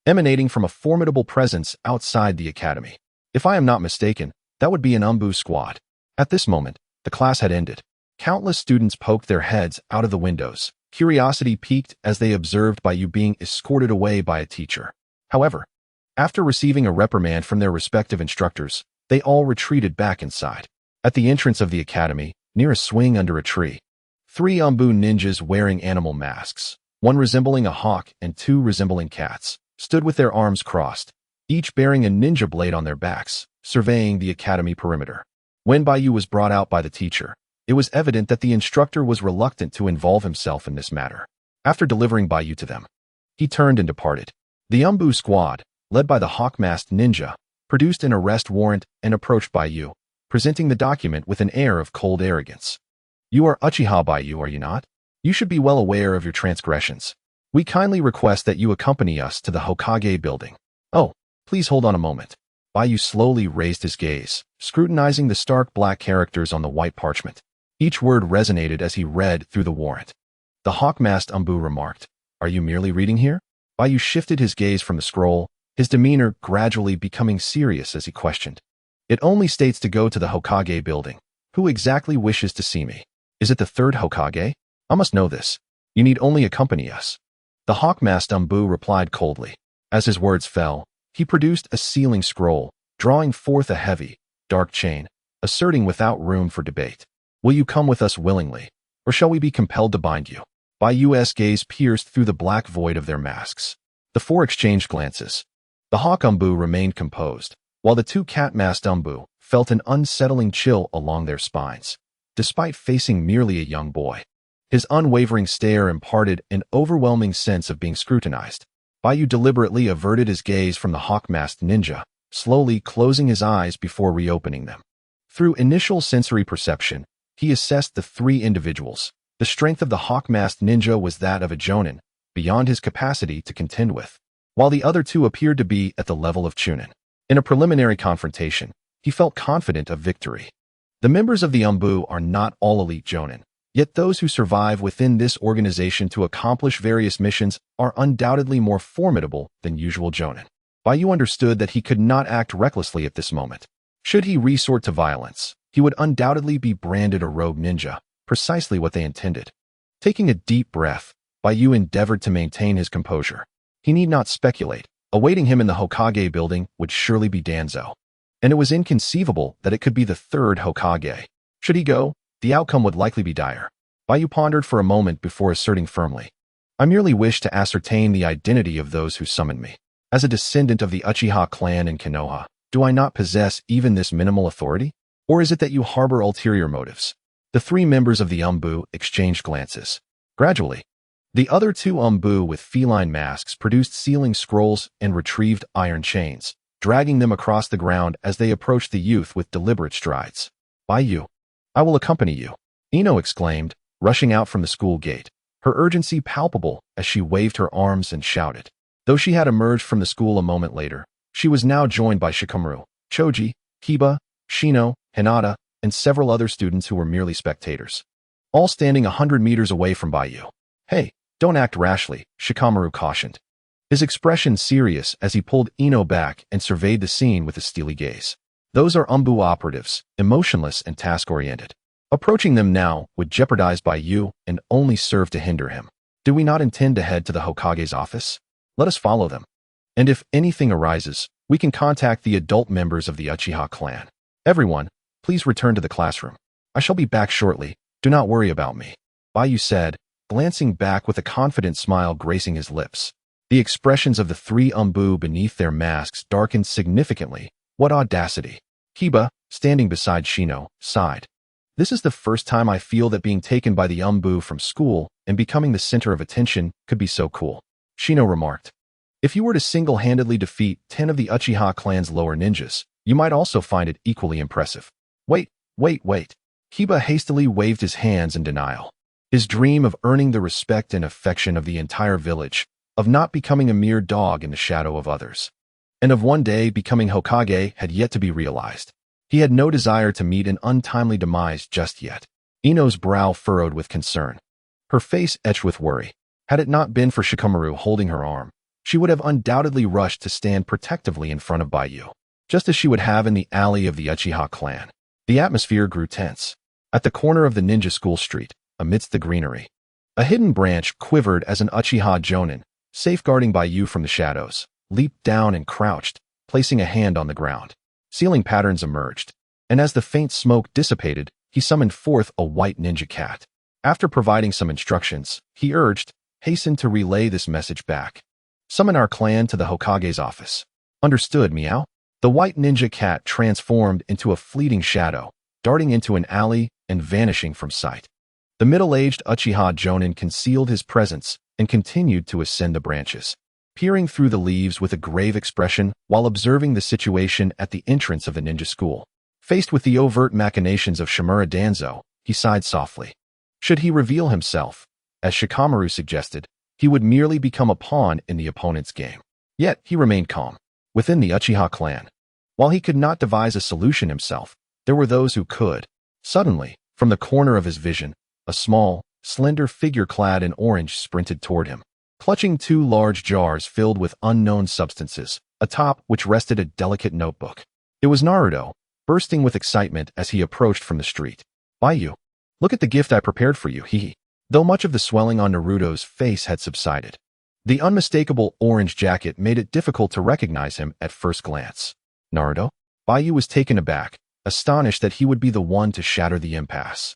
emanating from a formidable presence outside the academy. If I am not mistaken, that would be an Umbu squad. At this moment, the class had ended. Countless students poked their heads out of the windows. Curiosity piqued as they observed Baiyu being escorted away by a teacher. However, after receiving a reprimand from their respective instructors, they all retreated back inside. At the entrance of the academy, near a swing under a tree, 3 Umbu ninjas wearing animal masks, 1 resembling a hawk and 2 resembling cats, stood with their arms crossed, each bearing a ninja blade on their backs, surveying the academy perimeter. When Baiyu was brought out by the teacher, it was evident that the instructor was reluctant to involve himself in this matter. After delivering Baiyu to them, he turned and departed. The Umbu squad, led by the hawk-masked ninja, produced an arrest warrant and approached Baiyu, presenting the document with an air of cold arrogance. You are Uchiha Baiyu, are you not? You should be well aware of your transgressions. We kindly request that you accompany us to the Hokage building. Oh, please hold on a moment. Baiyu slowly raised his gaze, scrutinizing the stark black characters on the white parchment. Each word resonated as he read through the warrant. The hawk-masked Umbu remarked, Are you merely reading here? Baiyu shifted his gaze from the scroll, his demeanor gradually becoming serious as he questioned. It only states to go to the Hokage building. Who exactly wishes to see me? Is it the 3rd Hokage? I must know this. You need only accompany us. The hawk-masked Umbu replied coldly. As his words fell, he produced a sealing scroll, drawing forth a heavy, dark chain, asserting without room for debate. Will you come with us willingly, or shall we be compelled to bind you? Baiyu's gaze pierced through the black void of their masks. The 4 exchanged glances. The hawk Umbu remained composed, while the 2 cat-masked Umbu felt an unsettling chill along their spines, despite facing merely a young boy. His unwavering stare imparted an overwhelming sense of being scrutinized. Baiyu deliberately averted his gaze from the hawk-masked ninja, slowly closing his eyes before reopening them. Through initial sensory perception, he assessed the 3 individuals. The strength of the hawk-masked ninja was that of a Jonin, beyond his capacity to contend with, while the other 2 appeared to be at the level of Chunin. In a preliminary confrontation, he felt confident of victory. The members of the Umbu are not all elite Jonin, yet those who survive within this organization to accomplish various missions are undoubtedly more formidable than usual Jonin. Baiyu understood that he could not act recklessly at this moment. Should he resort to violence, he would undoubtedly be branded a rogue ninja, precisely what they intended. Taking a deep breath, Baiyu endeavored to maintain his composure. He need not speculate. Awaiting him in the Hokage building would surely be Danzo. And it was inconceivable that it could be the 3rd Hokage. Should he go, the outcome would likely be dire. Baiyu pondered for a moment before asserting firmly, I merely wish to ascertain the identity of those who summoned me. As a descendant of the Uchiha clan in Konoha, do I not possess even this minimal authority? Or is it that you harbor ulterior motives? The 3 members of the Umbu exchanged glances. Gradually, the other 2 Umbu with feline masks produced sealing scrolls and retrieved iron chains, dragging them across the ground as they approached the youth with deliberate strides. Baiyu, I will accompany you, Ino exclaimed, rushing out from the school gate, her urgency palpable as she waved her arms and shouted. Though she had emerged from the school a moment later, she was now joined by Shikamaru, Choji, Kiba, Shino, Hinata, and several other students who were merely spectators, all standing 100 meters away from Baiyu. Hey, don't act rashly, Shikamaru cautioned, his expression serious as he pulled Ino back and surveyed the scene with a steely gaze. Those are Umbu operatives, emotionless and task-oriented. Approaching them now would jeopardize Baiyu and only serve to hinder him. Do we not intend to head to the Hokage's office? Let us follow them. And if anything arises, we can contact the adult members of the Uchiha clan. Everyone, please return to the classroom. I shall be back shortly. Do not worry about me. Baiyu said, glancing back with a confident smile gracing his lips. The expressions of the three umbu beneath their masks darkened significantly. What audacity! Kiba, standing beside Shino, sighed. This is the first time I feel that being taken by the umbu from school and becoming the center of attention could be so cool. Shino remarked. If you were to single-handedly defeat 10 of the Uchiha clan's lower ninjas, you might also find it equally impressive. Wait. Kiba hastily waved his hands in denial. His dream of earning the respect and affection of the entire village, of not becoming a mere dog in the shadow of others, and of one day becoming Hokage had yet to be realized. He had no desire to meet an untimely demise just yet. Ino's brow furrowed with concern. Her face etched with worry. Had it not been for Shikamaru holding her arm, she would have undoubtedly rushed to stand protectively in front of Baiyu, just as she would have in the alley of the Uchiha clan. The atmosphere grew tense. At the corner of the ninja school street, amidst the greenery, a hidden branch quivered as an Uchiha Jonin, safeguarding Baiyu from the shadows, leaped down and crouched, placing a hand on the ground. Ceiling patterns emerged, and as the faint smoke dissipated, he summoned forth a white ninja cat. After providing some instructions, he urged, hasten to relay this message back. Summon our clan to the Hokage's office. Understood, meow? The white ninja cat transformed into a fleeting shadow, darting into an alley and vanishing from sight. The middle-aged Uchiha Jonin concealed his presence and continued to ascend the branches, peering through the leaves with a grave expression while observing the situation at the entrance of the ninja school. Faced with the overt machinations of Shimura Danzo, he sighed softly. Should he reveal himself, as Shikamaru suggested, he would merely become a pawn in the opponent's game. Yet he remained calm. Within the Uchiha clan, while he could not devise a solution himself, there were those who could. Suddenly, from the corner of his vision, a small, slender figure clad in orange sprinted toward him, clutching two large jars filled with unknown substances, atop which rested a delicate notebook. It was Naruto, bursting with excitement as he approached from the street. Baiyu, look at the gift I prepared for you, hee. Though much of the swelling on Naruto's face had subsided, the unmistakable orange jacket made it difficult to recognize him at first glance. Naruto? Baiyu was taken aback, astonished that he would be the one to shatter the impasse.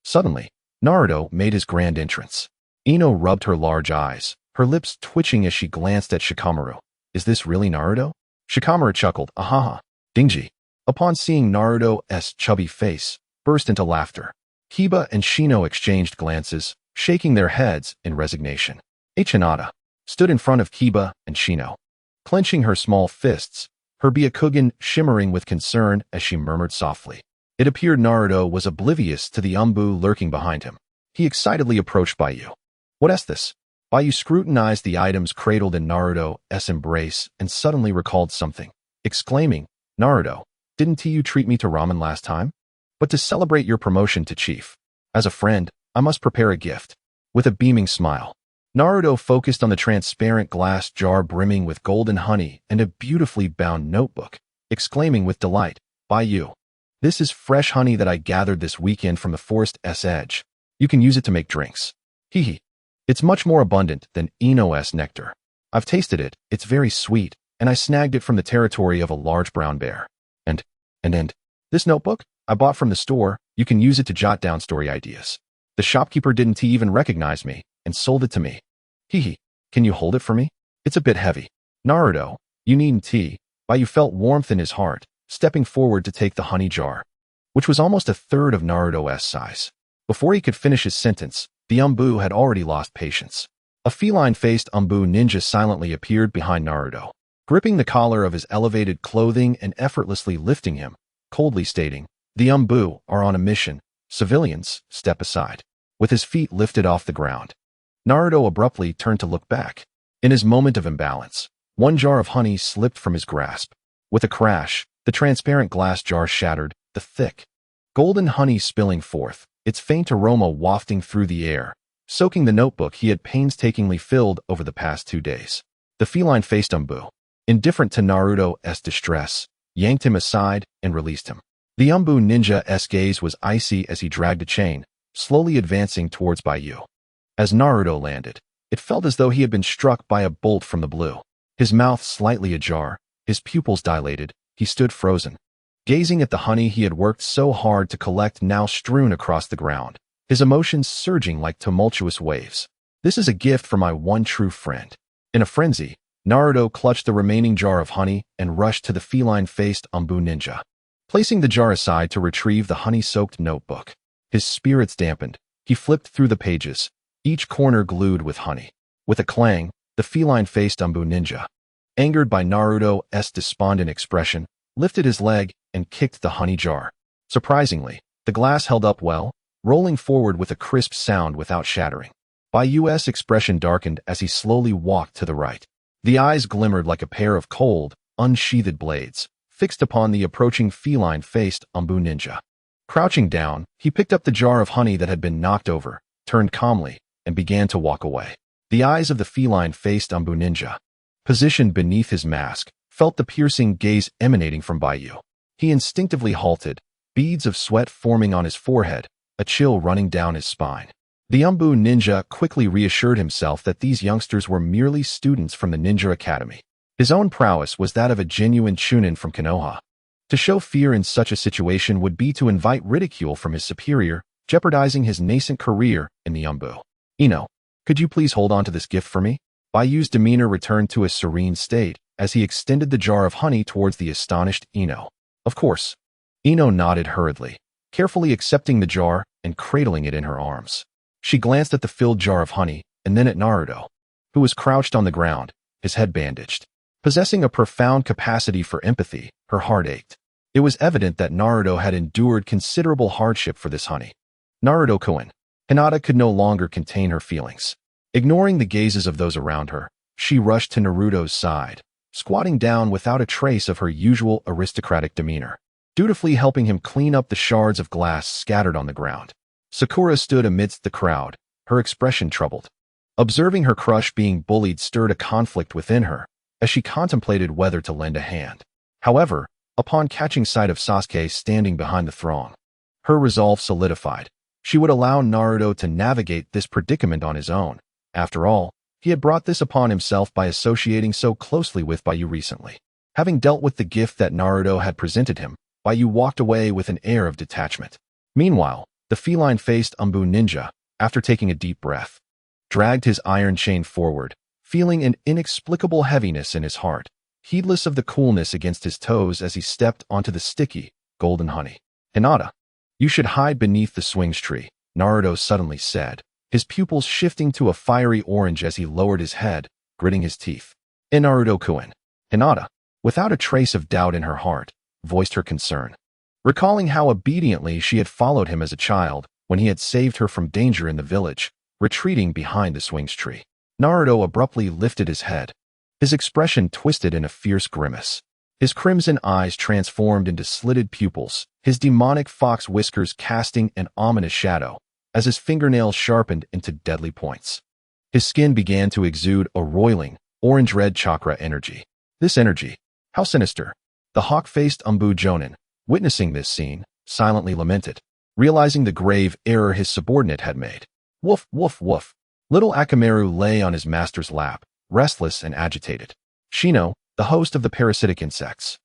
Suddenly, Naruto made his grand entrance. Ino rubbed her large eyes, her lips twitching as she glanced at Shikamaru. Is this really Naruto? Shikamaru chuckled, ahaha, Dingji. Upon seeing Naruto's chubby face, burst into laughter. Kiba and Shino exchanged glances, shaking their heads in resignation. Hinata stood in front of Kiba and Shino, clenching her small fists, her Byakugan shimmering with concern as she murmured softly. It appeared Naruto was oblivious to the umbu lurking behind him. He excitedly approached Baiyu. What is this? Baiyu scrutinized the items cradled in Naruto's embrace and suddenly recalled something, exclaiming, Naruto, didn't you treat me to ramen last time? But to celebrate your promotion to chief, as a friend, I must prepare a gift. With a beaming smile, Naruto focused on the transparent glass jar brimming with golden honey and a beautifully bound notebook, exclaiming with delight, Baiyu, this is fresh honey that I gathered this weekend from the forest's edge. You can use it to make drinks. Hee. It's much more abundant than Ino's nectar. I've tasted it, it's very sweet, and I snagged it from the territory of a large brown bear. And this notebook? I bought from the store, you can use it to jot down story ideas. The shopkeeper didn't even recognize me, and sold it to me. Hee. Can you hold it for me? It's a bit heavy. Naruto, you needn't tea. Baiyu felt warmth in his heart, stepping forward to take the honey jar, which was almost a third of Naruto's size. Before he could finish his sentence, the umbu had already lost patience. A feline-faced umbu ninja silently appeared behind Naruto, gripping the collar of his elevated clothing and effortlessly lifting him, coldly stating, the umbu are on a mission. Civilians, step aside. With his feet lifted off the ground, Naruto abruptly turned to look back. In his moment of imbalance, one jar of honey slipped from his grasp. With a crash, the transparent glass jar shattered, the thick, golden honey spilling forth, its faint aroma wafting through the air, soaking the notebook he had painstakingly filled over the past 2 days. The feline-faced umbu, indifferent to Naruto's distress, yanked him aside and released him. The umbu ninja's gaze was icy as he dragged a chain, slowly advancing towards Baiyu. As Naruto landed, it felt as though he had been struck by a bolt from the blue. His mouth slightly ajar, his pupils dilated, he stood frozen, gazing at the honey he had worked so hard to collect now strewn across the ground. his emotions surging like tumultuous waves. "This is a gift for my one true friend." In a frenzy, Naruto clutched the remaining jar of honey and rushed to the feline-faced Umbu ninja. Placing the jar aside to retrieve the honey-soaked notebook, his spirits dampened. He flipped through the pages, each corner glued with honey. With a clang, the feline-faced Umbu ninja, angered by Naruto's despondent expression, lifted his leg and kicked the honey jar. Surprisingly, the glass held up well, rolling forward with a crisp sound without shattering. Baiyu's expression darkened as he slowly walked to the right. The eyes glimmered like a pair of cold, unsheathed blades, fixed upon the approaching feline-faced Umbu ninja. Crouching down, he picked up the jar of honey that had been knocked over, turned calmly, and began to walk away. The eyes of the feline-faced Umbu ninja, positioned beneath his mask, felt the piercing gaze emanating from Baiyu. He instinctively halted, beads of sweat forming on his forehead, a chill running down his spine. The Umbu ninja quickly reassured himself that these youngsters were merely students from the ninja academy. His own prowess was that of a genuine chunin from Konoha. To show fear in such a situation would be to invite ridicule from his superior, jeopardizing his nascent career in the Umbu. "Ino, could you please hold on to this gift for me?" Baiyu's demeanor returned to a serene state as he extended the jar of honey towards the astonished Ino. "Of course." Ino nodded hurriedly, carefully accepting the jar and cradling it in her arms. She glanced at the filled jar of honey and then at Naruto, who was crouched on the ground, his head bandaged. Possessing a profound capacity for empathy, her heart ached. It was evident that Naruto had endured considerable hardship for this honey. Naruto-kun. Hinata could no longer contain her feelings. Ignoring the gazes of those around her, she rushed to Naruto's side, squatting down without a trace of her usual aristocratic demeanor, dutifully helping him clean up the shards of glass scattered on the ground. Sakura stood amidst the crowd, her expression troubled. Observing her crush being bullied stirred a conflict within her, as she contemplated whether to lend a hand. However, upon catching sight of Sasuke standing behind the throng, her resolve solidified. She would allow Naruto to navigate this predicament on his own. After all, he had brought this upon himself by associating so closely with Baiyu recently. Having dealt with the gift that Naruto had presented him, Baiyu walked away with an air of detachment. Meanwhile, the feline-faced Umbu ninja, after taking a deep breath, dragged his iron chain forward, feeling an inexplicable heaviness in his heart, heedless of the coolness against his toes as he stepped onto the sticky, golden honey. "Hinata, you should hide beneath the swings tree," Naruto suddenly said, his pupils shifting to a fiery orange as he lowered his head, gritting his teeth. Naruto-kun. Hinata, without a trace of doubt in her heart, voiced her concern. Recalling how obediently she had followed him as a child when he had saved her from danger in the village, retreating behind the swings tree, Naruto abruptly lifted his head. His expression twisted in a fierce grimace. His crimson eyes transformed into slitted pupils, his demonic fox whiskers casting an ominous shadow, as his fingernails sharpened into deadly points. His skin began to exude a roiling, orange-red chakra energy. This energy, how sinister! The hawk-faced Umbu Jonin, witnessing this scene, silently lamented, realizing the grave error his subordinate had made. Woof, woof, woof. Little Akamaru lay on his master's lap, restless and agitated. Shino, the host of the parasitic insects,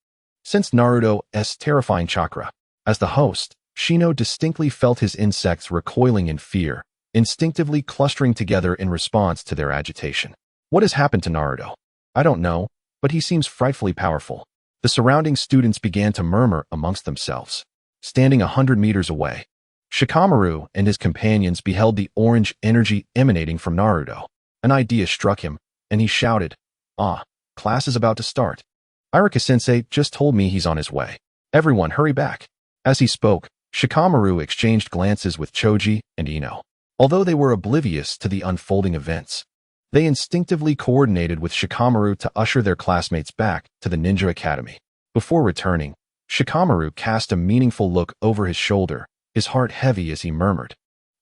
sensed Naruto's terrifying chakra. As the host, Shino distinctly felt his insects recoiling in fear, instinctively clustering together in response to their agitation. "What has happened to Naruto? I don't know, but he seems frightfully powerful." The surrounding students began to murmur amongst themselves. Standing 100 meters away, Shikamaru and his companions beheld the orange energy emanating from Naruto. An idea struck him, and he shouted, "Ah, class is about to start. Iruka-sensei just told me he's on his way. Everyone hurry back." As he spoke, Shikamaru exchanged glances with Choji and Ino. Although they were oblivious to the unfolding events, they instinctively coordinated with Shikamaru to usher their classmates back to the Ninja Academy. Before returning, Shikamaru cast a meaningful look over his shoulder, his heart heavy as he murmured,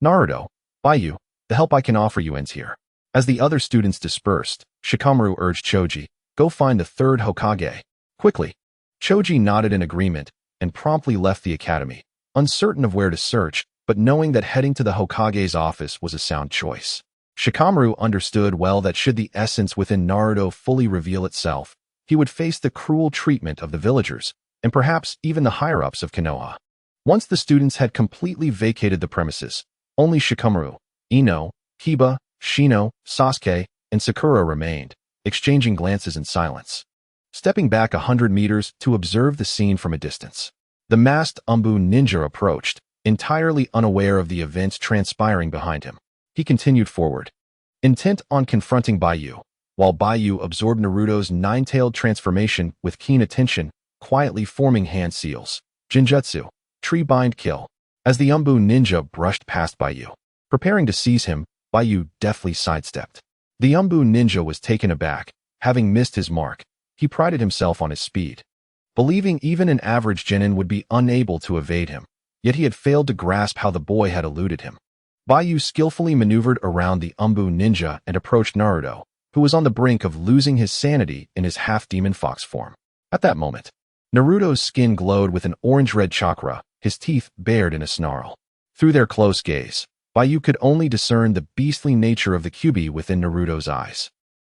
"Naruto, Baiyu, the help I can offer you ends here." As the other students dispersed, Shikamaru urged Choji, "Go find the third Hokage. Quickly." Choji nodded in agreement and promptly left the academy, uncertain of where to search, but knowing that heading to the Hokage's office was a sound choice. Shikamaru understood well that should the essence within Naruto fully reveal itself, he would face the cruel treatment of the villagers, and perhaps even the higher-ups of Konoha. Once the students had completely vacated the premises, Only Shikamaru, Ino, Kiba, Shino, Sasuke, and Sakura remained, exchanging glances in silence. Stepping back 100 meters to observe the scene from a distance, the masked Umbu ninja approached, entirely unaware of the events transpiring behind him. He continued forward, intent on confronting Baiyu, while Baiyu absorbed Naruto's nine-tailed transformation with keen attention, quietly forming hand seals. Genjutsu, tree bind kill. As the Umbu ninja brushed past Baiyu, preparing to seize him, Baiyu deftly sidestepped. The Umbu ninja was taken aback, having missed his mark. He prided himself on his speed, believing even an average genin would be unable to evade him, yet he had failed to grasp how the boy had eluded him. Baiyu skillfully maneuvered around the Umbu ninja and approached Naruto, who was on the brink of losing his sanity in his half-demon fox form. At that moment, Naruto's skin glowed with an orange-red chakra, his teeth bared in a snarl. Through their close gaze, Baiyu could only discern the beastly nature of the Kyuubi within Naruto's eyes.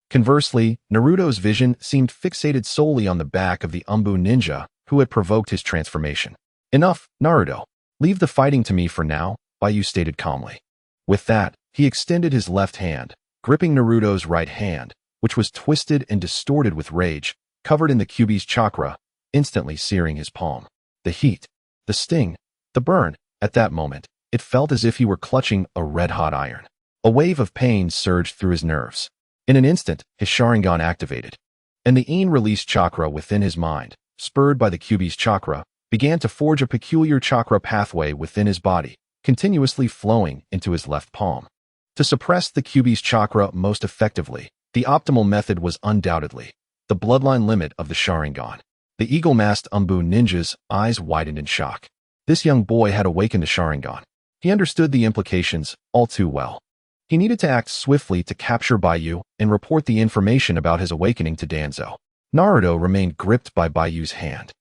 Conversely, Naruto's vision seemed fixated solely on the back of the Umbu ninja who had provoked his transformation. Enough, Naruto. Leave the fighting to me for now, Baiyu stated calmly. With that, he extended his left hand, gripping Naruto's right hand, which was twisted and distorted with rage, covered in the Kyuubi's chakra, instantly searing his palm. The heat, the sting, the burn, at that moment, it felt as if he were clutching a red-hot iron. A wave of pain surged through his nerves. In an instant, his Sharingan activated, and the in-released chakra within his mind, spurred by the Kyuubi's chakra, began to forge a peculiar chakra pathway within his body, continuously flowing into his left palm. To suppress the Kyuubi's chakra most effectively, the optimal method was undoubtedly the bloodline limit of the Sharingan. The eagle-masked Umbu ninja's eyes widened in shock. This young boy had awakened a Sharingan. He understood the implications all too well. He needed to act swiftly to capture Baiyu and report the information about his awakening to Danzo. Naruto remained gripped by Baiyu's hand.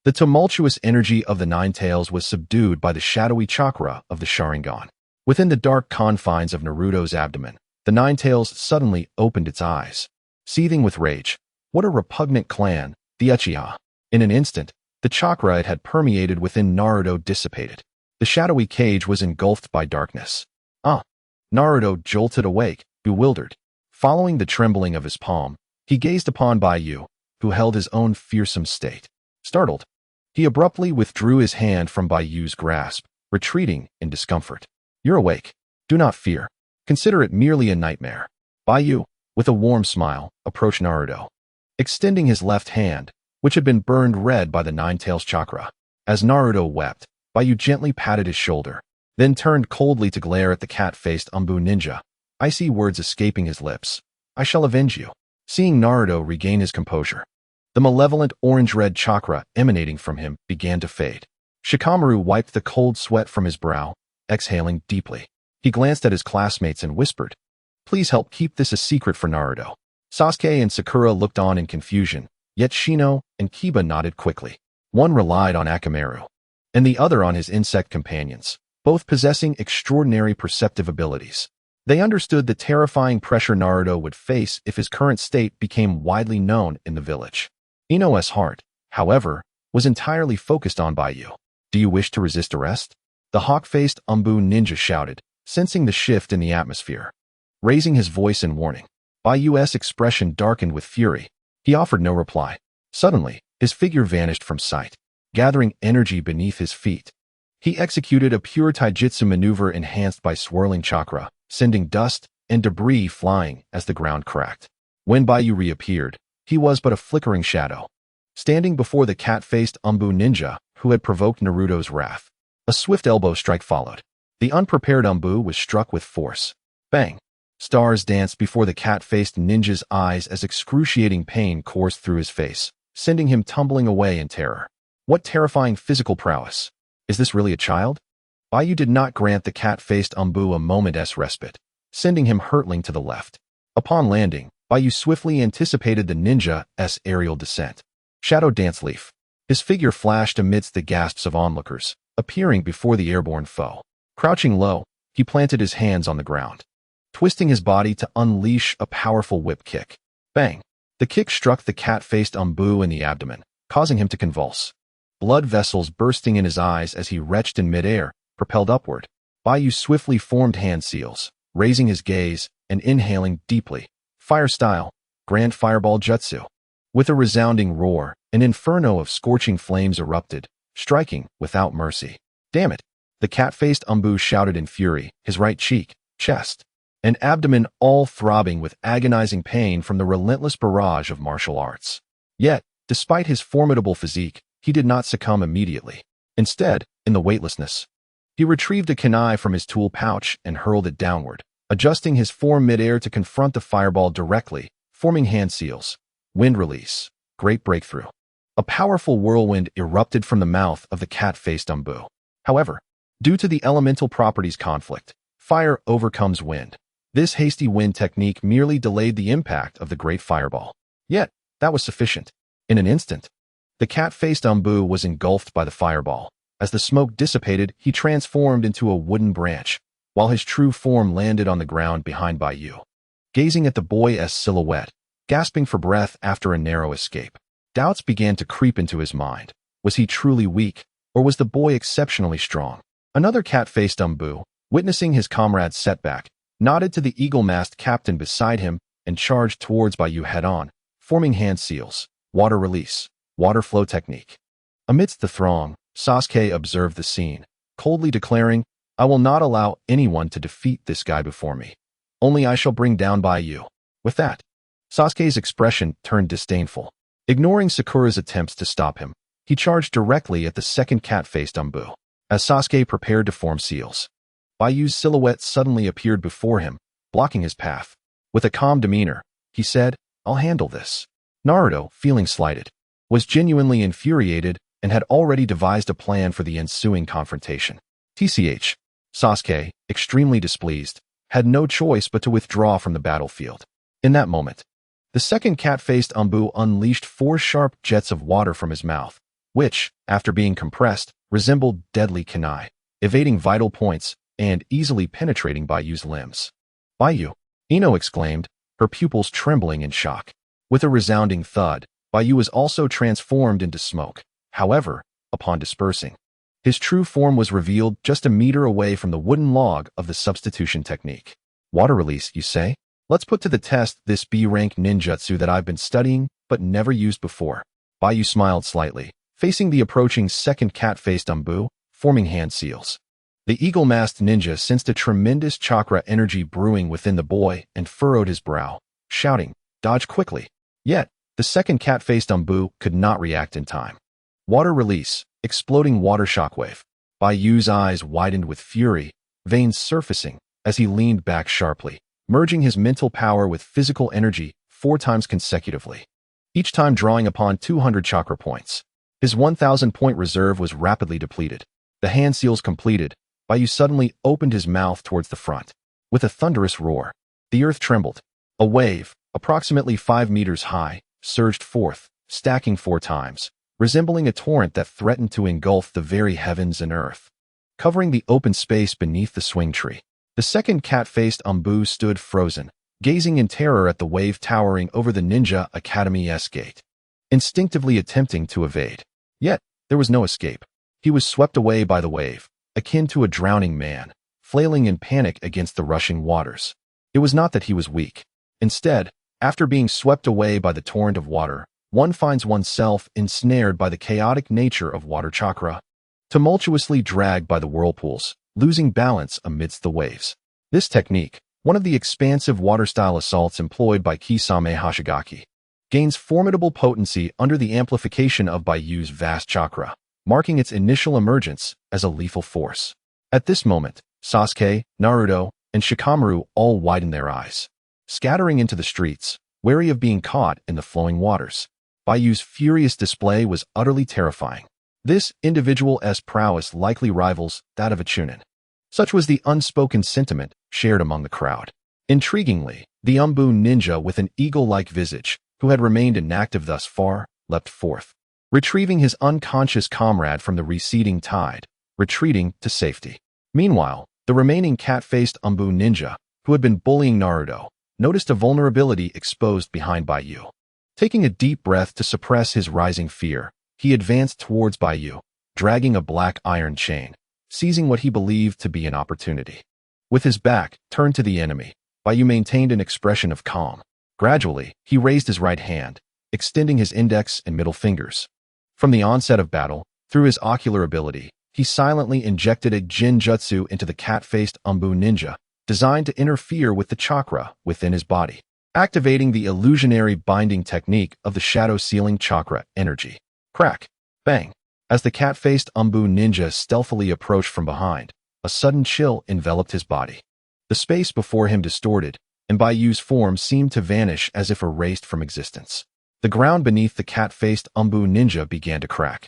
The tumultuous energy of the Nine Tails was subdued by the shadowy chakra of the Sharingan. Within the dark confines of Naruto's abdomen, the Nine Tails suddenly opened its eyes. Seething with rage, what a repugnant clan, the Uchiha. In an instant, the chakra it had permeated within Naruto dissipated. The shadowy cage was engulfed by darkness. Naruto jolted awake, bewildered. Following the trembling of his palm, he gazed upon Baiyu, who held his own fearsome state. Startled, he abruptly withdrew his hand from Baiyu's grasp, retreating in discomfort. You're awake. Do not fear. Consider it merely a nightmare. Baiyu, with a warm smile, approached Naruto, extending his left hand, which had been burned red by the Nine Tails chakra. As Naruto wept, Baiyu gently patted his shoulder, then turned coldly to glare at the cat-faced Umbu ninja, icy words escaping his lips. I shall avenge you. Seeing Naruto regain his composure, the malevolent orange-red chakra emanating from him began to fade. Shikamaru wiped the cold sweat from his brow, exhaling deeply. He glanced at his classmates and whispered, Please help keep this a secret for Naruto. Sasuke and Sakura looked on in confusion, yet Shino and Kiba nodded quickly. One relied on Akamaru, and the other on his insect companions, both possessing extraordinary perceptive abilities. They understood the terrifying pressure Naruto would face if his current state became widely known in the village. Ino's heart, however, was entirely focused on Baiyu. Do you wish to resist arrest? The hawk-faced Umbu ninja shouted, sensing the shift in the atmosphere. Raising his voice in warning, Baiyu's expression darkened with fury. He offered no reply. Suddenly, his figure vanished from sight, gathering energy beneath his feet. He executed a pure taijutsu maneuver enhanced by swirling chakra, sending dust and debris flying as the ground cracked. When Baiyu reappeared, he was but a flickering shadow, standing before the cat-faced Umbu ninja who had provoked Naruto's wrath. A swift elbow strike followed. The unprepared Umbu was struck with force. Bang! Stars danced before the cat-faced ninja's eyes as excruciating pain coursed through his face, sending him tumbling away in terror. What terrifying physical prowess! Is this really a child? Baiyu did not grant the cat-faced Umbu a moment's respite, sending him hurtling to the left. Upon landing, Baiyu swiftly anticipated the ninja's aerial descent. Shadow Dance Leaf. His figure flashed amidst the gasps of onlookers, appearing before the airborne foe. Crouching low, he planted his hands on the ground, twisting his body to unleash a powerful whip kick. Bang! The kick struck the cat-faced Umbu in the abdomen, causing him to convulse. Blood vessels bursting in his eyes as he retched in midair, propelled upward. Baiyu swiftly formed hand seals, raising his gaze and inhaling deeply. Fire style, Grand Fireball Jutsu. With a resounding roar, an inferno of scorching flames erupted, striking without mercy. Damn it! The cat-faced Umbu shouted in fury, his right cheek, chest, and abdomen all throbbing with agonizing pain from the relentless barrage of martial arts. Yet, despite his formidable physique, he did not succumb immediately. Instead, in the weightlessness, he retrieved a kunai from his tool pouch and hurled it downward, adjusting his form mid-air to confront the fireball directly, forming hand seals. Wind release. Great breakthrough. A powerful whirlwind erupted from the mouth of the cat-faced Umbu. However, due to the elemental properties conflict, fire overcomes wind. This hasty wind technique merely delayed the impact of the great fireball. Yet, that was sufficient. In an instant, the cat-faced Umbu was engulfed by the fireball. As the smoke dissipated, he transformed into a wooden branch, while his true form landed on the ground behind Baiyu. Gazing at the boy's silhouette, gasping for breath after a narrow escape, doubts began to creep into his mind. Was he truly weak, or was the boy exceptionally strong? Another cat-faced Umbu, witnessing his comrade's setback, nodded to the eagle-masked captain beside him and charged towards Baiyu head-on, forming hand seals. Water release. Water flow technique. Amidst the throng, Sasuke observed the scene, coldly declaring, "I will not allow anyone to defeat this guy before me. Only I shall bring down Baiyu." With that, Sasuke's expression turned disdainful. Ignoring Sakura's attempts to stop him, he charged directly at the second cat-faced Umbu. As Sasuke prepared to form seals, Baiyu's silhouette suddenly appeared before him, blocking his path. With a calm demeanor, he said, "I'll handle this." Naruto, feeling slighted, was genuinely infuriated and had already devised a plan for the ensuing confrontation. Sasuke, extremely displeased, had no choice but to withdraw from the battlefield. In that moment, the second cat-faced Umbu unleashed 4 sharp jets of water from his mouth, which, after being compressed, resembled deadly kunai, evading vital points and easily penetrating Baiyu's limbs. "Baiyu!" Ino exclaimed, her pupils trembling in shock. With a resounding thud, Baiyu was also transformed into smoke. However, upon dispersing, his true form was revealed just a meter away from the wooden log of the substitution technique. Water release, you say? Let's put to the test this B-rank ninjutsu that I've been studying but never used before. Baiyu smiled slightly, facing the approaching second cat-faced Umbu, forming hand seals. The eagle-masked ninja sensed a tremendous chakra energy brewing within the boy and furrowed his brow, shouting, "Dodge quickly." Yet, the second cat-faced Umbu could not react in time. Water release, exploding water shockwave. Baiyu's eyes widened with fury, veins surfacing as he leaned back sharply, merging his mental power with physical energy 4 times consecutively, each time drawing upon 200 chakra points. His 1,000-point reserve was rapidly depleted. The hand seals completed, Baiyu suddenly opened his mouth towards the front. With a thunderous roar, the earth trembled. A wave, approximately 5 meters high, surged forth, stacking 4 times, resembling a torrent that threatened to engulf the very heavens and earth, covering the open space beneath the swing tree. The second cat-faced Umbu stood frozen, gazing in terror at the wave towering over the Ninja Academy's gate, instinctively attempting to evade. Yet, there was no escape. He was swept away by the wave, akin to a drowning man, flailing in panic against the rushing waters. It was not that he was weak. Instead, after being swept away by the torrent of water, one finds oneself ensnared by the chaotic nature of water chakra, tumultuously dragged by the whirlpools, losing balance amidst the waves. This technique, one of the expansive water-style assaults employed by Kisame Hoshigaki, gains formidable potency under the amplification of Baiyu's vast chakra, marking its initial emergence as a lethal force. At this moment, Sasuke, Naruto, and Shikamaru all widened their eyes, scattering into the streets, wary of being caught in the flowing waters. Baiyu's furious display was utterly terrifying. This individual's prowess likely rivals that of a Chunin. Such was the unspoken sentiment shared among the crowd. Intriguingly, the Umbu ninja with an eagle-like visage, who had remained inactive thus far, leapt forth, retrieving his unconscious comrade from the receding tide, retreating to safety. Meanwhile, the remaining cat-faced Umbu ninja, who had been bullying Naruto, noticed a vulnerability exposed behind Baiyu. Taking a deep breath to suppress his rising fear, he advanced towards Baiyu, dragging a black iron chain, seizing what he believed to be an opportunity. With his back turned to the enemy, Baiyu maintained an expression of calm. Gradually, he raised his right hand, extending his index and middle fingers. From the onset of battle, through his ocular ability, he silently injected a Jin jutsu into the cat-faced Umbu ninja, designed to interfere with the chakra within his body, activating the illusionary binding technique of the shadow-sealing chakra energy. Crack! Bang! As the cat-faced Umbu ninja stealthily approached from behind, a sudden chill enveloped his body. The space before him distorted, and Baiyu's form seemed to vanish as if erased from existence. The ground beneath the cat-faced Umbu ninja began to crack,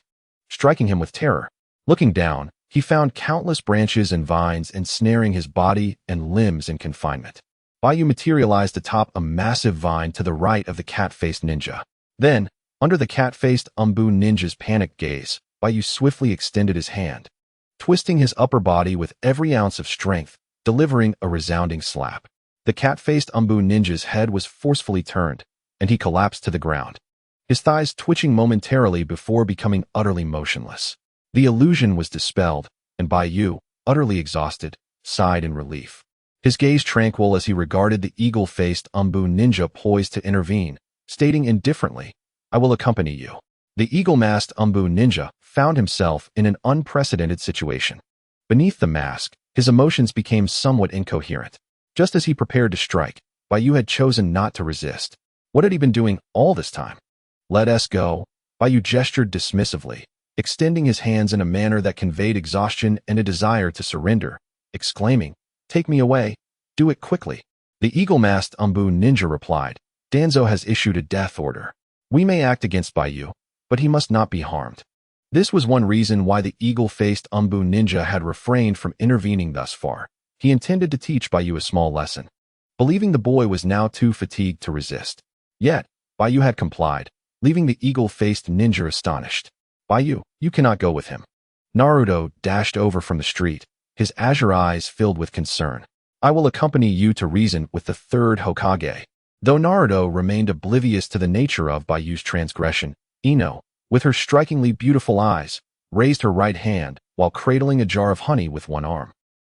striking him with terror. Looking down, he found countless branches and vines ensnaring his body and limbs in confinement. Baiyu materialized atop a massive vine to the right of the cat-faced ninja. Then, under the cat-faced Umbu ninja's panicked gaze, Baiyu swiftly extended his hand, twisting his upper body with every ounce of strength, delivering a resounding slap. The cat-faced Umbu ninja's head was forcefully turned, and he collapsed to the ground, his thighs twitching momentarily before becoming utterly motionless. The illusion was dispelled, and Baiyu, utterly exhausted, sighed in relief. His gaze tranquil as he regarded the eagle-faced Umbu ninja poised to intervene, stating indifferently, "I will accompany you." The eagle-masked Umbu ninja found himself in an unprecedented situation. Beneath the mask, his emotions became somewhat incoherent. Just as he prepared to strike, Baiyu had chosen not to resist. What had he been doing all this time? "Let us go," Baiyu gestured dismissively, extending his hands in a manner that conveyed exhaustion and a desire to surrender, exclaiming, "Take me away. Do it quickly." The eagle-masked Umbu ninja replied, "Danzo has issued a death order. We may act against Baiyu, but he must not be harmed." This was one reason why the eagle-faced Umbu ninja had refrained from intervening thus far. He intended to teach Baiyu a small lesson, believing the boy was now too fatigued to resist. Yet, Baiyu had complied, leaving the eagle-faced ninja astonished. "Baiyu, you cannot go with him." Naruto dashed over from the street, his azure eyes filled with concern. "I will accompany you to reason with the third Hokage." Though Naruto remained oblivious to the nature of Baiyu's transgression, Ino, with her strikingly beautiful eyes, raised her right hand while cradling a jar of honey with one arm.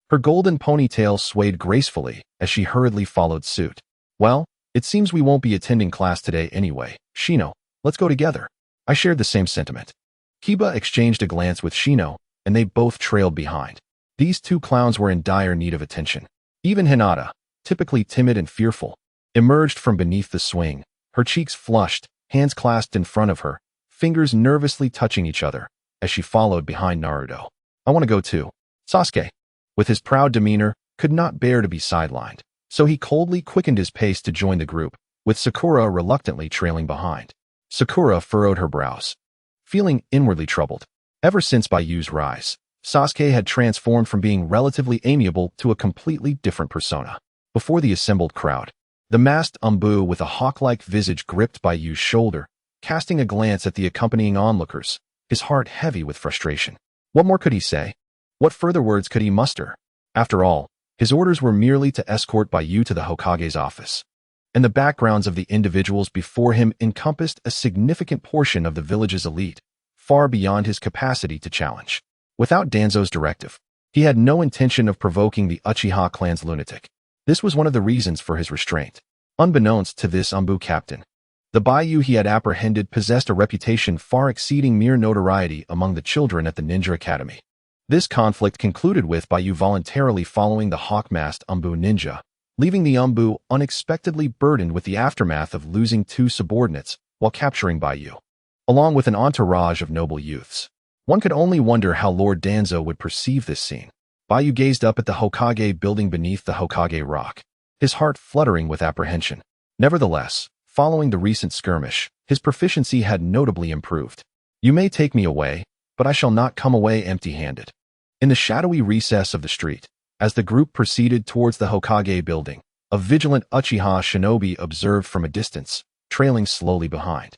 Her golden ponytail swayed gracefully as she hurriedly followed suit. "Well, it seems we won't be attending class today anyway. Shino, let's go together." I shared the same sentiment. Kiba exchanged a glance with Shino, and they both trailed behind. These two clowns were in dire need of attention. Even Hinata, typically timid and fearful, emerged from beneath the swing, her cheeks flushed, hands clasped in front of her, fingers nervously touching each other, as she followed behind Naruto. "I want to go too." Sasuke, with his proud demeanor, could not bear to be sidelined, so he coldly quickened his pace to join the group, with Sakura reluctantly trailing behind. Sakura furrowed her brows, feeling inwardly troubled. Ever since Baiyu's rise, Sasuke had transformed from being relatively amiable to a completely different persona. Before the assembled crowd, the masked Umbu with a hawk-like visage gripped Baiyu's shoulder, casting a glance at the accompanying onlookers, his heart heavy with frustration. What more could he say? What further words could he muster? After all, his orders were merely to escort Baiyu to the Hokage's office, and the backgrounds of the individuals before him encompassed a significant portion of the village's elite, far beyond his capacity to challenge. Without Danzo's directive, he had no intention of provoking the Uchiha clan's lunatic. This was one of the reasons for his restraint. Unbeknownst to this Umbu captain, the Baiyu he had apprehended possessed a reputation far exceeding mere notoriety among the children at the Ninja Academy. This conflict concluded with Baiyu voluntarily following the hawk-masked Umbu ninja, leaving the Umbu unexpectedly burdened with the aftermath of losing two subordinates while capturing Baiyu, along with an entourage of noble youths. One could only wonder how Lord Danzo would perceive this scene. Baiyu gazed up at the Hokage building beneath the Hokage rock, his heart fluttering with apprehension. Nevertheless, following the recent skirmish, his proficiency had notably improved. "You may take me away, but I shall not come away empty-handed." In the shadowy recess of the street, as the group proceeded towards the Hokage building, a vigilant Uchiha shinobi observed from a distance, trailing slowly behind.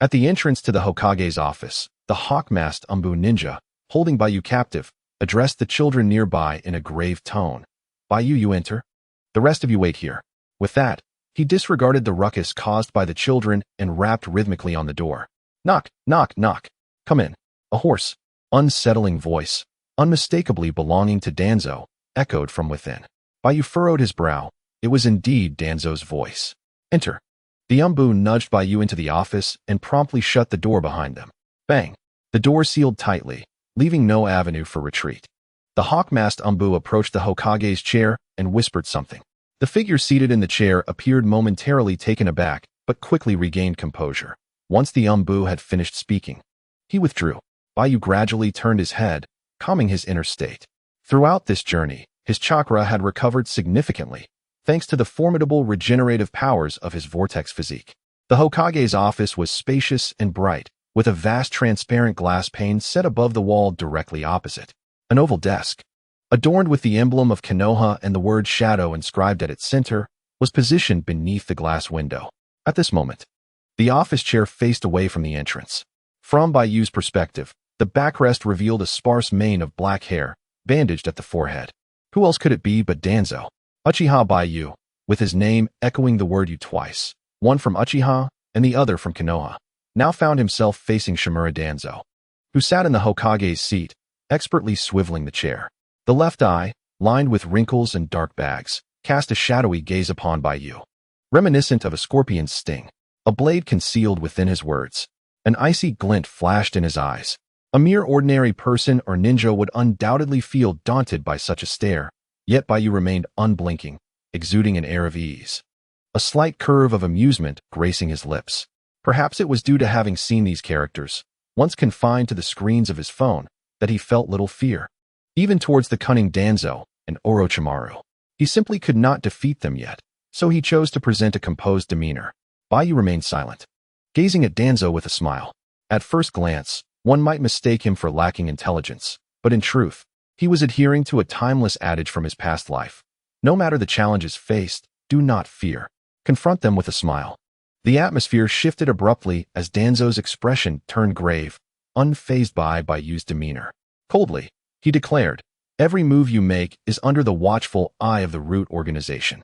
At the entrance to the Hokage's office, the hawk-masked Umbu ninja, holding Baiyu captive, addressed the children nearby in a grave tone. "Baiyu, you enter. The rest of you wait here." With that, he disregarded the ruckus caused by the children and rapped rhythmically on the door. "Knock, knock, knock. Come in." A hoarse, unsettling voice, unmistakably belonging to Danzo, echoed from within. Baiyu furrowed his brow. It was indeed Danzo's voice. Enter. The Umbu nudged Baiyu into the office and promptly shut the door behind them. Bang! The door sealed tightly, leaving no avenue for retreat. The hawk-masked Umbu approached the Hokage's chair and whispered something. The figure seated in the chair appeared momentarily taken aback, but quickly regained composure. Once the Umbu had finished speaking, he withdrew. Baiyu gradually turned his head, calming his inner state. Throughout this journey, his chakra had recovered significantly, thanks to the formidable regenerative powers of his vortex physique. The Hokage's office was spacious and bright, with a vast transparent glass pane set above the wall directly opposite. An oval desk, adorned with the emblem of Konoha and the word shadow inscribed at its center, was positioned beneath the glass window. At this moment, the office chair faced away from the entrance. From Baiyu's perspective, the backrest revealed a sparse mane of black hair, bandaged at the forehead. Who else could it be but Danzo? Uchiha Baiyu, with his name echoing the word "you" twice, one from Uchiha and the other from Konoha, now found himself facing Shimura Danzo, who sat in the Hokage's seat, expertly swiveling the chair. The left eye, lined with wrinkles and dark bags, cast a shadowy gaze upon Baiyu, reminiscent of a scorpion's sting, a blade concealed within his words. An icy glint flashed in his eyes. A mere ordinary person or ninja would undoubtedly feel daunted by such a stare, yet Baiyu remained unblinking, exuding an air of ease. A slight curve of amusement gracing his lips. Perhaps it was due to having seen these characters, once confined to the screens of his phone, that he felt little fear. Even towards the cunning Danzo and Orochimaru. He simply could not defeat them yet, so he chose to present a composed demeanor. Baiyu remained silent, gazing at Danzo with a smile. At first glance, one might mistake him for lacking intelligence, but in truth, he was adhering to a timeless adage from his past life. No matter the challenges faced, do not fear. Confront them with a smile. The atmosphere shifted abruptly as Danzo's expression turned grave, unfazed by Baiyu's demeanor. Coldly, he declared, "Every move you make is under the watchful eye of the Root Organization.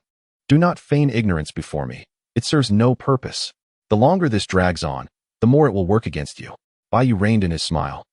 Do not feign ignorance before me. It serves no purpose. The longer this drags on, the more it will work against you." Baiyu reined in his smile,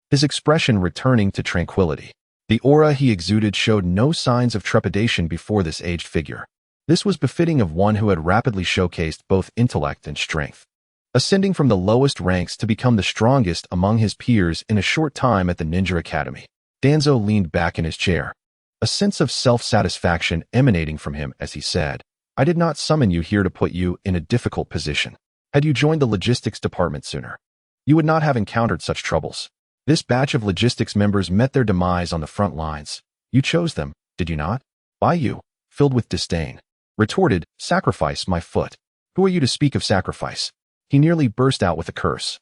his expression returning to tranquility. The aura he exuded showed no signs of trepidation before this aged figure. This was befitting of one who had rapidly showcased both intellect and strength, ascending from the lowest ranks to become the strongest among his peers in a short time at the Ninja Academy. Danzo leaned back in his chair, a sense of self-satisfaction emanating from him as he said, "I did not summon you here to put you in a difficult position. Had you joined the logistics department sooner, you would not have encountered such troubles. This batch of logistics members met their demise on the front lines. You chose them, did you not?" Baiyu, filled with disdain, retorted, "Sacrifice my foot. Who are you to speak of sacrifice?" He nearly burst out with a curse.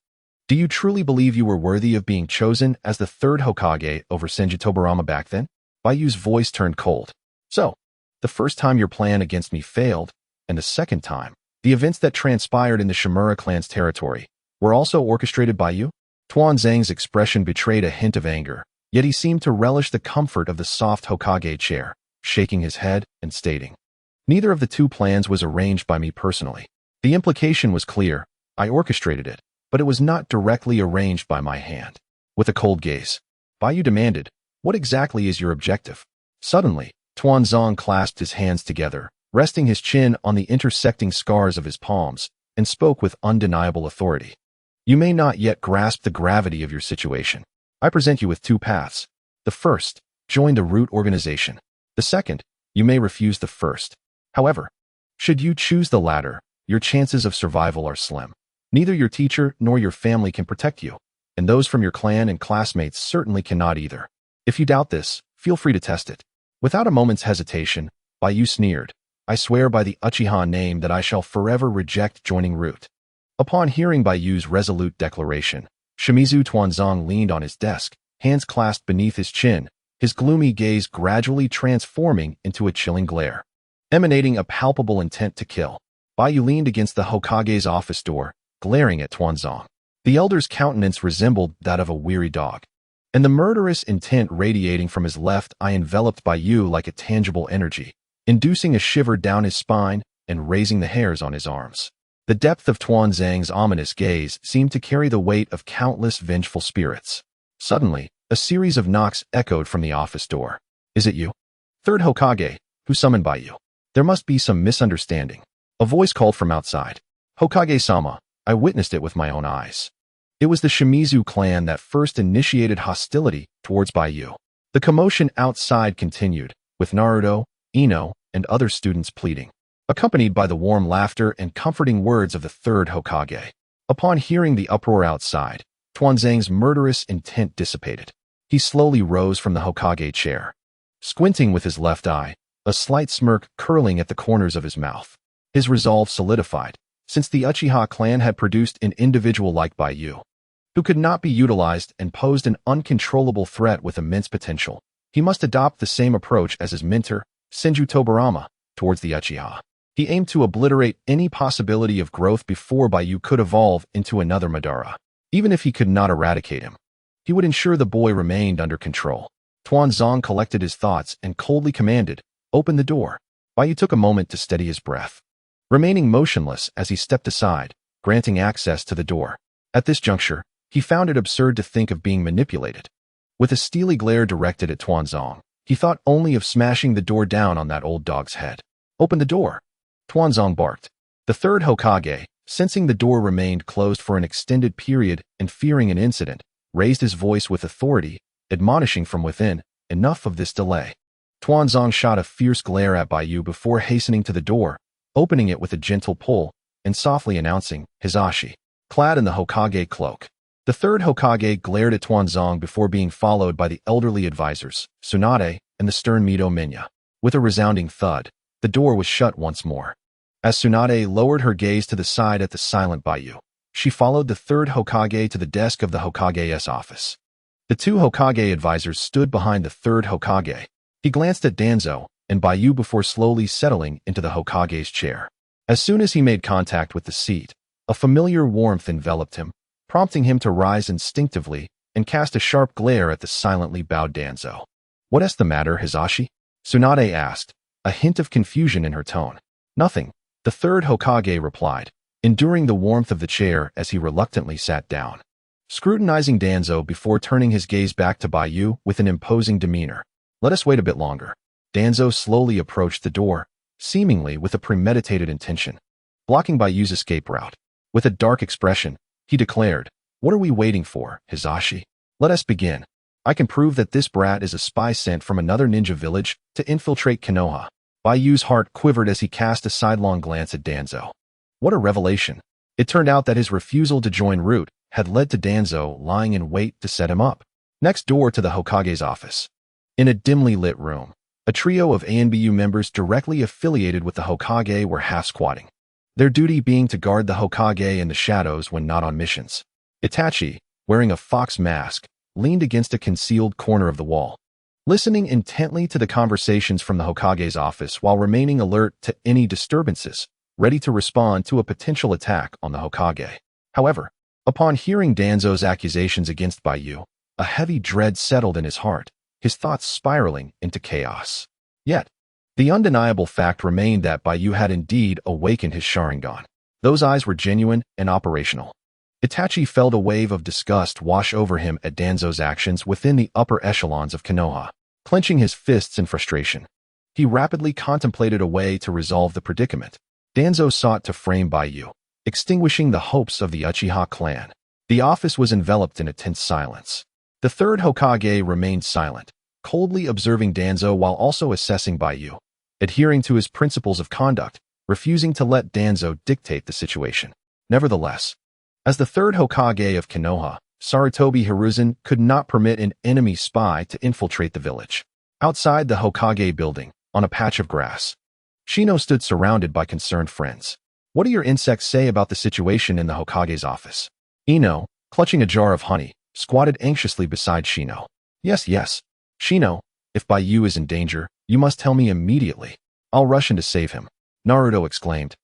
"Do you truly believe you were worthy of being chosen as the third Hokage over Senju Tobirama back then?" Baiyu's voice turned cold. "So, the first time your plan against me failed, and the second time, the events that transpired in the Shimura clan's territory, were also orchestrated by you?" Tuanzang's expression betrayed a hint of anger, yet he seemed to relish the comfort of the soft Hokage chair, shaking his head and stating, "Neither of the two plans was arranged by me personally. The implication was clear. I orchestrated it, but it was not directly arranged by my hand." With a cold gaze, Baiyu demanded, "What exactly is your objective?" Suddenly, Tuanzang clasped his hands together, resting his chin on the intersecting scars of his palms, and spoke with undeniable authority. "You may not yet grasp the gravity of your situation. I present you with two paths. The first, join the Root Organization. The second, you may refuse the first. However, should you choose the latter, your chances of survival are slim. Neither your teacher nor your family can protect you, and those from your clan and classmates certainly cannot either. If you doubt this, feel free to test it." Without a moment's hesitation, Baiyu sneered, "I swear by the Uchiha name that I shall forever reject joining Root." Upon hearing Baiyu's resolute declaration, Shimizu Tuanzang leaned on his desk, hands clasped beneath his chin, his gloomy gaze gradually transforming into a chilling glare, emanating a palpable intent to kill. Baiyu leaned against the Hokage's office door, glaring at Tuanzang. The elder's countenance resembled that of a weary dog, and the murderous intent radiating from his left eye enveloped Baiyu like a tangible energy, inducing a shiver down his spine and raising the hairs on his arms. The depth of Tuanzang's ominous gaze seemed to carry the weight of countless vengeful spirits. Suddenly, A series of knocks echoed from the office door. Is it you? Third Hokage, who summoned Baiyu? There must be some misunderstanding. A voice called from outside. Hokage-sama, I witnessed it with my own eyes. It was the Shimizu clan that first initiated hostility towards Baiyu. The commotion outside continued, with Naruto, Ino, and other students pleading, accompanied by the warm laughter and comforting words of the third Hokage. Upon hearing the uproar outside, Tuanzang's murderous intent dissipated. He slowly rose from the Hokage chair, squinting with his left eye, a slight smirk curling at the corners of his mouth. His resolve solidified, since the Uchiha clan had produced an individual like Baiyu, who could not be utilized and posed an uncontrollable threat with immense potential. He must adopt the same approach as his mentor, Senju Tobirama, towards the Uchiha. He aimed to obliterate any possibility of growth before Baiyu could evolve into another Madara. Even if he could not eradicate him, he would ensure the boy remained under control. Tuanzang collected his thoughts and coldly commanded, "Open the door." Baiyu took a moment to steady his breath, remaining motionless as he stepped aside, granting access to the door. At this juncture, he found it absurd to think of being manipulated. With a steely glare directed at Tuanzang, he thought only of smashing the door down on that old dog's head. "Open the door," Tuanzang barked. The third Hokage, sensing the door remained closed for an extended period and fearing an incident, raised his voice with authority, admonishing from within, "Enough of this delay." Tuanzang shot a fierce glare at Baiyu before hastening to the door, opening it with a gentle pull, and softly announcing, "Hizashi," clad in the Hokage cloak. The third Hokage glared at Tuanzang before being followed by the elderly advisors, Tsunade, and the stern Mito Minya. With a resounding thud, the door was shut once more. As Tsunade lowered her gaze to the side at the silent Baiyu, she followed the third Hokage to the desk of the Hokage's office. The two Hokage advisors stood behind the third Hokage. He glanced at Danzo and Baiyu before slowly settling into the Hokage's chair. As soon as he made contact with the seat, a familiar warmth enveloped him, prompting him to rise instinctively and cast a sharp glare at the silently bowed Danzo. "What is the matter, Hizashi?" Tsunade asked, a hint of confusion in her tone. "Nothing," the third Hokage replied, enduring the warmth of the chair as he reluctantly sat down, scrutinizing Danzo before turning his gaze back to Baiyu with an imposing demeanor. "Let us wait a bit longer." Danzo slowly approached the door, seemingly with a premeditated intention, blocking Baiyu's escape route. With a dark expression, he declared, "What are we waiting for, Hizashi? Let us begin. I can prove that this brat is a spy sent from another ninja village to infiltrate Konoha." Baiyu's heart quivered as he cast a sidelong glance at Danzo. What a revelation. It turned out that his refusal to join Root had led to Danzo lying in wait to set him up. Next door to the Hokage's office, in a dimly lit room, a trio of ANBU members directly affiliated with the Hokage were half-squatting, their duty being to guard the Hokage in the shadows when not on missions. Itachi, wearing a fox mask, leaned against a concealed corner of the wall, listening intently to the conversations from the Hokage's office while remaining alert to any disturbances, ready to respond to a potential attack on the Hokage. However, upon hearing Danzo's accusations against Baiyu, a heavy dread settled in his heart, his thoughts spiraling into chaos. Yet, the undeniable fact remained that Baiyu had indeed awakened his Sharingan. Those eyes were genuine and operational. Itachi felt a wave of disgust wash over him at Danzo's actions within the upper echelons of Konoha. Clenching his fists in frustration, he rapidly contemplated a way to resolve the predicament. Danzo sought to frame Baiyu, extinguishing the hopes of the Uchiha clan. The office was enveloped in a tense silence. The third Hokage remained silent, coldly observing Danzo while also assessing Baiyu, adhering to his principles of conduct, refusing to let Danzo dictate the situation. Nevertheless, as the third Hokage of Konoha, Sarutobi Hiruzen could not permit an enemy spy to infiltrate the village. Outside the Hokage building, on a patch of grass, Shino stood surrounded by concerned friends. "What do your insects say about the situation in the Hokage's office?" Ino, clutching a jar of honey, squatted anxiously beside Shino. Yes. Shino, if Baiyu is in danger, you must tell me immediately. I'll rush in to save him," Naruto exclaimed,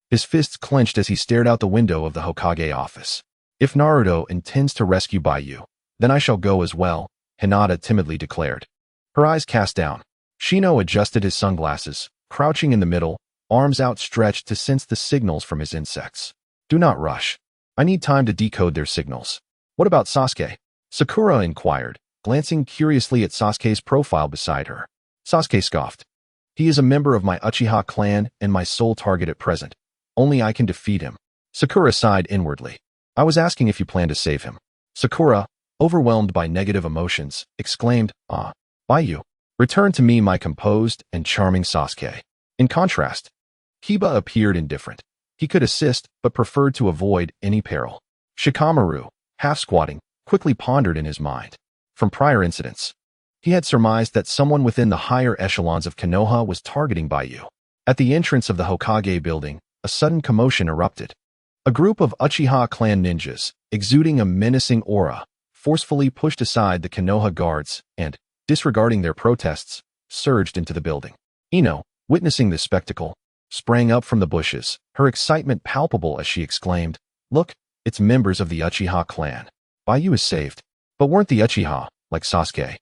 his fists clenched as he stared out the window of the Hokage office. "If Naruto intends to rescue Baiyu, then I shall go as well," Hinata timidly declared, her eyes cast down. Shino adjusted his sunglasses, crouching in the middle, arms outstretched to sense the signals from his insects. "Do not rush. I need time to decode their signals." "What about Sasuke?" Sakura inquired, glancing curiously at Sasuke's profile beside her. Sasuke scoffed. He is a member of my Uchiha clan and my sole target at present. Only I can defeat him. Sakura sighed inwardly. I was asking if you plan to save him. Sakura, overwhelmed by negative emotions, exclaimed, Ah, Baiyu. Return to me my composed and charming Sasuke. In contrast, Kiba appeared indifferent. He could assist, but preferred to avoid any peril. Shikamaru, half-squatting, quickly pondered in his mind. From prior incidents, he had surmised that someone within the higher echelons of Konoha was targeting Baiyu. At the entrance of the Hokage building, a sudden commotion erupted. A group of Uchiha clan ninjas, exuding a menacing aura, forcefully pushed aside the Konoha guards and, disregarding their protests, surged into the building. Ino, witnessing this spectacle, sprang up from the bushes, her excitement palpable as she exclaimed, Look, it's members of the Uchiha clan. Baiyu is saved. But weren't the Uchiha, like Sasuke,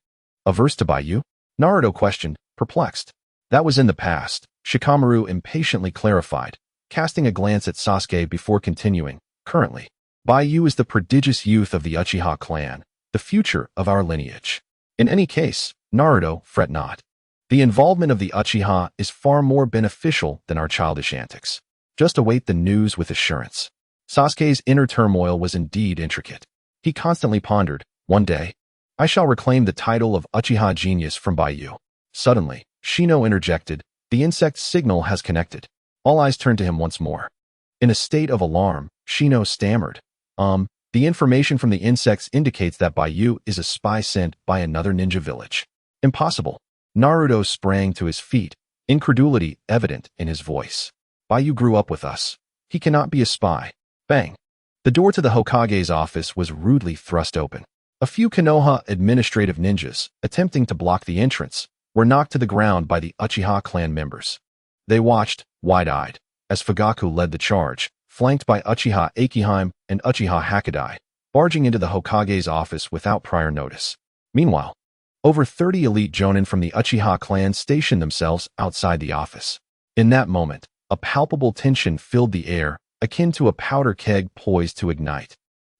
averse to Baiyu? Naruto questioned, perplexed. That was in the past, Shikamaru impatiently clarified, casting a glance at Sasuke before continuing. Currently, Baiyu is the prodigious youth of the Uchiha clan, the future of our lineage. In any case, Naruto, fret not. The involvement of the Uchiha is far more beneficial than our childish antics. Just await the news with assurance. Sasuke's inner turmoil was indeed intricate. He constantly pondered, one day, I shall reclaim the title of Uchiha genius from Baiyu. Suddenly, Shino interjected, the insect signal has connected. All eyes turned to him once more. In a state of alarm, Shino stammered, the information from the insects indicates that Baiyu is a spy sent by another ninja village. Impossible. Naruto sprang to his feet, incredulity evident in his voice. Baiyu grew up with us. He cannot be a spy. Bang. The door to the Hokage's office was rudely thrust open. A few Konoha administrative ninjas, attempting to block the entrance, were knocked to the ground by the Uchiha clan members. They watched, wide-eyed, as Fugaku led the charge, flanked by Uchiha Akihime and Uchiha Hakudai, barging into the Hokage's office without prior notice. Meanwhile, over 30 elite jonin from the Uchiha clan stationed themselves outside the office. In that moment, a palpable tension filled the air, akin to a powder keg poised to ignite.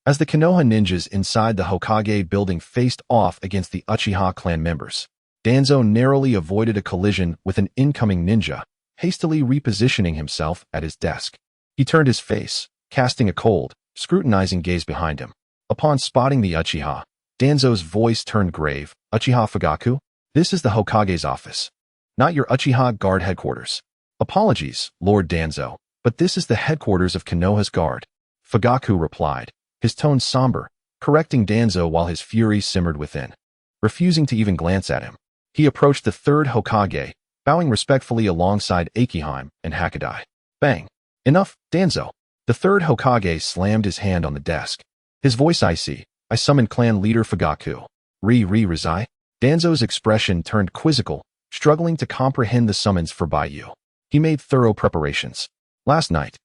As the Konoha ninjas inside the Hokage building faced off against the Uchiha clan members, Danzo narrowly avoided a collision with an incoming ninja, hastily repositioning himself at his desk. He turned his face, casting a cold, scrutinizing gaze behind him. Upon spotting the Uchiha, Danzo's voice turned grave. Uchiha Fugaku, this is the Hokage's office, not your Uchiha guard headquarters. Apologies, Lord Danzo, but this is the headquarters of Konoha's guard. Fugaku replied, his tone somber, correcting Danzo while his fury simmered within. Refusing to even glance at him, he approached the third Hokage, bowing respectfully alongside Akihime and Hakudai. Bang. Enough, Danzo. The third Hokage slammed his hand on the desk. His voice icy. I summoned clan leader Fugaku. Rezai? Danzo's expression turned quizzical, struggling to comprehend the summons for Baiyu. He made thorough preparations. Last night,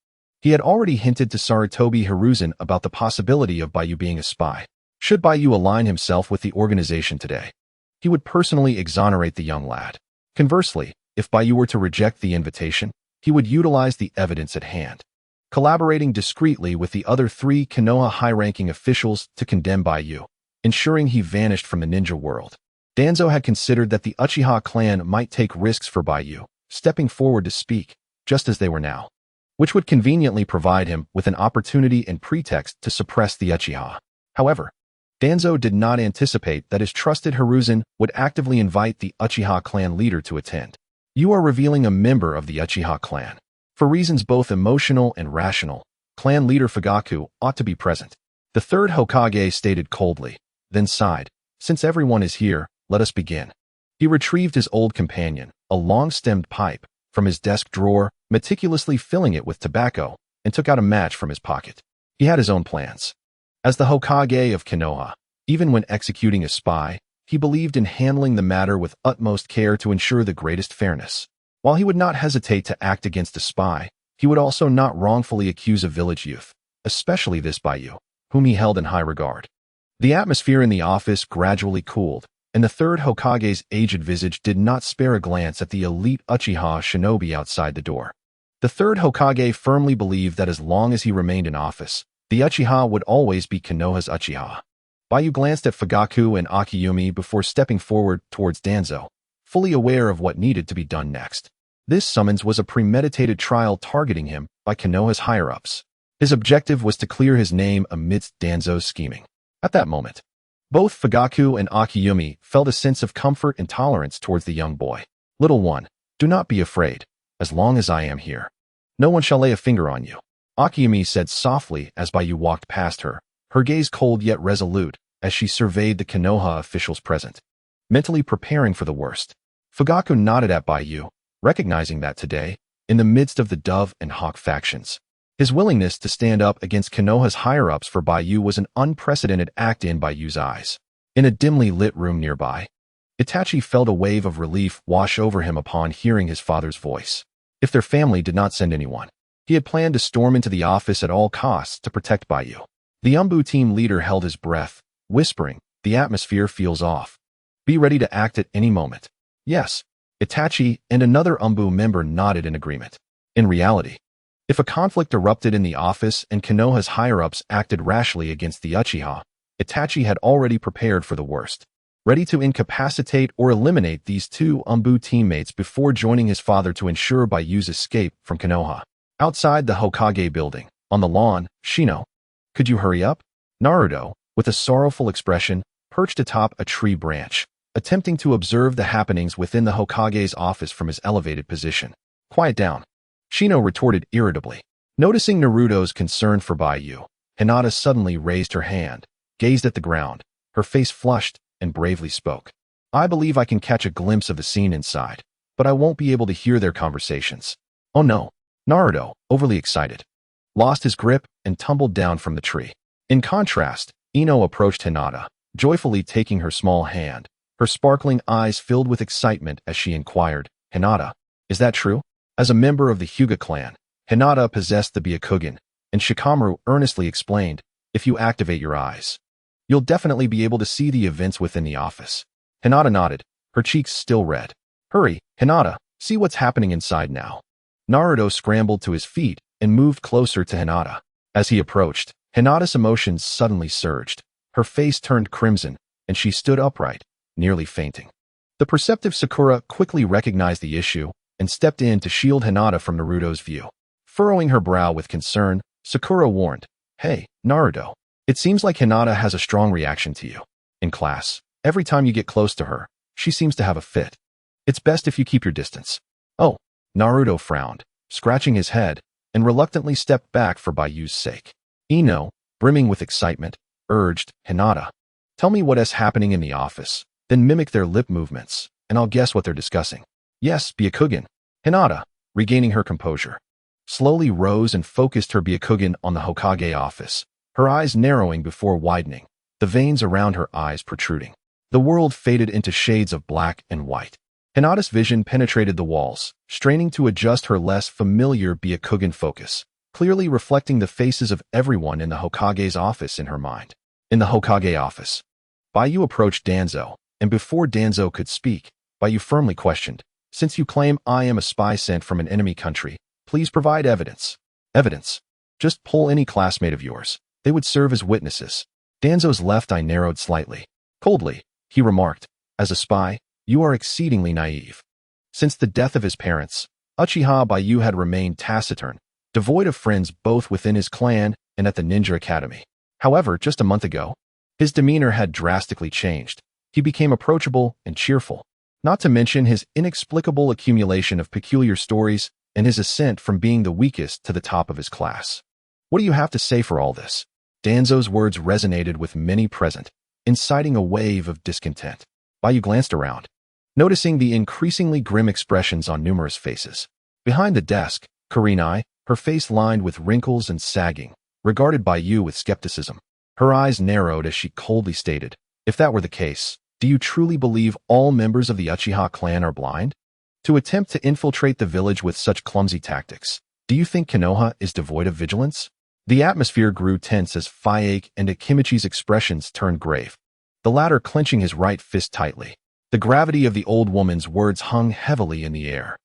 he had already hinted to Sarutobi Hiruzen about the possibility of Baiyu being a spy. Should Baiyu align himself with the organization today, he would personally exonerate the young lad. Conversely, if Baiyu were to reject the invitation, he would utilize the evidence at hand, collaborating discreetly with the other 3 Konoha high-ranking officials to condemn Baiyu, ensuring he vanished from the ninja world. Danzo had considered that the Uchiha clan might take risks for Baiyu, stepping forward to speak, just as they were now, which would conveniently provide him with an opportunity and pretext to suppress the Uchiha. However, Danzo did not anticipate that his trusted Hiruzen would actively invite the Uchiha clan leader to attend. You are revealing a member of the Uchiha clan. For reasons both emotional and rational, clan leader Fugaku ought to be present. The third Hokage stated coldly, then sighed. Since everyone is here, let us begin. He retrieved his old companion, a long-stemmed pipe, from his desk drawer, meticulously filling it with tobacco, and took out a match from his pocket. He had his own plans. As the Hokage of Konoha, even when executing a spy, he believed in handling the matter with utmost care to ensure the greatest fairness. While he would not hesitate to act against a spy, he would also not wrongfully accuse a village youth, especially this Baiyu, whom he held in high regard. The atmosphere in the office gradually cooled, and the third Hokage's aged visage did not spare a glance at the elite Uchiha shinobi outside the door. The third Hokage firmly believed that as long as he remained in office, the Uchiha would always be Konoha's Uchiha. Baiyu glanced at Fugaku and Akiyumi before stepping forward towards Danzo, fully aware of what needed to be done next. This summons was a premeditated trial targeting him by Konoha's higher-ups. His objective was to clear his name amidst Danzo's scheming. At that moment, both Fugaku and Akiyumi felt a sense of comfort and tolerance towards the young boy. Little one, do not be afraid. As long as I am here, no one shall lay a finger on you, Akiyumi said softly as Baiyu walked past her, her gaze cold yet resolute as she surveyed the Konoha officials present, mentally preparing for the worst. Fugaku nodded at Baiyu, recognizing that today, in the midst of the Dove and Hawk factions, his willingness to stand up against Konoha's higher-ups for Baiyu was an unprecedented act in Baiyu's eyes. In a dimly lit room nearby, Itachi felt a wave of relief wash over him upon hearing his father's voice. If their family did not send anyone, he had planned to storm into the office at all costs to protect Baiyu. The Umbu team leader held his breath, whispering, "The atmosphere feels off. Be ready to act at any moment." Yes, Itachi and another Umbu member nodded in agreement. In reality, if a conflict erupted in the office and Konoha's higher-ups acted rashly against the Uchiha, Itachi had already prepared for the worst, ready to incapacitate or eliminate these two Umbu teammates before joining his father to ensure Baiyu's escape from Konoha. Outside the Hokage building, on the lawn, Shino, could you hurry up? Naruto, with a sorrowful expression, perched atop a tree branch, attempting to observe the happenings within the Hokage's office from his elevated position. Quiet down, Shino retorted irritably. Noticing Naruto's concern for Baiyu, Hinata suddenly raised her hand, gazed at the ground, her face flushed, and bravely spoke. I believe I can catch a glimpse of the scene inside, but I won't be able to hear their conversations. Oh no, Naruto, overly excited, lost his grip and tumbled down from the tree. In contrast, Ino approached Hinata, joyfully taking her small hand, her sparkling eyes filled with excitement as she inquired, Hinata, is that true? As a member of the Hyuga clan, Hinata possessed the Byakugan, and Shikamaru earnestly explained, if you activate your eyes, you'll definitely be able to see the events within the office. Hinata nodded, her cheeks still red. Hurry, Hinata, see what's happening inside now. Naruto scrambled to his feet and moved closer to Hinata. As he approached, Hinata's emotions suddenly surged. Her face turned crimson, and she stood upright, nearly fainting. The perceptive Sakura quickly recognized the issue and stepped in to shield Hinata from Naruto's view. Furrowing her brow with concern, Sakura warned, Hey, Naruto, it seems like Hinata has a strong reaction to you. In class, every time you get close to her, she seems to have a fit. It's best if you keep your distance. Oh, Naruto frowned, scratching his head, and reluctantly stepped back for Baiyu's sake. Ino, brimming with excitement, urged, Hinata, tell me what is happening in the office, then mimic their lip movements, and I'll guess what they're discussing. Yes, Byakugan. Hinata, regaining her composure, slowly rose and focused her Byakugan on the Hokage office, her eyes narrowing before widening, the veins around her eyes protruding. The world faded into shades of black and white. Hinata's vision penetrated the walls, straining to adjust her less familiar Byakugan focus, clearly reflecting the faces of everyone in the Hokage's office in her mind. In the Hokage office, Baiyu approached Danzo, and before Danzo could speak, Baiyu firmly questioned, Since you claim I am a spy sent from an enemy country, please provide evidence. Evidence? Just pull any classmate of yours. They would serve as witnesses. Danzo's left eye narrowed slightly. Coldly, he remarked, as a spy, you are exceedingly naive. Since the death of his parents, Uchiha Baiyu had remained taciturn, devoid of friends both within his clan and at the ninja academy. However, just a month ago, his demeanor had drastically changed. He became approachable and cheerful, not to mention his inexplicable accumulation of peculiar stories and his ascent from being the weakest to the top of his class. What do you have to say for all this? Danzo's words resonated with many present, inciting a wave of discontent. Baiyu glanced around, noticing the increasingly grim expressions on numerous faces. Behind the desk, Kurenai, her face lined with wrinkles and sagging, regarded Baiyu with skepticism. Her eyes narrowed as she coldly stated, if that were the case, do you truly believe all members of the Uchiha clan are blind? To attempt to infiltrate the village with such clumsy tactics, do you think Konoha is devoid of vigilance? The atmosphere grew tense as Fayake and Akimichi's expressions turned grave, the latter clenching his right fist tightly. The gravity of the old woman's words hung heavily in the air.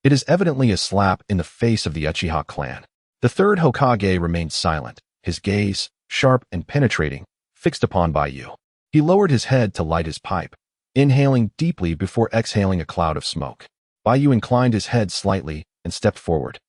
It is evidently a slap in the face of the Uchiha clan. The third Hokage remained silent, his gaze, sharp and penetrating, fixed upon Baiyu. He lowered his head to light his pipe, inhaling deeply before exhaling a cloud of smoke. Baiyu inclined his head slightly and stepped forward.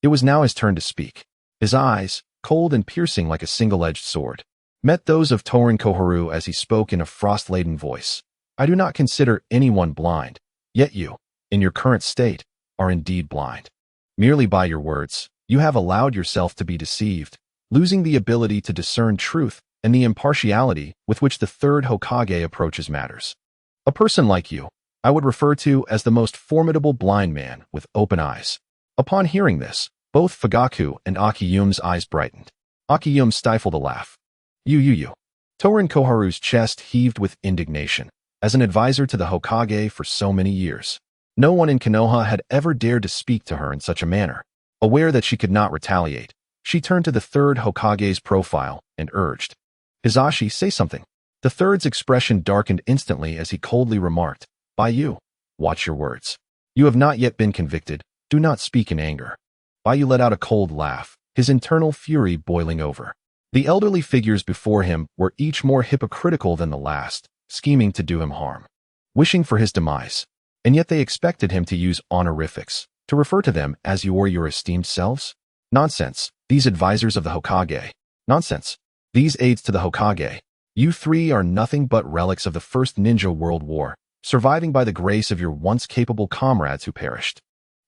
It was now his turn to speak. His eyes, cold and piercing like a single-edged sword, met those of Torin Koharu as he spoke in a frost-laden voice. I do not consider anyone blind, yet you, in your current state, are indeed blind. Merely by your words, you have allowed yourself to be deceived, losing the ability to discern truth and the impartiality with which the third Hokage approaches matters. A person like you, I would refer to as the most formidable blind man with open eyes. Upon hearing this, both Fugaku and Akiyume's eyes brightened. Akiyume stifled a laugh. You. Torin Koharu's chest heaved with indignation. As an advisor to the Hokage for so many years, no one in Konoha had ever dared to speak to her in such a manner. Aware that she could not retaliate, she turned to the third Hokage's profile and urged, Hizashi, say something. The third's expression darkened instantly as he coldly remarked, Baiyu, watch your words. You have not yet been convicted. Do not speak in anger. Baiyu let out a cold laugh, his internal fury boiling over. The elderly figures before him were each more hypocritical than the last, scheming to do him harm, wishing for his demise, and yet they expected him to use honorifics, to refer to them as you or your esteemed selves? Nonsense, these advisors of the Hokage. Nonsense, these aides to the Hokage. You three are nothing but relics of the First Ninja World War, surviving by the grace of your once capable comrades who perished,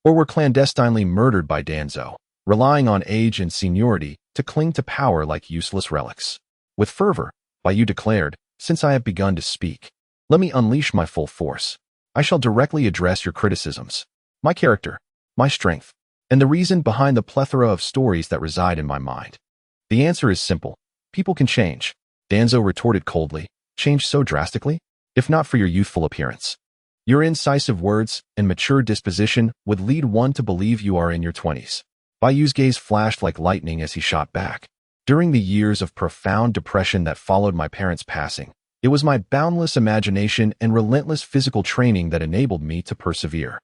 or were clandestinely murdered by Danzo, relying on age and seniority to cling to power like useless relics. With fervor, Baiyu declared, since I have begun to speak, let me unleash my full force. I shall directly address your criticisms, my character, my strength, and the reason behind the plethora of stories that reside in my mind. The answer is simple. People can change, Danzo retorted coldly. Change so drastically? If not for your youthful appearance. Your incisive words and mature disposition would lead one to believe you are in your 20s. Baiyu's gaze flashed like lightning as he shot back. During the years of profound depression that followed my parents' passing, it was my boundless imagination and relentless physical training that enabled me to persevere.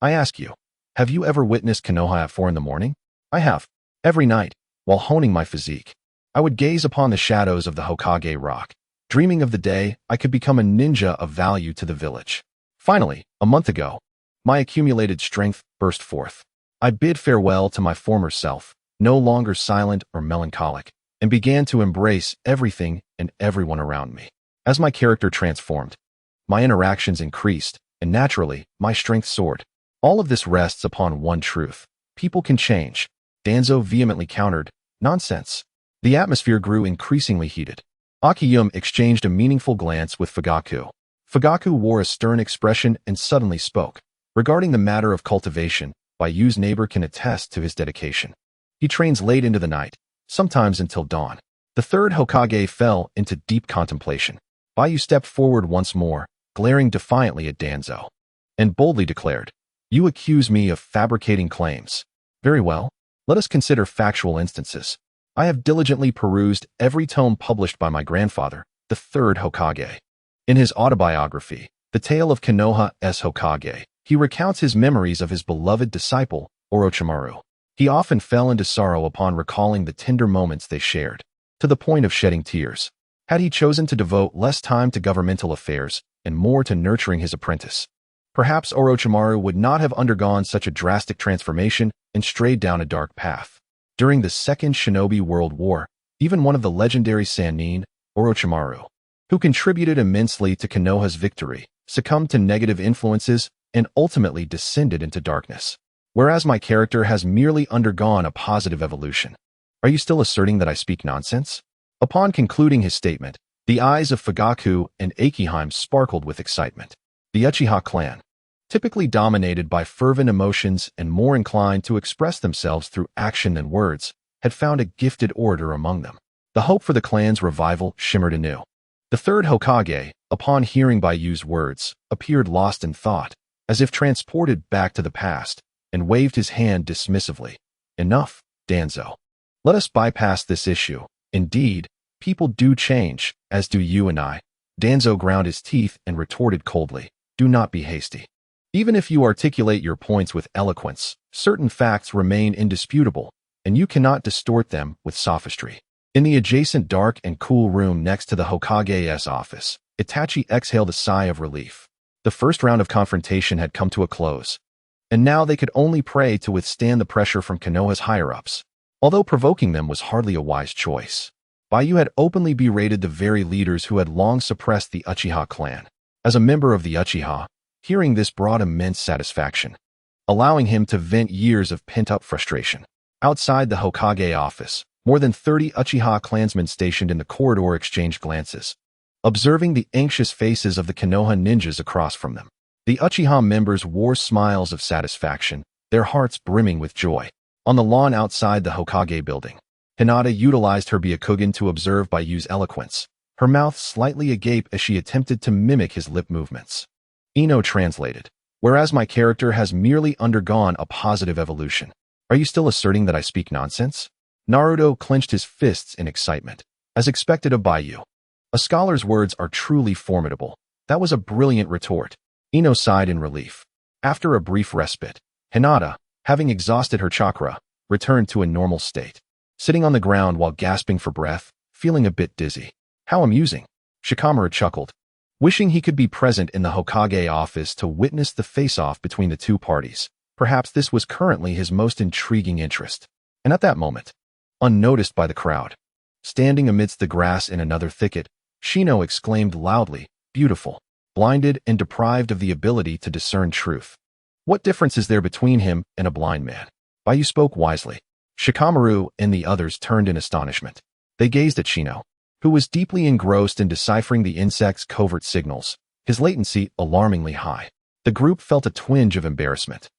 I ask you, have you ever witnessed Konoha at 4 a.m? I have. Every night, while honing my physique, I would gaze upon the shadows of the Hokage Rock, dreaming of the day I could become a ninja of value to the village. Finally, a month ago, my accumulated strength burst forth. I bid farewell to my former self, no longer silent or melancholic, and began to embrace everything and everyone around me. As my character transformed, my interactions increased, and naturally, my strength soared. All of this rests upon one truth. People can change. Danzo vehemently countered, nonsense. The atmosphere grew increasingly heated. Akiyume exchanged a meaningful glance with Fugaku. Fugaku wore a stern expression and suddenly spoke. Regarding the matter of cultivation, Baiyu's neighbor can attest to his dedication. He trains late into the night, sometimes until dawn. The third Hokage fell into deep contemplation. Baiyu stepped forward once more, glaring defiantly at Danzo, and boldly declared, You accuse me of fabricating claims. Very well, let us consider factual instances. I have diligently perused every tome published by my grandfather, the third Hokage. In his autobiography, The Tale of Konoha's Hokage, he recounts his memories of his beloved disciple, Orochimaru. He often fell into sorrow upon recalling the tender moments they shared, to the point of shedding tears. Had he chosen to devote less time to governmental affairs and more to nurturing his apprentice, perhaps Orochimaru would not have undergone such a drastic transformation and strayed down a dark path. During the Second Shinobi World War, even one of the legendary Sannin, Orochimaru, who contributed immensely to Konoha's victory, succumbed to negative influences and ultimately descended into darkness. Whereas my character has merely undergone a positive evolution. Are you still asserting that I speak nonsense? Upon concluding his statement, the eyes of Fugaku and Akiheim sparkled with excitement. The Uchiha clan, typically dominated by fervent emotions and more inclined to express themselves through action than words, had found a gifted orator among them. The hope for the clan's revival shimmered anew. The third Hokage, upon hearing Baiyu's words, appeared lost in thought, as if transported back to the past, and waved his hand dismissively. Enough, Danzo. Let us bypass this issue. Indeed, people do change, as do you and I. Danzo ground his teeth and retorted coldly, do not be hasty. Even if you articulate your points with eloquence, certain facts remain indisputable, and you cannot distort them with sophistry. In the adjacent dark and cool room next to the Hokage's office, Itachi exhaled a sigh of relief. The first round of confrontation had come to a close, and now they could only pray to withstand the pressure from Konoha's higher-ups. Although provoking them was hardly a wise choice, Baiyu had openly berated the very leaders who had long suppressed the Uchiha clan. As a member of the Uchiha, hearing this brought immense satisfaction, allowing him to vent years of pent-up frustration. Outside the Hokage office, more than 30 Uchiha clansmen stationed in the corridor exchanged glances, observing the anxious faces of the Konoha ninjas across from them. The Uchiha members wore smiles of satisfaction, their hearts brimming with joy. On the lawn outside the Hokage building, Hinata utilized her Byakugan to observe Baiyu's eloquence, her mouth slightly agape as she attempted to mimic his lip movements. Ino translated, "Whereas my character has merely undergone a positive evolution, are you still asserting that I speak nonsense?" Naruto clenched his fists in excitement, as expected of Baiyu. A scholar's words are truly formidable. That was a brilliant retort. Ino sighed in relief. After a brief respite, Hinata, having exhausted her chakra, returned to a normal state, sitting on the ground while gasping for breath, feeling a bit dizzy. How amusing, Shikamaru chuckled, wishing he could be present in the Hokage office to witness the face-off between the two parties. Perhaps this was currently his most intriguing interest. And at that moment, unnoticed by the crowd, standing amidst the grass in another thicket, Shino exclaimed loudly, "Beautiful." Blinded and deprived of the ability to discern truth. What difference is there between him and a blind man? Baiyu spoke wisely. Shikamaru and the others turned in astonishment. They gazed at Shino, who was deeply engrossed in deciphering the insect's covert signals, his latency alarmingly high. The group felt a twinge of embarrassment.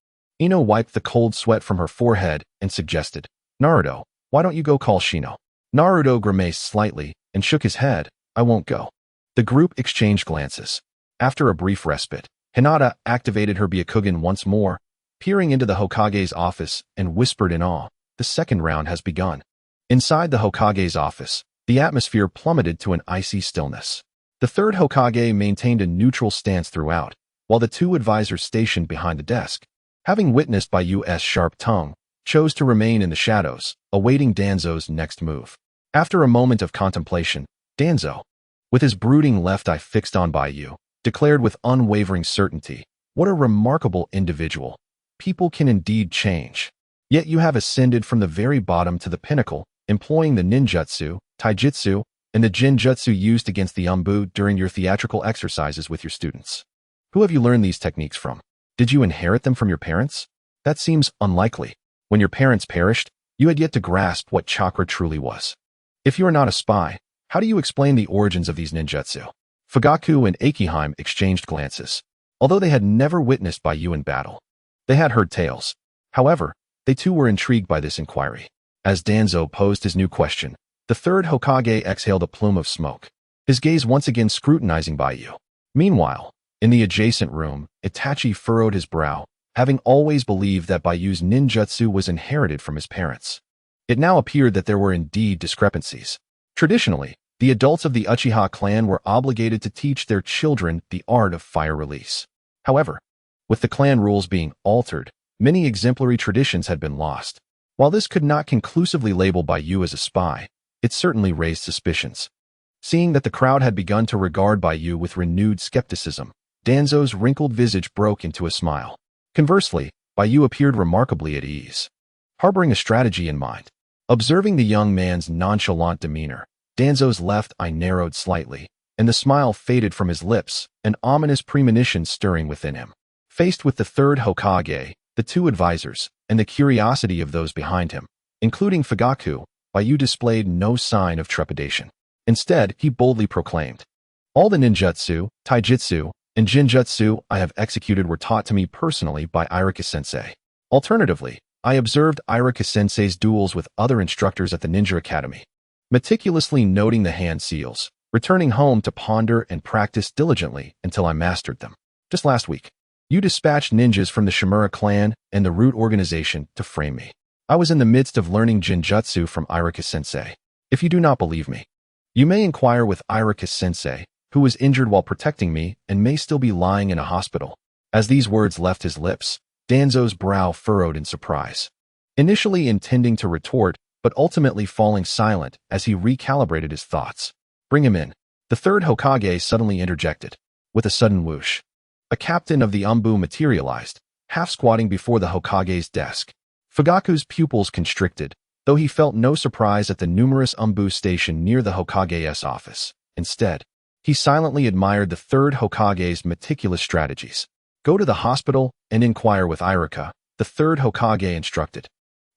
Ino wiped the cold sweat from her forehead and suggested, "Naruto, why don't you go call Shino?" Naruto grimaced slightly and shook his head. "I won't go." The group exchanged glances. After a brief respite, Hinata activated her Byakugan once more, peering into the Hokage's office and whispered in awe, "The second round has begun." Inside the Hokage's office, the atmosphere plummeted to an icy stillness. The third Hokage maintained a neutral stance throughout, while the two advisors stationed behind the desk, having witnessed Baiyu's sharp tongue, chose to remain in the shadows, awaiting Danzo's next move. After a moment of contemplation, Danzo, with his brooding left eye fixed on Baiyu, declared with unwavering certainty, "What a remarkable individual. People can indeed change. Yet you have ascended from the very bottom to the pinnacle, employing the ninjutsu, taijutsu, and the jinjutsu used against the Umbu during your theatrical exercises with your students. Who have you learned these techniques from? Did you inherit them from your parents? That seems unlikely. When your parents perished, you had yet to grasp what chakra truly was. If you are not a spy, how do you explain the origins of these ninjutsu?" Fugaku and Akiheim exchanged glances. Although they had never witnessed Baiyu in battle, they had heard tales. However, they too were intrigued by this inquiry. As Danzo posed his new question, the third Hokage exhaled a plume of smoke, his gaze once again scrutinizing Baiyu. Meanwhile, in the adjacent room, Itachi furrowed his brow, having always believed that Baiyu's ninjutsu was inherited from his parents. It now appeared that there were indeed discrepancies. Traditionally, the adults of the Uchiha clan were obligated to teach their children the art of fire release. However, with the clan rules being altered, many exemplary traditions had been lost. While this could not conclusively label Baiyu as a spy, it certainly raised suspicions. Seeing that the crowd had begun to regard Baiyu with renewed skepticism, Danzo's wrinkled visage broke into a smile. Conversely, Baiyu appeared remarkably at ease, harboring a strategy in mind. Observing the young man's nonchalant demeanor, Danzo's left eye narrowed slightly, and the smile faded from his lips, an ominous premonition stirring within him. Faced with the third Hokage, the two advisors, and the curiosity of those behind him, including Fugaku, Baiyu displayed no sign of trepidation. Instead, he boldly proclaimed, "All the ninjutsu, taijutsu, and jinjutsu I have executed were taught to me personally by Irika-sensei. Alternatively, I observed Irika-sensei's duels with other instructors at the Ninja Academy, meticulously noting the hand seals, returning home to ponder and practice diligently until I mastered them. Just last week, you dispatched ninjas from the Shimura clan and the Root organization to frame me. I was in the midst of learning jinjutsu from Irika-sensei. If you do not believe me, you may inquire with Irika-sensei, who was injured while protecting me and may still be lying in a hospital." As these words left his lips, Danzo's brow furrowed in surprise. Initially intending to retort, but ultimately falling silent as he recalibrated his thoughts. Bring him in. The third Hokage suddenly interjected. With a sudden whoosh, a captain of the Umbu materialized, half squatting before the Hokage's desk. Fugaku's pupils constricted, though he felt no surprise at the numerous Umbu stationed near the Hokage's office. Instead, he silently admired the third Hokage's meticulous strategies. Go to the hospital and inquire with Iruka, the third Hokage instructed,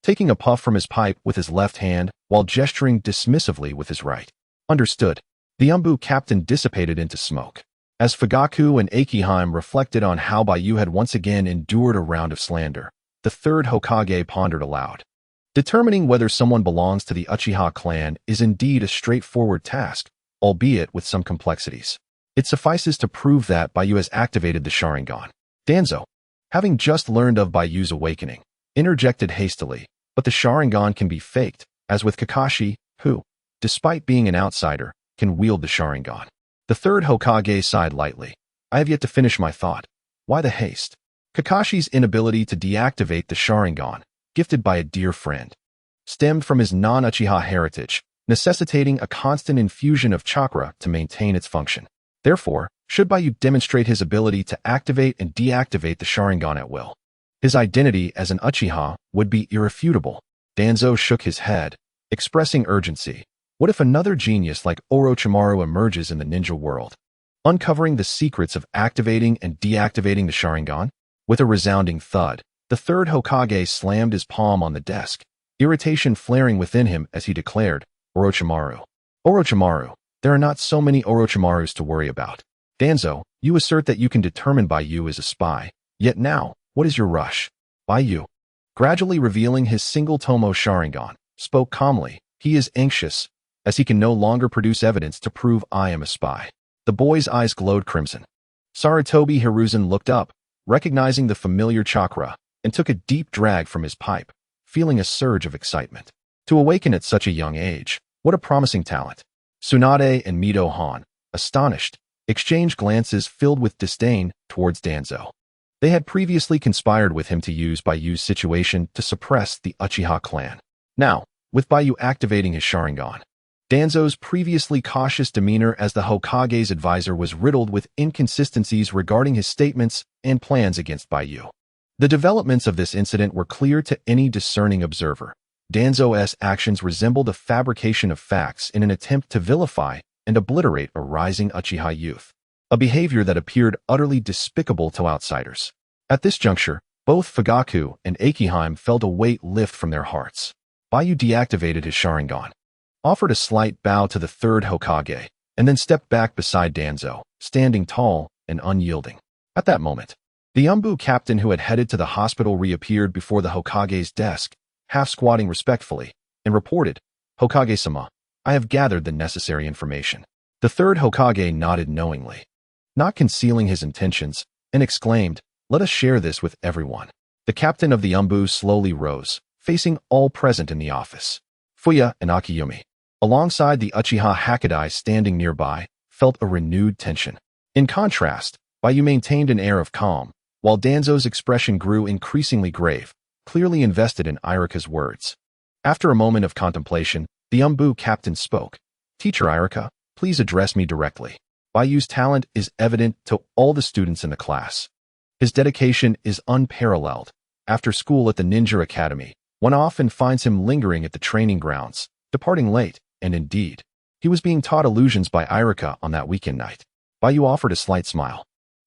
taking a puff from his pipe with his left hand while gesturing dismissively with his right. Understood. The Umbu captain dissipated into smoke. As Fugaku and Akiheim reflected on how Baiyu had once again endured a round of slander, the third Hokage pondered aloud. Determining whether someone belongs to the Uchiha clan is indeed a straightforward task, albeit with some complexities. It suffices to prove that Baiyu has activated the Sharingan. Danzo, having just learned of Baiyu's awakening, interjected hastily, but the Sharingan can be faked, as with Kakashi, who, despite being an outsider, can wield the Sharingan. The third Hokage sighed lightly. I have yet to finish my thought. Why the haste? Kakashi's inability to deactivate the Sharingan, gifted by a dear friend, stemmed from his non-Uchiha heritage, necessitating a constant infusion of chakra to maintain its function. Therefore, should Baiyu demonstrate his ability to activate and deactivate the Sharingan at will, his identity as an Uchiha would be irrefutable. Danzo shook his head, expressing urgency. What if another genius like Orochimaru emerges in the ninja world, uncovering the secrets of activating and deactivating the Sharingan? With a resounding thud, the third Hokage slammed his palm on the desk, irritation flaring within him as he declared, Orochimaru. Orochimaru, there are not so many Orochimarus to worry about. Danzo, you assert that you can determine Baiyu is a spy, yet now, what is your rush? Baiyu, gradually revealing his single Tomo Sharingan, spoke calmly. He is anxious, as he can no longer produce evidence to prove I am a spy. The boy's eyes glowed crimson. Sarutobi Hiruzen looked up, recognizing the familiar chakra, and took a deep drag from his pipe, feeling a surge of excitement. To awaken at such a young age, what a promising talent. Tsunade and Mido Han, astonished, exchanged glances filled with disdain towards Danzo. They had previously conspired with him to use Baiyu's situation to suppress the Uchiha clan. Now, with Baiyu activating his Sharingan, Danzo's previously cautious demeanor as the Hokage's advisor was riddled with inconsistencies regarding his statements and plans against Baiyu. The developments of this incident were clear to any discerning observer. Danzo's actions resembled a fabrication of facts in an attempt to vilify and obliterate a rising Uchiha youth, a behavior that appeared utterly despicable to outsiders. At this juncture, both Fugaku and Akiheim felt a weight lift from their hearts. Baiyu deactivated his Sharingan, offered a slight bow to the third Hokage, and then stepped back beside Danzo, standing tall and unyielding. At that moment, the Umbu captain who had headed to the hospital reappeared before the Hokage's desk, half squatting respectfully, and reported, Hokage-sama, I have gathered the necessary information. The third Hokage nodded knowingly, not concealing his intentions, and exclaimed, let us share this with everyone. The captain of the Umbu slowly rose, facing all present in the office. Fuya and Akiyumi, alongside the Uchiha Hakudai standing nearby, felt a renewed tension. In contrast, Baiyu maintained an air of calm, while Danzo's expression grew increasingly grave, clearly invested in Iruka's words. After a moment of contemplation, the Umbu captain spoke. Teacher Iruka, please address me directly. Baiyu's talent is evident to all the students in the class. His dedication is unparalleled. After school at the Ninja Academy, one often finds him lingering at the training grounds, departing late, and indeed, he was being taught illusions by Iruka on that weekend night. Baiyu offered a slight smile.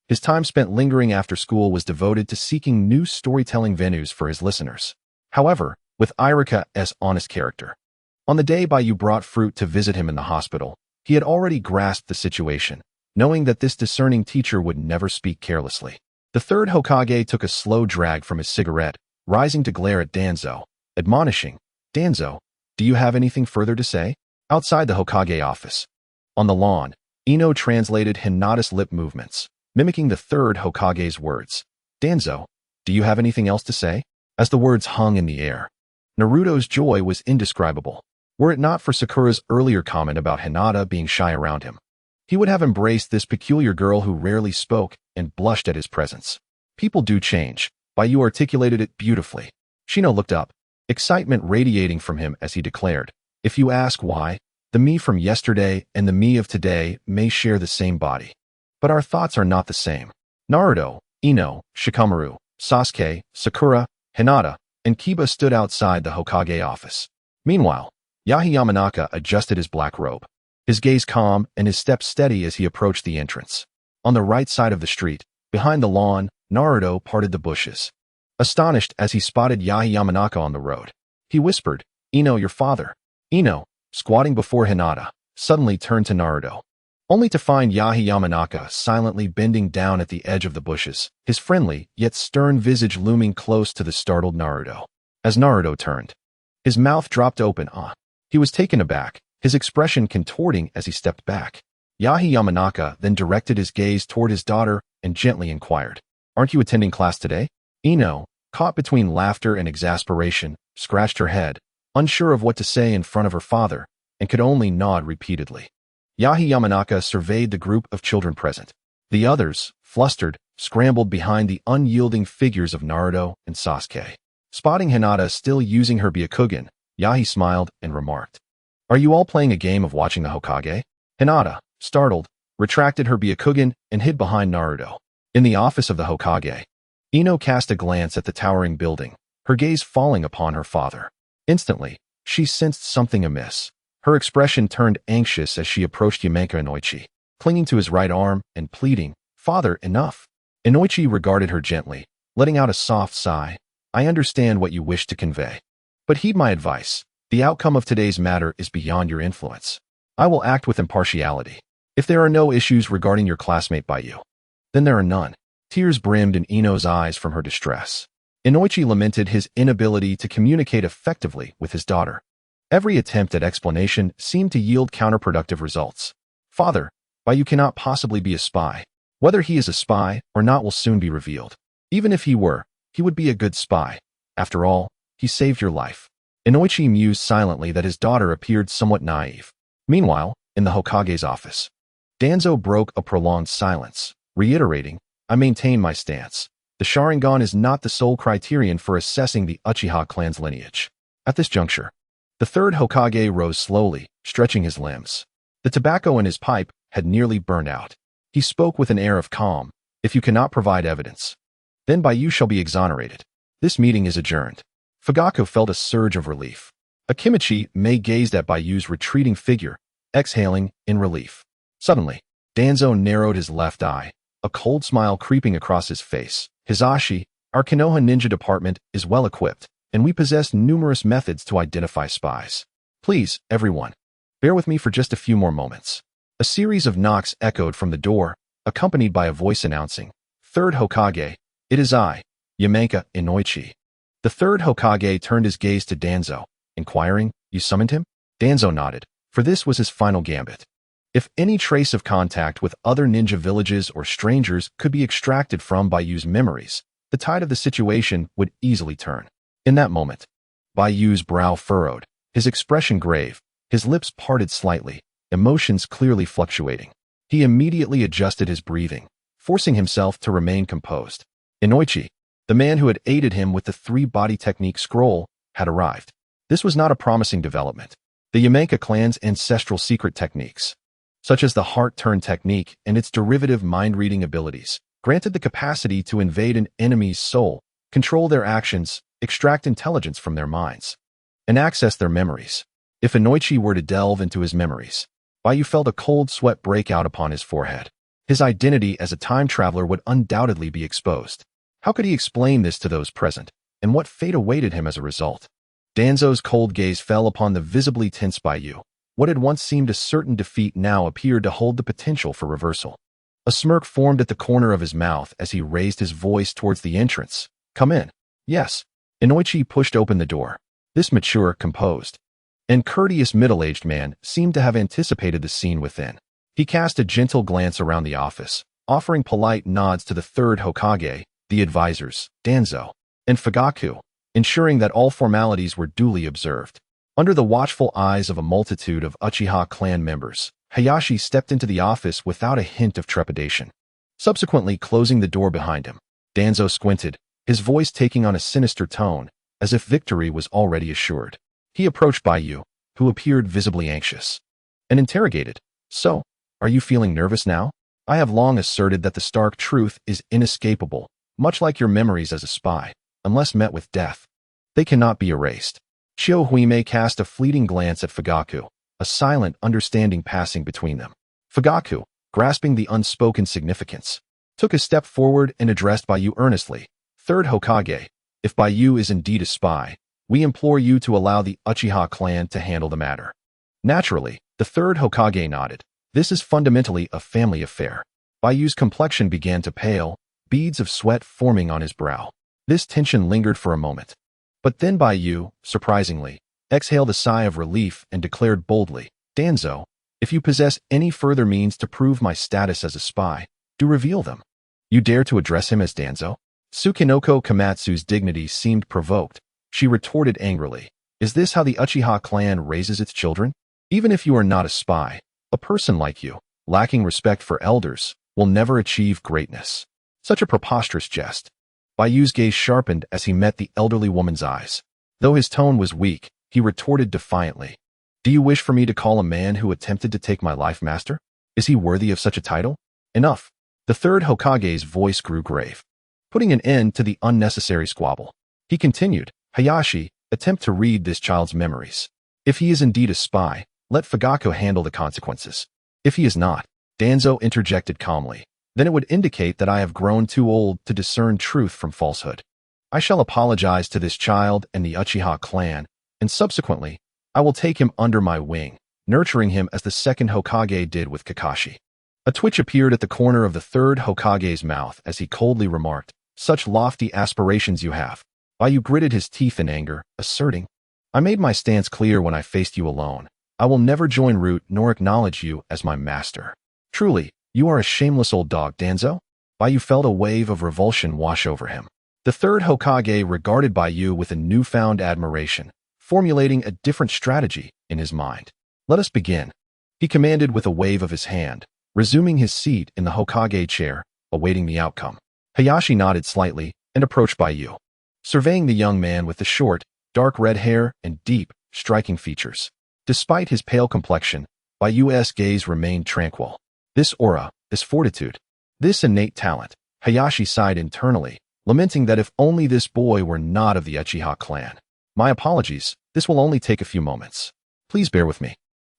His time spent lingering after school was devoted to seeking new storytelling venues for his listeners. However, with Iruka's honest character, on the day Baiyu brought fruit to visit him in the hospital, he had already grasped the situation, knowing that this discerning teacher would never speak carelessly. The third Hokage took a slow drag from his cigarette, rising to glare at Danzo, admonishing, Danzo, do you have anything further to say? Outside the Hokage office, on the lawn, Ino translated Hinata's lip movements, mimicking the third Hokage's words. Danzo, do you have anything else to say? As the words hung in the air, Naruto's joy was indescribable. Were it not for Sakura's earlier comment about Hinata being shy around him, he would have embraced this peculiar girl who rarely spoke and blushed at his presence. People do change. Baiyu articulated it beautifully. Shino looked up, excitement radiating from him as he declared, "If you ask why, the me from yesterday and the me of today may share the same body. But our thoughts are not the same." Naruto, Ino, Shikamaru, Sasuke, Sakura, Hinata, and Kiba stood outside the Hokage office. Meanwhile, Yamanaka adjusted his black robe, his gaze calm and his step steady as he approached the entrance. On the right side of the street, behind the lawn, Naruto parted the bushes. Astonished as he spotted Yamanaka on the road, he whispered, "Ino, your father." Ino, squatting before Hinata, suddenly turned to Naruto, only to find Yamanaka silently bending down at the edge of the bushes, his friendly yet stern visage looming close to the startled Naruto. As Naruto turned, his mouth dropped open. He was taken aback, his expression contorting as he stepped back. Yamanaka then directed his gaze toward his daughter and gently inquired, "Aren't you attending class today?" Ino, caught between laughter and exasperation, scratched her head, unsure of what to say in front of her father, and could only nod repeatedly. Yamanaka surveyed the group of children present. The others, flustered, scrambled behind the unyielding figures of Naruto and Sasuke. Spotting Hinata still using her Byakugan, Yahi smiled and remarked, "Are you all playing a game of watching the Hokage?" Hinata, startled, retracted her Byakugan and hid behind Naruto. In the office of the Hokage, Ino cast a glance at the towering building, her gaze falling upon her father. Instantly, she sensed something amiss. Her expression turned anxious as she approached Yamenka Inoichi, clinging to his right arm and pleading, "Father, enough." Inoichi regarded her gently, letting out a soft sigh. "I understand what you wish to convey. But heed my advice. The outcome of today's matter is beyond your influence. I will act with impartiality. If there are no issues regarding your classmate Baiyu, then there are none." Tears brimmed in Ino's eyes from her distress. Inoichi lamented his inability to communicate effectively with his daughter. Every attempt at explanation seemed to yield counterproductive results. "Father, Baiyu cannot possibly be a spy. Whether he is a spy or not will soon be revealed. Even if he were, he would be a good spy. After all, he saved your life." Inoichi mused silently that his daughter appeared somewhat naive. Meanwhile, in the Hokage's office, Danzo broke a prolonged silence, reiterating, "I maintain my stance. The Sharingan is not the sole criterion for assessing the Uchiha clan's lineage." At this juncture, the third Hokage rose slowly, stretching his limbs. The tobacco in his pipe had nearly burned out. He spoke with an air of calm, "If you cannot provide evidence, then Baiyu shall be exonerated. This meeting is adjourned." Fugaku felt a surge of relief. Akimichi Mei gazed at Baiyu's retreating figure, exhaling in relief. Suddenly, Danzo narrowed his left eye, a cold smile creeping across his face. "Hisashi, our Konoha ninja department is well equipped, and we possess numerous methods to identify spies. Please, everyone, bear with me for just a few more moments." A series of knocks echoed from the door, accompanied by a voice announcing, "Third Hokage, it is I, Yamenka Inoichi." The third Hokage turned his gaze to Danzo, inquiring, "You summoned him?" Danzo nodded, for this was his final gambit. If any trace of contact with other ninja villages or strangers could be extracted from Baiyu's memories, the tide of the situation would easily turn. In that moment, Baiyu's brow furrowed, his expression grave, his lips parted slightly, emotions clearly fluctuating. He immediately adjusted his breathing, forcing himself to remain composed. Inoichi, the man who had aided him with the three-body technique scroll, had arrived. This was not a promising development. The Yamenka clan's ancestral secret techniques, such as the heart-turn technique and its derivative mind-reading abilities, granted the capacity to invade an enemy's soul, control their actions, extract intelligence from their minds, and access their memories. If Inoichi were to delve into his memories, Baiyu felt a cold sweat break out upon his forehead. His identity as a time traveler would undoubtedly be exposed. How could he explain this to those present, and what fate awaited him as a result? Danzo's cold gaze fell upon the visibly tense Baiyu. What had once seemed a certain defeat now appeared to hold the potential for reversal. A smirk formed at the corner of his mouth as he raised his voice towards the entrance. "Come in." "Yes." Inoichi pushed open the door. This mature, composed, and courteous middle-aged man seemed to have anticipated the scene within. He cast a gentle glance around the office, offering polite nods to the third Hokage, the advisors, Danzo, and Fugaku, ensuring that all formalities were duly observed. Under the watchful eyes of a multitude of Uchiha clan members, Hayashi stepped into the office without a hint of trepidation. Subsequently closing the door behind him, Danzo squinted, his voice taking on a sinister tone. as if victory was already assured. He approached Baiyu, who appeared visibly anxious, and interrogated, "So, are you feeling nervous now? I have long asserted that the stark truth is inescapable, much like your memories as a spy. Unless met with death, they cannot be erased." Chiyo Huime cast a fleeting glance at Fugaku, a silent understanding passing between them. Fugaku, grasping the unspoken significance, took a step forward and addressed Baiyu earnestly. "Third Hokage, if Baiyu is indeed a spy, we implore you to allow the Uchiha clan to handle the matter." Naturally, the third Hokage nodded. This is fundamentally a family affair. Baiyu's complexion began to pale, beads of sweat forming on his brow. This tension lingered for a moment. But then Baiyu, surprisingly, exhaled a sigh of relief and declared boldly, "Danzo, if you possess any further means to prove my status as a spy, do reveal them." "You dare to address him as Danzo?" Tsukinoko Komatsu's dignity seemed provoked. She retorted angrily, "Is this how the Uchiha clan raises its children? Even if you are not a spy, a person like you, lacking respect for elders, will never achieve greatness." Such a preposterous jest. Baiyu's gaze sharpened as he met the elderly woman's eyes. Though his tone was weak, he retorted defiantly, "Do you wish for me to call a man who attempted to take my life master? Is he worthy of such a title?" "Enough." The third Hokage's voice grew grave, putting an end to the unnecessary squabble. He continued, "Hayashi, attempt to read this child's memories. If he is indeed a spy, let Fugaku handle the consequences. If he is not," Danzo interjected calmly, "then it would indicate that I have grown too old to discern truth from falsehood. I shall apologize to this child and the Uchiha clan, and subsequently, I will take him under my wing, nurturing him as the second Hokage did with Kakashi." A twitch appeared at the corner of the third Hokage's mouth as he coldly remarked, "Such lofty aspirations you have." Baiyu gritted his teeth in anger, asserting, "I made my stance clear when I faced you alone. I will never join Root nor acknowledge you as my master. Truly, you are a shameless old dog, Danzo." Baiyu felt a wave of revulsion wash over him. The third Hokage regarded Baiyu with a newfound admiration, formulating a different strategy in his mind. "Let us begin," he commanded with a wave of his hand, resuming his seat in the Hokage chair, awaiting the outcome. Hayashi nodded slightly and approached Baiyu, surveying the young man with the short, dark red hair and deep, striking features. Despite his pale complexion, Baiyu's gaze remained tranquil. This aura, this fortitude, this innate talent. Hayashi sighed internally, lamenting that if only this boy were not of the Uchiha clan. "My apologies, this will only take a few moments. Please bear with me."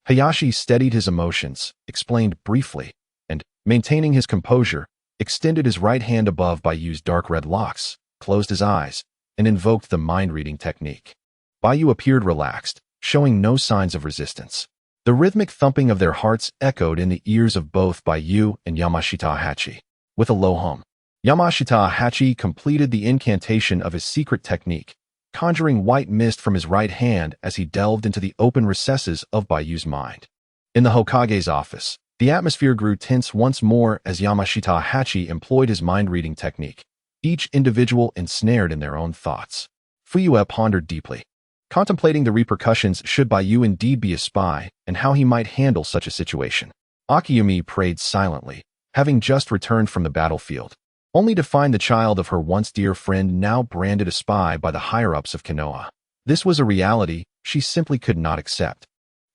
Hayashi steadied his emotions, explained briefly, and, maintaining his composure, extended his right hand above Baiyu's dark red locks, closed his eyes, and invoked the mind-reading technique. Baiyu appeared relaxed, showing no signs of resistance. The rhythmic thumping of their hearts echoed in the ears of both Baiyu and Yamashita Hachi. With a low hum, Yamashita Hachi completed the incantation of his secret technique, conjuring white mist from his right hand as he delved into the open recesses of Baiyu's mind. In the Hokage's office, the atmosphere grew tense once more as Yamashita Hachi employed his mind-reading technique, each individual ensnared in their own thoughts. Fuyue pondered deeply, contemplating the repercussions should Baiyu indeed be a spy and how he might handle such a situation. Akiyumi prayed silently, having just returned from the battlefield, only to find the child of her once dear friend now branded a spy by the higher-ups of Konoha. This was a reality she simply could not accept.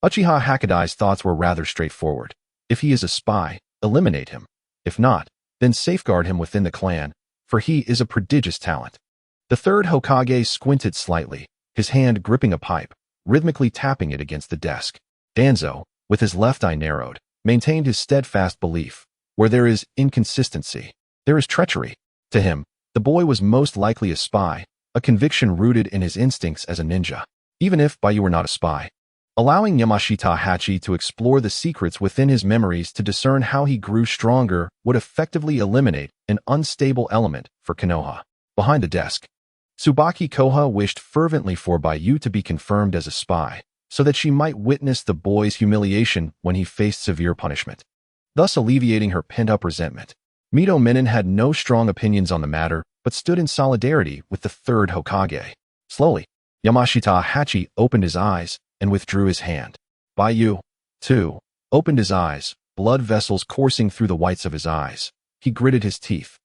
Uchiha Hakadai's thoughts were rather straightforward. If he is a spy, eliminate him. If not, then safeguard him within the clan, for he is a prodigious talent. The third Hokage squinted slightly, his hand gripping a pipe, rhythmically tapping it against the desk. Danzo, with his left eye narrowed, maintained his steadfast belief. Where there is inconsistency, there is treachery. To him, the boy was most likely a spy, a conviction rooted in his instincts as a ninja, even if Baiyu were not a spy. Allowing Yamashita Hachi to explore the secrets within his memories to discern how he grew stronger would effectively eliminate an unstable element for Konoha. Behind the desk, Tsubaki Koha wished fervently for Baiyu to be confirmed as a spy, so that she might witness the boy's humiliation when he faced severe punishment, thus alleviating her pent-up resentment. Mito Menon had no strong opinions on the matter, but stood in solidarity with the third Hokage. Slowly, Yamashita Hachi opened his eyes and withdrew his hand. Baiyu, too, opened his eyes, blood vessels coursing through the whites of his eyes. He gritted his teeth,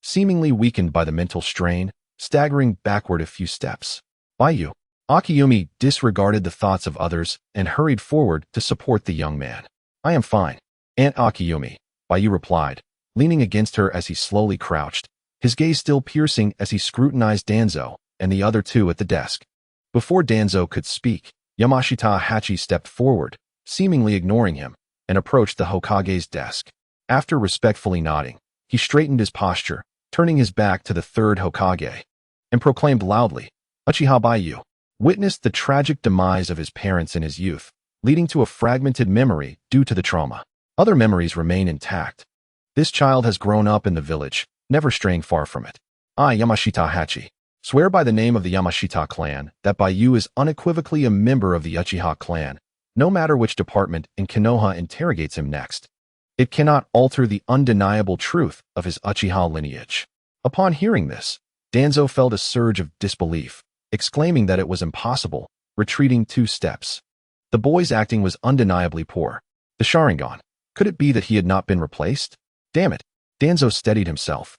seemingly weakened by the mental strain, staggering backward a few steps. Baiyu. Akiyumi disregarded the thoughts of others and hurried forward to support the young man. I am fine, Aunt Akiyumi, Baiyu replied, leaning against her as he slowly crouched, his gaze still piercing as he scrutinized Danzo and the other two at the desk. Before Danzo could speak, Yamashita Hachi stepped forward, seemingly ignoring him, and approached the Hokage's desk. After respectfully nodding, he straightened his posture, turning his back to the third Hokage, and proclaimed loudly, Uchiha Baiyu witnessed the tragic demise of his parents in his youth, leading to a fragmented memory due to the trauma. Other memories remain intact. This child has grown up in the village, never straying far from it. I, Yamashita Hachi, swear by the name of the Yamashita clan that Baiyu is unequivocally a member of the Uchiha clan, no matter which department in Konoha interrogates him next. It cannot alter the undeniable truth of his Uchiha lineage. Upon hearing this, Danzo felt a surge of disbelief, exclaiming that it was impossible, retreating 2 steps. The boy's acting was undeniably poor. The Sharingan. Could it be that he had not been replaced? Damn it. Danzo steadied himself,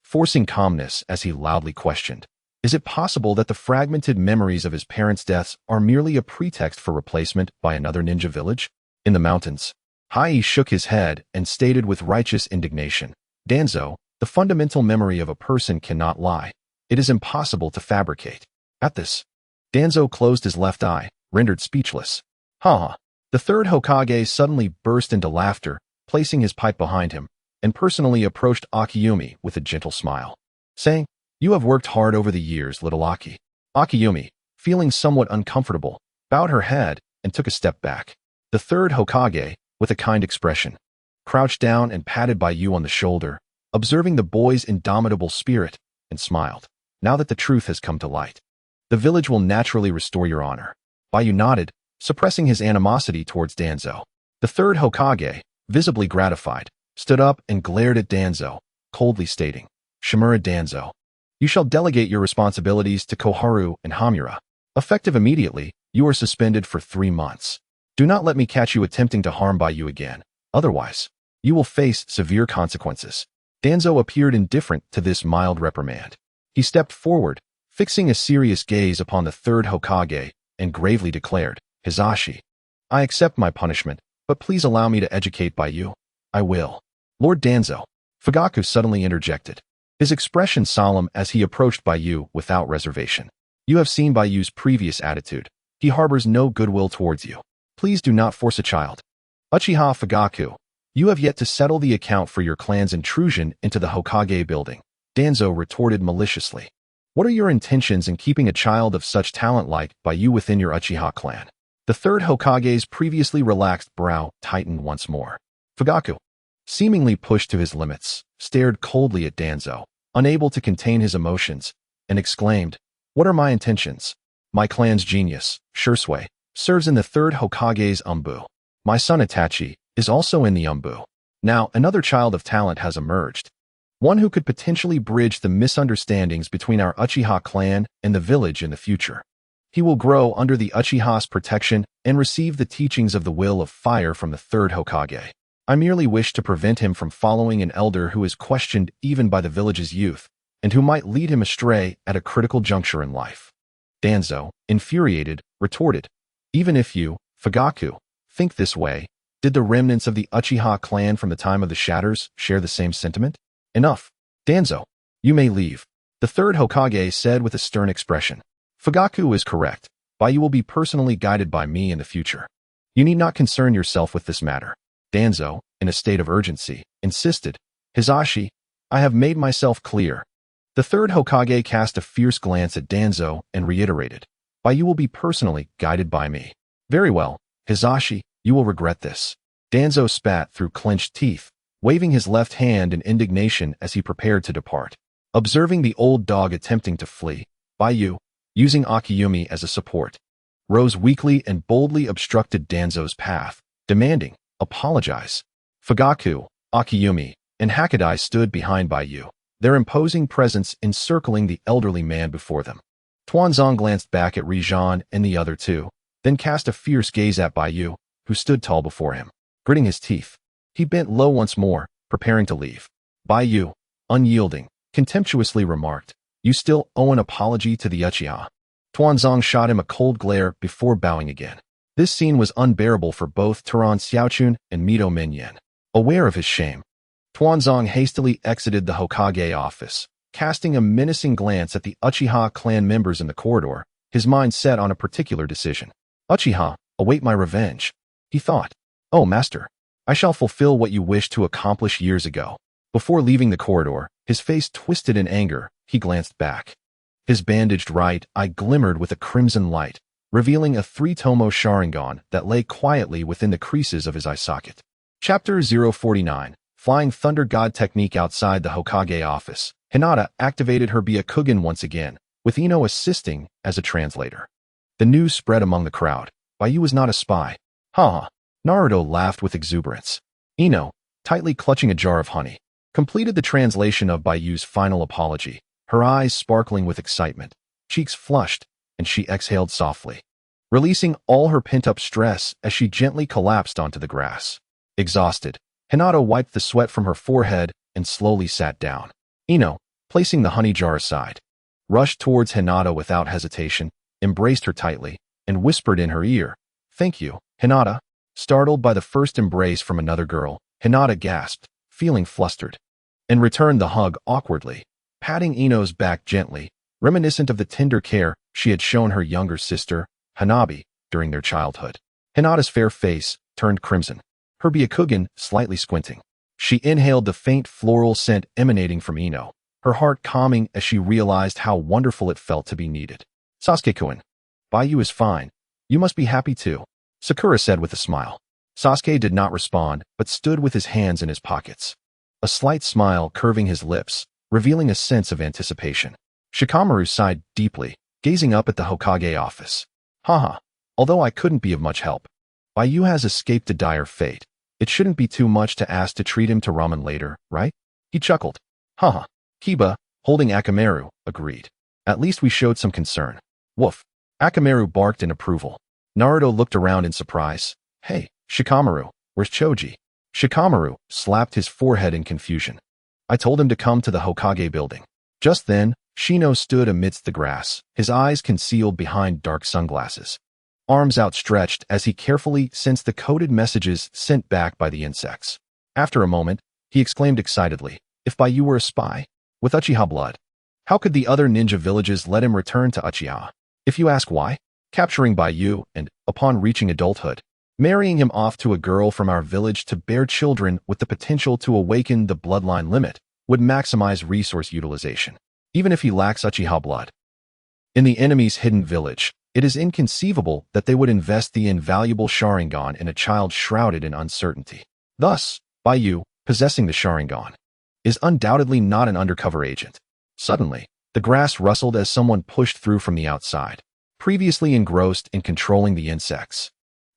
forcing calmness as he loudly questioned. Is it possible that the fragmented memories of his parents' deaths are merely a pretext for replacement by another ninja village? In the mountains, Hai shook his head and stated with righteous indignation, Danzo, the fundamental memory of a person cannot lie. It is impossible to fabricate. At this, Danzo closed his left eye, rendered speechless. Ha! The third Hokage suddenly burst into laughter, placing his pipe behind him, and personally approached Akiyumi with a gentle smile, saying, You have worked hard over the years, little Aki. Akiyumi, feeling somewhat uncomfortable, bowed her head and took a step back. The third Hokage, with a kind expression, crouched down and patted Baiyu on the shoulder, observing the boy's indomitable spirit, and smiled. Now that the truth has come to light, the village will naturally restore your honor. Baiyu nodded, suppressing his animosity towards Danzo. The third Hokage, visibly gratified, stood up and glared at Danzo, coldly stating, Shimura Danzo, you shall delegate your responsibilities to Koharu and Hamura. Effective immediately, you are suspended for 3 months. Do not let me catch you attempting to harm Baiyu again. Otherwise, you will face severe consequences. Danzo appeared indifferent to this mild reprimand. He stepped forward, fixing a serious gaze upon the third Hokage, and gravely declared, Hizashi, I accept my punishment, but please allow me to educate Baiyu. I will. Lord Danzo. Fugaku suddenly interjected, his expression solemn as he approached Baiyu without reservation. You have seen Baiyu's previous attitude. He harbors no goodwill towards you. Please do not force a child. Uchiha Fugaku, you have yet to settle the account for your clan's intrusion into the Hokage building. Danzo retorted maliciously. What are your intentions in keeping a child of such talent like Baiyu within your Uchiha clan? The third Hokage's previously relaxed brow tightened once more. Fugaku, seemingly pushed to his limits, stared coldly at Danzo, unable to contain his emotions, and exclaimed, What are my intentions? My clan's genius, Shursui, serves in the third Hokage's Umbu. My son Itachi is also in the Umbu. Now, another child of talent has emerged. One who could potentially bridge the misunderstandings between our Uchiha clan and the village in the future. He will grow under the Uchiha's protection and receive the teachings of the will of fire from the third Hokage. I merely wish to prevent him from following an elder who is questioned even by the village's youth, and who might lead him astray at a critical juncture in life. Danzo, infuriated, retorted, Even if you, Fugaku, think this way, did the remnants of the Uchiha clan from the time of the Shatters share the same sentiment? Enough. Danzo, you may leave. The third Hokage said with a stern expression. Fugaku is correct. Baiyu will be personally guided by me in the future. You need not concern yourself with this matter. Danzo, in a state of urgency, insisted. Hizashi, I have made myself clear. The third Hokage cast a fierce glance at Danzo and reiterated. Baiyu will be personally guided by me. Very well, Hizashi, you will regret this. Danzo spat through clenched teeth, waving his left hand in indignation as he prepared to depart. Observing the old dog attempting to flee, Baiyu, using Akiyumi as a support, rose weakly and boldly obstructed Danzo's path, demanding, Apologize. Fugaku, Akiyumi, and Hakadai stood behind Baiyu, their imposing presence encircling the elderly man before them. Tuanzong glanced back at Rijan and the other two, then cast a fierce gaze at Baiyu, who stood tall before him. Gritting his teeth, he bent low once more, preparing to leave. Baiyu, unyielding, contemptuously remarked, You still owe an apology to the Uchiha. Tuanzong shot him a cold glare before bowing again. This scene was unbearable for both Turan Xiaochun and Mito Minyan. Aware of his shame, Tuanzong hastily exited the Hokage office, casting a menacing glance at the Uchiha clan members in the corridor, his mind set on a particular decision. Uchiha, await my revenge, he thought. Oh, master, I shall fulfill what you wished to accomplish years ago. Before leaving the corridor, his face twisted in anger, he glanced back. His bandaged right eye glimmered with a crimson light, revealing a three-tomo Sharingan that lay quietly within the creases of his eye socket. Chapter 049, Flying Thunder God Technique. Outside the Hokage office, Hinata activated her Byakugan once again, with Ino assisting as a translator. The news spread among the crowd. Baiyu was not a spy. Ha! Naruto laughed with exuberance. Ino, tightly clutching a jar of honey, completed the translation of Baiyu's final apology, her eyes sparkling with excitement, cheeks flushed, and she exhaled softly, releasing all her pent-up stress as she gently collapsed onto the grass. Exhausted, Hinata wiped the sweat from her forehead and slowly sat down. Ino, placing the honey jar aside, rushed towards Hinata without hesitation, embraced her tightly, and whispered in her ear, "Thank you, Hinata." Startled by the first embrace from another girl, Hinata gasped, feeling flustered, and returned the hug awkwardly, patting Ino's back gently, reminiscent of the tender care she had shown her younger sister, Hanabi, during their childhood. Hinata's fair face turned crimson, her Byakugan slightly squinting. She inhaled the faint floral scent emanating from Ino, her heart calming as she realized how wonderful it felt to be needed. "Sasuke-kun, Baiyu is fine. You must be happy too," Sakura said with a smile. Sasuke did not respond, but stood with his hands in his pockets, a slight smile curving his lips, revealing a sense of anticipation. Shikamaru sighed deeply, gazing up at the Hokage office. Haha, although I couldn't be of much help. Baiyu has escaped a dire fate. It shouldn't be too much to ask to treat him to ramen later, right? He chuckled. Haha. Kiba, holding Akamaru, agreed. At least we showed some concern. Woof. Akamaru barked in approval. Naruto looked around in surprise. Hey, Shikamaru, where's Choji? Shikamaru slapped his forehead in confusion. I told him to come to the Hokage building. Just then, Shino stood amidst the grass, his eyes concealed behind dark sunglasses, arms outstretched as he carefully sensed the coded messages sent back by the insects. After a moment, he exclaimed excitedly, if Baiyu were a spy, with Uchiha blood, how could the other ninja villages let him return to Uchiha? If you ask why, capturing Baiyu and, upon reaching adulthood, marrying him off to a girl from our village to bear children with the potential to awaken the bloodline limit would maximize resource utilization, even if he lacks Uchiha blood. In the enemy's hidden village, it is inconceivable that they would invest the invaluable Sharingan in a child shrouded in uncertainty. Thus, Baiyu, possessing the Sharingan, is undoubtedly not an undercover agent. Suddenly, the grass rustled as someone pushed through from the outside, previously engrossed in controlling the insects.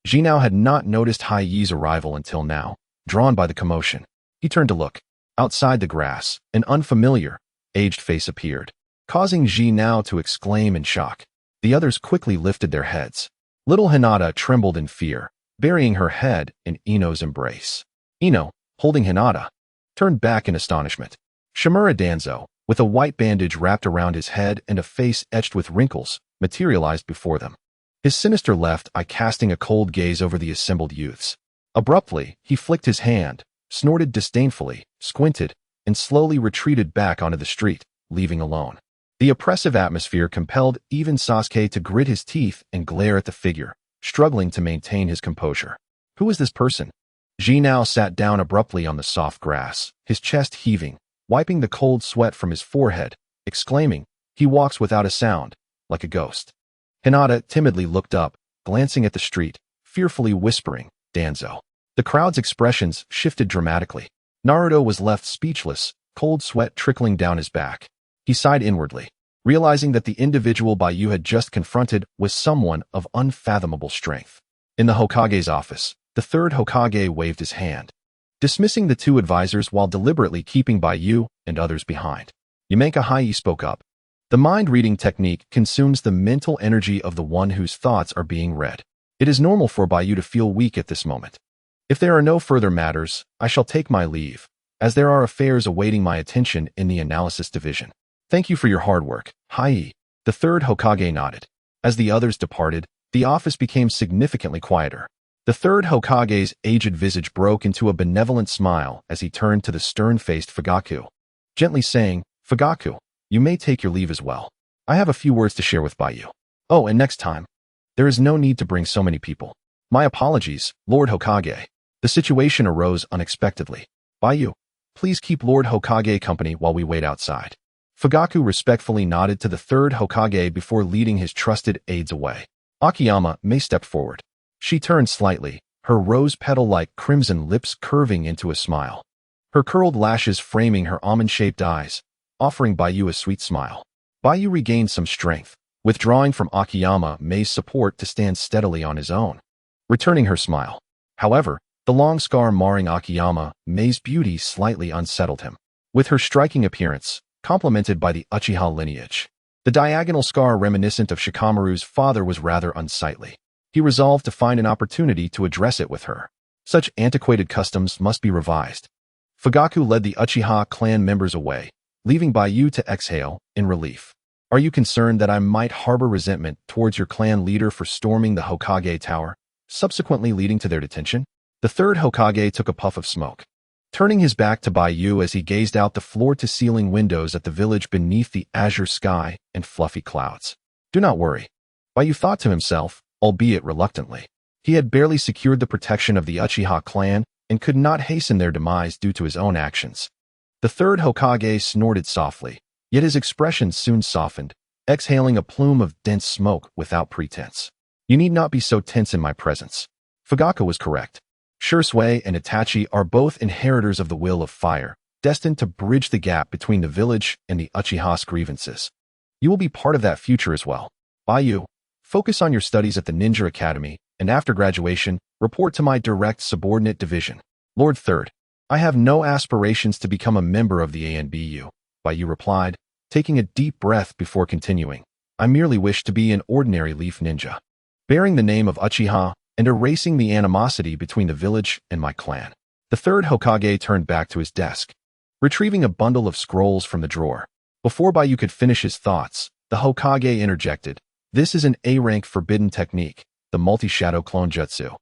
Jinao had not noticed Hai Yi's arrival until now, drawn by the commotion. He turned to look. Outside the grass, an unfamiliar, aged face appeared, causing Jinao to exclaim in shock. The others quickly lifted their heads. Little Hinata trembled in fear, burying her head in Ino's embrace. Ino, holding Hinata, turned back in astonishment. Shimura Danzo, with a white bandage wrapped around his head and a face etched with wrinkles, materialized before them, his sinister left eye casting a cold gaze over the assembled youths. Abruptly, he flicked his hand, snorted disdainfully, squinted, and slowly retreated back onto the street, leaving alone. The oppressive atmosphere compelled even Sasuke to grit his teeth and glare at the figure, struggling to maintain his composure. Who is this person? Jinao sat down abruptly on the soft grass, his chest heaving, wiping the cold sweat from his forehead, exclaiming, he walks without a sound, like a ghost. Hinata timidly looked up, glancing at the street, fearfully whispering, Danzo. The crowd's expressions shifted dramatically. Naruto was left speechless, cold sweat trickling down his back. He sighed inwardly, realizing that the individual Baiyu had just confronted was someone of unfathomable strength. In the Hokage's office, the third Hokage waved his hand, dismissing the two advisors while deliberately keeping Baiyu and others behind. Yamenka Hai spoke up. The mind-reading technique consumes the mental energy of the one whose thoughts are being read. It is normal for Baiyu to feel weak at this moment. If there are no further matters, I shall take my leave, as there are affairs awaiting my attention in the analysis division. Thank you for your hard work, Hai. The third Hokage nodded. As the others departed, the office became significantly quieter. The third Hokage's aged visage broke into a benevolent smile as he turned to the stern-faced Fugaku, gently saying, "Fugaku, you may take your leave as well. I have a few words to share with Baiyu. Oh, and next time, there is no need to bring so many people. My apologies, Lord Hokage. The situation arose unexpectedly. Baiyu, please keep Lord Hokage company while we wait outside." Fugaku respectfully nodded to the third Hokage before leading his trusted aides away. Akiyama May stepped forward. She turned slightly, her rose petal-like crimson lips curving into a smile, her curled lashes framing her almond-shaped eyes, offering Baiyu a sweet smile. Baiyu regained some strength, withdrawing from Akiyama May's support to stand steadily on his own, returning her smile. However, the long scar marring Akiyama May's beauty slightly unsettled him. With her striking appearance, complemented by the Uchiha lineage, the diagonal scar reminiscent of Shikamaru's father was rather unsightly. He resolved to find an opportunity to address it with her. Such antiquated customs must be revised. Fugaku led the Uchiha clan members away, leaving Baiyu to exhale in relief. "Are you concerned that I might harbor resentment towards your clan leader for storming the Hokage Tower, subsequently leading to their detention?" The third Hokage took a puff of smoke, turning his back to Baiyu as he gazed out the floor-to-ceiling windows at the village beneath the azure sky and fluffy clouds. "Do not worry," Baiyu thought to himself, albeit reluctantly. He had barely secured the protection of the Uchiha clan and could not hasten their demise due to his own actions. The third Hokage snorted softly, yet his expression soon softened, exhaling a plume of dense smoke without pretense. "You need not be so tense in my presence." Fugaku was correct. Shursui and Itachi are both inheritors of the will of fire, destined to bridge the gap between the village and the Uchiha's grievances. You will be part of that future as well. Baiyu, focus on your studies at the Ninja Academy, and after graduation, report to my direct subordinate division. Lord Third, I have no aspirations to become a member of the ANBU, Baiyu replied, taking a deep breath before continuing. I merely wish to be an ordinary leaf ninja, bearing the name of Uchiha and erasing the animosity between the village and my clan. The third Hokage turned back to his desk, retrieving a bundle of scrolls from the drawer. Before Baiyu could finish his thoughts, the Hokage interjected. This is an A-rank forbidden technique, the multi-shadow clone jutsu,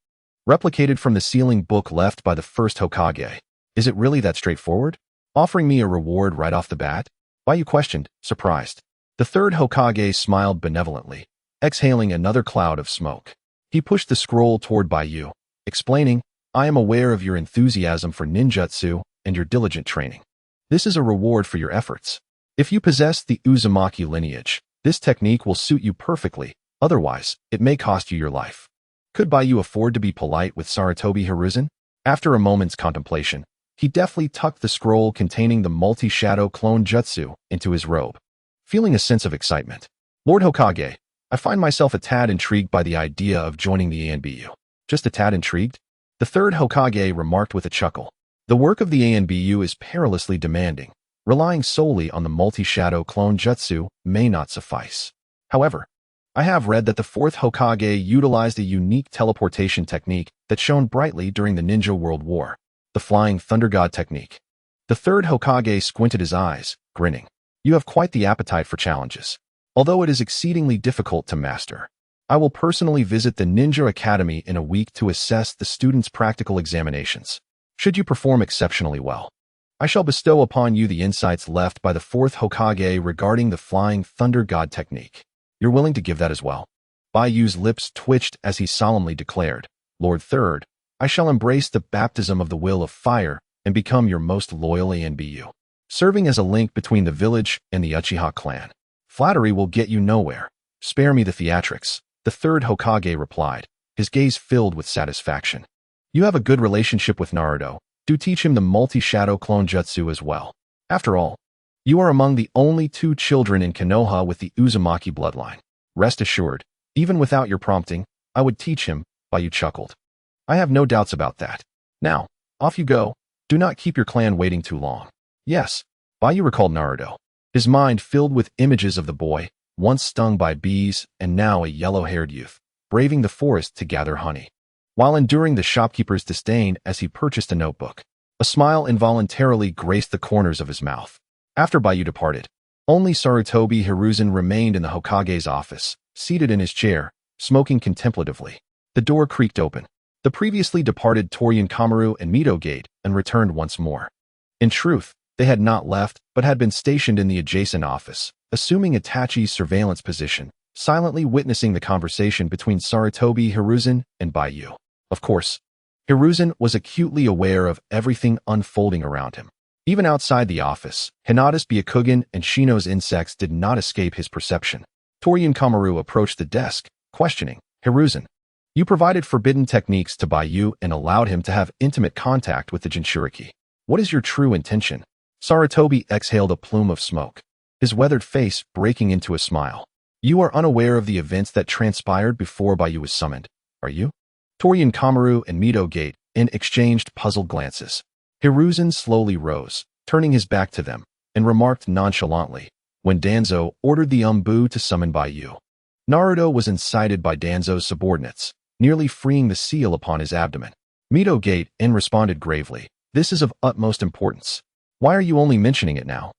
replicated from the sealing book left by the first Hokage. Is it really that straightforward? Offering me a reward right off the bat? Baiyu questioned, surprised. The third Hokage smiled benevolently, exhaling another cloud of smoke. He pushed the scroll toward Baiyu, explaining, I am aware of your enthusiasm for ninjutsu and your diligent training. This is a reward for your efforts. If you possess the Uzumaki lineage, this technique will suit you perfectly, otherwise, it may cost you your life. Could Baiyu afford to be polite with Sarutobi Hiruzen? After a moment's contemplation, he deftly tucked the scroll containing the multi-shadow clone jutsu into his robe, feeling a sense of excitement. Lord Hokage, I find myself a tad intrigued by the idea of joining the ANBU. Just a tad intrigued? The third Hokage remarked with a chuckle. The work of the ANBU is perilously demanding. Relying solely on the multi-shadow clone jutsu may not suffice. However, I have read that the fourth Hokage utilized a unique teleportation technique that shone brightly during the Ninja World War, the Flying Thunder God technique. The third Hokage squinted his eyes, grinning. You have quite the appetite for challenges. Although it is exceedingly difficult to master, I will personally visit the Ninja Academy in a week to assess the students' practical examinations. Should you perform exceptionally well, I shall bestow upon you the insights left by the fourth Hokage regarding the Flying Thunder God technique. You're willing to give that as well? Baiyu's lips twitched as he solemnly declared, Lord Third, I shall embrace the baptism of the will of fire and become your most loyal ANBU, serving as a link between the village and the Uchiha clan. Flattery will get you nowhere. Spare me the theatrics, the third Hokage replied, his gaze filled with satisfaction. You have a good relationship with Naruto. Do teach him the multi-shadow clone jutsu as well. After all, you are among the only 2 children in Konoha with the Uzumaki bloodline. Rest assured, even without your prompting, I would teach him, Baiyu chuckled. I have no doubts about that. Now, off you go. Do not keep your clan waiting too long. Yes, Baiyu recalled Naruto, his mind filled with images of the boy, once stung by bees and now a yellow-haired youth, braving the forest to gather honey, while enduring the shopkeeper's disdain as he purchased a notebook. A smile involuntarily graced the corners of his mouth. After Baiyu departed, only Sarutobi Hiruzen remained in the Hokage's office, seated in his chair, smoking contemplatively. The door creaked open. The previously departed Torian Kamaru and Mito Gate and returned once more. In truth, they had not left, but had been stationed in the adjacent office, assuming Itachi's surveillance position, silently witnessing the conversation between Sarutobi Hiruzen and Baiyu. Of course, Hiruzen was acutely aware of everything unfolding around him. Even outside the office, Hinata's Byakugan and Shino's insects did not escape his perception. Torian Kamaru approached the desk, questioning, "Hiruzen, you provided forbidden techniques to Baiyu and allowed him to have intimate contact with the Jinchuriki. What is your true intention?" Sarutobi exhaled a plume of smoke, his weathered face breaking into a smile. "You are unaware of the events that transpired before Baiyu was summoned, are you?" Torian Kamaru and Mito Gate exchanged puzzled glances. Hiruzen slowly rose, turning his back to them, and remarked nonchalantly, "When Danzo ordered the Umbu to summon Baiyu, Naruto was incited by Danzo's subordinates, nearly freeing the seal upon his abdomen." Mito Gate responded gravely, "This is of utmost importance. Why are you only mentioning it now?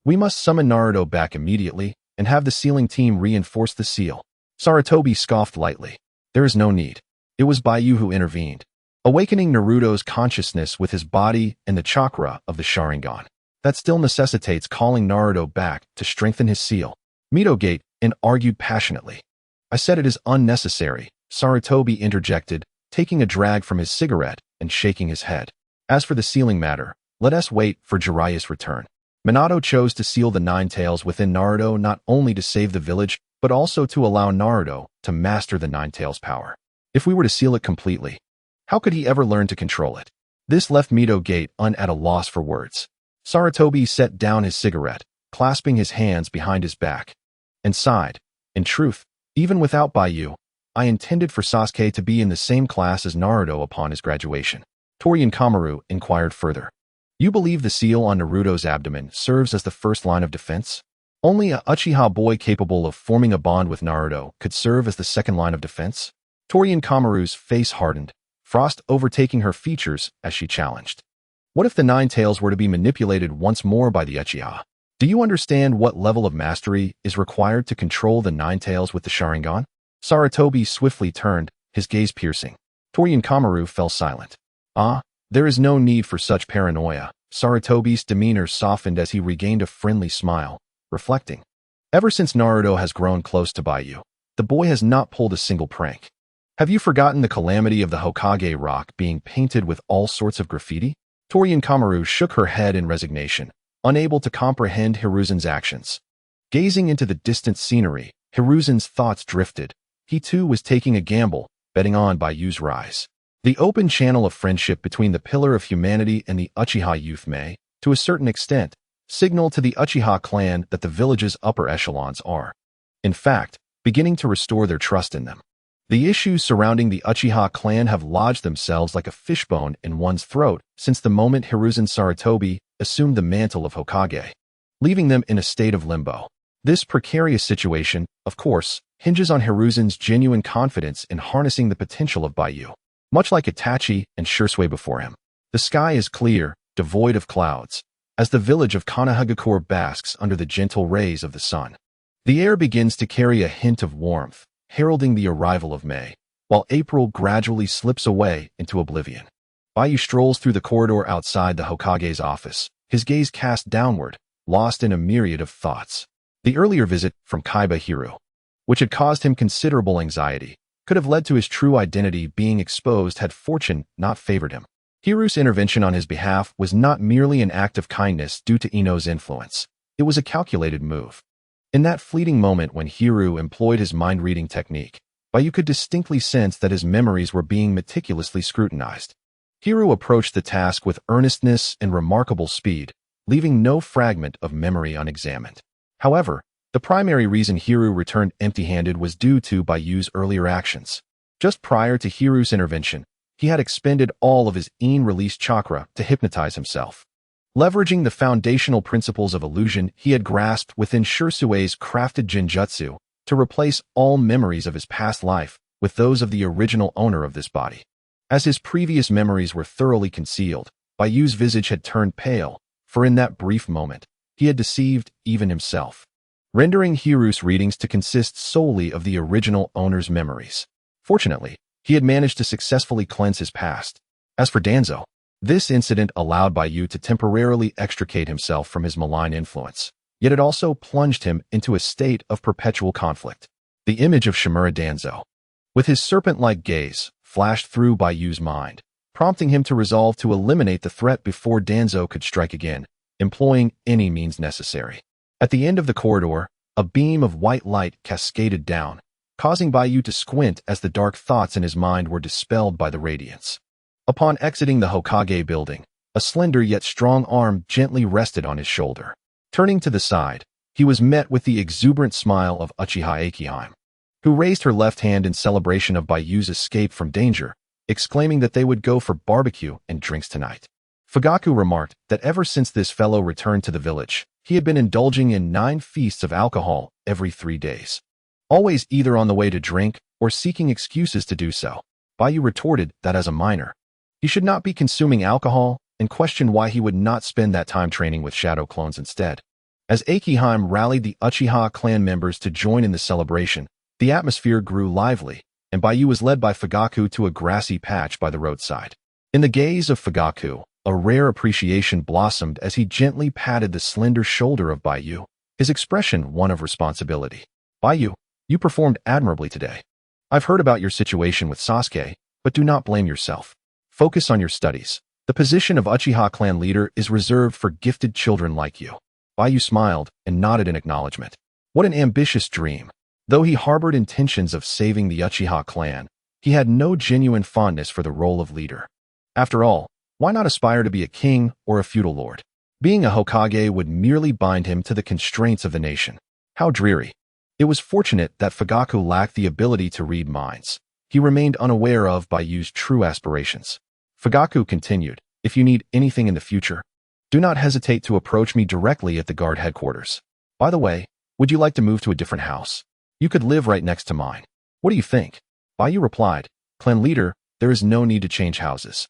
We must summon Naruto back immediately and have the sealing team reinforce the seal." Sarutobi scoffed lightly. "There is no need. It was Baiyu who intervened, awakening Naruto's consciousness with his body and the chakra of the Sharingan. That still necessitates calling Naruto back to strengthen his seal." Mito Gate argued passionately. "I said it is unnecessary," Sarutobi interjected, taking a drag from his cigarette and shaking his head. "As for the sealing matter, let us wait for Jiraiya's return." Minato chose to seal the Nine Tails within Naruto not only to save the village, but also to allow Naruto to master the Nine Tails' power. If we were to seal it completely, how could he ever learn to control it? This left Mito Gate at a loss for words. Sarutobi set down his cigarette, clasping his hands behind his back, and sighed. "In truth, even without Baiyu, I intended for Sasuke to be in the same class as Naruto upon his graduation." Torian Kamaru inquired further. "You believe the seal on Naruto's abdomen serves as the first line of defense? Only a Uchiha boy capable of forming a bond with Naruto could serve as the second line of defense?" Torian Kamaru's face hardened, frost overtaking her features as she challenged. "What if the Nine Tails were to be manipulated once more by the Uchiha? Do you understand what level of mastery is required to control the Nine Tails with the Sharingan?" Sarutobi swiftly turned, his gaze piercing. Torian Kamaru fell silent. There is no need for such paranoia." Sarutobi's demeanor softened as he regained a friendly smile, reflecting, "Ever since Naruto has grown close to Baiyu, the boy has not pulled a single prank. Have you forgotten the calamity of the Hokage rock being painted with all sorts of graffiti?" Torian Kamaru shook her head in resignation, unable to comprehend Hiruzen's actions. Gazing into the distant scenery, Hiruzen's thoughts drifted. He too was taking a gamble, betting on Baiyu's rise. The open channel of friendship between the Pillar of Humanity and the Uchiha youth may, to a certain extent, signal to the Uchiha clan that the village's upper echelons are, in fact, beginning to restore their trust in them. The issues surrounding the Uchiha clan have lodged themselves like a fishbone in one's throat since the moment Hiruzen Sarutobi assumed the mantle of Hokage, leaving them in a state of limbo. This precarious situation, of course, hinges on Hiruzen's genuine confidence in harnessing the potential of Baiyu. Much like Itachi and Shisui before him, the sky is clear, devoid of clouds, as the village of Konohagakure basks under the gentle rays of the sun. The air begins to carry a hint of warmth, heralding the arrival of May, while April gradually slips away into oblivion. Baiyu strolls through the corridor outside the Hokage's office, his gaze cast downward, lost in a myriad of thoughts. The earlier visit from Kaiba Hiru, which had caused him considerable anxiety, could have led to his true identity being exposed had fortune not favored him. Hiru's intervention on his behalf was not merely an act of kindness due to Ino's influence. It was a calculated move. In that fleeting moment when Hiru employed his mind-reading technique, Baiyu could distinctly sense that his memories were being meticulously scrutinized. Hiru approached the task with earnestness and remarkable speed, leaving no fragment of memory unexamined. However, the primary reason Hiru returned empty-handed was due to Baiyu's earlier actions. Just prior to Hiru's intervention, he had expended all of his in-released chakra to hypnotize himself. Leveraging the foundational principles of illusion he had grasped within Shisui's crafted genjutsu to replace all memories of his past life with those of the original owner of this body. As his previous memories were thoroughly concealed, Baiyu's visage had turned pale, for in that brief moment, he had deceived even himself. rendering Hiru's readings to consist solely of the original owner's memories. Fortunately, he had managed to successfully cleanse his past. As for Danzo, this incident allowed Baiyu to temporarily extricate himself from his malign influence, yet it also plunged him into a state of perpetual conflict. The image of Shimura Danzo, with his serpent-like gaze, flashed through Baiyu's mind, prompting him to resolve to eliminate the threat before Danzo could strike again, employing any means necessary. At the end of the corridor, a beam of white light cascaded down, causing Baiyu to squint as the dark thoughts in his mind were dispelled by the radiance. Upon exiting the Hokage building, a slender yet strong arm gently rested on his shoulder. Turning to the side, he was met with the exuberant smile of Uchiha Akihime, who raised her left hand in celebration of Baiyu's escape from danger, exclaiming that they would go for barbecue and drinks tonight. Fugaku remarked that ever since this fellow returned to the village, he had been indulging in 9 feasts of alcohol every 3 days, always either on the way to drink or seeking excuses to do so. Baiyu retorted that as a minor, he should not be consuming alcohol and questioned why he would not spend that time training with shadow clones instead. As Akihime rallied the Uchiha clan members to join in the celebration, the atmosphere grew lively, and Baiyu was led by Fugaku to a grassy patch by the roadside. In the gaze of Fugaku, a rare appreciation blossomed as he gently patted the slender shoulder of Baiyu, his expression one of responsibility. Baiyu, you performed admirably today. I've heard about your situation with Sasuke, but do not blame yourself. Focus on your studies. The position of Uchiha clan leader is reserved for gifted children like you. Baiyu smiled and nodded in acknowledgement. What an ambitious dream. Though he harbored intentions of saving the Uchiha clan, he had no genuine fondness for the role of leader. After all, why not aspire to be a king or a feudal lord? Being a Hokage would merely bind him to the constraints of the nation. How dreary. It was fortunate that Fugaku lacked the ability to read minds. He remained unaware of Baiyu's true aspirations. Fugaku continued, if you need anything in the future, do not hesitate to approach me directly at the guard headquarters. By the way, would you like to move to a different house? You could live right next to mine. What do you think? Baiyu replied, clan leader, there is no need to change houses.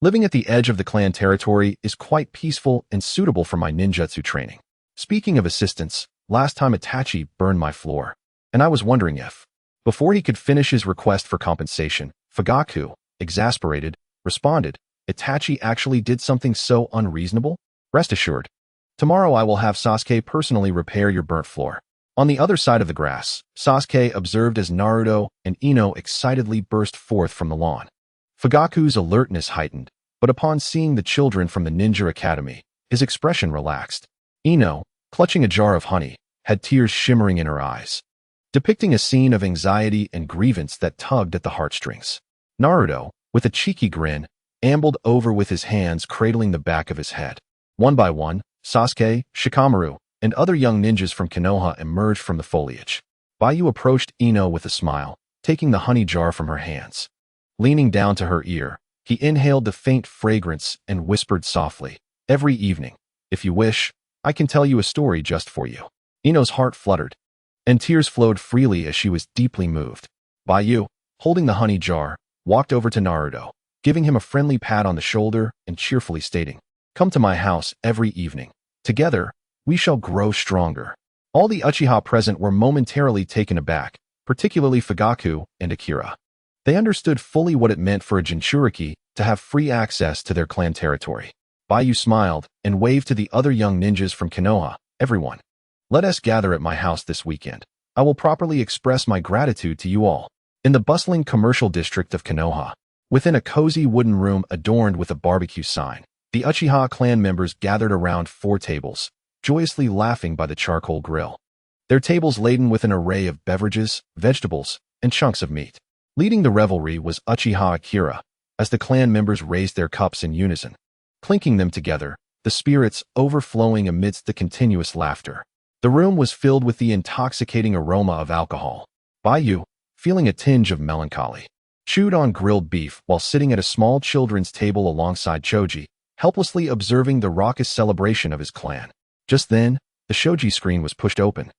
Living at the edge of the clan territory is quite peaceful and suitable for my ninjutsu training. Speaking of assistance, last time Itachi burned my floor, and I was wondering if, before he could finish his request for compensation, Fugaku, exasperated, responded, Itachi actually did something so unreasonable? Rest assured, tomorrow I will have Sasuke personally repair your burnt floor. On the other side of the grass, Sasuke observed as Naruto and Ino excitedly burst forth from the lawn. Fugaku's alertness heightened, but upon seeing the children from the ninja academy, his expression relaxed. Ino, clutching a jar of honey, had tears shimmering in her eyes, depicting a scene of anxiety and grievance that tugged at the heartstrings. Naruto, with a cheeky grin, ambled over with his hands cradling the back of his head. One by one, Sasuke, Shikamaru, and other young ninjas from Konoha emerged from the foliage. Baiyu approached Ino with a smile, taking the honey jar from her hands. Leaning down to her ear, he inhaled the faint fragrance and whispered softly, every evening, if you wish, I can tell you a story just for you. Ino's heart fluttered, and tears flowed freely as she was deeply moved. Baiyu, holding the honey jar, walked over to Naruto, giving him a friendly pat on the shoulder and cheerfully stating, come to my house every evening. Together, we shall grow stronger. All the Uchiha present were momentarily taken aback, particularly Fugaku and Akira. They understood fully what it meant for a Jinchuriki to have free access to their clan territory. Baiyu smiled and waved to the other young ninjas from Konoha, everyone. Let us gather at my house this weekend. I will properly express my gratitude to you all. In the bustling commercial district of Konoha, within a cozy wooden room adorned with a barbecue sign, the Uchiha clan members gathered around 4 tables, joyously laughing by the charcoal grill. Their tables laden with an array of beverages, vegetables, and chunks of meat. Leading the revelry was Uchiha Akira, as the clan members raised their cups in unison, clinking them together, the spirits overflowing amidst the continuous laughter. The room was filled with the intoxicating aroma of alcohol. Baiyu, feeling a tinge of melancholy, chewed on grilled beef while sitting at a small children's table alongside Choji, helplessly observing the raucous celebration of his clan. Just then, the shoji screen was pushed open,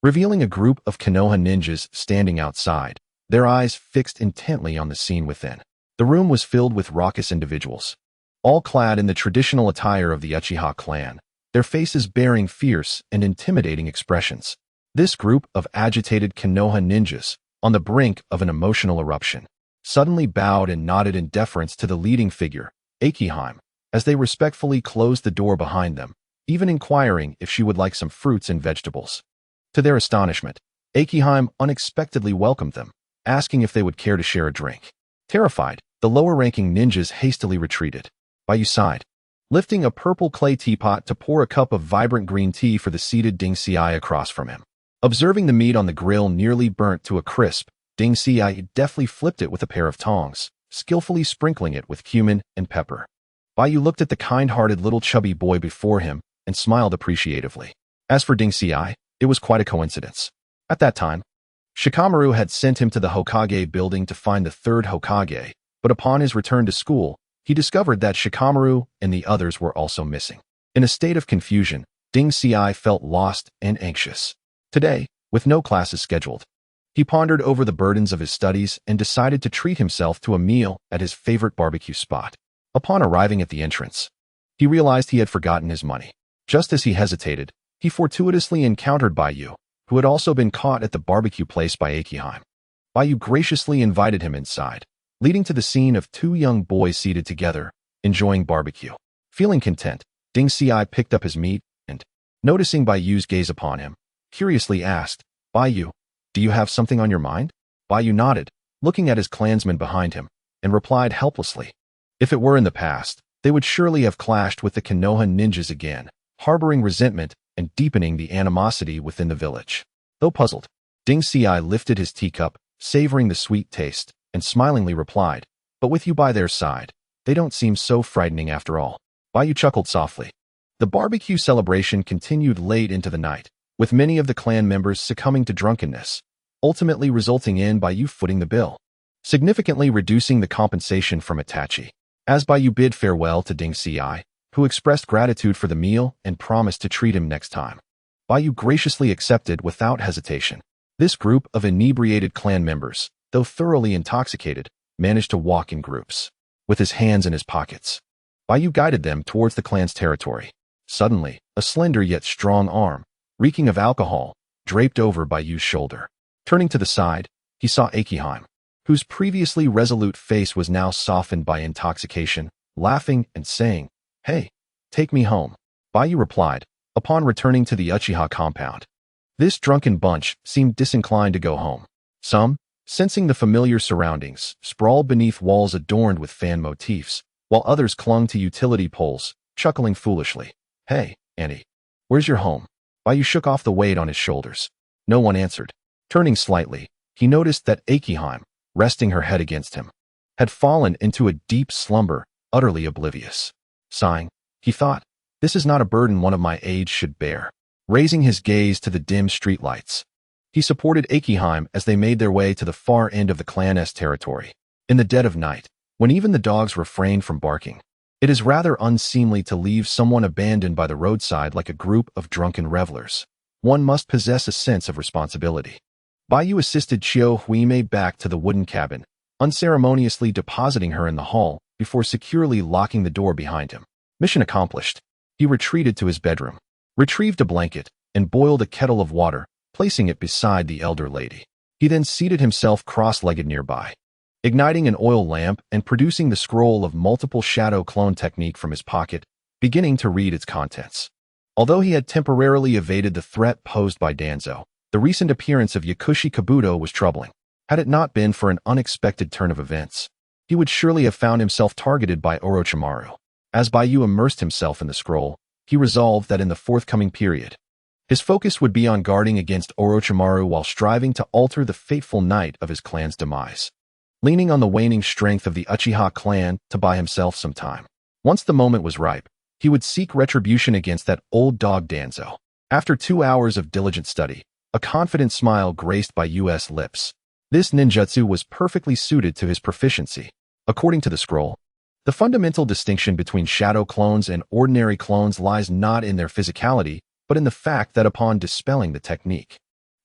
revealing a group of Konoha ninjas standing outside, their eyes fixed intently on the scene within. The room was filled with raucous individuals, all clad in the traditional attire of the Uchiha clan, their faces bearing fierce and intimidating expressions. This group of agitated Konoha ninjas, on the brink of an emotional eruption, suddenly bowed and nodded in deference to the leading figure, Akihime, as they respectfully closed the door behind them, even inquiring if she would like some fruits and vegetables. To their astonishment, Akihime unexpectedly welcomed them, asking if they would care to share a drink. Terrified, the lower-ranking ninjas hastily retreated. Baiyu sighed, lifting a purple clay teapot to pour a cup of vibrant green tea for the seated Ding Xiai across from him. Observing the meat on the grill nearly burnt to a crisp, Ding Xiai deftly flipped it with a pair of tongs, skillfully sprinkling it with cumin and pepper. Baiyu looked at the kind-hearted little chubby boy before him and smiled appreciatively. As for Ding Xiai, it was quite a coincidence. At that time, Shikamaru had sent him to the Hokage building to find the third Hokage, but upon his return to school, he discovered that Shikamaru and the others were also missing. In a state of confusion, Ding Xiai felt lost and anxious. Today, with no classes scheduled, he pondered over the burdens of his studies and decided to treat himself to a meal at his favorite barbecue spot. Upon arriving at the entrance, he realized he had forgotten his money. Just as he hesitated, he fortuitously encountered Baiyu, who had also been caught at the barbecue place by Akihime. Baiyu graciously invited him inside, leading to the scene of two young boys seated together, enjoying barbecue. Feeling content, Ding Xiai picked up his meat and, noticing Baiyu's gaze upon him, curiously asked, "Baiyu, do you have something on your mind?" Baiyu nodded, looking at his clansmen behind him, and replied helplessly. If it were in the past, they would surely have clashed with the Konoha ninjas again, harboring resentment and deepening the animosity within the village. Though puzzled, Ding Xiai lifted his teacup, savoring the sweet taste, and smilingly replied, "But with you by their side, they don't seem so frightening after all." Baiyu chuckled softly. The barbecue celebration continued late into the night, with many of the clan members succumbing to drunkenness, ultimately resulting in Baiyu footing the bill, significantly reducing the compensation from Itachi. As Baiyu bid farewell to Ding Xiai, who expressed gratitude for the meal and promised to treat him next time, Baiyu graciously accepted without hesitation. This group of inebriated clan members, though thoroughly intoxicated, managed to walk in groups. With his hands in his pockets, Baiyu guided them towards the clan's territory. Suddenly, a slender yet strong arm, reeking of alcohol, draped over Baiyu's shoulder. Turning to the side, he saw Akihime, whose previously resolute face was now softened by intoxication, laughing and saying, "Hey, take me home." Baiyu replied, upon returning to the Uchiha compound. This drunken bunch seemed disinclined to go home. Some, sensing the familiar surroundings, sprawled beneath walls adorned with fan motifs, while others clung to utility poles, chuckling foolishly. "Hey, Annie, where's your home?" Baiyu shook off the weight on his shoulders. No one answered. Turning slightly, he noticed that Akihime, resting her head against him, had fallen into a deep slumber, utterly oblivious. Sighing, he thought, "This is not a burden one of my age should bear." Raising his gaze to the dim streetlights, he supported Akihime as they made their way to the far end of the clan's territory. In the dead of night, when even the dogs refrained from barking, it is rather unseemly to leave someone abandoned by the roadside like a group of drunken revelers. One must possess a sense of responsibility. Baiyu assisted Chiyo Huime back to the wooden cabin, unceremoniously depositing her in the hall before securely locking the door behind him. Mission accomplished. He retreated to his bedroom, retrieved a blanket, and boiled a kettle of water, placing it beside the elder lady. He then seated himself cross-legged nearby, igniting an oil lamp and producing the scroll of multiple shadow clone technique from his pocket, beginning to read its contents. Although he had temporarily evaded the threat posed by Danzo, the recent appearance of Yakushi Kabuto was troubling. Had it not been for an unexpected turn of events, he would surely have found himself targeted by Orochimaru. As Baiyu immersed himself in the scroll, he resolved that in the forthcoming period, his focus would be on guarding against Orochimaru while striving to alter the fateful night of his clan's demise, leaning on the waning strength of the Uchiha clan to buy himself some time. Once the moment was ripe, he would seek retribution against that old dog Danzo. After 2 hours of diligent study, a confident smile graced Baiyu's lips. This ninjutsu was perfectly suited to his proficiency. According to the scroll, the fundamental distinction between shadow clones and ordinary clones lies not in their physicality, but in the fact that upon dispelling the technique,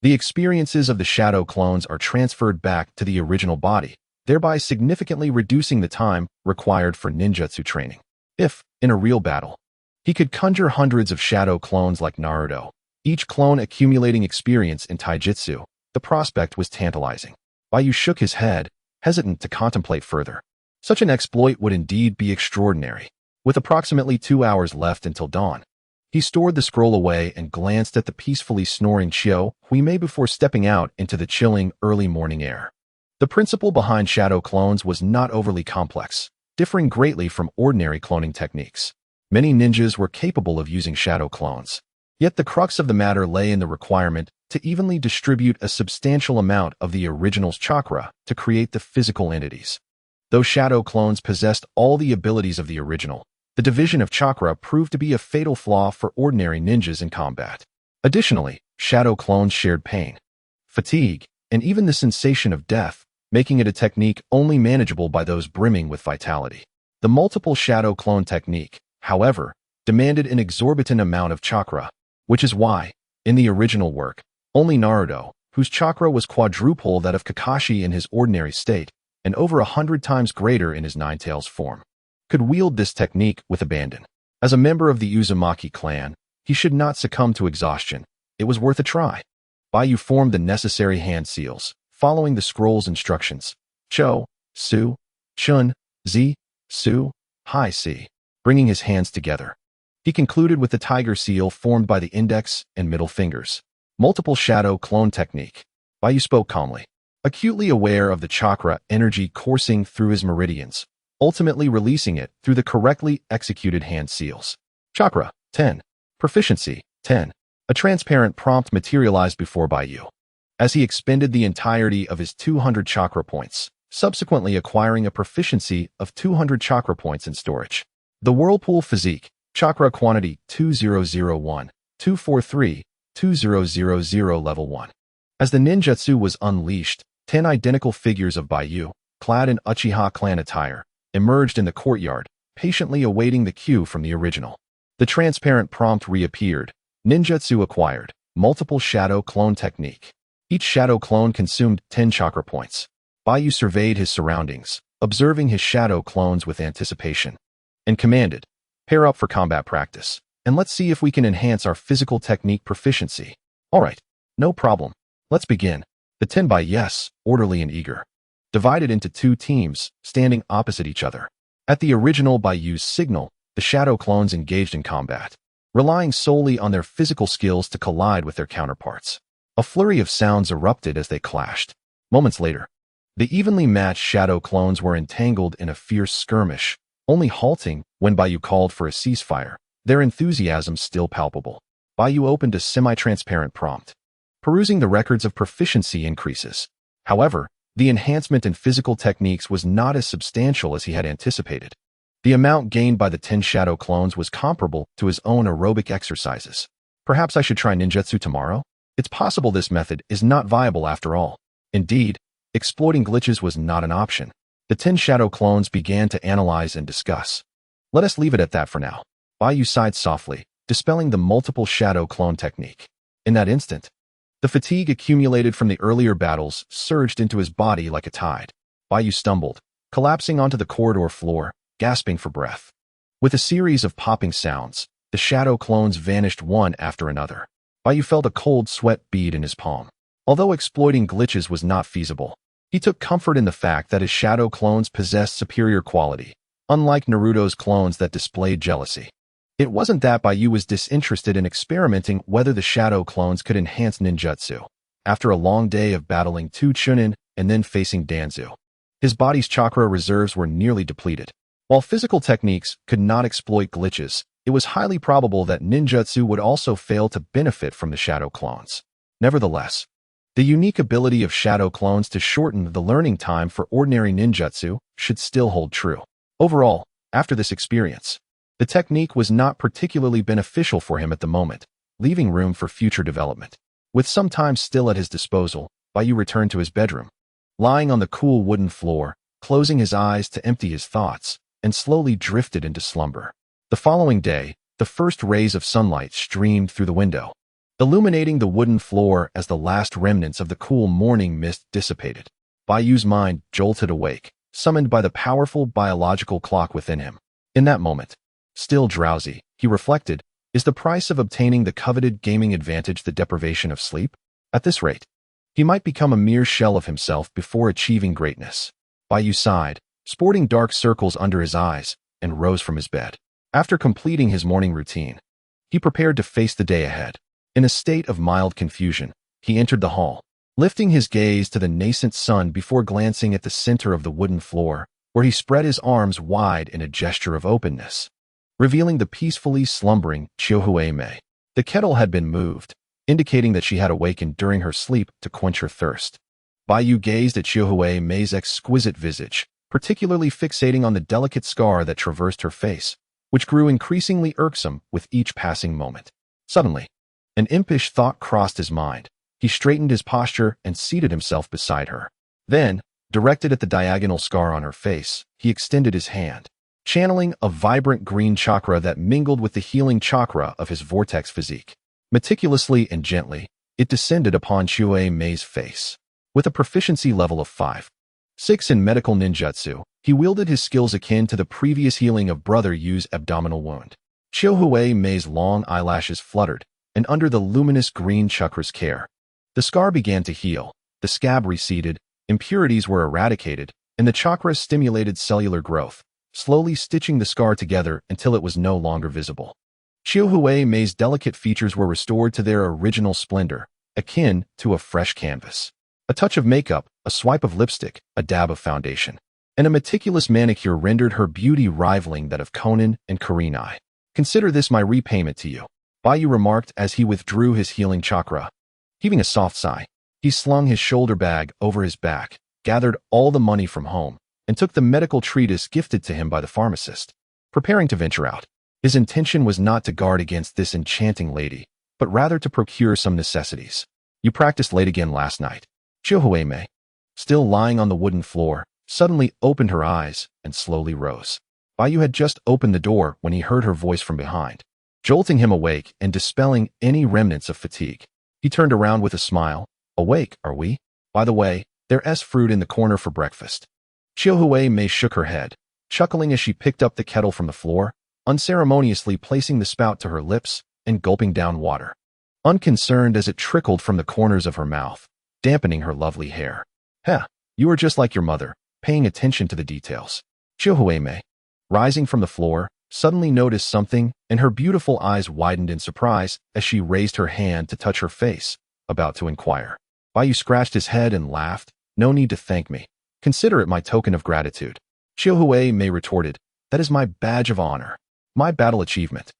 the experiences of the shadow clones are transferred back to the original body, thereby significantly reducing the time required for ninjutsu training. If, in a real battle, he could conjure hundreds of shadow clones like Naruto, each clone accumulating experience in taijutsu. The prospect was tantalizing. Baiyu shook his head, hesitant to contemplate further. Such an exploit would indeed be extraordinary. With approximately 2 hours left until dawn, he stored the scroll away and glanced at the peacefully snoring Chiu Huimei before stepping out into the chilling, early morning air. The principle behind shadow clones was not overly complex, differing greatly from ordinary cloning techniques. Many ninjas were capable of using shadow clones. Yet the crux of the matter lay in the requirement to evenly distribute a substantial amount of the original's chakra to create the physical entities. Though shadow clones possessed all the abilities of the original, the division of chakra proved to be a fatal flaw for ordinary ninjas in combat. Additionally, shadow clones shared pain, fatigue, and even the sensation of death, making it a technique only manageable by those brimming with vitality. The multiple shadow clone technique, however, demanded an exorbitant amount of chakra, which is why, in the original work, only Naruto, whose chakra was quadruple that of Kakashi in his ordinary state, and over 100 times greater in his Nine-Tails form, could wield this technique with abandon. As a member of the Uzumaki clan, he should not succumb to exhaustion. It was worth a try. Baiyu formed the necessary hand seals, following the scroll's instructions. Cho, Su, Chun, Zi, Su, Hai Si, bringing his hands together. He concluded with the tiger seal formed by the index and middle fingers. Multiple shadow clone technique. Baiyu spoke calmly, acutely aware of the chakra energy coursing through his meridians, ultimately releasing it through the correctly executed hand seals. Chakra, 10. Proficiency, 10. A transparent prompt materialized before Baiyu, as he expended the entirety of his 200 chakra points, subsequently acquiring a proficiency of 200 chakra points in storage. The Whirlpool Physique, chakra quantity 2001, 243, 2000 level 1. As the ninjutsu was unleashed, 10 identical figures of Baiyu, clad in Uchiha clan attire, emerged in the courtyard, patiently awaiting the cue from the original. The transparent prompt reappeared. Ninjutsu acquired. Multiple shadow clone technique. Each shadow clone consumed 10 chakra points. Baiyu surveyed his surroundings, observing his shadow clones with anticipation, and commanded, "Pair up for combat practice, and let's see if we can enhance our physical technique proficiency." "All right, no problem. Let's begin." The 10 by yes, orderly and eager, divided into 2 teams, standing opposite each other. At the original Baiyu's signal, the shadow clones engaged in combat, relying solely on their physical skills to collide with their counterparts. A flurry of sounds erupted as they clashed. Moments later, the evenly matched shadow clones were entangled in a fierce skirmish, only halting when Baiyu called for a ceasefire, their enthusiasm still palpable. Baiyu opened a semi-transparent prompt, perusing the records of proficiency increases. However, the enhancement in physical techniques was not as substantial as he had anticipated. The amount gained by the 10 shadow clones was comparable to his own aerobic exercises. Perhaps I should try ninjutsu tomorrow? It's possible this method is not viable after all. Indeed, exploiting glitches was not an option. The 10 shadow clones began to analyze and discuss. Let us leave it at that for now. Baiyu sighed softly, dispelling the multiple shadow clone technique. In that instant, the fatigue accumulated from the earlier battles surged into his body like a tide. Baiyu stumbled, collapsing onto the corridor floor, gasping for breath. With a series of popping sounds, the shadow clones vanished one after another. Baiyu felt a cold sweat bead in his palm. Although exploiting glitches was not feasible, he took comfort in the fact that his shadow clones possessed superior quality, unlike Naruto's clones that displayed jealousy. It wasn't that Baiyu was disinterested in experimenting whether the shadow clones could enhance ninjutsu. After a long day of battling 2 Chunin and then facing Danzu, his body's chakra reserves were nearly depleted. While physical techniques could not exploit glitches, it was highly probable that ninjutsu would also fail to benefit from the shadow clones. Nevertheless, the unique ability of shadow clones to shorten the learning time for ordinary ninjutsu should still hold true. Overall, after this experience, the technique was not particularly beneficial for him at the moment, leaving room for future development. With some time still at his disposal, Baiyu returned to his bedroom. Lying on the cool wooden floor, closing his eyes to empty his thoughts, and slowly drifted into slumber. The following day, the first rays of sunlight streamed through the window, illuminating the wooden floor as the last remnants of the cool morning mist dissipated. Baiyu's mind jolted awake, summoned by the powerful biological clock within him. In that moment, still drowsy, he reflected, Is the price of obtaining the coveted gaming advantage the deprivation of sleep? At this rate, he might become a mere shell of himself before achieving greatness. Baiyu sighed, sporting dark circles under his eyes, and rose from his bed. After completing his morning routine, he prepared to face the day ahead. In a state of mild confusion, he entered the hall, lifting his gaze to the nascent sun before glancing at the center of the wooden floor, where he spread his arms wide in a gesture of openness, revealing the peacefully slumbering Uchiha Mei. The kettle had been moved, indicating that she had awakened during her sleep to quench her thirst. Baiyu gazed at Uchiha Mei's exquisite visage, particularly fixating on the delicate scar that traversed her face, which grew increasingly irksome with each passing moment. Suddenly, an impish thought crossed his mind. He straightened his posture and seated himself beside her. Then, directed at the diagonal scar on her face, he extended his hand, channeling a vibrant green chakra that mingled with the healing chakra of his vortex physique. Meticulously and gently, it descended upon Uchiha Mei's face. With a proficiency level of 5.6 in medical ninjutsu, he wielded his skills akin to the previous healing of Brother Yu's abdominal wound. Uchiha Mei's long eyelashes fluttered, and under the luminous green chakra's care, the scar began to heal, the scab receded, impurities were eradicated, and the chakra stimulated cellular growth, slowly stitching the scar together until it was no longer visible. Uchiha Mei's delicate features were restored to their original splendor, akin to a fresh canvas. A touch of makeup, a swipe of lipstick, a dab of foundation, and a meticulous manicure rendered her beauty rivaling that of Conan and Kurenai. Consider this my repayment to you, Baiyu remarked as he withdrew his healing chakra. Heaving a soft sigh, he slung his shoulder bag over his back, gathered all the money from home, and took the medical treatise gifted to him by the pharmacist. Preparing to venture out, his intention was not to guard against this enchanting lady, but rather to procure some necessities. You practiced late again last night. Uchiha Mei, still lying on the wooden floor, suddenly opened her eyes and slowly rose. Baiyu had just opened the door when he heard her voice from behind, jolting him awake and dispelling any remnants of fatigue. He turned around with a smile. Awake, are we? By the way, there's fruit in the corner for breakfast. Uchiha Mei shook her head, chuckling as she picked up the kettle from the floor, unceremoniously placing the spout to her lips and gulping down water, unconcerned as it trickled from the corners of her mouth, dampening her lovely hair. Heh, you are just like your mother, paying attention to the details. Uchiha Mei, rising from the floor, suddenly noticed something, and her beautiful eyes widened in surprise as she raised her hand to touch her face, about to inquire. Baiyu scratched his head and laughed. No need to thank me. Consider it my token of gratitude. Uchiha Mei retorted, that is my badge of honor, my battle achievement.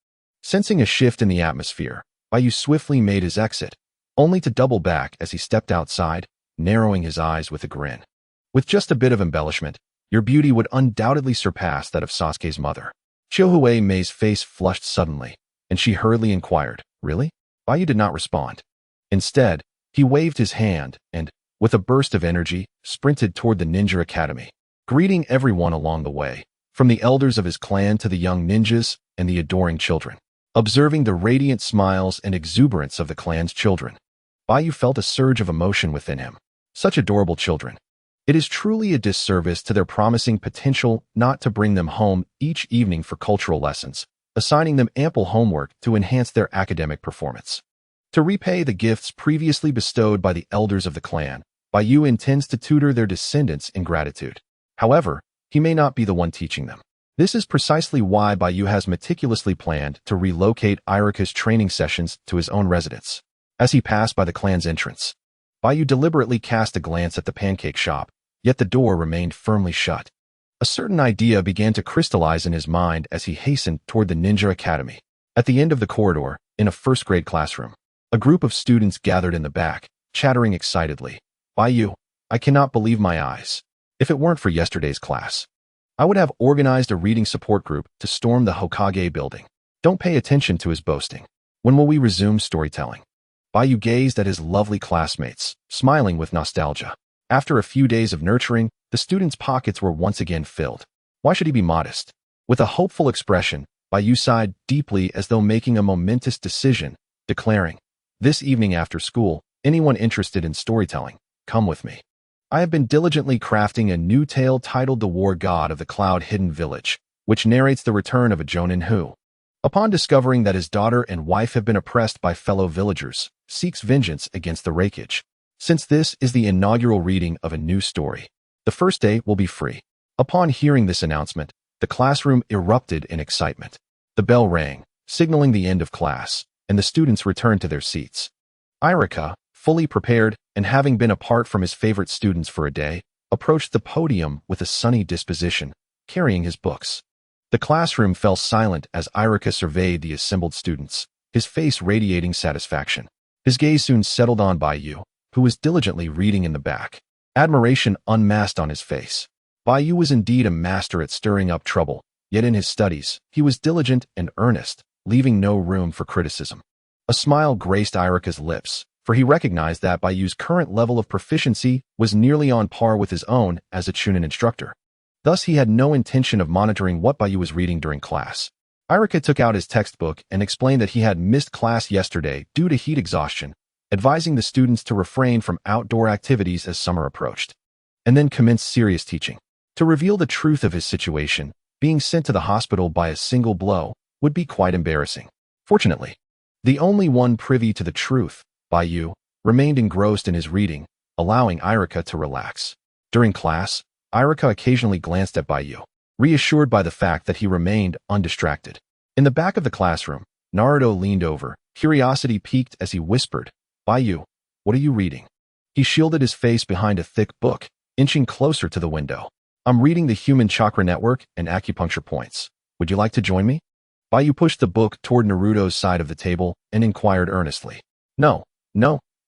Sensing a shift in the atmosphere, Baiyu swiftly made his exit, only to double back as he stepped outside, narrowing his eyes with a grin. With just a bit of embellishment, your beauty would undoubtedly surpass that of Sasuke's mother. Uchiha Mei's face flushed suddenly, and she hurriedly inquired, really? Baiyu did not respond. Instead, he waved his hand and, with a burst of energy, sprinted toward the ninja academy, greeting everyone along the way, from the elders of his clan to the young ninjas and the adoring children. Observing the radiant smiles and exuberance of the clan's children, Baiyu felt a surge of emotion within him. Such adorable children. It is truly a disservice to their promising potential not to bring them home each evening for cultural lessons, assigning them ample homework to enhance their academic performance. To repay the gifts previously bestowed by the elders of the clan, Baiyu intends to tutor their descendants in gratitude. However, he may not be the one teaching them. This is precisely why Baiyu has meticulously planned to relocate Iruka's training sessions to his own residence. As he passed by the clan's entrance, Baiyu deliberately cast a glance at the pancake shop, yet the door remained firmly shut. A certain idea began to crystallize in his mind as he hastened toward the ninja academy. At the end of the corridor, in a first-grade classroom, a group of students gathered in the back, chattering excitedly. Baiyu, I cannot believe my eyes. If it weren't for yesterday's class, I would have organized a reading support group to storm the Hokage building. Don't pay attention to his boasting. When will we resume storytelling? Baiyu gazed at his lovely classmates, smiling with nostalgia. After a few days of nurturing, the students' pockets were once again filled. Why should he be modest? With a hopeful expression, Baiyu sighed deeply as though making a momentous decision, declaring, this evening after school, anyone interested in storytelling, come with me. I have been diligently crafting a new tale titled The War God of the Cloud Hidden Village, which narrates the return of a Jonin who, Upon discovering that his daughter and wife have been oppressed by fellow villagers, seeks vengeance against the Raikage. Since this is the inaugural reading of a new story, the first day will be free. Upon hearing this announcement, the classroom erupted in excitement. The bell rang, signaling the end of class, and the students returned to their seats. Irika, fully prepared and having been apart from his favorite students for a day, approached the podium with a sunny disposition, carrying his books. The classroom fell silent as Irika surveyed the assembled students, his face radiating satisfaction. His gaze soon settled on Baiyu, who was diligently reading in the back. Admiration unmasked on his face. Baiyu was indeed a master at stirring up trouble, yet in his studies, he was diligent and earnest, leaving no room for criticism. A smile graced Irika's lips, for he recognized that Baiyu's current level of proficiency was nearly on par with his own as a Chunin instructor. Thus, he had no intention of monitoring what Baiyu was reading during class. Irika took out his textbook and explained that he had missed class yesterday due to heat exhaustion, advising the students to refrain from outdoor activities as summer approached, and then commenced serious teaching. To reveal the truth of his situation, being sent to the hospital by a single blow would be quite embarrassing. Fortunately, the only one privy to the truth, Baiyu, remained engrossed in his reading, allowing Irika to relax. During class, Irika occasionally glanced at Baiyu, reassured by the fact that he remained undistracted. In the back of the classroom, Naruto leaned over, curiosity piqued as he whispered, "Baiyu, what are you reading?" He shielded his face behind a thick book, inching closer to the window. "I'm reading the Human Chakra Network and Acupuncture Points. Would you like to join me?" Baiyu pushed the book toward Naruto's side of the table and inquired earnestly. No,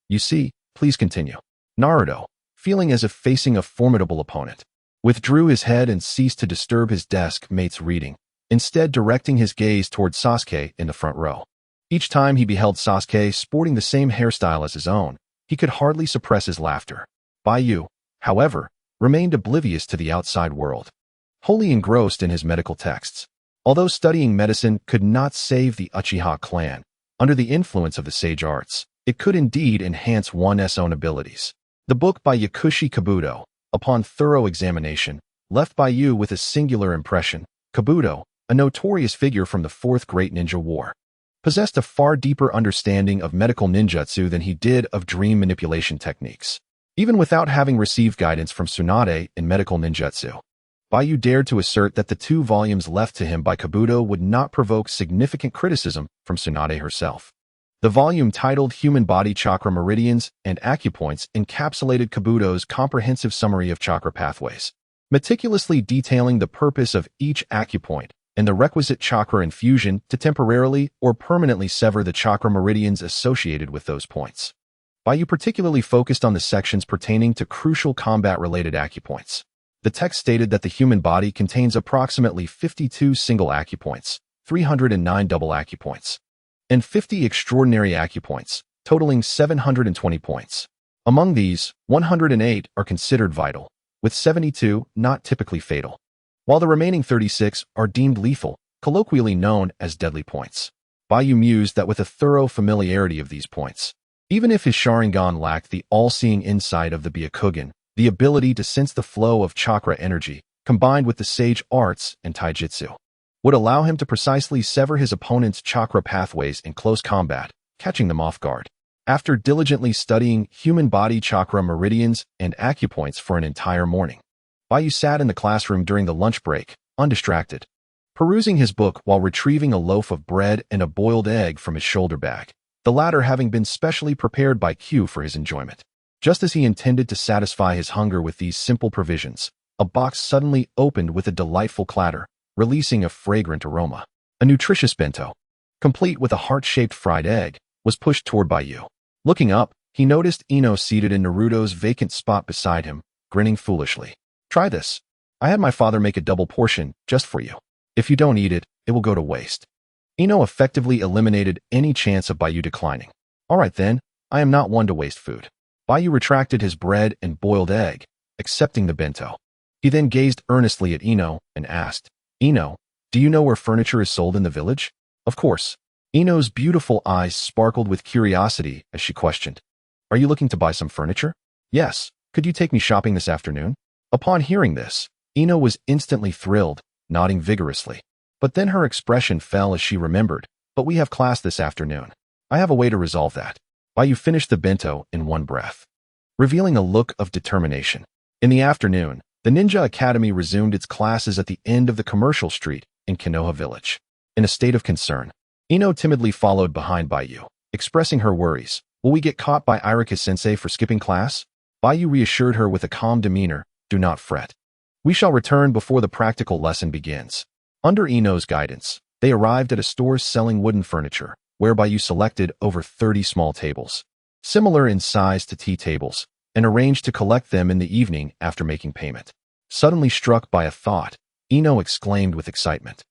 you see, please continue." Naruto, feeling as if facing a formidable opponent, withdrew his head and ceased to disturb his desk mate's reading, instead directing his gaze toward Sasuke in the front row. Each time he beheld Sasuke sporting the same hairstyle as his own, he could hardly suppress his laughter. Baiyu, however, remained oblivious to the outside world, wholly engrossed in his medical texts. Although studying medicine could not save the Uchiha clan, under the influence of the sage arts, it could indeed enhance one's own abilities. The book by Yakushi Kabuto, upon thorough examination, left Baiyu with a singular impression. Kabuto, a notorious figure from the Fourth Great Ninja War, possessed a far deeper understanding of medical ninjutsu than he did of dream manipulation techniques. Even without having received guidance from Tsunade in medical ninjutsu, Baiyu dared to assert that the 2 volumes left to him by Kabuto would not provoke significant criticism from Tsunade herself. The volume titled Human Body Chakra Meridians and Acupoints encapsulated Kabuto's comprehensive summary of chakra pathways, meticulously detailing the purpose of each acupoint and the requisite chakra infusion to temporarily or permanently sever the chakra meridians associated with those points. Baiyu particularly focused on the sections pertaining to crucial combat-related acupoints. The text stated that the human body contains approximately 52 single acupoints, 309 double acupoints, and 50 extraordinary acupoints, totaling 720 points. Among these, 108 are considered vital, with 72 not typically fatal, while the remaining 36 are deemed lethal, colloquially known as deadly points. Baiyu mused that with a thorough familiarity of these points, even if his Sharingan lacked the all-seeing insight of the Byakugan, the ability to sense the flow of chakra energy, combined with the sage arts and taijutsu, would allow him to precisely sever his opponent's chakra pathways in close combat, catching them off guard. After diligently studying human body chakra meridians and acupoints for an entire morning, Baiyu sat in the classroom during the lunch break, undistracted, perusing his book while retrieving a loaf of bread and a boiled egg from his shoulder bag, the latter having been specially prepared by Q for his enjoyment. Just as he intended to satisfy his hunger with these simple provisions, a box suddenly opened with a delightful clatter, releasing a fragrant aroma. A nutritious bento, complete with a heart-shaped fried egg, was pushed toward Baiyu. Looking up, he noticed Ino seated in Naruto's vacant spot beside him, grinning foolishly. "Try this. I had my father make a double portion just for you. If you don't eat it, it will go to waste." Ino effectively eliminated any chance of Baiyu declining. "All right then, I am not one to waste food." Baiyu retracted his bread and boiled egg, accepting the bento. He then gazed earnestly at Ino and asked, "Ino, do you know where furniture is sold in the village?" "Of course." Ino's beautiful eyes sparkled with curiosity as she questioned, "Are you looking to buy some furniture?" "Yes. Could you take me shopping this afternoon?" Upon hearing this, Ino was instantly thrilled, nodding vigorously. But then her expression fell as she remembered, "But we have class this afternoon. I have a way to resolve that." Baiyu finished the bento in one breath, revealing a look of determination. In the afternoon, the Ninja Academy resumed its classes at the end of the commercial street in Konoha Village. In a state of concern, Ino timidly followed behind Baiyu, expressing her worries. "Will we get caught by Irika-sensei for skipping class?" Baiyu reassured her with a calm demeanor. "Do not fret. We shall return before the practical lesson begins." Under Ino's guidance, they arrived at a store selling wooden furniture, where Baiyu selected over 30 small tables, similar in size to tea tables, and arranged to collect them in the evening after making payment. Suddenly struck by a thought, Ino exclaimed with excitement,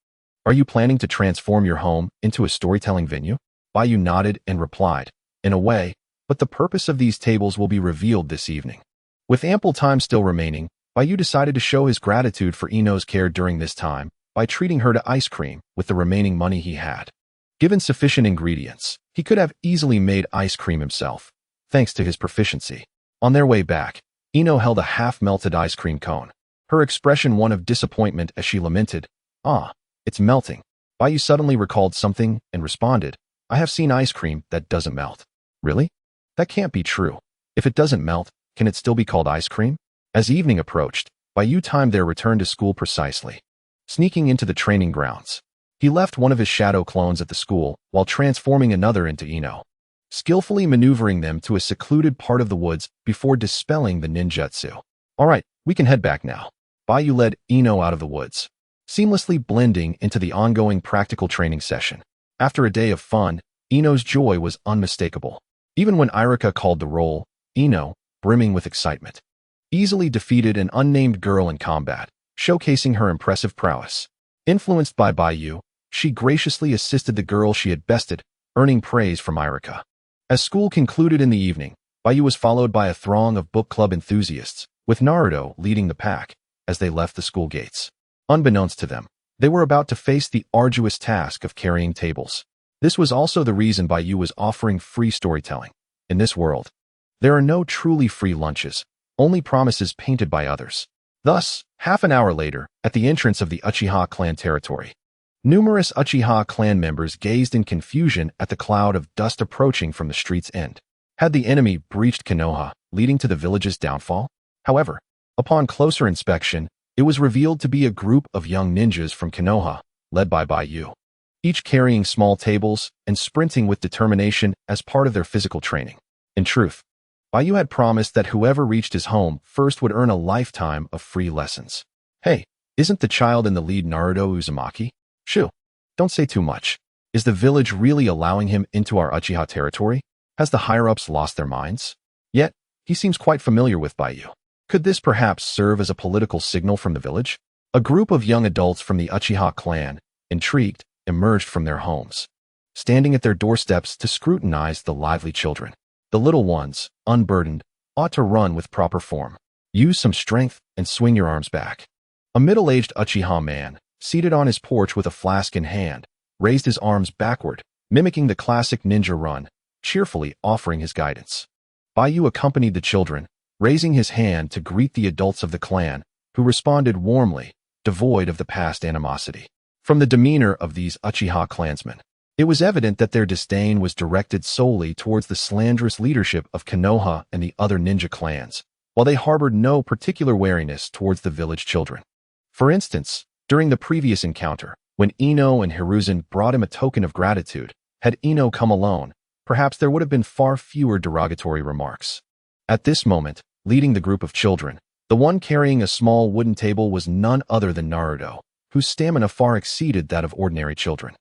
"Are you planning to transform your home into a storytelling venue?" Baiyu nodded and replied, "In a way, but the purpose of these tables will be revealed this evening." With ample time still remaining, Baiyu decided to show his gratitude for Ino's care during this time by treating her to ice cream with the remaining money he had. Given sufficient ingredients, he could have easily made ice cream himself, thanks to his proficiency. On their way back, Ino held a half-melted ice cream cone, her expression one of disappointment as she lamented, "Ah, it's melting." Baiyu suddenly recalled something and responded, "I have seen ice cream that doesn't melt." "Really? That can't be true. If it doesn't melt, can it still be called ice cream?" As evening approached, Baiyu timed their return to school precisely. Sneaking into the training grounds, he left one of his shadow clones at the school while transforming another into Ino, skillfully maneuvering them to a secluded part of the woods before dispelling the ninjutsu. "All right, we can head back now." Baiyu led Ino out of the woods, seamlessly blending into the ongoing practical training session. After a day of fun, Ino's joy was unmistakable. Even when Irika called the roll, Ino, brimming with excitement, easily defeated an unnamed girl in combat, showcasing her impressive prowess. Influenced by Baiyu, she graciously assisted the girl she had bested, earning praise from Irika. As school concluded in the evening, Baiyu was followed by a throng of book club enthusiasts, with Naruto leading the pack as they left the school gates. Unbeknownst to them, they were about to face the arduous task of carrying tables. This was also the reason Baiyu was offering free storytelling. In this world, there are no truly free lunches, only promises painted by others. Thus, half an hour later, at the entrance of the Uchiha clan territory, numerous Uchiha clan members gazed in confusion at the cloud of dust approaching from the street's end. Had the enemy breached Konoha, leading to the village's downfall? However, upon closer inspection, it was revealed to be a group of young ninjas from Konoha, led by Baiyu, each carrying small tables and sprinting with determination as part of their physical training. In truth, Baiyu had promised that whoever reached his home first would earn a lifetime of free lessons. "Hey, isn't the child in the lead Naruto Uzumaki?" "Shoo, don't say too much. Is the village really allowing him into our Uchiha territory? Has the higher-ups lost their minds?" Yet, he seems quite familiar with Baiyu. Could this perhaps serve as a political signal from the village? A group of young adults from the Uchiha clan, intrigued, emerged from their homes, standing at their doorsteps to scrutinize the lively children. The little ones, unburdened, ought to run with proper form. Use some strength and swing your arms back. A middle-aged Uchiha man, seated on his porch with a flask in hand, raised his arms backward, mimicking the classic ninja run, cheerfully offering his guidance. Baiyu accompanied the children, raising his hand to greet the adults of the clan, who responded warmly, devoid of the past animosity. From the demeanor of these Uchiha clansmen, it was evident that their disdain was directed solely towards the slanderous leadership of Konoha and the other ninja clans, while they harbored no particular wariness towards the village children. For instance, during the previous encounter, when Ino and Hiruzen brought him a token of gratitude, had Ino come alone, perhaps there would have been far fewer derogatory remarks. At this moment, leading the group of children, the one carrying a small wooden table was none other than Naruto, whose stamina far exceeded that of ordinary children.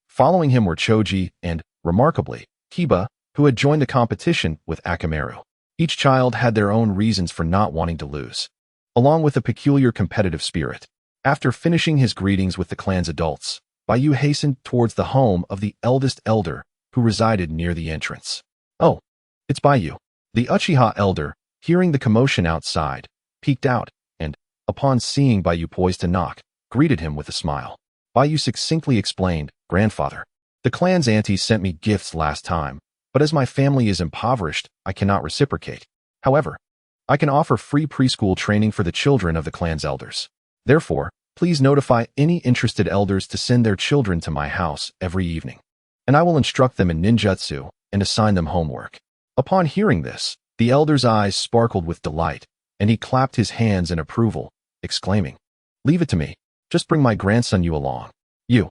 Following him were Choji and, remarkably, Kiba, who had joined the competition with Akamaru. Each child had their own reasons for not wanting to lose, along with a peculiar competitive spirit. After finishing his greetings with the clan's adults, Baiyu hastened towards the home of the eldest elder, who resided near the entrance. "Oh, it's Baiyu." The Uchiha elder, hearing the commotion outside, peeked out, and, upon seeing Baiyu poised to knock, greeted him with a smile. Baiyu succinctly explained, "Grandfather, the clan's auntie sent me gifts last time, but as my family is impoverished, I cannot reciprocate. However, I can offer free preschool training for the children of the clan's elders. Therefore, Please notify any interested elders to send their children to my house every evening, and I will instruct them in ninjutsu and assign them homework." Upon hearing this, the elder's eyes sparkled with delight, and he clapped his hands in approval, exclaiming, "Leave it to me. Just bring my grandson you along. You,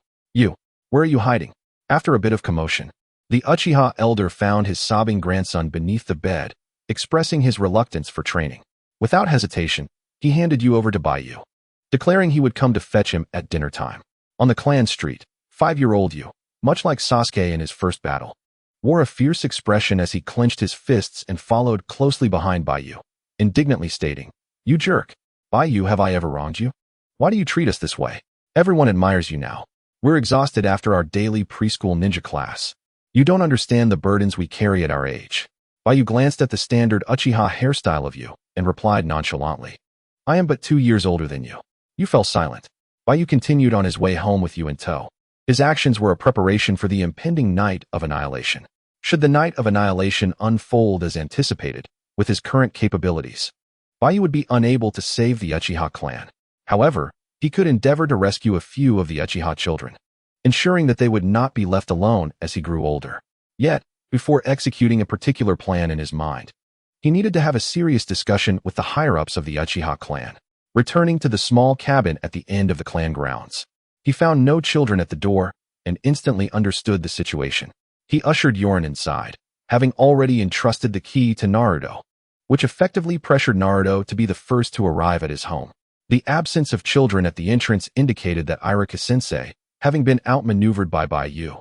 where are you hiding?" After a bit of commotion, the Uchiha elder found his sobbing grandson beneath the bed, expressing his reluctance for training. Without hesitation, he handed you over to Baiyu, declaring he would come to fetch him at dinner time. On the clan street, 5-year-old Yu, much like Sasuke in his first battle, wore a fierce expression as he clenched his fists and followed closely behind Baiyu, indignantly stating, "You jerk. Baiyu, have I ever wronged you? Why do you treat us this way? Everyone admires you now. We're exhausted after our daily preschool ninja class. You don't understand the burdens we carry at our age." Baiyu glanced at the standard Uchiha hairstyle of Yu and replied nonchalantly, "I am but 2 years older than you." Yu fell silent. Baiyu continued on his way home with Yu in tow. His actions were a preparation for the impending night of annihilation. Should the night of annihilation unfold as anticipated, with his current capabilities, Baiyu would be unable to save the Uchiha clan. However, he could endeavor to rescue a few of the Uchiha children, ensuring that they would not be left alone as he grew older. Yet, before executing a particular plan in his mind, he needed to have a serious discussion with the higher-ups of the Uchiha clan. Returning to the small cabin at the end of the clan grounds, he found no children at the door and instantly understood the situation. He ushered Yorin inside, having already entrusted the key to Naruto, which effectively pressured Naruto to be the first to arrive at his home. The absence of children at the entrance indicated that Irika-sensei, having been outmaneuvered by Baiyu,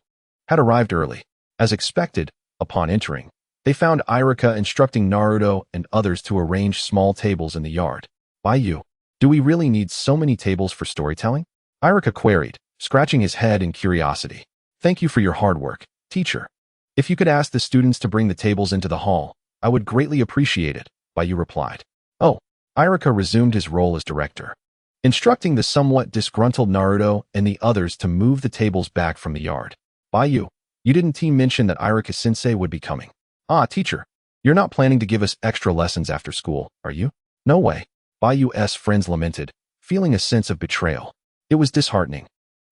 had arrived early. As expected, upon entering, they found Irika instructing Naruto and others to arrange small tables in the yard. "Baiyu, do we really need so many tables for storytelling?" Irika queried, scratching his head in curiosity. "Thank you for your hard work, teacher. If you could ask the students to bring the tables into the hall, I would greatly appreciate it," Baiyu replied. "Oh." Irika resumed his role as director, instructing the somewhat disgruntled Naruto and the others to move the tables back from the yard. "Baiyu, you didn't mention that Irika-sensei would be coming." "Ah, teacher, you're not planning to give us extra lessons after school, are you?" "No way," Baiyu's friends lamented, feeling a sense of betrayal. It was disheartening.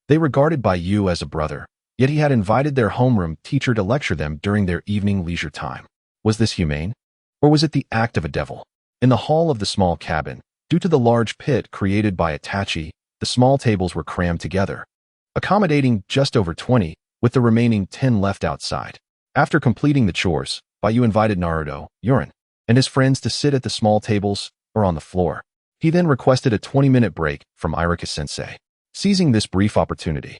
They regarded Baiyu as a brother, yet he had invited their homeroom teacher to lecture them during their evening leisure time. Was this humane? Or was it the act of a devil? In the hall of the small cabin, due to the large pit created by Itachi, the small tables were crammed together, accommodating just over 20, with the remaining 10 left outside. After completing the chores, Baiyu invited Naruto, Yorin, and his friends to sit at the small tables or on the floor. He then requested a 20-minute break from Irika-sensei. Seizing this brief opportunity,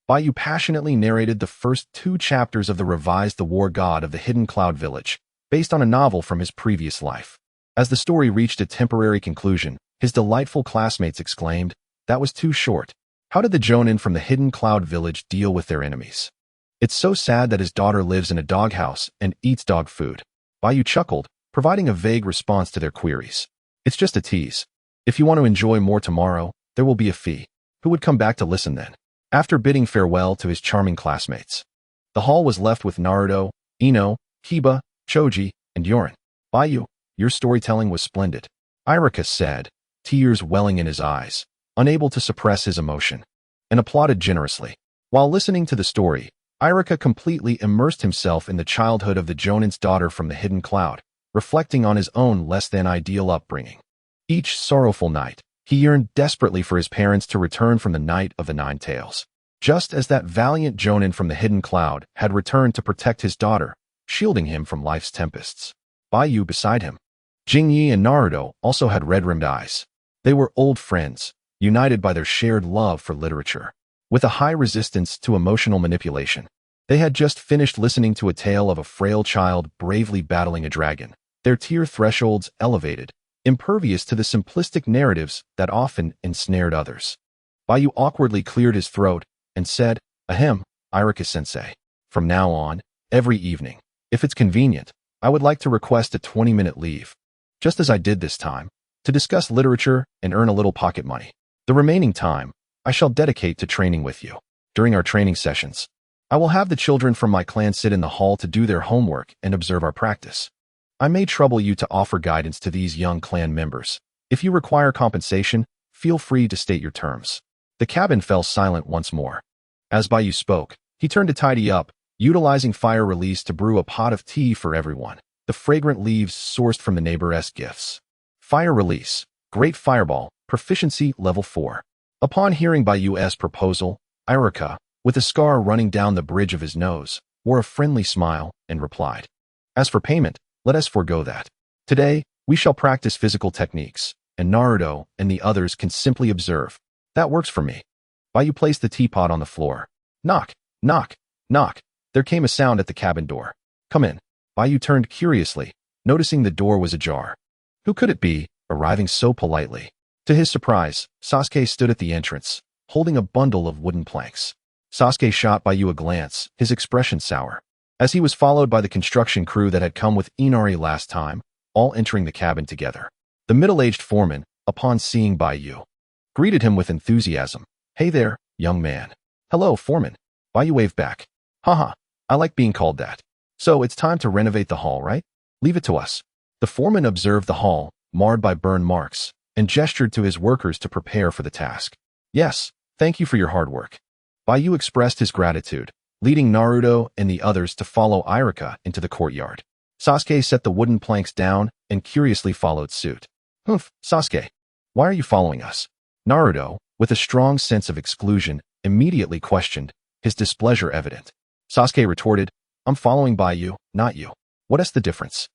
Baiyu passionately narrated the first 2 chapters of the revised The War God of the Hidden Cloud Village, based on a novel from his previous life. As the story reached a temporary conclusion, his delightful classmates exclaimed, "That was too short. How did the Jonin from the Hidden Cloud Village deal with their enemies? It's so sad that his daughter lives in a doghouse and eats dog food." Baiyu chuckled, providing a vague response to their queries. "It's just a tease. If you want to enjoy more tomorrow, there will be a fee. Who would come back to listen then?" After bidding farewell to his charming classmates, the hall was left with Naruto, Ino, Kiba, Choji, and Yorin. "Baiyu, your storytelling was splendid," Irika said, tears welling in his eyes, unable to suppress his emotion, and applauded generously. While listening to the story, Irika completely immersed himself in the childhood of the Jonin's daughter from the Hidden Cloud, reflecting on his own less-than-ideal upbringing. Each sorrowful night, he yearned desperately for his parents to return from the Night of the Nine Tails. Just as that valiant Jonin from the Hidden Cloud had returned to protect his daughter, shielding him from life's tempests. Baiyu beside him. Jingyi and Naruto also had red-rimmed eyes. They were old friends, united by their shared love for literature. With a high resistance to emotional manipulation, they had just finished listening to a tale of a frail child bravely battling a dragon, their tear thresholds elevated, impervious to the simplistic narratives that often ensnared others. Baiyu awkwardly cleared his throat and said, "Ahem, Irika-sensei. From now on, every evening, if it's convenient, I would like to request a 20-minute leave, just as I did this time, to discuss literature and earn a little pocket money. The remaining time, I shall dedicate to training with you. During our training sessions, I will have the children from my clan sit in the hall to do their homework and observe our practice. I may trouble you to offer guidance to these young clan members. If you require compensation, Feel free to state your terms. The cabin fell silent once more. As Baiyu spoke, he turned to tidy up, utilizing fire release to brew a pot of tea for everyone. The fragrant leaves sourced from the neighbor's gifts. Fire release. Great fireball. Proficiency level 4. Upon hearing Baiyu's proposal, Irika, with a scar running down the bridge of his nose, wore a friendly smile and replied, "As for payment, let us forego that. Today, we shall practice physical techniques, and Naruto and the others can simply observe. That works for me." Baiyu placed the teapot on the floor. Knock, knock, knock. There came a sound at the cabin door. "Come in." Baiyu turned curiously, noticing the door was ajar. Who could it be, arriving so politely? To his surprise, Sasuke stood at the entrance, holding a bundle of wooden planks. Sasuke shot Baiyu a glance, his expression sour. As he was followed by the construction crew that had come with Inari last time, all entering the cabin together. The middle-aged foreman, upon seeing Baiyu, greeted him with enthusiasm. "Hey there, young man." "Hello, foreman." Baiyu waved back. "Haha, I like being called that. So it's time to renovate the hall, right? Leave it to us." The foreman observed the hall, marred by burn marks, and gestured to his workers to prepare for the task. "Yes, thank you for your hard work." Baiyu expressed his gratitude, leading Naruto and the others to follow Irika into the courtyard. Sasuke set the wooden planks down and curiously followed suit. "Humph, Sasuke, why are you following us?" Naruto, with a strong sense of exclusion, immediately questioned, his displeasure evident. Sasuke retorted, "I'm following Baiyu, not you. What is the difference?"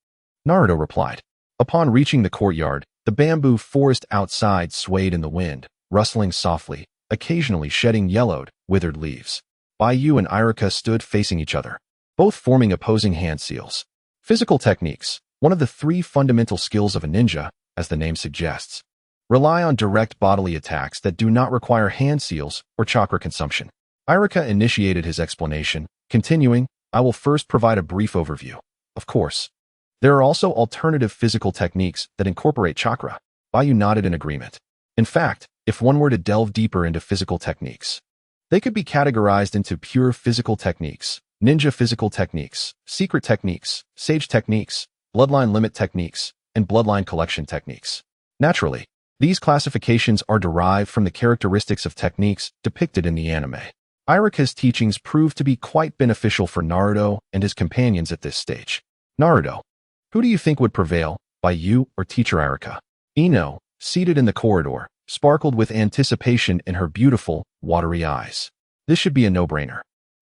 Naruto replied. Upon reaching the courtyard, the bamboo forest outside swayed in the wind, rustling softly, occasionally shedding yellowed, withered leaves. Baiyu and Irika stood facing each other, both forming opposing hand seals. Physical techniques, one of the 3 fundamental skills of a ninja, as the name suggests, rely on direct bodily attacks that do not require hand seals or chakra consumption. Irika initiated his explanation, continuing, "I will first provide a brief overview. Of course, there are also alternative physical techniques that incorporate chakra." Baiyu nodded in agreement. In fact, if one were to delve deeper into physical techniques, they could be categorized into pure physical techniques, ninja physical techniques, secret techniques, sage techniques, bloodline limit techniques, and bloodline collection techniques. Naturally, these classifications are derived from the characteristics of techniques depicted in the anime. Irika's teachings proved to be quite beneficial for Naruto and his companions at this stage. "Naruto, who do you think would prevail, Baiyu or teacher Irika?" Ino, seated in the corridor, sparkled with anticipation in her beautiful, watery eyes. "This should be a no-brainer.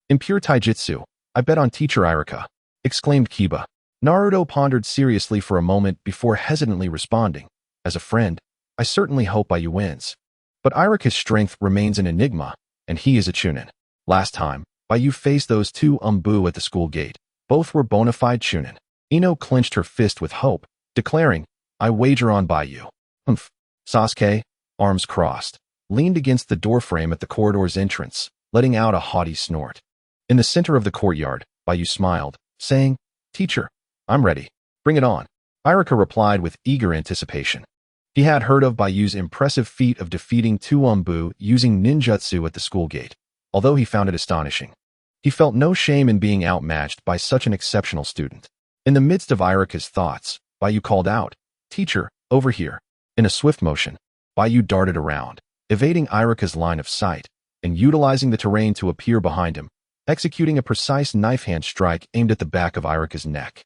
In pure taijutsu, I bet on teacher Irika," exclaimed Kiba. Naruto pondered seriously for a moment before hesitantly responding, "As a friend, I certainly hope Baiyu wins. But Irika's strength remains an enigma, and he is a chunin. Last time, Baiyu faced those 2 umbu at the school gate. Both were bona fide chunin." Ino clenched her fist with hope, declaring, "I wager on Baiyu." "Humph." Sasuke, arms crossed, leaned against the doorframe at the corridor's entrance, letting out a haughty snort. In the center of the courtyard, Baiyu smiled, saying, "Teacher, I'm ready. Bring it on." Irika replied with eager anticipation. He had heard of Baiyu's impressive feat of defeating 2 umbu using ninjutsu at the school gate, although he found it astonishing. He felt no shame in being outmatched by such an exceptional student. In the midst of Irika's thoughts, Baiyu called out, "Teacher, over here." In a swift motion, Baiyu darted around, evading Irika's line of sight, and utilizing the terrain to appear behind him, executing a precise knife-hand strike aimed at the back of Irika's neck.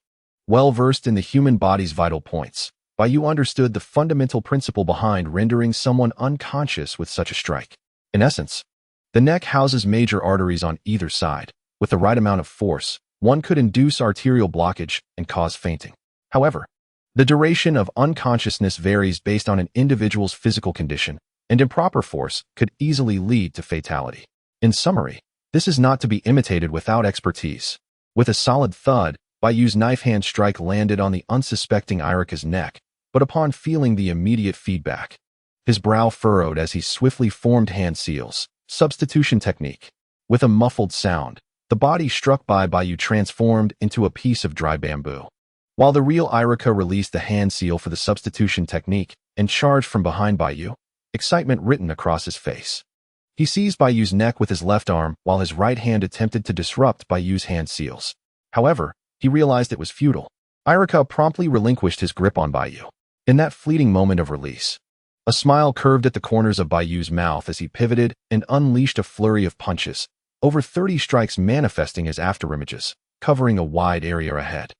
Well versed in the human body's vital points, Baiyu understood the fundamental principle behind rendering someone unconscious with such a strike. In essence, the neck houses major arteries on either side. With the right amount of force, one could induce arterial blockage and cause fainting. However, the duration of unconsciousness varies based on an individual's physical condition, and improper force could easily lead to fatality. In summary, this is not to be imitated without expertise. With a solid thud, Baiyu's knife-hand strike landed on the unsuspecting Irika's neck, but upon feeling the immediate feedback, his brow furrowed as he swiftly formed hand seals. Substitution technique. With a muffled sound, the body struck by Baiyu transformed into a piece of dry bamboo. While the real Irika released the hand seal for the substitution technique and charged from behind Baiyu, excitement written across his face. He seized Baiyu's neck with his left arm while his right hand attempted to disrupt Baiyu's hand seals. However, he realized it was futile. Irika promptly relinquished his grip on Baiyu. In that fleeting moment of release, A smile curved at the corners of Baiyu's mouth as he pivoted and unleashed a flurry of punches, over 30 strikes manifesting as afterimages, covering a wide area ahead.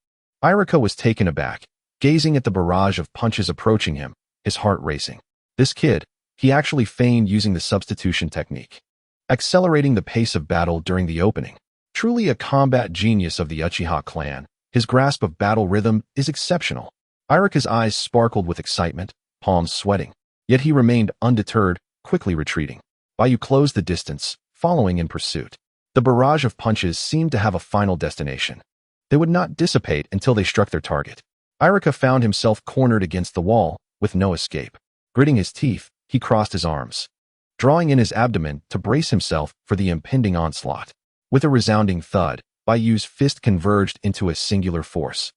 Irika was taken aback, gazing at the barrage of punches approaching him, his heart racing. This kid, he actually feigned using the substitution technique, accelerating the pace of battle during the opening. Truly a combat genius of the Uchiha clan, his grasp of battle rhythm is exceptional. Irika's eyes sparkled with excitement, palms sweating. Yet he remained undeterred, quickly retreating. Baiyu closed the distance, following in pursuit. The barrage of punches seemed to have a final destination. They would not dissipate until they struck their target. Irika found himself cornered against the wall, with no escape. Gritting his teeth, he crossed his arms, drawing in his abdomen to brace himself for the impending onslaught. With a resounding thud, Baiyu's fist converged into a singular force,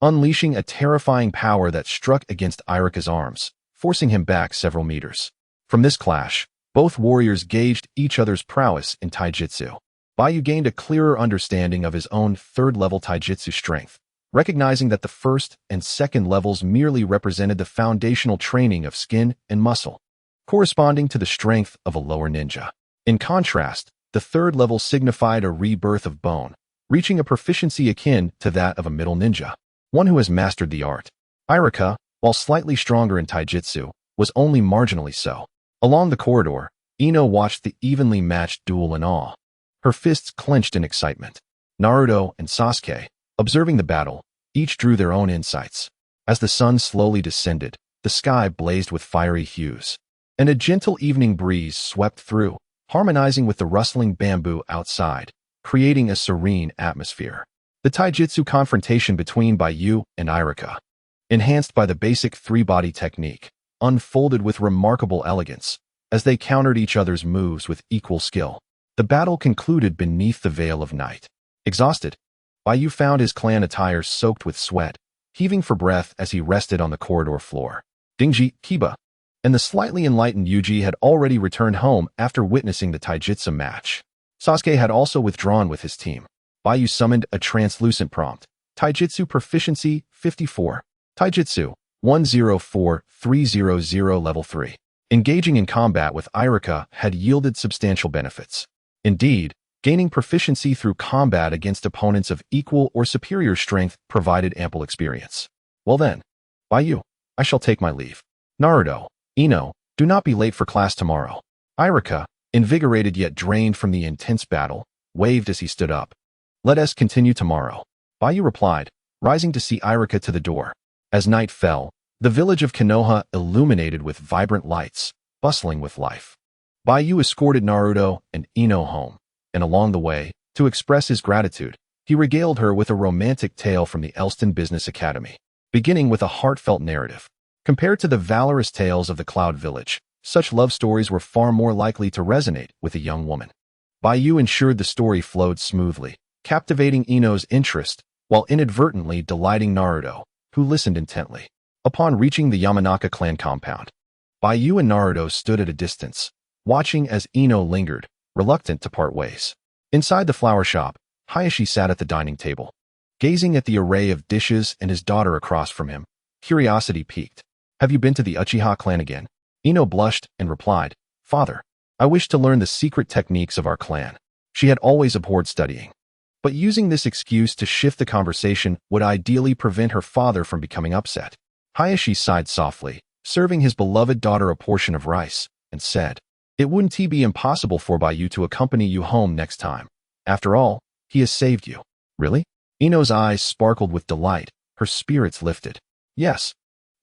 unleashing a terrifying power that struck against Irika's arms, forcing him back several meters. From this clash, both warriors gauged each other's prowess in taijutsu. Baiyu gained a clearer understanding of his own third-level taijutsu strength, recognizing that the first and second levels merely represented the foundational training of skin and muscle, corresponding to the strength of a lower ninja. In contrast, the third level signified a rebirth of bone, reaching a proficiency akin to that of a middle ninja, one who has mastered the art. Irika, while slightly stronger in taijutsu, was only marginally so. Along the corridor, Ino watched the evenly matched duel in awe, her fists clenched in excitement. Naruto and Sasuke, observing the battle, each drew their own insights. As the sun slowly descended, the sky blazed with fiery hues, and a gentle evening breeze swept through, harmonizing with the rustling bamboo outside, creating a serene atmosphere. The taijutsu confrontation between Baiyu and Irika, enhanced by the basic three-body technique, unfolded with remarkable elegance as they countered each other's moves with equal skill. The battle concluded beneath the veil of night. Exhausted, Baiyu found his clan attire soaked with sweat, heaving for breath as he rested on the corridor floor. Dingji, Kiba, and the slightly enlightened Yuji had already returned home after witnessing the taijutsu match. Sasuke had also withdrawn with his team. Baiyu summoned a translucent prompt. Taijutsu Proficiency 54. Taijutsu 104300 Level 3. Engaging in combat with Irika had yielded substantial benefits. Indeed, gaining proficiency through combat against opponents of equal or superior strength provided ample experience. Well then, Baiyu, I shall take my leave. Naruto, Ino, do not be late for class tomorrow. Irika, invigorated yet drained from the intense battle, waved as he stood up. Let us continue tomorrow. Baiyu replied, rising to see Irika to the door. As night fell, the village of Konoha illuminated with vibrant lights, bustling with life. Baiyu escorted Naruto and Ino home, and along the way, to express his gratitude, he regaled her with a romantic tale from the Elston Business Academy, beginning with a heartfelt narrative. Compared to the valorous tales of the Cloud Village, such love stories were far more likely to resonate with a young woman. Baiyu ensured the story flowed smoothly, captivating Ino's interest while inadvertently delighting Naruto, who listened intently. Upon reaching the Yamanaka clan compound, Baiyu and Naruto stood at a distance, watching as Ino lingered, reluctant to part ways. Inside the flower shop, Hayashi sat at the dining table, gazing at the array of dishes and his daughter across from him. Curiosity piqued. Have you been to the Uchiha clan again? Ino blushed and replied, Father, I wish to learn the secret techniques of our clan. She had always abhorred studying, but using this excuse to shift the conversation would ideally prevent her father from becoming upset. Hayashi sighed softly, serving his beloved daughter a portion of rice, and said, It wouldn't be impossible for Baiyu to accompany you home next time. After all, he has saved you. Really? Ino's eyes sparkled with delight, her spirits lifted. Yes.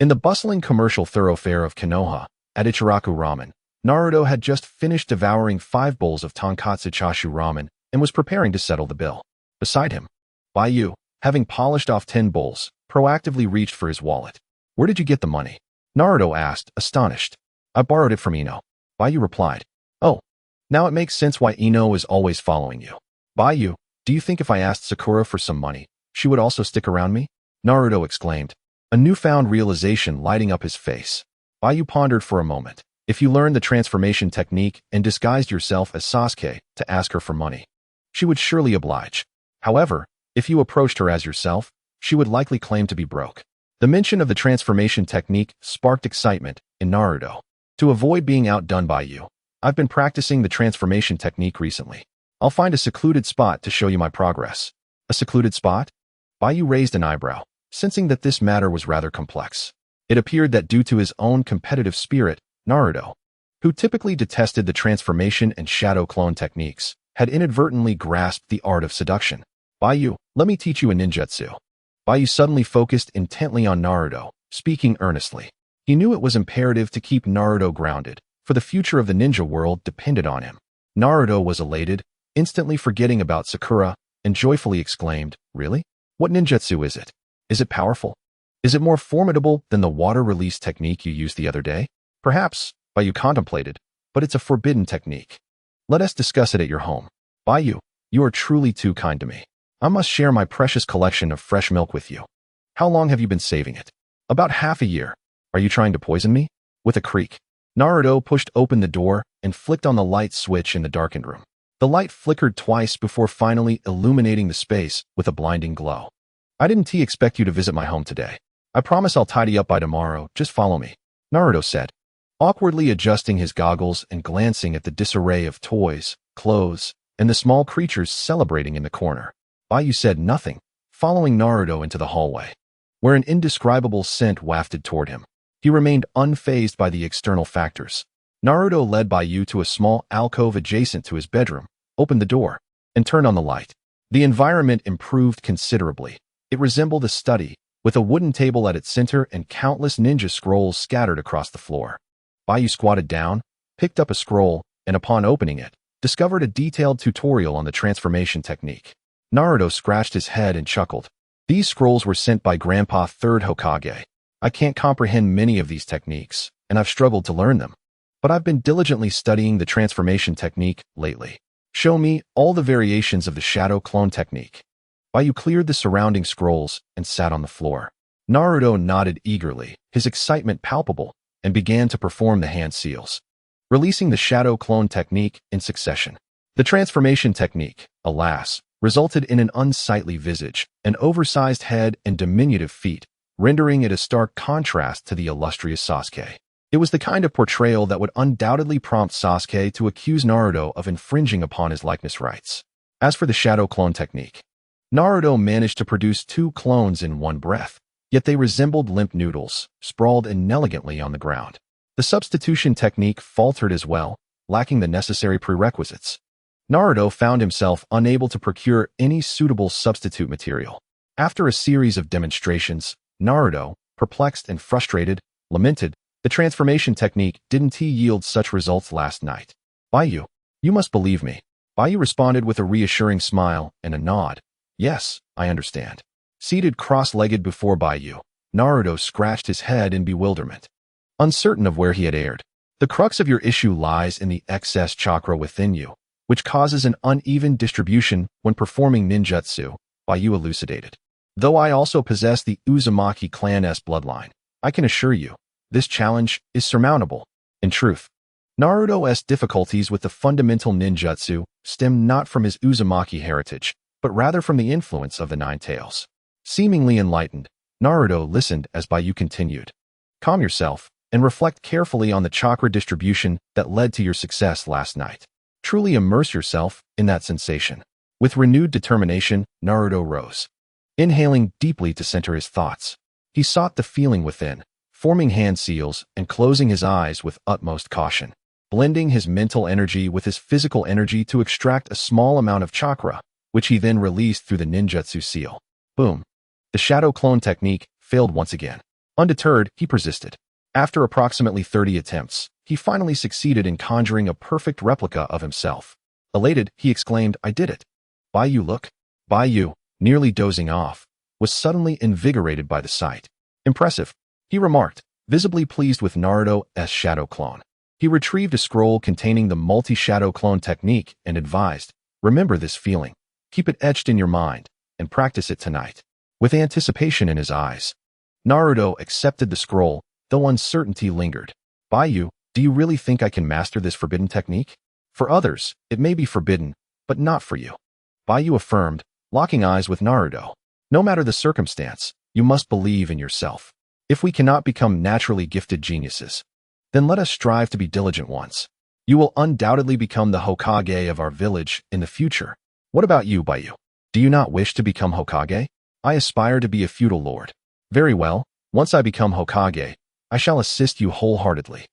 In the bustling commercial thoroughfare of Konoha, at Ichiraku Ramen, Naruto had just finished devouring 5 bowls of tonkatsu chashu ramen and was preparing to settle the bill. Beside him, Baiyu, having polished off 10 bowls, proactively reached for his wallet. Where did you get the money? Naruto asked, astonished. I borrowed it from Ino. Baiyu replied. Oh, now it makes sense why Ino is always following you. Baiyu, do you think if I asked Sakura for some money, she would also stick around me? Naruto exclaimed, a newfound realization lighting up his face. Baiyu pondered for a moment. If you learned the transformation technique and disguised yourself as Sasuke to ask her for money, she would surely oblige. However, if you approached her as yourself, she would likely claim to be broke. The mention of the transformation technique sparked excitement in Naruto. To avoid being outdone by you, I've been practicing the transformation technique recently. I'll find a secluded spot to show you my progress. A secluded spot? Baiyu raised an eyebrow, sensing that this matter was rather complex. It appeared that due to his own competitive spirit, Naruto, who typically detested the transformation and shadow clone techniques, had inadvertently grasped the art of seduction. Baiyu, let me teach you a ninjutsu. Baiyu suddenly focused intently on Naruto, speaking earnestly. He knew it was imperative to keep Naruto grounded, for the future of the ninja world depended on him. Naruto was elated, instantly forgetting about Sakura, and joyfully exclaimed, "Really? What ninjutsu is it? Is it powerful? Is it more formidable than the water release technique you used the other day?" "Perhaps," Baiyu contemplated, "but it's a forbidden technique. Let us discuss it at your home." "Baiyu, you are truly too kind to me. I must share my precious collection of fresh milk with you. How long have you been saving it?" "About half a year. Are you trying to poison me?" With a creak, Naruto pushed open the door and flicked on the light switch in the darkened room. The light flickered twice before finally illuminating the space with a blinding glow. "I didn't expect you to visit my home today. I promise I'll tidy up by tomorrow, just follow me," Naruto said, awkwardly adjusting his goggles and glancing at the disarray of toys, clothes, and the small creatures celebrating in the corner. Baiyu said nothing, following Naruto into the hallway, where an indescribable scent wafted toward him. He remained unfazed by the external factors. Naruto led Baiyu to a small alcove adjacent to his bedroom, opened the door, and turned on the light. The environment improved considerably. It resembled a study, with a wooden table at its center and countless ninja scrolls scattered across the floor. Baiyu squatted down, picked up a scroll, and upon opening it, discovered a detailed tutorial on the transformation technique. Naruto scratched his head and chuckled. "These scrolls were sent by Grandpa 3rd Hokage. I can't comprehend many of these techniques, and I've struggled to learn them. But I've been diligently studying the transformation technique lately. Show me all the variations of the shadow clone technique." Baiyu cleared the surrounding scrolls and sat on the floor. Naruto nodded eagerly, his excitement palpable, and began to perform the hand seals, releasing the shadow clone technique in succession. The transformation technique, alas, resulted in an unsightly visage, an oversized head, and diminutive feet, rendering it a stark contrast to the illustrious Sasuke. It was the kind of portrayal that would undoubtedly prompt Sasuke to accuse Naruto of infringing upon his likeness rights. As for the shadow clone technique, Naruto managed to produce 2 clones in one breath, yet they resembled limp noodles, sprawled inelegantly on the ground. The substitution technique faltered as well, lacking the necessary prerequisites. Naruto found himself unable to procure any suitable substitute material. After a series of demonstrations, Naruto, perplexed and frustrated, lamented, "The transformation technique didn't yield such results last night. Baiyu, you must believe me." Baiyu responded with a reassuring smile and a nod. "Yes, I understand." Seated cross-legged before Baiyu, Naruto scratched his head in bewilderment, uncertain of where he had erred. "The crux of your issue lies in the excess chakra within you, which causes an uneven distribution when performing ninjutsu," Baiyu elucidated. "Though I also possess the Uzumaki clan's bloodline, I can assure you, this challenge is surmountable." In truth, Naruto's difficulties with the fundamental ninjutsu stemmed not from his Uzumaki heritage, but rather from the influence of the Nine Tails. Seemingly enlightened, Naruto listened as Baiyu continued. "Calm yourself and reflect carefully on the chakra distribution that led to your success last night. Truly immerse yourself in that sensation." With renewed determination, Naruto rose, inhaling deeply to center his thoughts. He sought the feeling within, forming hand seals and closing his eyes with utmost caution, blending his mental energy with his physical energy to extract a small amount of chakra, which he then released through the ninjutsu seal. Boom. The shadow clone technique failed once again. Undeterred, he persisted. After approximately 30 attempts, he finally succeeded in conjuring a perfect replica of himself. Elated, he exclaimed, "I did it." "Baiyu, look." Baiyu, nearly dozing off, was suddenly invigorated by the sight. "Impressive," he remarked, visibly pleased with Naruto's shadow clone. He retrieved a scroll containing the multi-shadow clone technique and advised, "Remember this feeling. Keep it etched in your mind, and practice it tonight." With anticipation in his eyes, Naruto accepted the scroll, though uncertainty lingered. "Baiyu, do you really think I can master this forbidden technique? For others, it may be forbidden, but not for you," Baiyu affirmed, locking eyes with Naruto. "No matter the circumstance, you must believe in yourself. If we cannot become naturally gifted geniuses, Then let us strive to be diligent ones. You will undoubtedly become the Hokage of our village in the future. What about you, Baiyu? Do you not wish to become Hokage? I aspire to be a feudal lord. Very well, once I become Hokage, I shall assist you wholeheartedly.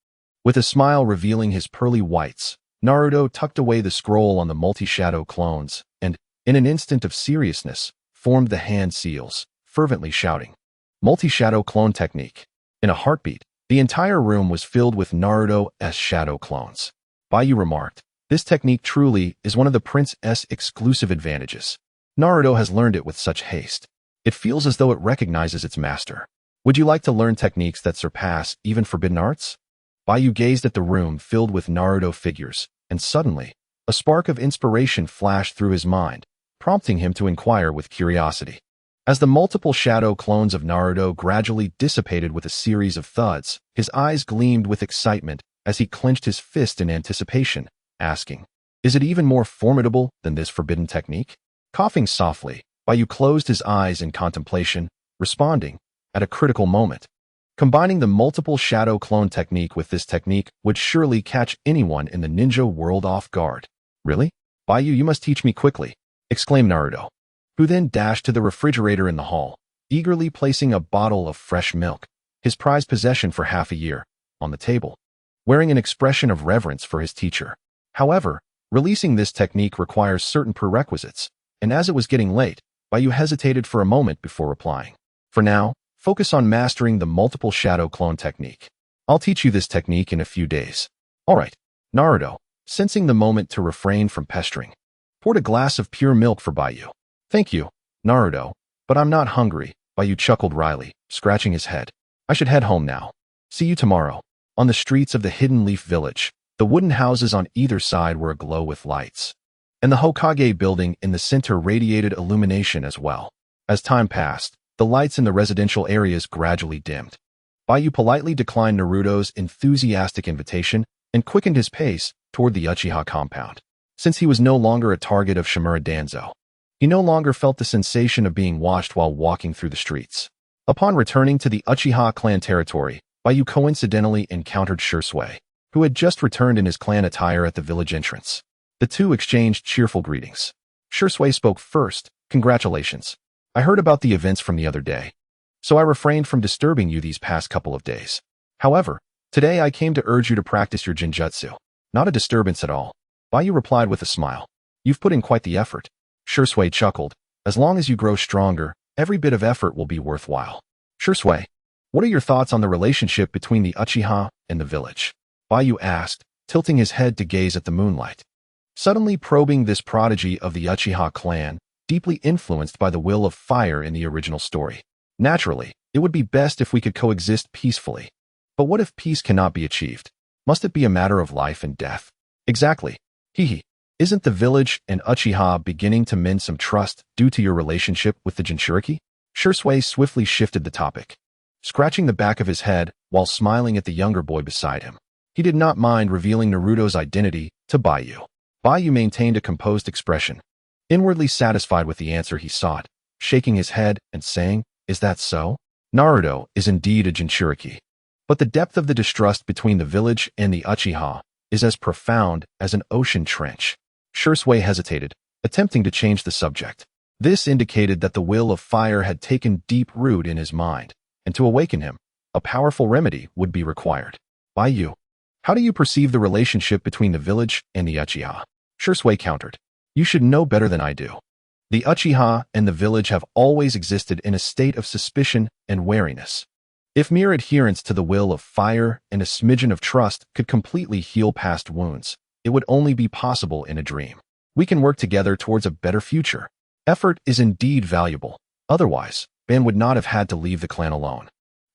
With a smile revealing his pearly whites, Naruto tucked away the scroll on the multi-shadow clones and, in an instant of seriousness, formed the hand seals, fervently shouting, "Multi-shadow clone technique." In a heartbeat, the entire room was filled with Naruto's shadow clones. Baiyu remarked, "This technique truly is one of the prince's exclusive advantages. Naruto has learned it with such haste. It feels as though it recognizes its master. Would you like to learn techniques that surpass even forbidden arts?" Baiyu gazed at the room filled with Naruto figures, and suddenly, a spark of inspiration flashed through his mind, prompting him to inquire with curiosity. As the multiple shadow clones of Naruto gradually dissipated with a series of thuds, his eyes gleamed with excitement as he clenched his fist in anticipation, asking, "Is it even more formidable than this forbidden technique?" Coughing softly, Baiyu closed his eyes in contemplation, responding, at a critical moment. Combining the multiple shadow clone technique with this technique would surely catch anyone in the ninja world off guard. "Really? Baiyu, you must teach me quickly," exclaimed Naruto, who then dashed to the refrigerator in the hall, eagerly placing a bottle of fresh milk, his prized possession for half a year, on the table, wearing an expression of reverence for his teacher. However, releasing this technique requires certain prerequisites, and as it was getting late, Baiyu hesitated for a moment before replying. "For now, focus on mastering the multiple shadow clone technique. I'll teach you this technique in a few days." "All right." Naruto, sensing the moment to refrain from pestering, poured a glass of pure milk for Baiyu. "Thank you, Naruto, but I'm not hungry," Baiyu chuckled wryly, scratching his head. "I should head home now. See you tomorrow." On the streets of the Hidden Leaf Village, the wooden houses on either side were aglow with lights, and the Hokage building in the center radiated illumination as well. As time passed, the lights in the residential areas gradually dimmed. Baiyu politely declined Naruto's enthusiastic invitation and quickened his pace toward the Uchiha compound. Since he was no longer a target of Shimura Danzo, he no longer felt the sensation of being watched while walking through the streets. Upon returning to the Uchiha clan territory, Baiyu coincidentally encountered Shisui, who had just returned in his clan attire at the village entrance. The two exchanged cheerful greetings. Shisui spoke first. "Congratulations. I heard about the events from the other day, so I refrained from disturbing you these past couple of days. However, today I came to urge you to practice your jinjutsu." "Not a disturbance at all," Baiyu replied with a smile. "You've put in quite the effort." Shisui chuckled. "As long as you grow stronger, every bit of effort will be worthwhile." "Shisui, what are your thoughts on the relationship between the Uchiha and the village?" Baiyu asked, tilting his head to gaze at the moonlight. Suddenly probing this prodigy of the Uchiha clan, deeply influenced by the will of fire in the original story. "Naturally, it would be best if we could coexist peacefully. But what if peace cannot be achieved? Must it be a matter of life and death?" "Exactly. Hehe. Isn't the village and Uchiha beginning to mend some trust due to your relationship with the Jinchuriki?" Shisui swiftly shifted the topic, scratching the back of his head while smiling at the younger boy beside him. He did not mind revealing Naruto's identity to Baiyu. Baiyu maintained a composed expression, inwardly satisfied with the answer he sought, shaking his head and saying, "Is that so? Naruto is indeed a Jinchuriki. But the depth of the distrust between the village and the Uchiha is as profound as an ocean trench." Shisui hesitated, attempting to change the subject. This indicated that the will of fire had taken deep root in his mind, and to awaken him, a powerful remedy would be required. "Baiyu, how do you perceive the relationship between the village and the Uchiha?" Shisui countered. "You should know better than I do. The Uchiha and the village have always existed in a state of suspicion and wariness. If mere adherence to the will of fire and a smidgen of trust could completely heal past wounds, it would only be possible in a dream. We can work together towards a better future. Effort is indeed valuable. Otherwise, Ben would not have had to leave the clan alone."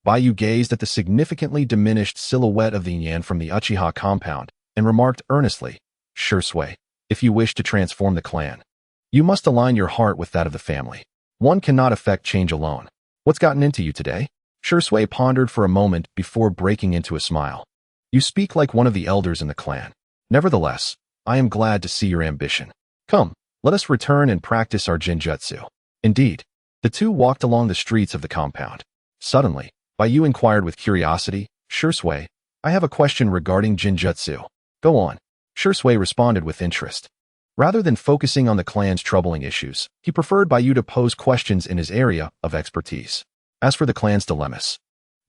Baiyu gazed at the significantly diminished silhouette of the Yan from the Uchiha compound and remarked earnestly, "Shisui, if you wish to transform the clan, you must align your heart with that of the family. One cannot effect change alone. What's gotten into you today?" Shisui pondered for a moment before breaking into a smile. "You speak like one of the elders in the clan. Nevertheless, I am glad to see your ambition. Come, let us return and practice our jinjutsu." Indeed, the two walked along the streets of the compound. Suddenly, Baiyu inquired with curiosity, "Shisui, I have a question regarding Jinjutsu. Go on. Shisui responded with interest. Rather than focusing on the clan's troubling issues, he preferred Baiyu to pose questions in his area of expertise. As for the clan's dilemmas,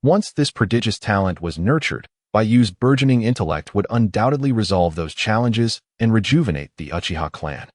once this prodigious talent was nurtured, Baiyu's burgeoning intellect would undoubtedly resolve those challenges and rejuvenate the Uchiha clan.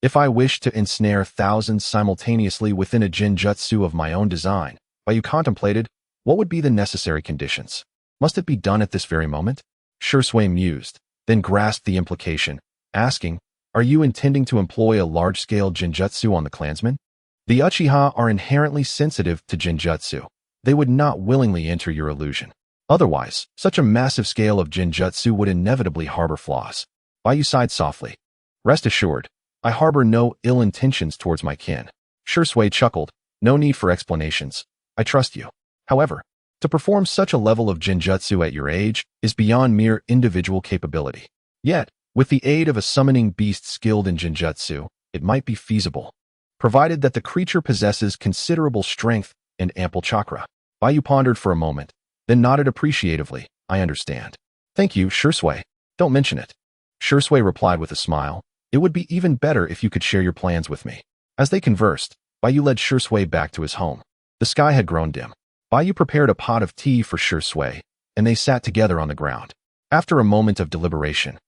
If I wish to ensnare thousands simultaneously within a Jinjutsu of my own design, Baiyu contemplated, what would be the necessary conditions? Must it be done at this very moment? Shisui mused, then grasped the implication, asking, are you intending to employ a large-scale Jinjutsu on the clansmen? The Uchiha are inherently sensitive to Jinjutsu. They would not willingly enter your illusion. Otherwise, such a massive scale of Jinjutsu would inevitably harbor flaws. Baiyu sighed softly. Rest assured, I harbor no ill intentions towards my kin. Shisui chuckled. No need for explanations. I trust you. However, to perform such a level of Jinjutsu at your age is beyond mere individual capability. Yet, with the aid of a summoning beast skilled in Jinjutsu, it might be feasible, provided that the creature possesses considerable strength and ample chakra. Baiyu pondered for a moment, then nodded appreciatively. I understand. Thank you, Shisui. Don't mention it. Shisui replied with a smile. It would be even better if you could share your plans with me. As they conversed, Baiyu led Shisui back to his home. The sky had grown dim. Baiyu prepared a pot of tea for Shisui, and they sat together on the ground. After a moment of deliberation,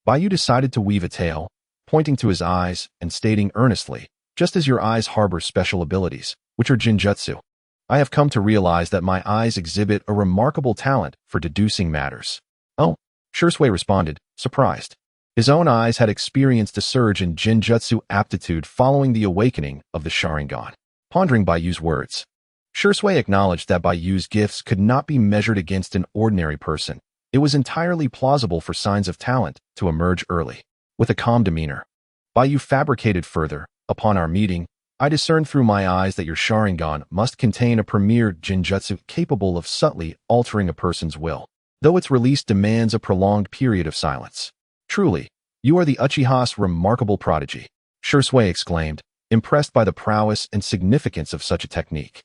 Baiyu decided to weave a tale, pointing to his eyes and stating earnestly, just as your eyes harbor special abilities, which are Jinjutsu, I have come to realize that my eyes exhibit a remarkable talent for deducing matters. Oh, Shisui responded, surprised. His own eyes had experienced a surge in Jinjutsu aptitude following the awakening of the Sharingan. Pondering Baiyu's words, Shisui acknowledged that Baiyu's gifts could not be measured against an ordinary person. It was entirely plausible for signs of talent to emerge early. With a calm demeanor, Baiyu fabricated further, upon our meeting, I discerned through my eyes that your Sharingan must contain a premier Jinjutsu capable of subtly altering a person's will, though its release demands a prolonged period of silence. Truly, you are the Uchiha's remarkable prodigy, Shisui exclaimed, impressed by the prowess and significance of such a technique.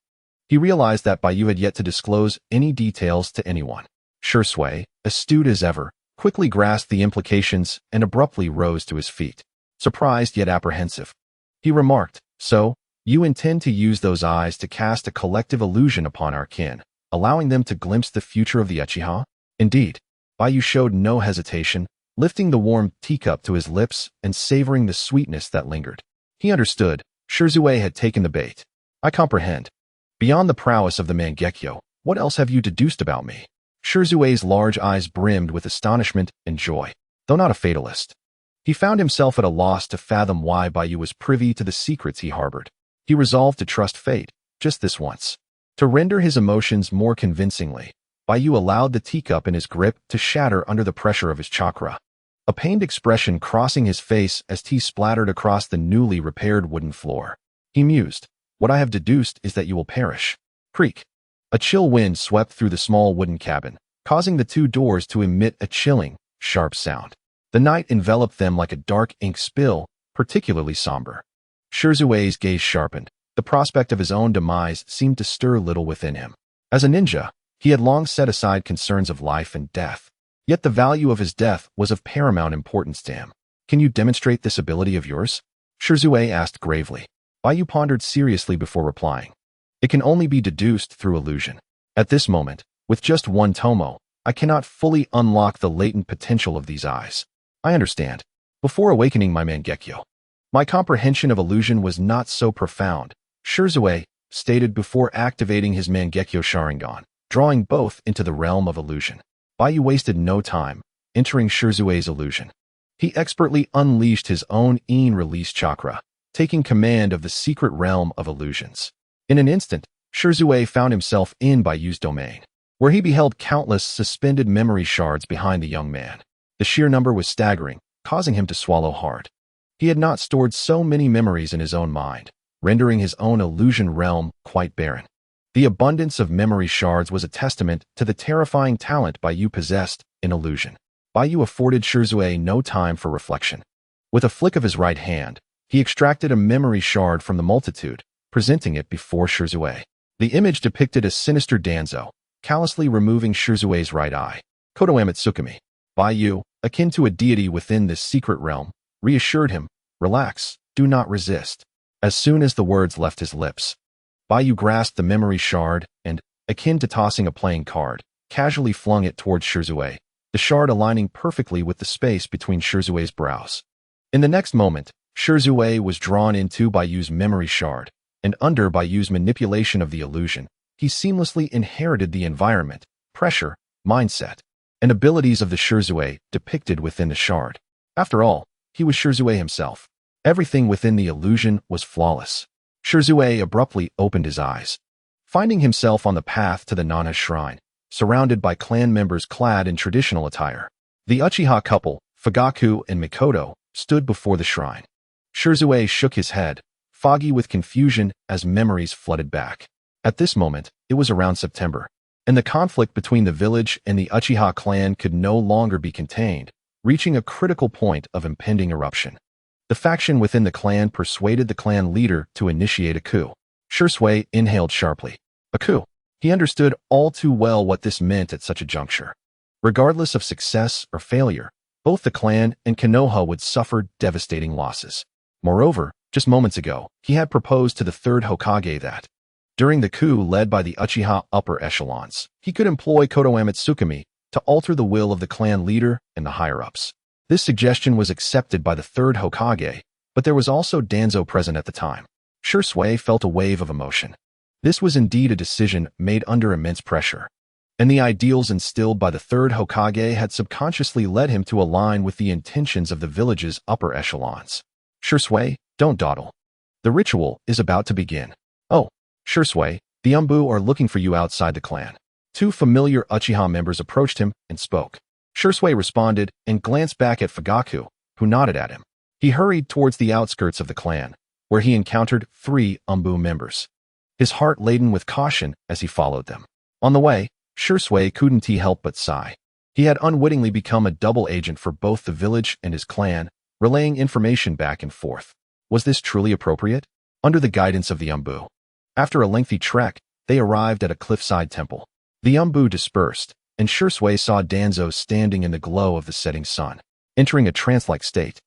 He realized that Baiyu had yet to disclose any details to anyone. Shisui, astute as ever, quickly grasped the implications and abruptly rose to his feet, surprised yet apprehensive. He remarked, so, you intend to use those eyes to cast a collective illusion upon our kin, allowing them to glimpse the future of the Uchiha? Indeed. Baiyu showed no hesitation, lifting the warm teacup to his lips and savoring the sweetness that lingered. He understood. Shisui had taken the bait. I comprehend. Beyond the prowess of the Mangekyo, what else have you deduced about me? Shisui's large eyes brimmed with astonishment and joy, though not a fatalist. He found himself at a loss to fathom why Baiyu was privy to the secrets he harbored. He resolved to trust fate, just this once. To render his emotions more convincingly, Baiyu allowed the teacup in his grip to shatter under the pressure of his chakra. A pained expression crossing his face as tea splattered across the newly repaired wooden floor. He mused, what I have deduced is that you will perish. Creak. A chill wind swept through the small wooden cabin, causing the two doors to emit a chilling, sharp sound. The night enveloped them like a dark ink spill, particularly somber. Shisui's gaze sharpened. The prospect of his own demise seemed to stir little within him. As a ninja, he had long set aside concerns of life and death. Yet the value of his death was of paramount importance to him. Can you demonstrate this ability of yours? Shisui asked gravely. Baiyu pondered seriously before replying. It can only be deduced through illusion. At this moment, with just one tomo, I cannot fully unlock the latent potential of these eyes. I understand. Before awakening my Mangekyo, my comprehension of illusion was not so profound, Shisui stated before activating his Mangekyo Sharingan, drawing both into the realm of illusion. Baiyu wasted no time, entering Shisui's illusion. He expertly unleashed his own in-release chakra, taking command of the secret realm of illusions. In an instant, Shisui found himself in Baiyu's domain, where he beheld countless suspended memory shards behind the young man. The sheer number was staggering, causing him to swallow hard. He had not stored so many memories in his own mind, rendering his own illusion realm quite barren. The abundance of memory shards was a testament to the terrifying talent Baiyu possessed in illusion. Baiyu afforded Shisui no time for reflection. With a flick of his right hand, he extracted a memory shard from the multitude, presenting it before Shisui. The image depicted a sinister Danzo, callously removing Shisui's right eye. Kodo Tsukumi. Baiyu, akin to a deity within this secret realm, reassured him, "Relax, do not resist." As soon as the words left his lips, Baiyu grasped the memory shard and, akin to tossing a playing card, casually flung it towards Shirzue, the shard aligning perfectly with the space between Shirzue's brows. In the next moment, Shirzue was drawn into Baiyu's memory shard, and under Baiyu's manipulation of the illusion, he seamlessly inherited the environment, pressure, mindset, and abilities of the Shirzue depicted within the shard. After all, he was Shirzue himself. Everything within the illusion was flawless. Shirzue abruptly opened his eyes, finding himself on the path to the Nana shrine, surrounded by clan members clad in traditional attire. The Uchiha couple, Fugaku and Mikoto, stood before the shrine. Shirzue shook his head, foggy with confusion as memories flooded back. At this moment, it was around September, and the conflict between the village and the Uchiha clan could no longer be contained, reaching a critical point of impending eruption. The faction within the clan persuaded the clan leader to initiate a coup. Shirzue inhaled sharply. A coup. He understood all too well what this meant at such a juncture. Regardless of success or failure, both the clan and Konoha would suffer devastating losses. Moreover, just moments ago, he had proposed to the third Hokage that, during the coup led by the Uchiha upper echelons, he could employ Kodo Tsukumi to alter the will of the clan leader and the higher-ups. This suggestion was accepted by the third Hokage, but there was also Danzo present at the time. Shirzue felt a wave of emotion. This was indeed a decision made under immense pressure, and the ideals instilled by the third Hokage had subconsciously led him to align with the intentions of the village's upper echelons. Shirzue, don't dawdle. The ritual is about to begin. Oh, Shirzue, the Umbu are looking for you outside the clan. Two familiar Uchiha members approached him and spoke. Shirzue responded and glanced back at Fugaku, who nodded at him. He hurried towards the outskirts of the clan, where he encountered 3 Umbu members, his heart laden with caution as he followed them. On the way, Shirzue couldn't help but sigh. He had unwittingly become a double agent for both the village and his clan, relaying information back and forth. Was this truly appropriate? Under the guidance of the Umbu. After a lengthy trek, they arrived at a cliffside temple. The Umbu dispersed, and Shirzue saw Danzo standing in the glow of the setting sun, entering a trance-like state.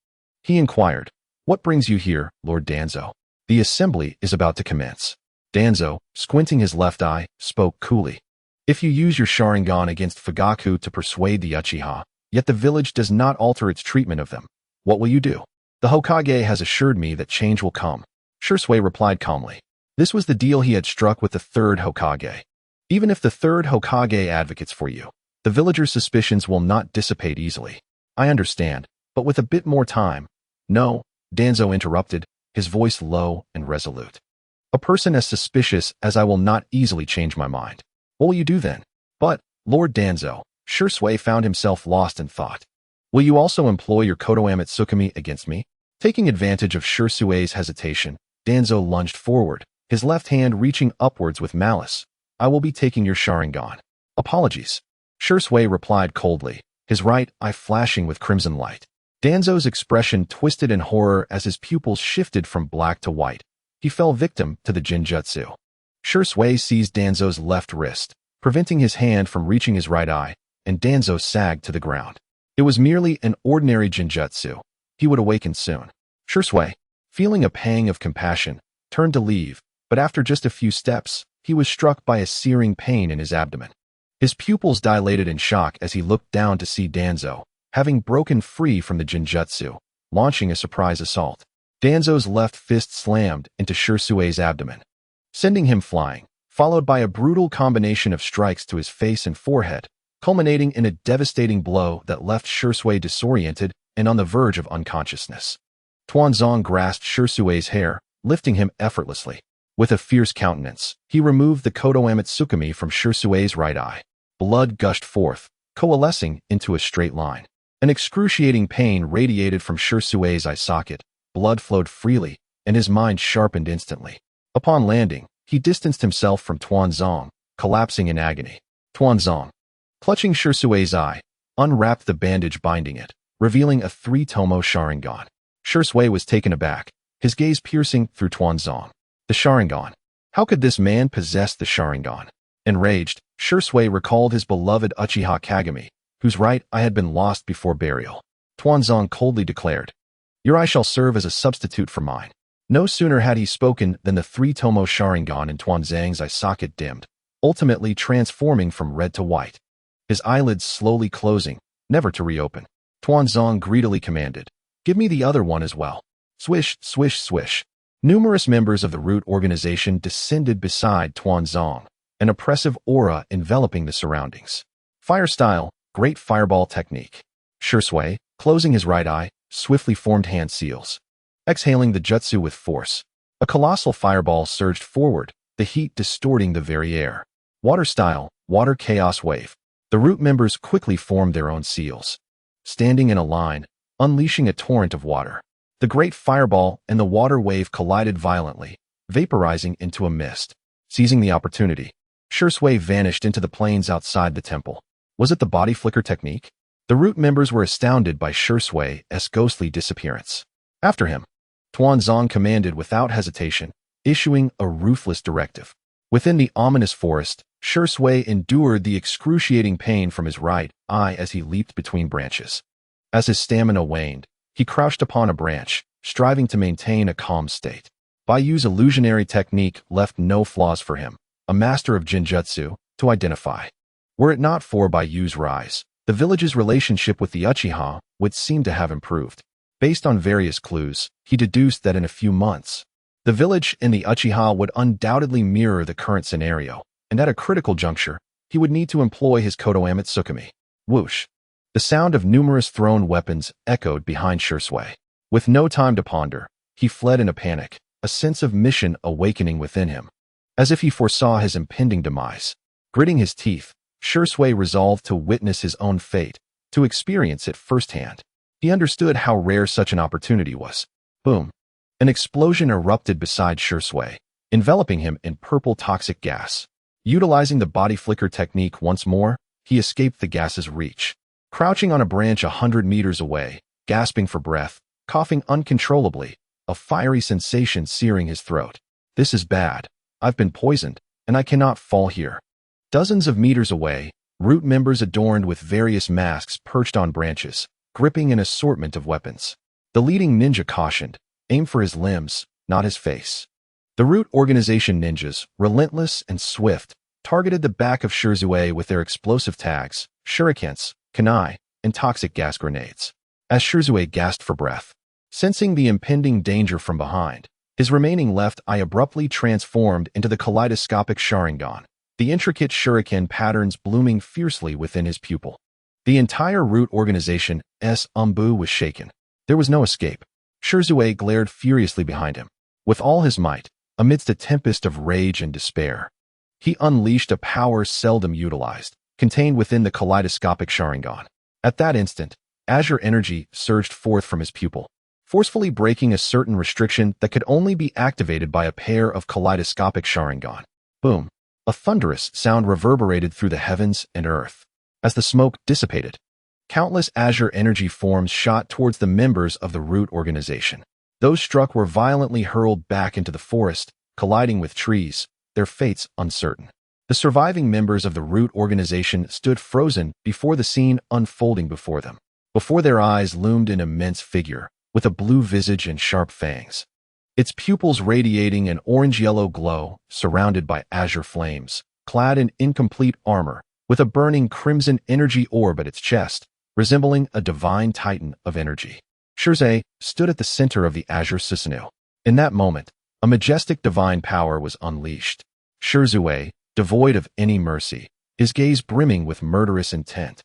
He inquired, "What brings you here, Lord Danzo?" "The assembly is about to commence." Danzo, squinting his left eye, spoke coolly. "If you use your Sharingan against Fugaku to persuade the Uchiha, yet the village does not alter its treatment of them, what will you do?" "The Hokage has assured me that change will come," Shirzue replied calmly. This was the deal he had struck with the third Hokage. Even if the third Hokage advocates for you, the villagers' suspicions will not dissipate easily. "I understand, but with a bit more time." "No," Danzo interrupted, his voice low and resolute. "A person as suspicious as I will not easily change my mind." "What will you do then?" "But, Lord Danzo," Shirzue found himself lost in thought. "Will you also employ your Kodo Tsukumi against me?" Taking advantage of Shirzue's hesitation, Danzo lunged forward, his left hand reaching upwards with malice. "I will be taking your Sharingan." "Apologies," Shirzue replied coldly, his right eye flashing with crimson light. Danzo's expression twisted in horror as his pupils shifted from black to white. He fell victim to the Jinjutsu. Shirzue seized Danzo's left wrist, preventing his hand from reaching his right eye, and Danzo sagged to the ground. It was merely an ordinary Jinjutsu. He would awaken soon. Shirzue, feeling a pang of compassion, turned to leave, but after just a few steps, he was struck by a searing pain in his abdomen. His pupils dilated in shock as he looked down to see Danzo, having broken free from the Jinjutsu, launching a surprise assault. Danzo's left fist slammed into Shirzue's abdomen, sending him flying, followed by a brutal combination of strikes to his face and forehead, culminating in a devastating blow that left Shirzue disoriented and on the verge of unconsciousness. Tuanzong grasped Shirzue's hair, lifting him effortlessly. With a fierce countenance, he removed the Kodo Tsukumi from Shirzue's right eye. Blood gushed forth, coalescing into a straight line. An excruciating pain radiated from Shirzue's eye socket, blood flowed freely, and his mind sharpened instantly. Upon landing, he distanced himself from Tuanzong, collapsing in agony. Tuanzong, clutching Shirzue's eye, unwrapped the bandage binding it, revealing a 3-tomo Sharingan. Shirzue was taken aback, his gaze piercing through Tuanzong. The Sharingan. How could this man possess the Sharingan? Enraged, Shirzue recalled his beloved Uchiha Kagami, whose right eye had been lost before burial. Tuanzong coldly declared, "Your eye shall serve as a substitute for mine." No sooner had he spoken than the three-tomo Sharingan in Tuanzang's eye socket dimmed, ultimately transforming from red to white. His eyelids slowly closing, never to reopen. Tuanzong greedily commanded, "Give me the other one as well." Swish, swish, swish. Numerous members of the root organization descended beside Tuanzong, an oppressive aura enveloping the surroundings. Fire style, great fireball technique. Shisui, closing his right eye, swiftly formed hand seals. Exhaling the jutsu with force, a colossal fireball surged forward, the heat distorting the very air. Water style, water chaos wave. The root members quickly formed their own seals. Standing in a line, unleashing a torrent of water. The great fireball and the water wave collided violently, vaporizing into a mist. Seizing the opportunity, Shisui vanished into the plains outside the temple. Was it the body flicker technique? The root members were astounded by Shisui's ghostly disappearance. After him, Tuanzong commanded without hesitation, issuing a ruthless directive. Within the ominous forest, Shisui endured the excruciating pain from his right eye as he leaped between branches. As his stamina waned, he crouched upon a branch, striving to maintain a calm state. Baiyu's illusionary technique left no flaws for him, a master of Jinjutsu, to identify. Were it not for Baiyu's rise, the village's relationship with the Uchiha would seem to have improved. Based on various clues, he deduced that in a few months, the village and the Uchiha would undoubtedly mirror the current scenario, and at a critical juncture, he would need to employ his Kotoame Tsukumi. Whoosh! The sound of numerous thrown weapons echoed behind Shisui. With no time to ponder, he fled in a panic, a sense of mission awakening within him. As if he foresaw his impending demise. Gritting his teeth, Shisui resolved to witness his own fate, to experience it firsthand. He understood how rare such an opportunity was. Boom! An explosion erupted beside Shisui, enveloping him in purple toxic gas. Utilizing the body flicker technique once more, he escaped the gas's reach. Crouching on a branch 100 meters away, gasping for breath, coughing uncontrollably, a fiery sensation searing his throat. This is bad. I've been poisoned, and I cannot fall here. Dozens of meters away, root members adorned with various masks perched on branches, gripping an assortment of weapons. The leading ninja cautioned, aim for his limbs, not his face. The root organization ninjas, relentless and swift, targeted the back of Shisui with their explosive tags, shurikens, kunai, and toxic gas grenades. As Shisui gasped for breath, sensing the impending danger from behind, his remaining left eye abruptly transformed into the kaleidoscopic Sharingan, the intricate shuriken patterns blooming fiercely within his pupil. The entire root organization's umbu was shaken. There was no escape. Shisui glared furiously behind him. With all his might, amidst a tempest of rage and despair, he unleashed a power seldom utilized, contained within the kaleidoscopic Sharingan. At that instant, azure energy surged forth from his pupil, forcefully breaking a certain restriction that could only be activated by a pair of kaleidoscopic Sharingan. Boom! A thunderous sound reverberated through the heavens and earth. As the smoke dissipated, countless azure energy forms shot towards the members of the root organization. Those struck were violently hurled back into the forest, colliding with trees, their fates uncertain. The surviving members of the root organization stood frozen before the scene unfolding before them. Before their eyes loomed an immense figure, with a blue visage and sharp fangs. Its pupils radiating an orange-yellow glow, surrounded by azure flames, clad in incomplete armor, with a burning crimson energy orb at its chest, resembling a divine titan of energy. Shisui stood at the center of the azure Susanoo. In that moment, a majestic divine power was unleashed. Shisui, devoid of any mercy, his gaze brimming with murderous intent,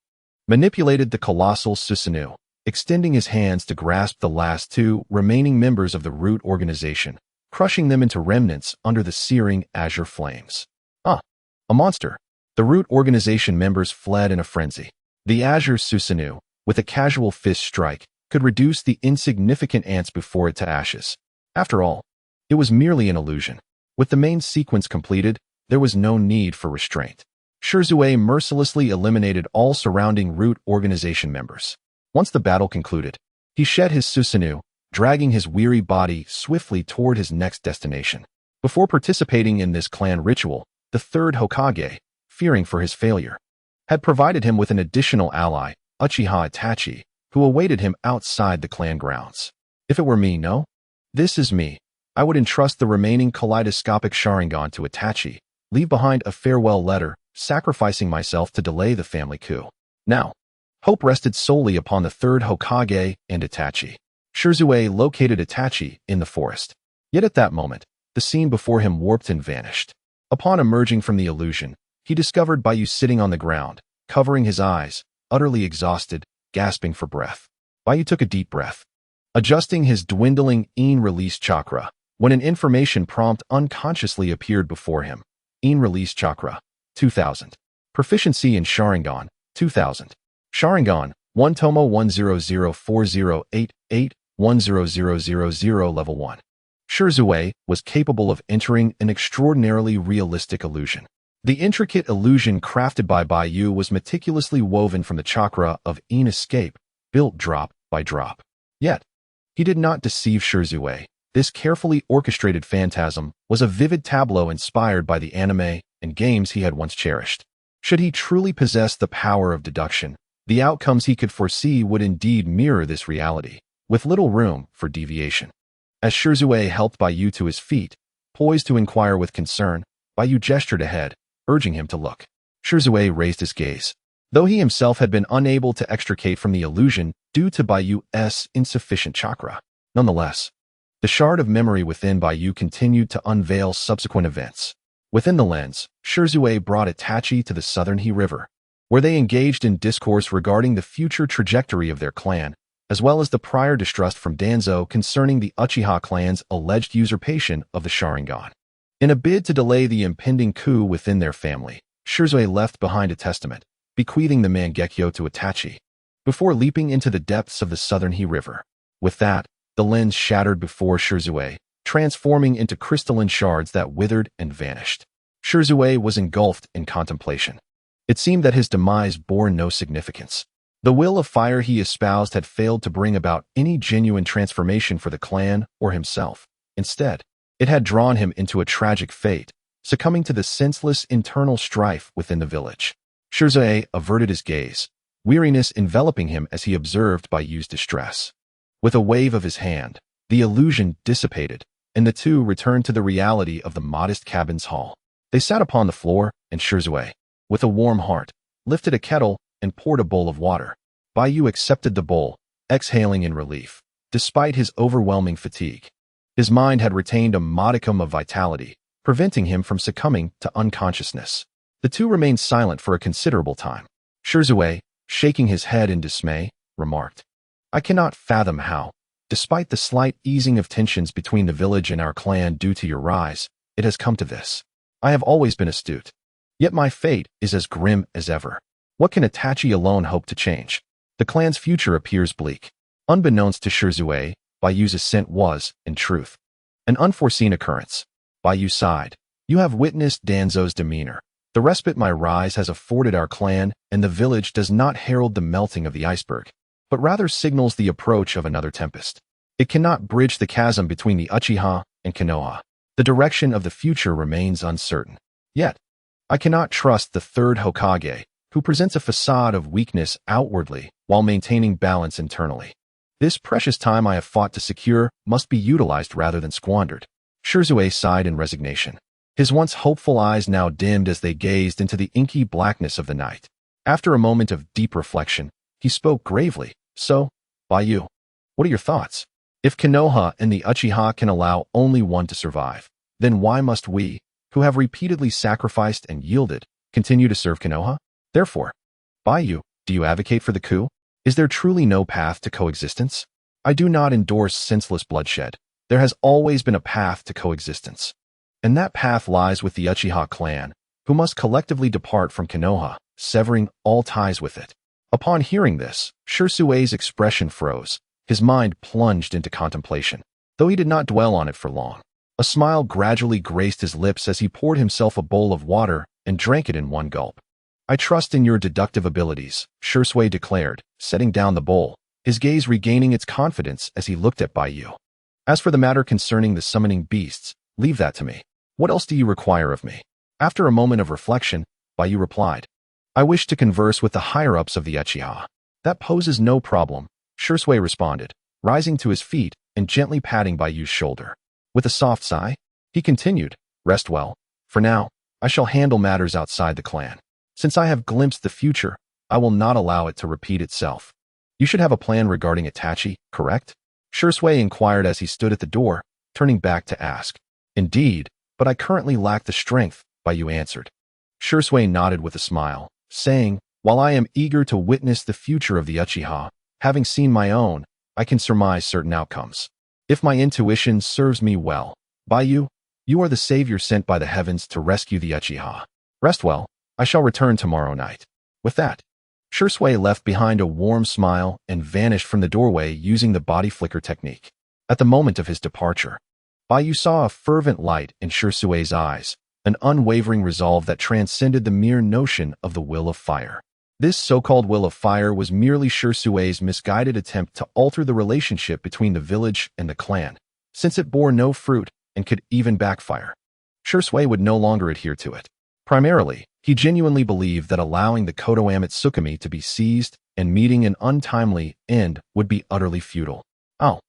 manipulated the colossal Susanoo, extending his hands to grasp the last two remaining members of the root organization, crushing them into remnants under the searing azure flames. A monster! The root organization members fled in a frenzy. The azure Susanoo, with a casual fist strike, could reduce the insignificant ants before it to ashes. After all, it was merely an illusion. With the main sequence completed, there was no need for restraint. Shisui mercilessly eliminated all surrounding root organization members. Once the battle concluded, he shed his Susanoo, dragging his weary body swiftly toward his next destination. Before participating in this clan ritual, the third Hokage, fearing for his failure, had provided him with an additional ally, Uchiha Itachi, who awaited him outside the clan grounds. If it were me, no? This is me. I would entrust the remaining kaleidoscopic Sharingan to Itachi, leave behind a farewell letter, sacrificing myself to delay the family coup. Now, hope rested solely upon the third Hokage and Itachi. Shirzue located Itachi in the forest. Yet at that moment, the scene before him warped and vanished. Upon emerging from the illusion, he discovered Baiyu sitting on the ground, covering his eyes, utterly exhausted, gasping for breath. Baiyu took a deep breath, adjusting his dwindling release chakra, when an information prompt unconsciously appeared before him. Release chakra, 2000. Proficiency in Sharingan, 2000. Sharingan, 1 Tomo 1004088, 10000 level 1. Shirzue was capable of entering an extraordinarily realistic illusion. The intricate illusion crafted by Baiyu was meticulously woven from the chakra of escape, built drop by drop. Yet, he did not deceive Shirzue. This carefully orchestrated phantasm was a vivid tableau inspired by the anime and games he had once cherished. Should he truly possess the power of deduction, the outcomes he could foresee would indeed mirror this reality, with little room for deviation. As Shirzue helped Baiyu to his feet, poised to inquire with concern, Baiyu gestured ahead, urging him to look. Shirzue raised his gaze. Though he himself had been unable to extricate from the illusion due to Baiyu's insufficient chakra, nonetheless, the shard of memory within Baiyu continued to unveil subsequent events. Within the lens, Shirzue brought Itachi to the southern He River, where they engaged in discourse regarding the future trajectory of their clan, as well as the prior distrust from Danzo concerning the Uchiha clan's alleged usurpation of the Sharingan. In a bid to delay the impending coup within their family, Shirzue left behind a testament, bequeathing the Mangekyo to Itachi, before leaping into the depths of the southern He River. With that, the lens shattered before Shirzue, transforming into crystalline shards that withered and vanished. Shirzue was engulfed in contemplation. It seemed that his demise bore no significance. The will of fire he espoused had failed to bring about any genuine transformation for the clan or himself. Instead, it had drawn him into a tragic fate, succumbing to the senseless internal strife within the village. Shirzue averted his gaze, weariness enveloping him as he observed Baiyu's distress. With a wave of his hand, the illusion dissipated, and the two returned to the reality of the modest cabin's hall. They sat upon the floor, and Shirzue, with a warm heart, lifted a kettle and poured a bowl of water. Baiyu accepted the bowl, exhaling in relief, despite his overwhelming fatigue. His mind had retained a modicum of vitality, preventing him from succumbing to unconsciousness. The two remained silent for a considerable time. Shirzue, shaking his head in dismay, remarked, "I cannot fathom how, despite the slight easing of tensions between the village and our clan due to your rise, it has come to this. I have always been astute. Yet my fate is as grim as ever. What can Itachi alone hope to change? The clan's future appears bleak." Unbeknownst to Shirzue, Baiyu's ascent was, in truth, an unforeseen occurrence. Baiyu sighed. "You have witnessed Danzo's demeanor. The respite my rise has afforded our clan and the village does not herald the melting of the iceberg, but rather signals the approach of another tempest. It cannot bridge the chasm between the Uchiha and Konoha. The direction of the future remains uncertain. Yet, I cannot trust the third Hokage, who presents a facade of weakness outwardly while maintaining balance internally. This precious time I have fought to secure must be utilized rather than squandered." Shirzue sighed in resignation. His once hopeful eyes now dimmed as they gazed into the inky blackness of the night. After a moment of deep reflection, he spoke gravely. "So, Baiyu, what are your thoughts? If Konoha and the Uchiha can allow only one to survive, then why must we, who have repeatedly sacrificed and yielded, continue to serve Konoha? Therefore, Baiyu, do you advocate for the coup? Is there truly no path to coexistence? I do not endorse senseless bloodshed. There has always been a path to coexistence. And that path lies with the Uchiha clan, who must collectively depart from Konoha, severing all ties with it." Upon hearing this, Shirzue's expression froze. His mind plunged into contemplation, though he did not dwell on it for long. A smile gradually graced his lips as he poured himself a bowl of water and drank it in one gulp. "I trust in your deductive abilities," Shirzue declared, setting down the bowl, his gaze regaining its confidence as he looked at Baiyu. "As for the matter concerning the summoning beasts, leave that to me. What else do you require of me?" After a moment of reflection, Baiyu replied, I wish to converse with the higher-ups of the Uchiha. That poses no problem, Shisui responded, rising to his feet and gently patting Baiyu's shoulder. With a soft sigh, he continued, rest well. For now, I shall handle matters outside the clan. Since I have glimpsed the future, I will not allow it to repeat itself. You should have a plan regarding Itachi, correct? Shisui inquired as he stood at the door, turning back to ask. Indeed, but I currently lack the strength, Baiyu answered. Shisui nodded with a smile, saying, while I am eager to witness the future of the Uchiha, having seen my own, I can surmise certain outcomes. If my intuition serves me well, Baiyu, you are the savior sent by the heavens to rescue the Uchiha. Rest well, I shall return tomorrow night. With that, Shisui left behind a warm smile and vanished from the doorway using the body flicker technique. At the moment of his departure, Baiyu saw a fervent light in Shisui's eyes, an unwavering resolve that transcended the mere notion of the will of fire. This so-called will of fire was merely Shisui's misguided attempt to alter the relationship between the village and the clan, since it bore no fruit and could even backfire. Shisui would no longer adhere to it. Primarily, he genuinely believed that allowing the Kotoame Tsukumi to be seized and meeting an untimely end would be utterly futile. Oh,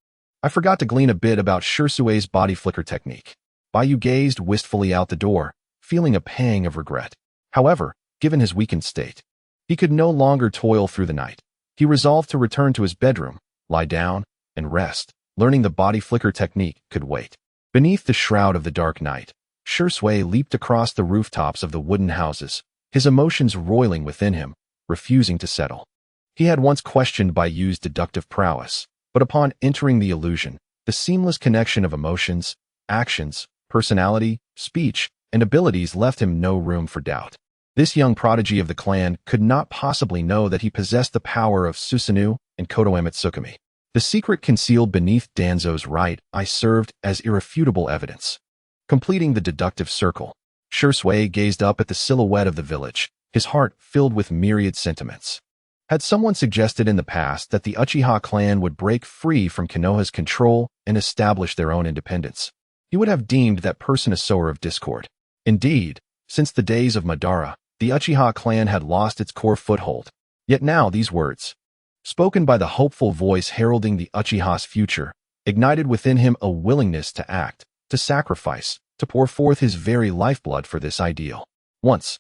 I forgot to glean a bit about Shisui's body flicker technique. Baiyu gazed wistfully out the door, feeling a pang of regret. However, given his weakened state, he could no longer toil through the night. He resolved to return to his bedroom, lie down, and rest, learning the body flicker technique could wait. Beneath the shroud of the dark night, Shisui leaped across the rooftops of the wooden houses, his emotions roiling within him, refusing to settle. He had once questioned Baiyu's deductive prowess, but upon entering the illusion, the seamless connection of emotions, actions, personality, speech, and abilities left him no room for doubt. This young prodigy of the clan could not possibly know that he possessed the power of Susanoo and Kotoame Tsukumi. The secret concealed beneath Danzo's right eye served as irrefutable evidence. Completing the deductive circle, Shisui gazed up at the silhouette of the village, his heart filled with myriad sentiments. Had someone suggested in the past that the Uchiha clan would break free from Konoha's control and establish their own independence, he would have deemed that person a sower of discord. Indeed, since the days of Madara, the Uchiha clan had lost its core foothold. Yet now these words, spoken by the hopeful voice heralding the Uchiha's future, ignited within him a willingness to act, to sacrifice, to pour forth his very lifeblood for this ideal. Once,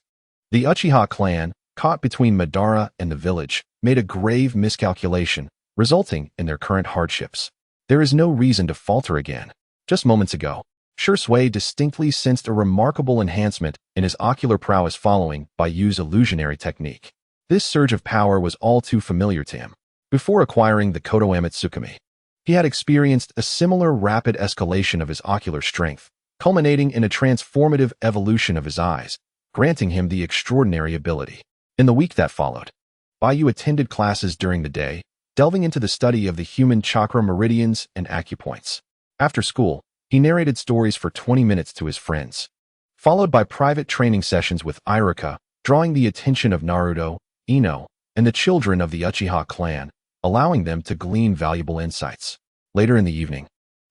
the Uchiha clan, caught between Madara and the village, made a grave miscalculation, resulting in their current hardships. There is no reason to falter again. Just moments ago, Shisui distinctly sensed a remarkable enhancement in his ocular prowess following Baiyu's illusionary technique. This surge of power was all too familiar to him. Before acquiring the Kotoame Tsukumi, he had experienced a similar rapid escalation of his ocular strength, culminating in a transformative evolution of his eyes, granting him the extraordinary ability. In the week that followed, Baiyu attended classes during the day, delving into the study of the human chakra meridians and acupoints. After school, he narrated stories for 20 minutes to his friends, followed by private training sessions with Iruka, drawing the attention of Naruto, Ino, and the children of the Uchiha clan, allowing them to glean valuable insights. Later in the evening,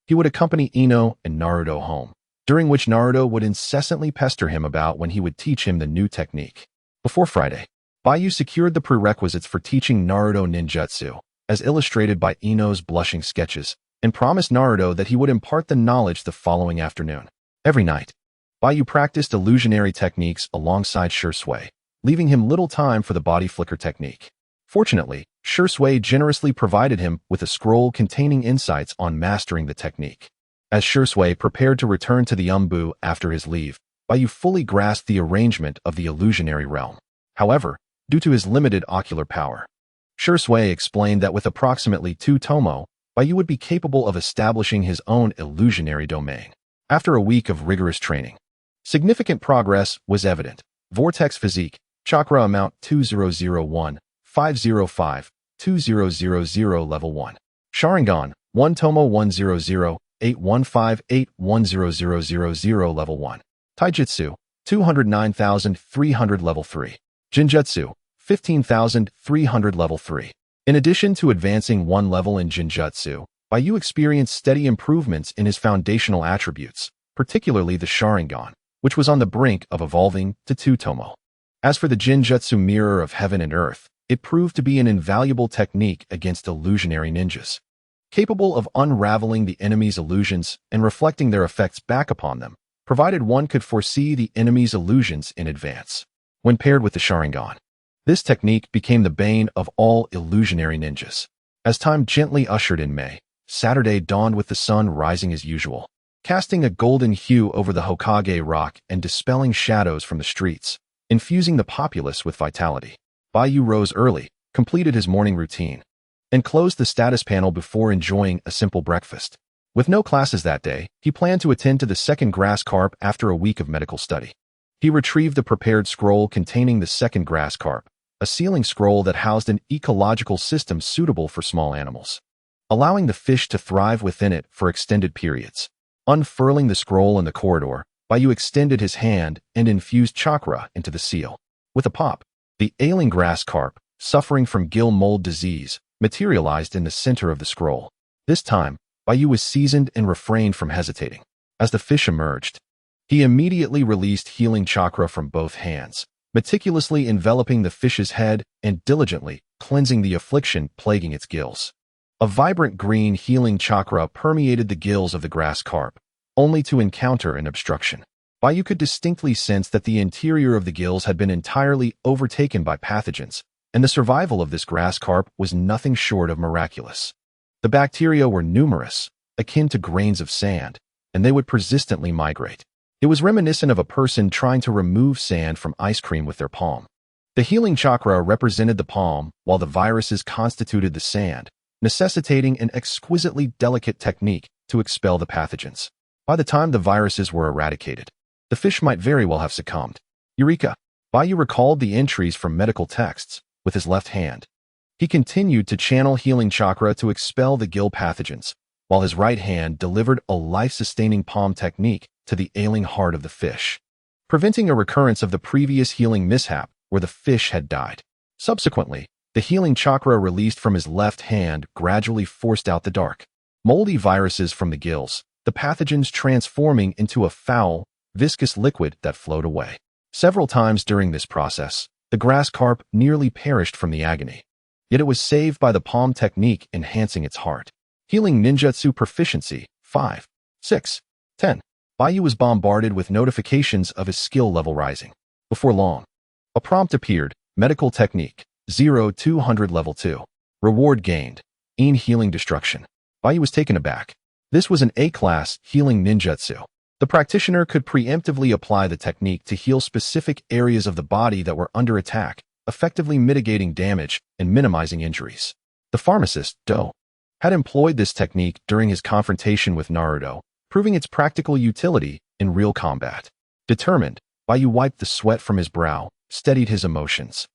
he would accompany Ino and Naruto home, during which Naruto would incessantly pester him about when he would teach him the new technique. Before Friday, Baiyu secured the prerequisites for teaching Naruto ninjutsu, as illustrated by Ino's blushing sketches, and promised Naruto that he would impart the knowledge the following afternoon. Every night, Baiyu practiced illusionary techniques alongside Shisui, leaving him little time for the body flicker technique. Fortunately, Shisui generously provided him with a scroll containing insights on mastering the technique. As Shisui prepared to return to the Umbu after his leave, Baiyu fully grasped the arrangement of the illusionary realm. However, due to his limited ocular power, Shisui explained that with approximately 2 tomo, Baiyu would be capable of establishing his own illusionary domain. After a week of rigorous training, significant progress was evident. Vortex Physique, Chakra Amount 2001, 505, 2000 Level 1. Sharingan, 1 Tomo 100, 815, 810000 Level 1. Taijutsu, 209,300 Level 3. Jinjutsu, 15,300 Level 3. In addition to advancing one level in Jinjutsu, Baiyu experienced steady improvements in his foundational attributes, particularly the Sharingan, which was on the brink of evolving to 2 tomo. As for the Jinjutsu Mirror of Heaven and Earth, it proved to be an invaluable technique against illusionary ninjas. Capable of unraveling the enemy's illusions and reflecting their effects back upon them, provided one could foresee the enemy's illusions in advance. When paired with the Sharingan, this technique became the bane of all illusionary ninjas. As time gently ushered in May, Saturday dawned with the sun rising as usual, casting a golden hue over the Hokage Rock and dispelling shadows from the streets, infusing the populace with vitality. Baiyu rose early, completed his morning routine, and closed the status panel before enjoying a simple breakfast. With no classes that day, he planned to attend to the second grass carp after a week of medical study. He retrieved the prepared scroll containing the second grass carp, a sealing scroll that housed an ecological system suitable for small animals, allowing the fish to thrive within it for extended periods. Unfurling the scroll in the corridor, Baiyu extended his hand and infused chakra into the seal. With a pop, the ailing grass carp, suffering from gill mold disease, materialized in the center of the scroll. This time, Baiyu was seasoned and refrained from hesitating. As the fish emerged, he immediately released healing chakra from both hands, meticulously enveloping the fish's head and diligently cleansing the affliction plaguing its gills. A vibrant green healing chakra permeated the gills of the grass carp, only to encounter an obstruction. Baiyu could distinctly sense that the interior of the gills had been entirely overtaken by pathogens, and the survival of this grass carp was nothing short of miraculous. The bacteria were numerous, akin to grains of sand, and they would persistently migrate. It was reminiscent of a person trying to remove sand from ice cream with their palm. The healing chakra represented the palm, while the viruses constituted the sand, necessitating an exquisitely delicate technique to expel the pathogens. By the time the viruses were eradicated, the fish might very well have succumbed. Eureka! Baiyu recalled the entries from medical texts with his left hand. He continued to channel healing chakra to expel the gill pathogens, while his right hand delivered a life-sustaining palm technique to the ailing heart of the fish, preventing a recurrence of the previous healing mishap where the fish had died. Subsequently, the healing chakra released from his left hand gradually forced out the dark, moldy viruses from the gills, the pathogens transforming into a foul, viscous liquid that flowed away. Several times during this process, the grass carp nearly perished from the agony. Yet it was saved by the palm technique enhancing its heart. Healing ninjutsu proficiency, 5, 6, 10. Baiyu was bombarded with notifications of his skill level rising. Before long, a prompt appeared, medical technique, 0-200 level 2. Reward gained, in healing destruction. Baiyu was taken aback. This was an A-class healing ninjutsu. The practitioner could preemptively apply the technique to heal specific areas of the body that were under attack, effectively mitigating damage and minimizing injuries. The pharmacist, Do, had employed this technique during his confrontation with Naruto, proving its practical utility in real combat. Determined, Baiyu wiped the sweat from his brow, steadied his emotions,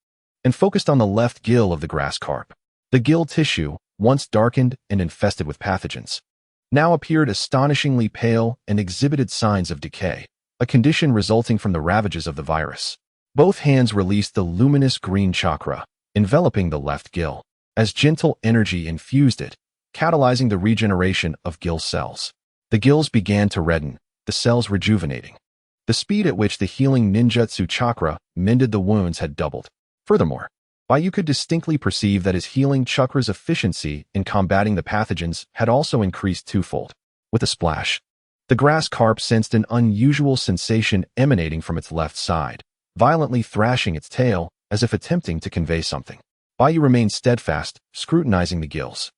and focused on the left gill of the grass carp. The gill tissue, once darkened and infested with pathogens, now appeared astonishingly pale and exhibited signs of decay, a condition resulting from the ravages of the virus. Both hands released the luminous green chakra, enveloping the left gill, as gentle energy infused it, catalyzing the regeneration of gill cells. The gills began to redden, the cells rejuvenating. The speed at which the healing ninjutsu chakra mended the wounds had doubled. Furthermore, Baiyu could distinctly perceive that his healing chakra's efficiency in combating the pathogens had also increased twofold. With a splash, the grass carp sensed an unusual sensation emanating from its left side, violently thrashing its tail as if attempting to convey something. Baiyu remained steadfast, scrutinizing the gills.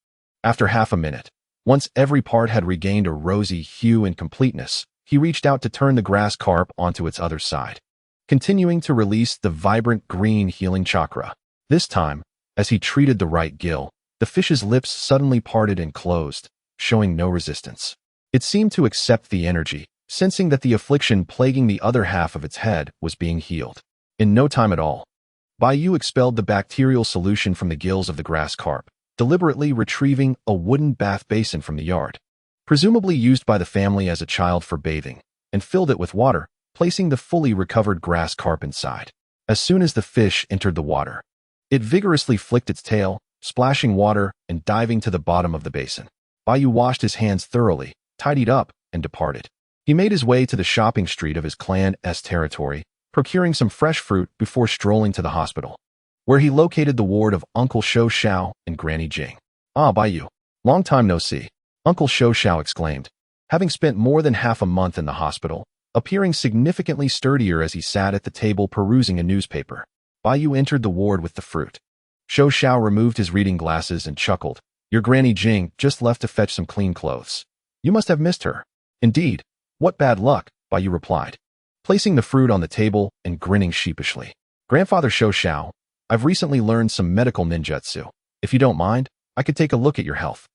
After half a minute, once every part had regained a rosy hue and completeness, he reached out to turn the grass carp onto its other side, continuing to release the vibrant green healing chakra. This time, as he treated the right gill, the fish's lips suddenly parted and closed, showing no resistance. It seemed to accept the energy, sensing that the affliction plaguing the other half of its head was being healed. In no time at all, Baiyu expelled the bacterial solution from the gills of the grass carp, deliberately retrieving a wooden bath basin from the yard, presumably used by the family as a child for bathing, and filled it with water, placing the fully recovered grass carp inside. As soon as the fish entered the water, it vigorously flicked its tail, splashing water and diving to the bottom of the basin. Baiyu washed his hands thoroughly, tidied up, and departed. He made his way to the shopping street of his clan's territory, procuring some fresh fruit before strolling to the hospital, where he located the ward of Uncle Shou Xiao and Granny Jing. "Ah, Baiyu. Long time no see," Uncle Shou Xiao exclaimed, having spent more than half a month in the hospital, appearing significantly sturdier as he sat at the table perusing a newspaper. Baiyu entered the ward with the fruit. Shou Xiao removed his reading glasses and chuckled. "Your Granny Jing just left to fetch some clean clothes. You must have missed her." "Indeed. What bad luck," Baiyu replied, placing the fruit on the table and grinning sheepishly. "Grandfather Shou Xiao, I've recently learned some medical ninjutsu. If you don't mind, I could take a look at your health."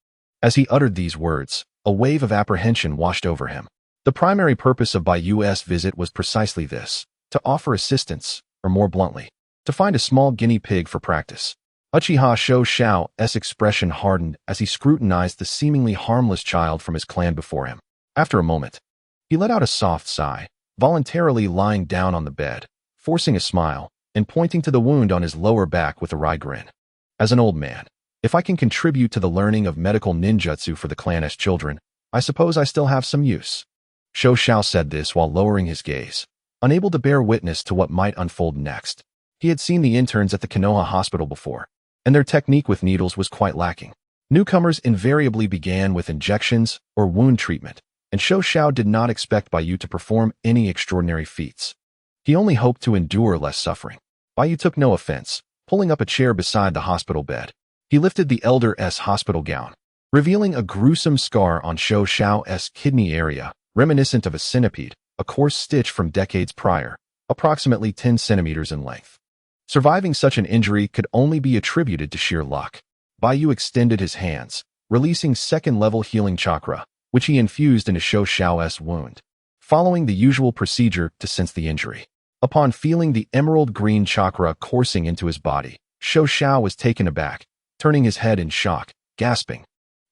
As he uttered these words, a wave of apprehension washed over him. The primary purpose of Baiyu's visit was precisely this: to offer assistance, or more bluntly, to find a small guinea pig for practice. Uchiha Shou Xiao's expression hardened as he scrutinized the seemingly harmless child from his clan before him. After a moment, he let out a soft sigh, voluntarily lying down on the bed, forcing a smile, and pointing to the wound on his lower back with a wry grin. "As an old man, if I can contribute to the learning of medical ninjutsu for the clan's children, I suppose I still have some use." Shou Xiao said this while lowering his gaze, unable to bear witness to what might unfold next. He had seen the interns at the Konoha hospital before, and their technique with needles was quite lacking. Newcomers invariably began with injections or wound treatment, and Shou Xiao did not expect Baiyu to perform any extraordinary feats. He only hoped to endure less suffering. Baiyu took no offense, pulling up a chair beside the hospital bed. He lifted the elder's hospital gown, revealing a gruesome scar on Shou Xiao's kidney area, reminiscent of a centipede, a coarse stitch from decades prior, approximately 10 centimeters in length. Surviving such an injury could only be attributed to sheer luck. Baiyu extended his hands, releasing second-level healing chakra, which he infused into Shou Xiao's wound, following the usual procedure to sense the injury. Upon feeling the emerald green chakra coursing into his body, Shou Xiao was taken aback, turning his head in shock, gasping,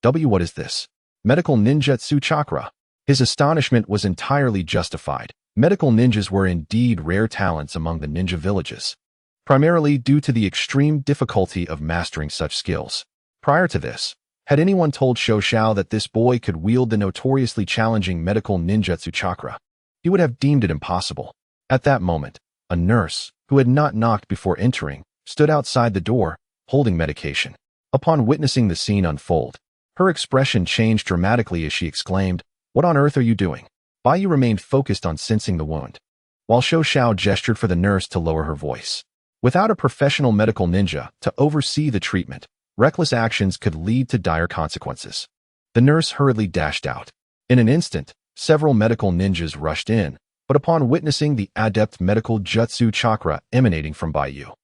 What is this? Medical ninjutsu chakra." His astonishment was entirely justified. Medical ninjas were indeed rare talents among the ninja villages, primarily due to the extreme difficulty of mastering such skills. Prior to this, had anyone told Shou Xiao that this boy could wield the notoriously challenging medical ninjutsu chakra, he would have deemed it impossible. At that moment, a nurse, who had not knocked before entering, stood outside the door, holding medication. Upon witnessing the scene unfold, her expression changed dramatically as she exclaimed, "What on earth are you doing?" Baiyu remained focused on sensing the wound, while Shou Xiao gestured for the nurse to lower her voice. Without a professional medical ninja to oversee the treatment, reckless actions could lead to dire consequences. The nurse hurriedly dashed out. In an instant, several medical ninjas rushed in, but upon witnessing the adept medical jutsu chakra emanating from Baiyu,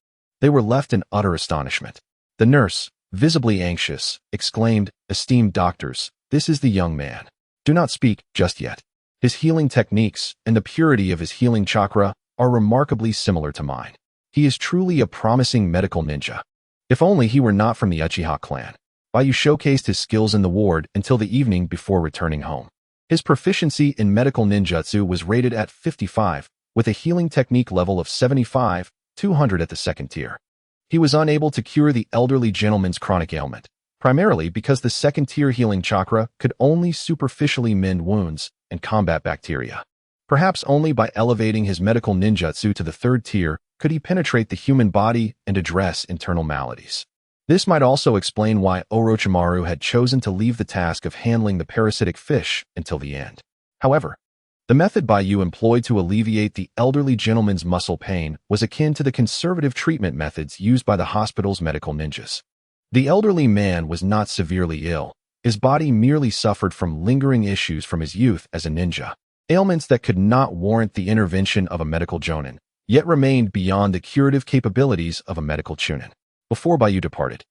they were left in utter astonishment. The nurse, visibly anxious, exclaimed, "Esteemed doctors, this is the young man. Do not speak just yet. His healing techniques and the purity of his healing chakra are remarkably similar to mine. He is truly a promising medical ninja. If only he were not from the Uchiha clan." Baiyu showcased his skills in the ward until the evening before returning home. His proficiency in medical ninjutsu was rated at 55, with a healing technique level of 75, 200 at the second tier. He was unable to cure the elderly gentleman's chronic ailment, primarily because the second-tier healing chakra could only superficially mend wounds and combat bacteria. Perhaps only by elevating his medical ninjutsu to the third tier could he penetrate the human body and address internal maladies. This might also explain why Orochimaru had chosen to leave the task of handling the parasitic fish until the end. However, the method Baiyu employed to alleviate the elderly gentleman's muscle pain was akin to the conservative treatment methods used by the hospital's medical ninjas. The elderly man was not severely ill. His body merely suffered from lingering issues from his youth as a ninja, ailments that could not warrant the intervention of a medical jonin, yet remained beyond the curative capabilities of a medical chunin. Before Baiyu departed,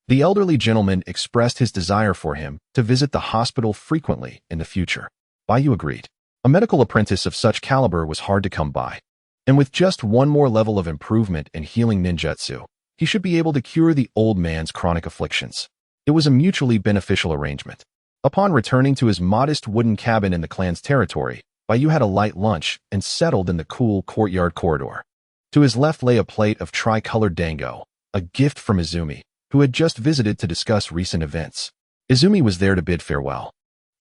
the elderly gentleman expressed his desire for him to visit the hospital frequently in the future. Baiyu agreed. A medical apprentice of such caliber was hard to come by, and with just one more level of improvement in healing ninjutsu, he should be able to cure the old man's chronic afflictions. It was a mutually beneficial arrangement. Upon returning to his modest wooden cabin in the clan's territory, Baiyu had a light lunch and settled in the cool courtyard corridor. To his left lay a plate of tri-colored dango, a gift from Izumi, who had just visited to discuss recent events. Izumi was there to bid farewell,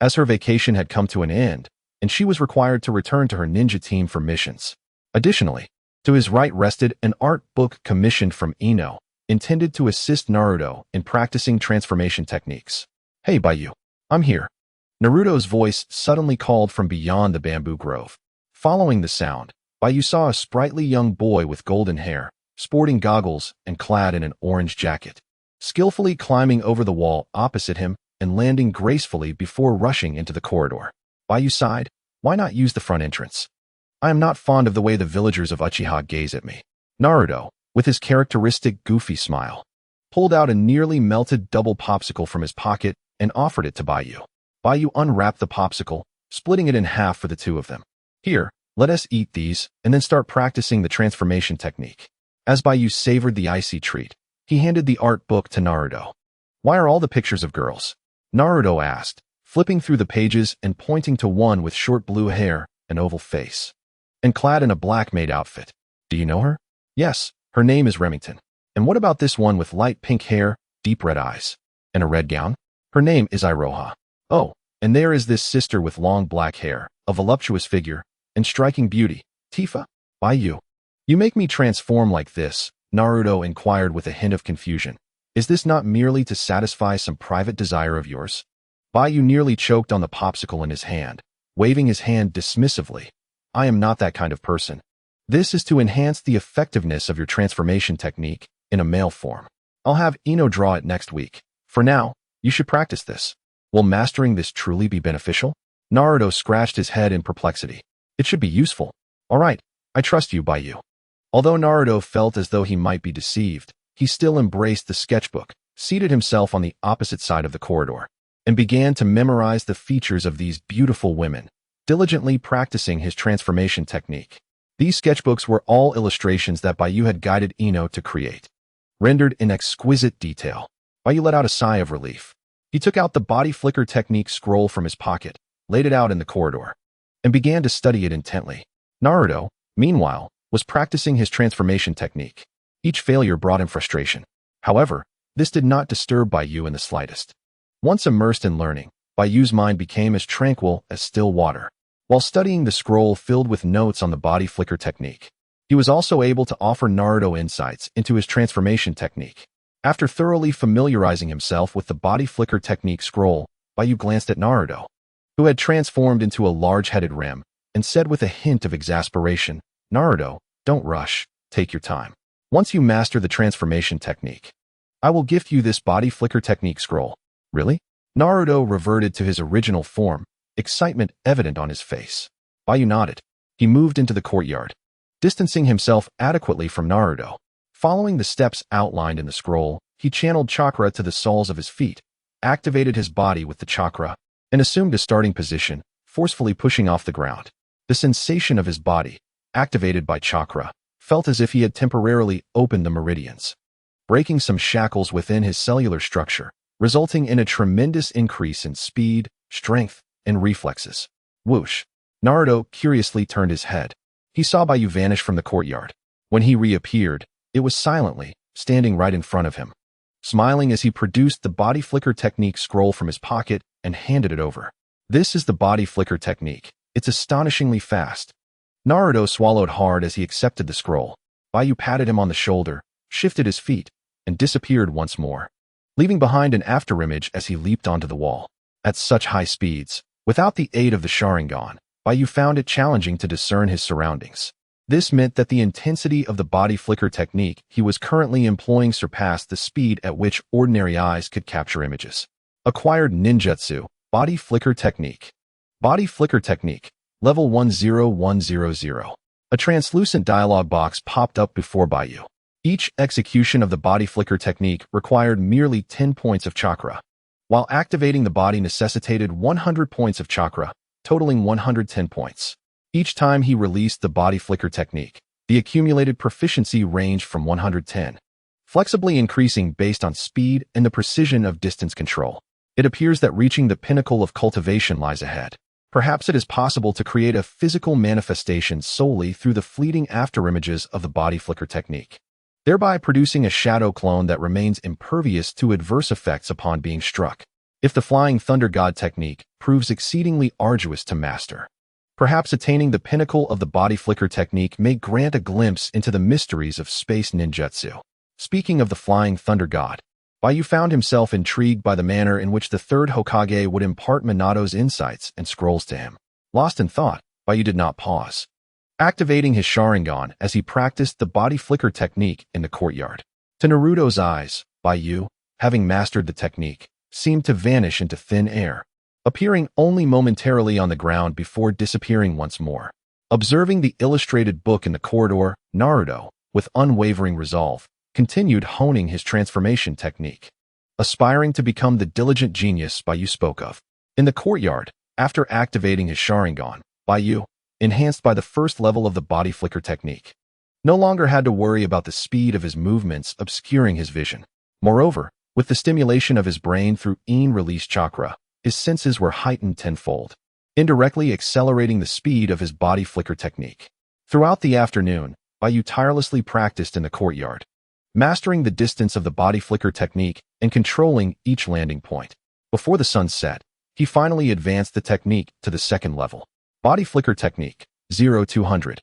as her vacation had come to an end, and she was required to return to her ninja team for missions. Additionally, To his right rested an art book commissioned from Ino, intended to assist Naruto in practicing transformation techniques. "Hey, Baiyu, I'm here." Naruto's voice suddenly called from beyond the bamboo grove. Following the sound, Baiyu saw a sprightly young boy with golden hair, sporting goggles and clad in an orange jacket, skillfully climbing over the wall opposite him and landing gracefully before rushing into the corridor. Baiyu sighed. "Why not use the front entrance? I am not fond of the way the villagers of Uchiha gaze at me." Naruto, with his characteristic goofy smile, pulled out a nearly melted double popsicle from his pocket and offered it to Baiyu. Baiyu unwrapped the popsicle, splitting it in half for the two of them. "Here, let us eat these and then start practicing the transformation technique." As Baiyu savored the icy treat, he handed the art book to Naruto. "Why are all the pictures of girls?" Naruto asked, flipping through the pages and pointing to one with short blue hair, an oval face, and clad in a black maid outfit. "Do you know her?" "Yes, her name is Remington." "And what about this one with light pink hair, deep red eyes, and a red gown?" "Her name is Iroha." "Oh, and there is this sister with long black hair, a voluptuous figure, and striking beauty, Tifa." "Baiyu, you make me transform like this?" Naruto inquired with a hint of confusion. "Is this not merely to satisfy some private desire of yours?" Baiyu nearly choked on the popsicle in his hand, waving his hand dismissively. "I am not that kind of person. This is to enhance the effectiveness of your transformation technique in a male form. I'll have Ino draw it next week. For now, you should practice this." "Will mastering this truly be beneficial?" Naruto scratched his head in perplexity. "It should be useful." "All right, I trust you, Baiyu." Although Naruto felt as though he might be deceived, he still embraced the sketchbook, seated himself on the opposite side of the corridor, and began to memorize the features of these beautiful women, diligently practicing his transformation technique. These sketchbooks were all illustrations that Baiyu had guided Ino to create, rendered in exquisite detail. Baiyu let out a sigh of relief. He took out the body flicker technique scroll from his pocket, laid it out in the corridor, and began to study it intently. Naruto, meanwhile, was practicing his transformation technique. Each failure brought him frustration. However, this did not disturb Baiyu in the slightest. Once immersed in learning, Baiyu's mind became as tranquil as still water. While studying the scroll filled with notes on the body flicker technique, he was also able to offer Naruto insights into his transformation technique. After thoroughly familiarizing himself with the body flicker technique scroll, Baiyu glanced at Naruto, who had transformed into a large-headed ram, and said with a hint of exasperation, "Naruto, don't rush, take your time. Once you master the transformation technique, I will gift you this body flicker technique scroll." "Really?" Naruto reverted to his original form, excitement evident on his face. Baiyu nodded. He moved into the courtyard, distancing himself adequately from Naruto. Following the steps outlined in the scroll, he channeled chakra to the soles of his feet, activated his body with the chakra, and assumed a starting position, forcefully pushing off the ground. The sensation of his body, activated by chakra, felt as if he had temporarily opened the meridians, breaking some shackles within his cellular structure, resulting in a tremendous increase in speed, strength, and reflexes. Whoosh! Naruto curiously turned his head. He saw Baiyu vanish from the courtyard. When he reappeared, it was silently, standing right in front of him, smiling as he produced the body flicker technique scroll from his pocket and handed it over. "This is the body flicker technique. It's astonishingly fast." Naruto swallowed hard as he accepted the scroll. Baiyu patted him on the shoulder, shifted his feet, and disappeared once more, leaving behind an afterimage as he leaped onto the wall. At such high speeds, without the aid of the Sharingan, Baiyu found it challenging to discern his surroundings. This meant that the intensity of the body flicker technique he was currently employing surpassed the speed at which ordinary eyes could capture images. Acquired ninjutsu, body flicker technique. Body flicker technique, level 10100. A translucent dialog box popped up before Baiyu. Each execution of the body flicker technique required merely 10 points of chakra, while activating the body necessitated 100 points of chakra, totaling 110 points. Each time he released the body flicker technique, the accumulated proficiency ranged from 110, flexibly increasing based on speed and the precision of distance control. It appears that reaching the pinnacle of cultivation lies ahead. Perhaps it is possible to create a physical manifestation solely through the fleeting afterimages of the body flicker technique, thereby producing a shadow clone that remains impervious to adverse effects upon being struck. If the Flying Thunder God technique proves exceedingly arduous to master, Perhaps attaining the pinnacle of the body flicker technique may grant a glimpse into the mysteries of space ninjutsu. Speaking of the flying thunder god, Baiyu found himself intrigued by the manner in which the third Hokage would impart Minato's insights and scrolls to him. Lost in thought, Baiyu did not pause, activating his Sharingan as he practiced the body flicker technique in the courtyard. To Naruto's eyes, Baiyu, having mastered the technique, seemed to vanish into thin air, appearing only momentarily on the ground before disappearing once more. Observing the illustrated book in the corridor, Naruto, with unwavering resolve, continued honing his transformation technique, aspiring to become the diligent genius Baiyu spoke of. In the courtyard, after activating his Sharingan, Baiyu, enhanced by the first level of the body flicker technique, no longer had to worry about the speed of his movements obscuring his vision. Moreover, with the stimulation of his brain through in-release chakra, his senses were heightened tenfold, indirectly accelerating the speed of his body flicker technique. Throughout the afternoon, Baiyu tirelessly practiced in the courtyard, mastering the distance of the body flicker technique and controlling each landing point. Before the sun set, he finally advanced the technique to the second level. Body flicker technique, 0-200.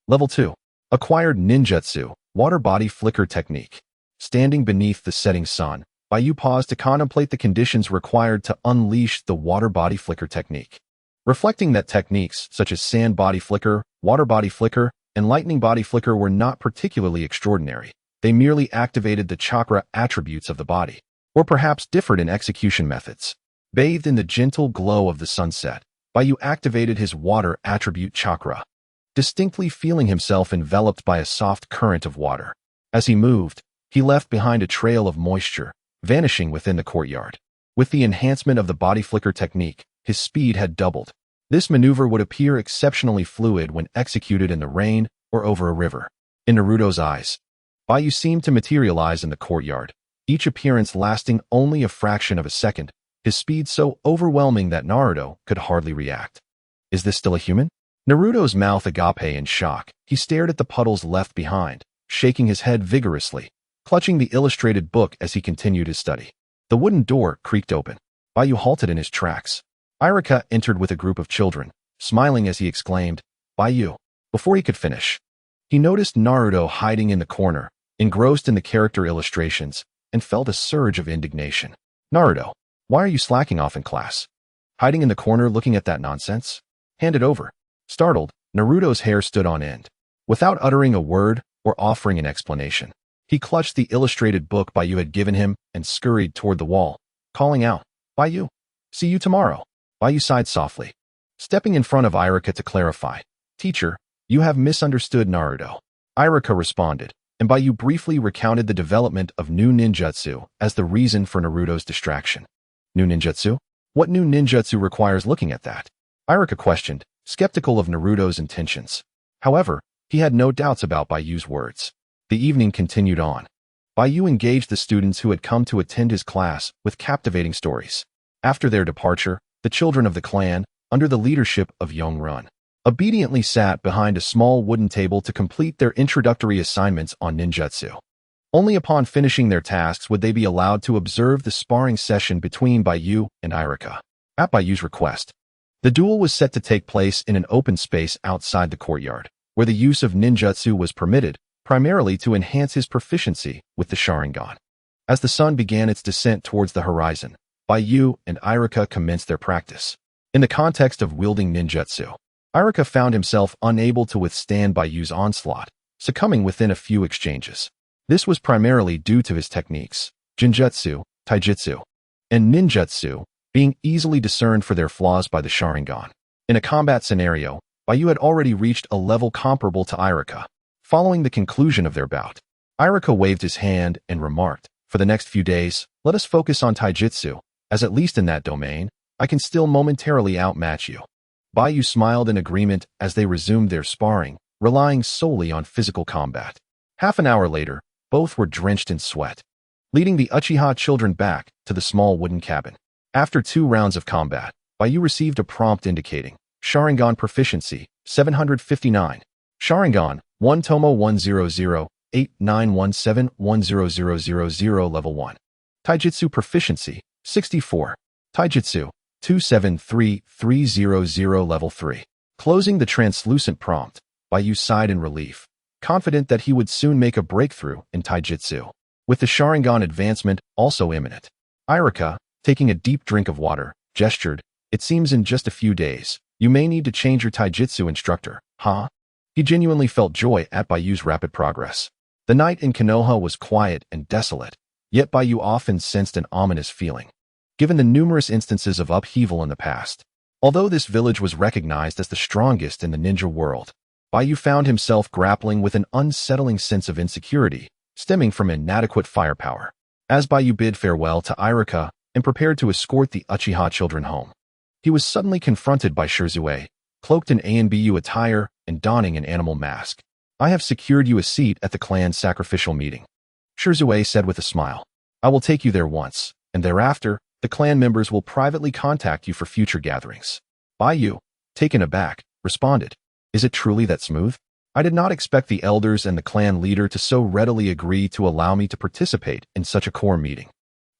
Level 2. Acquired ninjutsu, water body flicker technique. Standing beneath the setting sun, Baiyu paused to contemplate the conditions required to unleash the water body flicker technique. Reflecting that techniques such as sand body flicker, water body flicker, and lightning body flicker were not particularly extraordinary. They merely activated the chakra attributes of the body, or perhaps differed in execution methods. Bathed in the gentle glow of the sunset, Baiyu activated his water attribute chakra, distinctly feeling himself enveloped by a soft current of water. As he moved, he left behind a trail of moisture, vanishing within the courtyard. With the enhancement of the body flicker technique, his speed had doubled. This maneuver would appear exceptionally fluid when executed in the rain or over a river. In Naruto's eyes, Baiyu seemed to materialize in the courtyard, each appearance lasting only a fraction of a second, his speed so overwhelming that Naruto could hardly react. Is this still a human? Naruto's mouth agape in shock. He stared at the puddles left behind, shaking his head vigorously, clutching the illustrated book as he continued his study. The wooden door creaked open. Baiyu halted in his tracks. Irika entered with a group of children, smiling as he exclaimed, "Baiyu." Before he could finish, he noticed Naruto hiding in the corner, engrossed in the character illustrations, and felt a surge of indignation. "Naruto, why are you slacking off in class? Hiding in the corner looking at that nonsense? Hand it over." Startled, Naruto's hair stood on end. Without uttering a word or offering an explanation, he clutched the illustrated book Baiyu had given him and scurried toward the wall, calling out, "Baiyu, see you tomorrow." Baiyu sighed softly, stepping in front of Irika to clarify, "Teacher, you have misunderstood Naruto." Irika responded, and Baiyu briefly recounted the development of new ninjutsu as the reason for Naruto's distraction. New ninjutsu? What new ninjutsu requires looking at that? Irika questioned, skeptical of Naruto's intentions. However, he had no doubts about Baiyu's words. The evening continued on. Baiyu engaged the students who had come to attend his class with captivating stories. After their departure, the children of the clan, under the leadership of Yongrun, obediently sat behind a small wooden table to complete their introductory assignments on ninjutsu. Only upon finishing their tasks would they be allowed to observe the sparring session between Baiyu and Irika. At Baiyu's request, the duel was set to take place in an open space outside the courtyard, where the use of ninjutsu was permitted, primarily to enhance his proficiency with the Sharingan. As the sun began its descent towards the horizon, Baiyu and Irika commenced their practice. In the context of wielding ninjutsu, Irika found himself unable to withstand Baiyu's onslaught, succumbing within a few exchanges. This was primarily due to his techniques, Jinjutsu, Taijutsu, and Ninjutsu, being easily discerned for their flaws by the Sharingan. In a combat scenario, Baiyu had already reached a level comparable to Irika. Following the conclusion of their bout, Irika waved his hand and remarked, "For the next few days, let us focus on Taijutsu, as at least in that domain, I can still momentarily outmatch you." Baiyu smiled in agreement as they resumed their sparring, relying solely on physical combat. Half an hour later, both were drenched in sweat, leading the Uchiha children back to the small wooden cabin. After 2 rounds of combat, Baiyu received a prompt indicating Sharingan proficiency, 759. Sharingan, 1 Tomo 100-8917-10000 level 1. Taijutsu proficiency, 64. Taijutsu, 273300 level 3. Closing the translucent prompt, Baiyu sighed in relief, confident that he would soon make a breakthrough in taijutsu. With the Sharingan advancement also imminent, Irika, taking a deep drink of water, gestured, "It seems in just a few days, you may need to change your taijutsu instructor, huh?" He genuinely felt joy at Baiyu's rapid progress. The night in Konoha was quiet and desolate, yet Baiyu often sensed an ominous feeling, given the numerous instances of upheaval in the past. Although this village was recognized as the strongest in the ninja world, Baiyu found himself grappling with an unsettling sense of insecurity, stemming from inadequate firepower. As Baiyu bid farewell to Irika and prepared to escort the Uchiha children home, he was suddenly confronted by Shirzue, cloaked in ANBU attire and donning an animal mask. "I have secured you a seat at the clan's sacrificial meeting," Shirzue said with a smile. "I will take you there once, and thereafter, the clan members will privately contact you for future gatherings." Baiyu, taken aback, responded, "Is it truly that smooth? I did not expect the elders and the clan leader to so readily agree to allow me to participate in such a core meeting."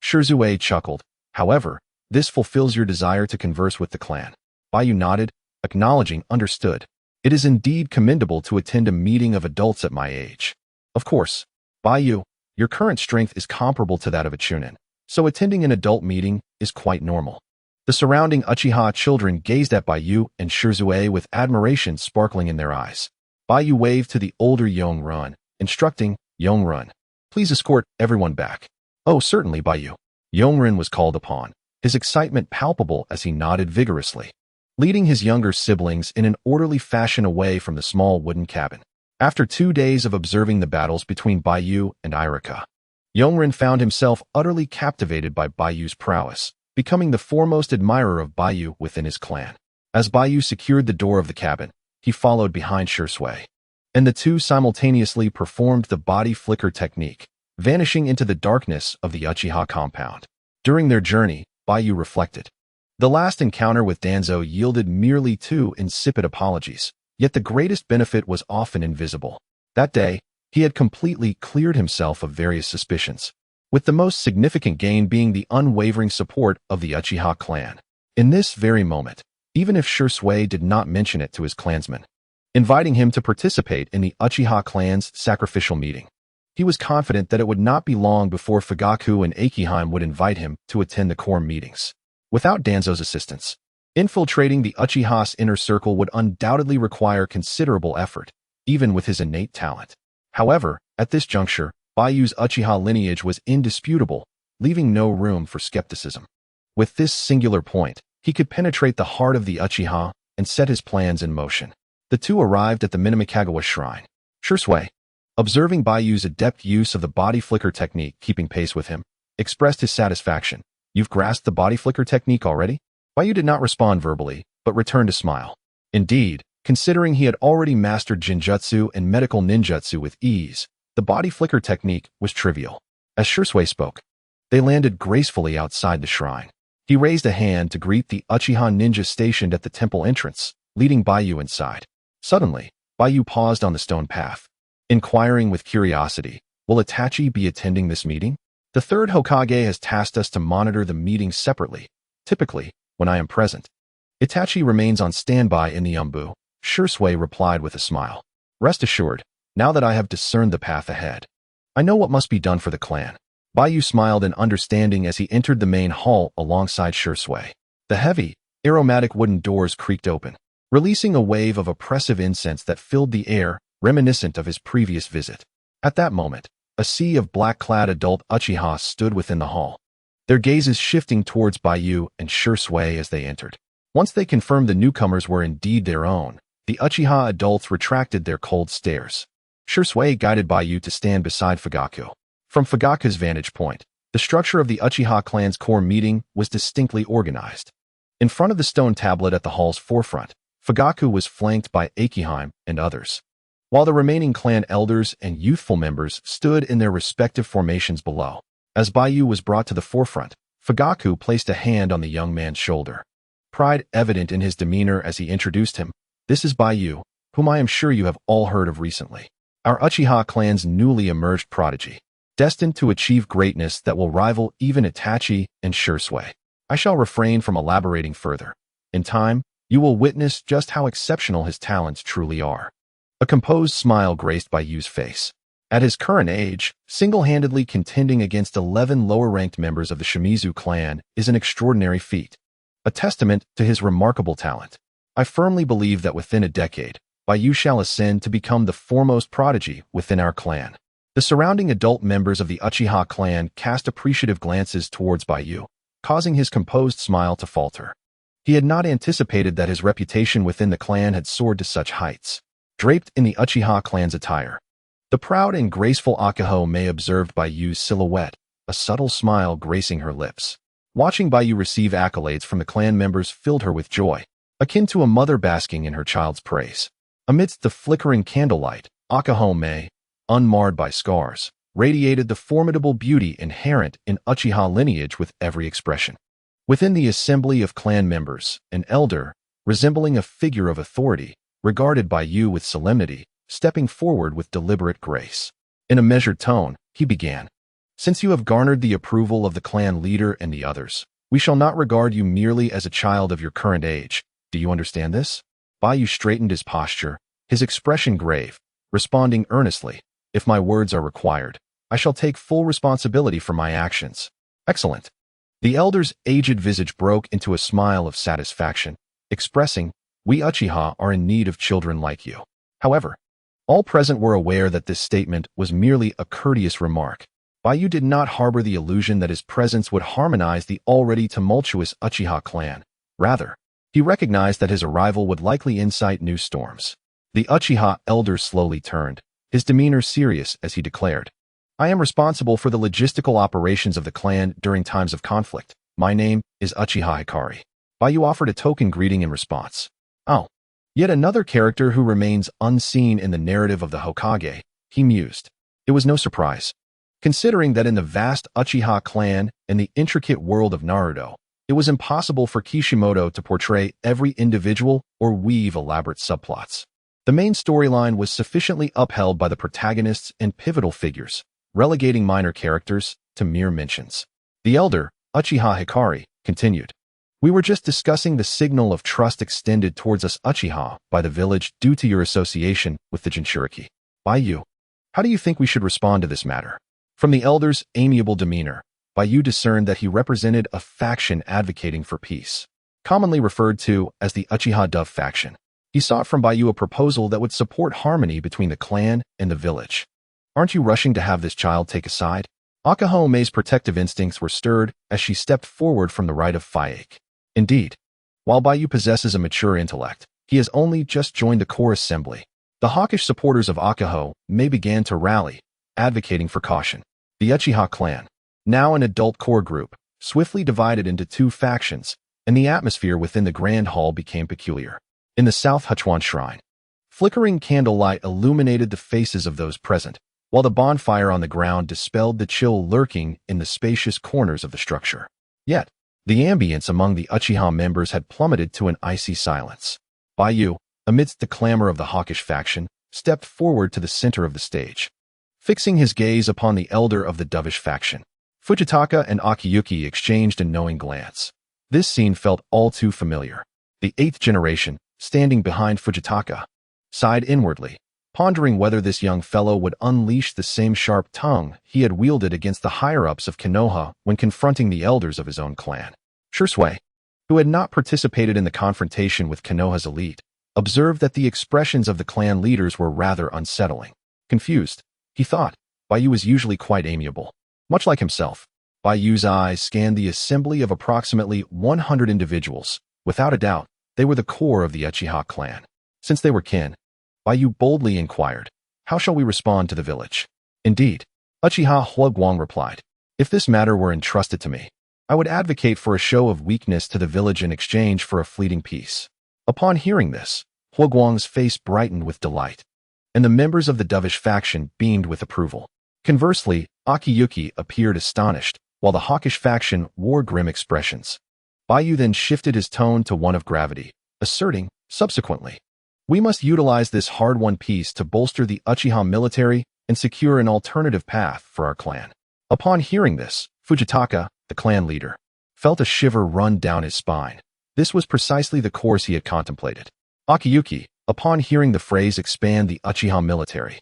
Shirzue chuckled, "However, this fulfills your desire to converse with the clan." Baiyu nodded, acknowledging understood. "It is indeed commendable to attend a meeting of adults at my age. Of course, Baiyu, your current strength is comparable to that of a chunin, so attending an adult meeting is quite normal." The surrounding Uchiha children gazed at Baiyu and Shirzue with admiration sparkling in their eyes. Baiyu waved to the older Yongrun, instructing, "Yongrun, please escort everyone back." "Oh, certainly, Baiyu." Yongrun was called upon, his excitement palpable as he nodded vigorously, leading his younger siblings in an orderly fashion away from the small wooden cabin. After 2 days of observing the battles between Baiyu and Irika, Yongrun found himself utterly captivated by Baiyu's prowess, becoming the foremost admirer of Baiyu within his clan. As Baiyu secured the door of the cabin, he followed behind Shirzue, and the two simultaneously performed the body flicker technique, vanishing into the darkness of the Uchiha compound. During their journey, Baiyu reflected. The last encounter with Danzo yielded merely 2 insipid apologies, yet the greatest benefit was often invisible. That day, he had completely cleared himself of various suspicions, with the most significant gain being the unwavering support of the Uchiha clan. In this very moment, even if Shirzue did not mention it to his clansmen, inviting him to participate in the Uchiha clan's sacrificial meeting, he was confident that it would not be long before Fugaku and Akiheim would invite him to attend the core meetings. Without Danzo's assistance, infiltrating the Uchiha's inner circle would undoubtedly require considerable effort, even with his innate talent. However, at this juncture, Baiyu's Uchiha lineage was indisputable, leaving no room for skepticism. With this singular point, he could penetrate the heart of the Uchiha and set his plans in motion. The two arrived at the Minamikagawa shrine. Shirzue, observing Baiyu's adept use of the body flicker technique keeping pace with him, expressed his satisfaction. "You've grasped the body flicker technique already?" Baiyu did not respond verbally, but returned a smile. Indeed, considering he had already mastered Jinjutsu and medical ninjutsu with ease, the body flicker technique was trivial. As Shirzue spoke, they landed gracefully outside the shrine. He raised a hand to greet the Uchiha ninja stationed at the temple entrance, leading Baiyu inside. Suddenly, Baiyu paused on the stone path, inquiring with curiosity, "Will Itachi be attending this meeting? The third Hokage has tasked us to monitor the meeting separately, typically, when I am present." "Itachi remains on standby in the Umbu," Shirzue replied with a smile. "Rest assured, now that I have discerned the path ahead, I know what must be done for the clan." Baiyu smiled in understanding as he entered the main hall alongside Shirzue. The heavy, aromatic wooden doors creaked open, releasing a wave of oppressive incense that filled the air, reminiscent of his previous visit. At that moment, a sea of black-clad adult Uchiha stood within the hall, their gazes shifting towards Baiyu and Shirzue as they entered. Once they confirmed the newcomers were indeed their own, the Uchiha adults retracted their cold stares. Shirzue guided Baiyu to stand beside Fugaku. From Fugaku's vantage point, the structure of the Uchiha clan's core meeting was distinctly organized. In front of the stone tablet at the hall's forefront, Fugaku was flanked by Akiheim and others, while the remaining clan elders and youthful members stood in their respective formations below. As Baiyu was brought to the forefront, Fugaku placed a hand on the young man's shoulder, pride evident in his demeanor as he introduced him. "This is Baiyu, whom I am sure you have all heard of recently. Our Uchiha clan's newly emerged prodigy, destined to achieve greatness that will rival even Itachi and Shirzue. I shall refrain from elaborating further. In time, you will witness just how exceptional his talents truly are. A composed smile graced Baiyu's face. At his current age, single-handedly contending against 11 lower-ranked members of the Shimizu clan is an extraordinary feat, a testament to his remarkable talent. I firmly believe that within a decade, Baiyu shall ascend to become the foremost prodigy within our clan. The surrounding adult members of the Uchiha clan cast appreciative glances towards Baiyu, causing his composed smile to falter. He had not anticipated that his reputation within the clan had soared to such heights. Draped in the Uchiha clan's attire, the proud and graceful Akahome observed Baiyu's silhouette, a subtle smile gracing her lips. Watching Baiyu receive accolades from the clan members filled her with joy, akin to a mother basking in her child's praise. Amidst the flickering candlelight, Akahome, unmarred by scars, radiated the formidable beauty inherent in Uchiha lineage with every expression. Within the assembly of clan members, an elder, resembling a figure of authority, regarded Baiyu with solemnity, stepping forward with deliberate grace. In a measured tone, he began, "Since you have garnered the approval of the clan leader and the others, we shall not regard you merely as a child of your current age. Do you understand this?" Baiyu straightened his posture, his expression grave, responding earnestly, "If my words are required, I shall take full responsibility for my actions." "Excellent." The elder's aged visage broke into a smile of satisfaction, expressing, "We Uchiha are in need of children like you." However, all present were aware that this statement was merely a courteous remark. Baiyu did not harbor the illusion that his presence would harmonize the already tumultuous Uchiha clan. Rather, he recognized that his arrival would likely incite new storms. The Uchiha elder slowly turned, his demeanor serious as he declared, "I am responsible for the logistical operations of the clan during times of conflict. My name is Uchiha Hikari." Baiyu offered a token greeting in response. "Oh, yet another character who remains unseen in the narrative of the Hokage," he mused. It was no surprise, considering that in the vast Uchiha clan and the intricate world of Naruto, it was impossible for Kishimoto to portray every individual or weave elaborate subplots. The main storyline was sufficiently upheld by the protagonists and pivotal figures, relegating minor characters to mere mentions. The elder, Uchiha Hikari, continued, "We were just discussing the signal of trust extended towards us Uchiha by the village due to your association with the Jinchuriki. Baiyu, how do you think we should respond to this matter?" From the elder's amiable demeanor, Baiyu discerned that he represented a faction advocating for peace, commonly referred to as the Uchiha Dove faction. He sought from Baiyu a proposal that would support harmony between the clan and the village. "Aren't you rushing to have this child take a side?" Akahome's protective instincts were stirred as she stepped forward from the right of Faike. Indeed, while Baiyu possesses a mature intellect, he has only just joined the core assembly. The hawkish supporters of Akahome began to rally, advocating for caution. The Uchiha clan, now an adult core group, swiftly divided into two factions, and the atmosphere within the grand hall became peculiar. In the South Huchuan Shrine, flickering candlelight illuminated the faces of those present, while the bonfire on the ground dispelled the chill lurking in the spacious corners of the structure. Yet, the ambience among the Uchiha members had plummeted to an icy silence. Baiyu, amidst the clamor of the hawkish faction, stepped forward to the center of the stage. Fixing his gaze upon the elder of the dovish faction, Fujitaka and Akiyuki exchanged a knowing glance. This scene felt all too familiar. The 8th generation, standing behind Fujitaka, sighed inwardly, pondering whether this young fellow would unleash the same sharp tongue he had wielded against the higher-ups of Konoha when confronting the elders of his own clan. Shursui, who had not participated in the confrontation with Konoha's elite, observed that the expressions of the clan leaders were rather unsettling. Confused, he thought, Baiyu was usually quite amiable. Much like himself, Baiyu's eyes scanned the assembly of approximately 100 individuals. Without a doubt, they were the core of the Uchiha clan. Since they were kin, Baiyu boldly inquired, "How shall we respond to the village?" "Indeed," Uchiha Huaguang replied, "if this matter were entrusted to me, I would advocate for a show of weakness to the village in exchange for a fleeting peace." Upon hearing this, Huaguang's face brightened with delight, and the members of the dovish faction beamed with approval. Conversely, Akiyuki appeared astonished, while the hawkish faction wore grim expressions. Baiyu then shifted his tone to one of gravity, asserting, subsequently, "We must utilize this hard-won peace to bolster the Uchiha military and secure an alternative path for our clan." Upon hearing this, Fujitaka, the clan leader, felt a shiver run down his spine. This was precisely the course he had contemplated. Akiyuki, upon hearing the phrase expand the Uchiha military,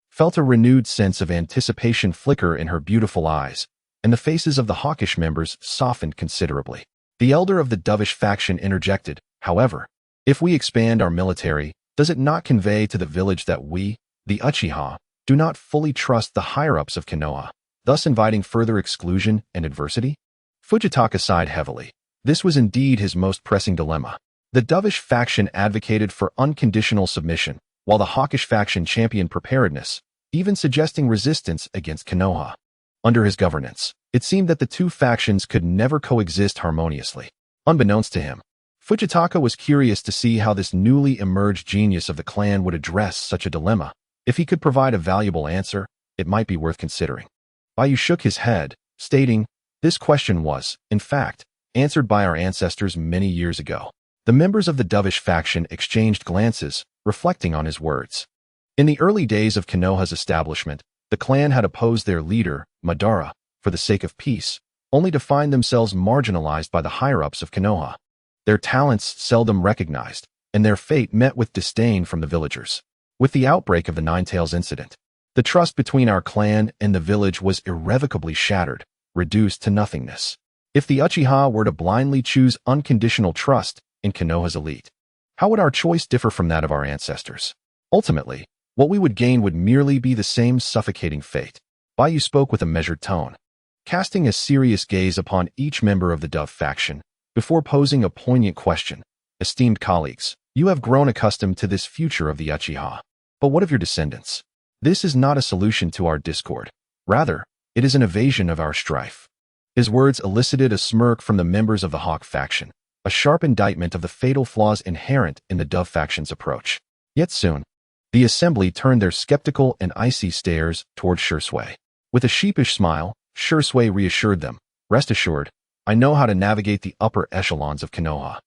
felt a renewed sense of anticipation flicker in her beautiful eyes, and the faces of the hawkish members softened considerably. The elder of the dovish faction interjected, however, if we expand our military, does it not convey to the village that we, the Uchiha, do not fully trust the higher-ups of Konoha, thus inviting further exclusion and adversity? Fujitaka sighed heavily. This was indeed his most pressing dilemma. The dovish faction advocated for unconditional submission, while the hawkish faction championed preparedness, even suggesting resistance against Konoha. Under his governance, it seemed that the two factions could never coexist harmoniously. Unbeknownst to him, Fujitaka was curious to see how this newly emerged genius of the clan would address such a dilemma. If he could provide a valuable answer, it might be worth considering. Baiyu shook his head, stating, this question was, in fact, answered by our ancestors many years ago. The members of the dovish faction exchanged glances, reflecting on his words. In the early days of Konoha's establishment, the clan had opposed their leader, Madara, for the sake of peace, only to find themselves marginalized by the higher-ups of Konoha. Their talents seldom recognized, and their fate met with disdain from the villagers. With the outbreak of the Ninetales incident, the trust between our clan and the village was irrevocably shattered, reduced to nothingness. If the Uchiha were to blindly choose unconditional trust in Konoha's elite, how would our choice differ from that of our ancestors? Ultimately, what we would gain would merely be the same suffocating fate. Baiyu spoke with a measured tone, casting a serious gaze upon each member of the Dove faction, before posing a poignant question. Esteemed colleagues, you have grown accustomed to this future of the Uchiha. But what of your descendants? This is not a solution to our discord. Rather, it is an evasion of our strife. His words elicited a smirk from the members of the Hawk faction, a sharp indictment of the fatal flaws inherent in the Dove faction's approach. Yet soon, the assembly turned their skeptical and icy stares toward Shursui. With a sheepish smile, Shursui reassured them, rest assured, I know how to navigate the upper echelons of Konoha.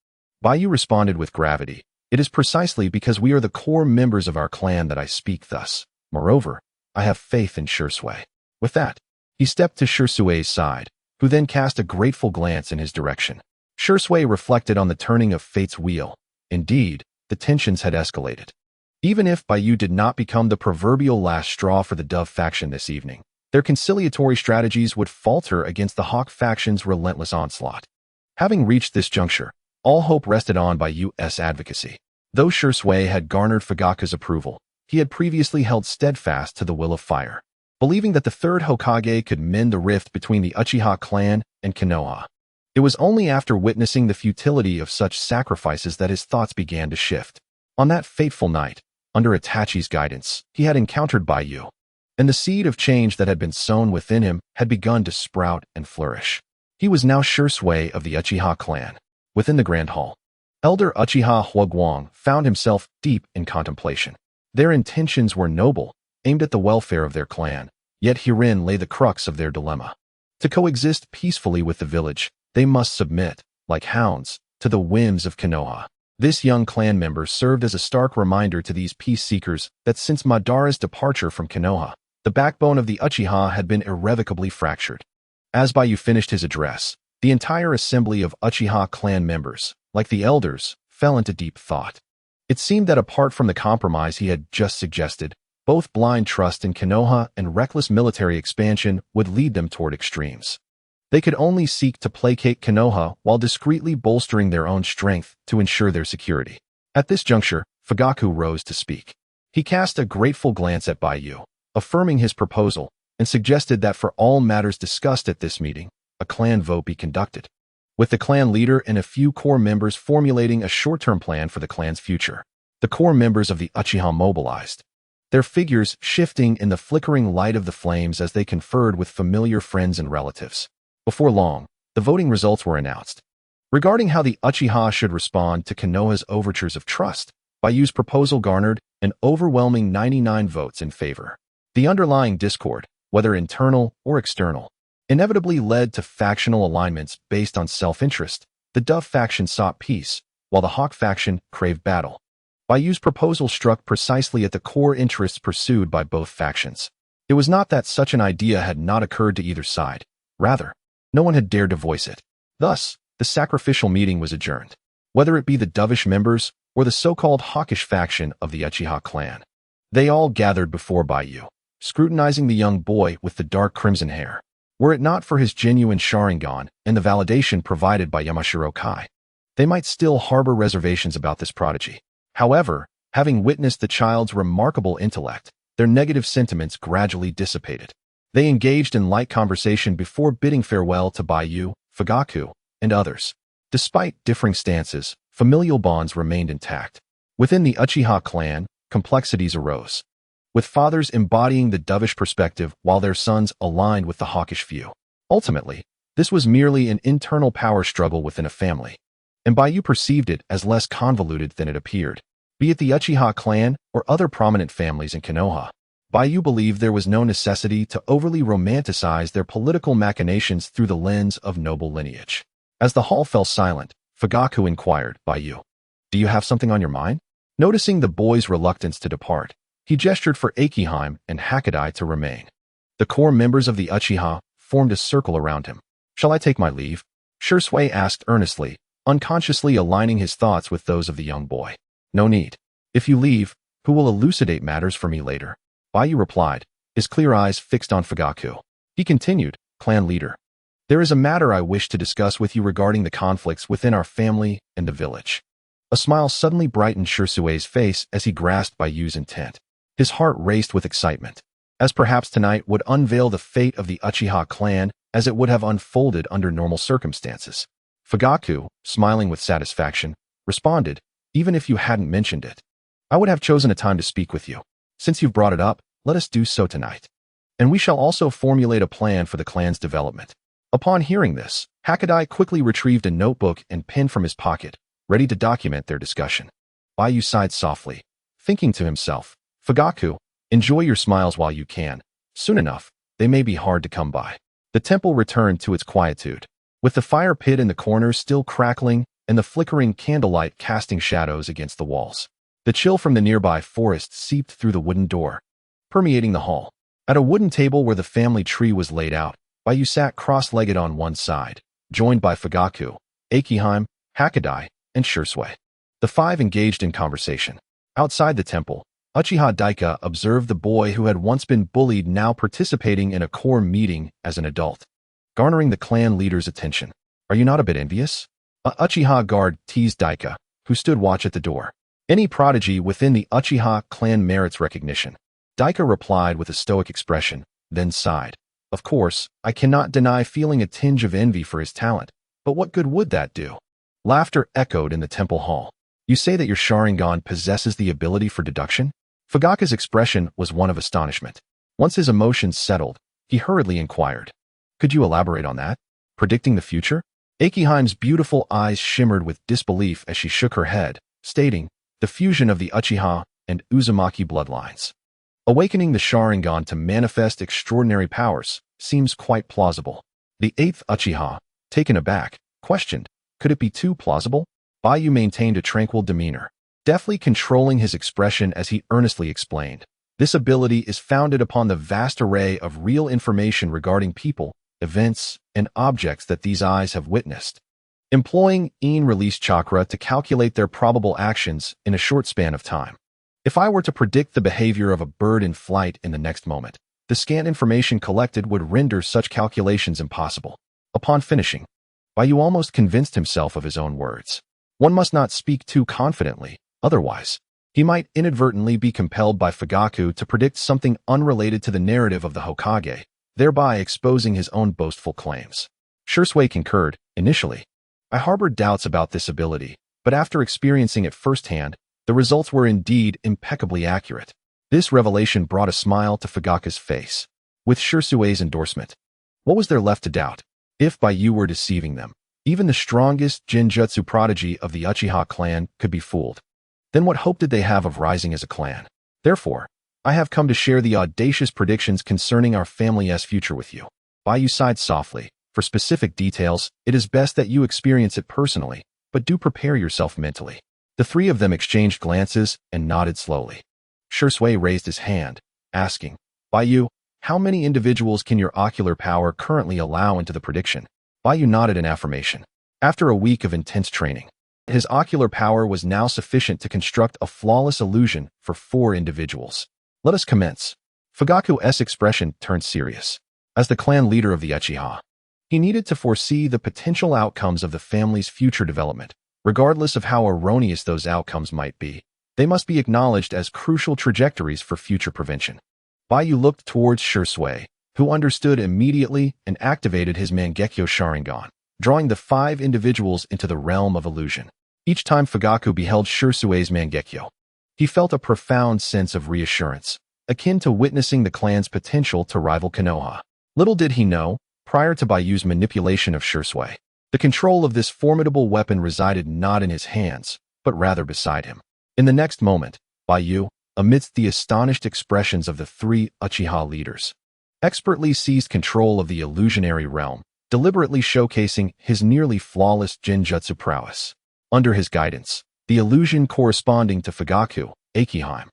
Baiyu responded with gravity, it is precisely because we are the core members of our clan that I speak thus. Moreover, I have faith in Shursui. With that, he stepped to Shursui's side, who then cast a grateful glance in his direction. Shursui reflected on the turning of fate's wheel. Indeed, the tensions had escalated. Even if Baiyu did not become the proverbial last straw for the Dove faction this evening, their conciliatory strategies would falter against the Hawk faction's relentless onslaught. Having reached this juncture, all hope rested on Baiyu's advocacy. Though Shursui had garnered Fugaku's approval, he had previously held steadfast to the will of fire, believing that the third Hokage could mend the rift between the Uchiha clan and Konoha. It was only after witnessing the futility of such sacrifices that his thoughts began to shift. On that fateful night, under Itachi's guidance, he had encountered Baiyu, and the seed of change that had been sown within him had begun to sprout and flourish. He was now Shursui of the Uchiha clan. Within the Grand Hall, Elder Uchiha Huaguang found himself deep in contemplation. Their intentions were noble, aimed at the welfare of their clan, yet herein lay the crux of their dilemma. To coexist peacefully with the village, they must submit, like hounds, to the whims of Konoha. This young clan member served as a stark reminder to these peace-seekers that since Madara's departure from Konoha, the backbone of the Uchiha had been irrevocably fractured. As Baiyu finished his address, the entire assembly of Uchiha clan members, like the elders, fell into deep thought. It seemed that apart from the compromise he had just suggested, both blind trust in Konoha and reckless military expansion would lead them toward extremes. They could only seek to placate Konoha while discreetly bolstering their own strength to ensure their security. At this juncture, Fugaku rose to speak. He cast a grateful glance at Baiyu, affirming his proposal, and suggested that for all matters discussed at this meeting, a clan vote be conducted, with the clan leader and a few core members formulating a short-term plan for the clan's future. The core members of the Uchiha mobilized, their figures shifting in the flickering light of the flames as they conferred with familiar friends and relatives. Before long, the voting results were announced. Regarding how the Uchiha should respond to Konoha's overtures of trust, Baiyu's proposal garnered an overwhelming 99 votes in favor. The underlying discord, whether internal or external, inevitably led to factional alignments based on self-interest. The Dove faction sought peace, while the Hawk faction craved battle. Baiyu's proposal struck precisely at the core interests pursued by both factions. It was not that such an idea had not occurred to either side. Rather, no one had dared to voice it. Thus, the sacrificial meeting was adjourned. whether it be the dovish members or the so-called hawkish faction of the Uchiha clan. They all gathered before Baiyu, scrutinizing the young boy with the dark crimson hair. Were it not for his genuine Sharingan and the validation provided by Yamashiro Kai, they might still harbor reservations about this prodigy. However, having witnessed the child's remarkable intellect, their negative sentiments gradually dissipated. They engaged in light conversation before bidding farewell to Baiyu, Fugaku, and others. Despite differing stances, familial bonds remained intact. Within the Uchiha clan, complexities arose, with fathers embodying the dovish perspective while their sons aligned with the hawkish view. Ultimately, this was merely an internal power struggle within a family, and Baiyu perceived it as less convoluted than it appeared. Be it the Uchiha clan or other prominent families in Konoha, Baiyu believed there was no necessity to overly romanticize their political machinations through the lens of noble lineage. As the hall fell silent, Fugaku inquired, Baiyu, do you have something on your mind? Noticing the boy's reluctance to depart, he gestured for Akiheim and Hakadai to remain. The core members of the Uchiha formed a circle around him. Shall I take my leave? Shursui asked earnestly, unconsciously aligning his thoughts with those of the young boy. No need. If you leave, who will elucidate matters for me later? Baiyu replied, his clear eyes fixed on Fugaku. He continued, clan leader. There is a matter I wish to discuss with you regarding the conflicts within our family and the village. A smile suddenly brightened Shursue's face as he grasped Baiyu's intent. His heart raced with excitement, as perhaps tonight would unveil the fate of the Uchiha clan as it would have unfolded under normal circumstances. Fugaku, smiling with satisfaction, responded, even if you hadn't mentioned it, I would have chosen a time to speak with you. Since you've brought it up, let us do so tonight. And we shall also formulate a plan for the clan's development. Upon hearing this, Hakadai quickly retrieved a notebook and pen from his pocket, ready to document their discussion. Baiyu sighed softly, thinking to himself, Fugaku, enjoy your smiles while you can. Soon enough, they may be hard to come by. The temple returned to its quietude, with the fire pit in the corners still crackling and the flickering candlelight casting shadows against the walls. The chill from the nearby forest seeped through the wooden door, permeating the hall. At a wooden table where the family tree was laid out, Baiyu sat cross-legged on one side, joined by Fugaku, Akiheim, Hakadai, and Shursui. The five engaged in conversation. Outside the temple, Uchiha Daika observed the boy who had once been bullied now participating in a core meeting as an adult, garnering the clan leader's attention. Are you not a bit envious? A Uchiha guard teased Daika, who stood watch at the door. Any prodigy within the Uchiha clan merits recognition. Daika replied with a stoic expression, then sighed. Of course, I cannot deny feeling a tinge of envy for his talent, but what good would that do? Laughter echoed in the temple hall. You say that your Sharingan possesses the ability for deduction? Fugaku's expression was one of astonishment. Once his emotions settled, he hurriedly inquired. Could you elaborate on that? Predicting the future? Akiheim's beautiful eyes shimmered with disbelief as she shook her head, stating, the fusion of the Uchiha and Uzumaki bloodlines. Awakening the Sharingan to manifest extraordinary powers seems quite plausible. The eighth Uchiha, taken aback, questioned, could it be too plausible? Baiyu maintained a tranquil demeanor, deftly controlling his expression as he earnestly explained. This ability is founded upon the vast array of real information regarding people, events, and objects that these eyes have witnessed, employing release chakra to calculate their probable actions in a short span of time. If I were to predict the behavior of a bird in flight in the next moment, the scant information collected would render such calculations impossible. Upon finishing, Baiyu almost convinced himself of his own words. One must not speak too confidently, otherwise, he might inadvertently be compelled by Fugaku to predict something unrelated to the narrative of the Hokage, thereby exposing his own boastful claims. Shursui concurred, initially. I harbored doubts about this ability, but after experiencing it firsthand, the results were indeed impeccably accurate. This revelation brought a smile to Fugaku's face. With Shursui's endorsement, what was there left to doubt? If Baiyu were deceiving them, even the strongest Jinjutsu prodigy of the Uchiha clan could be fooled. Then what hope did they have of rising as a clan? Therefore, I have come to share the audacious predictions concerning our family's future with you. Baiyu sighed softly. For specific details, it is best that you experience it personally, but do prepare yourself mentally. The three of them exchanged glances and nodded slowly. Shursui raised his hand, asking, Baiyu, how many individuals can your ocular power currently allow into the prediction? Baiyu nodded in affirmation. After a week of intense training, His ocular power was now sufficient to construct a flawless illusion for 4 individuals. Let us commence. Fugaku's expression turned serious. As the clan leader of the Uchiha, he needed to foresee the potential outcomes of the family's future development. Regardless of how erroneous those outcomes might be, they must be acknowledged as crucial trajectories for future prevention. Baiyu looked towards Shisui, who understood immediately and activated his Mangekyo Sharingan, drawing the 5 individuals into the realm of illusion. Each time Fugaku beheld Shisui's Mangekyo, he felt a profound sense of reassurance, akin to witnessing the clan's potential to rival Konoha. Little did he know, prior to Baiyu's manipulation of Shisui, the control of this formidable weapon resided not in his hands, but rather beside him. In the next moment, Baiyu, amidst the astonished expressions of the 3 Uchiha leaders, expertly seized control of the illusionary realm, deliberately showcasing his nearly flawless Genjutsu prowess. Under his guidance, the illusion corresponding to Fugaku, Akiheim,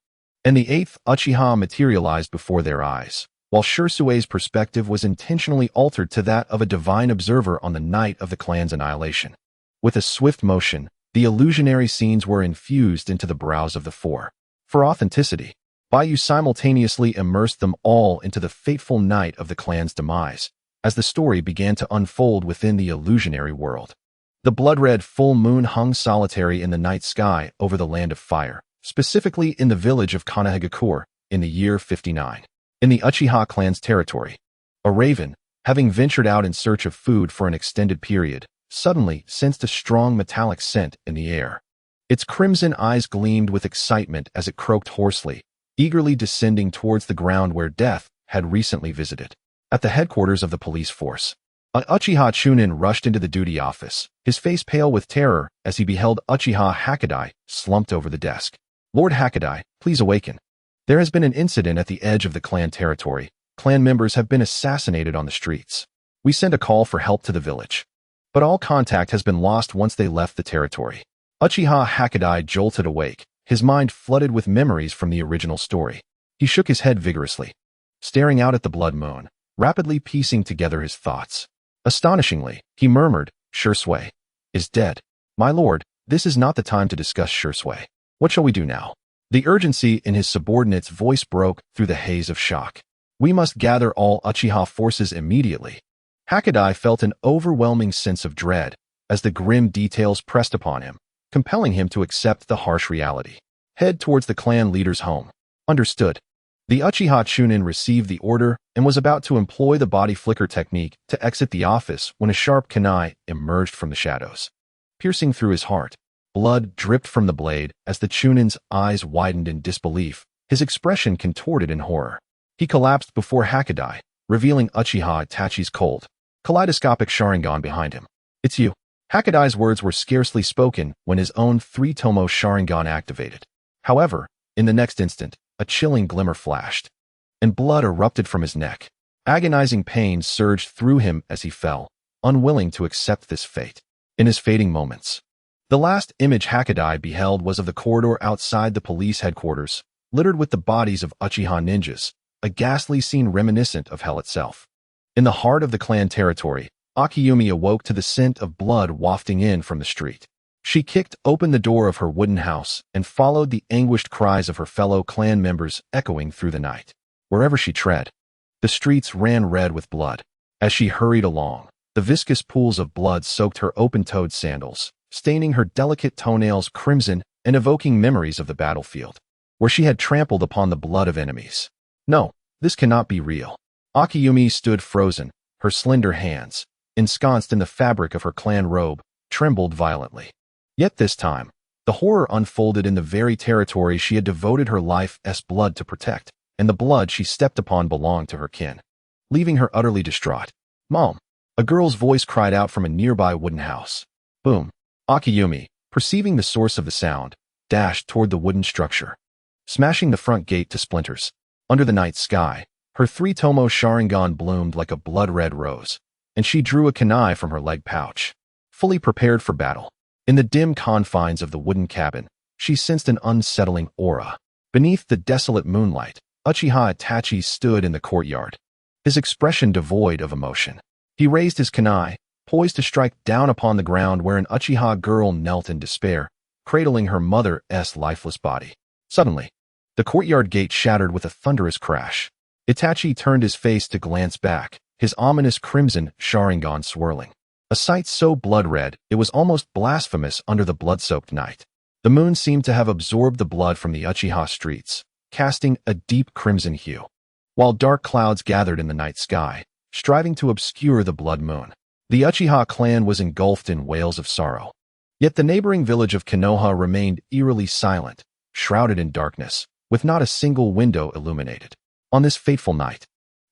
and the 8th Uchiha materialized before their eyes, while Shisui's perspective was intentionally altered to that of a divine observer on the night of the clan's annihilation. With a swift motion, the illusionary scenes were infused into the brows of the 4. For authenticity, Baiyu simultaneously immersed them all into the fateful night of the clan's demise, as the story began to unfold within the illusionary world. The blood-red full moon hung solitary in the night sky over the land of fire, specifically in the village of Kanahigakure, in the year 59. In the Uchiha clan's territory, a raven, having ventured out in search of food for an extended period, suddenly sensed a strong metallic scent in the air. Its crimson eyes gleamed with excitement as it croaked hoarsely, eagerly descending towards the ground where death had recently visited. At the headquarters of the police force, an Uchiha Chunin rushed into the duty office, his face pale with terror as he beheld Uchiha Hakadai slumped over the desk. Lord Hakadai, please awaken. There has been an incident at the edge of the clan territory. Clan members have been assassinated on the streets. We sent a call for help to the village, but all contact has been lost once they left the territory. Uchiha Hakadai jolted awake, his mind flooded with memories from the original story. He shook his head vigorously, staring out at the blood moon, rapidly piecing together his thoughts. Astonishingly, he murmured, Shisui is dead. My lord, this is not the time to discuss Shisui. What shall we do now? The urgency in his subordinate's voice broke through the haze of shock. We must gather all Uchiha forces immediately. Hakadai felt an overwhelming sense of dread as the grim details pressed upon him, compelling him to accept the harsh reality. Head towards the clan leader's home. Understood. The Uchiha Chunin received the order and was about to employ the body flicker technique to exit the office when a sharp kunai emerged from the shadows. Piercing through his heart, blood dripped from the blade as the Chunin's eyes widened in disbelief, his expression contorted in horror. He collapsed before Hakadai, revealing Uchiha Itachi's cold, kaleidoscopic Sharingan behind him. It's you. Hakadai's words were scarcely spoken when his own 3-tomo Sharingan activated. However, in the next instant, a chilling glimmer flashed, and blood erupted from his neck. Agonizing pain surged through him as he fell, unwilling to accept this fate. In his fading moments, the last image Hakadai beheld was of the corridor outside the police headquarters, littered with the bodies of Uchiha ninjas, a ghastly scene reminiscent of hell itself. In the heart of the clan territory, Akiyumi awoke to the scent of blood wafting in from the street. She kicked open the door of her wooden house and followed the anguished cries of her fellow clan members echoing through the night. Wherever she tread, the streets ran red with blood. As she hurried along, the viscous pools of blood soaked her open-toed sandals, staining her delicate toenails crimson and evoking memories of the battlefield, where she had trampled upon the blood of enemies. No, this cannot be real. Akiyumi stood frozen, her slender hands, ensconced in the fabric of her clan robe, trembled violently. Yet this time, the horror unfolded in the very territory she had devoted her life's blood to protect, and the blood she stepped upon belonged to her kin. Leaving her utterly distraught, Mom! A girl's voice cried out from a nearby wooden house. Boom! Akiyumi, perceiving the source of the sound, dashed toward the wooden structure, smashing the front gate to splinters. Under the night sky, her 3-tomo Sharingan bloomed like a blood-red rose, and she drew a kunai from her leg pouch, fully prepared for battle. In the dim confines of the wooden cabin, she sensed an unsettling aura. Beneath the desolate moonlight, Uchiha Itachi stood in the courtyard, his expression devoid of emotion. He raised his kunai, poised to strike down upon the ground where an Uchiha girl knelt in despair, cradling her mother's lifeless body. Suddenly, the courtyard gate shattered with a thunderous crash. Itachi turned his face to glance back, his ominous crimson Sharingan swirling. A sight so blood-red it was almost blasphemous under the blood-soaked night. The moon seemed to have absorbed the blood from the Uchiha streets, casting a deep crimson hue, while dark clouds gathered in the night sky, striving to obscure the blood moon. The Uchiha clan was engulfed in wails of sorrow. Yet the neighboring village of Konoha remained eerily silent, shrouded in darkness, with not a single window illuminated. On this fateful night,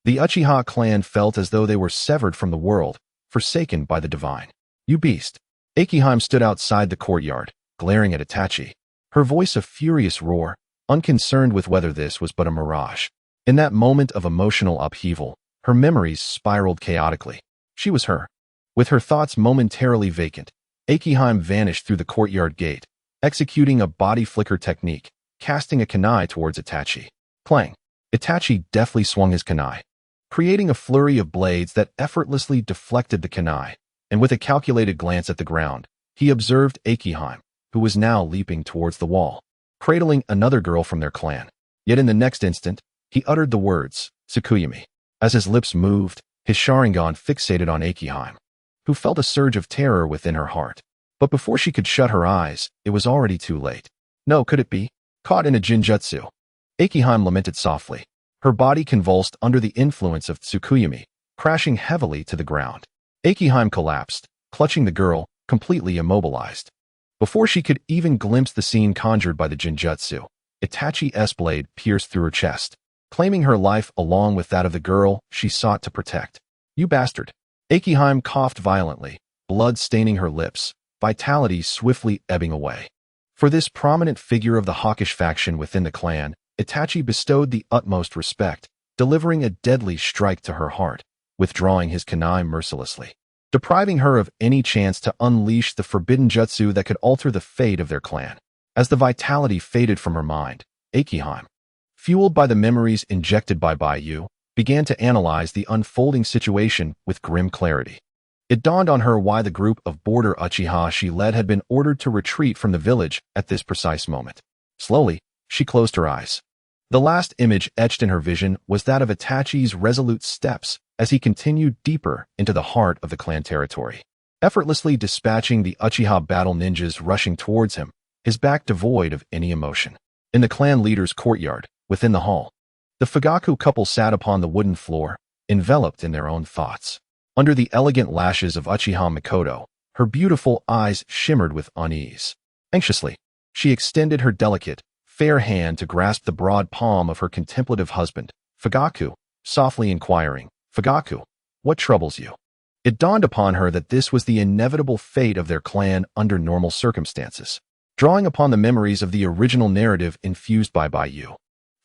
the Uchiha clan felt as though they were severed from the world, forsaken by the divine. "You beast!" Akihime stood outside the courtyard, glaring at Itachi, her voice a furious roar, unconcerned with whether this was but a mirage. In that moment of emotional upheaval, her memories spiraled chaotically. She was her. With her thoughts momentarily vacant, Akihime vanished through the courtyard gate, executing a body flicker technique, casting a kunai towards Itachi. Clang! Itachi deftly swung his kunai, creating a flurry of blades that effortlessly deflected the kunai, and with a calculated glance at the ground, he observed Akihime, who was now leaping towards the wall, cradling another girl from their clan. Yet in the next instant, he uttered the words, "Tsukuyami." As his lips moved, his Sharingan fixated on Akihime, who felt a surge of terror within her heart. But before she could shut her eyes, it was already too late. No, could it be? Caught in a jinjutsu. Akihime lamented softly. Her body convulsed under the influence of Tsukuyami, crashing heavily to the ground. Akihime collapsed, clutching the girl, completely immobilized. Before she could even glimpse the scene conjured by the jinjutsu, Itachi's blade pierced through her chest, claiming her life along with that of the girl she sought to protect. "You bastard!" Akihime coughed violently, blood staining her lips, vitality swiftly ebbing away. For this prominent figure of the hawkish faction within the clan, Itachi bestowed the utmost respect, delivering a deadly strike to her heart, withdrawing his kunai mercilessly, depriving her of any chance to unleash the forbidden jutsu that could alter the fate of their clan. As the vitality faded from her mind, Akihime, fueled by the memories injected by Baiyu, began to analyze the unfolding situation with grim clarity. It dawned on her why the group of border Uchiha she led had been ordered to retreat from the village at this precise moment. Slowly, she closed her eyes. The last image etched in her vision was that of Itachi's resolute steps as he continued deeper into the heart of the clan territory, effortlessly dispatching the Uchiha battle ninjas rushing towards him, his back devoid of any emotion. In the clan leader's courtyard, within the hall, the Fugaku couple sat upon the wooden floor, enveloped in their own thoughts. Under the elegant lashes of Uchiha Mikoto, her beautiful eyes shimmered with unease. Anxiously, she extended her delicate, fair hand to grasp the broad palm of her contemplative husband, Fugaku, softly inquiring, "Fugaku, what troubles you?" It dawned upon her that this was the inevitable fate of their clan under normal circumstances. Drawing upon the memories of the original narrative infused by Baiyu,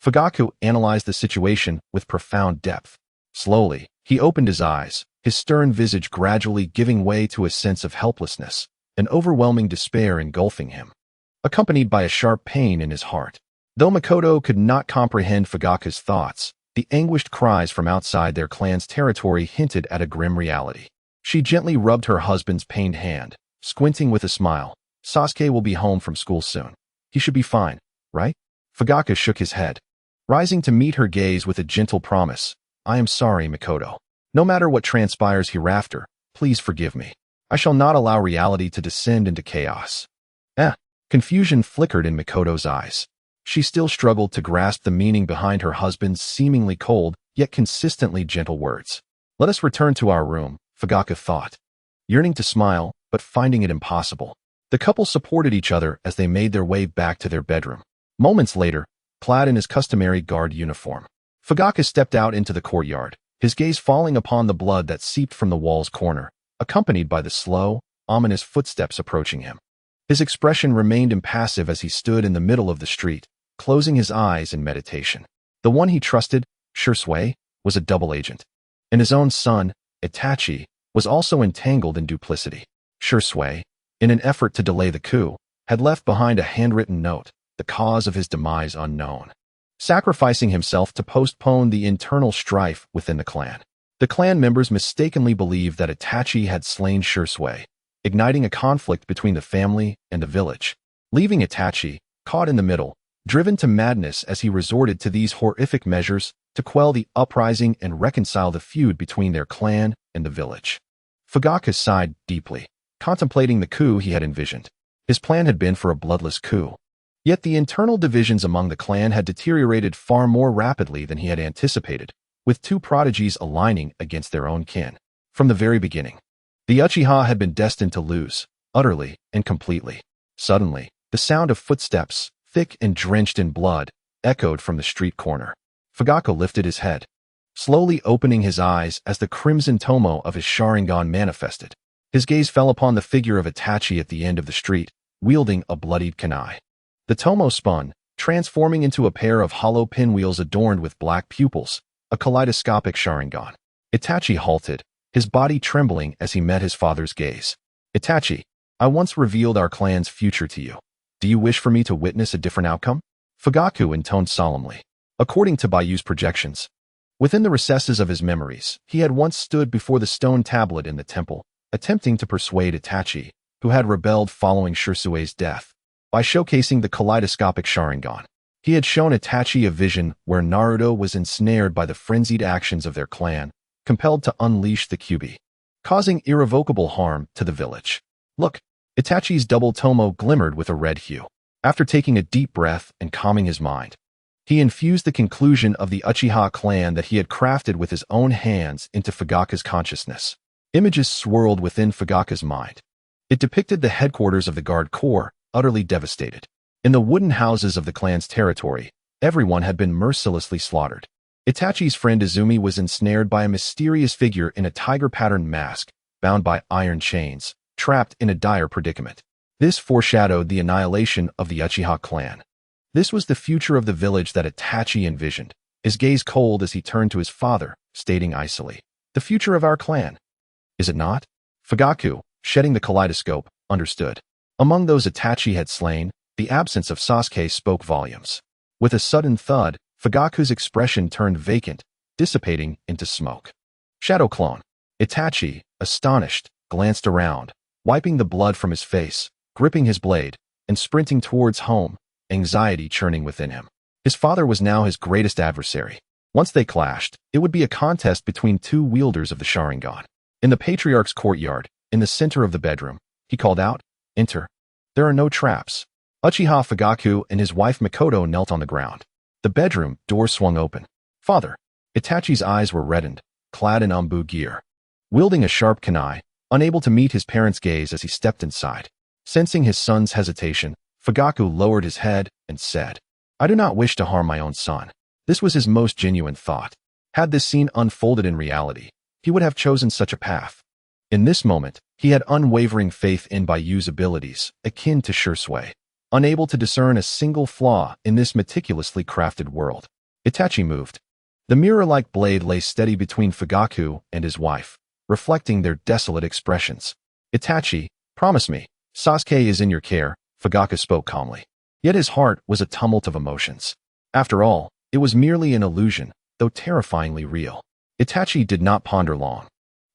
Fugaku analyzed the situation with profound depth. Slowly, he opened his eyes, his stern visage gradually giving way to a sense of helplessness, an overwhelming despair engulfing him, accompanied by a sharp pain in his heart. Though Mikoto could not comprehend Fugaku's thoughts, the anguished cries from outside their clan's territory hinted at a grim reality. She gently rubbed her husband's pained hand, squinting with a smile. "Sasuke will be home from school soon. He should be fine, right?" Fugaku shook his head, rising to meet her gaze with a gentle promise. "I am sorry, Mikoto. No matter what transpires hereafter, please forgive me. I shall not allow reality to descend into chaos." Confusion flickered in Mikoto's eyes. She still struggled to grasp the meaning behind her husband's seemingly cold, yet consistently gentle words. "Let us return to our room," Fugaku thought, yearning to smile, but finding it impossible. The couple supported each other as they made their way back to their bedroom. Moments later, clad in his customary guard uniform, Fugaku stepped out into the courtyard, his gaze falling upon the blood that seeped from the wall's corner, accompanied by the slow, ominous footsteps approaching him. His expression remained impassive as he stood in the middle of the street, closing his eyes in meditation. The one he trusted, Shursui, was a double agent, and his own son, Itachi, was also entangled in duplicity. Shursui, in an effort to delay the coup, had left behind a handwritten note, the cause of his demise unknown, sacrificing himself to postpone the internal strife within the clan. The clan members mistakenly believed that Itachi had slain Shisui, igniting a conflict between the family and the village, leaving Itachi caught in the middle, driven to madness as he resorted to these horrific measures to quell the uprising and reconcile the feud between their clan and the village. Fugaku sighed deeply, contemplating the coup he had envisioned. His plan had been for a bloodless coup. Yet the internal divisions among the clan had deteriorated far more rapidly than he had anticipated, with two prodigies aligning against their own kin. From the very beginning, the Uchiha had been destined to lose, utterly and completely. Suddenly, the sound of footsteps, thick and drenched in blood, echoed from the street corner. Fugaku lifted his head, slowly opening his eyes as the crimson tomo of his Sharingan manifested. His gaze fell upon the figure of Itachi at the end of the street, wielding a bloodied kunai. The tomo spun, transforming into a pair of hollow pinwheels adorned with black pupils, a kaleidoscopic Sharingan. Itachi halted, his body trembling as he met his father's gaze. Itachi, I once revealed our clan's future to you. Do you wish for me to witness a different outcome? Fugaku intoned solemnly. According to Baiyu's projections, within the recesses of his memories, he had once stood before the stone tablet in the temple, attempting to persuade Itachi, who had rebelled following Shisui's death, by showcasing the kaleidoscopic Sharingan. He had shown Itachi a vision where Naruto was ensnared by the frenzied actions of their clan, compelled to unleash the Kyuubi, causing irrevocable harm to the village. Look, Itachi's double tomo glimmered with a red hue. After taking a deep breath and calming his mind, he infused the conclusion of the Uchiha clan that he had crafted with his own hands into Fugaku's consciousness. Images swirled within Fugaku's mind. It depicted the headquarters of the Guard Corps, utterly devastated. In the wooden houses of the clan's territory, everyone had been mercilessly slaughtered. Itachi's friend Izumi was ensnared by a mysterious figure in a tiger-patterned mask, bound by iron chains, trapped in a dire predicament. This foreshadowed the annihilation of the Uchiha clan. This was the future of the village that Itachi envisioned, his gaze cold as he turned to his father, stating icily, "The future of our clan. Is it not?" Fugaku, shedding the kaleidoscope, understood. Among those Itachi had slain, the absence of Sasuke spoke volumes. With a sudden thud, Fugaku's expression turned vacant, dissipating into smoke. Shadow clone. Itachi, astonished, glanced around, wiping the blood from his face, gripping his blade, and sprinting towards home, anxiety churning within him. His father was now his greatest adversary. Once they clashed, it would be a contest between two wielders of the Sharingan. In the patriarch's courtyard, in the center of the bedroom, he called out, "Enter. There are no traps." Uchiha Fugaku and his wife Mikoto knelt on the ground. The bedroom door swung open. "Father." Itachi's eyes were reddened, clad in Anbu gear. Wielding a sharp kunai, unable to meet his parents' gaze as he stepped inside. Sensing his son's hesitation, Fugaku lowered his head and said, "I do not wish to harm my own son." This was his most genuine thought. Had this scene unfolded in reality, he would have chosen such a path. In this moment, he had unwavering faith in Baiyu's abilities, akin to Shisui, unable to discern a single flaw in this meticulously crafted world. Itachi moved. The mirror-like blade lay steady between Fugaku and his wife, reflecting their desolate expressions. "Itachi, promise me, Sasuke is in your care," Fugaku spoke calmly. Yet his heart was a tumult of emotions. After all, it was merely an illusion, though terrifyingly real. Itachi did not ponder long.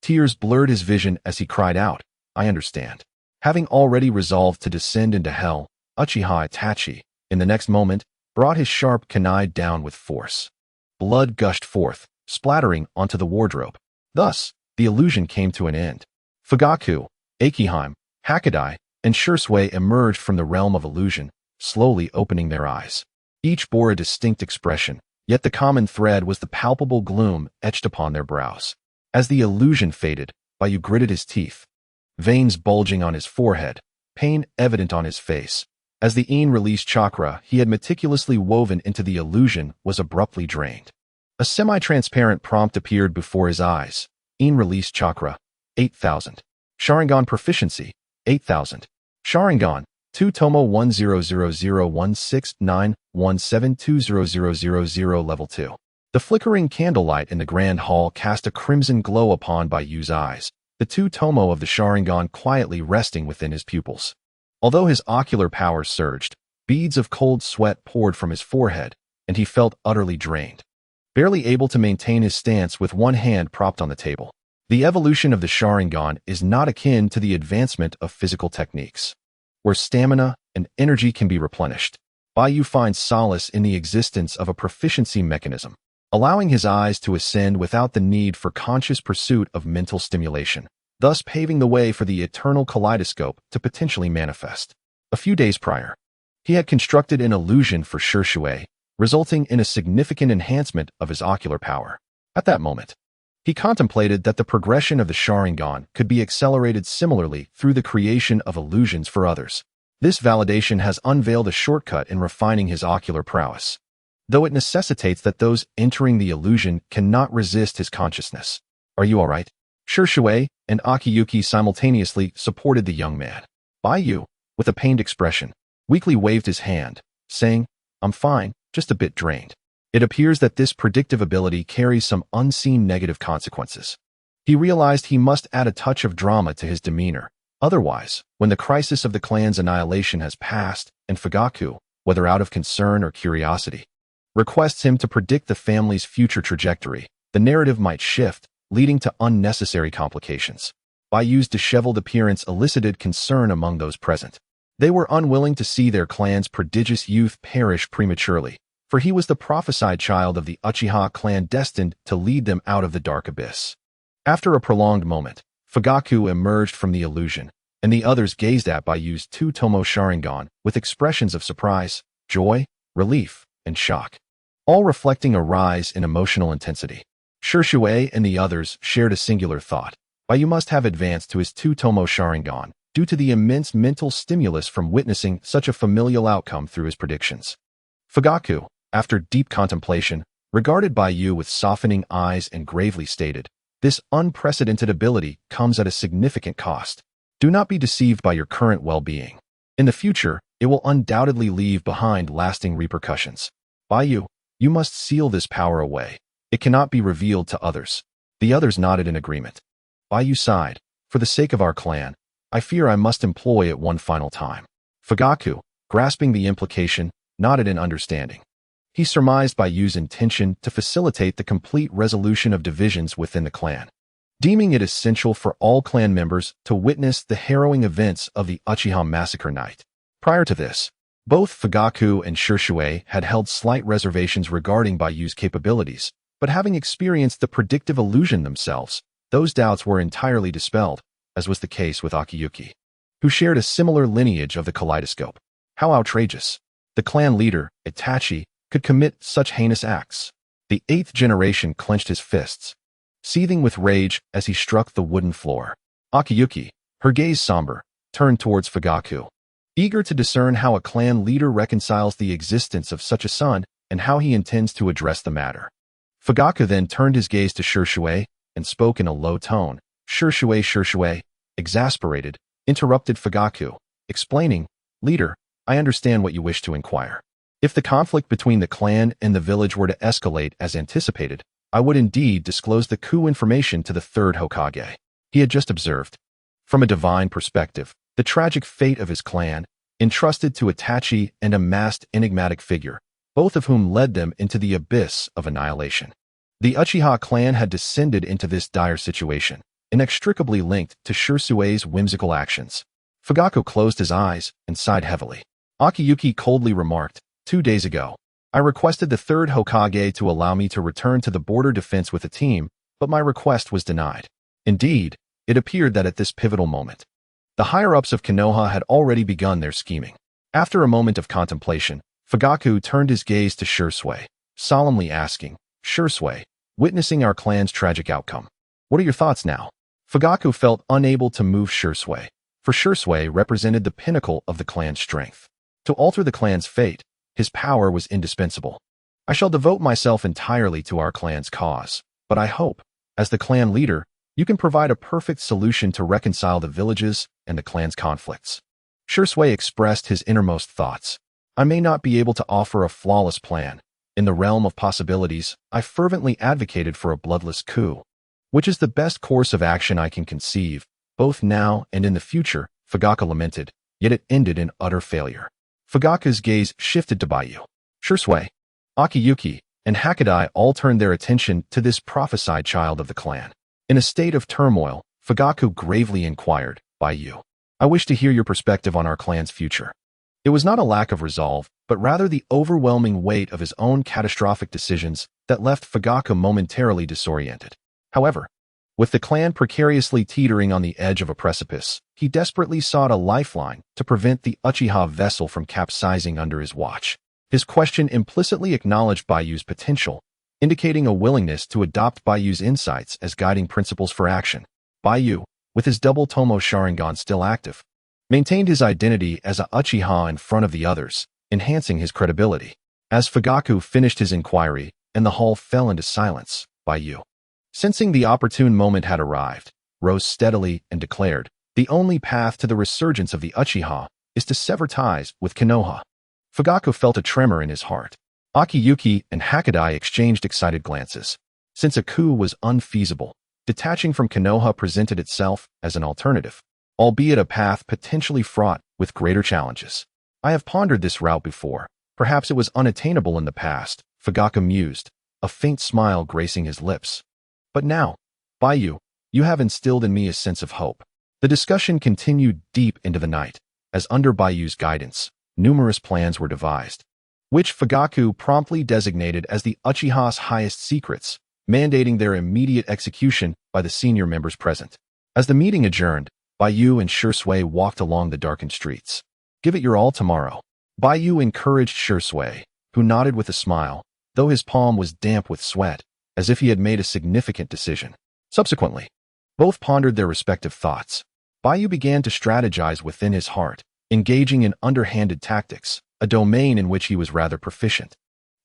Tears blurred his vision as he cried out, "I understand." Having already resolved to descend into hell, Uchiha Itachi, in the next moment, brought his sharp kunai down with force. Blood gushed forth, splattering onto the wardrobe. Thus, the illusion came to an end. Fugaku, Akiheim, Hakadai, and Shisui emerged from the realm of illusion, slowly opening their eyes. Each bore a distinct expression, yet the common thread was the palpable gloom etched upon their brows. As the illusion faded, Baiyu gritted his teeth, veins bulging on his forehead, pain evident on his face, as the in-released chakra he had meticulously woven into the illusion was abruptly drained. A semi-transparent prompt appeared before his eyes. In-released chakra, 8,000. Sharingan proficiency, 8,000. Sharingan, 2 Tomo 10001691720000 level 2. The flickering candlelight in the grand hall cast a crimson glow upon Baiyu's eyes, the 2 Tomo of the Sharingan quietly resting within his pupils. Although his ocular powers surged, beads of cold sweat poured from his forehead, and he felt utterly drained. barely able to maintain his stance with one hand propped on the table. The evolution of the Sharingan is not akin to the advancement of physical techniques, where stamina and energy can be replenished. Baiyu finds solace in the existence of a proficiency mechanism, allowing his eyes to ascend without the need for conscious pursuit of mental stimulation, thus paving the way for the eternal kaleidoscope to potentially manifest. A few days prior, he had constructed an illusion for Shui, resulting in a significant enhancement of his ocular power. At that moment, he contemplated that the progression of the Sharingan could be accelerated similarly through the creation of illusions for others. This validation has unveiled a shortcut in refining his ocular prowess, though it necessitates that those entering the illusion cannot resist his consciousness. Are you all right? Shui and Akiyuki simultaneously supported the young man. Baiyu, with a pained expression, weakly waved his hand, saying, "I'm fine, just a bit drained." It appears that this predictive ability carries some unseen negative consequences. He realized he must add a touch of drama to his demeanor. Otherwise, when the crisis of the clan's annihilation has passed, and Fugaku, whether out of concern or curiosity, requests him to predict the family's future trajectory, the narrative might shift, leading to unnecessary complications. Baiyu's disheveled appearance elicited concern among those present. They were unwilling to see their clan's prodigious youth perish prematurely, for he was the prophesied child of the Uchiha clan destined to lead them out of the dark abyss. After a prolonged moment, Fugaku emerged from the illusion, and the others gazed at Baiyu's two-tomo Sharingan with expressions of surprise, joy, relief, and shock, all reflecting a rise in emotional intensity. Shui and the others shared a singular thought. Baiyu must have advanced to his two-tomo Sharingan due to the immense mental stimulus from witnessing such a familial outcome through his predictions. Fugaku, after deep contemplation, regarded Baiyu with softening eyes and gravely stated, "This unprecedented ability comes at a significant cost. Do not be deceived by your current well-being. In the future, it will undoubtedly leave behind lasting repercussions. Baiyu, you must seal this power away. It cannot be revealed to others." The others nodded in agreement. Baiyu sighed, "For the sake of our clan, I fear I must employ it one final time." Fugaku, grasping the implication, nodded in understanding. He surmised Baiyu's intention to facilitate the complete resolution of divisions within the clan, deeming it essential for all clan members to witness the harrowing events of the Uchiha massacre night. Prior to this, both Fugaku and Shui had held slight reservations regarding Baiyu's capabilities, but having experienced the predictive illusion themselves, those doubts were entirely dispelled, as was the case with Akiyuki, who shared a similar lineage of the kaleidoscope. How outrageous! The clan leader, Itachi, could commit such heinous acts. The 8th generation clenched his fists, seething with rage as he struck the wooden floor. Akiyuki, her gaze somber, turned towards Fugaku, eager to discern how a clan leader reconciles the existence of such a son and how he intends to address the matter. Fugaku then turned his gaze to Shui and spoke in a low tone. Shui, exasperated, interrupted Fugaku, explaining, "Leader, I understand what you wish to inquire. If the conflict between the clan and the village were to escalate as anticipated, I would indeed disclose the coup information to the 3rd Hokage." He had just observed, from a divine perspective, the tragic fate of his clan, entrusted to Itachi and a masked enigmatic figure, both of whom led them into the abyss of annihilation. The Uchiha clan had descended into this dire situation, inextricably linked to Shusui's whimsical actions. Fugaku closed his eyes and sighed heavily. Akiyuki coldly remarked, 2 days ago, I requested the 3rd Hokage to allow me to return to the border defense with a team, but my request was denied. Indeed, it appeared that at this pivotal moment, the higher-ups of Konoha had already begun their scheming. After a moment of contemplation, Fugaku turned his gaze to Shui, solemnly asking, "Shui, witnessing our clan's tragic outcome, what are your thoughts now?" Fugaku felt unable to move Shui, for Shui represented the pinnacle of the clan's strength. To alter the clan's fate, his power was indispensable. "I shall devote myself entirely to our clan's cause, but I hope, as the clan leader, you can provide a perfect solution to reconcile the villages and the clan's conflicts." Shui expressed his innermost thoughts. "I may not be able to offer a flawless plan. In the realm of possibilities, I fervently advocated for a bloodless coup, which is the best course of action I can conceive, both now and in the future," Fugaku lamented, yet it ended in utter failure. Fugaku's gaze shifted to Baiyu. "Shui, Akiyuki, and Hakadai all turned their attention to this prophesied child of the clan. In a state of turmoil, Fugaku gravely inquired, Baiyu, I wish to hear your perspective on our clan's future. It was not a lack of resolve, but rather the overwhelming weight of his own catastrophic decisions that left Fugaku momentarily disoriented. However, with the clan precariously teetering on the edge of a precipice, he desperately sought a lifeline to prevent the Uchiha vessel from capsizing under his watch. His question implicitly acknowledged Baiyu's potential, indicating a willingness to adopt Baiyu's insights as guiding principles for action. Baiyu, with his double Tomo Sharingan still active, maintained his identity as a Uchiha in front of the others, enhancing his credibility. As Fugaku finished his inquiry and the hall fell into silence, Baiyu, sensing the opportune moment had arrived, rose steadily and declared, the only path to the resurgence of the Uchiha is to sever ties with Konoha. Fugaku felt a tremor in his heart. Akiyuki and Hakadai exchanged excited glances. Since a coup was unfeasible, detaching from Konoha presented itself as an alternative, albeit a path potentially fraught with greater challenges. I have pondered this route before. Perhaps it was unattainable in the past, Fugaku mused, a faint smile gracing his lips. But now, Baiyu, you have instilled in me a sense of hope. The discussion continued deep into the night, as under Baiyu's guidance, numerous plans were devised, which Fugaku promptly designated as the Uchiha's highest secrets, mandating their immediate execution by the senior members present. As the meeting adjourned, Baiyu and Shisui walked along the darkened streets. Give it your all tomorrow. Baiyu encouraged Shisui, who nodded with a smile, though his palm was damp with sweat, as if he had made a significant decision. Subsequently, both pondered their respective thoughts. Baiyu began to strategize within his heart, engaging in underhanded tactics, a domain in which he was rather proficient.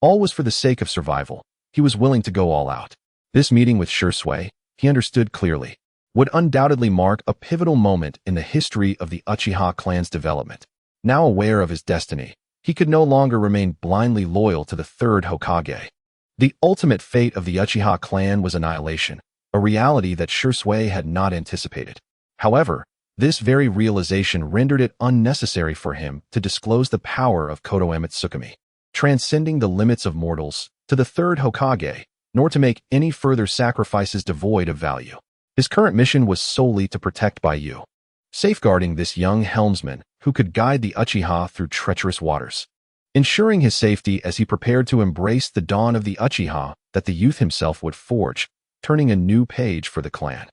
All was for the sake of survival. He was willing to go all out. This meeting with Shisui, he understood clearly, would undoubtedly mark a pivotal moment in the history of the Uchiha clan's development. Now aware of his destiny, he could no longer remain blindly loyal to the third Hokage. The ultimate fate of the Uchiha clan was annihilation, a reality that Shisui had not anticipated. However, this very realization rendered it unnecessary for him to disclose the power of Koto Ematsukami, transcending the limits of mortals, to the third Hokage, nor to make any further sacrifices devoid of value. His current mission was solely to protect Baiyu, safeguarding this young helmsman who could guide the Uchiha through treacherous waters, ensuring his safety as he prepared to embrace the dawn of the Uchiha that the youth himself would forge, turning a new page for the clan.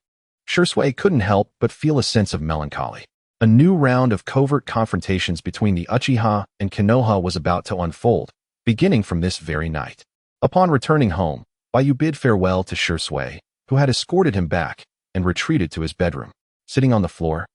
Shisui couldn't help but feel a sense of melancholy. A new round of covert confrontations between the Uchiha and Konoha was about to unfold, beginning from this very night. Upon returning home, Baiyu bid farewell to Shisui, who had escorted him back, and retreated to his bedroom. Sitting on the floor,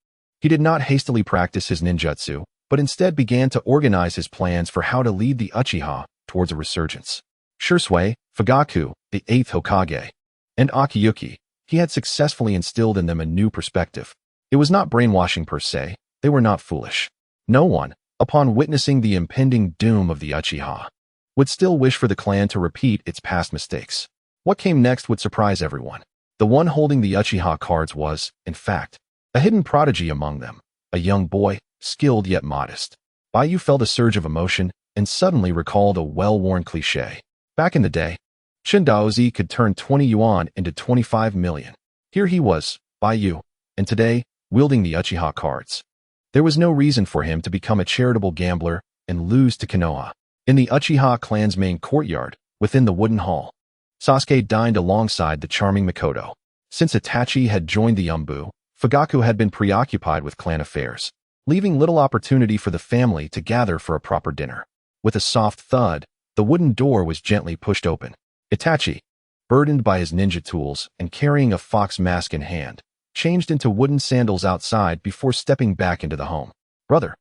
he did not hastily practice his ninjutsu, but instead began to organize his plans for how to lead the Uchiha towards a resurgence. Shisui, Fugaku, the 8th Hokage, and Akiyuki, he had successfully instilled in them a new perspective. It was not brainwashing per se, they were not foolish. No one, upon witnessing the impending doom of the Uchiha, would still wish for the clan to repeat its past mistakes. What came next would surprise everyone. The one holding the Uchiha cards was, in fact, a hidden prodigy among them, a young boy, skilled yet modest. Baiyu felt a surge of emotion and suddenly recalled a well-worn cliché. Back in the day, Shindaozi could turn 20 yuan into 25 million. Here he was, Baiyu, and today, wielding the Uchiha cards. There was no reason for him to become a charitable gambler and lose to Konoha. In the Uchiha clan's main courtyard, within the wooden hall, Sasuke dined alongside the charming Mikoto. Since Itachi had joined the Umbu, Fugaku had been preoccupied with clan affairs, leaving little opportunity for the family to gather for a proper dinner. With a soft thud, the wooden door was gently pushed open. Itachi, burdened by his ninja tools and carrying a fox mask in hand, changed into wooden sandals outside before stepping back into the home. Brother,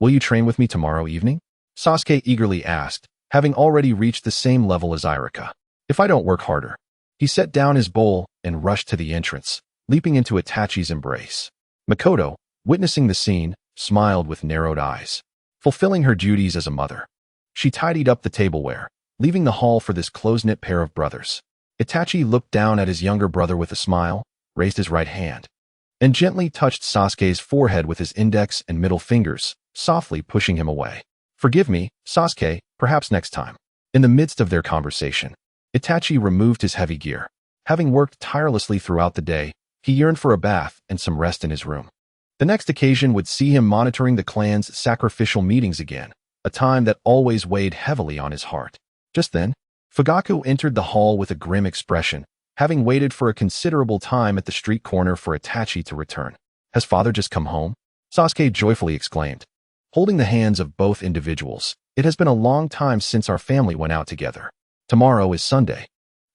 will you train with me tomorrow evening? Sasuke eagerly asked, having already reached the same level as Irika. If I don't work harder. He set down his bowl and rushed to the entrance, leaping into Itachi's embrace. Mikoto, witnessing the scene, smiled with narrowed eyes, fulfilling her duties as a mother. She tidied up the tableware, leaving the hall for this close-knit pair of brothers. Itachi looked down at his younger brother with a smile, raised his right hand, and gently touched Sasuke's forehead with his index and middle fingers, softly pushing him away. Forgive me, Sasuke, perhaps next time. In the midst of their conversation, Itachi removed his heavy gear. Having worked tirelessly throughout the day, he yearned for a bath and some rest in his room. The next occasion would see him monitoring the clan's sacrificial meetings again, a time that always weighed heavily on his heart. Just then, Fugaku entered the hall with a grim expression, having waited for a considerable time at the street corner for Itachi to return. "Has father just come home?" Sasuke joyfully exclaimed. Holding the hands of both individuals, "It has been a long time since our family went out together. Tomorrow is Sunday.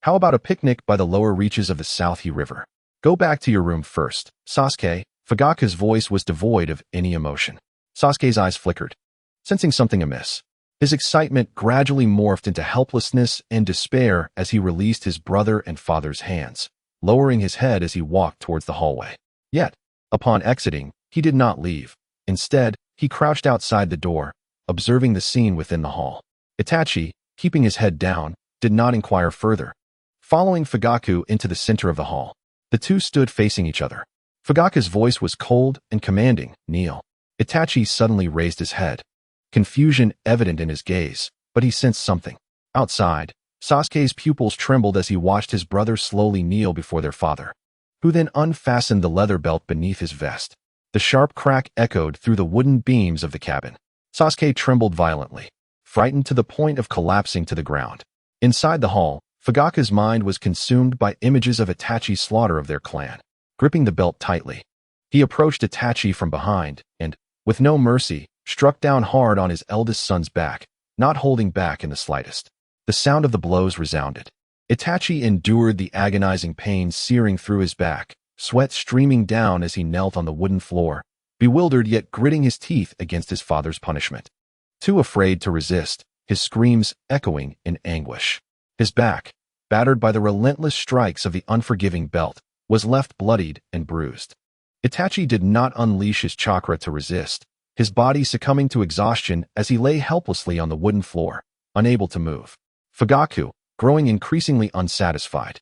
How about a picnic by the lower reaches of the Southie River? Go back to your room first, Sasuke." Fugaku's voice was devoid of any emotion. Sasuke's eyes flickered, sensing something amiss. His excitement gradually morphed into helplessness and despair as he released his brother and father's hands, lowering his head as he walked towards the hallway. Yet, upon exiting, he did not leave. Instead, he crouched outside the door, observing the scene within the hall. Itachi, keeping his head down, did not inquire further. Following Fugaku into the center of the hall, the two stood facing each other. Fugaku's voice was cold and commanding, "Kneel." Itachi suddenly raised his head, confusion evident in his gaze, but he sensed something. Outside, Sasuke's pupils trembled as he watched his brother slowly kneel before their father, who then unfastened the leather belt beneath his vest. The sharp crack echoed through the wooden beams of the cabin. Sasuke trembled violently, frightened to the point of collapsing to the ground. Inside the hall, Fugaku's mind was consumed by images of Itachi's slaughter of their clan. Gripping the belt tightly, he approached Itachi from behind and, with no mercy, struck down hard on his eldest son's back, not holding back in the slightest. The sound of the blows resounded. Itachi endured the agonizing pain searing through his back, sweat streaming down as he knelt on the wooden floor, bewildered yet gritting his teeth against his father's punishment. Too afraid to resist, his screams echoing in anguish. His back, battered by the relentless strikes of the unforgiving belt, was left bloodied and bruised. Itachi did not unleash his chakra to resist, his body succumbing to exhaustion as he lay helplessly on the wooden floor, unable to move. Fugaku, growing increasingly unsatisfied,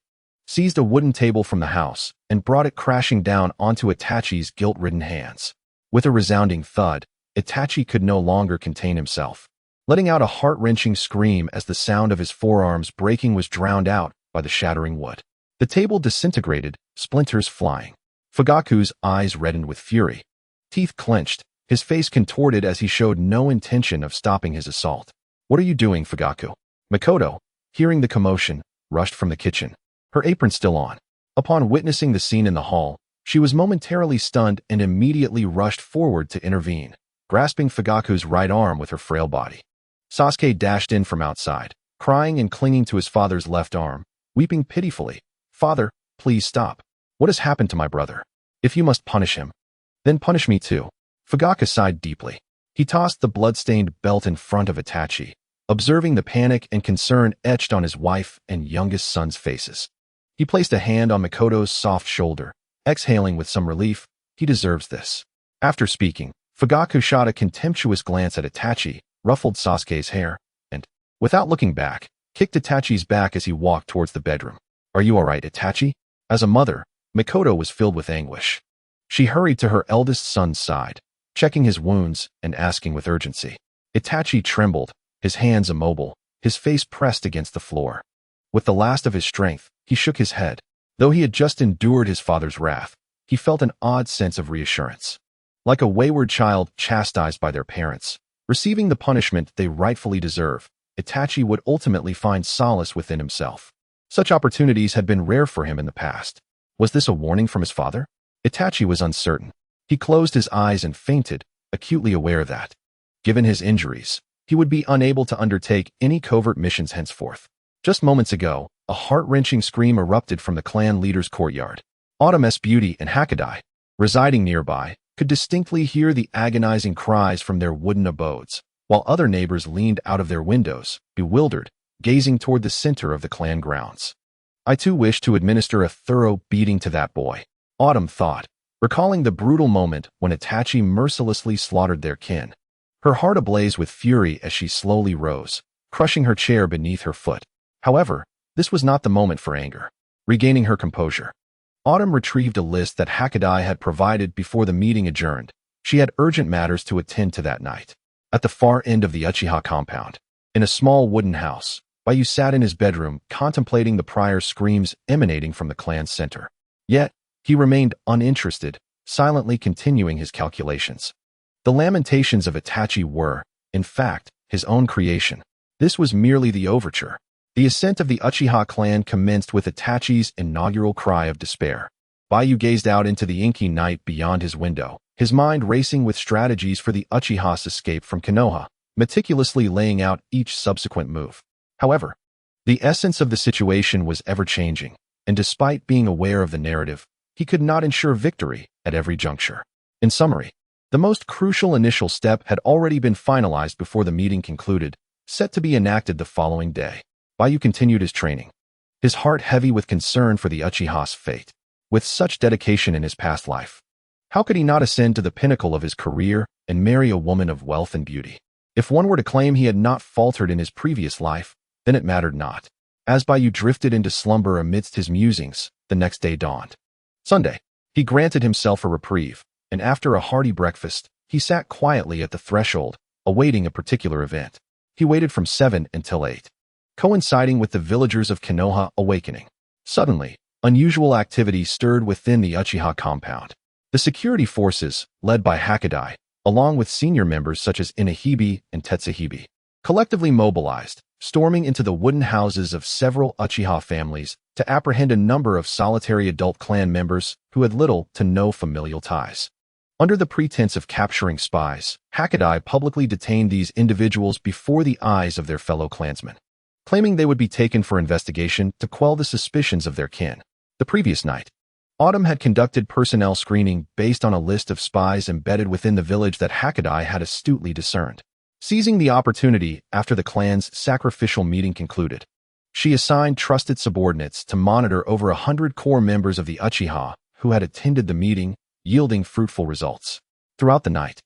seized a wooden table from the house and brought it crashing down onto Itachi's guilt-ridden hands. With a resounding thud, Itachi could no longer contain himself, letting out a heart-wrenching scream as the sound of his forearms breaking was drowned out by the shattering wood. The table disintegrated, splinters flying. Fugaku's eyes reddened with fury. Teeth clenched, his face contorted as he showed no intention of stopping his assault. "What are you doing, Fugaku?" Makoto, hearing the commotion, rushed from the kitchen, her apron still on. Upon witnessing the scene in the hall, she was momentarily stunned and immediately rushed forward to intervene, grasping Fugaku's right arm with her frail body. Sasuke dashed in from outside, crying and clinging to his father's left arm, weeping pitifully. "Father, please stop. What has happened to my brother? If you must punish him, then punish me too." Fugaku sighed deeply. He tossed the blood-stained belt in front of Itachi, observing the panic and concern etched on his wife and youngest son's faces. He placed a hand on Makoto's soft shoulder, exhaling with some relief. "He deserves this." After speaking, Fugaku shot a contemptuous glance at Itachi, ruffled Sasuke's hair, and, without looking back, kicked Itachi's back as he walked towards the bedroom. "Are you all right, Itachi?" As a mother, Makoto was filled with anguish. She hurried to her eldest son's side, checking his wounds and asking with urgency. Itachi trembled, his hands immobile, his face pressed against the floor. With the last of his strength, he shook his head. Though he had just endured his father's wrath, he felt an odd sense of reassurance. Like a wayward child chastised by their parents, receiving the punishment they rightfully deserve, Itachi would ultimately find solace within himself. Such opportunities had been rare for him in the past. Was this a warning from his father? Itachi was uncertain. He closed his eyes and fainted, acutely aware that, given his injuries, he would be unable to undertake any covert missions henceforth. Just moments ago, a heart-wrenching scream erupted from the clan leader's courtyard. Autumn S. Beauty and Hakadai, residing nearby, could distinctly hear the agonizing cries from their wooden abodes, while other neighbors leaned out of their windows, bewildered, gazing toward the center of the clan grounds. "I too wish to administer a thorough beating to that boy," Autumn thought, recalling the brutal moment when Itachi mercilessly slaughtered their kin. Her heart ablaze with fury as she slowly rose, crushing her chair beneath her foot. However, this was not the moment for anger. Regaining her composure, Autumn retrieved a list that Hakadai had provided before the meeting adjourned. She had urgent matters to attend to that night. At the far end of the Uchiha compound, in a small wooden house, Baiyu sat in his bedroom, contemplating the prior screams emanating from the clan's center. Yet, he remained uninterested, silently continuing his calculations. The lamentations of Itachi were, in fact, his own creation. This was merely the overture. The ascent of the Uchiha clan commenced with Itachi's inaugural cry of despair. Baiyu gazed out into the inky night beyond his window, his mind racing with strategies for the Uchiha's escape from Konoha, meticulously laying out each subsequent move. However, the essence of the situation was ever-changing, and despite being aware of the narrative, he could not ensure victory at every juncture. In summary, the most crucial initial step had already been finalized before the meeting concluded, set to be enacted the following day. Baiyu continued his training, his heart heavy with concern for the Uchiha's fate. With such dedication in his past life, how could he not ascend to the pinnacle of his career and marry a woman of wealth and beauty? If one were to claim he had not faltered in his previous life, then it mattered not. As Baiyu drifted into slumber amidst his musings, the next day dawned. Sunday. He granted himself a reprieve, and after a hearty breakfast, he sat quietly at the threshold, awaiting a particular event. He waited from 7 until 8, coinciding with the villagers of Konoha awakening. Suddenly, unusual activity stirred within the Uchiha compound. The security forces, led by Hakadai, along with senior members such as Inahibi and Tetsuhibi, collectively mobilized, storming into the wooden houses of several Uchiha families to apprehend a number of solitary adult clan members who had little to no familial ties. Under the pretense of capturing spies, Hakadai publicly detained these individuals before the eyes of their fellow clansmen, claiming they would be taken for investigation to quell the suspicions of their kin. The previous night, Autumn had conducted personnel screening based on a list of spies embedded within the village that Hakadai had astutely discerned. Seizing the opportunity after the clan's sacrificial meeting concluded, she assigned trusted subordinates to monitor over 100 core members of the Uchiha who had attended the meeting, yielding fruitful results. Throughout the night,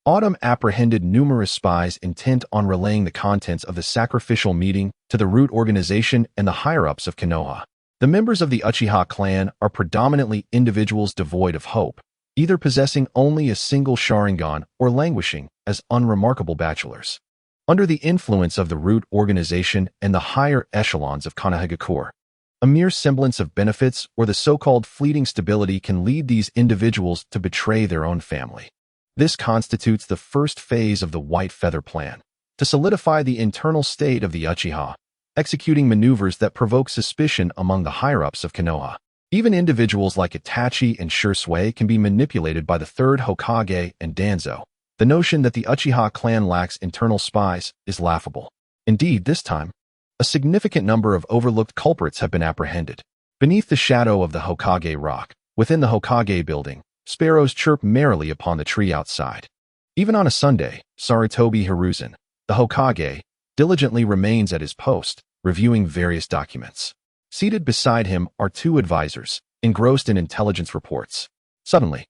Autumn apprehended numerous spies intent on relaying the contents of the sacrificial meeting to the root organization and the higher-ups of Konoha. The members of the Uchiha clan are predominantly individuals devoid of hope, either possessing only a single Sharingan or languishing as unremarkable bachelors. Under the influence of the root organization and the higher echelons of Konohagakure, a mere semblance of benefits or the so-called fleeting stability can lead these individuals to betray their own family. This constitutes the first phase of the White Feather Plan, to solidify the internal state of the Uchiha, executing maneuvers that provoke suspicion among the higher-ups of Konoha. Even individuals like Itachi and Shursui can be manipulated by the third Hokage and Danzo. The notion that the Uchiha clan lacks internal spies is laughable. Indeed, this time, a significant number of overlooked culprits have been apprehended. Beneath the shadow of the Hokage rock, within the Hokage building, sparrows chirp merrily upon the tree outside. Even on a Sunday, Sarutobi Hiruzen, the Hokage, diligently remains at his post, reviewing various documents. Seated beside him are 2 advisors, engrossed in intelligence reports. Suddenly,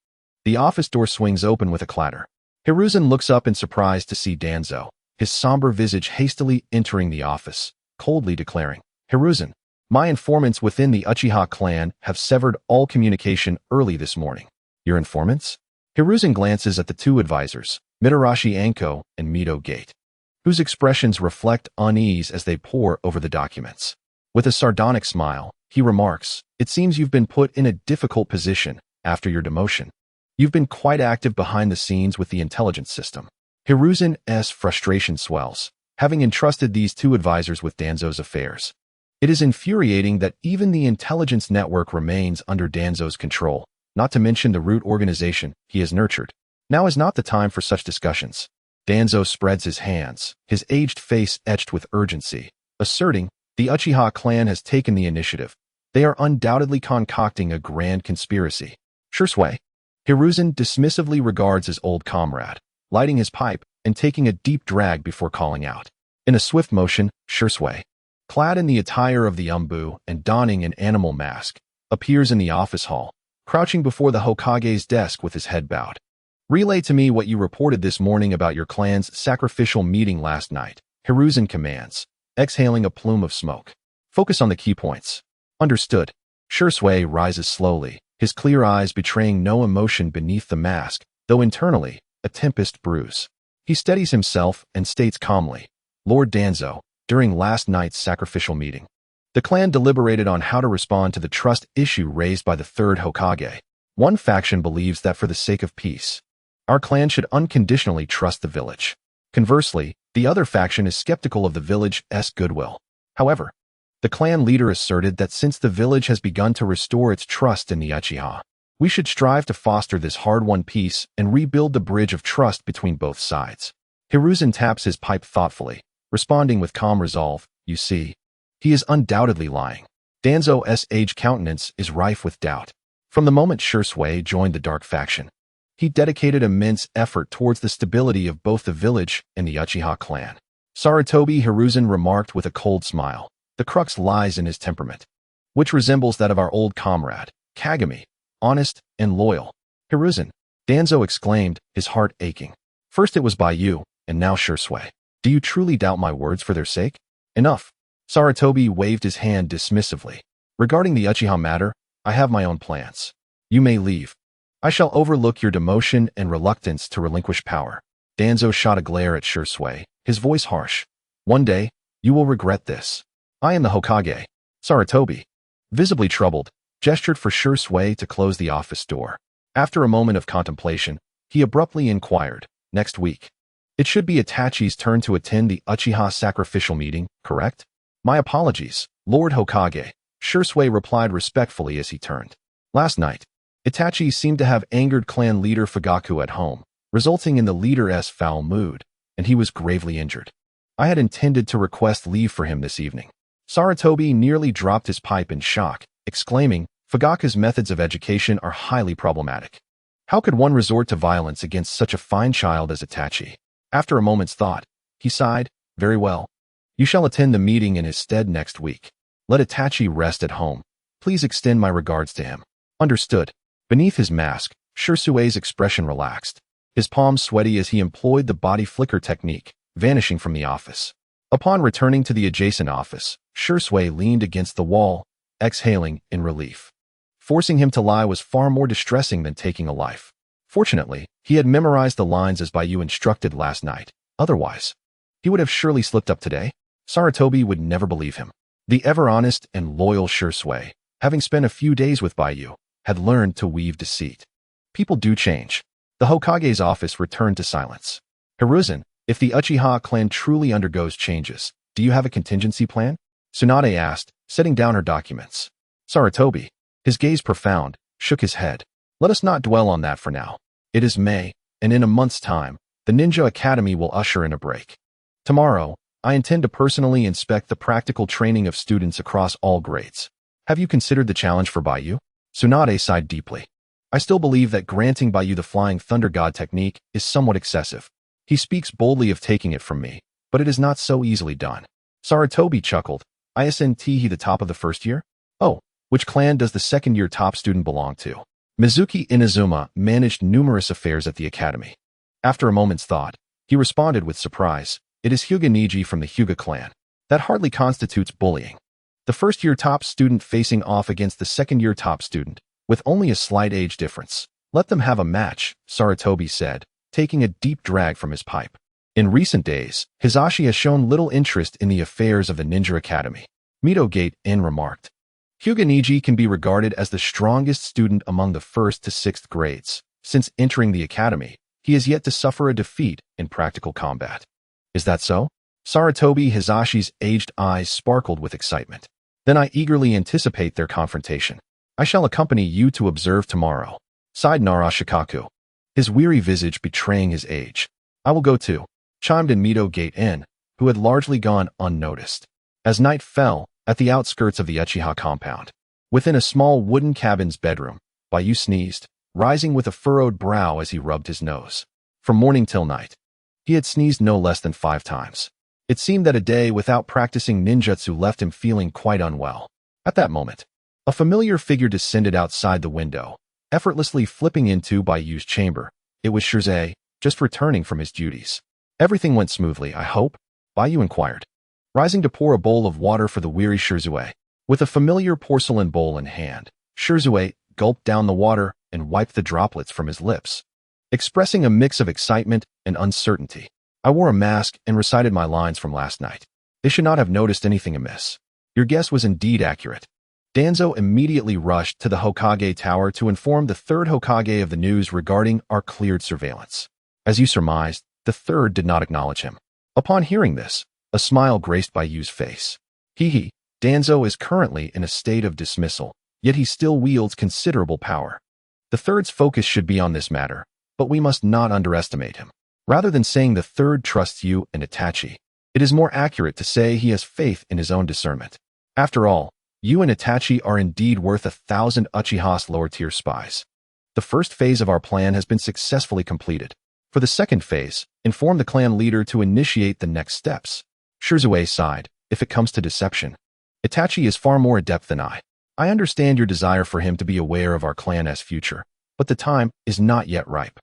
the office door swings open with a clatter. Hiruzen looks up in surprise to see Danzo, his somber visage hastily entering the office, coldly declaring, "Hiruzen, my informants within the Uchiha clan have severed all communication early this morning." "Your informants?" Hiruzen glances at the 2 advisors, Mitarashi Anko and Mito Gate, whose expressions reflect unease as they pore over the documents. With a sardonic smile, he remarks, "It seems you've been put in a difficult position after your demotion. You've been quite active behind the scenes with the intelligence system." Hiruzen's frustration swells, having entrusted these 2 advisors with Danzo's affairs. It is infuriating that even the intelligence network remains under Danzo's control, not to mention the root organization he has nurtured. Now is not the time for such discussions. Danzo spreads his hands, his aged face etched with urgency, asserting, "The Uchiha clan has taken the initiative. They are undoubtedly concocting a grand conspiracy." Shursui. Hiruzen dismissively regards his old comrade, lighting his pipe and taking a deep drag before calling out. In a swift motion, Shursui, clad in the attire of the Umbu and donning an animal mask, appears in the office hall, crouching before the Hokage's desk with his head bowed. "Relay to me what you reported this morning about your clan's sacrificial meeting last night," Hiruzen commands, exhaling a plume of smoke. "Focus on the key points." "Understood." Shursui rises slowly, his clear eyes betraying no emotion beneath the mask, though internally, a tempest brews. He steadies himself and states calmly, "Lord Danzo, during last night's sacrificial meeting. The clan deliberated on how to respond to the trust issue raised by the third Hokage. One faction believes that for the sake of peace, our clan should unconditionally trust the village. Conversely, the other faction is skeptical of the village's goodwill. However, the clan leader asserted that since the village has begun to restore its trust in the Uchiha, we should strive to foster this hard-won peace and rebuild the bridge of trust between both sides. Hiruzen taps his pipe thoughtfully, responding with calm resolve, "You see, he is undoubtedly lying." Danzo's aged countenance is rife with doubt. From the moment Shisui joined the Dark faction, he dedicated immense effort towards the stability of both the village and the Uchiha clan. Sarutobi Hiruzen remarked with a cold smile, "The crux lies in his temperament, which resembles that of our old comrade, Kagami, honest and loyal." "Hiruzen," Danzo exclaimed, his heart aching. "First it was Baiyu, and now Shisui. Do you truly doubt my words for their sake?" "Enough." Sarutobi waved his hand dismissively. "Regarding the Uchiha matter, I have my own plans. You may leave. I shall overlook your demotion and reluctance to relinquish power." Danzo shot a glare at Shisui, his voice harsh. "One day, you will regret this. I am the Hokage." Sarutobi, visibly troubled, gestured for Shisui to close the office door. After a moment of contemplation, he abruptly inquired, "Next week, it should be Itachi's turn to attend the Uchiha sacrificial meeting, correct?" "My apologies, Lord Hokage," Shisui replied respectfully as he turned. "Last night, Itachi seemed to have angered clan leader Fugaku at home, resulting in the leader's foul mood, and he was gravely injured. I had intended to request leave for him this evening." Sarutobi nearly dropped his pipe in shock, exclaiming, "Fugaku's methods of education are highly problematic. How could one resort to violence against such a fine child as Itachi?" After a moment's thought, he sighed, "Very well. You shall attend the meeting in his stead next week. Let Itachi rest at home. Please extend my regards to him." "Understood." Beneath his mask, Shisui's expression relaxed, his palms sweaty as he employed the body flicker technique, vanishing from the office. Upon returning to the adjacent office, Shisui leaned against the wall, exhaling in relief. Forcing him to lie was far more distressing than taking a life. Fortunately, he had memorized the lines as Baiyu instructed last night. Otherwise, he would have surely slipped up today. Sarutobi would never believe him. The ever-honest and loyal Shisui, having spent a few days with Baiyu, had learned to weave deceit. People do change. The Hokage's office returned to silence. "Hiruzen, if the Uchiha clan truly undergoes changes, do you have a contingency plan?" Tsunade asked, setting down her documents. Sarutobi, his gaze profound, shook his head. "Let us not dwell on that for now. It is May, and in a month's time, the Ninja Academy will usher in a break. Tomorrow, I intend to personally inspect the practical training of students across all grades. Have you considered the challenge for Baiyu?" Tsunade sighed deeply. "I still believe that granting Baiyu the Flying Thunder God technique is somewhat excessive. He speaks boldly of taking it from me, but it is not so easily done." Sarutobi chuckled. "Isn't he the top of the first year?" "Oh, which clan does the second-year top student belong to?" Mizuki Inazuma managed numerous affairs at the academy. After a moment's thought, he responded with surprise, "It is Hyuga Niji from the Hyuga clan. That hardly constitutes bullying. The first-year top student facing off against the second-year top student, with only a slight age difference. Let them have a match," Sarutobi said, taking a deep drag from his pipe. In recent days, Hisashi has shown little interest in the affairs of the Ninja Academy. Mito Gate In remarked. Hyuga Niji can be regarded as the strongest student among the 1st to 6th grades. Since entering the academy, he has yet to suffer a defeat in practical combat. "Is that so?" Sarutobi Hisashi's aged eyes sparkled with excitement. "Then I eagerly anticipate their confrontation. I shall accompany you to observe tomorrow," sighed Narashikaku, his weary visage betraying his age. "I will go too," chimed in Mito Gate In, who had largely gone unnoticed. As night fell, at the outskirts of the Uchiha compound, within a small wooden cabin's bedroom, Baiyu sneezed, rising with a furrowed brow as he rubbed his nose. From morning till night, he had sneezed no less than 5 times. It seemed that a day without practicing ninjutsu left him feeling quite unwell. At that moment, a familiar figure descended outside the window, effortlessly flipping into Baiyu's chamber. It was Shisui, just returning from his duties. "Everything went smoothly, I hope?" Baiyu inquired, rising to pour a bowl of water for the weary Shisui. With a familiar porcelain bowl in hand, Shisui gulped down the water and wiped the droplets from his lips, expressing a mix of excitement and uncertainty. "I wore a mask and recited my lines from last night. They should not have noticed anything amiss. Your guess was indeed accurate. Danzo immediately rushed to the Hokage Tower to inform the third Hokage of the news regarding our cleared surveillance. As you surmised, the third did not acknowledge him. Upon hearing this, a smile graced Baiyu's face. Hee, Danzo is currently in a state of dismissal, yet he still wields considerable power. The third's focus should be on this matter, but we must not underestimate him. Rather than saying the third trusts you and Itachi, it is more accurate to say he has faith in his own discernment. After all, you and Itachi are indeed worth 1,000 Uchiha's lower-tier spies. The first phase of our plan has been successfully completed. For the second phase, inform the clan leader to initiate the next steps. Shirzue sighed. If it comes to deception, Itachi is far more adept than I. I understand your desire for him to be aware of our clan's future, but the time is not yet ripe.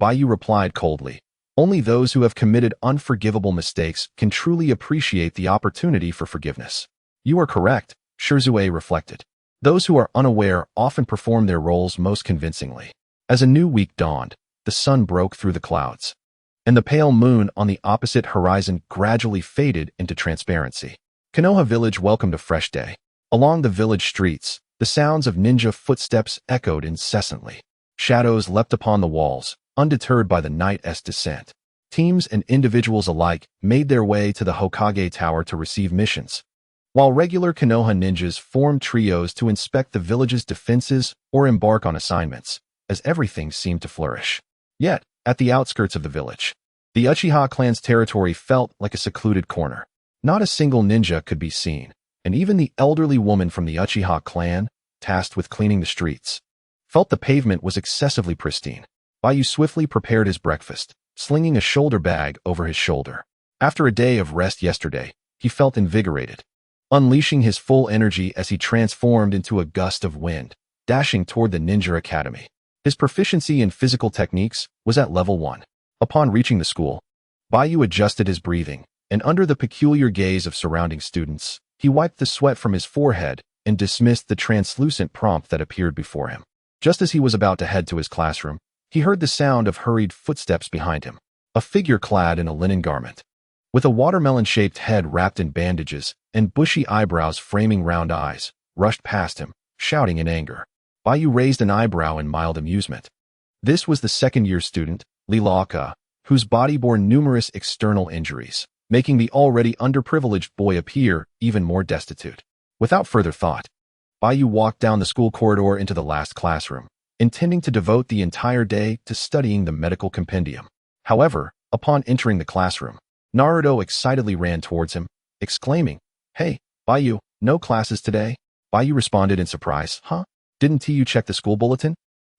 Baiyu replied coldly. Only those who have committed unforgivable mistakes can truly appreciate the opportunity for forgiveness. You are correct, Shirzue reflected. Those who are unaware often perform their roles most convincingly. As a new week dawned, the sun broke through the clouds, and the pale moon on the opposite horizon gradually faded into transparency. Konoha village welcomed a fresh day. Along the village streets, the sounds of ninja footsteps echoed incessantly. Shadows leapt upon the walls, undeterred by the night's descent. Teams and individuals alike made their way to the Hokage Tower to receive missions, while regular Konoha ninjas formed trios to inspect the village's defenses or embark on assignments, as everything seemed to flourish. Yet, at the outskirts of the village, the Uchiha clan's territory felt like a secluded corner. Not a single ninja could be seen, and even the elderly woman from the Uchiha clan, tasked with cleaning the streets, felt the pavement was excessively pristine. Baiyu swiftly prepared his breakfast, slinging a shoulder bag over his shoulder. After a day of rest yesterday, he felt invigorated, unleashing his full energy as he transformed into a gust of wind, dashing toward the ninja academy. His proficiency in physical techniques was at level 1. Upon reaching the school, Baiyu adjusted his breathing, and under the peculiar gaze of surrounding students, he wiped the sweat from his forehead and dismissed the translucent prompt that appeared before him. Just as he was about to head to his classroom, he heard the sound of hurried footsteps behind him. A figure clad in a linen garment, with a watermelon-shaped head wrapped in bandages and bushy eyebrows framing round eyes, rushed past him, shouting in anger. Baiyu raised an eyebrow in mild amusement. This was the second-year student, Lilaka, whose body bore numerous external injuries, making the already underprivileged boy appear even more destitute. Without further thought, Baiyu walked down the school corridor into the last classroom, intending to devote the entire day to studying the medical compendium. However, upon entering the classroom, Naruto excitedly ran towards him, exclaiming, "Hey, Baiyu, no classes today?" Baiyu responded in surprise, "Huh? Didn't you check the school bulletin?"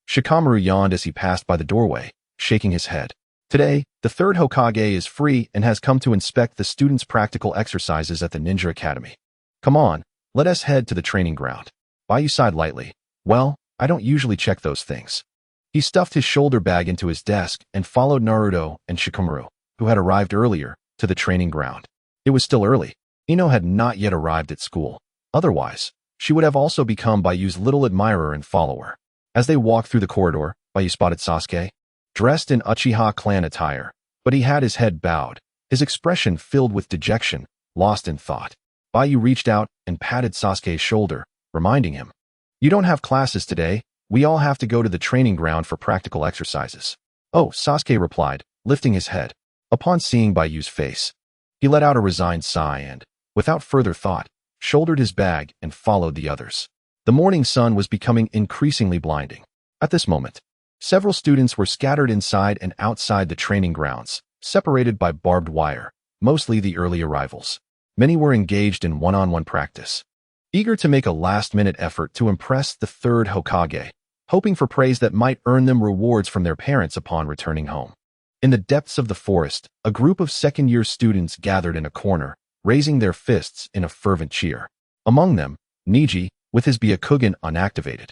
Shikamaru yawned as he passed by the doorway, shaking his head. Today, the third Hokage is free and has come to inspect the students' practical exercises at the Ninja Academy. Come on, let us head to the training ground. Baiyu sighed lightly. Well, I don't usually check those things. He stuffed his shoulder bag into his desk and followed Naruto and Shikamaru, who had arrived earlier, to the training ground. It was still early. Ino had not yet arrived at school. Otherwise, she would have also become Baiyu's little admirer and follower. As they walked through the corridor, Baiyu spotted Sasuke, dressed in Uchiha clan attire, but he had his head bowed, his expression filled with dejection, lost in thought. Baiyu reached out and patted Sasuke's shoulder, reminding him, "You don't have classes today. We all have to go to the training ground for practical exercises." "Oh," Sasuke replied, lifting his head. Upon seeing Baiyu's face, he let out a resigned sigh and, without further thought, shouldered his bag and followed the others. The morning sun was becoming increasingly blinding. At this moment, several students were scattered inside and outside the training grounds, separated by barbed wire, mostly the early arrivals. Many were engaged in one-on-one practice, eager to make a last-minute effort to impress the third Hokage, hoping for praise that might earn them rewards from their parents upon returning home. In the depths of the forest, a group of second-year students gathered in a corner, raising their fists in a fervent cheer. Among them, Niji, with his Byakugan unactivated,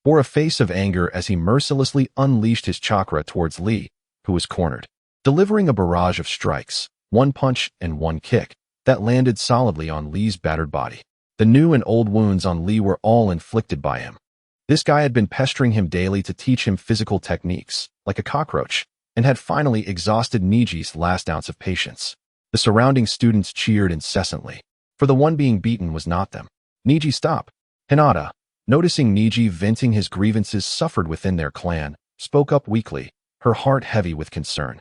bore a face of anger as he mercilessly unleashed his chakra towards Lee, who was cornered, delivering a barrage of strikes, one punch and one kick, that landed solidly on Lee's battered body. The new and old wounds on Lee were all inflicted by him. This guy had been pestering him daily to teach him physical techniques, like a cockroach, and had finally exhausted Niji's last ounce of patience. The surrounding students cheered incessantly, for the one being beaten was not them. Niji, stop! Hinata, noticing Niji venting his grievances suffered within their clan, spoke up weakly, her heart heavy with concern,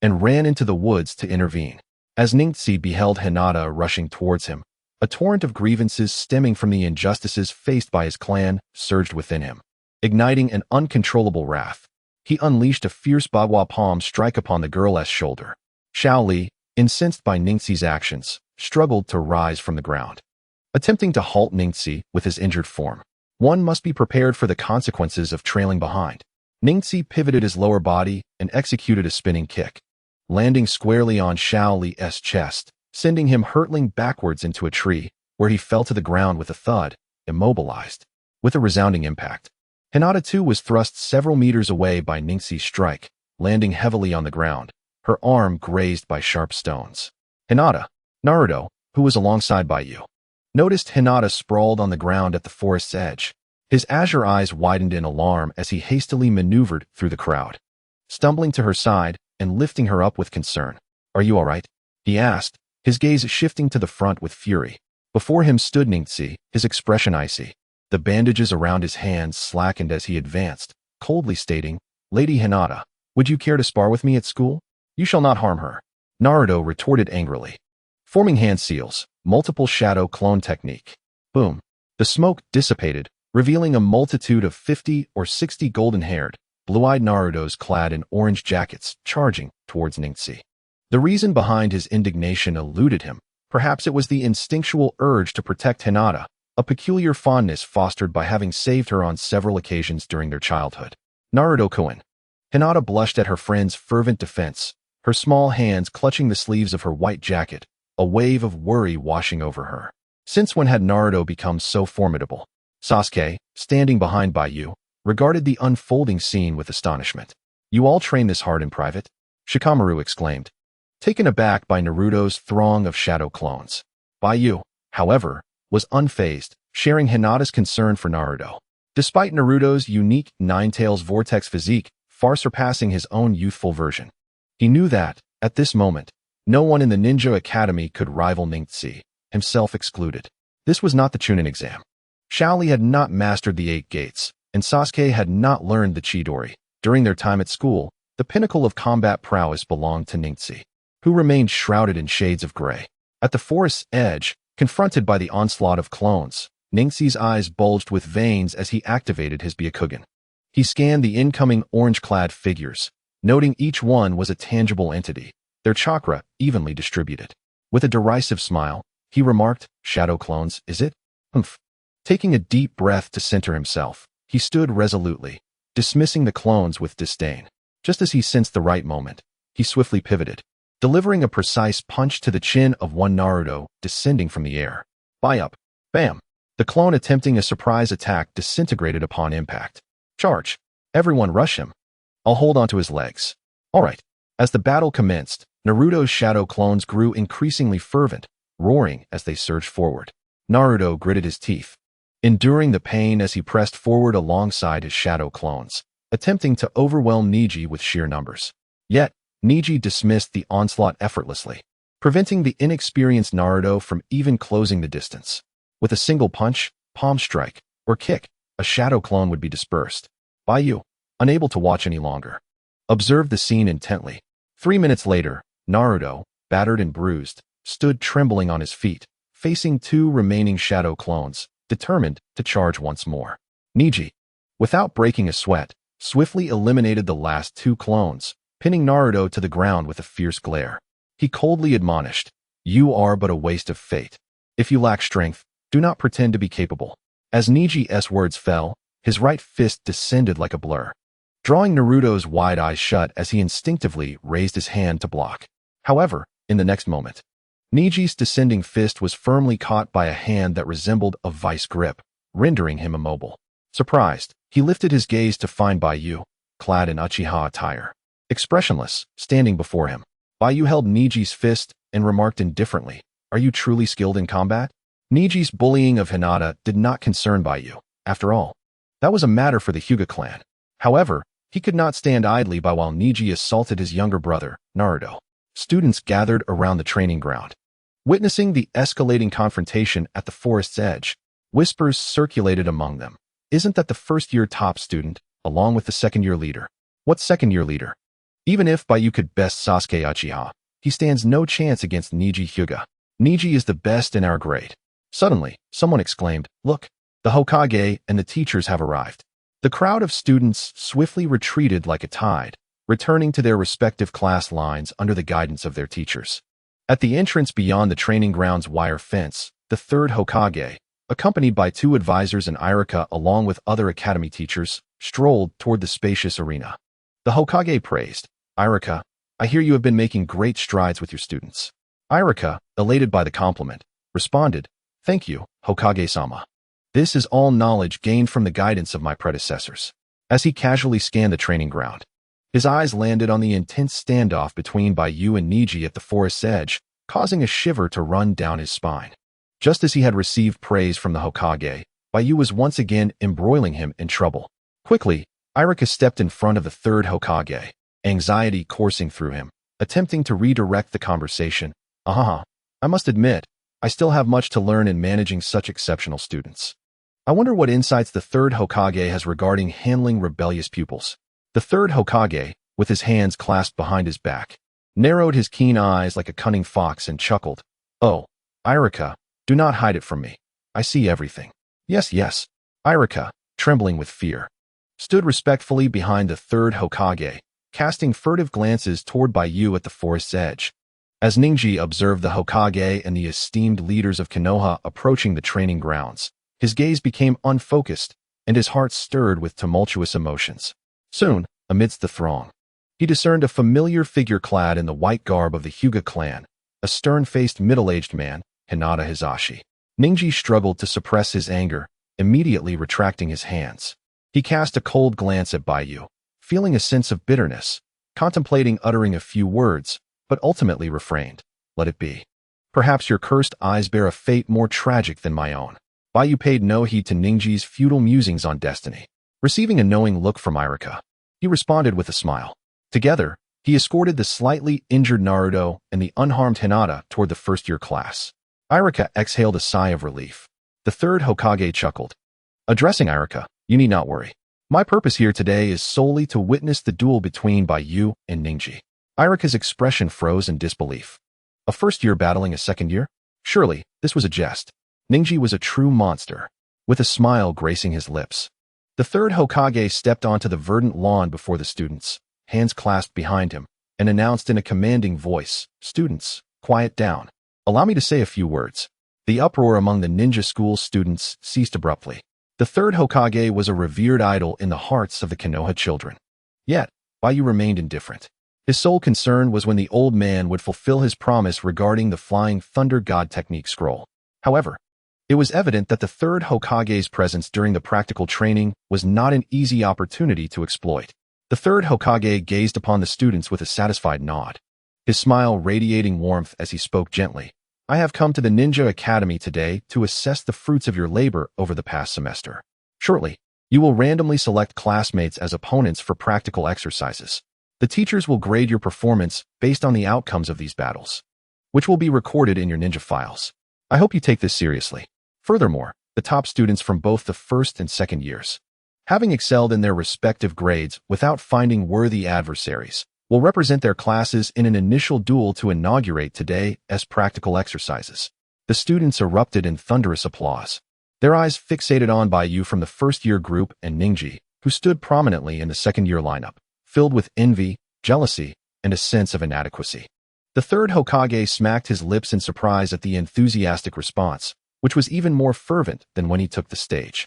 and ran into the woods to intervene. As Ningxi beheld Hinata rushing towards him, a torrent of grievances stemming from the injustices faced by his clan surged within him. Igniting an uncontrollable wrath, he unleashed a fierce bagua palm strike upon the girl's shoulder. Xiao Li, incensed by Ningxi's actions, struggled to rise from the ground. Attempting to halt Ningxi with his injured form, one must be prepared for the consequences of trailing behind. Ningxi pivoted his lower body and executed a spinning kick, landing squarely on Xiao Li's chest, sending him hurtling backwards into a tree, where he fell to the ground with a thud, immobilized. With a resounding impact, Hinata too was thrust several meters away by Ningxi's strike, landing heavily on the ground, her arm grazed by sharp stones. Hinata, Naruto, who was alongside Baiyu, noticed Hinata sprawled on the ground at the forest's edge. His azure eyes widened in alarm as he hastily maneuvered through the crowd, stumbling to her side and lifting her up with concern. "Are you all right?" he asked, his gaze shifting to the front with fury. Before him stood Ningxi, his expression icy. The bandages around his hands slackened as he advanced, coldly stating, "Lady Hinata, would you care to spar with me at school? You shall not harm her." Naruto retorted angrily, forming hand seals, multiple shadow clone technique. Boom. The smoke dissipated, revealing a multitude of 50 or 60 golden-haired, blue-eyed Narutos clad in orange jackets charging towards Ningxi. The reason behind his indignation eluded him. Perhaps it was the instinctual urge to protect Hinata, a peculiar fondness fostered by having saved her on several occasions during their childhood. Naruto-kun. Hinata blushed at her friend's fervent defense, her small hands clutching the sleeves of her white jacket, a wave of worry washing over her. Since when had Naruto become so formidable? Sasuke, standing behind Baiyu, regarded the unfolding scene with astonishment. "You all train this hard in private?" Shikamaru exclaimed, taken aback by Naruto's throng of shadow clones. Baiyu, however, was unfazed, sharing Hinata's concern for Naruto. Despite Naruto's unique Nine-Tails Vortex physique far surpassing his own youthful version, he knew that, at this moment, no one in the Ninja Academy could rival Ningxi, himself excluded. This was not the Chunin exam. Xiaoli had not mastered the 8 gates, and Sasuke had not learned the Chidori. During their time at school, the pinnacle of combat prowess belonged to Ningxi, who remained shrouded in shades of gray. At the forest's edge, confronted by the onslaught of clones, Ningxi's eyes bulged with veins as he activated his Byakugan. He scanned the incoming orange-clad figures, noting each one was a tangible entity, their chakra evenly distributed. With a derisive smile, he remarked, "Shadow clones, is it? Humph." Taking a deep breath to center himself, he stood resolutely, dismissing the clones with disdain. Just as he sensed the right moment, he swiftly pivoted, delivering a precise punch to the chin of one Naruto descending from the air. Buy up. Bam. The clone attempting a surprise attack disintegrated upon impact. Charge. Everyone rush him. I'll hold onto his legs. All right. As the battle commenced, Naruto's shadow clones grew increasingly fervent, roaring as they surged forward. Naruto gritted his teeth, enduring the pain as he pressed forward alongside his shadow clones, attempting to overwhelm Niji with sheer numbers. Yet, Niji dismissed the onslaught effortlessly, preventing the inexperienced Naruto from even closing the distance. With a single punch, palm strike, or kick, a shadow clone would be dispersed. Baiyu, unable to watch any longer, observed the scene intently. 3 minutes later, Naruto, battered and bruised, stood trembling on his feet, facing 2 remaining shadow clones, determined to charge once more. Niji, without breaking a sweat, swiftly eliminated the last 2 clones, pinning Naruto to the ground with a fierce glare. He coldly admonished, "You are but a waste of fate. If you lack strength, do not pretend to be capable." As Niji's words fell, his right fist descended like a blur, drawing Naruto's wide eyes shut as he instinctively raised his hand to block. However, in the next moment, Niji's descending fist was firmly caught by a hand that resembled a vice grip, rendering him immobile. Surprised, he lifted his gaze to find Baiyu, clad in Uchiha attire, expressionless, standing before him. Baiyu held Niji's fist and remarked indifferently, "Are you truly skilled in combat?" Niji's bullying of Hinata did not concern Baiyu. After all, that was a matter for the Hyuga clan. However, he could not stand idly by while Niji assaulted his younger brother, Naruto. students gathered around the training ground. Witnessing the escalating confrontation at the forest's edge, whispers circulated among them. Isn't that the first-year top student, along with the second-year leader? What second-year leader? Even if Baiyu could best Sasuke Uchiha, he stands no chance against Neji Hyuga. Neji is the best in our grade. Suddenly, someone exclaimed, "Look, the Hokage and the teachers have arrived." The crowd of students swiftly retreated like a tide, returning to their respective class lines under the guidance of their teachers. At the entrance beyond the training ground's wire fence, the third Hokage, accompanied by 2 advisors and Irika along with other academy teachers, strolled toward the spacious arena. The Hokage praised, "Irika, I hear you have been making great strides with your students." Irika, elated by the compliment, responded, "Thank you, Hokage-sama. This is all knowledge gained from the guidance of my predecessors." As he casually scanned the training ground, his eyes landed on the intense standoff between Baiyu and Neji at the forest's edge, causing a shiver to run down his spine. Just as he had received praise from the Hokage, Baiyu was once again embroiling him in trouble. Quickly, Irika stepped in front of the third Hokage, anxiety coursing through him, attempting to redirect the conversation. I must admit, I still have much to learn in managing such exceptional students. I wonder what insights the third Hokage has regarding handling rebellious pupils." The third Hokage, with his hands clasped behind his back, narrowed his keen eyes like a cunning fox and chuckled. "Oh, Irika, do not hide it from me. I see everything." Yes. Irika, trembling with fear, stood respectfully behind the third Hokage, casting furtive glances toward Baiyu at the forest's edge. As Neji observed the Hokage and the esteemed leaders of Konoha approaching the training grounds, his gaze became unfocused, and his heart stirred with tumultuous emotions. Soon, amidst the throng, he discerned a familiar figure clad in the white garb of the Hyuga clan, a stern-faced middle-aged man, Hinata Hisashi. Neji struggled to suppress his anger, immediately retracting his hands. He cast a cold glance at Baiyu, feeling a sense of bitterness, contemplating uttering a few words, but ultimately refrained. "Let it be. Perhaps your cursed eyes bear a fate more tragic than my own." Baiyu paid no heed to Neji's futile musings on destiny. Receiving a knowing look from Irika, he responded with a smile. Together, he escorted the slightly injured Naruto and the unharmed Hinata toward the first-year class. Irika exhaled a sigh of relief. The third Hokage chuckled. Addressing Irika, "You need not worry. My purpose here today is solely to witness the duel between Baiyu and Neji." Irika's expression froze in disbelief. A first year battling a second year? Surely, this was a jest. Neji was a true monster, with a smile gracing his lips. The third Hokage stepped onto the verdant lawn before the students, hands clasped behind him, and announced in a commanding voice, "Students, quiet down. Allow me to say a few words." The uproar among the ninja school students ceased abruptly. The third Hokage was a revered idol in the hearts of the Konoha children. Yet, Baiyu remained indifferent. His sole concern was when the old man would fulfill his promise regarding the Flying Thunder God technique scroll. However, it was evident that the third Hokage's presence during the practical training was not an easy opportunity to exploit. The third Hokage gazed upon the students with a satisfied nod, his smile radiating warmth as he spoke gently. "I have come to the Ninja Academy today to assess the fruits of your labor over the past semester. Shortly, you will randomly select classmates as opponents for practical exercises. The teachers will grade your performance based on the outcomes of these battles, which will be recorded in your ninja files. I hope you take this seriously." Furthermore, the top students from both the first and second years, having excelled in their respective grades without finding worthy adversaries, will represent their classes in an initial duel to inaugurate today as practical exercises. The students erupted in thunderous applause, their eyes fixated on Baiyu from the first-year group and Neji, who stood prominently in the second-year lineup, filled with envy, jealousy, and a sense of inadequacy. The third Hokage smacked his lips in surprise at the enthusiastic response, which was even more fervent than when he took the stage.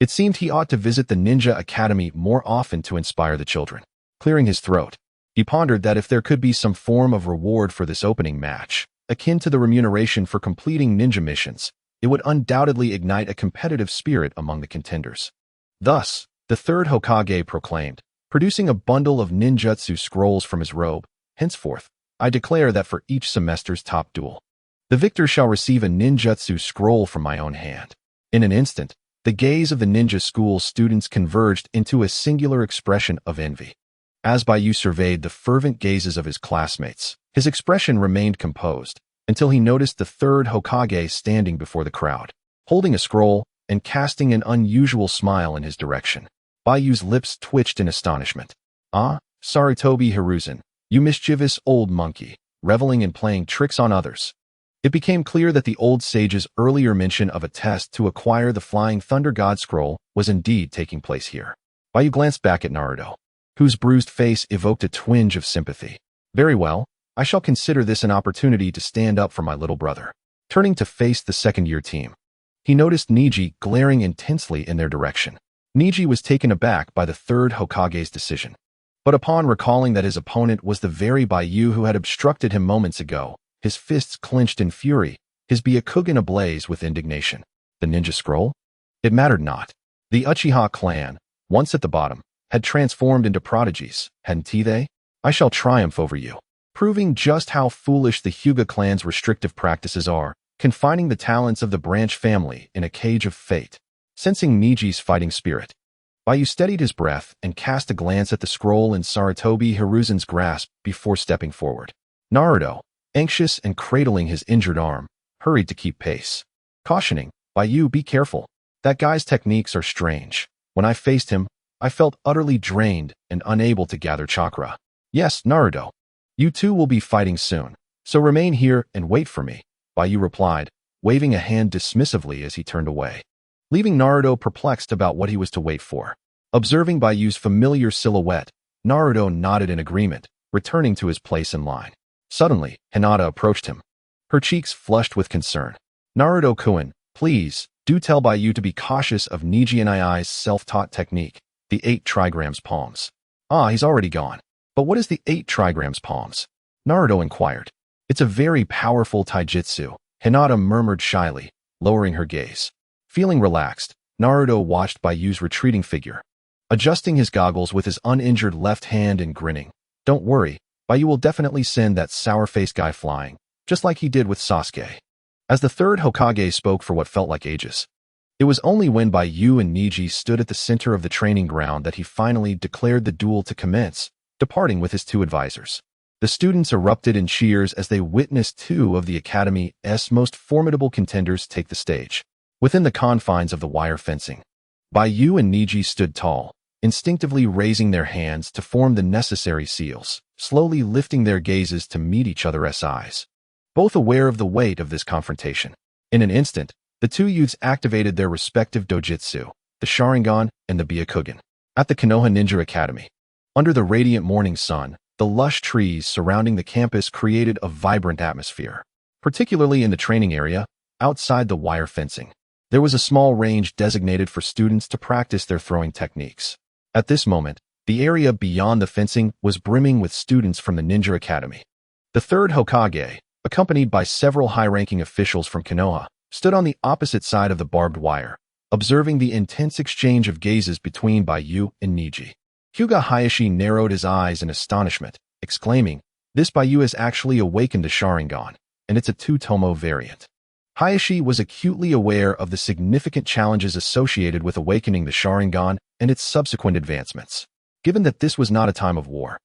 It seemed he ought to visit the Ninja Academy more often to inspire the children. Clearing his throat, he pondered that if there could be some form of reward for this opening match, akin to the remuneration for completing ninja missions, it would undoubtedly ignite a competitive spirit among the contenders. Thus, the third Hokage proclaimed, producing a bundle of ninjutsu scrolls from his robe, "Henceforth, I declare that for each semester's top duel, the victor shall receive a ninjutsu scroll from my own hand." In an instant, the gaze of the ninja school students converged into a singular expression of envy. As Baiyu surveyed the fervent gazes of his classmates, his expression remained composed until he noticed the third Hokage standing before the crowd, holding a scroll and casting an unusual smile in his direction. Baiyu's lips twitched in astonishment. "Ah, Sarutobi Hiruzen, you mischievous old monkey, reveling in playing tricks on others." It became clear that the old sage's earlier mention of a test to acquire the Flying Thunder God Scroll was indeed taking place here. Baiyu glanced back at Naruto, whose bruised face evoked a twinge of sympathy. "Very well, I shall consider this an opportunity to stand up for my little brother." Turning to face the second-year team, he noticed Niji glaring intensely in their direction. Niji was taken aback by the third Hokage's decision. But upon recalling that his opponent was the very Baiyu who had obstructed him moments ago, his fists clenched in fury, his Byakugan ablaze with indignation. The ninja scroll? It mattered not. The Uchiha clan, once at the bottom, had transformed into prodigies, hadn't they? "I shall triumph over you." Proving just how foolish the Hyuga clan's restrictive practices are, confining the talents of the branch family in a cage of fate. Sensing Niji's fighting spirit, Baiyu steadied his breath and cast a glance at the scroll in Sarutobi Hiruzen's grasp before stepping forward. Naruto, anxious and cradling his injured arm, hurried to keep pace, cautioning, "Baiyu, be careful. That guy's techniques are strange. When I faced him, I felt utterly drained and unable to gather chakra." "Yes, Naruto. You two will be fighting soon, so remain here and wait for me," Baiyu replied, waving a hand dismissively as he turned away, leaving Naruto perplexed about what he was to wait for. Observing Baiyu's familiar silhouette, Naruto nodded in agreement, returning to his place in line. Suddenly, Hinata approached him, her cheeks flushed with concern. "Naruto-kun, please, do tell Baiyu to be cautious of Niji and Ii's self-taught technique, the 8 trigrams palms." "Ah, he's already gone. But what is the 8 trigrams palms?" Naruto inquired. "It's a very powerful taijutsu," Hinata murmured shyly, lowering her gaze. Feeling relaxed, Naruto watched Baiyu's retreating figure, adjusting his goggles with his uninjured left hand and grinning. "Don't worry, Baiyu will definitely send that sour-faced guy flying, just like he did with Sasuke." As the third Hokage spoke for what felt like ages, it was only when Baiyu and Niji stood at the center of the training ground that he finally declared the duel to commence, departing with his 2 advisors. The students erupted in cheers as they witnessed 2 of the Academy's most formidable contenders take the stage. Within the confines of the wire fencing, Baiyu and Niji stood tall, instinctively raising their hands to form the necessary seals, slowly lifting their gazes to meet each other's eyes, both aware of the weight of this confrontation. In an instant, the 2 youths activated their respective dojutsu, the Sharingan and the Byakugan. At the Konoha Ninja Academy, under the radiant morning sun, the lush trees surrounding the campus created a vibrant atmosphere. Particularly in the training area, outside the wire fencing, there was a small range designated for students to practice their throwing techniques. At this moment, the area beyond the fencing was brimming with students from the Ninja Academy. The third Hokage, accompanied by several high-ranking officials from Konoha, stood on the opposite side of the barbed wire, observing the intense exchange of gazes between Baiyu and Niji. Hyuga Hayashi narrowed his eyes in astonishment, exclaiming, "This Baiyu has actually awakened a Sharingan, and it's a 2-tomo variant." Hayashi was acutely aware of the significant challenges associated with awakening the Sharingan and its subsequent advancements. Given that this was not a time of war,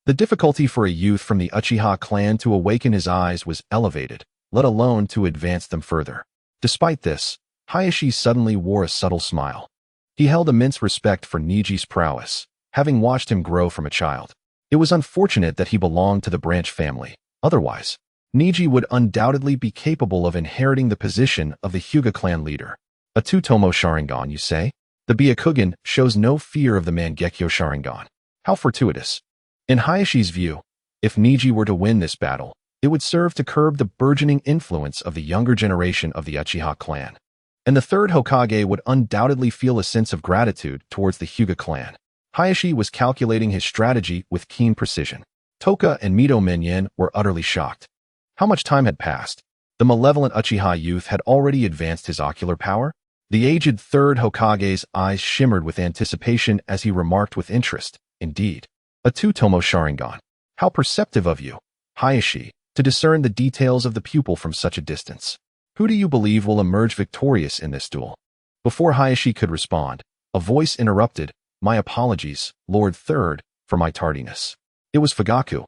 the difficulty for a youth from the Uchiha clan to awaken his eyes was elevated, let alone to advance them further. Despite this, Hayashi suddenly wore a subtle smile. He held immense respect for Niji's prowess, having watched him grow from a child. It was unfortunate that he belonged to the branch family. Otherwise, Niji would undoubtedly be capable of inheriting the position of the Hyuga clan leader. A 2-tomo Sharingan, you say? The Byakugan shows no fear of the Mangekyo Sharingan. How fortuitous. In Hayashi's view, if Niji were to win this battle, it would serve to curb the burgeoning influence of the younger generation of the Uchiha clan. And the third Hokage would undoubtedly feel a sense of gratitude towards the Hyuga clan. Hayashi was calculating his strategy with keen precision. Toka and Mito Menyen were utterly shocked. How much time had passed? The malevolent Uchiha youth had already advanced his ocular power? The aged third Hokage's eyes shimmered with anticipation as he remarked with interest, "Indeed, a 2-tomo Sharingan. How perceptive of you, Hayashi, to discern the details of the pupil from such a distance. Who do you believe will emerge victorious in this duel?" Before Hayashi could respond, a voice interrupted, "My apologies, Lord Third, for my tardiness. It was Fugaku,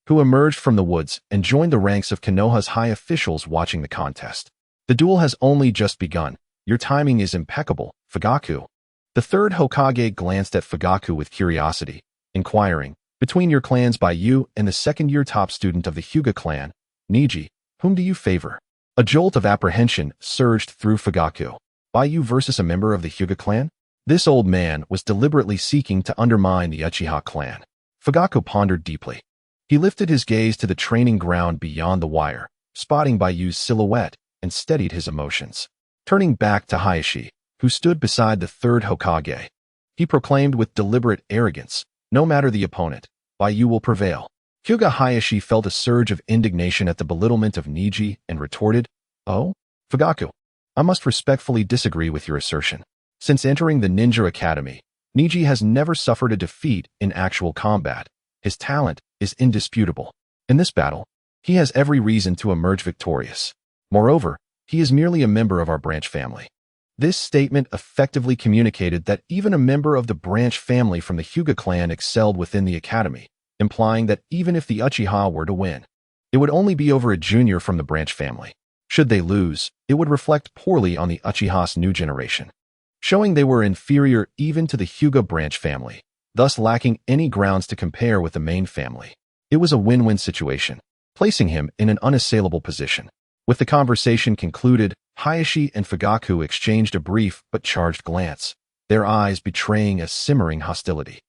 who emerged from the woods and joined the ranks of Konoha's high officials watching the contest. The duel has only just begun. Your timing is impeccable, Fugaku. The third Hokage glanced at Fugaku with curiosity, inquiring, between your clans Baiyu and the second-year top student of the Hyuga clan, Niji, whom do you favor? A jolt of apprehension surged through Fugaku. Baiyu versus a member of the Hyuga clan? This old man was deliberately seeking to undermine the Uchiha clan. Fugaku pondered deeply. He lifted his gaze to the training ground beyond the wire, spotting Baiyu's silhouette, and steadied his emotions. Turning back to Hayashi, who stood beside the third Hokage, he proclaimed with deliberate arrogance, no matter the opponent, Baiyu will prevail. Hyuga Hayashi felt a surge of indignation at the belittlement of Niji and retorted, "Oh, Fugaku, I must respectfully disagree with your assertion. Since entering the ninja academy, Niji has never suffered a defeat in actual combat. His talent is indisputable. In this battle, he has every reason to emerge victorious. Moreover, he is merely a member of our branch family." This statement effectively communicated that even a member of the branch family from the Hyuga clan excelled within the academy, implying that even if the Uchiha were to win, it would only be over a junior from the branch family. Should they lose, it would reflect poorly on the Uchiha's new generation, showing they were inferior even to the Hyuga branch family, thus lacking any grounds to compare with the main family. It was a win-win situation, placing him in an unassailable position. With the conversation concluded, Hayashi and Fugaku exchanged a brief but charged glance, their eyes betraying a simmering hostility.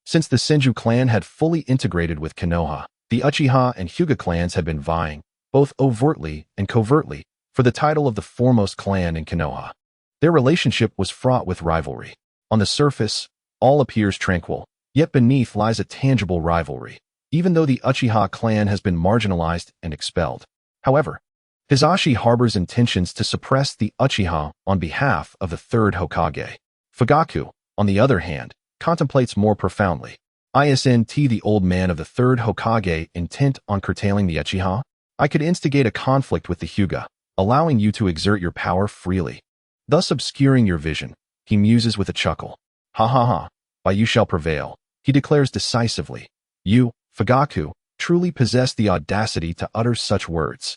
Since the Senju clan had fully integrated with Konoha, the Uchiha and Hyuga clans had been vying, both overtly and covertly, for the title of the foremost clan in Konoha. Their relationship was fraught with rivalry. On the surface, all appears tranquil, yet beneath lies a tangible rivalry, even though the Uchiha clan has been marginalized and expelled. However, Hisashi harbors intentions to suppress the Uchiha on behalf of the third Hokage. Fugaku, on the other hand, contemplates more profoundly. Isn't the old man of the third Hokage intent on curtailing the Uchiha? I could instigate a conflict with the Hyuga, allowing you to exert your power freely, thus obscuring your vision. He muses with a chuckle. Ha ha ha, Baiyu shall prevail, he declares decisively. You, Fugaku, truly possess the audacity to utter such words.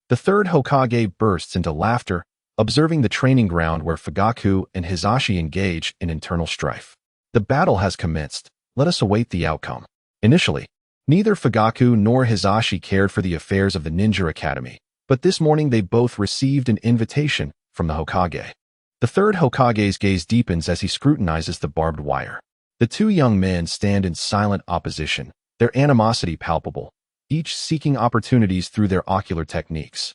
The third Hokage bursts into laughter, observing the training ground where Fugaku and Hisashi engage in internal strife. The battle has commenced. Let us await the outcome. Initially, neither Fugaku nor Hisashi cared for the affairs of the Ninja Academy, but this morning they both received an invitation from the Hokage. The third Hokage's gaze deepens as he scrutinizes the barbed wire. The two young men stand in silent opposition, their animosity palpable, each seeking opportunities through their ocular techniques.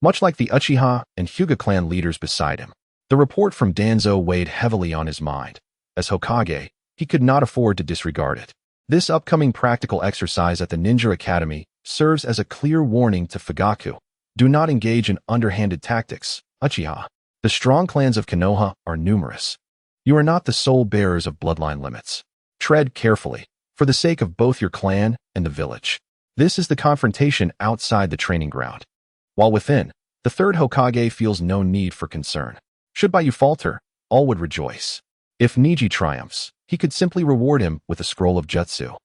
Much like the Uchiha and Hyuga clan leaders beside him, the report from Danzo weighed heavily on his mind. As Hokage, he could not afford to disregard it. This upcoming practical exercise at the Ninja Academy serves as a clear warning to Fugaku. Do not engage in underhanded tactics, Uchiha. The strong clans of Konoha are numerous. You are not the sole bearers of bloodline limits. Tread carefully, for the sake of both your clan and the village. This is the confrontation outside the training ground. While within, the third Hokage feels no need for concern. Should Baiyu falter, all would rejoice. If Niji triumphs, he could simply reward him with a scroll of jutsu.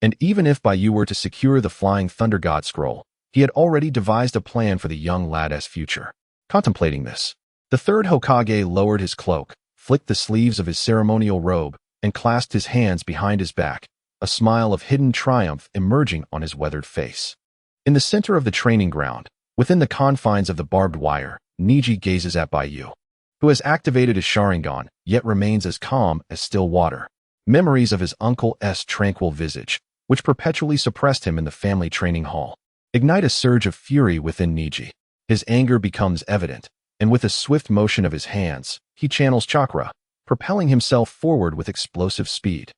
And even if Baiyu were to secure the Flying Thunder God scroll, he had already devised a plan for the young lad's future. Contemplating this, the third Hokage lowered his cloak, flicked the sleeves of his ceremonial robe, and clasped his hands behind his back, a smile of hidden triumph emerging on his weathered face. In the center of the training ground, within the confines of the barbed wire, Niji gazes at Baiyu, who has activated his Sharingan, yet remains as calm as still water. Memories of his uncle's tranquil visage, which perpetually suppressed him in the family training hall, ignite a surge of fury within Niji. His anger becomes evident, and with a swift motion of his hands, he channels chakra, propelling himself forward with explosive speed.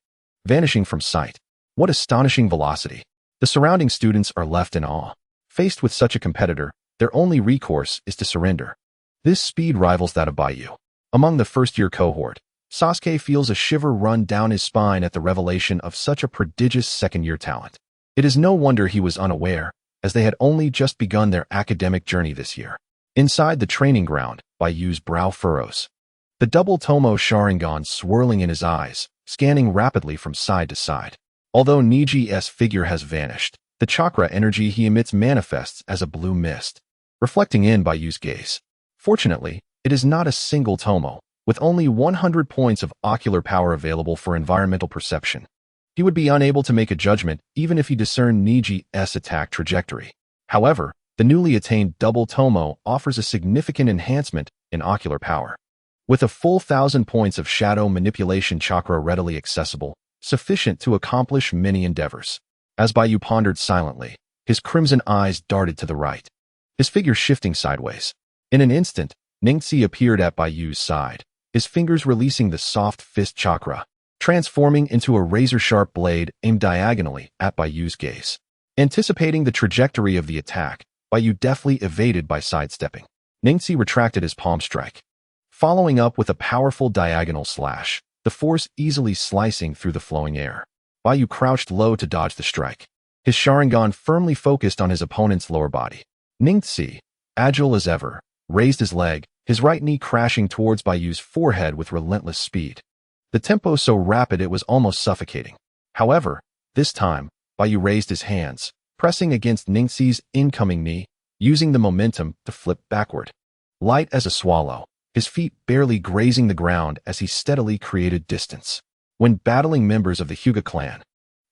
Vanishing from sight. What astonishing velocity. The surrounding students are left in awe. Faced with such a competitor, their only recourse is to surrender. This speed rivals that of Baiyu. Among the first-year cohort, Sasuke feels a shiver run down his spine at the revelation of such a prodigious second-year talent. It is no wonder he was unaware, as they had only just begun their academic journey this year. Inside the training ground, Baiyu's brow furrows. The double Tomo Sharingan swirling in his eyes, scanning rapidly from side to side. Although Niji's figure has vanished, the chakra energy he emits manifests as a blue mist, reflecting in Baiyu's gaze. Fortunately, it is not a single tomo, with only 100 points of ocular power available for environmental perception. He would be unable to make a judgment even if he discerned Niji's attack trajectory. However, the newly attained double tomo offers a significant enhancement in ocular power. With a full 1,000 points of shadow manipulation chakra readily accessible, sufficient to accomplish many endeavors. As Baiyu pondered silently, his crimson eyes darted to the right, his figure shifting sideways. In an instant, Ningxi appeared at Baiyu's side, his fingers releasing the soft fist chakra, transforming into a razor-sharp blade aimed diagonally at Baiyu's gaze. Anticipating the trajectory of the attack, Baiyu deftly evaded by sidestepping. Ningxi retracted his palm strike, following up with a powerful diagonal slash, the force easily slicing through the flowing air. Baiyu crouched low to dodge the strike, his Sharingan firmly focused on his opponent's lower body. Ningxi, agile as ever, raised his leg, his right knee crashing towards Baiyu's forehead with relentless speed. The tempo so rapid it was almost suffocating. However, this time, Baiyu raised his hands, pressing against Ningxi's incoming knee, using the momentum to flip backward. Light as a swallow, his feet barely grazing the ground as he steadily created distance. When battling members of the Hyuga clan,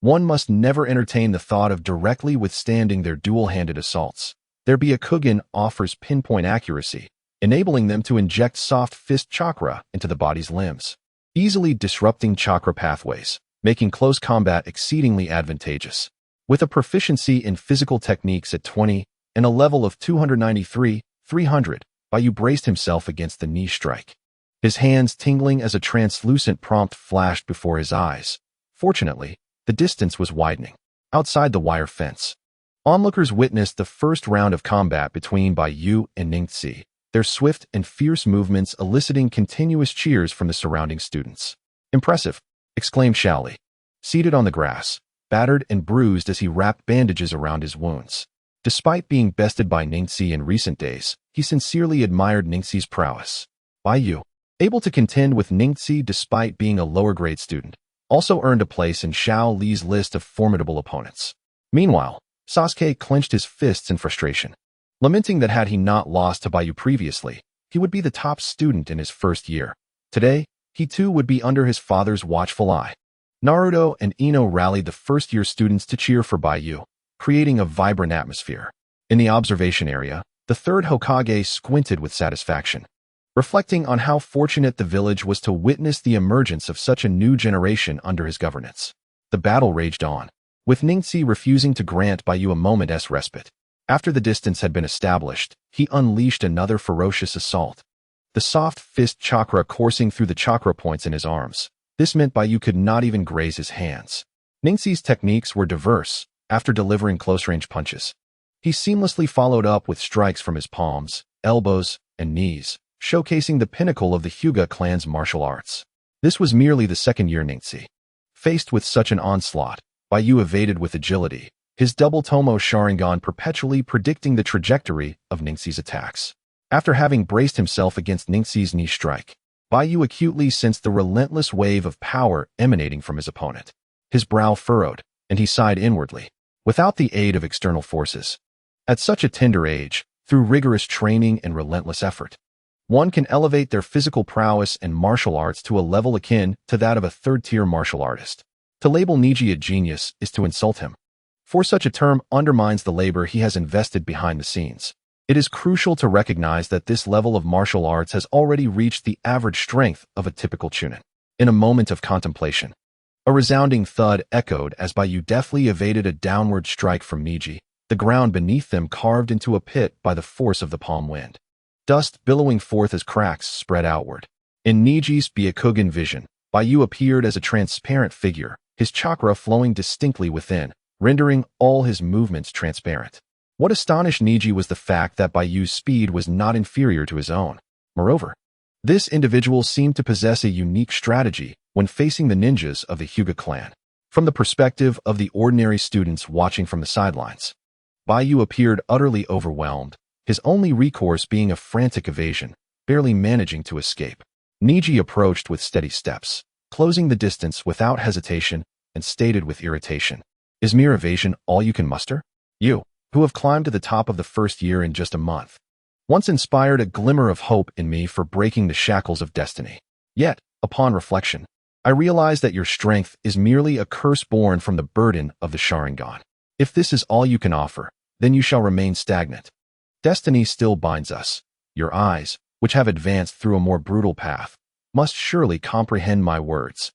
one must never entertain the thought of directly withstanding their dual-handed assaults. Their Byakugan offers pinpoint accuracy, enabling them to inject soft fist chakra into the body's limbs, easily disrupting chakra pathways, making close combat exceedingly advantageous. With a proficiency in physical techniques at 20 and a level of 293, 300, Baiyu braced himself against the knee strike, his hands tingling as a translucent prompt flashed before his eyes. Fortunately, the distance was widening. Outside the wire fence, onlookers witnessed the first round of combat between Baiyu and Ningxi, their swift and fierce movements eliciting continuous cheers from the surrounding students. "Impressive," exclaimed Shaoli, seated on the grass, battered and bruised as he wrapped bandages around his wounds. Despite being bested by Ningxi in recent days, he sincerely admired Ningxi's prowess. Baiyu, able to contend with Ningxi despite being a lower-grade student, also earned a place in Xiao Li's list of formidable opponents. Meanwhile, Sasuke clenched his fists in frustration, lamenting that had he not lost to Baiyu previously, he would be the top student in his first year. Today, he too would be under his father's watchful eye. Naruto and Ino rallied the first-year students to cheer for Baiyu, creating a vibrant atmosphere. In the observation area, the third Hokage squinted with satisfaction, reflecting on how fortunate the village was to witness the emergence of such a new generation under his governance. The battle raged on, with Ningxi refusing to grant Baiyu a moment's respite. After the distance had been established, he unleashed another ferocious assault, the soft fist chakra coursing through the chakra points in his arms. This meant Baiyu could not even graze his hands. Ningxi's techniques were diverse. After delivering close-range punches, he seamlessly followed up with strikes from his palms, elbows, and knees, showcasing the pinnacle of the Hyuga clan's martial arts. This was merely the second-year Ningxi. Faced with such an onslaught, Baiyu evaded with agility, his double tomo Sharingan perpetually predicting the trajectory of Ningxi's attacks. After having braced himself against Ningxi's knee strike, Baiyu acutely sensed the relentless wave of power emanating from his opponent. His brow furrowed, and he sighed inwardly. Without the aid of external forces, at such a tender age, through rigorous training and relentless effort, one can elevate their physical prowess and martial arts to a level akin to that of a third-tier martial artist. To label Niji a genius is to insult him, for such a term undermines the labor he has invested behind the scenes. It is crucial to recognize that this level of martial arts has already reached the average strength of a typical chunin. In a moment of contemplation, a resounding thud echoed as Baiyu deftly evaded a downward strike from Niji, the ground beneath them carved into a pit by the force of the palm wind. Dust billowing forth as cracks spread outward. In Niji's Byakugan vision, Baiyu appeared as a transparent figure, his chakra flowing distinctly within, rendering all his movements transparent. What astonished Niji was the fact that Baiyu's speed was not inferior to his own. Moreover, this individual seemed to possess a unique strategy when facing the ninjas of the Hyuga clan. From the perspective of the ordinary students watching from the sidelines, Baiyu appeared utterly overwhelmed, his only recourse being a frantic evasion, barely managing to escape. Niji approached with steady steps, closing the distance without hesitation, and stated with irritation, "Is mere evasion all you can muster? You, who have climbed to the top of the first year in just a month, once inspired a glimmer of hope in me for breaking the shackles of destiny. Yet, upon reflection, I realize that your strength is merely a curse born from the burden of the Sharingan. If this is all you can offer, then you shall remain stagnant. Destiny still binds us. Your eyes, which have advanced through a more brutal path, must surely comprehend my words.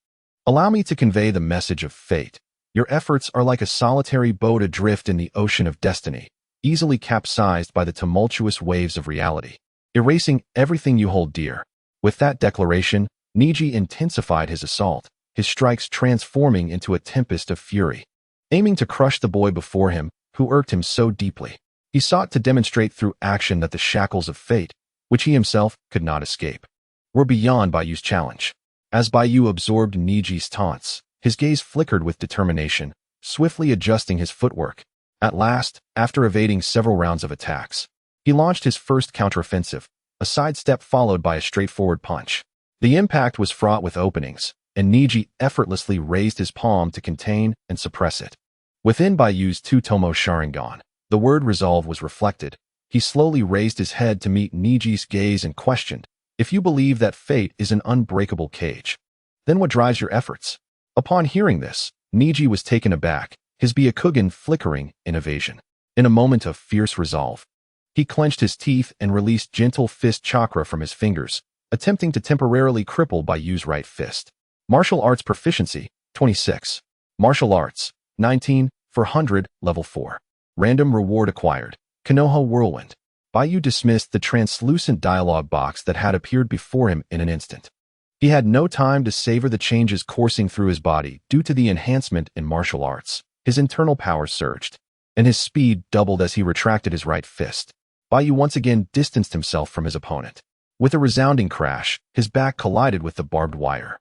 Allow me to convey the message of fate. Your efforts are like a solitary boat adrift in the ocean of destiny, easily capsized by the tumultuous waves of reality, erasing everything you hold dear." With that declaration, Niji intensified his assault, his strikes transforming into a tempest of fury. Aiming to crush the boy before him, who irked him so deeply, he sought to demonstrate through action that the shackles of fate, which he himself could not escape, were beyond Baiyu's challenge. As Baiyu absorbed Niji's taunts, his gaze flickered with determination, swiftly adjusting his footwork. At last, after evading several rounds of attacks, he launched his first counteroffensive, a sidestep followed by a straightforward punch. The impact was fraught with openings, and Niji effortlessly raised his palm to contain and suppress it. Within Baiyu's two-tomo Sharingan, the word resolve was reflected. He slowly raised his head to meet Niji's gaze and questioned, "If you believe that fate is an unbreakable cage, then what drives your efforts?" Upon hearing this, Niji was taken aback, his Byakugan flickering in evasion. In a moment of fierce resolve, he clenched his teeth and released gentle fist chakra from his fingers, attempting to temporarily cripple Baiyu's right fist. Martial Arts Proficiency, 26. Martial Arts, 19, for 100, Level 4. Random Reward Acquired, Konoha Whirlwind. Baiyu dismissed the translucent dialogue box that had appeared before him in an instant. He had no time to savor the changes coursing through his body due to the enhancement in martial arts. His internal power surged, and his speed doubled as he retracted his right fist. Baiyu once again distanced himself from his opponent. With a resounding crash, his back collided with the barbed wire,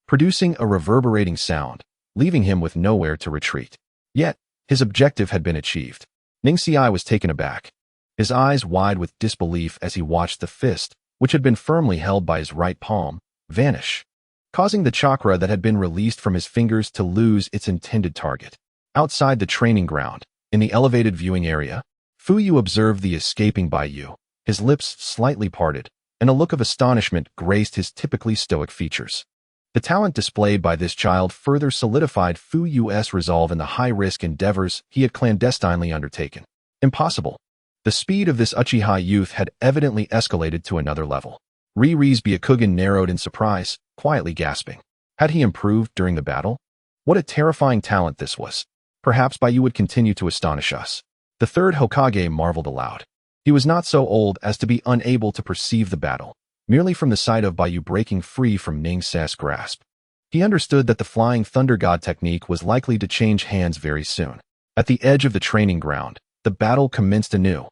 producing a reverberating sound, leaving him with nowhere to retreat. Yet, his objective had been achieved. Ningxiai was taken aback, his eyes wide with disbelief as he watched the fist, which had been firmly held by his right palm, vanish, causing the chakra that had been released from his fingers to lose its intended target. Outside the training ground, in the elevated viewing area, Fuyu observed the escaping Baiyu, his lips slightly parted, and a look of astonishment graced his typically stoic features. The talent displayed by this child further solidified Fuyu's resolve in the high-risk endeavors he had clandestinely undertaken. Impossible. The speed of this Uchiha youth had evidently escalated to another level. Riri's Byakugan narrowed in surprise, quietly gasping. Had he improved during the battle? What a terrifying talent this was. Perhaps Baiyu would continue to astonish us. The third Hokage marveled aloud. He was not so old as to be unable to perceive the battle, merely from the sight of Baiyu breaking free from Ningxiai's grasp. He understood that the Flying Thunder God technique was likely to change hands very soon. At the edge of the training ground, the battle commenced anew.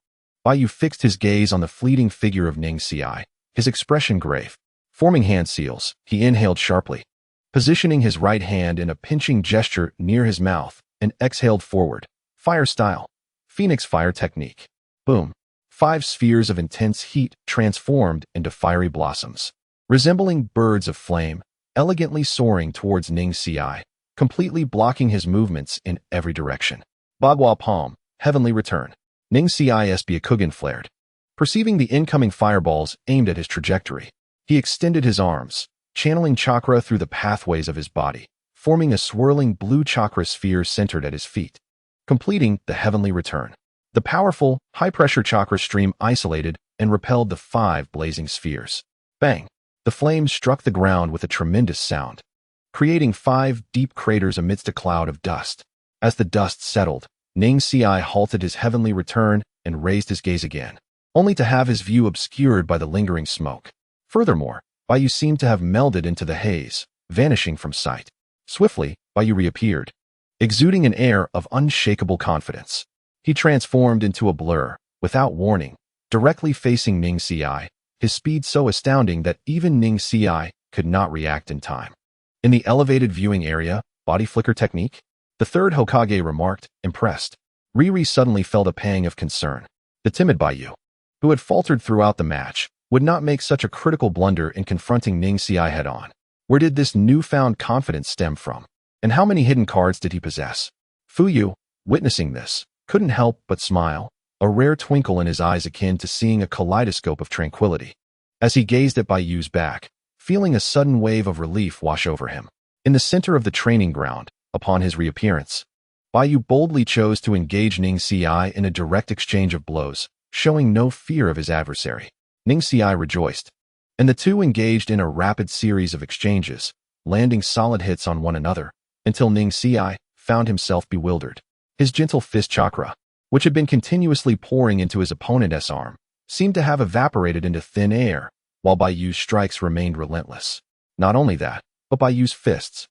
Baiyu fixed his gaze on the fleeting figure of Ningxiai, his expression grave. Forming hand seals, he inhaled sharply, positioning his right hand in a pinching gesture near his mouth, and exhaled forward. Fire style. Phoenix fire technique. Boom. 5 spheres of intense heat transformed into fiery blossoms, resembling birds of flame, elegantly soaring towards Ningxiai, completely blocking his movements in every direction. Bagua Palm, Heavenly Return. Ningxiai's Byakugan flared. Perceiving the incoming fireballs aimed at his trajectory, he extended his arms, channeling chakra through the pathways of his body, forming a swirling blue chakra sphere centered at his feet, completing the Heavenly Return. The powerful, high-pressure chakra stream isolated and repelled the 5 blazing spheres. Bang! The flames struck the ground with a tremendous sound, creating 5 deep craters amidst a cloud of dust. As the dust settled, Ningxiai halted his Heavenly Return and raised his gaze again, only to have his view obscured by the lingering smoke. Furthermore, Baiyu seemed to have melded into the haze, vanishing from sight. Swiftly, Baiyu reappeared, exuding an air of unshakable confidence. He transformed into a blur, without warning, directly facing Ningxiai, his speed so astounding that even Ningxiai could not react in time. In the elevated viewing area, body flicker technique? The third Hokage remarked, impressed. Riri suddenly felt a pang of concern. The timid Baiyu, who had faltered throughout the match, would not make such a critical blunder in confronting Ningxiai head-on. Where did this newfound confidence stem from? And how many hidden cards did he possess? Fuyu, witnessing this, couldn't help but smile, a rare twinkle in his eyes akin to seeing a kaleidoscope of tranquility. As he gazed at Baiyu's back, feeling a sudden wave of relief wash over him. In the center of the training ground, upon his reappearance, Baiyu boldly chose to engage Ning Xi in a direct exchange of blows, showing no fear of his adversary. Ning Xi rejoiced, and the two engaged in a rapid series of exchanges, landing solid hits on one another, until Ning Xi found himself bewildered. His gentle fist chakra, which had been continuously pouring into his opponent's arm, seemed to have evaporated into thin air, while Baiyu's strikes remained relentless. Not only that, but Baiyu's fists.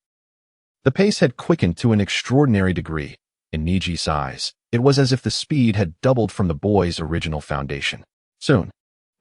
The pace had quickened to an extraordinary degree. In Niji's eyes, it was as if the speed had doubled from the boy's original foundation. Soon,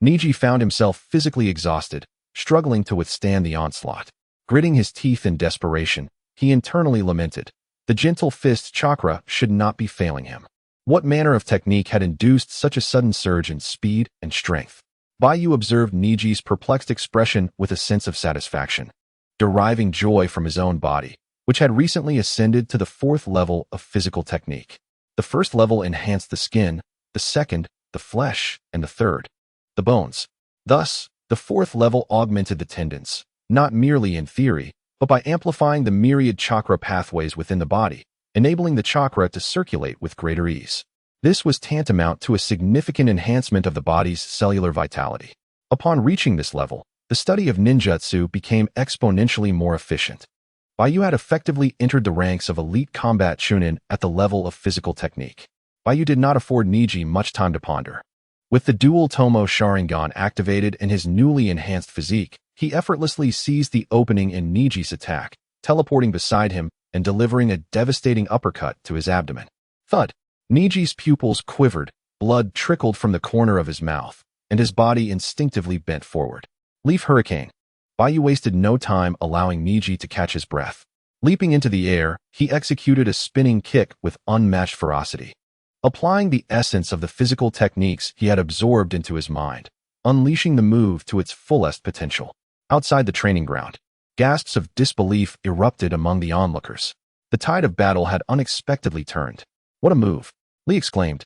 Niji found himself physically exhausted, struggling to withstand the onslaught. Gritting his teeth in desperation, he internally lamented. The gentle fist chakra should not be failing him. What manner of technique had induced such a sudden surge in speed and strength? Baiyu observed Niji's perplexed expression with a sense of satisfaction, deriving joy from his own body, which had recently ascended to the 4th level of physical technique. The 1st level enhanced the skin, the 2nd, the flesh, and the 3rd, the bones. Thus, the 4th level augmented the tendons, not merely in theory, but by amplifying the myriad chakra pathways within the body, enabling the chakra to circulate with greater ease. This was tantamount to a significant enhancement of the body's cellular vitality. Upon reaching this level, the study of ninjutsu became exponentially more efficient. Baiyu had effectively entered the ranks of elite combat chunin at the level of physical technique. Baiyu did not afford Niji much time to ponder. With the dual Tomo Sharingan activated in his newly enhanced physique, he effortlessly seized the opening in Niji's attack, teleporting beside him and delivering a devastating uppercut to his abdomen. Thud! Niji's pupils quivered, blood trickled from the corner of his mouth, and his body instinctively bent forward. Leaf Hurricane. Baiyu wasted no time allowing Niji to catch his breath. Leaping into the air, he executed a spinning kick with unmatched ferocity. Applying the essence of the physical techniques he had absorbed into his mind, unleashing the move to its fullest potential. Outside the training ground, gasps of disbelief erupted among the onlookers. The tide of battle had unexpectedly turned. What a move! Lee exclaimed,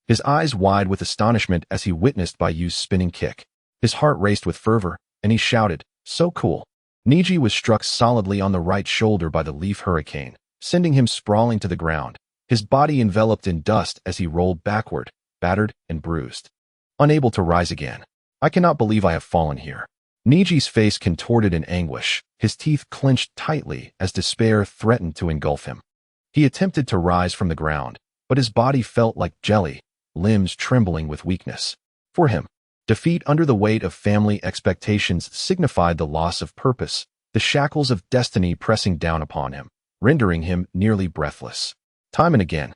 his eyes wide with astonishment as he witnessed Baiyu's spinning kick. His heart raced with fervor, and he shouted, "So cool!" Niji was struck solidly on the right shoulder by the Leaf Hurricane, sending him sprawling to the ground, his body enveloped in dust as he rolled backward, battered and bruised. Unable to rise again. I cannot believe I have fallen here. Niji's face contorted in anguish, his teeth clenched tightly as despair threatened to engulf him. He attempted to rise from the ground, but his body felt like jelly, limbs trembling with weakness. For him, defeat under the weight of family expectations signified the loss of purpose, the shackles of destiny pressing down upon him, rendering him nearly breathless. Time and again,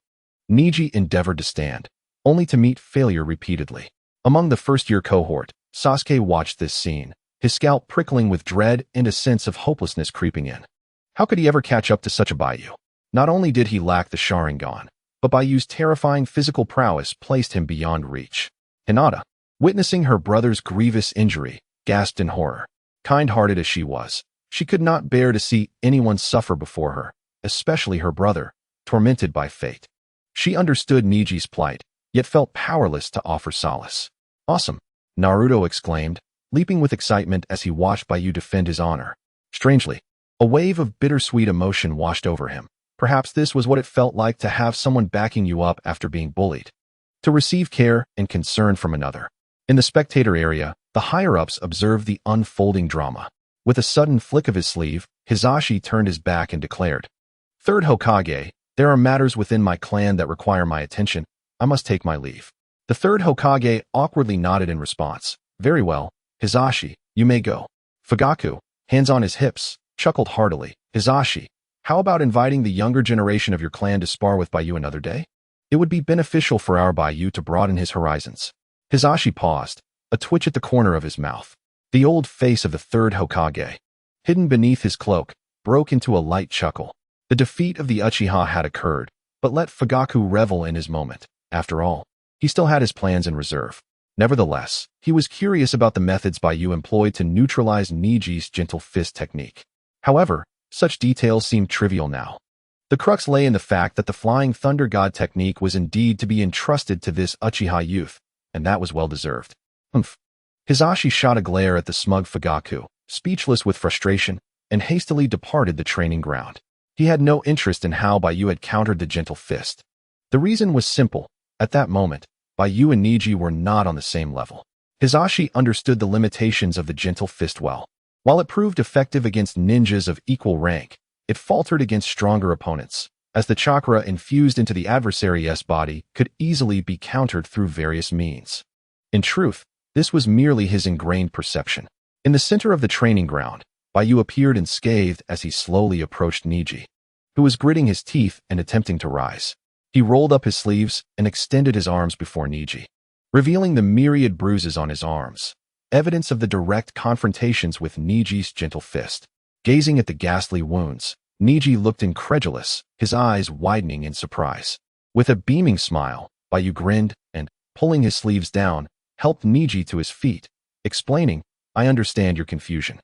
Niji endeavored to stand, only to meet failure repeatedly. Among the first-year cohort, Sasuke watched this scene, his scalp prickling with dread and a sense of hopelessness creeping in. How could he ever catch up to such a Baiyu? Not only did he lack the Sharingan, but Baiyu's terrifying physical prowess placed him beyond reach. Hinata, witnessing her brother's grievous injury, gasped in horror. Kind-hearted as she was, she could not bear to see anyone suffer before her, especially her brother, tormented by fate. She understood Niji's plight, yet felt powerless to offer solace. Awesome! Naruto exclaimed, leaping with excitement as he watched Baiyu defend his honor. Strangely, a wave of bittersweet emotion washed over him. Perhaps this was what it felt like to have someone backing you up after being bullied. To receive care and concern from another. In the spectator area, the higher-ups observed the unfolding drama. With a sudden flick of his sleeve, Hizashi turned his back and declared, "Third Hokage, there are matters within my clan that require my attention. I must take my leave." The third Hokage awkwardly nodded in response. "Very well, Hizashi, you may go." Fugaku, hands on his hips, chuckled heartily. "Hizashi, how about inviting the younger generation of your clan to spar with Baiyu another day? It would be beneficial for our Baiyu to broaden his horizons." Hizashi paused, a twitch at the corner of his mouth. The old face of the third Hokage, hidden beneath his cloak, broke into a light chuckle. The defeat of the Uchiha had occurred, but let Fugaku revel in his moment. After all, he still had his plans in reserve. Nevertheless, he was curious about the methods Baiyu employed to neutralize Niji's gentle fist technique. However, Such details seemed trivial now. The crux lay in the fact that the Flying Thunder God technique was indeed to be entrusted to this Uchiha youth, and that was well-deserved. Humph. Hisashi shot a glare at the smug Fugaku, speechless with frustration, and hastily departed the training ground. He had no interest in how Baiyu had countered the gentle fist. The reason was simple. At that moment, Baiyu and Niji were not on the same level. Hisashi understood the limitations of the gentle fist well. While it proved effective against ninjas of equal rank, it faltered against stronger opponents, as the chakra infused into the adversary's body could easily be countered through various means. In truth, this was merely his ingrained perception. In the center of the training ground, Baiyu appeared unscathed as he slowly approached Niji, who was gritting his teeth and attempting to rise. He rolled up his sleeves and extended his arms before Niji, revealing the myriad bruises on his arms, evidence of the direct confrontations with Niji's gentle fist. Gazing at the ghastly wounds, Niji looked incredulous, his eyes widening in surprise. With a beaming smile, Baiyu grinned and, pulling his sleeves down, helped Niji to his feet, explaining, "I understand your confusion.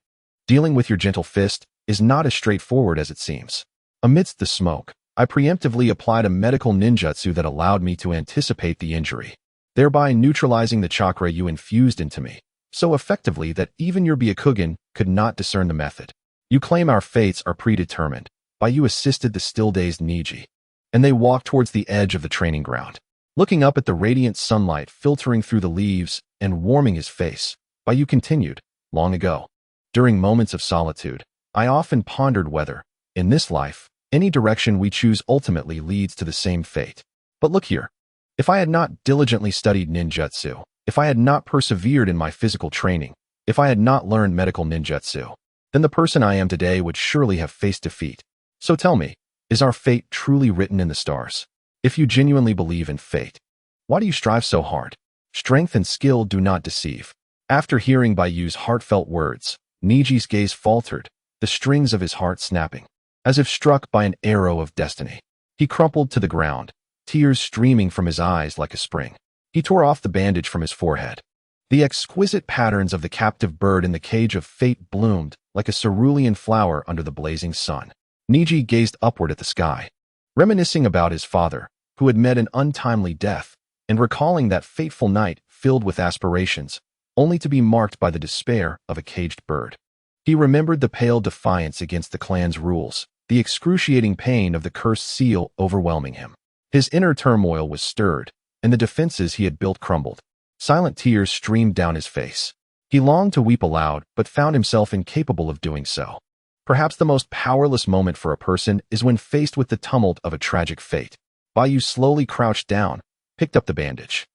Dealing with your gentle fist is not as straightforward as it seems." Amidst the smoke, I preemptively applied a medical ninjutsu that allowed me to anticipate the injury, thereby neutralizing the chakra you infused into me, so effectively that even your Byakugan could not discern the method. "You claim our fates are predetermined," Baiyu assisted the still-dazed Niji, and they walked towards the edge of the training ground. Looking up at the radiant sunlight filtering through the leaves and warming his face, Baiyu continued, "Long ago, during moments of solitude, I often pondered whether, in this life, any direction we choose ultimately leads to the same fate. But look here. If I had not diligently studied ninjutsu, if I had not persevered in my physical training, if I had not learned medical ninjutsu, then the person I am today would surely have faced defeat. So tell me, is our fate truly written in the stars? If you genuinely believe in fate, why do you strive so hard? Strength and skill do not deceive." After hearing Baiyu's heartfelt words, Niji's gaze faltered, the strings of his heart snapping, as if struck by an arrow of destiny. He crumpled to the ground, tears streaming from his eyes like a spring. He tore off the bandage from his forehead. The exquisite patterns of the captive bird in the cage of fate bloomed like a cerulean flower under the blazing sun. Niji gazed upward at the sky, reminiscing about his father, who had met an untimely death, and recalling that fateful night filled with aspirations, only to be marked by the despair of a caged bird. He remembered the pale defiance against the clan's rules, the excruciating pain of the cursed seal overwhelming him. His inner turmoil was stirred, and the defenses he had built crumbled. Silent tears streamed down his face. He longed to weep aloud, but found himself incapable of doing so. Perhaps the most powerless moment for a person is when faced with the tumult of a tragic fate. Baiyu slowly crouched down, picked up the bandage,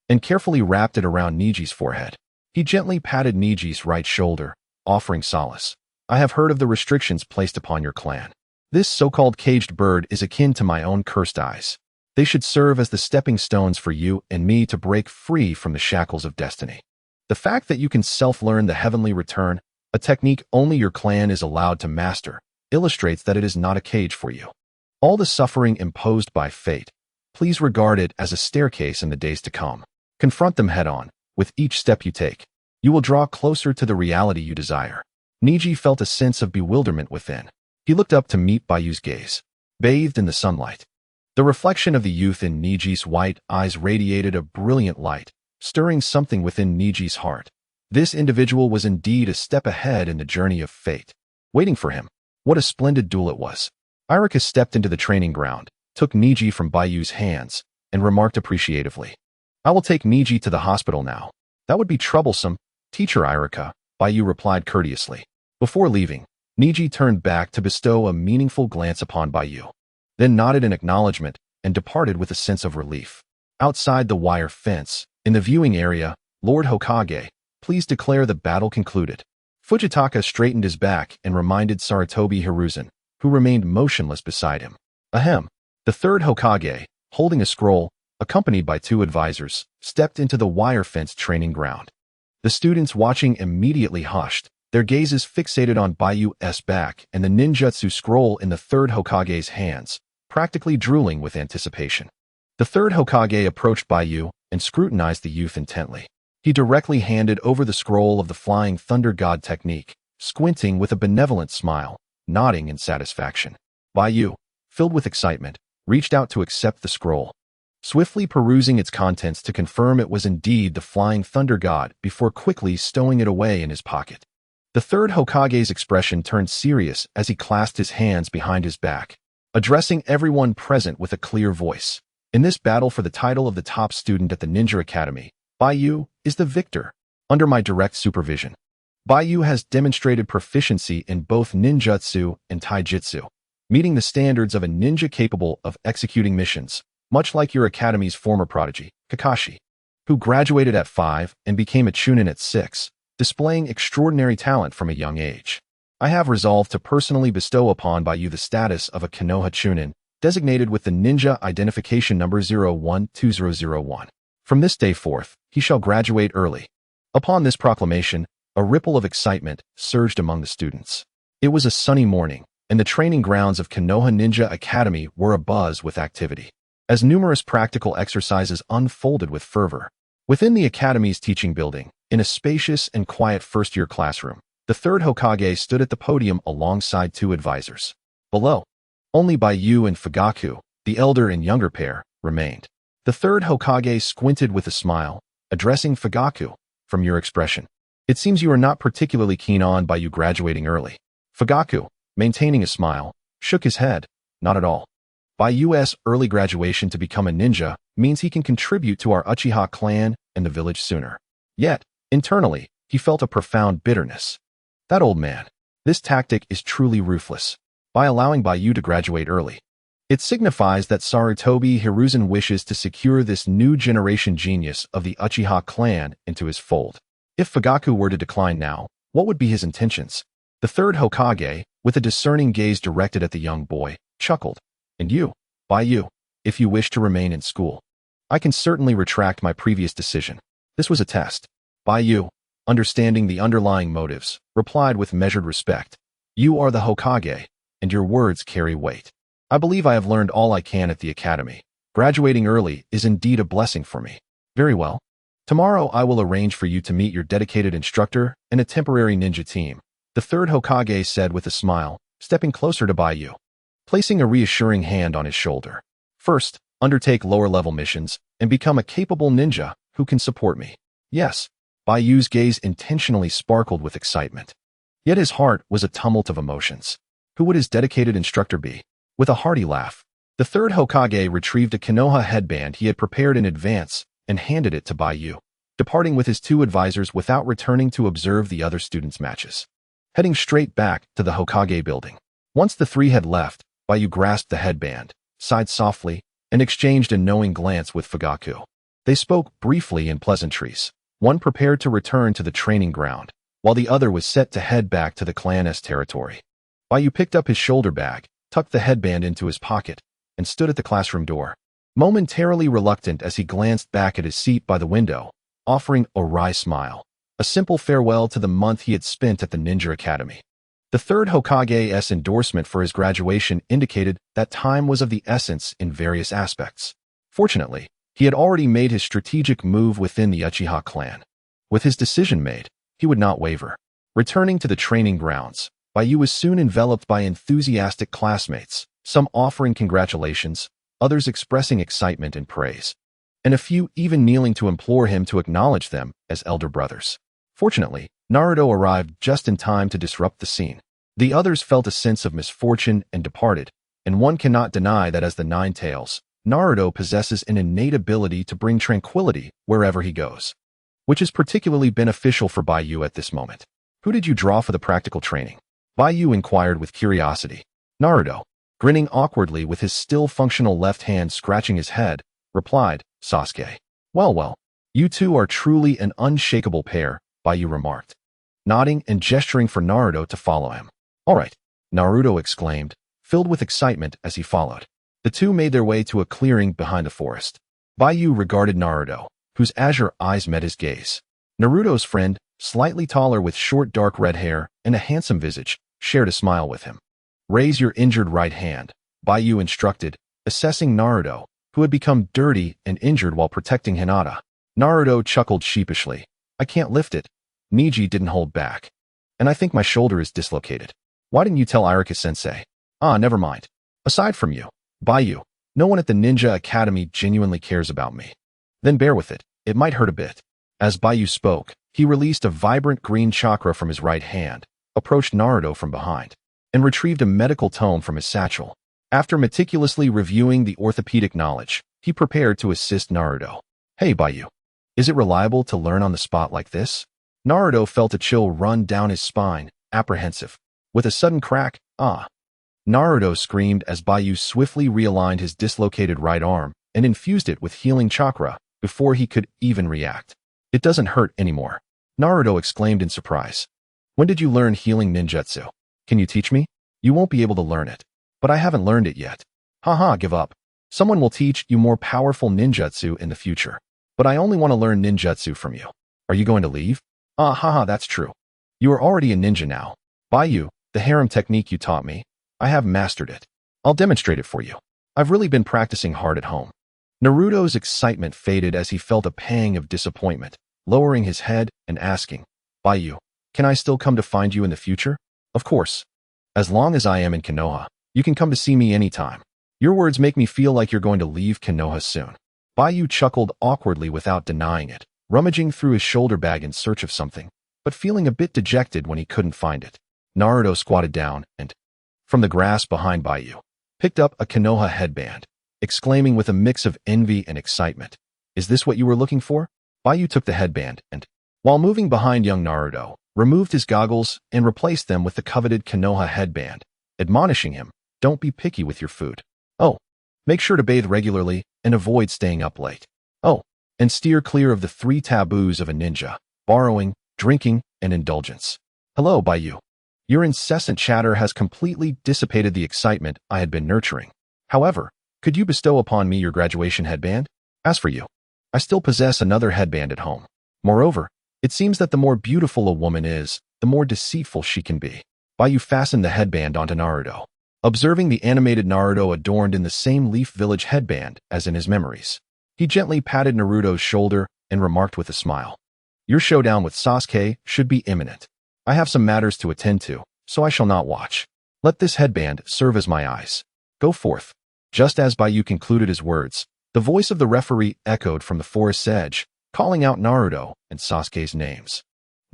and carefully wrapped it around Niji's forehead. He gently patted Niji's right shoulder, offering solace. "I have heard of the restrictions placed upon your clan. This so-called caged bird is akin to my own cursed eyes. They should serve as the stepping stones for you and me to break free from the shackles of destiny. The fact that you can self-learn the heavenly return, a technique only your clan is allowed to master, illustrates that it is not a cage for you. All the suffering imposed by fate, please regard it as a staircase in the days to come. Confront them head-on. With each step you take, you will draw closer to the reality you desire." Niji felt a sense of bewilderment within. He looked up to meet Baiyu's gaze, bathed in the sunlight. The reflection of the youth in Niji's white eyes radiated a brilliant light, stirring something within Niji's heart. This individual was indeed a step ahead in the journey of fate, waiting for him. What a splendid duel it was. Irika stepped into the training ground, took Niji from Baiyu's hands, and remarked appreciatively, "I will take Niji to the hospital now." "That would be troublesome, Teacher Irika," Baiyu replied courteously. Before leaving, Niji turned back to bestow a meaningful glance upon Baiyu, then nodded in acknowledgement and departed with a sense of relief. Outside the wire fence, in the viewing area, Lord Hokage, "Please declare the battle concluded." Fujitaka straightened his back and reminded Sarutobi Hiruzen, who remained motionless beside him. Ahem. The third Hokage, holding a scroll, accompanied by 2 advisors, stepped into the wire fence training ground. The students watching immediately hushed, their gazes fixated on Baiyu's back and the ninjutsu scroll in the third Hokage's hands, practically drooling with anticipation. The third Hokage approached Baiyu and scrutinized the youth intently. He directly handed over the scroll of the Flying Thunder God technique, squinting with a benevolent smile, nodding in satisfaction. Baiyu, filled with excitement, reached out to accept the scroll, swiftly perusing its contents to confirm it was indeed the Flying Thunder God before quickly stowing it away in his pocket. The third Hokage's expression turned serious as he clasped his hands behind his back, addressing everyone present with a clear voice. In this battle for the title of the top student at the Ninja Academy, Baiyu is the victor, under my direct supervision. Baiyu has demonstrated proficiency in both ninjutsu and taijutsu, meeting the standards of a ninja capable of executing missions, much like your academy's former prodigy, Kakashi, who graduated at 5 and became a chunin at 6, displaying extraordinary talent from a young age. I have resolved to personally bestow upon Baiyu the status of a Konoha chunin, designated with the ninja identification number 012001. From this day forth, he shall graduate early. Upon this proclamation, a ripple of excitement surged among the students. It was a sunny morning, and the training grounds of Konoha Ninja Academy were abuzz with activity, as numerous practical exercises unfolded with fervor. Within the academy's teaching building, in a spacious and quiet first-year classroom, the third Hokage stood at the podium alongside 2 advisors. Below, only Baiyu and Fugaku, the elder and younger pair, remained. The third Hokage squinted with a smile, addressing Fugaku. From your expression, it seems you are not particularly keen on Baiyu graduating early. Fugaku, maintaining a smile, shook his head. Not at all. Baiyu's early graduation to become a ninja means he can contribute to our Uchiha clan and the village sooner. Yet, internally, he felt a profound bitterness. That old man. This tactic is truly ruthless. By allowing Baiyu to graduate early, it signifies that Sarutobi Hiruzen wishes to secure this new generation genius of the Uchiha clan into his fold. If Fugaku were to decline now, what would be his intentions? The third Hokage, with a discerning gaze directed at the young boy, chuckled. And you, Baiyu, if you wish to remain in school, I can certainly retract my previous decision. This was a test. Baiyu, understanding the underlying motives, replied with measured respect. You are the Hokage, and your words carry weight. I believe I have learned all I can at the academy. Graduating early is indeed a blessing for me. Very well. Tomorrow I will arrange for you to meet your dedicated instructor and a temporary ninja team, the third Hokage said with a smile, stepping closer to Baiyu, placing a reassuring hand on his shoulder. First, undertake lower-level missions and become a capable ninja who can support me. Yes. Baiyu's gaze intentionally sparkled with excitement. Yet his heart was a tumult of emotions. Who would his dedicated instructor be? With a hearty laugh, the third Hokage retrieved a Konoha headband he had prepared in advance and handed it to Baiyu, departing with his 2 advisors without returning to observe the other students' matches. Heading straight back to the Hokage building. Once the 3 had left, Baiyu grasped the headband, sighed softly, and exchanged a knowing glance with Fugaku. They spoke briefly in pleasantries. One prepared to return to the training ground, while the other was set to head back to the clan's territory. Baiyu picked up his shoulder bag, tucked the headband into his pocket, and stood at the classroom door, momentarily reluctant as he glanced back at his seat by the window, offering a wry smile, a simple farewell to the month he had spent at the Ninja Academy. The third Hokage's endorsement for his graduation indicated that time was of the essence in various aspects. Fortunately, he had already made his strategic move within the Uchiha clan. With his decision made, he would not waver. Returning to the training grounds, Baiyu was soon enveloped by enthusiastic classmates, some offering congratulations, others expressing excitement and praise, and a few even kneeling to implore him to acknowledge them as elder brothers. Fortunately, Naruto arrived just in time to disrupt the scene. The others felt a sense of misfortune and departed, and one cannot deny that as the Nine Tails, Naruto possesses an innate ability to bring tranquility wherever he goes, which is particularly beneficial for Baiyu at this moment. Who did you draw for the practical training? Baiyu inquired with curiosity. Naruto, grinning awkwardly with his still functional left hand scratching his head, replied, Sasuke. Well, you two are truly an unshakable pair, Baiyu remarked, nodding and gesturing for Naruto to follow him. All right, Naruto exclaimed, filled with excitement as he followed. The two made their way to a clearing behind the forest. Baiyu regarded Naruto, whose azure eyes met his gaze. Naruto's friend, slightly taller with short dark red hair and a handsome visage, shared a smile with him. Raise your injured right hand, Baiyu instructed, assessing Naruto, who had become dirty and injured while protecting Hinata. Naruto chuckled sheepishly. I can't lift it. Niji didn't hold back. And I think my shoulder is dislocated. Why didn't you tell Irika-sensei? Ah, never mind. Aside from you, Baiyu, no one at the Ninja Academy genuinely cares about me. Then bear with it. It might hurt a bit. As Baiyu spoke, he released a vibrant green chakra from his right hand, approached Naruto from behind, and retrieved a medical tome from his satchel. After meticulously reviewing the orthopedic knowledge, he prepared to assist Naruto. Hey, Baiyu. Is it reliable to learn on the spot like this? Naruto felt a chill run down his spine, apprehensive. With a sudden crack, ah! Naruto screamed as Baiyu swiftly realigned his dislocated right arm and infused it with healing chakra before he could even react. It doesn't hurt anymore. Naruto exclaimed in surprise. When did you learn healing ninjutsu? Can you teach me? You won't be able to learn it. But I haven't learned it yet. Haha, give up. Someone will teach you more powerful ninjutsu in the future. But I only want to learn ninjutsu from you. Are you going to leave? Ah, haha, that's true. You are already a ninja now. Baiyu, the harem technique you taught me, I have mastered it. I'll demonstrate it for you. I've really been practicing hard at home. Naruto's excitement faded as he felt a pang of disappointment, lowering his head and asking, Baiyu, can I still come to find you in the future? Of course. As long as I am in Konoha, you can come to see me anytime. Your words make me feel like you're going to leave Konoha soon. Baiyu chuckled awkwardly without denying it, rummaging through his shoulder bag in search of something, but feeling a bit dejected when he couldn't find it. Naruto squatted down and, from the grass behind Baiyu, picked up a Konoha headband, exclaiming with a mix of envy and excitement, Is this what you were looking for? Baiyu took the headband and, while moving behind young Naruto, removed his goggles and replaced them with the coveted Konoha headband, admonishing him, Don't be picky with your food. Oh, make sure to bathe regularly and avoid staying up late. Oh, and steer clear of the 3 taboos of a ninja: borrowing, drinking, and indulgence. Hello, Baiyu. Your incessant chatter has completely dissipated the excitement I had been nurturing. However, could you bestow upon me your graduation headband? As for you, I still possess another headband at home. Moreover, it seems that the more beautiful a woman is, the more deceitful she can be. Baiyu fastened the headband onto Naruto, observing the animated Naruto adorned in the same Leaf Village headband as in his memories. He gently patted Naruto's shoulder and remarked with a smile, Your showdown with Sasuke should be imminent. I have some matters to attend to, so I shall not watch. Let this headband serve as my eyes. Go forth. Just as Baiyu concluded his words, the voice of the referee echoed from the forest's edge, calling out Naruto and Sasuke's names.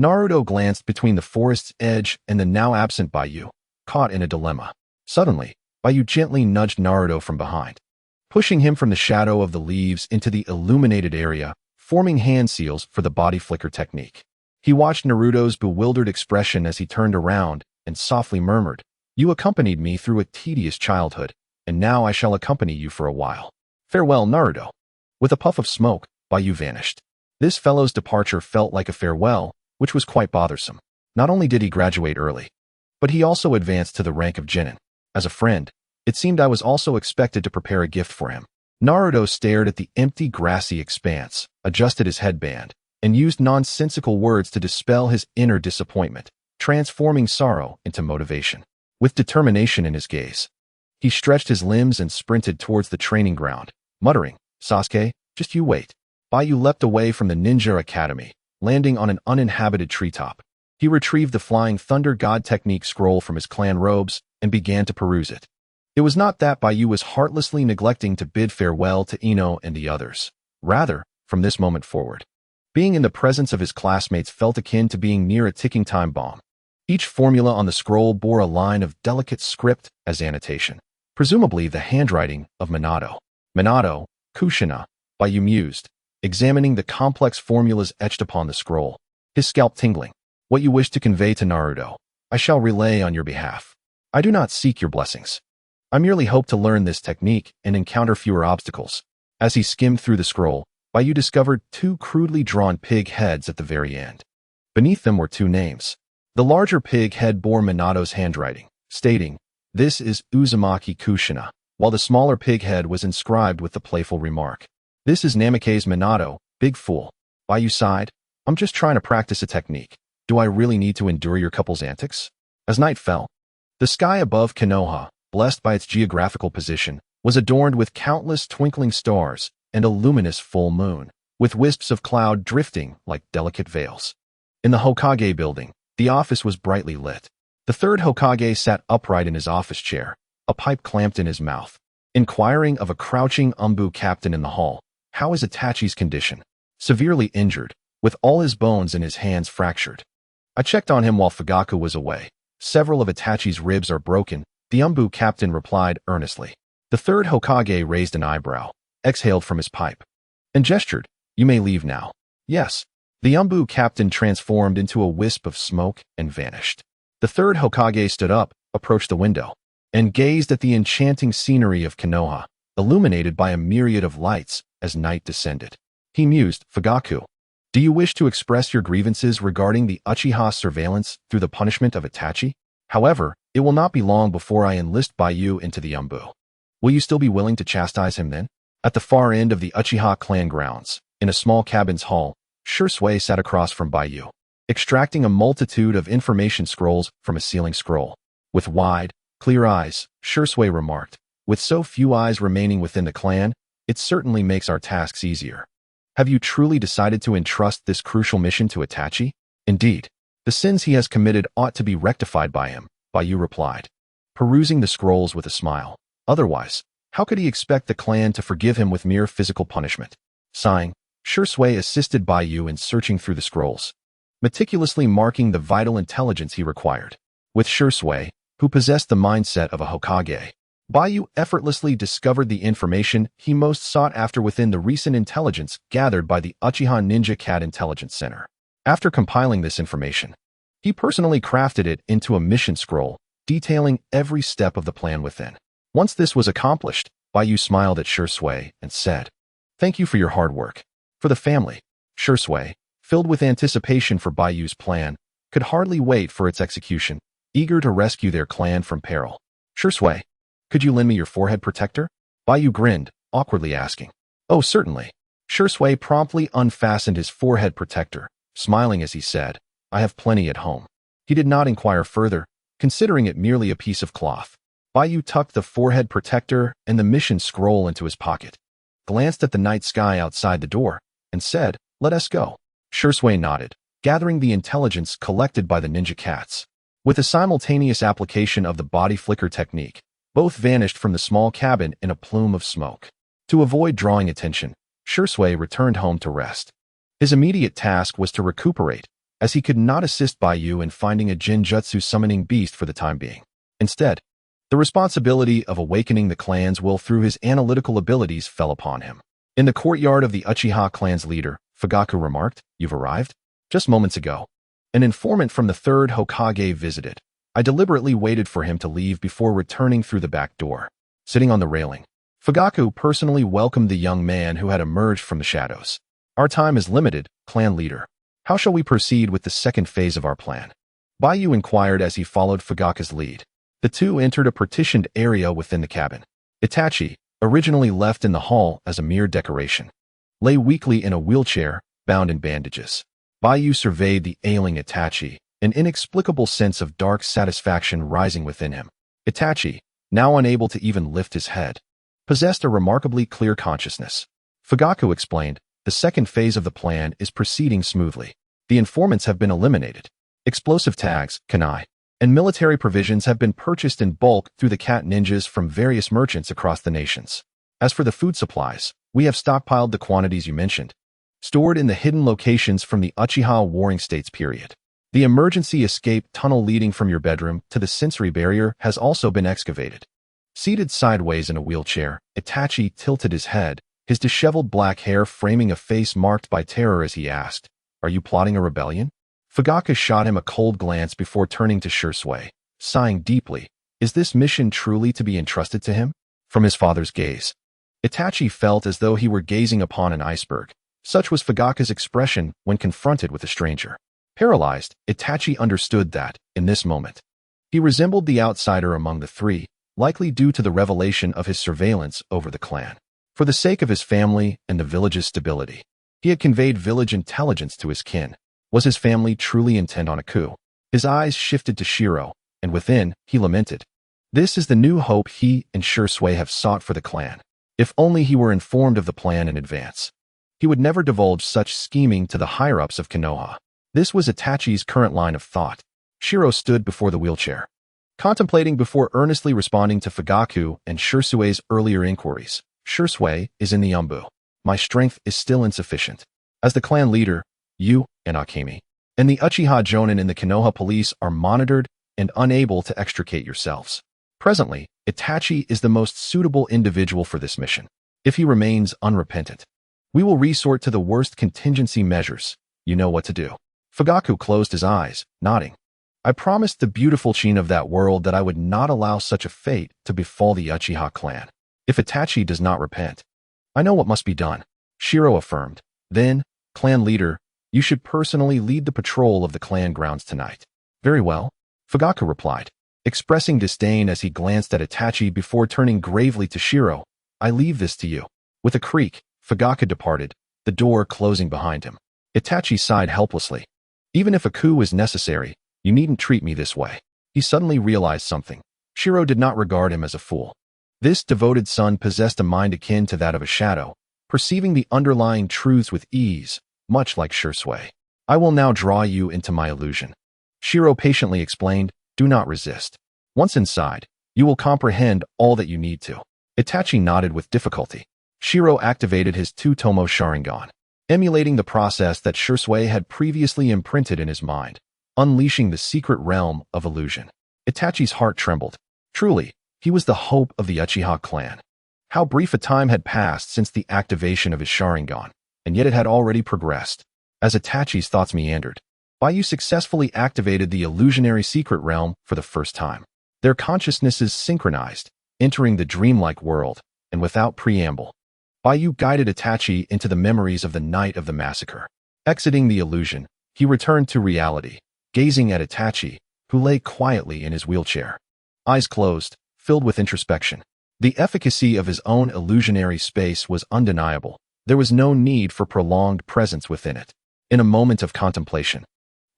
Naruto glanced between the forest's edge and the now absent Baiyu, caught in a dilemma. Suddenly, Baiyu gently nudged Naruto from behind, pushing him from the shadow of the leaves into the illuminated area, forming hand seals for the body flicker technique. He watched Naruto's bewildered expression as he turned around and softly murmured, You accompanied me through a tedious childhood, and now I shall accompany you for a while. Farewell, Naruto. With a puff of smoke, Baiyu vanished. This fellow's departure felt like a farewell, which was quite bothersome. Not only did he graduate early, but he also advanced to the rank of Genin. As a friend, it seemed I was also expected to prepare a gift for him. Naruto stared at the empty grassy expanse, adjusted his headband, and used nonsensical words to dispel his inner disappointment, transforming sorrow into motivation. With determination in his gaze, he stretched his limbs and sprinted towards the training ground, muttering, Sasuke, just you wait. Baiyu leapt away from the Ninja Academy, landing on an uninhabited treetop. He retrieved the Flying Thunder God technique scroll from his clan robes and began to peruse it. It was not that Baiyu was heartlessly neglecting to bid farewell to Ino and the others. Rather, from this moment forward, being in the presence of his classmates felt akin to being near a ticking time bomb. Each formula on the scroll bore a line of delicate script as annotation, presumably the handwriting of Minato. Minato, Kushina, Baiyu mused, examining the complex formulas etched upon the scroll, his scalp tingling. What you wish to convey to Naruto, I shall relay on your behalf. I do not seek your blessings. I merely hope to learn this technique and encounter fewer obstacles. As he skimmed through the scroll, Baiyu discovered 2 crudely drawn pig heads at the very end. Beneath them were 2 names. The larger pig head bore Minato's handwriting, stating, This is Uzumaki Kushina, while the smaller pig head was inscribed with the playful remark, This is Namikaze Minato, big fool. Baiyu sighed, I'm just trying to practice a technique. Do I really need to endure your couple's antics? As night fell, the sky above Konoha, blessed by its geographical position, was adorned with countless twinkling stars and a luminous full moon, with wisps of cloud drifting like delicate veils. In the Hokage building, the office was brightly lit. The third Hokage sat upright in his office chair, a pipe clamped in his mouth, inquiring of a crouching Umbu captain in the hall, "How is Itachi's condition?" "Severely injured, with all his bones in his hands fractured. I checked on him while Fugaku was away. Several of Itachi's ribs are broken," the Umbu captain replied earnestly. The third Hokage raised an eyebrow, exhaled from his pipe, and gestured, "You may leave now." "Yes." The Umbu captain transformed into a wisp of smoke and vanished. The third Hokage stood up, approached the window, and gazed at the enchanting scenery of Konoha, illuminated by a myriad of lights as night descended. He mused, "Fugaku, do you wish to express your grievances regarding the Uchiha surveillance through the punishment of Itachi? However, it will not be long before I enlist Baiyu into the Umbu. Will you still be willing to chastise him then?" At the far end of the Uchiha clan grounds, in a small cabin's hall, Shisui sat across from Baiyu, extracting a multitude of information scrolls from a ceiling scroll. With wide, clear eyes, Shisui remarked, "With so few eyes remaining within the clan, it certainly makes our tasks easier. Have you truly decided to entrust this crucial mission to Itachi?" "Indeed. The sins he has committed ought to be rectified by him," Baiyu replied, perusing the scrolls with a smile. "Otherwise, how could he expect the clan to forgive him with mere physical punishment?" Sighing, Shisui assisted Baiyu in searching through the scrolls, meticulously marking the vital intelligence he required. With Shisui, who possessed the mindset of a Hokage, Baiyu effortlessly discovered the information he most sought after within the recent intelligence gathered by the Uchiha Ninja Cat Intelligence Center. After compiling this information, he personally crafted it into a mission scroll, detailing every step of the plan within. Once this was accomplished, Baiyu smiled at Shisui and said, "Thank you for your hard work." For the family, Shisui, filled with anticipation for Baiyu's plan, could hardly wait for its execution, eager to rescue their clan from peril. "Shisui, could you lend me your forehead protector?" Baiyu grinned, awkwardly asking. "Oh, certainly." Shisui promptly unfastened his forehead protector, smiling as he said, "I have plenty at home." He did not inquire further, considering it merely a piece of cloth. Baiyu tucked the forehead protector and the mission scroll into his pocket, glanced at the night sky outside the door, and said, "Let us go." Shisui nodded, gathering the intelligence collected by the ninja cats. With a simultaneous application of the body flicker technique, both vanished from the small cabin in a plume of smoke. To avoid drawing attention, Shisui returned home to rest. His immediate task was to recuperate, as he could not assist Baiyu in finding a Jinjutsu summoning beast for the time being. Instead, the responsibility of awakening the clan's will through his analytical abilities fell upon him. In the courtyard of the Uchiha clan's leader, Fugaku remarked, "You've arrived? Just moments ago. An informant from the third Hokage visited. I deliberately waited for him to leave before returning through the back door." Sitting on the railing, Fugaku personally welcomed the young man who had emerged from the shadows. "Our time is limited, clan leader. How shall we proceed with the second phase of our plan?" Baiyu inquired as he followed Fugaku's lead. The two entered a partitioned area within the cabin. Itachi, originally left in the hall as a mere decoration, lay weakly in a wheelchair, bound in bandages. Baiyu surveyed the ailing Itachi, an inexplicable sense of dark satisfaction rising within him. Itachi, now unable to even lift his head, possessed a remarkably clear consciousness. Fugaku explained, "The second phase of the plan is proceeding smoothly. The informants have been eliminated. Explosive tags, kunai, and military provisions have been purchased in bulk through the cat ninjas from various merchants across the nations. As for the food supplies, we have stockpiled the quantities you mentioned, stored in the hidden locations from the Uchiha Warring States period. The emergency escape tunnel leading from your bedroom to the sensory barrier has also been excavated." Seated sideways in a wheelchair, Itachi tilted his head, his disheveled black hair framing a face marked by terror as he asked, "Are you plotting a rebellion?" Fugaku shot him a cold glance before turning to Shisui, sighing deeply. Is this mission truly to be entrusted to him? From his father's gaze, Itachi felt as though he were gazing upon an iceberg. Such was Fugaku's expression when confronted with a stranger. Paralyzed, Itachi understood that, in this moment, he resembled the outsider among the three, likely due to the revelation of his surveillance over the clan. For the sake of his family and the village's stability, he had conveyed village intelligence to his kin. Was his family truly intent on a coup? His eyes shifted to Shiro, and within, he lamented. This is the new hope he and Shisui have sought for the clan. If only he were informed of the plan in advance, he would never divulge such scheming to the higher-ups of Konoha. This was Itachi's current line of thought. Shiro stood before the wheelchair, contemplating before earnestly responding to Fugaku and Shirsue's earlier inquiries. Shirsue is in the Umbu. My strength is still insufficient. As the clan leader, you and Akemi and the Uchiha Jonin in the Konoha police are monitored and unable to extricate yourselves. Presently, Itachi is the most suitable individual for this mission. If he remains unrepentant, we will resort to the worst contingency measures. You know what to do. Fugaku closed his eyes, nodding. I promised the beautiful Chin of that world that I would not allow such a fate to befall the Uchiha clan. If Itachi does not repent, I know what must be done, Shiro affirmed. Then, clan leader, you should personally lead the patrol of the clan grounds tonight. Very well, Fugaku replied, expressing disdain as he glanced at Itachi before turning gravely to Shiro. I leave this to you. With a creak, Fugaku departed, the door closing behind him. Itachi sighed helplessly. Even if a coup is necessary, you needn't treat me this way. He suddenly realized something. Shiro did not regard him as a fool. This devoted son possessed a mind akin to that of a shadow, perceiving the underlying truths with ease, much like Shirsue. I will now draw you into my illusion. Shiro patiently explained, do not resist. Once inside, you will comprehend all that you need to. Itachi nodded with difficulty. Shiro activated his two-tomo Sharingan, emulating the process that Shirsue had previously imprinted in his mind, unleashing the secret realm of illusion. Itachi's heart trembled. Truly, he was the hope of the Uchiha clan. How brief a time had passed since the activation of his Sharingan, and yet it had already progressed. As Itachi's thoughts meandered, Baiyu successfully activated the illusionary secret realm for the first time. Their consciousnesses synchronized, entering the dreamlike world, and without preamble, Baiyu guided Itachi into the memories of the night of the massacre. Exiting the illusion, he returned to reality, gazing at Itachi, who lay quietly in his wheelchair. Eyes closed, filled with introspection. The efficacy of his own illusionary space was undeniable. There was no need for prolonged presence within it. In a moment of contemplation,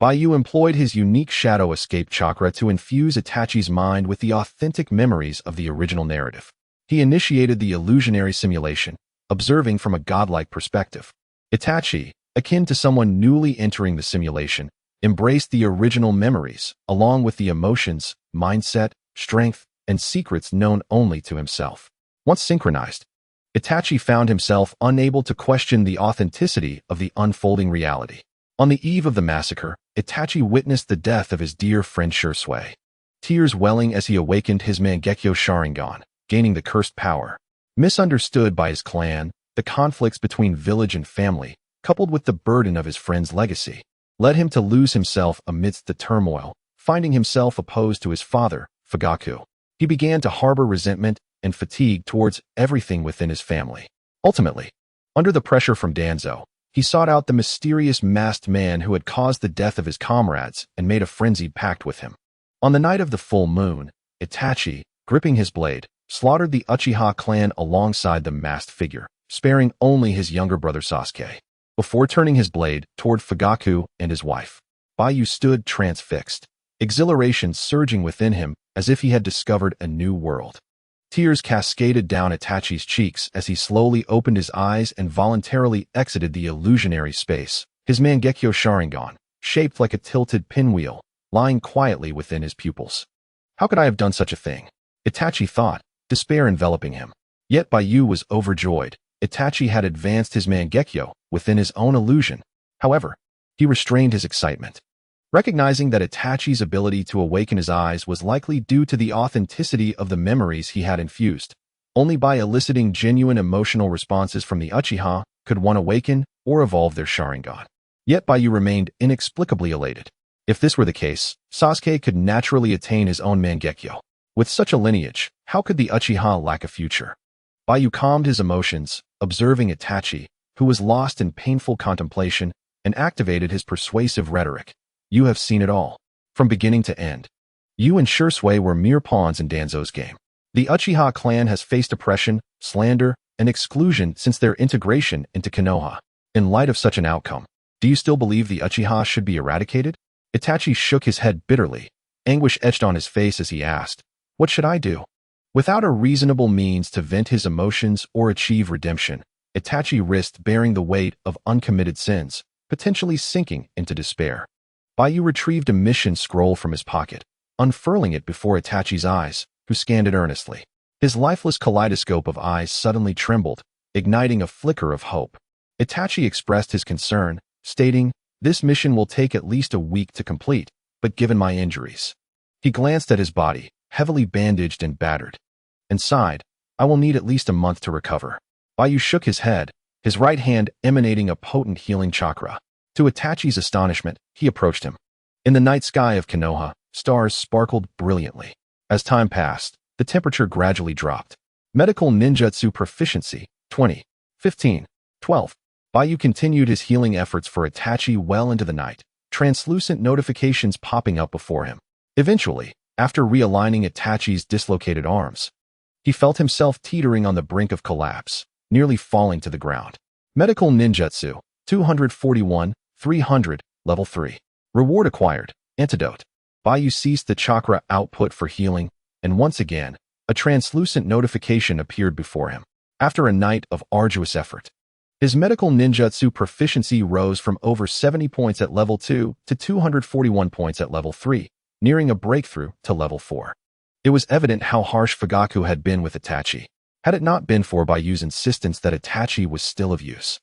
Baiyu employed his unique shadow escape chakra to infuse Itachi's mind with the authentic memories of the original narrative. He initiated the illusionary simulation, observing from a godlike perspective. Itachi, akin to someone newly entering the simulation, embraced the original memories, along with the emotions, mindset, strength, and secrets known only to himself. Once synchronized, Itachi found himself unable to question the authenticity of the unfolding reality. On the eve of the massacre, Itachi witnessed the death of his dear friend Shirsue, tears welling as he awakened his Mangekyo Sharingan, gaining the cursed power. Misunderstood by his clan, the conflicts between village and family, coupled with the burden of his friend's legacy, led him to lose himself amidst the turmoil, finding himself opposed to his father, Fugaku. He began to harbor resentment and fatigue towards everything within his family. Ultimately, under the pressure from Danzo, he sought out the mysterious masked man who had caused the death of his comrades and made a frenzied pact with him. On the night of the full moon, Itachi, gripping his blade, slaughtered the Uchiha clan alongside the masked figure, sparing only his younger brother Sasuke. Before turning his blade toward Fugaku and his wife, Baiyu stood transfixed, exhilaration surging within him as if he had discovered a new world. Tears cascaded down Itachi's cheeks as he slowly opened his eyes and voluntarily exited the illusionary space, his Mangekyo Sharingan, shaped like a tilted pinwheel, lying quietly within his pupils. How could I have done such a thing? Itachi thought, despair enveloping him. Yet Baiyu was overjoyed. Itachi had advanced his Mangekyo within his own illusion. However, he restrained his excitement, recognizing that Itachi's ability to awaken his eyes was likely due to the authenticity of the memories he had infused. Only by eliciting genuine emotional responses from the Uchiha could one awaken or evolve their Sharingan. Yet Baiyu remained inexplicably elated. If this were the case, Sasuke could naturally attain his own Mangekyo. With such a lineage, how could the Uchiha lack a future? Baiyu calmed his emotions, observing Itachi, who was lost in painful contemplation, and activated his persuasive rhetoric. You have seen it all, from beginning to end. You and Shirsue were mere pawns in Danzo's game. The Uchiha clan has faced oppression, slander, and exclusion since their integration into Konoha. In light of such an outcome, do you still believe the Uchiha should be eradicated? Itachi shook his head bitterly, anguish etched on his face as he asked, what should I do? Without a reasonable means to vent his emotions or achieve redemption, Itachi risked bearing the weight of uncommitted sins, potentially sinking into despair. Baiyu retrieved a mission scroll from his pocket, unfurling it before Itachi's eyes, who scanned it earnestly. His lifeless kaleidoscope of eyes suddenly trembled, igniting a flicker of hope. Itachi expressed his concern, stating, "This mission will take at least a week to complete, but given my injuries." He glanced at his body, heavily bandaged and battered, and sighed, "I will need at least a month to recover." Baiyu shook his head, his right hand emanating a potent healing chakra. To Itachi's astonishment, he approached him. In the night sky of Konoha, stars sparkled brilliantly. As time passed, the temperature gradually dropped. Medical ninjutsu proficiency, 20. 15. 12. Baiyu continued his healing efforts for Itachi well into the night, translucent notifications popping up before him. Eventually, after realigning Itachi's dislocated arms, he felt himself teetering on the brink of collapse, nearly falling to the ground. Medical ninjutsu, 241, 300, level 3. Reward acquired, antidote. Baiyu ceased the chakra output for healing, and once again, a translucent notification appeared before him. After a night of arduous effort, his medical ninjutsu proficiency rose from over 70 points at level 2 to 241 points at level 3, nearing a breakthrough to level 4. It was evident how harsh Fugaku had been with Itachi. Had it not been for Baiyu's insistence that Itachi was still of use,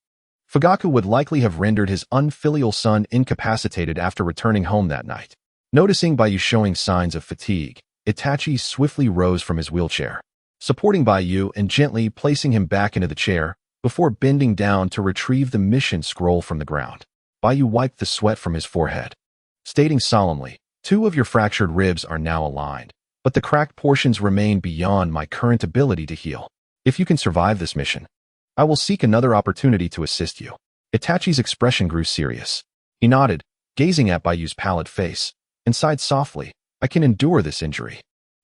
Fugaku would likely have rendered his unfilial son incapacitated after returning home that night. Noticing Baiyu showing signs of fatigue, Itachi swiftly rose from his wheelchair, supporting Baiyu and gently placing him back into the chair before bending down to retrieve the mission scroll from the ground. Baiyu wiped the sweat from his forehead, stating solemnly, "2 of your fractured ribs are now aligned, but the cracked portions remain beyond my current ability to heal. If you can survive this mission, I will seek another opportunity to assist you." Itachi's expression grew serious. He nodded, gazing at Baiyu's pallid face, and sighed softly, "I can endure this injury.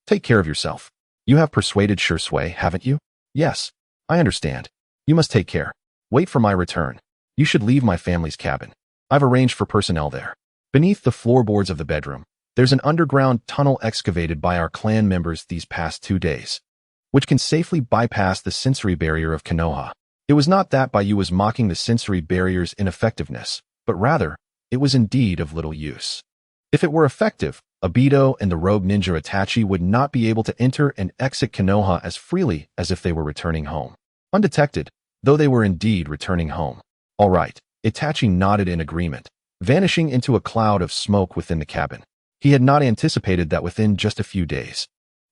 Take care of yourself. You have persuaded Shursui, haven't you?" "Yes, I understand. You must take care. Wait for my return. You should leave my family's cabin. I've arranged for personnel there." Beneath the floorboards of the bedroom, there's an underground tunnel excavated by our clan members these past 2 days, which can safely bypass the sensory barrier of Konoha. It was not that Baiyu was mocking the sensory barrier's ineffectiveness, but rather, it was indeed of little use. If it were effective, Obito and the rogue ninja Itachi would not be able to enter and exit Konoha as freely as if they were returning home. Undetected, though they were indeed returning home. "All right," Itachi nodded in agreement, vanishing into a cloud of smoke within the cabin. He had not anticipated that within just a few days,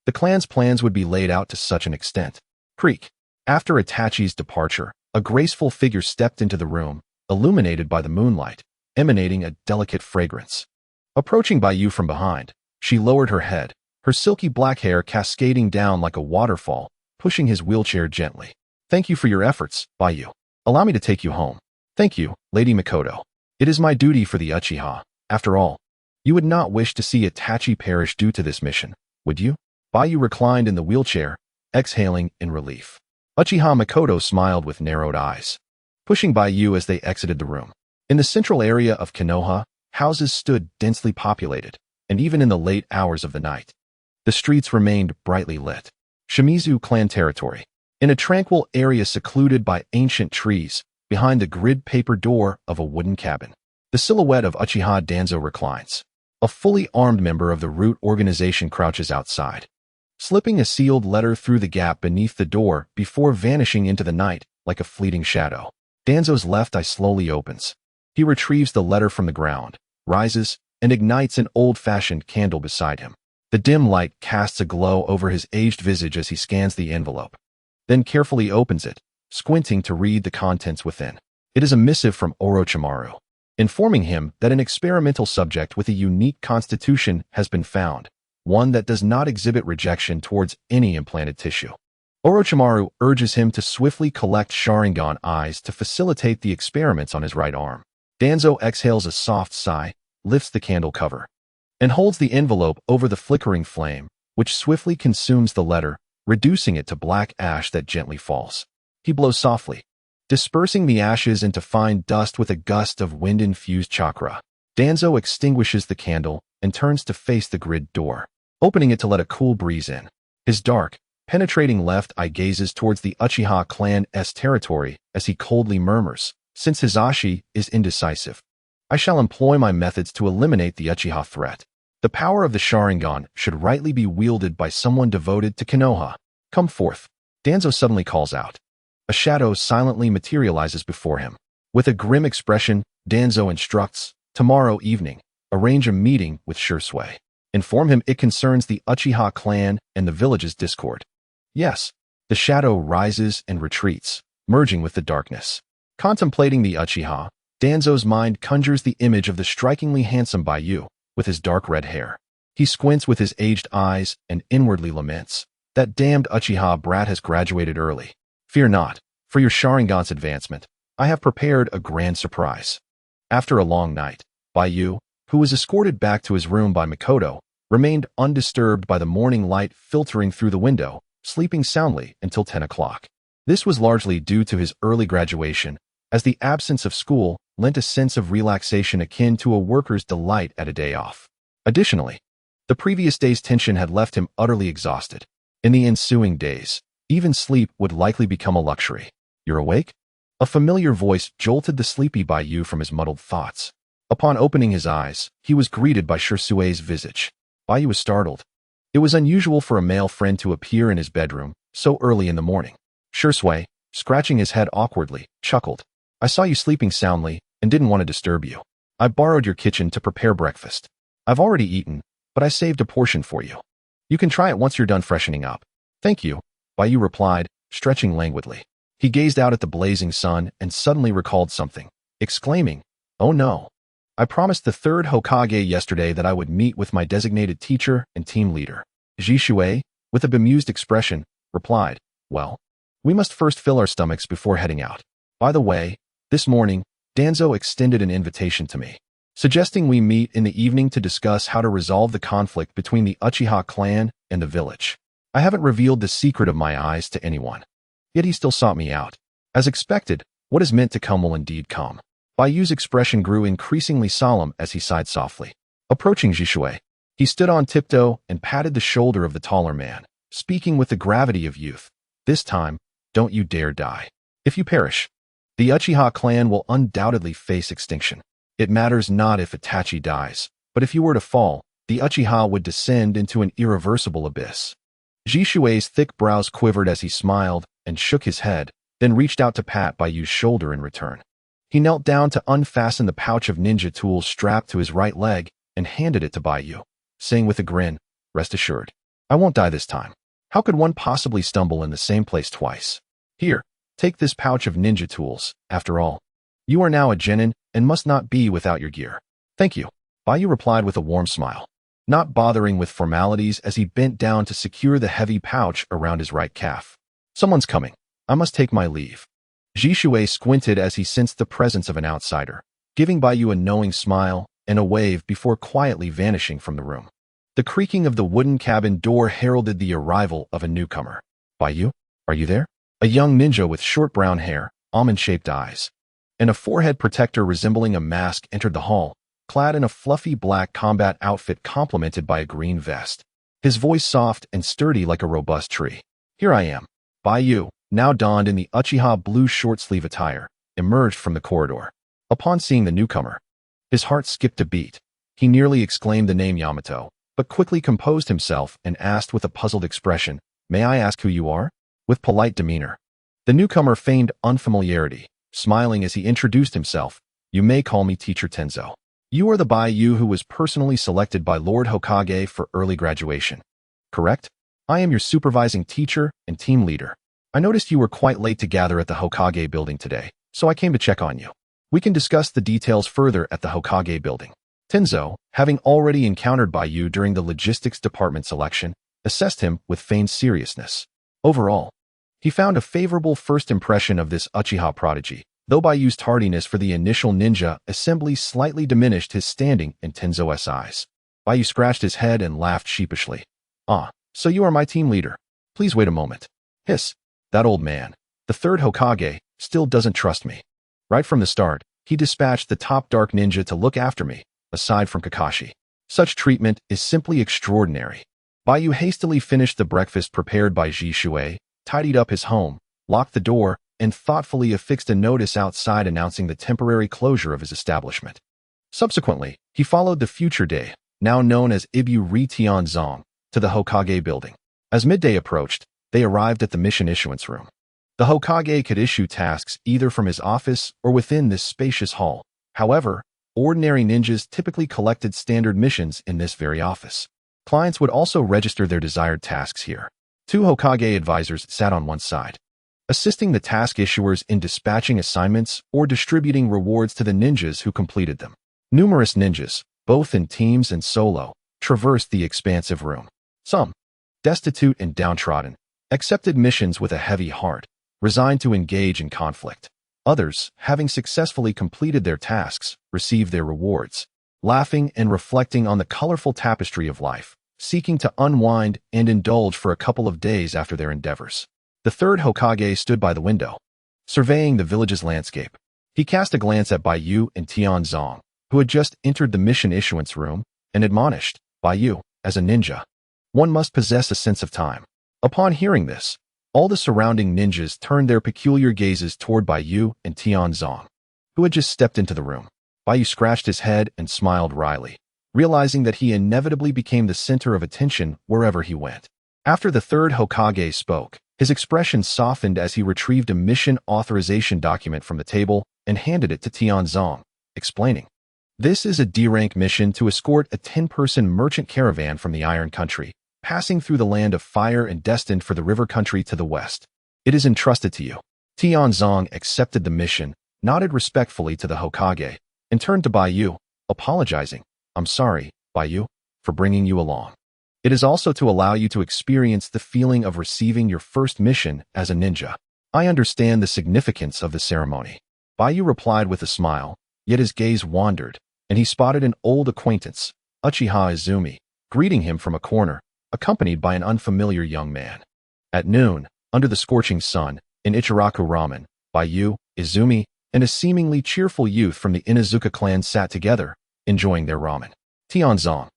the clan's plans would be laid out to such an extent. Creak. After Itachi's departure, a graceful figure stepped into the room, illuminated by the moonlight, emanating a delicate fragrance. Approaching Baiyu from behind, she lowered her head, her silky black hair cascading down like a waterfall, pushing his wheelchair gently. "Thank you for your efforts, Baiyu. Allow me to take you home." "Thank you, Lady Mikoto. It is my duty for the Uchiha. After all, you would not wish to see Itachi perish due to this mission, would you?" Baiyu reclined in the wheelchair, exhaling in relief. Uchiha Mikoto smiled with narrowed eyes, pushing Baiyu as they exited the room. In the central area of Konoha, houses stood densely populated, and even in the late hours of the night, the streets remained brightly lit. Shimizu clan territory. In a tranquil area secluded by ancient trees, behind the grid paper door of a wooden cabin, the silhouette of Uchiha Danzo reclines. A fully armed member of the Root organization crouches outside, slipping a sealed letter through the gap beneath the door before vanishing into the night like a fleeting shadow. Danzo's left eye slowly opens. He retrieves the letter from the ground, rises, and ignites an old-fashioned candle beside him. The dim light casts a glow over his aged visage as he scans the envelope, then carefully opens it, squinting to read the contents within. It is a missive from Orochimaru, informing him that an experimental subject with a unique constitution has been found, one that does not exhibit rejection towards any implanted tissue. Orochimaru urges him to swiftly collect Sharingan eyes to facilitate the experiments on his right arm. Danzo exhales a soft sigh, lifts the candle cover, and holds the envelope over the flickering flame, which swiftly consumes the letter, reducing it to black ash that gently falls. He blows softly, dispersing the ashes into fine dust with a gust of wind-infused chakra. Danzo extinguishes the candle and turns to face the grid door, opening it to let a cool breeze in. His dark, penetrating left eye gazes towards the Uchiha clan's territory as he coldly murmurs, "Since Hisashi is indecisive, I shall employ my methods to eliminate the Uchiha threat. The power of the Sharingan should rightly be wielded by someone devoted to Konoha. Come forth. Danzo suddenly calls out. A shadow silently materializes before him. With a grim expression, Danzo instructs, tomorrow evening, arrange a meeting with Shursui. Inform him it concerns the Uchiha clan and the village's discord. Yes. The shadow rises and retreats, merging with the darkness. Contemplating the Uchiha, Danzo's mind conjures the image of the strikingly handsome Baiyu, with his dark red hair. He squints with his aged eyes and inwardly laments. That damned Uchiha brat has graduated early. Fear not, for your Sharingan's advancement, I have prepared a grand surprise. After a long night, Baiyu, who was escorted back to his room by Mikoto, remained undisturbed by the morning light filtering through the window, sleeping soundly until 10 o'clock. This was largely due to his early graduation, as the absence of school lent a sense of relaxation akin to a worker's delight at a day off. Additionally, the previous day's tension had left him utterly exhausted. In the ensuing days, even sleep would likely become a luxury. You're awake? A familiar voice jolted the sleepy Baiyu from his muddled thoughts. Upon opening his eyes, he was greeted by Shursui's visage. Baiyu was startled. It was unusual for a male friend to appear in his bedroom so early in the morning. Shursui, scratching his head awkwardly, chuckled. I saw you sleeping soundly and didn't want to disturb you. I borrowed your kitchen to prepare breakfast. I've already eaten, but I saved a portion for you. You can try it once you're done freshening up. Thank you, Baiyu replied, stretching languidly. He gazed out at the blazing sun and suddenly recalled something, exclaiming, Oh no. I promised the third Hokage yesterday that I would meet with my designated teacher and team leader. Jishui, with a bemused expression, replied, Well, we must first fill our stomachs before heading out. By the way, this morning, Danzo extended an invitation to me, suggesting we meet in the evening to discuss how to resolve the conflict between the Uchiha clan and the village. I haven't revealed the secret of my eyes to anyone. Yet he still sought me out. As expected, what is meant to come will indeed come. Baiyu's expression grew increasingly solemn as he sighed softly. Approaching Jishui, he stood on tiptoe and patted the shoulder of the taller man, speaking with the gravity of youth. This time, don't you dare die. If you perish, the Uchiha clan will undoubtedly face extinction. It matters not if Itachi dies, but if you were to fall, the Uchiha would descend into an irreversible abyss. Jishui's thick brows quivered as he smiled and shook his head, then reached out to pat Baiyu's shoulder in return. He knelt down to unfasten the pouch of ninja tools strapped to his right leg and handed it to Baiyu, saying with a grin, Rest assured, I won't die this time. How could one possibly stumble in the same place twice? Here, take this pouch of ninja tools, after all. You are now a genin and must not be without your gear. Thank you, Baiyu replied with a warm smile, not bothering with formalities as he bent down to secure the heavy pouch around his right calf. Someone's coming. I must take my leave. Jishui squinted as he sensed the presence of an outsider, giving Baiyu a knowing smile and a wave before quietly vanishing from the room. The creaking of the wooden cabin door heralded the arrival of a newcomer. Baiyu, are you there? A young ninja with short brown hair, almond-shaped eyes, and a forehead protector resembling a mask entered the hall, clad in a fluffy black combat outfit complemented by a green vest. His voice soft and sturdy like a robust tree. Here I am. Baiyu, now donned in the Uchiha blue short-sleeve attire, emerged from the corridor. Upon seeing the newcomer, his heart skipped a beat. He nearly exclaimed the name Yamato, but quickly composed himself and asked with a puzzled expression, May I ask who you are? With polite demeanor. The newcomer feigned unfamiliarity, smiling as he introduced himself. You may call me Teacher Tenzo. You are the Baiyu who was personally selected by Lord Hokage for early graduation. Correct? I am your supervising teacher and team leader. I noticed you were quite late to gather at the Hokage building today, so I came to check on you. We can discuss the details further at the Hokage building. Tenzo, having already encountered Baiyu during the logistics department selection, assessed him with feigned seriousness. Overall, he found a favorable first impression of this Uchiha prodigy, though Baiyu's tardiness for the initial ninja assembly slightly diminished his standing in Tenzo's eyes. Baiyu scratched his head and laughed sheepishly. Ah, so you are my team leader. Please wait a moment. Hiss. That old man, the third Hokage, still doesn't trust me. Right from the start, he dispatched the top dark ninja to look after me, aside from Kakashi. Such treatment is simply extraordinary. Baiyu hastily finished the breakfast prepared by Jishui, tidied up his home, locked the door, and thoughtfully affixed a notice outside announcing the temporary closure of his establishment. Subsequently, he followed the future day, now known as Ibu Ri Tianzong, to the Hokage building. As midday approached, they arrived at the mission issuance room. The Hokage could issue tasks either from his office or within this spacious hall. However, ordinary ninjas typically collected standard missions in this very office. Clients would also register their desired tasks here. 2 Hokage advisors sat on one side, assisting the task issuers in dispatching assignments or distributing rewards to the ninjas who completed them. Numerous ninjas, both in teams and solo, traversed the expansive room. Some, destitute and downtrodden, accepted missions with a heavy heart, resigned to engage in conflict. Others, having successfully completed their tasks, received their rewards, laughing and reflecting on the colorful tapestry of life, seeking to unwind and indulge for a couple of days after their endeavors. The 3rd Hokage stood by the window, surveying the village's landscape. He cast a glance at Baiyu and Tianzong, who had just entered the mission issuance room, and admonished, Baiyu, as a ninja, one must possess a sense of time. Upon hearing this, all the surrounding ninjas turned their peculiar gazes toward Baiyu and Tianzong, who had just stepped into the room. Baiyu scratched his head and smiled wryly, realizing that he inevitably became the center of attention wherever he went. After the 3rd Hokage spoke, his expression softened as he retrieved a mission authorization document from the table and handed it to Tianzong, explaining, "This is a D-rank mission to escort a 10-person merchant caravan from the Iron Country, passing through the land of fire and destined for the river country to the west. It is entrusted to you." Tianzong accepted the mission, nodded respectfully to the Hokage, and turned to Baiyu, apologizing, "I'm sorry, Baiyu, for bringing you along. It is also to allow you to experience the feeling of receiving your first mission as a ninja. I understand the significance of the ceremony." Baiyu replied with a smile, yet his gaze wandered, and he spotted an old acquaintance, Uchiha Izumi, greeting him from a corner, accompanied by an unfamiliar young man. At noon, under the scorching sun, in Ichiraku Ramen, Baiyu, Izumi, and a seemingly cheerful youth from the Inuzuka clan sat together, enjoying their ramen. Tianzong,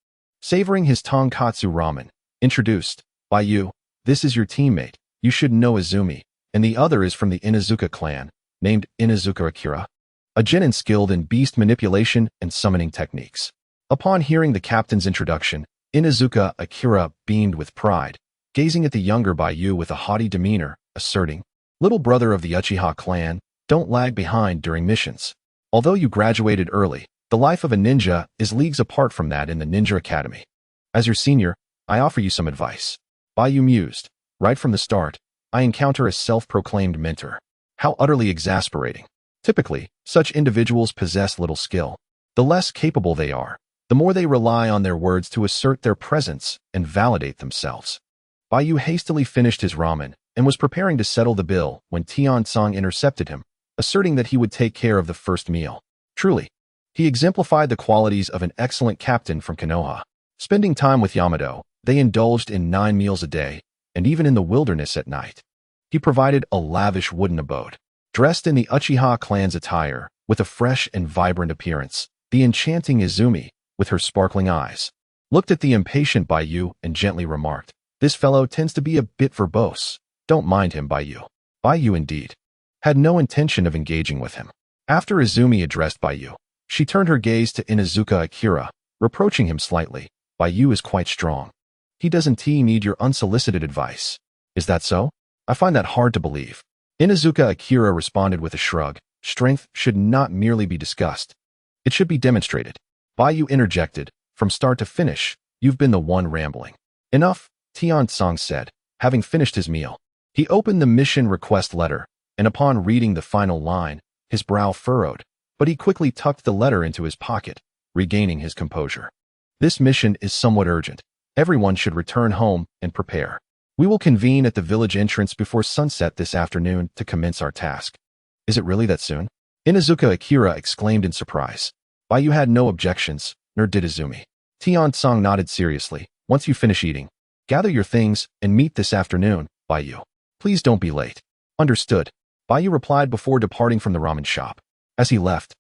savoring his tonkatsu ramen, introduced, "Baiyu, this is your teammate, you should know Izumi, and the other is from the Inuzuka clan, named Inuzuka Akira, a genin skilled in beast manipulation and summoning techniques." Upon hearing the captain's introduction, Inuzuka Akira beamed with pride, gazing at the younger Baiyu with a haughty demeanor, asserting, "Little brother of the Uchiha clan, don't lag behind during missions. Although you graduated early, the life of a ninja is leagues apart from that in the Ninja Academy. As your senior, I offer you some advice." Baiyu mused, "Right from the start, I encounter a self-proclaimed mentor. How utterly exasperating. Typically, such individuals possess little skill. The less capable they are, the more they rely on their words to assert their presence and validate themselves." Baiyu hastily finished his ramen and was preparing to settle the bill when Tianzong intercepted him, asserting that he would take care of the first meal. Truly, he exemplified the qualities of an excellent captain from Konoha. Spending time with Yamato, they indulged in 9 meals a day, and even in the wilderness at night. He provided a lavish wooden abode. Dressed in the Uchiha clan's attire, with a fresh and vibrant appearance, the enchanting Izumi, with her sparkling eyes, looked at the impatient Baiyu and gently remarked, "This fellow tends to be a bit verbose. Don't mind him, Baiyu." Baiyu, indeed, had no intention of engaging with him. After Izumi addressed Baiyu, she turned her gaze to Inuzuka Akira, reproaching him slightly. "Baiyu is quite strong. He doesn't need your unsolicited advice. Is that so? I find that hard to believe." Inuzuka Akira responded with a shrug. "Strength should not merely be discussed. It should be demonstrated." Baiyu interjected, "From start to finish, you've been the one rambling." "Enough," Tianzong said, having finished his meal. He opened the mission request letter, and upon reading the final line, his brow furrowed, but he quickly tucked the letter into his pocket, regaining his composure. "This mission is somewhat urgent. Everyone should return home and prepare. We will convene at the village entrance before sunset this afternoon to commence our task." "Is it really that soon?" Inuzuka Akira exclaimed in surprise. Baiyu had no objections, nor did Izumi. Tianzong nodded seriously. "Once you finish eating, gather your things and meet this afternoon, Baiyu. Please don't be late." "Understood," Baiyu replied before departing from the ramen shop. As he left,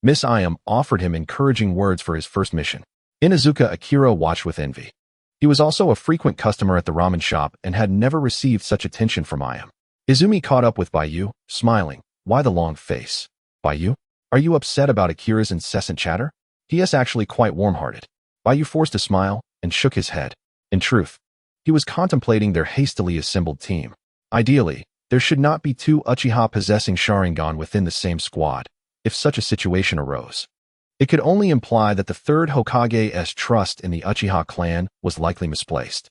Miss Ayam offered him encouraging words for his first mission. Inuzuka Akira watched with envy. He was also a frequent customer at the ramen shop and had never received such attention from Ayam. Izumi caught up with Baiyu, smiling. "Why the long face? Baiyu, are you upset about Akira's incessant chatter?" He is actually quite warm-hearted. Baiyu forced a smile and shook his head. In truth, he was contemplating their hastily assembled team. Ideally, there should not be two Uchiha possessing Sharingan within the same squad, if such a situation arose. It could only imply that the third Hokage's trust in the Uchiha clan was likely misplaced.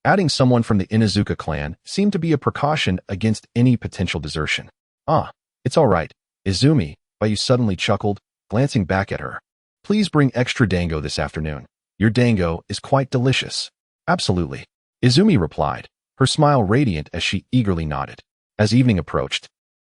Adding someone from the Inuzuka clan seemed to be a precaution against any potential desertion. Ah, it's all right, Izumi, Baiyu suddenly chuckled, glancing back at her. Please bring extra dango this afternoon. Your dango is quite delicious. Absolutely. Izumi replied, her smile radiant as she eagerly nodded. As evening approached,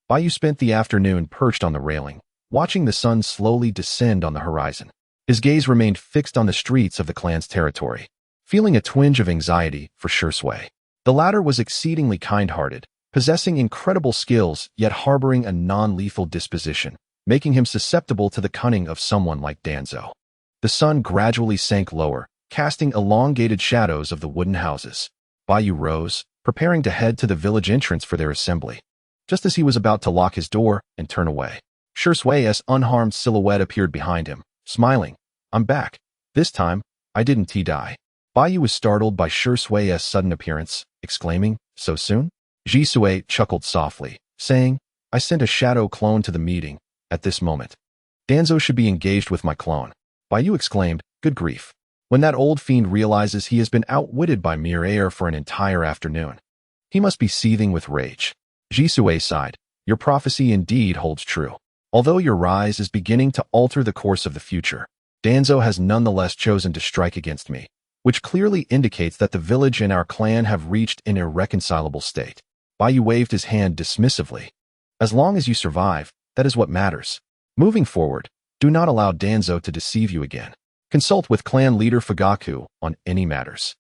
Baiyu spent the afternoon perched on the railing, watching the sun slowly descend on the horizon. His gaze remained fixed on the streets of the clan's territory, feeling a twinge of anxiety for Shursui. The latter was exceedingly kind-hearted, possessing incredible skills yet harboring a non-lethal disposition, making him susceptible to the cunning of someone like Danzo. The sun gradually sank lower, casting elongated shadows of the wooden houses. Baiyu rose, preparing to head to the village entrance for their assembly. Just as he was about to lock his door and turn away, Shursui's unharmed silhouette appeared behind him, smiling. I'm back. This time, I didn't die. Baiyu was startled by Shursui's sudden appearance, exclaiming, so soon? Jisui chuckled softly, saying, I sent a shadow clone to the meeting, at this moment. Danzo should be engaged with my clone. Baiyu exclaimed, good grief. When that old fiend realizes he has been outwitted by mere air for an entire afternoon, he must be seething with rage. Jisui sighed, your prophecy indeed holds true. Although your rise is beginning to alter the course of the future, Danzo has nonetheless chosen to strike against me, which clearly indicates that the village and our clan have reached an irreconcilable state. Baiyu waved his hand dismissively. As long as you survive, that is what matters. Moving forward, do not allow Danzo to deceive you again. Consult with clan leader Fugaku on any matters.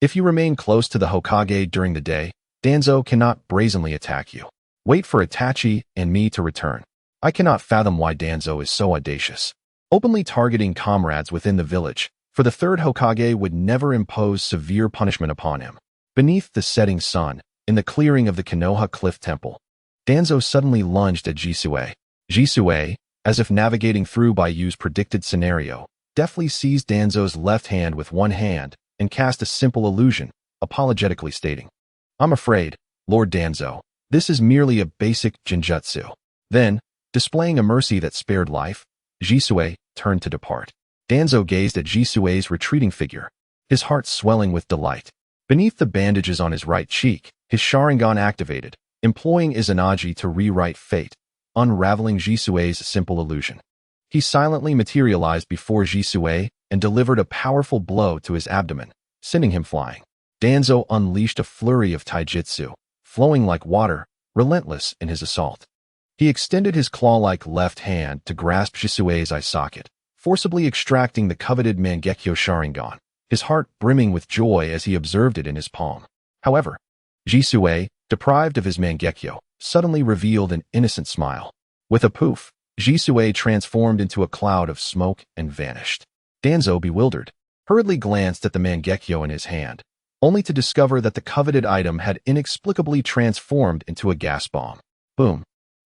If you remain close to the Hokage during the day, Danzo cannot brazenly attack you. Wait for Itachi and me to return. I cannot fathom why Danzo is so audacious, openly targeting comrades within the village, for the third Hokage would never impose severe punishment upon him. Beneath the setting sun, in the clearing of the Konoha Cliff Temple, Danzo suddenly lunged at Jisui. Jisui, as if navigating through Baiyu's predicted scenario, deftly seized Danzo's left hand with one hand and cast a simple illusion, apologetically stating, I'm afraid, Lord Danzo, this is merely a basic genjutsu. Then, displaying a mercy that spared life, Jisui turned to depart. Danzo gazed at Jisui's retreating figure, his heart swelling with delight. Beneath the bandages on his right cheek, his Sharingan activated, employing Izanagi to rewrite fate, unraveling Jisui's simple illusion. He silently materialized before Jisui and delivered a powerful blow to his abdomen, sending him flying. Danzo unleashed a flurry of taijutsu, flowing like water, relentless in his assault. He extended his claw-like left hand to grasp Jisui's eye socket, forcibly extracting the coveted Mangekyo Sharingan, his heart brimming with joy as he observed it in his palm. However, Jisui, deprived of his Mangekyo, suddenly revealed an innocent smile. With a poof, Jisui transformed into a cloud of smoke and vanished. Danzo, bewildered, hurriedly glanced at the Mangekyo in his hand, only to discover that the coveted item had inexplicably transformed into a gas bomb. Boom.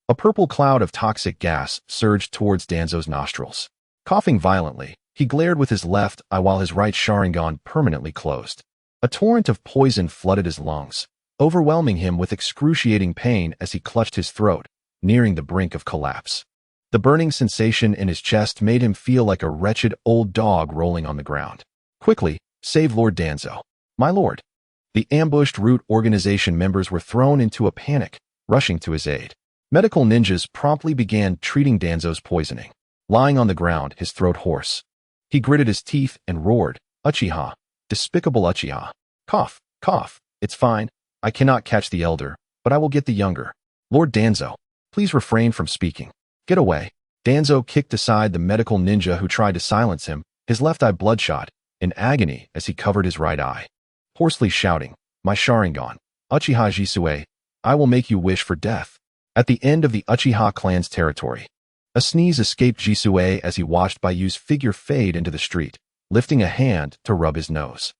A purple cloud of toxic gas surged towards Danzo's nostrils. Coughing violently, he glared with his left eye while his right Sharingan permanently closed. A torrent of poison flooded his lungs, overwhelming him with excruciating pain as he clutched his throat, nearing the brink of collapse. The burning sensation in his chest made him feel like a wretched old dog rolling on the ground. Quickly, save Lord Danzo. My lord. The ambushed Root Organization members were thrown into a panic, rushing to his aid. Medical ninjas promptly began treating Danzo's poisoning. Lying on the ground, his throat hoarse, he gritted his teeth and roared, Uchiha, despicable Uchiha. Cough, cough, it's fine. I cannot catch the elder, but I will get the younger. Lord Danzo, please refrain from speaking. Get away. Danzo kicked aside the medical ninja who tried to silence him, his left eye bloodshot, in agony as he covered his right eye. Hoarsely shouting, my Sharingan, Uchiha Jisui, I will make you wish for death. At the end of the Uchiha clan's territory, a sneeze escaped Jisui as he watched Baiyu's figure fade into the street, lifting a hand to rub his nose.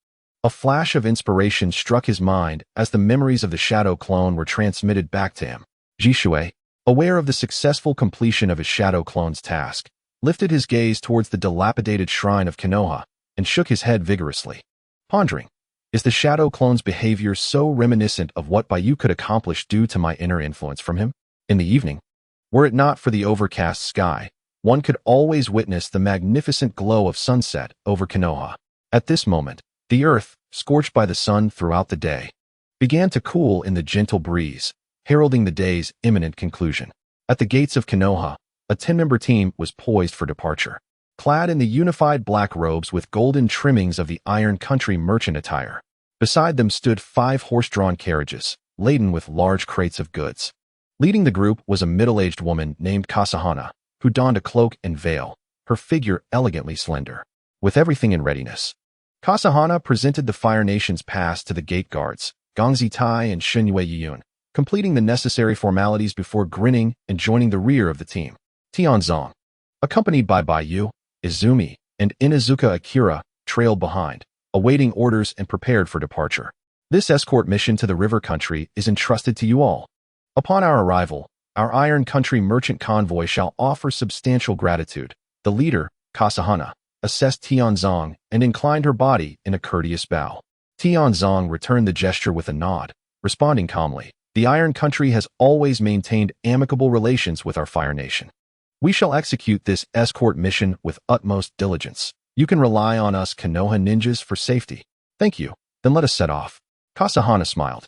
A flash of inspiration struck his mind as the memories of the shadow clone were transmitted back to him. Jisui, aware of the successful completion of his shadow clone's task, lifted his gaze towards the dilapidated shrine of Konoha, and shook his head vigorously. Pondering, is the shadow clone's behavior so reminiscent of what Baiyu could accomplish due to my inner influence from him? In the evening, were it not for the overcast sky, one could always witness the magnificent glow of sunset over Konoha. At this moment, the earth, scorched by the sun throughout the day, began to cool in the gentle breeze, heralding the day's imminent conclusion. At the gates of Konoha, a 10-member team was poised for departure. Clad in the unified black robes with golden trimmings of the Iron Country merchant attire. Beside them stood 5 horse-drawn carriages, laden with large crates of goods. Leading the group was a middle-aged woman named Kasahana, who donned a cloak and veil, her figure elegantly slender. With everything in readiness, Kasahana presented the Fire Nation's pass to the gate guards, Gongzi Tai and Shinyue Yiyun, completing the necessary formalities before grinning and joining the rear of the team. Tianzong, accompanied by Baiyu, Izumi, and Inuzuka Akira, trailed behind, awaiting orders and prepared for departure. This escort mission to the river country is entrusted to you all. Upon our arrival, our Iron Country merchant convoy shall offer substantial gratitude. The leader, Kasahana, assessed Tianzong and inclined her body in a courteous bow. Tianzong returned the gesture with a nod, responding calmly. The Iron Country has always maintained amicable relations with our Fire Nation. We shall execute this escort mission with utmost diligence. You can rely on us Konoha ninjas for safety. Thank you. Then let us set off. Kasahana smiled,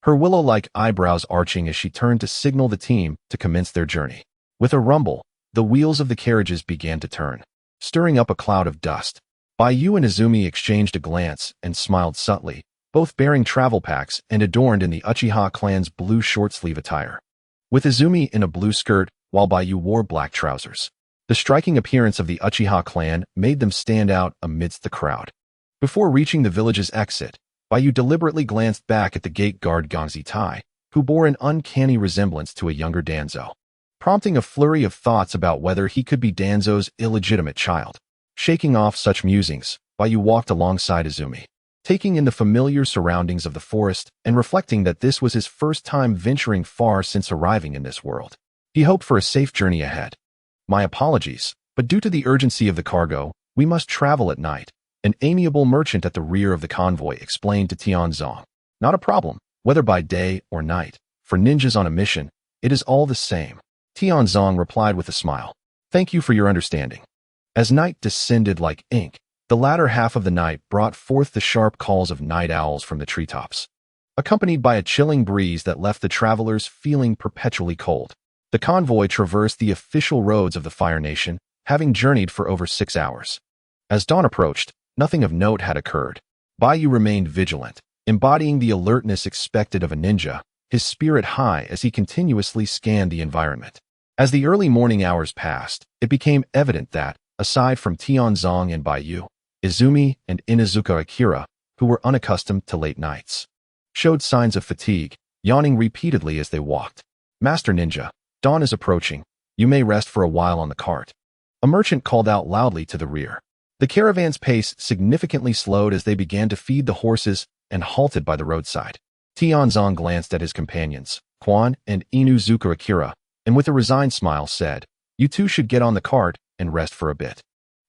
her willow-like eyebrows arching as she turned to signal the team to commence their journey. With a rumble, the wheels of the carriages began to turn, stirring up a cloud of dust. Baiyu and Izumi exchanged a glance and smiled subtly, both bearing travel packs and adorned in the Uchiha clan's blue short-sleeve attire. With Izumi in a blue skirt, while Baiyu wore black trousers. The striking appearance of the Uchiha clan made them stand out amidst the crowd. Before reaching the village's exit, Baiyu deliberately glanced back at the gate guard Gongzi Tai, who bore an uncanny resemblance to a younger Danzo, prompting a flurry of thoughts about whether he could be Danzo's illegitimate child. Shaking off such musings, Baiyu walked alongside Izumi, taking in the familiar surroundings of the forest and reflecting that this was his first time venturing far since arriving in this world. He hoped for a safe journey ahead. My apologies, but due to the urgency of the cargo, we must travel at night, an amiable merchant at the rear of the convoy explained to Tianzong. Not a problem, whether by day or night. For ninjas on a mission, it is all the same. Tianzong replied with a smile. Thank you for your understanding. As night descended like ink, the latter half of the night brought forth the sharp calls of night owls from the treetops, accompanied by a chilling breeze that left the travelers feeling perpetually cold. The convoy traversed the official roads of the Fire Nation, having journeyed for over 6 hours. As dawn approached, nothing of note had occurred. Baiyu remained vigilant, embodying the alertness expected of a ninja, his spirit high as he continuously scanned the environment. As the early morning hours passed, it became evident that, aside from Tianzong and Baiyu, Izumi and Inuzuka Akira, who were unaccustomed to late nights, showed signs of fatigue, yawning repeatedly as they walked. Master Ninja, dawn is approaching. You may rest for a while on the cart. A merchant called out loudly to the rear. The caravan's pace significantly slowed as they began to feed the horses and halted by the roadside. Tianzong glanced at his companions, Quan and Inuzuka Akira, and with a resigned smile said, You two should get on the cart and rest for a bit.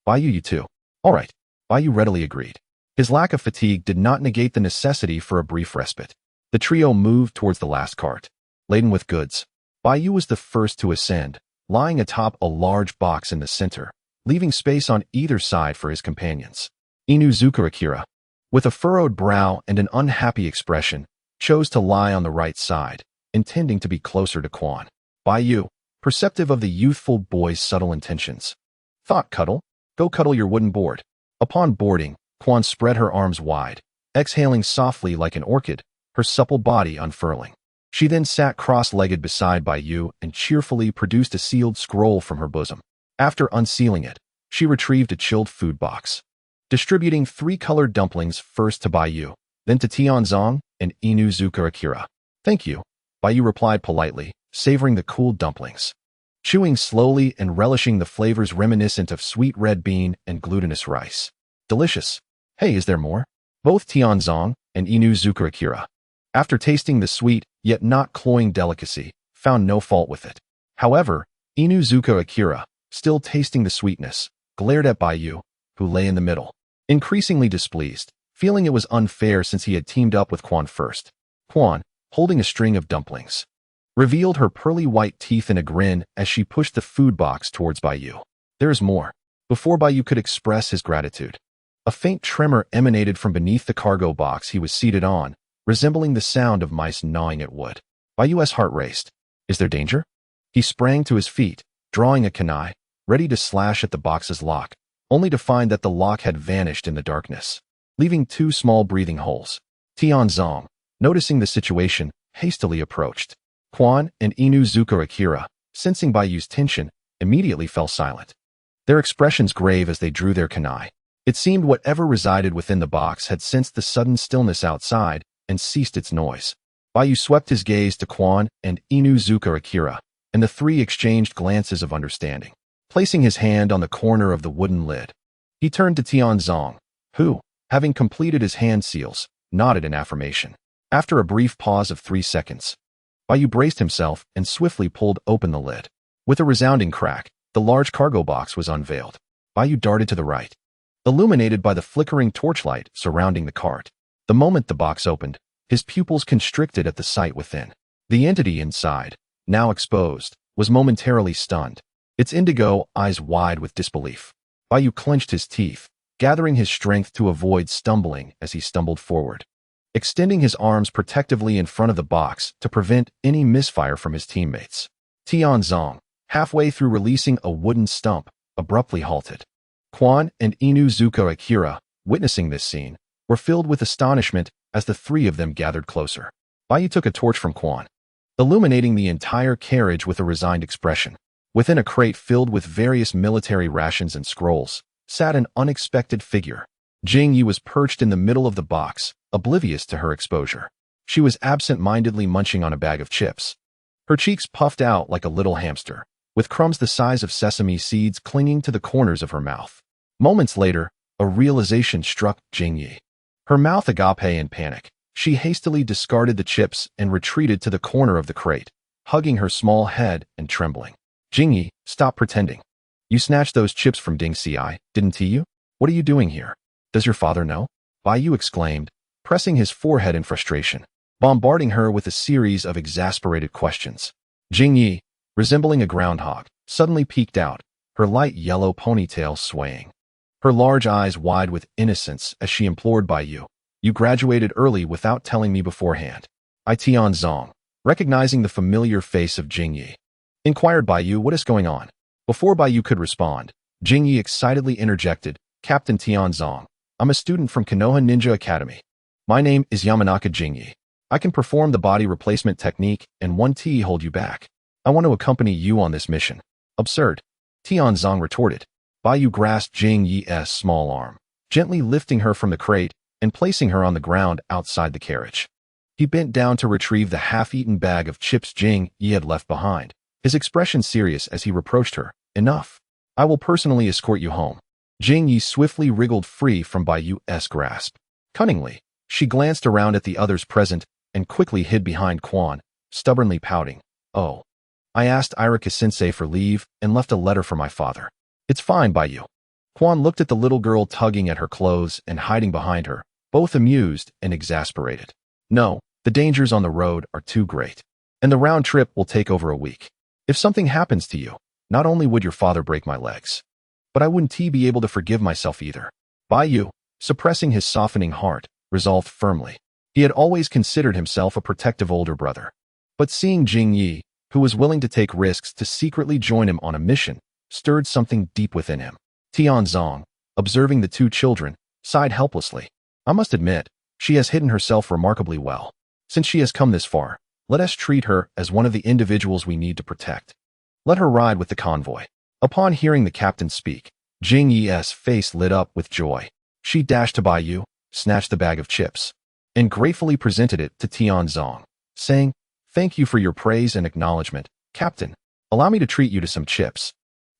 Baiyu, you too. All right. Baiyu readily agreed. His lack of fatigue did not negate the necessity for a brief respite. The trio moved towards the last cart, laden with goods. Baiyu was the first to ascend, lying atop a large box in the center, leaving space on either side for his companions. Inuzuka Akira, with a furrowed brow and an unhappy expression, chose to lie on the right side, intending to be closer to Quan. Baiyu, perceptive of the youthful boy's subtle intentions, thought, Cuddle, go cuddle your wooden board. Upon boarding, Quan spread her arms wide, exhaling softly like an orchid, her supple body unfurling. She then sat cross-legged beside Baiyu and cheerfully produced a sealed scroll from her bosom. After unsealing it, she retrieved a chilled food box, distributing 3 colored dumplings first to Baiyu, then to Tianzong and Inuzuka Akira. Thank you, Baiyu replied politely, savoring the cool dumplings, chewing slowly and relishing the flavors reminiscent of sweet red bean and glutinous rice. Delicious. Hey, is there more? Both Tianzong and Inuzuka Akira, after tasting the sweet, yet not cloying delicacy, found no fault with it. However, Inuzuka Akira, still tasting the sweetness, glared at Baiyu, who lay in the middle, increasingly displeased, feeling it was unfair since he had teamed up with Quan first. Quan, holding a string of dumplings, revealed her pearly white teeth in a grin as she pushed the food box towards Baiyu. There's more. Before Baiyu could express his gratitude, a faint tremor emanated from beneath the cargo box he was seated on, resembling the sound of mice gnawing at wood. Baiyu's heart raced. Is there danger? He sprang to his feet, drawing a kunai, ready to slash at the box's lock, only to find that the lock had vanished in the darkness, leaving 2 small breathing holes. Tianzong, noticing the situation, hastily approached. Quan and Inuzuka Akira, sensing Baiyu's tension, immediately fell silent, their expressions grave as they drew their kunai. It seemed whatever resided within the box had sensed the sudden stillness outside and ceased its noise. Baiyu swept his gaze to Quan and Inuzuka Akira, and the 3 exchanged glances of understanding. Placing his hand on the corner of the wooden lid, he turned to Tianzong, who, having completed his hand seals, nodded in affirmation. After a brief pause of 3 seconds, Baiyu braced himself and swiftly pulled open the lid. With a resounding crack, the large cargo box was unveiled. Baiyu darted to the right, illuminated by the flickering torchlight surrounding the cart. The moment the box opened, his pupils constricted at the sight within. The entity inside, now exposed, was momentarily stunned, its indigo eyes wide with disbelief. Baiyu clenched his teeth, gathering his strength to avoid stumbling as he stumbled forward, extending his arms protectively in front of the box to prevent any misfire from his teammates. Tianzong, halfway through releasing a wooden stump, abruptly halted. Quan and Inuzuka Akira, witnessing this scene, were filled with astonishment as the 3 of them gathered closer. Baiyu took a torch from Quan, illuminating the entire carriage with a resigned expression. Within a crate filled with various military rations and scrolls, sat an unexpected figure. Jingyi was perched in the middle of the box, oblivious to her exposure. She was absent-mindedly munching on a bag of chips, her cheeks puffed out like a little hamster, with crumbs the size of sesame seeds clinging to the corners of her mouth. Moments later, a realization struck Jingyi. Her mouth agape in panic, she hastily discarded the chips and retreated to the corner of the crate, hugging her small head and trembling. Jingyi, stop pretending. You snatched those chips from Ding Ci, didn't you? What are you doing here? Does your father know? Baiyu exclaimed, pressing his forehead in frustration, bombarding her with a series of exasperated questions. Jingyi, resembling a groundhog, suddenly peeked out, her light yellow ponytail swaying, her large eyes wide with innocence as she implored Baiyu, you graduated early without telling me beforehand. Tianzong, recognizing the familiar face of Jingyi, inquired Baiyu what is going on. Before Baiyu could respond, Jingyi excitedly interjected, Captain Tianzong, I'm a student from Konoha Ninja Academy. My name is Yamanaka Jingyi. I can perform the body replacement technique and 1T hold you back. I want to accompany you on this mission. Absurd. Tianzong retorted. Baiyu grasped Jingyi's small arm, gently lifting her from the crate and placing her on the ground outside the carriage. He bent down to retrieve the half-eaten bag of chips Jingyi had left behind, his expression serious as he reproached her. Enough. I will personally escort you home. Jingyi swiftly wriggled free from Baiyu's grasp. Cunningly, she glanced around at the others present and quickly hid behind Quan, stubbornly pouting. Oh. I asked Irika-sensei for leave and left a letter for my father. It's fine, Baiyu. Quan looked at the little girl tugging at her clothes and hiding behind her, both amused and exasperated. No, the dangers on the road are too great, and the round trip will take over a week. If something happens to you, not only would your father break my legs, but I wouldn't be able to forgive myself either. Baiyu, suppressing his softening heart, resolved firmly. He had always considered himself a protective older brother. But seeing Jingyi, who was willing to take risks to secretly join him on a mission, stirred something deep within him. Tianzong, observing the 2 children, sighed helplessly. I must admit, she has hidden herself remarkably well. Since she has come this far, let us treat her as one of the individuals we need to protect. Let her ride with the convoy. Upon hearing the captain speak, Jingyi's face lit up with joy. She dashed to Baiyu, snatched the bag of chips, and gratefully presented it to Tianzong, saying, Thank you for your praise and acknowledgement, Captain. Allow me to treat you to some chips.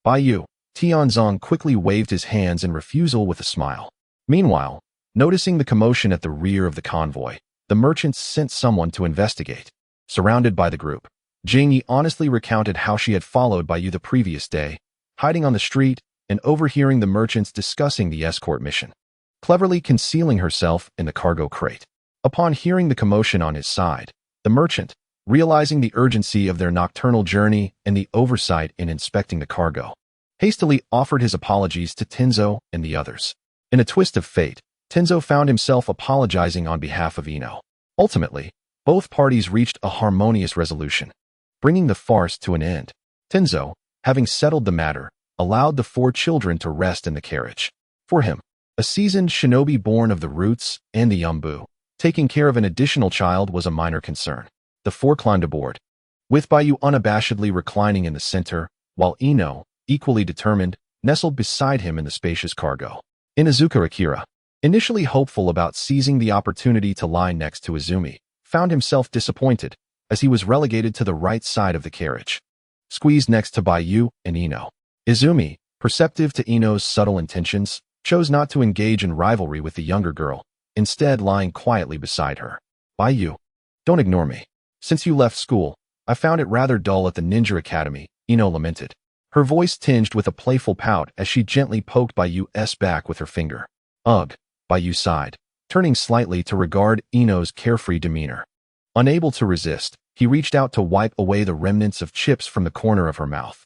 Baiyu, Tianzong quickly waved his hands in refusal with a smile. Meanwhile, noticing the commotion at the rear of the convoy, the merchants sent someone to investigate. Surrounded by the group, Jingyi honestly recounted how she had followed Baiyu the previous day, hiding on the street and overhearing the merchants discussing the escort mission, cleverly concealing herself in the cargo crate. Upon hearing the commotion on his side, the merchant, realizing the urgency of their nocturnal journey and the oversight in inspecting the cargo, hastily offered his apologies to Tenzo and the others. In a twist of fate, Tenzo found himself apologizing on behalf of Ino. Ultimately, both parties reached a harmonious resolution, bringing the farce to an end. Tenzo, having settled the matter, allowed the 4 children to rest in the carriage. For him, a seasoned shinobi born of the roots and the Yumbu, taking care of an additional child was a minor concern. The 4 climbed aboard, with Baiyu unabashedly reclining in the center, while Ino, equally determined, nestled beside him in the spacious cargo. Inuzuka Akira, initially hopeful about seizing the opportunity to lie next to Izumi, found himself disappointed as he was relegated to the right side of the carriage, squeezed next to Baiyu and Ino. Izumi, perceptive to Ino's subtle intentions, chose not to engage in rivalry with the younger girl, instead lying quietly beside her. Baiyu, don't ignore me. Since you left school, I found it rather dull at the ninja academy, Ino lamented, her voice tinged with a playful pout as she gently poked Baiyu's back with her finger. Ugh, Baiyu sighed, turning slightly to regard Ino's carefree demeanor. Unable to resist, he reached out to wipe away the remnants of chips from the corner of her mouth,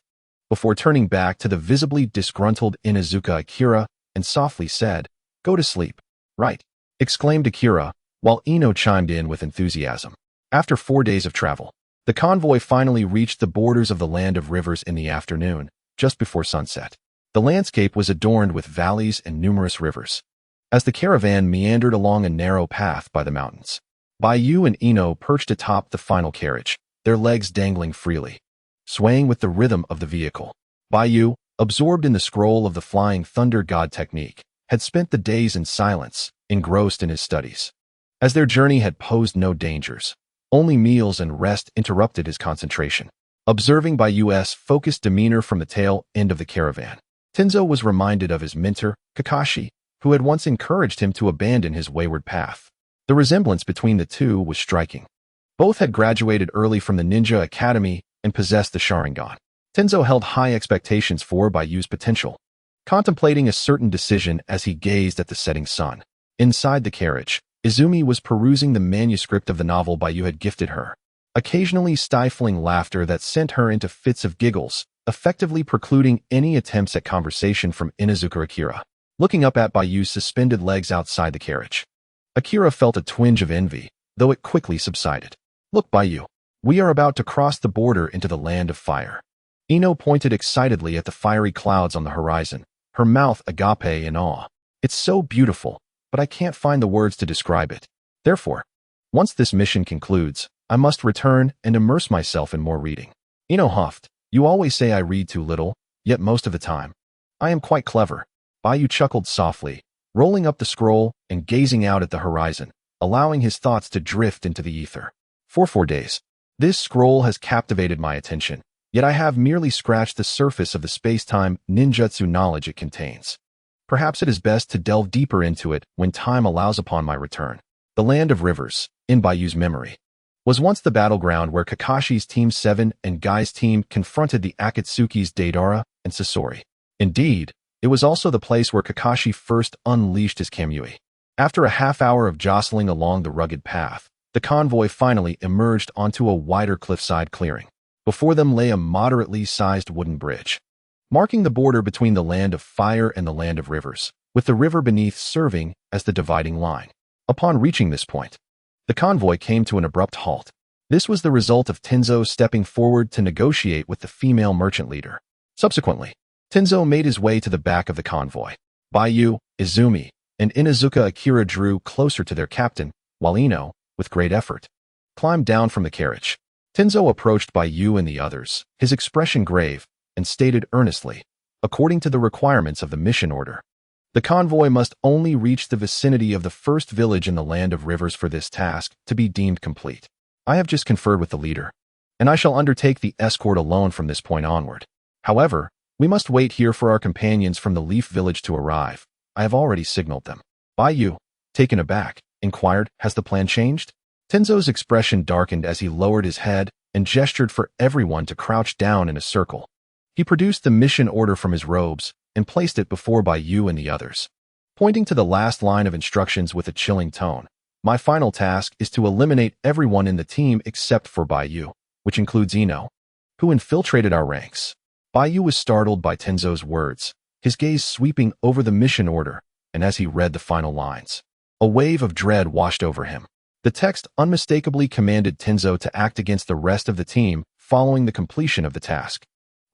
before turning back to the visibly disgruntled Inuzuka Akira and softly said, "Go to sleep." "Right," exclaimed Akira, while Ino chimed in with enthusiasm. After 4 days of travel, the convoy finally reached the borders of the land of rivers in the afternoon, just before sunset. The landscape was adorned with valleys and numerous rivers. As the caravan meandered along a narrow path by the mountains, Baiyu and Ino perched atop the final carriage, their legs dangling freely, swaying with the rhythm of the vehicle. Baiyu, absorbed in the scroll of the flying thunder god technique, had spent the days in silence, engrossed in his studies. As their journey had posed no dangers, only meals and rest interrupted his concentration. Observing Baiyu's focused demeanor from the tail end of the caravan, Tenzo was reminded of his mentor, Kakashi, who had once encouraged him to abandon his wayward path. The resemblance between the two was striking. Both had graduated early from the ninja academy and possessed the Sharingan. Tenzo held high expectations for Baiyu's potential, contemplating a certain decision as he gazed at the setting sun. Inside the carriage, Izumi was perusing the manuscript of the novel Baiyu had gifted her, occasionally stifling laughter that sent her into fits of giggles, effectively precluding any attempts at conversation from Inuzuka Akira. Looking up at Baiyu's suspended legs outside the carriage, Akira felt a twinge of envy, though it quickly subsided. "Look, Baiyu, we are about to cross the border into the land of fire." Ino pointed excitedly at the fiery clouds on the horizon, her mouth agape in awe. "It's so beautiful, but I can't find the words to describe it. Therefore, once this mission concludes, I must return and immerse myself in more reading." Ino huffed. "You always say I read too little, yet most of the time, I am quite clever." Baiyu chuckled softly, rolling up the scroll and gazing out at the horizon, allowing his thoughts to drift into the ether. "For 4 days, this scroll has captivated my attention, yet I have merely scratched the surface of the space-time ninjutsu knowledge it contains. Perhaps it is best to delve deeper into it when time allows upon my return." The land of rivers, in Baiyu's memory, was once the battleground where Kakashi's Team 7 and Gai's team confronted the Akatsuki's Deidara and Sasori. Indeed, it was also the place where Kakashi first unleashed his Kamui. After a half-hour of jostling along the rugged path, the convoy finally emerged onto a wider cliffside clearing. Before them lay a moderately sized wooden bridge, marking the border between the land of fire and the land of rivers, with the river beneath serving as the dividing line. Upon reaching this point, the convoy came to an abrupt halt. This was the result of Tenzo stepping forward to negotiate with the female merchant leader. Subsequently, Tenzo made his way to the back of the convoy. Baiyu, Izumi, and Inuzuka Akira drew closer to their captain, while Ino, with great effort, climbed down from the carriage. Tenzo approached Baiyu and the others, his expression grave, and stated earnestly, according to the requirements of the mission order, the convoy must only reach the vicinity of the first village in the land of rivers for this task to be deemed complete. I have just conferred with the leader, and I shall undertake the escort alone from this point onward. However, we must wait here for our companions from the Leaf Village to arrive. I have already signaled them." Baiyu, taken aback, inquired, "Has the plan changed?" Tenzo's expression darkened as he lowered his head and gestured for everyone to crouch down in a circle. He produced the mission order from his robes and placed it before Baiyu and the others. Pointing to the last line of instructions with a chilling tone, "My final task is to eliminate everyone in the team except for Baiyu, which includes Ino, who infiltrated our ranks." Baiyu was startled by Tenzo's words, his gaze sweeping over the mission order, and as he read the final lines, a wave of dread washed over him. The text unmistakably commanded Tenzo to act against the rest of the team following the completion of the task.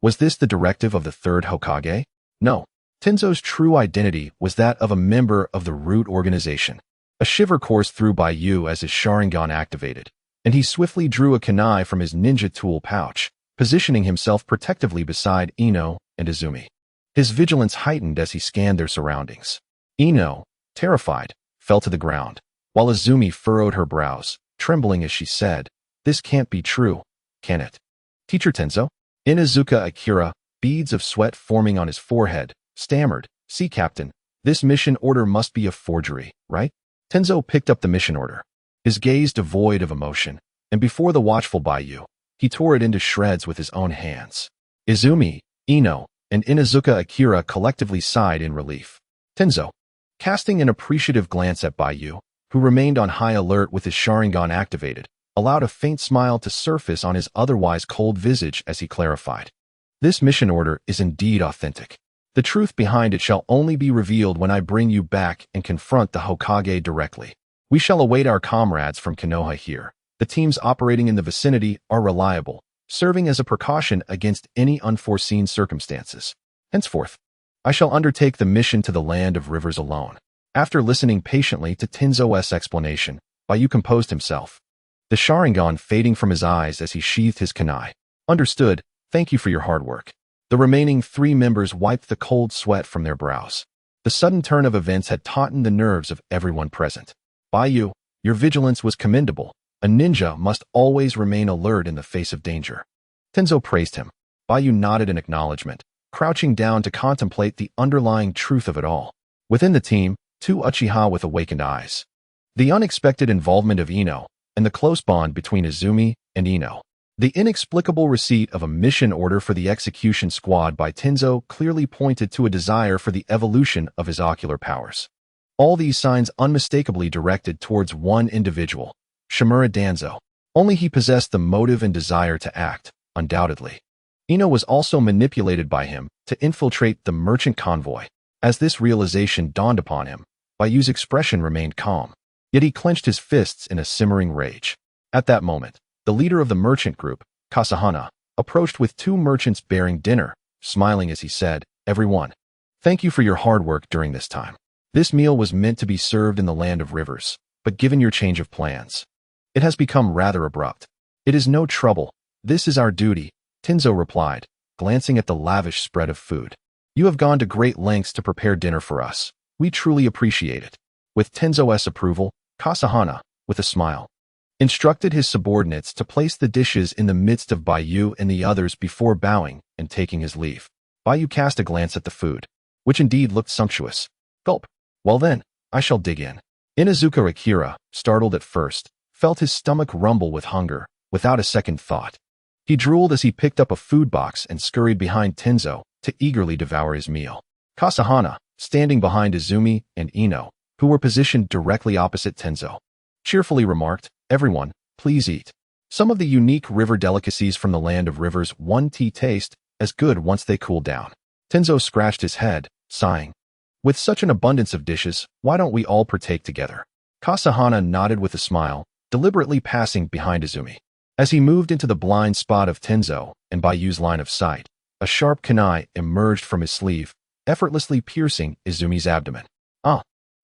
Was this the directive of the third Hokage? No. Tenzo's true identity was that of a member of the Root organization. A shiver coursed through Baiyu as his Sharingan activated, and he swiftly drew a kunai from his ninja tool pouch, positioning himself protectively beside Ino and Izumi. His vigilance heightened as he scanned their surroundings. Ino, terrified, fell to the ground, while Izumi furrowed her brows, trembling as she said, "This can't be true, can it?" "Teacher Tenzo?" Inuzuka Akira, beads of sweat forming on his forehead, stammered, "See, Captain, this mission order must be a forgery, right?" Tenzo picked up the mission order, his gaze devoid of emotion, and before the watchful Baiyu, he tore it into shreds with his own hands. Izumi, Ino, and Inuzuka Akira collectively sighed in relief. Tenzo, casting an appreciative glance at Baiyu, who remained on high alert with his Sharingan activated, allowed a faint smile to surface on his otherwise cold visage as he clarified. "This mission order is indeed authentic. The truth behind it shall only be revealed when I bring you back and confront the Hokage directly. We shall await our comrades from Konoha here. The teams operating in the vicinity are reliable, serving as a precaution against any unforeseen circumstances. Henceforth, I shall undertake the mission to the land of rivers alone." After listening patiently to Tenzo's explanation, Baiyu composed himself, the Sharingan fading from his eyes as he sheathed his kunai. "Understood. Thank you for your hard work." The remaining three members wiped the cold sweat from their brows. The sudden turn of events had tautened the nerves of everyone present. "Baiyu, your vigilance was commendable. A ninja must always remain alert in the face of danger." Tenzo praised him. Baiyu nodded in acknowledgement, crouching down to contemplate the underlying truth of it all. Within the team, two Uchiha with awakened eyes. The unexpected involvement of Ino, and the close bond between Izumi and Ino. The inexplicable receipt of a mission order for the execution squad by Tenzo clearly pointed to a desire for the evolution of his ocular powers. All these signs unmistakably directed towards one individual, Shimura Danzo. Only he possessed the motive and desire to act, undoubtedly. Ino was also manipulated by him to infiltrate the merchant convoy. As this realization dawned upon him, Baiyu's expression remained calm, yet he clenched his fists in a simmering rage. At that moment, the leader of the merchant group, Kasahana, approached with two merchants bearing dinner, smiling as he said, "Everyone, thank you for your hard work during this time. This meal was meant to be served in the land of rivers, but given your change of plans, it has become rather abrupt." "It is no trouble. This is our duty," Tenzo replied, glancing at the lavish spread of food. "You have gone to great lengths to prepare dinner for us. We truly appreciate it." With Tenzo's approval, Kasahana, with a smile, instructed his subordinates to place the dishes in the midst of Baiyu and the others before bowing and taking his leave. Baiyu cast a glance at the food, which indeed looked sumptuous. Gulp. "Well then, I shall dig in." Inuzuka Akira, startled at first, felt his stomach rumble with hunger, without a second thought. He drooled as he picked up a food box and scurried behind Tenzo to eagerly devour his meal. Kasahana, standing behind Izumi and Ino, who were positioned directly opposite Tenzo, cheerfully remarked, "Everyone, please eat. Some of the unique river delicacies from the land of rivers one tea taste as good once they cool down." Tenzo scratched his head, sighing. "With such an abundance of dishes, why don't we all partake together?" Kasahana nodded with a smile, deliberately passing behind Izumi. As he moved into the blind spot of Tenzo and Baiyu's line of sight, a sharp kunai emerged from his sleeve, effortlessly piercing Izumi's abdomen. "Ah!"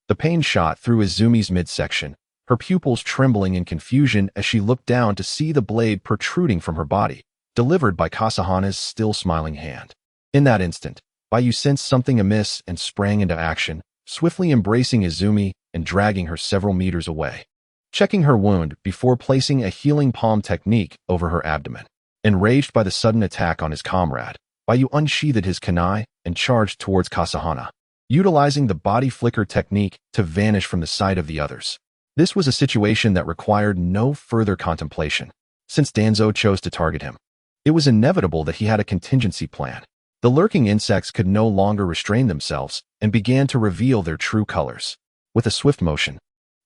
The pain shot through Izumi's midsection, her pupils trembling in confusion as she looked down to see the blade protruding from her body, delivered by Kasahana's still smiling hand. In that instant, Baiyu sensed something amiss and sprang into action, swiftly embracing Izumi and dragging her several meters away, checking her wound before placing a healing palm technique over her abdomen. Enraged by the sudden attack on his comrade, Baiyu unsheathed his kunai and charged towards Kasahana, utilizing the body flicker technique to vanish from the sight of the others. This was a situation that required no further contemplation, since Danzo chose to target him. It was inevitable that he had a contingency plan. The lurking insects could no longer restrain themselves and began to reveal their true colors. With a swift motion,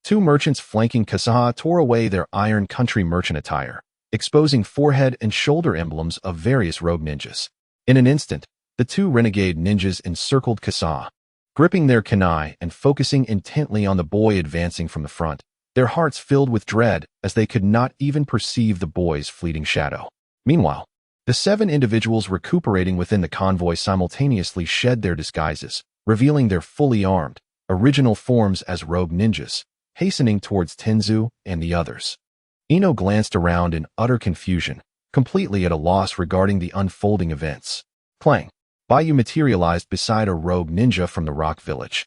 two merchants flanking Kasaha tore away their iron country merchant attire, exposing forehead and shoulder emblems of various rogue ninjas. In an instant, the two renegade ninjas encircled Kasaha, gripping their kunai and focusing intently on the boy advancing from the front, their hearts filled with dread as they could not even perceive the boy's fleeting shadow. Meanwhile, the 7 individuals recuperating within the convoy simultaneously shed their disguises, revealing their fully armed, original forms as rogue ninjas, hastening towards Tenzu and the others. Ino glanced around in utter confusion, completely at a loss regarding the unfolding events. Clang! Baiyu materialized beside a rogue ninja from the rock village,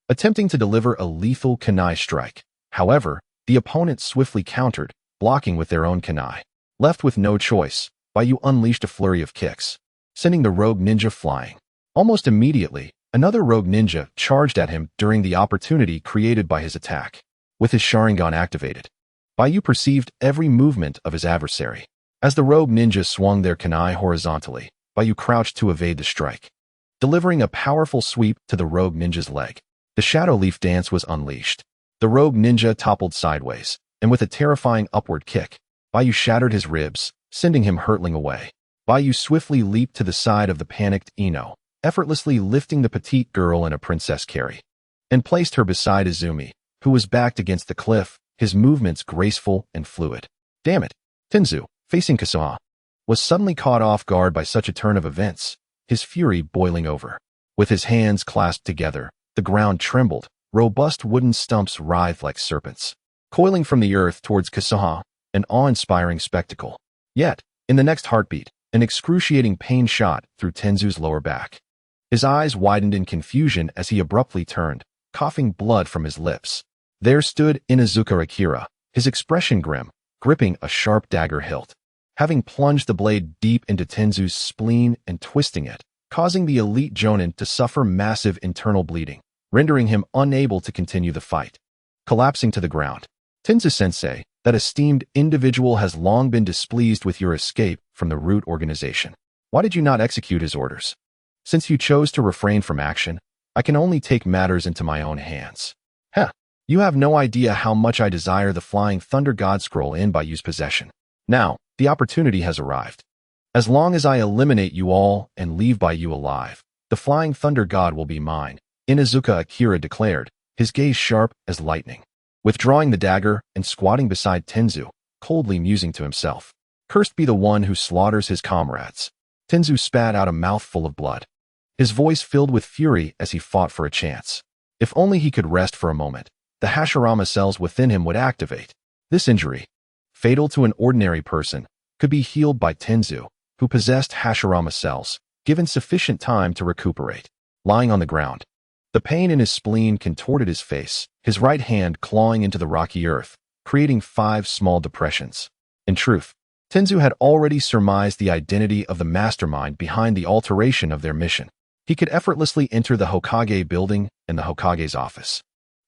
attempting to deliver a lethal kunai strike. However, the opponent swiftly countered, blocking with their own kunai. Left with no choice, Baiyu unleashed a flurry of kicks, sending the rogue ninja flying. Almost immediately, another rogue ninja charged at him during the opportunity created by his attack. With his Sharingan activated, Baiyu perceived every movement of his adversary. As the rogue ninja swung their kunai horizontally, Baiyu crouched to evade the strike, delivering a powerful sweep to the rogue ninja's leg. The shadow leaf dance was unleashed. The rogue ninja toppled sideways, and with a terrifying upward kick, Baiyu shattered his ribs, sending him hurtling away. Baiyu swiftly leaped to the side of the panicked Ino, effortlessly lifting the petite girl in a princess carry, and placed her beside Izumi, who was backed against the cliff, his movements graceful and fluid. Damn it! Tenzu, facing Kasaha, was suddenly caught off guard by such a turn of events, his fury boiling over. With his hands clasped together, the ground trembled, robust wooden stumps writhed like serpents, coiling from the earth towards Kasaha, an awe-inspiring spectacle. Yet, in the next heartbeat, an excruciating pain shot through Tenzu's lower back. His eyes widened in confusion as he abruptly turned, coughing blood from his lips. There stood Inuzuka Akira, his expression grim, gripping a sharp dagger hilt, having plunged the blade deep into Tenzu's spleen and twisting it, causing the elite jonin to suffer massive internal bleeding, rendering him unable to continue the fight. Collapsing to the ground, Tenzu-sensei, that esteemed individual has long been displeased with your escape from the Root organization. Why did you not execute his orders? Since you chose to refrain from action, I can only take matters into my own hands. Heh, you have no idea how much I desire the Flying Thunder God Scroll in Baiyu's possession. Now, the opportunity has arrived. As long as I eliminate you all and leave Baiyu alive, the Flying Thunder God will be mine, Inuzuka Akira declared, his gaze sharp as lightning. Withdrawing the dagger and squatting beside Tenzu, coldly musing to himself. Cursed be the one who slaughters his comrades. Tenzu spat out a mouthful of blood, his voice filled with fury as he fought for a chance. If only he could rest for a moment, the Hashirama cells within him would activate. This injury, fatal to an ordinary person, could be healed by Tenzu, who possessed Hashirama cells, given sufficient time to recuperate. Lying on the ground, the pain in his spleen contorted his face, his right hand clawing into the rocky earth, creating 5 small depressions. In truth, Tenzu had already surmised the identity of the mastermind behind the alteration of their mission. He could effortlessly enter the Hokage building and the Hokage's office,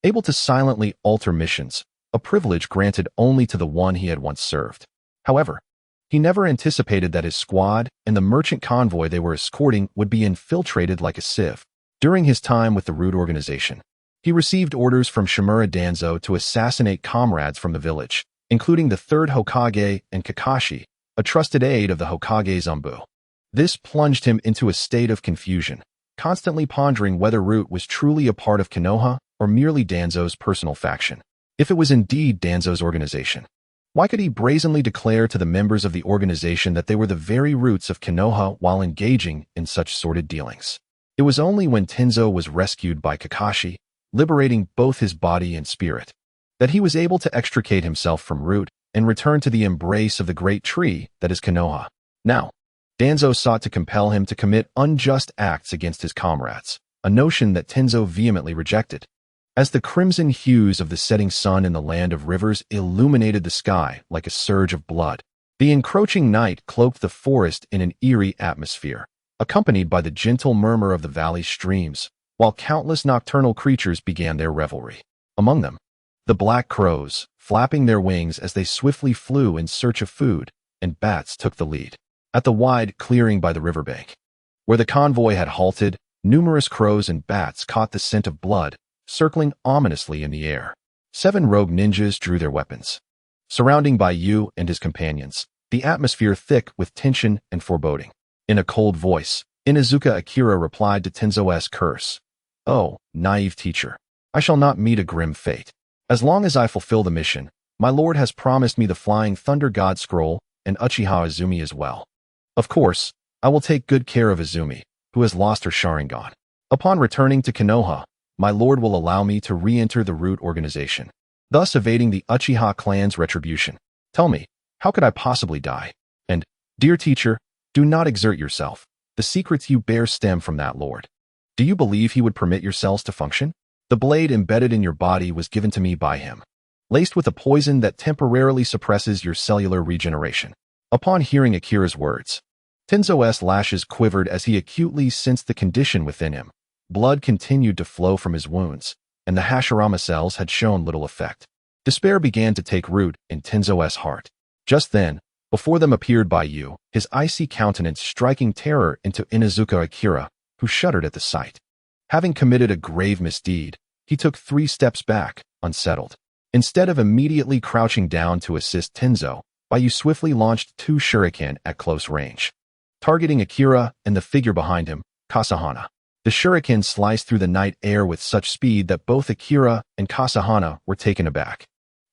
able to silently alter missions, a privilege granted only to the one he had once served. However, he never anticipated that his squad and the merchant convoy they were escorting would be infiltrated like a sieve. During his time with the Root organization, he received orders from Shimura Danzo to assassinate comrades from the village, including the 3rd Hokage and Kakashi, a trusted aide of the Hokage Zambu. This plunged him into a state of confusion, constantly pondering whether Root was truly a part of Konoha or merely Danzo's personal faction. If it was indeed Danzo's organization, why could he brazenly declare to the members of the organization that they were the very roots of Konoha while engaging in such sordid dealings? It was only when Tenzo was rescued by Kakashi, liberating both his body and spirit, that he was able to extricate himself from Root and return to the embrace of the great tree that is Konoha. Now, Danzo sought to compel him to commit unjust acts against his comrades, a notion that Tenzo vehemently rejected. As the crimson hues of the setting sun in the land of rivers illuminated the sky like a surge of blood, the encroaching night cloaked the forest in an eerie atmosphere, accompanied by the gentle murmur of the valley's streams, while countless nocturnal creatures began their revelry. Among them, the black crows, flapping their wings as they swiftly flew in search of food, and bats took the lead. At the wide clearing by the riverbank, Where the convoy had halted, numerous crows and bats caught the scent of blood, circling ominously in the air. 7 rogue ninjas drew their weapons. Surrounding Baiyu and his companions, the atmosphere thick with tension and foreboding. In a cold voice, Inuzuka Akira replied to Tenzo's curse. "Oh, naive teacher. I shall not meet a grim fate. As long as I fulfill the mission, my lord has promised me the Flying Thunder God Scroll and Uchiha Izumi as well. Of course, I will take good care of Izumi, who has lost her Sharingan. Upon returning to Konoha, my lord will allow me to re-enter the Root organization, thus evading the Uchiha clan's retribution. Tell me, how could I possibly die? And, dear teacher, do not exert yourself. The secrets you bear stem from that lord. Do you believe he would permit your cells to function? The blade embedded in your body was given to me by him, laced with a poison that temporarily suppresses your cellular regeneration." Upon hearing Akira's words, Tenzo's lashes quivered as he acutely sensed the condition within him. Blood continued to flow from his wounds, and the Hashirama cells had shown little effect. Despair began to take root in Tenzo's heart. Just then, before them appeared Baiyu, his icy countenance striking terror into Inuzuka Akira, who shuddered at the sight. Having committed a grave misdeed, he took 3 steps back, unsettled. Instead of immediately crouching down to assist Tenzo, Baiyu swiftly launched 2 shuriken at close range, targeting Akira and the figure behind him, Kasahana. The shuriken sliced through the night air with such speed that both Akira and Kasahana were taken aback,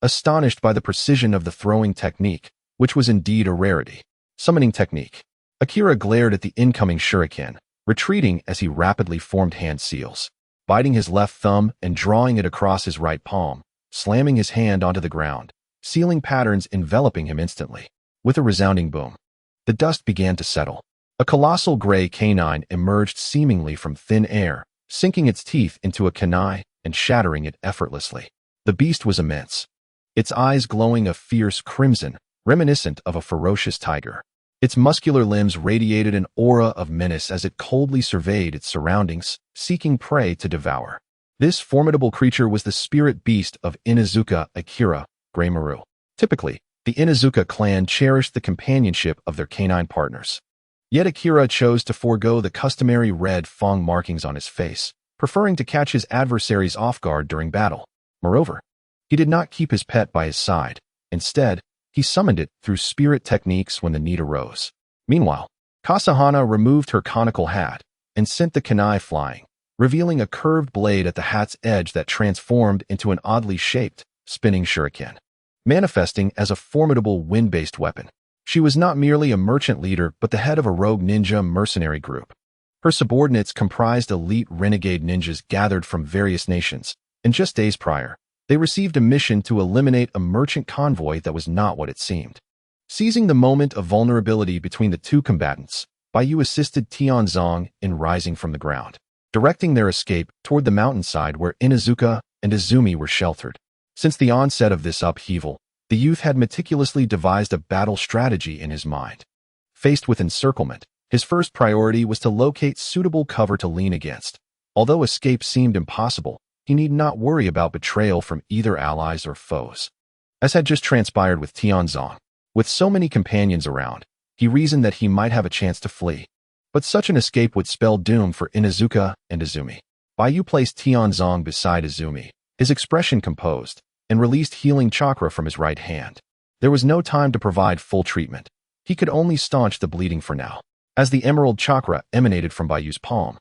astonished by the precision of the throwing technique, which was indeed a rarity. Summoning technique. Akira glared at the incoming shuriken, retreating as he rapidly formed hand seals, biting his left thumb and drawing it across his right palm, slamming his hand onto the ground, sealing patterns enveloping him instantly. With a resounding boom, the dust began to settle. A colossal gray canine emerged seemingly from thin air, sinking its teeth into a kunai and shattering it effortlessly. The beast was immense, its eyes glowing a fierce crimson, reminiscent of a ferocious tiger. Its muscular limbs radiated an aura of menace as it coldly surveyed its surroundings, seeking prey to devour. This formidable creature was the spirit beast of Inuzuka Akira, Grey Maru. Typically, the Inuzuka clan cherished the companionship of their canine partners. Yet Akira chose to forego the customary red fang markings on his face, preferring to catch his adversaries off guard during battle. Moreover, he did not keep his pet by his side. Instead, he summoned it through spirit techniques when the need arose. Meanwhile, Kasahana removed her conical hat and sent the kunai flying, revealing a curved blade at the hat's edge that transformed into an oddly shaped, spinning shuriken, manifesting as a formidable wind-based weapon. She was not merely a merchant leader but the head of a rogue ninja mercenary group. Her subordinates comprised elite renegade ninjas gathered from various nations, and just days prior, they received a mission to eliminate a merchant convoy that was not what it seemed. Seizing the moment of vulnerability between the 2 combatants, Baiyu assisted Tianzong in rising from the ground, directing their escape toward the mountainside where Inuzuka and Izumi were sheltered. Since the onset of this upheaval, the youth had meticulously devised a battle strategy in his mind. Faced with encirclement, his first priority was to locate suitable cover to lean against. Although escape seemed impossible, he need not worry about betrayal from either allies or foes. As had just transpired with Tianzong, with so many companions around, he reasoned that he might have a chance to flee. But such an escape would spell doom for Inuzuka and Izumi. Baiyu placed Tianzong beside Izumi, his expression composed, and released healing chakra from his right hand. There was no time to provide full treatment. He could only staunch the bleeding for now. As the emerald chakra emanated from Baiyu's palm,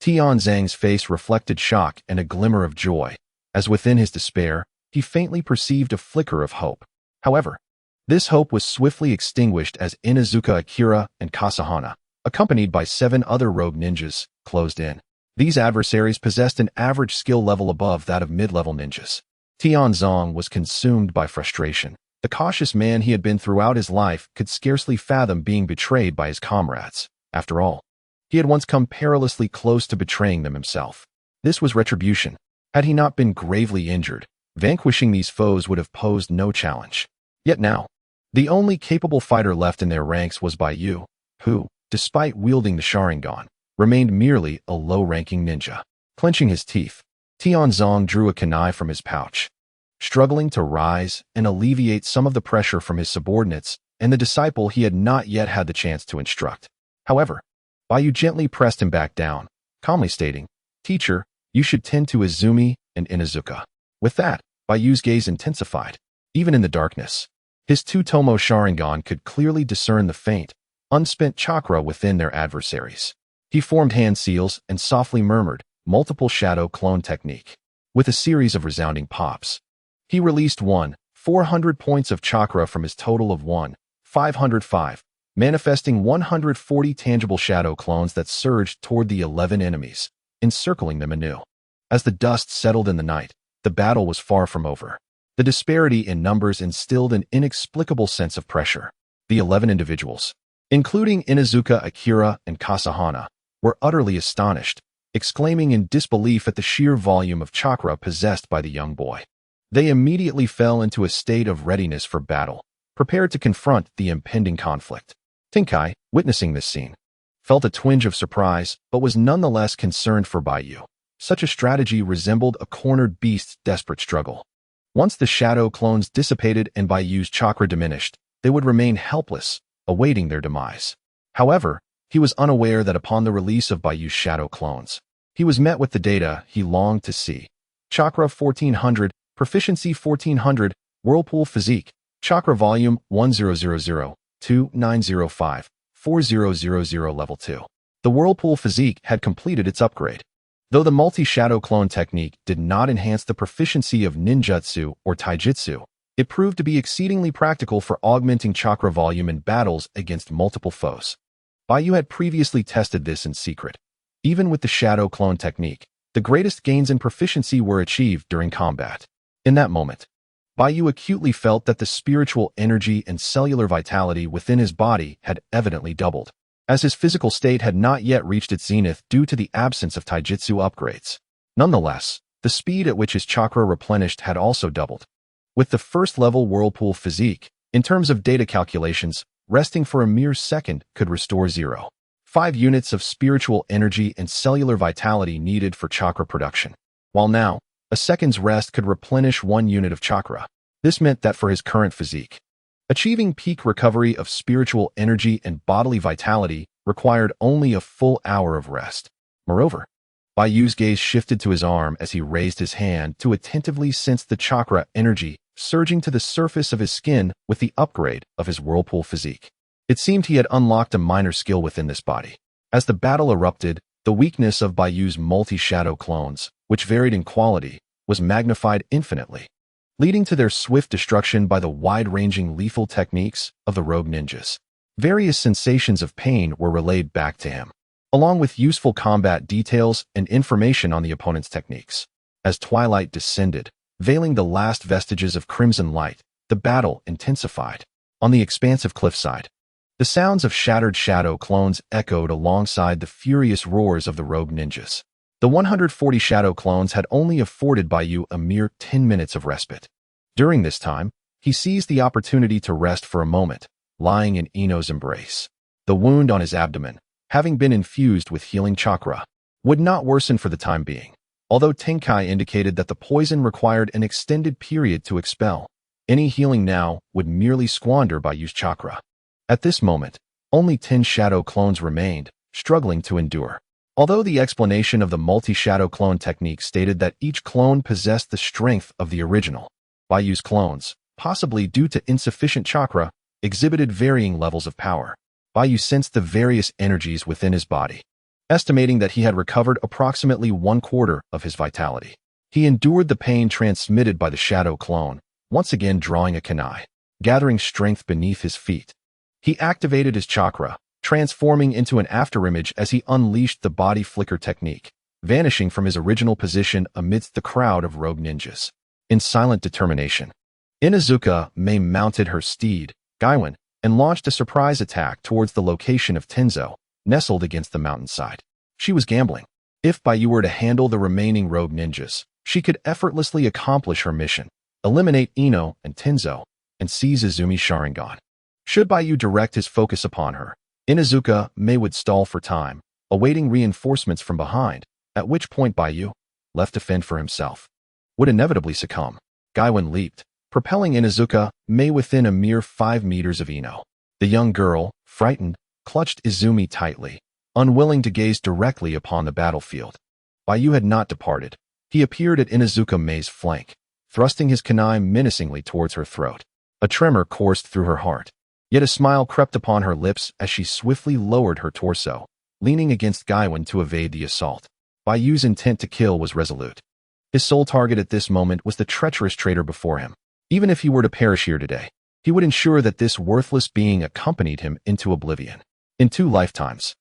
Tianzong's face reflected shock and a glimmer of joy, as within his despair, he faintly perceived a flicker of hope. However, this hope was swiftly extinguished as Inuzuka Akira and Kasahana, accompanied by 7 other rogue ninjas, closed in. These adversaries possessed an average skill level above that of mid-level ninjas. Tianzong was consumed by frustration. The cautious man he had been throughout his life could scarcely fathom being betrayed by his comrades. After all, he had once come perilously close to betraying them himself. This was retribution. Had he not been gravely injured, vanquishing these foes would have posed no challenge. Yet now, the only capable fighter left in their ranks was Baiyu, who, despite wielding the Sharingan, remained merely a low-ranking ninja. Clenching his teeth, Tianzong drew a kunai from his pouch, struggling to rise and alleviate some of the pressure from his subordinates and the disciple he had not yet had the chance to instruct. However, Baiyu gently pressed him back down, calmly stating, "Teacher, you should tend to Izumi and Inuzuka." With that, Baiyu's gaze intensified. Even in the darkness, his two-tomo Sharingan could clearly discern the faint, unspent chakra within their adversaries. He formed hand seals and softly murmured, "Multiple shadow clone technique." With a series of resounding pops, he released 400 points of chakra from his total of 505, manifesting 140 tangible shadow clones that surged toward the 11 enemies, encircling them anew. As the dust settled in the night, the battle was far from over. The disparity in numbers instilled an inexplicable sense of pressure. The 11 individuals, including Inuzuka, Akira, and Kasahana, were utterly astonished, exclaiming in disbelief at the sheer volume of chakra possessed by the young boy. They immediately fell into a state of readiness for battle, prepared to confront the impending conflict. Tenkai, witnessing this scene, felt a twinge of surprise but was nonetheless concerned for Baiyu. Such a strategy resembled a cornered beast's desperate struggle. Once the shadow clones dissipated and Baiyu's chakra diminished, they would remain helpless, awaiting their demise. However, he was unaware that upon the release of Baiyu's shadow clones, he was met with the data he longed to see. Chakra 1400, Proficiency 1400, Whirlpool Physique, Chakra Volume 1000-2905, 4000 Level 2. The Whirlpool Physique had completed its upgrade. Though the multi-shadow clone technique did not enhance the proficiency of ninjutsu or taijutsu, it proved to be exceedingly practical for augmenting chakra volume in battles against multiple foes. Baiyu had previously tested this in secret. Even with the shadow clone technique, the greatest gains in proficiency were achieved during combat. In that moment, Baiyu acutely felt that the spiritual energy and cellular vitality within his body had evidently doubled, as his physical state had not yet reached its zenith due to the absence of taijutsu upgrades. Nonetheless, the speed at which his chakra replenished had also doubled. With the first-level Whirlpool Physique, in terms of data calculations, resting for a mere second could restore 0.5 units of spiritual energy and cellular vitality needed for chakra production, while now, a second's rest could replenish 1 unit of chakra. This meant that for his current physique, achieving peak recovery of spiritual energy and bodily vitality required only a full hour of rest. Moreover, Baiyu's gaze shifted to his arm as he raised his hand to attentively sense the chakra energy surging to the surface of his skin with the upgrade of his Whirlpool Physique. It seemed he had unlocked a minor skill within this body. As the battle erupted, the weakness of Baiyu's multi-shadow clones, which varied in quality, was magnified infinitely, leading to their swift destruction by the wide-ranging lethal techniques of the rogue ninjas. Various sensations of pain were relayed back to him, along with useful combat details and information on the opponent's techniques. As twilight descended, veiling the last vestiges of crimson light, the battle intensified. On the expansive cliffside, the sounds of shattered shadow clones echoed alongside the furious roars of the rogue ninjas. The 140 shadow clones had only afforded Baiyu a mere 10 minutes of respite. During this time, he seized the opportunity to rest for a moment, lying in Ino's embrace. The wound on his abdomen, having been infused with healing chakra, would not worsen for the time being. Although Tenkai indicated that the poison required an extended period to expel, any healing now would merely squander Baiyu's chakra. At this moment, only 10 shadow clones remained, struggling to endure. Although the explanation of the multi-shadow clone technique stated that each clone possessed the strength of the original, Baiyu's clones, possibly due to insufficient chakra, exhibited varying levels of power. Baiyu sensed the various energies within his body, estimating that he had recovered approximately 1/4 of his vitality. He endured the pain transmitted by the shadow clone, once again drawing a kunai, gathering strength beneath his feet. He activated his chakra, transforming into an afterimage as he unleashed the body flicker technique, vanishing from his original position amidst the crowd of rogue ninjas. In silent determination, Inuzuka Mei mounted her steed, Gaiwan, and launched a surprise attack towards the location of Tenzo, nestled against the mountainside. She was gambling. If Baiyu were to handle the remaining rogue ninjas, she could effortlessly accomplish her mission, eliminate Ino and Tenzo, and seize Izumi's Sharingan. Should Baiyu direct his focus upon her, Inuzuka Mei would stall for time, awaiting reinforcements from behind, at which point Baiyu, left to fend for himself, would inevitably succumb. Gaiwan leaped, propelling Inuzuka Mei within a mere 5 meters of Ino. The young girl, frightened, clutched Izumi tightly, unwilling to gaze directly upon the battlefield. Baiyu had not departed. He appeared at Inuzuka Mei's flank, thrusting his kunai menacingly towards her throat. A tremor coursed through her heart, yet a smile crept upon her lips as she swiftly lowered her torso, leaning against Gaiwan to evade the assault. Baiyu's intent to kill was resolute. His sole target at this moment was the treacherous traitor before him. Even if he were to perish here today, he would ensure that this worthless being accompanied him into oblivion. In 2 lifetimes.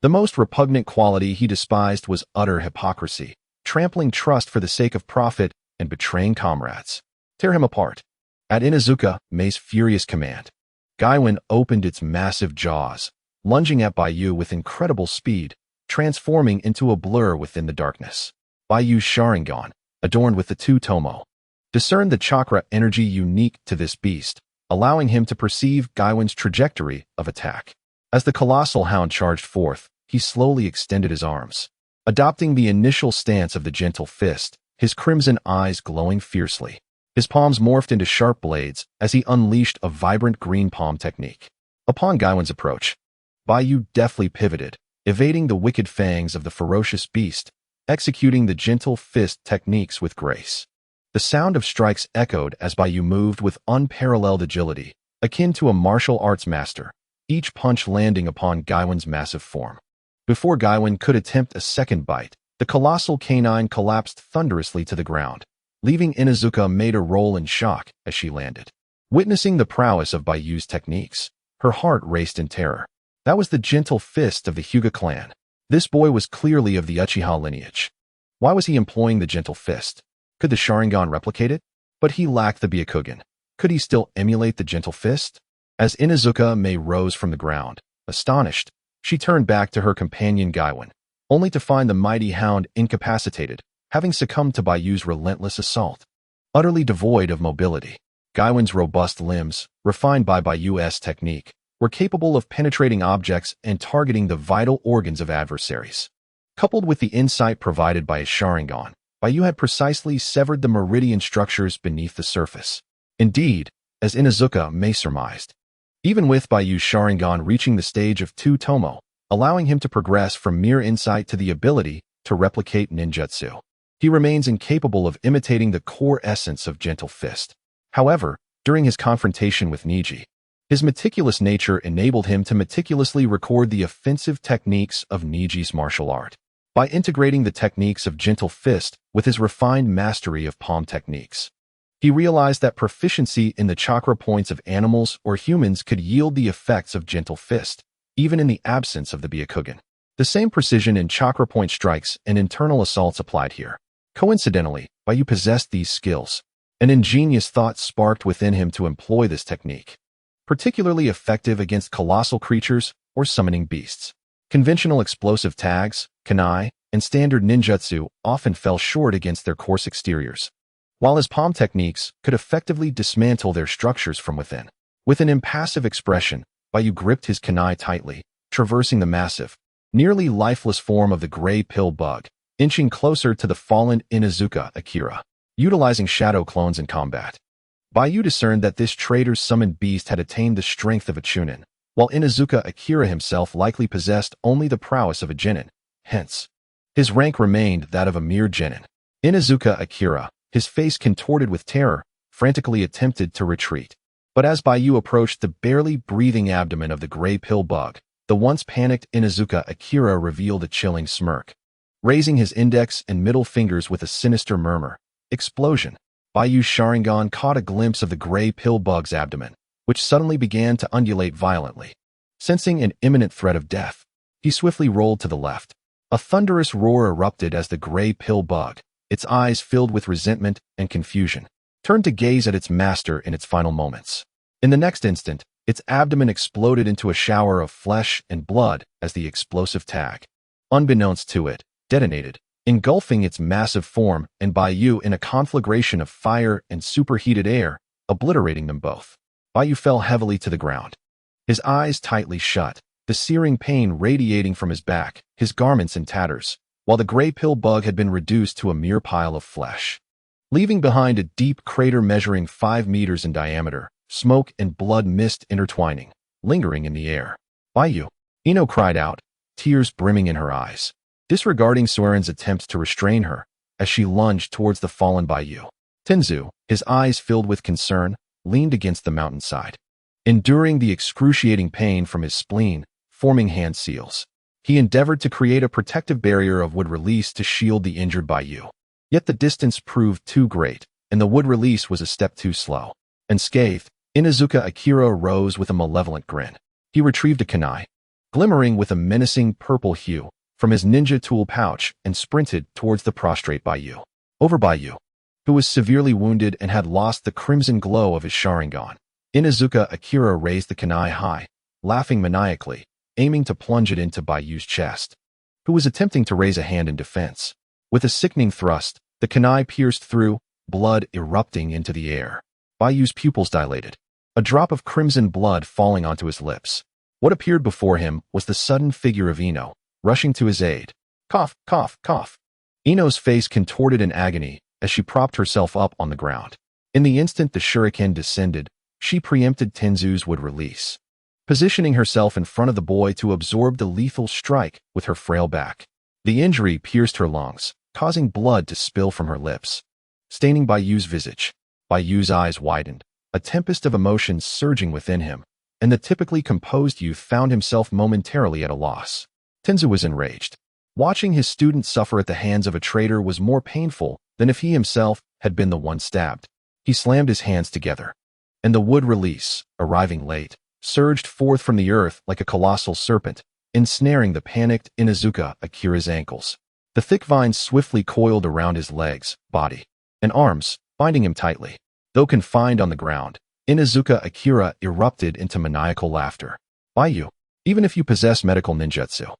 The most repugnant quality he despised was utter hypocrisy, trampling trust for the sake of profit and betraying comrades. Tear him apart. At Inuzuka Mei's furious command, Gaiwan opened its massive jaws, lunging at Baiyu with incredible speed, transforming into a blur within the darkness. Baiyu's Sharingan, adorned with the 2 tomo, discerned the chakra energy unique to this beast, allowing him to perceive Gaiwan's trajectory of attack. As the colossal hound charged forth, he slowly extended his arms, adopting the initial stance of the gentle fist, his crimson eyes glowing fiercely. His palms morphed into sharp blades as he unleashed a vibrant green palm technique. Upon Gaiwan's approach, Baiyu deftly pivoted, evading the wicked fangs of the ferocious beast, executing the gentle fist techniques with grace. The sound of strikes echoed as Baiyu moved with unparalleled agility, akin to a martial arts master, each punch landing upon Gaiwan's massive form. Before Gaiwan could attempt a second bite, the colossal canine collapsed thunderously to the ground, leaving Inuzuka Mei to roll in shock as she landed. Witnessing the prowess of Baiyu's techniques, her heart raced in terror. That was the gentle fist of the Hyuga clan. This boy was clearly of the Uchiha lineage. Why was he employing the gentle fist? Could the Sharingan replicate it? But he lacked the Byakugan. Could he still emulate the gentle fist? As Inuzuka Mei rose from the ground, astonished, she turned back to her companion Gaiwan, only to find the mighty hound incapacitated, having succumbed to Baiyu's relentless assault. Utterly devoid of mobility, Gaiwan's robust limbs, refined by Baiyu's technique, were capable of penetrating objects and targeting the vital organs of adversaries. Coupled with the insight provided by his Sharingan, Baiyu had precisely severed the meridian structures beneath the surface. Indeed, as Inuzuka Mei surmised, even with Baiyu's Sharingan reaching the stage of 2 tomo, allowing him to progress from mere insight to the ability to replicate ninjutsu, he remains incapable of imitating the core essence of gentle fist. However, during his confrontation with Niji, his meticulous nature enabled him to meticulously record the offensive techniques of Niji's martial art. By integrating the techniques of gentle fist with his refined mastery of palm techniques, he realized that proficiency in the chakra points of animals or humans could yield the effects of gentle fist, even in the absence of the Byakugan. The same precision in chakra point strikes and internal assaults applied here. Coincidentally, Baiyu possessed these skills. An ingenious thought sparked within him to employ this technique, particularly effective against colossal creatures or summoning beasts. Conventional explosive tags, kunai, and standard ninjutsu often fell short against their coarse exteriors, while his palm techniques could effectively dismantle their structures from within. With an impassive expression, Baiyu gripped his kunai tightly, traversing the massive, nearly lifeless form of the gray pill bug, inching closer to the fallen Inuzuka Akira. Utilizing shadow clones in combat, Baiyu discerned that this traitor's summoned beast had attained the strength of a chunin, while Inuzuka Akira himself likely possessed only the prowess of a genin. Hence, his rank remained that of a mere genin. Inuzuka Akira, his face contorted with terror, frantically attempted to retreat. But as Baiyu approached the barely breathing abdomen of the gray pill bug, the once panicked Inuzuka Akira revealed a chilling smirk. Raising his index and middle fingers with a sinister murmur, explosion, Baiyu's Sharingan caught a glimpse of the gray pill bug's abdomen, which suddenly began to undulate violently. Sensing an imminent threat of death, he swiftly rolled to the left. A thunderous roar erupted as the gray pill bug, its eyes filled with resentment and confusion, turned to gaze at its master in its final moments. In the next instant, its abdomen exploded into a shower of flesh and blood as the explosive tag, unbeknownst to it, detonated, engulfing its massive form and Baiyu in a conflagration of fire and superheated air, obliterating them both. Baiyu fell heavily to the ground, his eyes tightly shut, the searing pain radiating from his back, his garments in tatters, while the gray pill bug had been reduced to a mere pile of flesh. Leaving behind a deep crater measuring 5 meters in diameter, smoke and blood mist intertwining, lingering in the air. Baiyu! Ino cried out, tears brimming in her eyes, disregarding Sueren's attempts to restrain her as she lunged towards the fallen Baiyu. Tenzu, his eyes filled with concern, leaned against the mountainside, enduring the excruciating pain from his spleen, forming hand seals. He endeavored to create a protective barrier of wood release to shield the injured Baiyu. Yet the distance proved too great, and the wood release was a step too slow. Unscathed, Inuzuka Akira rose with a malevolent grin. He retrieved a kunai, glimmering with a menacing purple hue, from his ninja tool pouch and sprinted towards the prostrate Baiyu. Over Baiyu, who was severely wounded and had lost the crimson glow of his Sharingan. Inuzuka Akira raised the kunai high, laughing maniacally, aiming to plunge it into Baiyu's chest, who was attempting to raise a hand in defense. With a sickening thrust, the kunai pierced through, blood erupting into the air. Baiyu's pupils dilated, a drop of crimson blood falling onto his lips. What appeared before him was the sudden figure of Ino, rushing to his aid. Cough, cough, cough. Ino's face contorted in agony as she propped herself up on the ground. In the instant the shuriken descended, she preempted Tenzu's wood release, positioning herself in front of the boy to absorb the lethal strike with her frail back. The injury pierced her lungs, causing blood to spill from her lips, staining Baiyu's visage. Baiyu's eyes widened, a tempest of emotions surging within him, and the typically composed youth found himself momentarily at a loss. Tenzu was enraged. Watching his student suffer at the hands of a traitor was more painful than if he himself had been the one stabbed. He slammed his hands together, and the wood release, arriving late, surged forth from the earth like a colossal serpent, ensnaring the panicked Inuzuka Akira's ankles. The thick vines swiftly coiled around his legs, body, and arms, binding him tightly. Though confined on the ground, Inuzuka Akira erupted into maniacal laughter. Baiyu, even if you possess medical ninjutsu,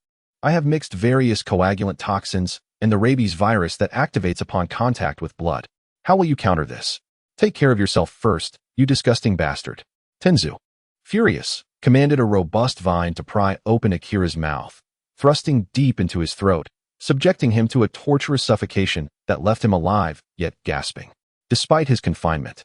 I have mixed various coagulant toxins and the rabies virus that activates upon contact with blood. How will you counter this? Take care of yourself first, you disgusting bastard. Tenzu, furious, commanded a robust vine to pry open Akira's mouth, thrusting deep into his throat, subjecting him to a torturous suffocation that left him alive, yet gasping. Despite his confinement,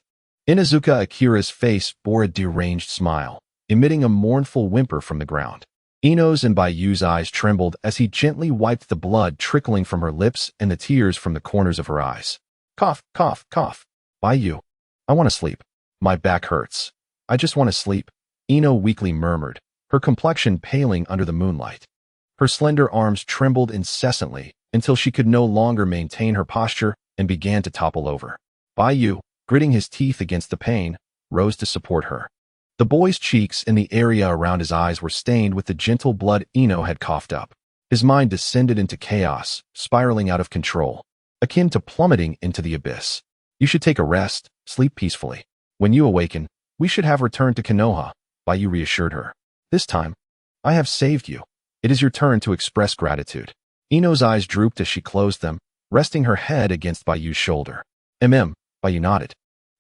Inuzuka Akira's face bore a deranged smile, emitting a mournful whimper from the ground. Ino's and Baiyu's eyes trembled as he gently wiped the blood trickling from her lips and the tears from the corners of her eyes. Cough, cough, cough. Baiyu, I want to sleep. My back hurts. I just want to sleep, Ino weakly murmured, her complexion paling under the moonlight. Her slender arms trembled incessantly until she could no longer maintain her posture and began to topple over. Baiyu, gritting his teeth against the pain, rose to support her. The boy's cheeks and the area around his eyes were stained with the gentle blood Ino had coughed up. His mind descended into chaos, spiraling out of control, akin to plummeting into the abyss. You should take a rest, sleep peacefully. When you awaken, we should have returned to Konoha, Baiyu reassured her. This time, I have saved you. It is your turn to express gratitude. Ino's eyes drooped as she closed them, resting her head against Baiyu's shoulder. Baiyu nodded,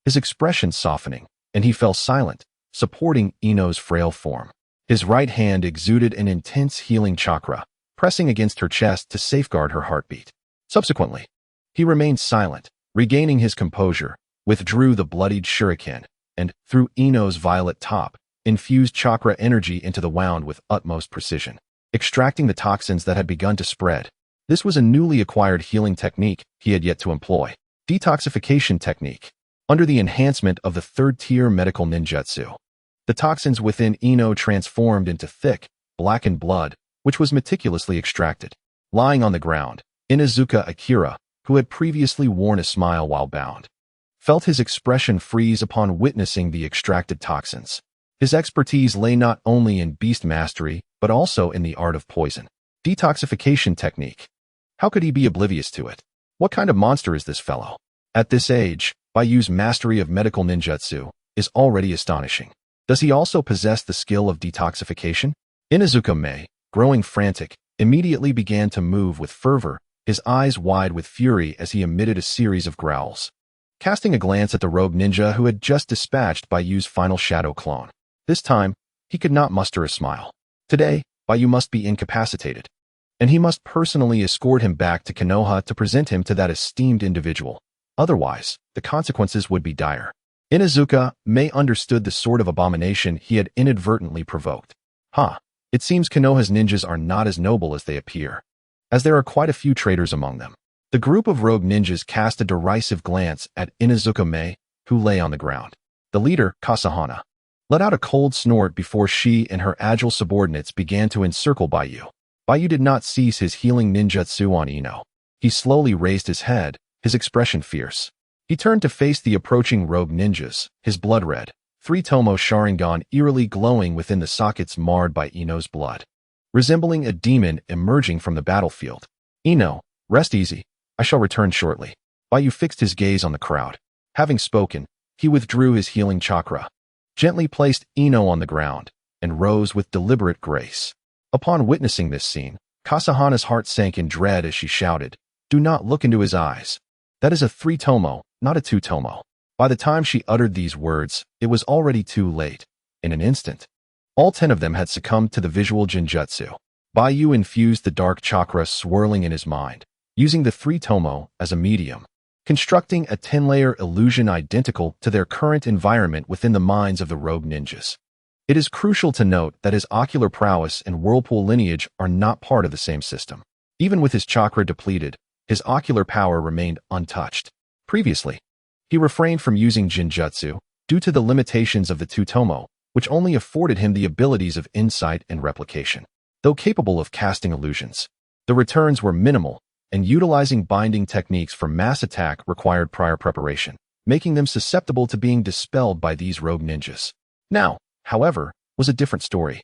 his expression softening, and he fell silent, supporting Ino's frail form. His right hand exuded an intense healing chakra, pressing against her chest to safeguard her heartbeat. Subsequently, he remained silent, regaining his composure, withdrew the bloodied shuriken, and, through Ino's violet top, infused chakra energy into the wound with utmost precision, extracting the toxins that had begun to spread. This was a newly acquired healing technique he had yet to employ. Detoxification technique. Under the enhancement of the third-tier medical ninjutsu, the toxins within Ino transformed into thick, blackened blood, which was meticulously extracted. Lying on the ground, Inuzuka Akira, who had previously worn a smile while bound, felt his expression freeze upon witnessing the extracted toxins. His expertise lay not only in beast mastery, but also in the art of poison. Detoxification technique. How could he be oblivious to it? What kind of monster is this fellow? At this age, Baiyu's mastery of medical ninjutsu is already astonishing. Does he also possess the skill of detoxification? Inuzuka Mei, growing frantic, immediately began to move with fervor, his eyes wide with fury as he emitted a series of growls. Casting a glance at the rogue ninja who had just dispatched Baiyu's final shadow clone. This time, he could not muster a smile. Today, Baiyu must be incapacitated, and he must personally escort him back to Konoha to present him to that esteemed individual. Otherwise, the consequences would be dire. Inuzuka Mei understood the sort of abomination he had inadvertently provoked. It seems Konoha's ninjas are not as noble as they appear, as there are quite a few traitors among them. The group of rogue ninjas cast a derisive glance at Inuzuka Mei, who lay on the ground. The leader, Kasahana, let out a cold snort before she and her agile subordinates began to encircle Baiyu. Baiyu did not cease his healing ninjutsu on Ino. He slowly raised his head, his expression fierce. He turned to face the approaching rogue ninjas, his blood red, three-tomo Sharingan eerily glowing within the sockets marred by Ino's blood, resembling a demon emerging from the battlefield. Ino, rest easy. I shall return shortly. Baiyu fixed his gaze on the crowd. Having spoken, he withdrew his healing chakra, gently placed Ino on the ground, and rose with deliberate grace. Upon witnessing this scene, Kasahana's heart sank in dread as she shouted, "Do not look into his eyes. That is a three-tomo, not a two-tomo." By the time she uttered these words, it was already too late. In an instant, all 10 of them had succumbed to the visual genjutsu. Baiyu infused the dark chakra swirling in his mind, using the three-tomo as a medium, constructing a 10-layer illusion identical to their current environment within the minds of the rogue ninjas. It is crucial to note that his ocular prowess and whirlpool lineage are not part of the same system. Even with his chakra depleted, his ocular power remained untouched. Previously, he refrained from using genjutsu due to the limitations of the two-tomo, which only afforded him the abilities of insight and replication. Though capable of casting illusions, the returns were minimal, and utilizing binding techniques for mass attack required prior preparation, making them susceptible to being dispelled by these rogue ninjas. Now, however, was a different story.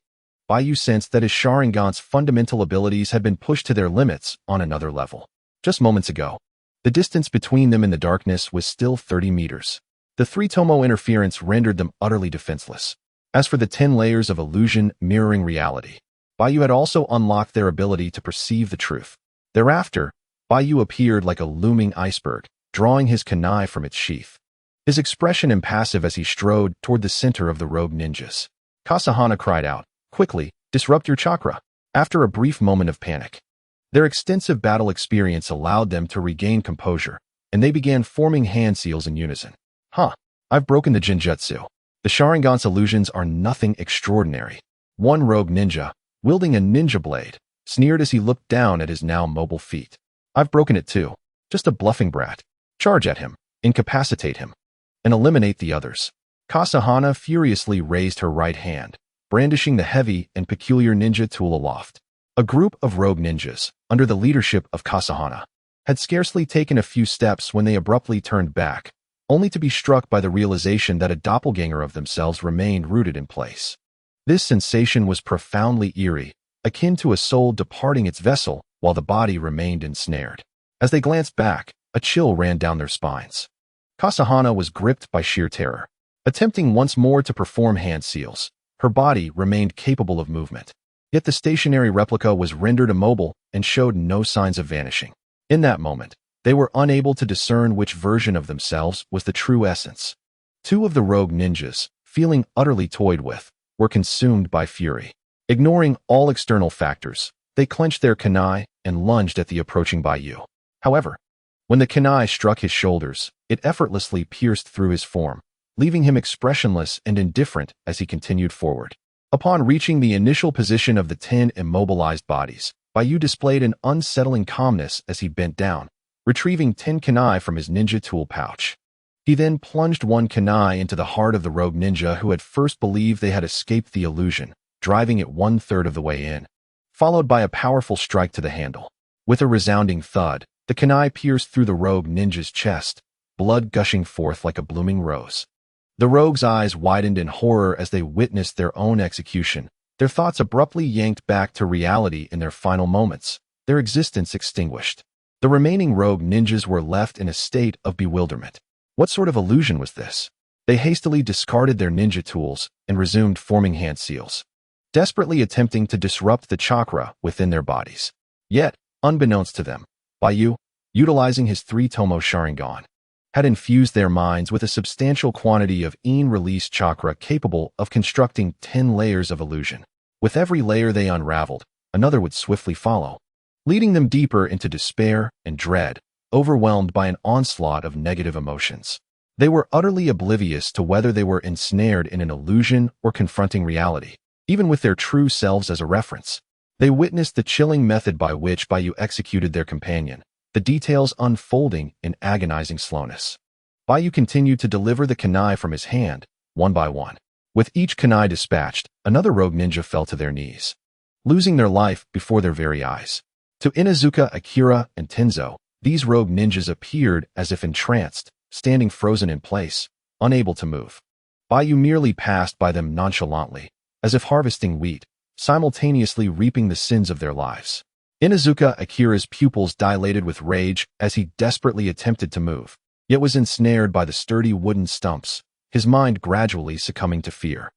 Baiyu sensed that his Sharingan's fundamental abilities had been pushed to their limits on another level. Just moments ago, the distance between them in the darkness was still 30 meters. The three-tomo interference rendered them utterly defenseless. As for the 10 layers of illusion mirroring reality, Baiyu had also unlocked their ability to perceive the truth. Thereafter, Baiyu appeared like a looming iceberg, drawing his kunai from its sheath, his expression impassive as he strode toward the center of the rogue ninjas. Kasahana cried out, "Quickly, disrupt your chakra." After a brief moment of panic, their extensive battle experience allowed them to regain composure, and they began forming hand seals in unison. I've broken the genjutsu. The Sharingan's illusions are nothing extraordinary. One rogue ninja, wielding a ninja blade, sneered as he looked down at his now mobile feet. I've broken it too. Just a bluffing brat. Charge at him, incapacitate him, and eliminate the others. Kasahana furiously raised her right hand, brandishing the heavy and peculiar ninja tool aloft. A group of rogue ninjas, under the leadership of Kasahana, had scarcely taken a few steps when they abruptly turned back, only to be struck by the realization that a doppelganger of themselves remained rooted in place. This sensation was profoundly eerie, akin to a soul departing its vessel while the body remained ensnared. As they glanced back, a chill ran down their spines. Kasahana was gripped by sheer terror. Attempting once more to perform hand seals, her body remained capable of movement. Yet the stationary replica was rendered immobile and showed no signs of vanishing. In that moment, they were unable to discern which version of themselves was the true essence. 2 of the rogue ninjas, feeling utterly toyed with, were consumed by fury. Ignoring all external factors, they clenched their kunai and lunged at the approaching Baiyu. However, when the kunai struck his shoulders, it effortlessly pierced through his form, leaving him expressionless and indifferent as he continued forward. Upon reaching the initial position of the 10 immobilized bodies, Baiyu displayed an unsettling calmness as he bent down, retrieving 10 kunai from his ninja tool pouch. He then plunged 1 kunai into the heart of the rogue ninja who had first believed they had escaped the illusion, driving it 1/3 of the way in, followed by a powerful strike to the handle. With a resounding thud, the kunai pierced through the rogue ninja's chest, blood gushing forth like a blooming rose. The rogue's eyes widened in horror as they witnessed their own execution, their thoughts abruptly yanked back to reality in their final moments, their existence extinguished. The remaining rogue ninjas were left in a state of bewilderment. What sort of illusion was this? They hastily discarded their ninja tools and resumed forming hand seals, desperately attempting to disrupt the chakra within their bodies. Yet, unbeknownst to them, Baiyu, utilizing his three-tomo Sharingan, had infused their minds with a substantial quantity of in-release chakra capable of constructing 10 layers of illusion. With every layer they unraveled, another would swiftly follow, leading them deeper into despair and dread, overwhelmed by an onslaught of negative emotions. They were utterly oblivious to whether they were ensnared in an illusion or confronting reality. even with their true selves as a reference. They witnessed the chilling method by which Baiyu executed their companion, the details unfolding in agonizing slowness. Baiyu continued to deliver the kunai from his hand, one by one. With each kunai dispatched, another rogue ninja fell to their knees, losing their life before their very eyes. To Inuzuka, Akira, and Tenzo, these rogue ninjas appeared as if entranced, standing frozen in place, unable to move. Baiyu merely passed by them nonchalantly, as if harvesting wheat, simultaneously reaping the sins of their lives. Inuzuka Akira's pupils dilated with rage as he desperately attempted to move, yet was ensnared by the sturdy wooden stumps, his mind gradually succumbing to fear.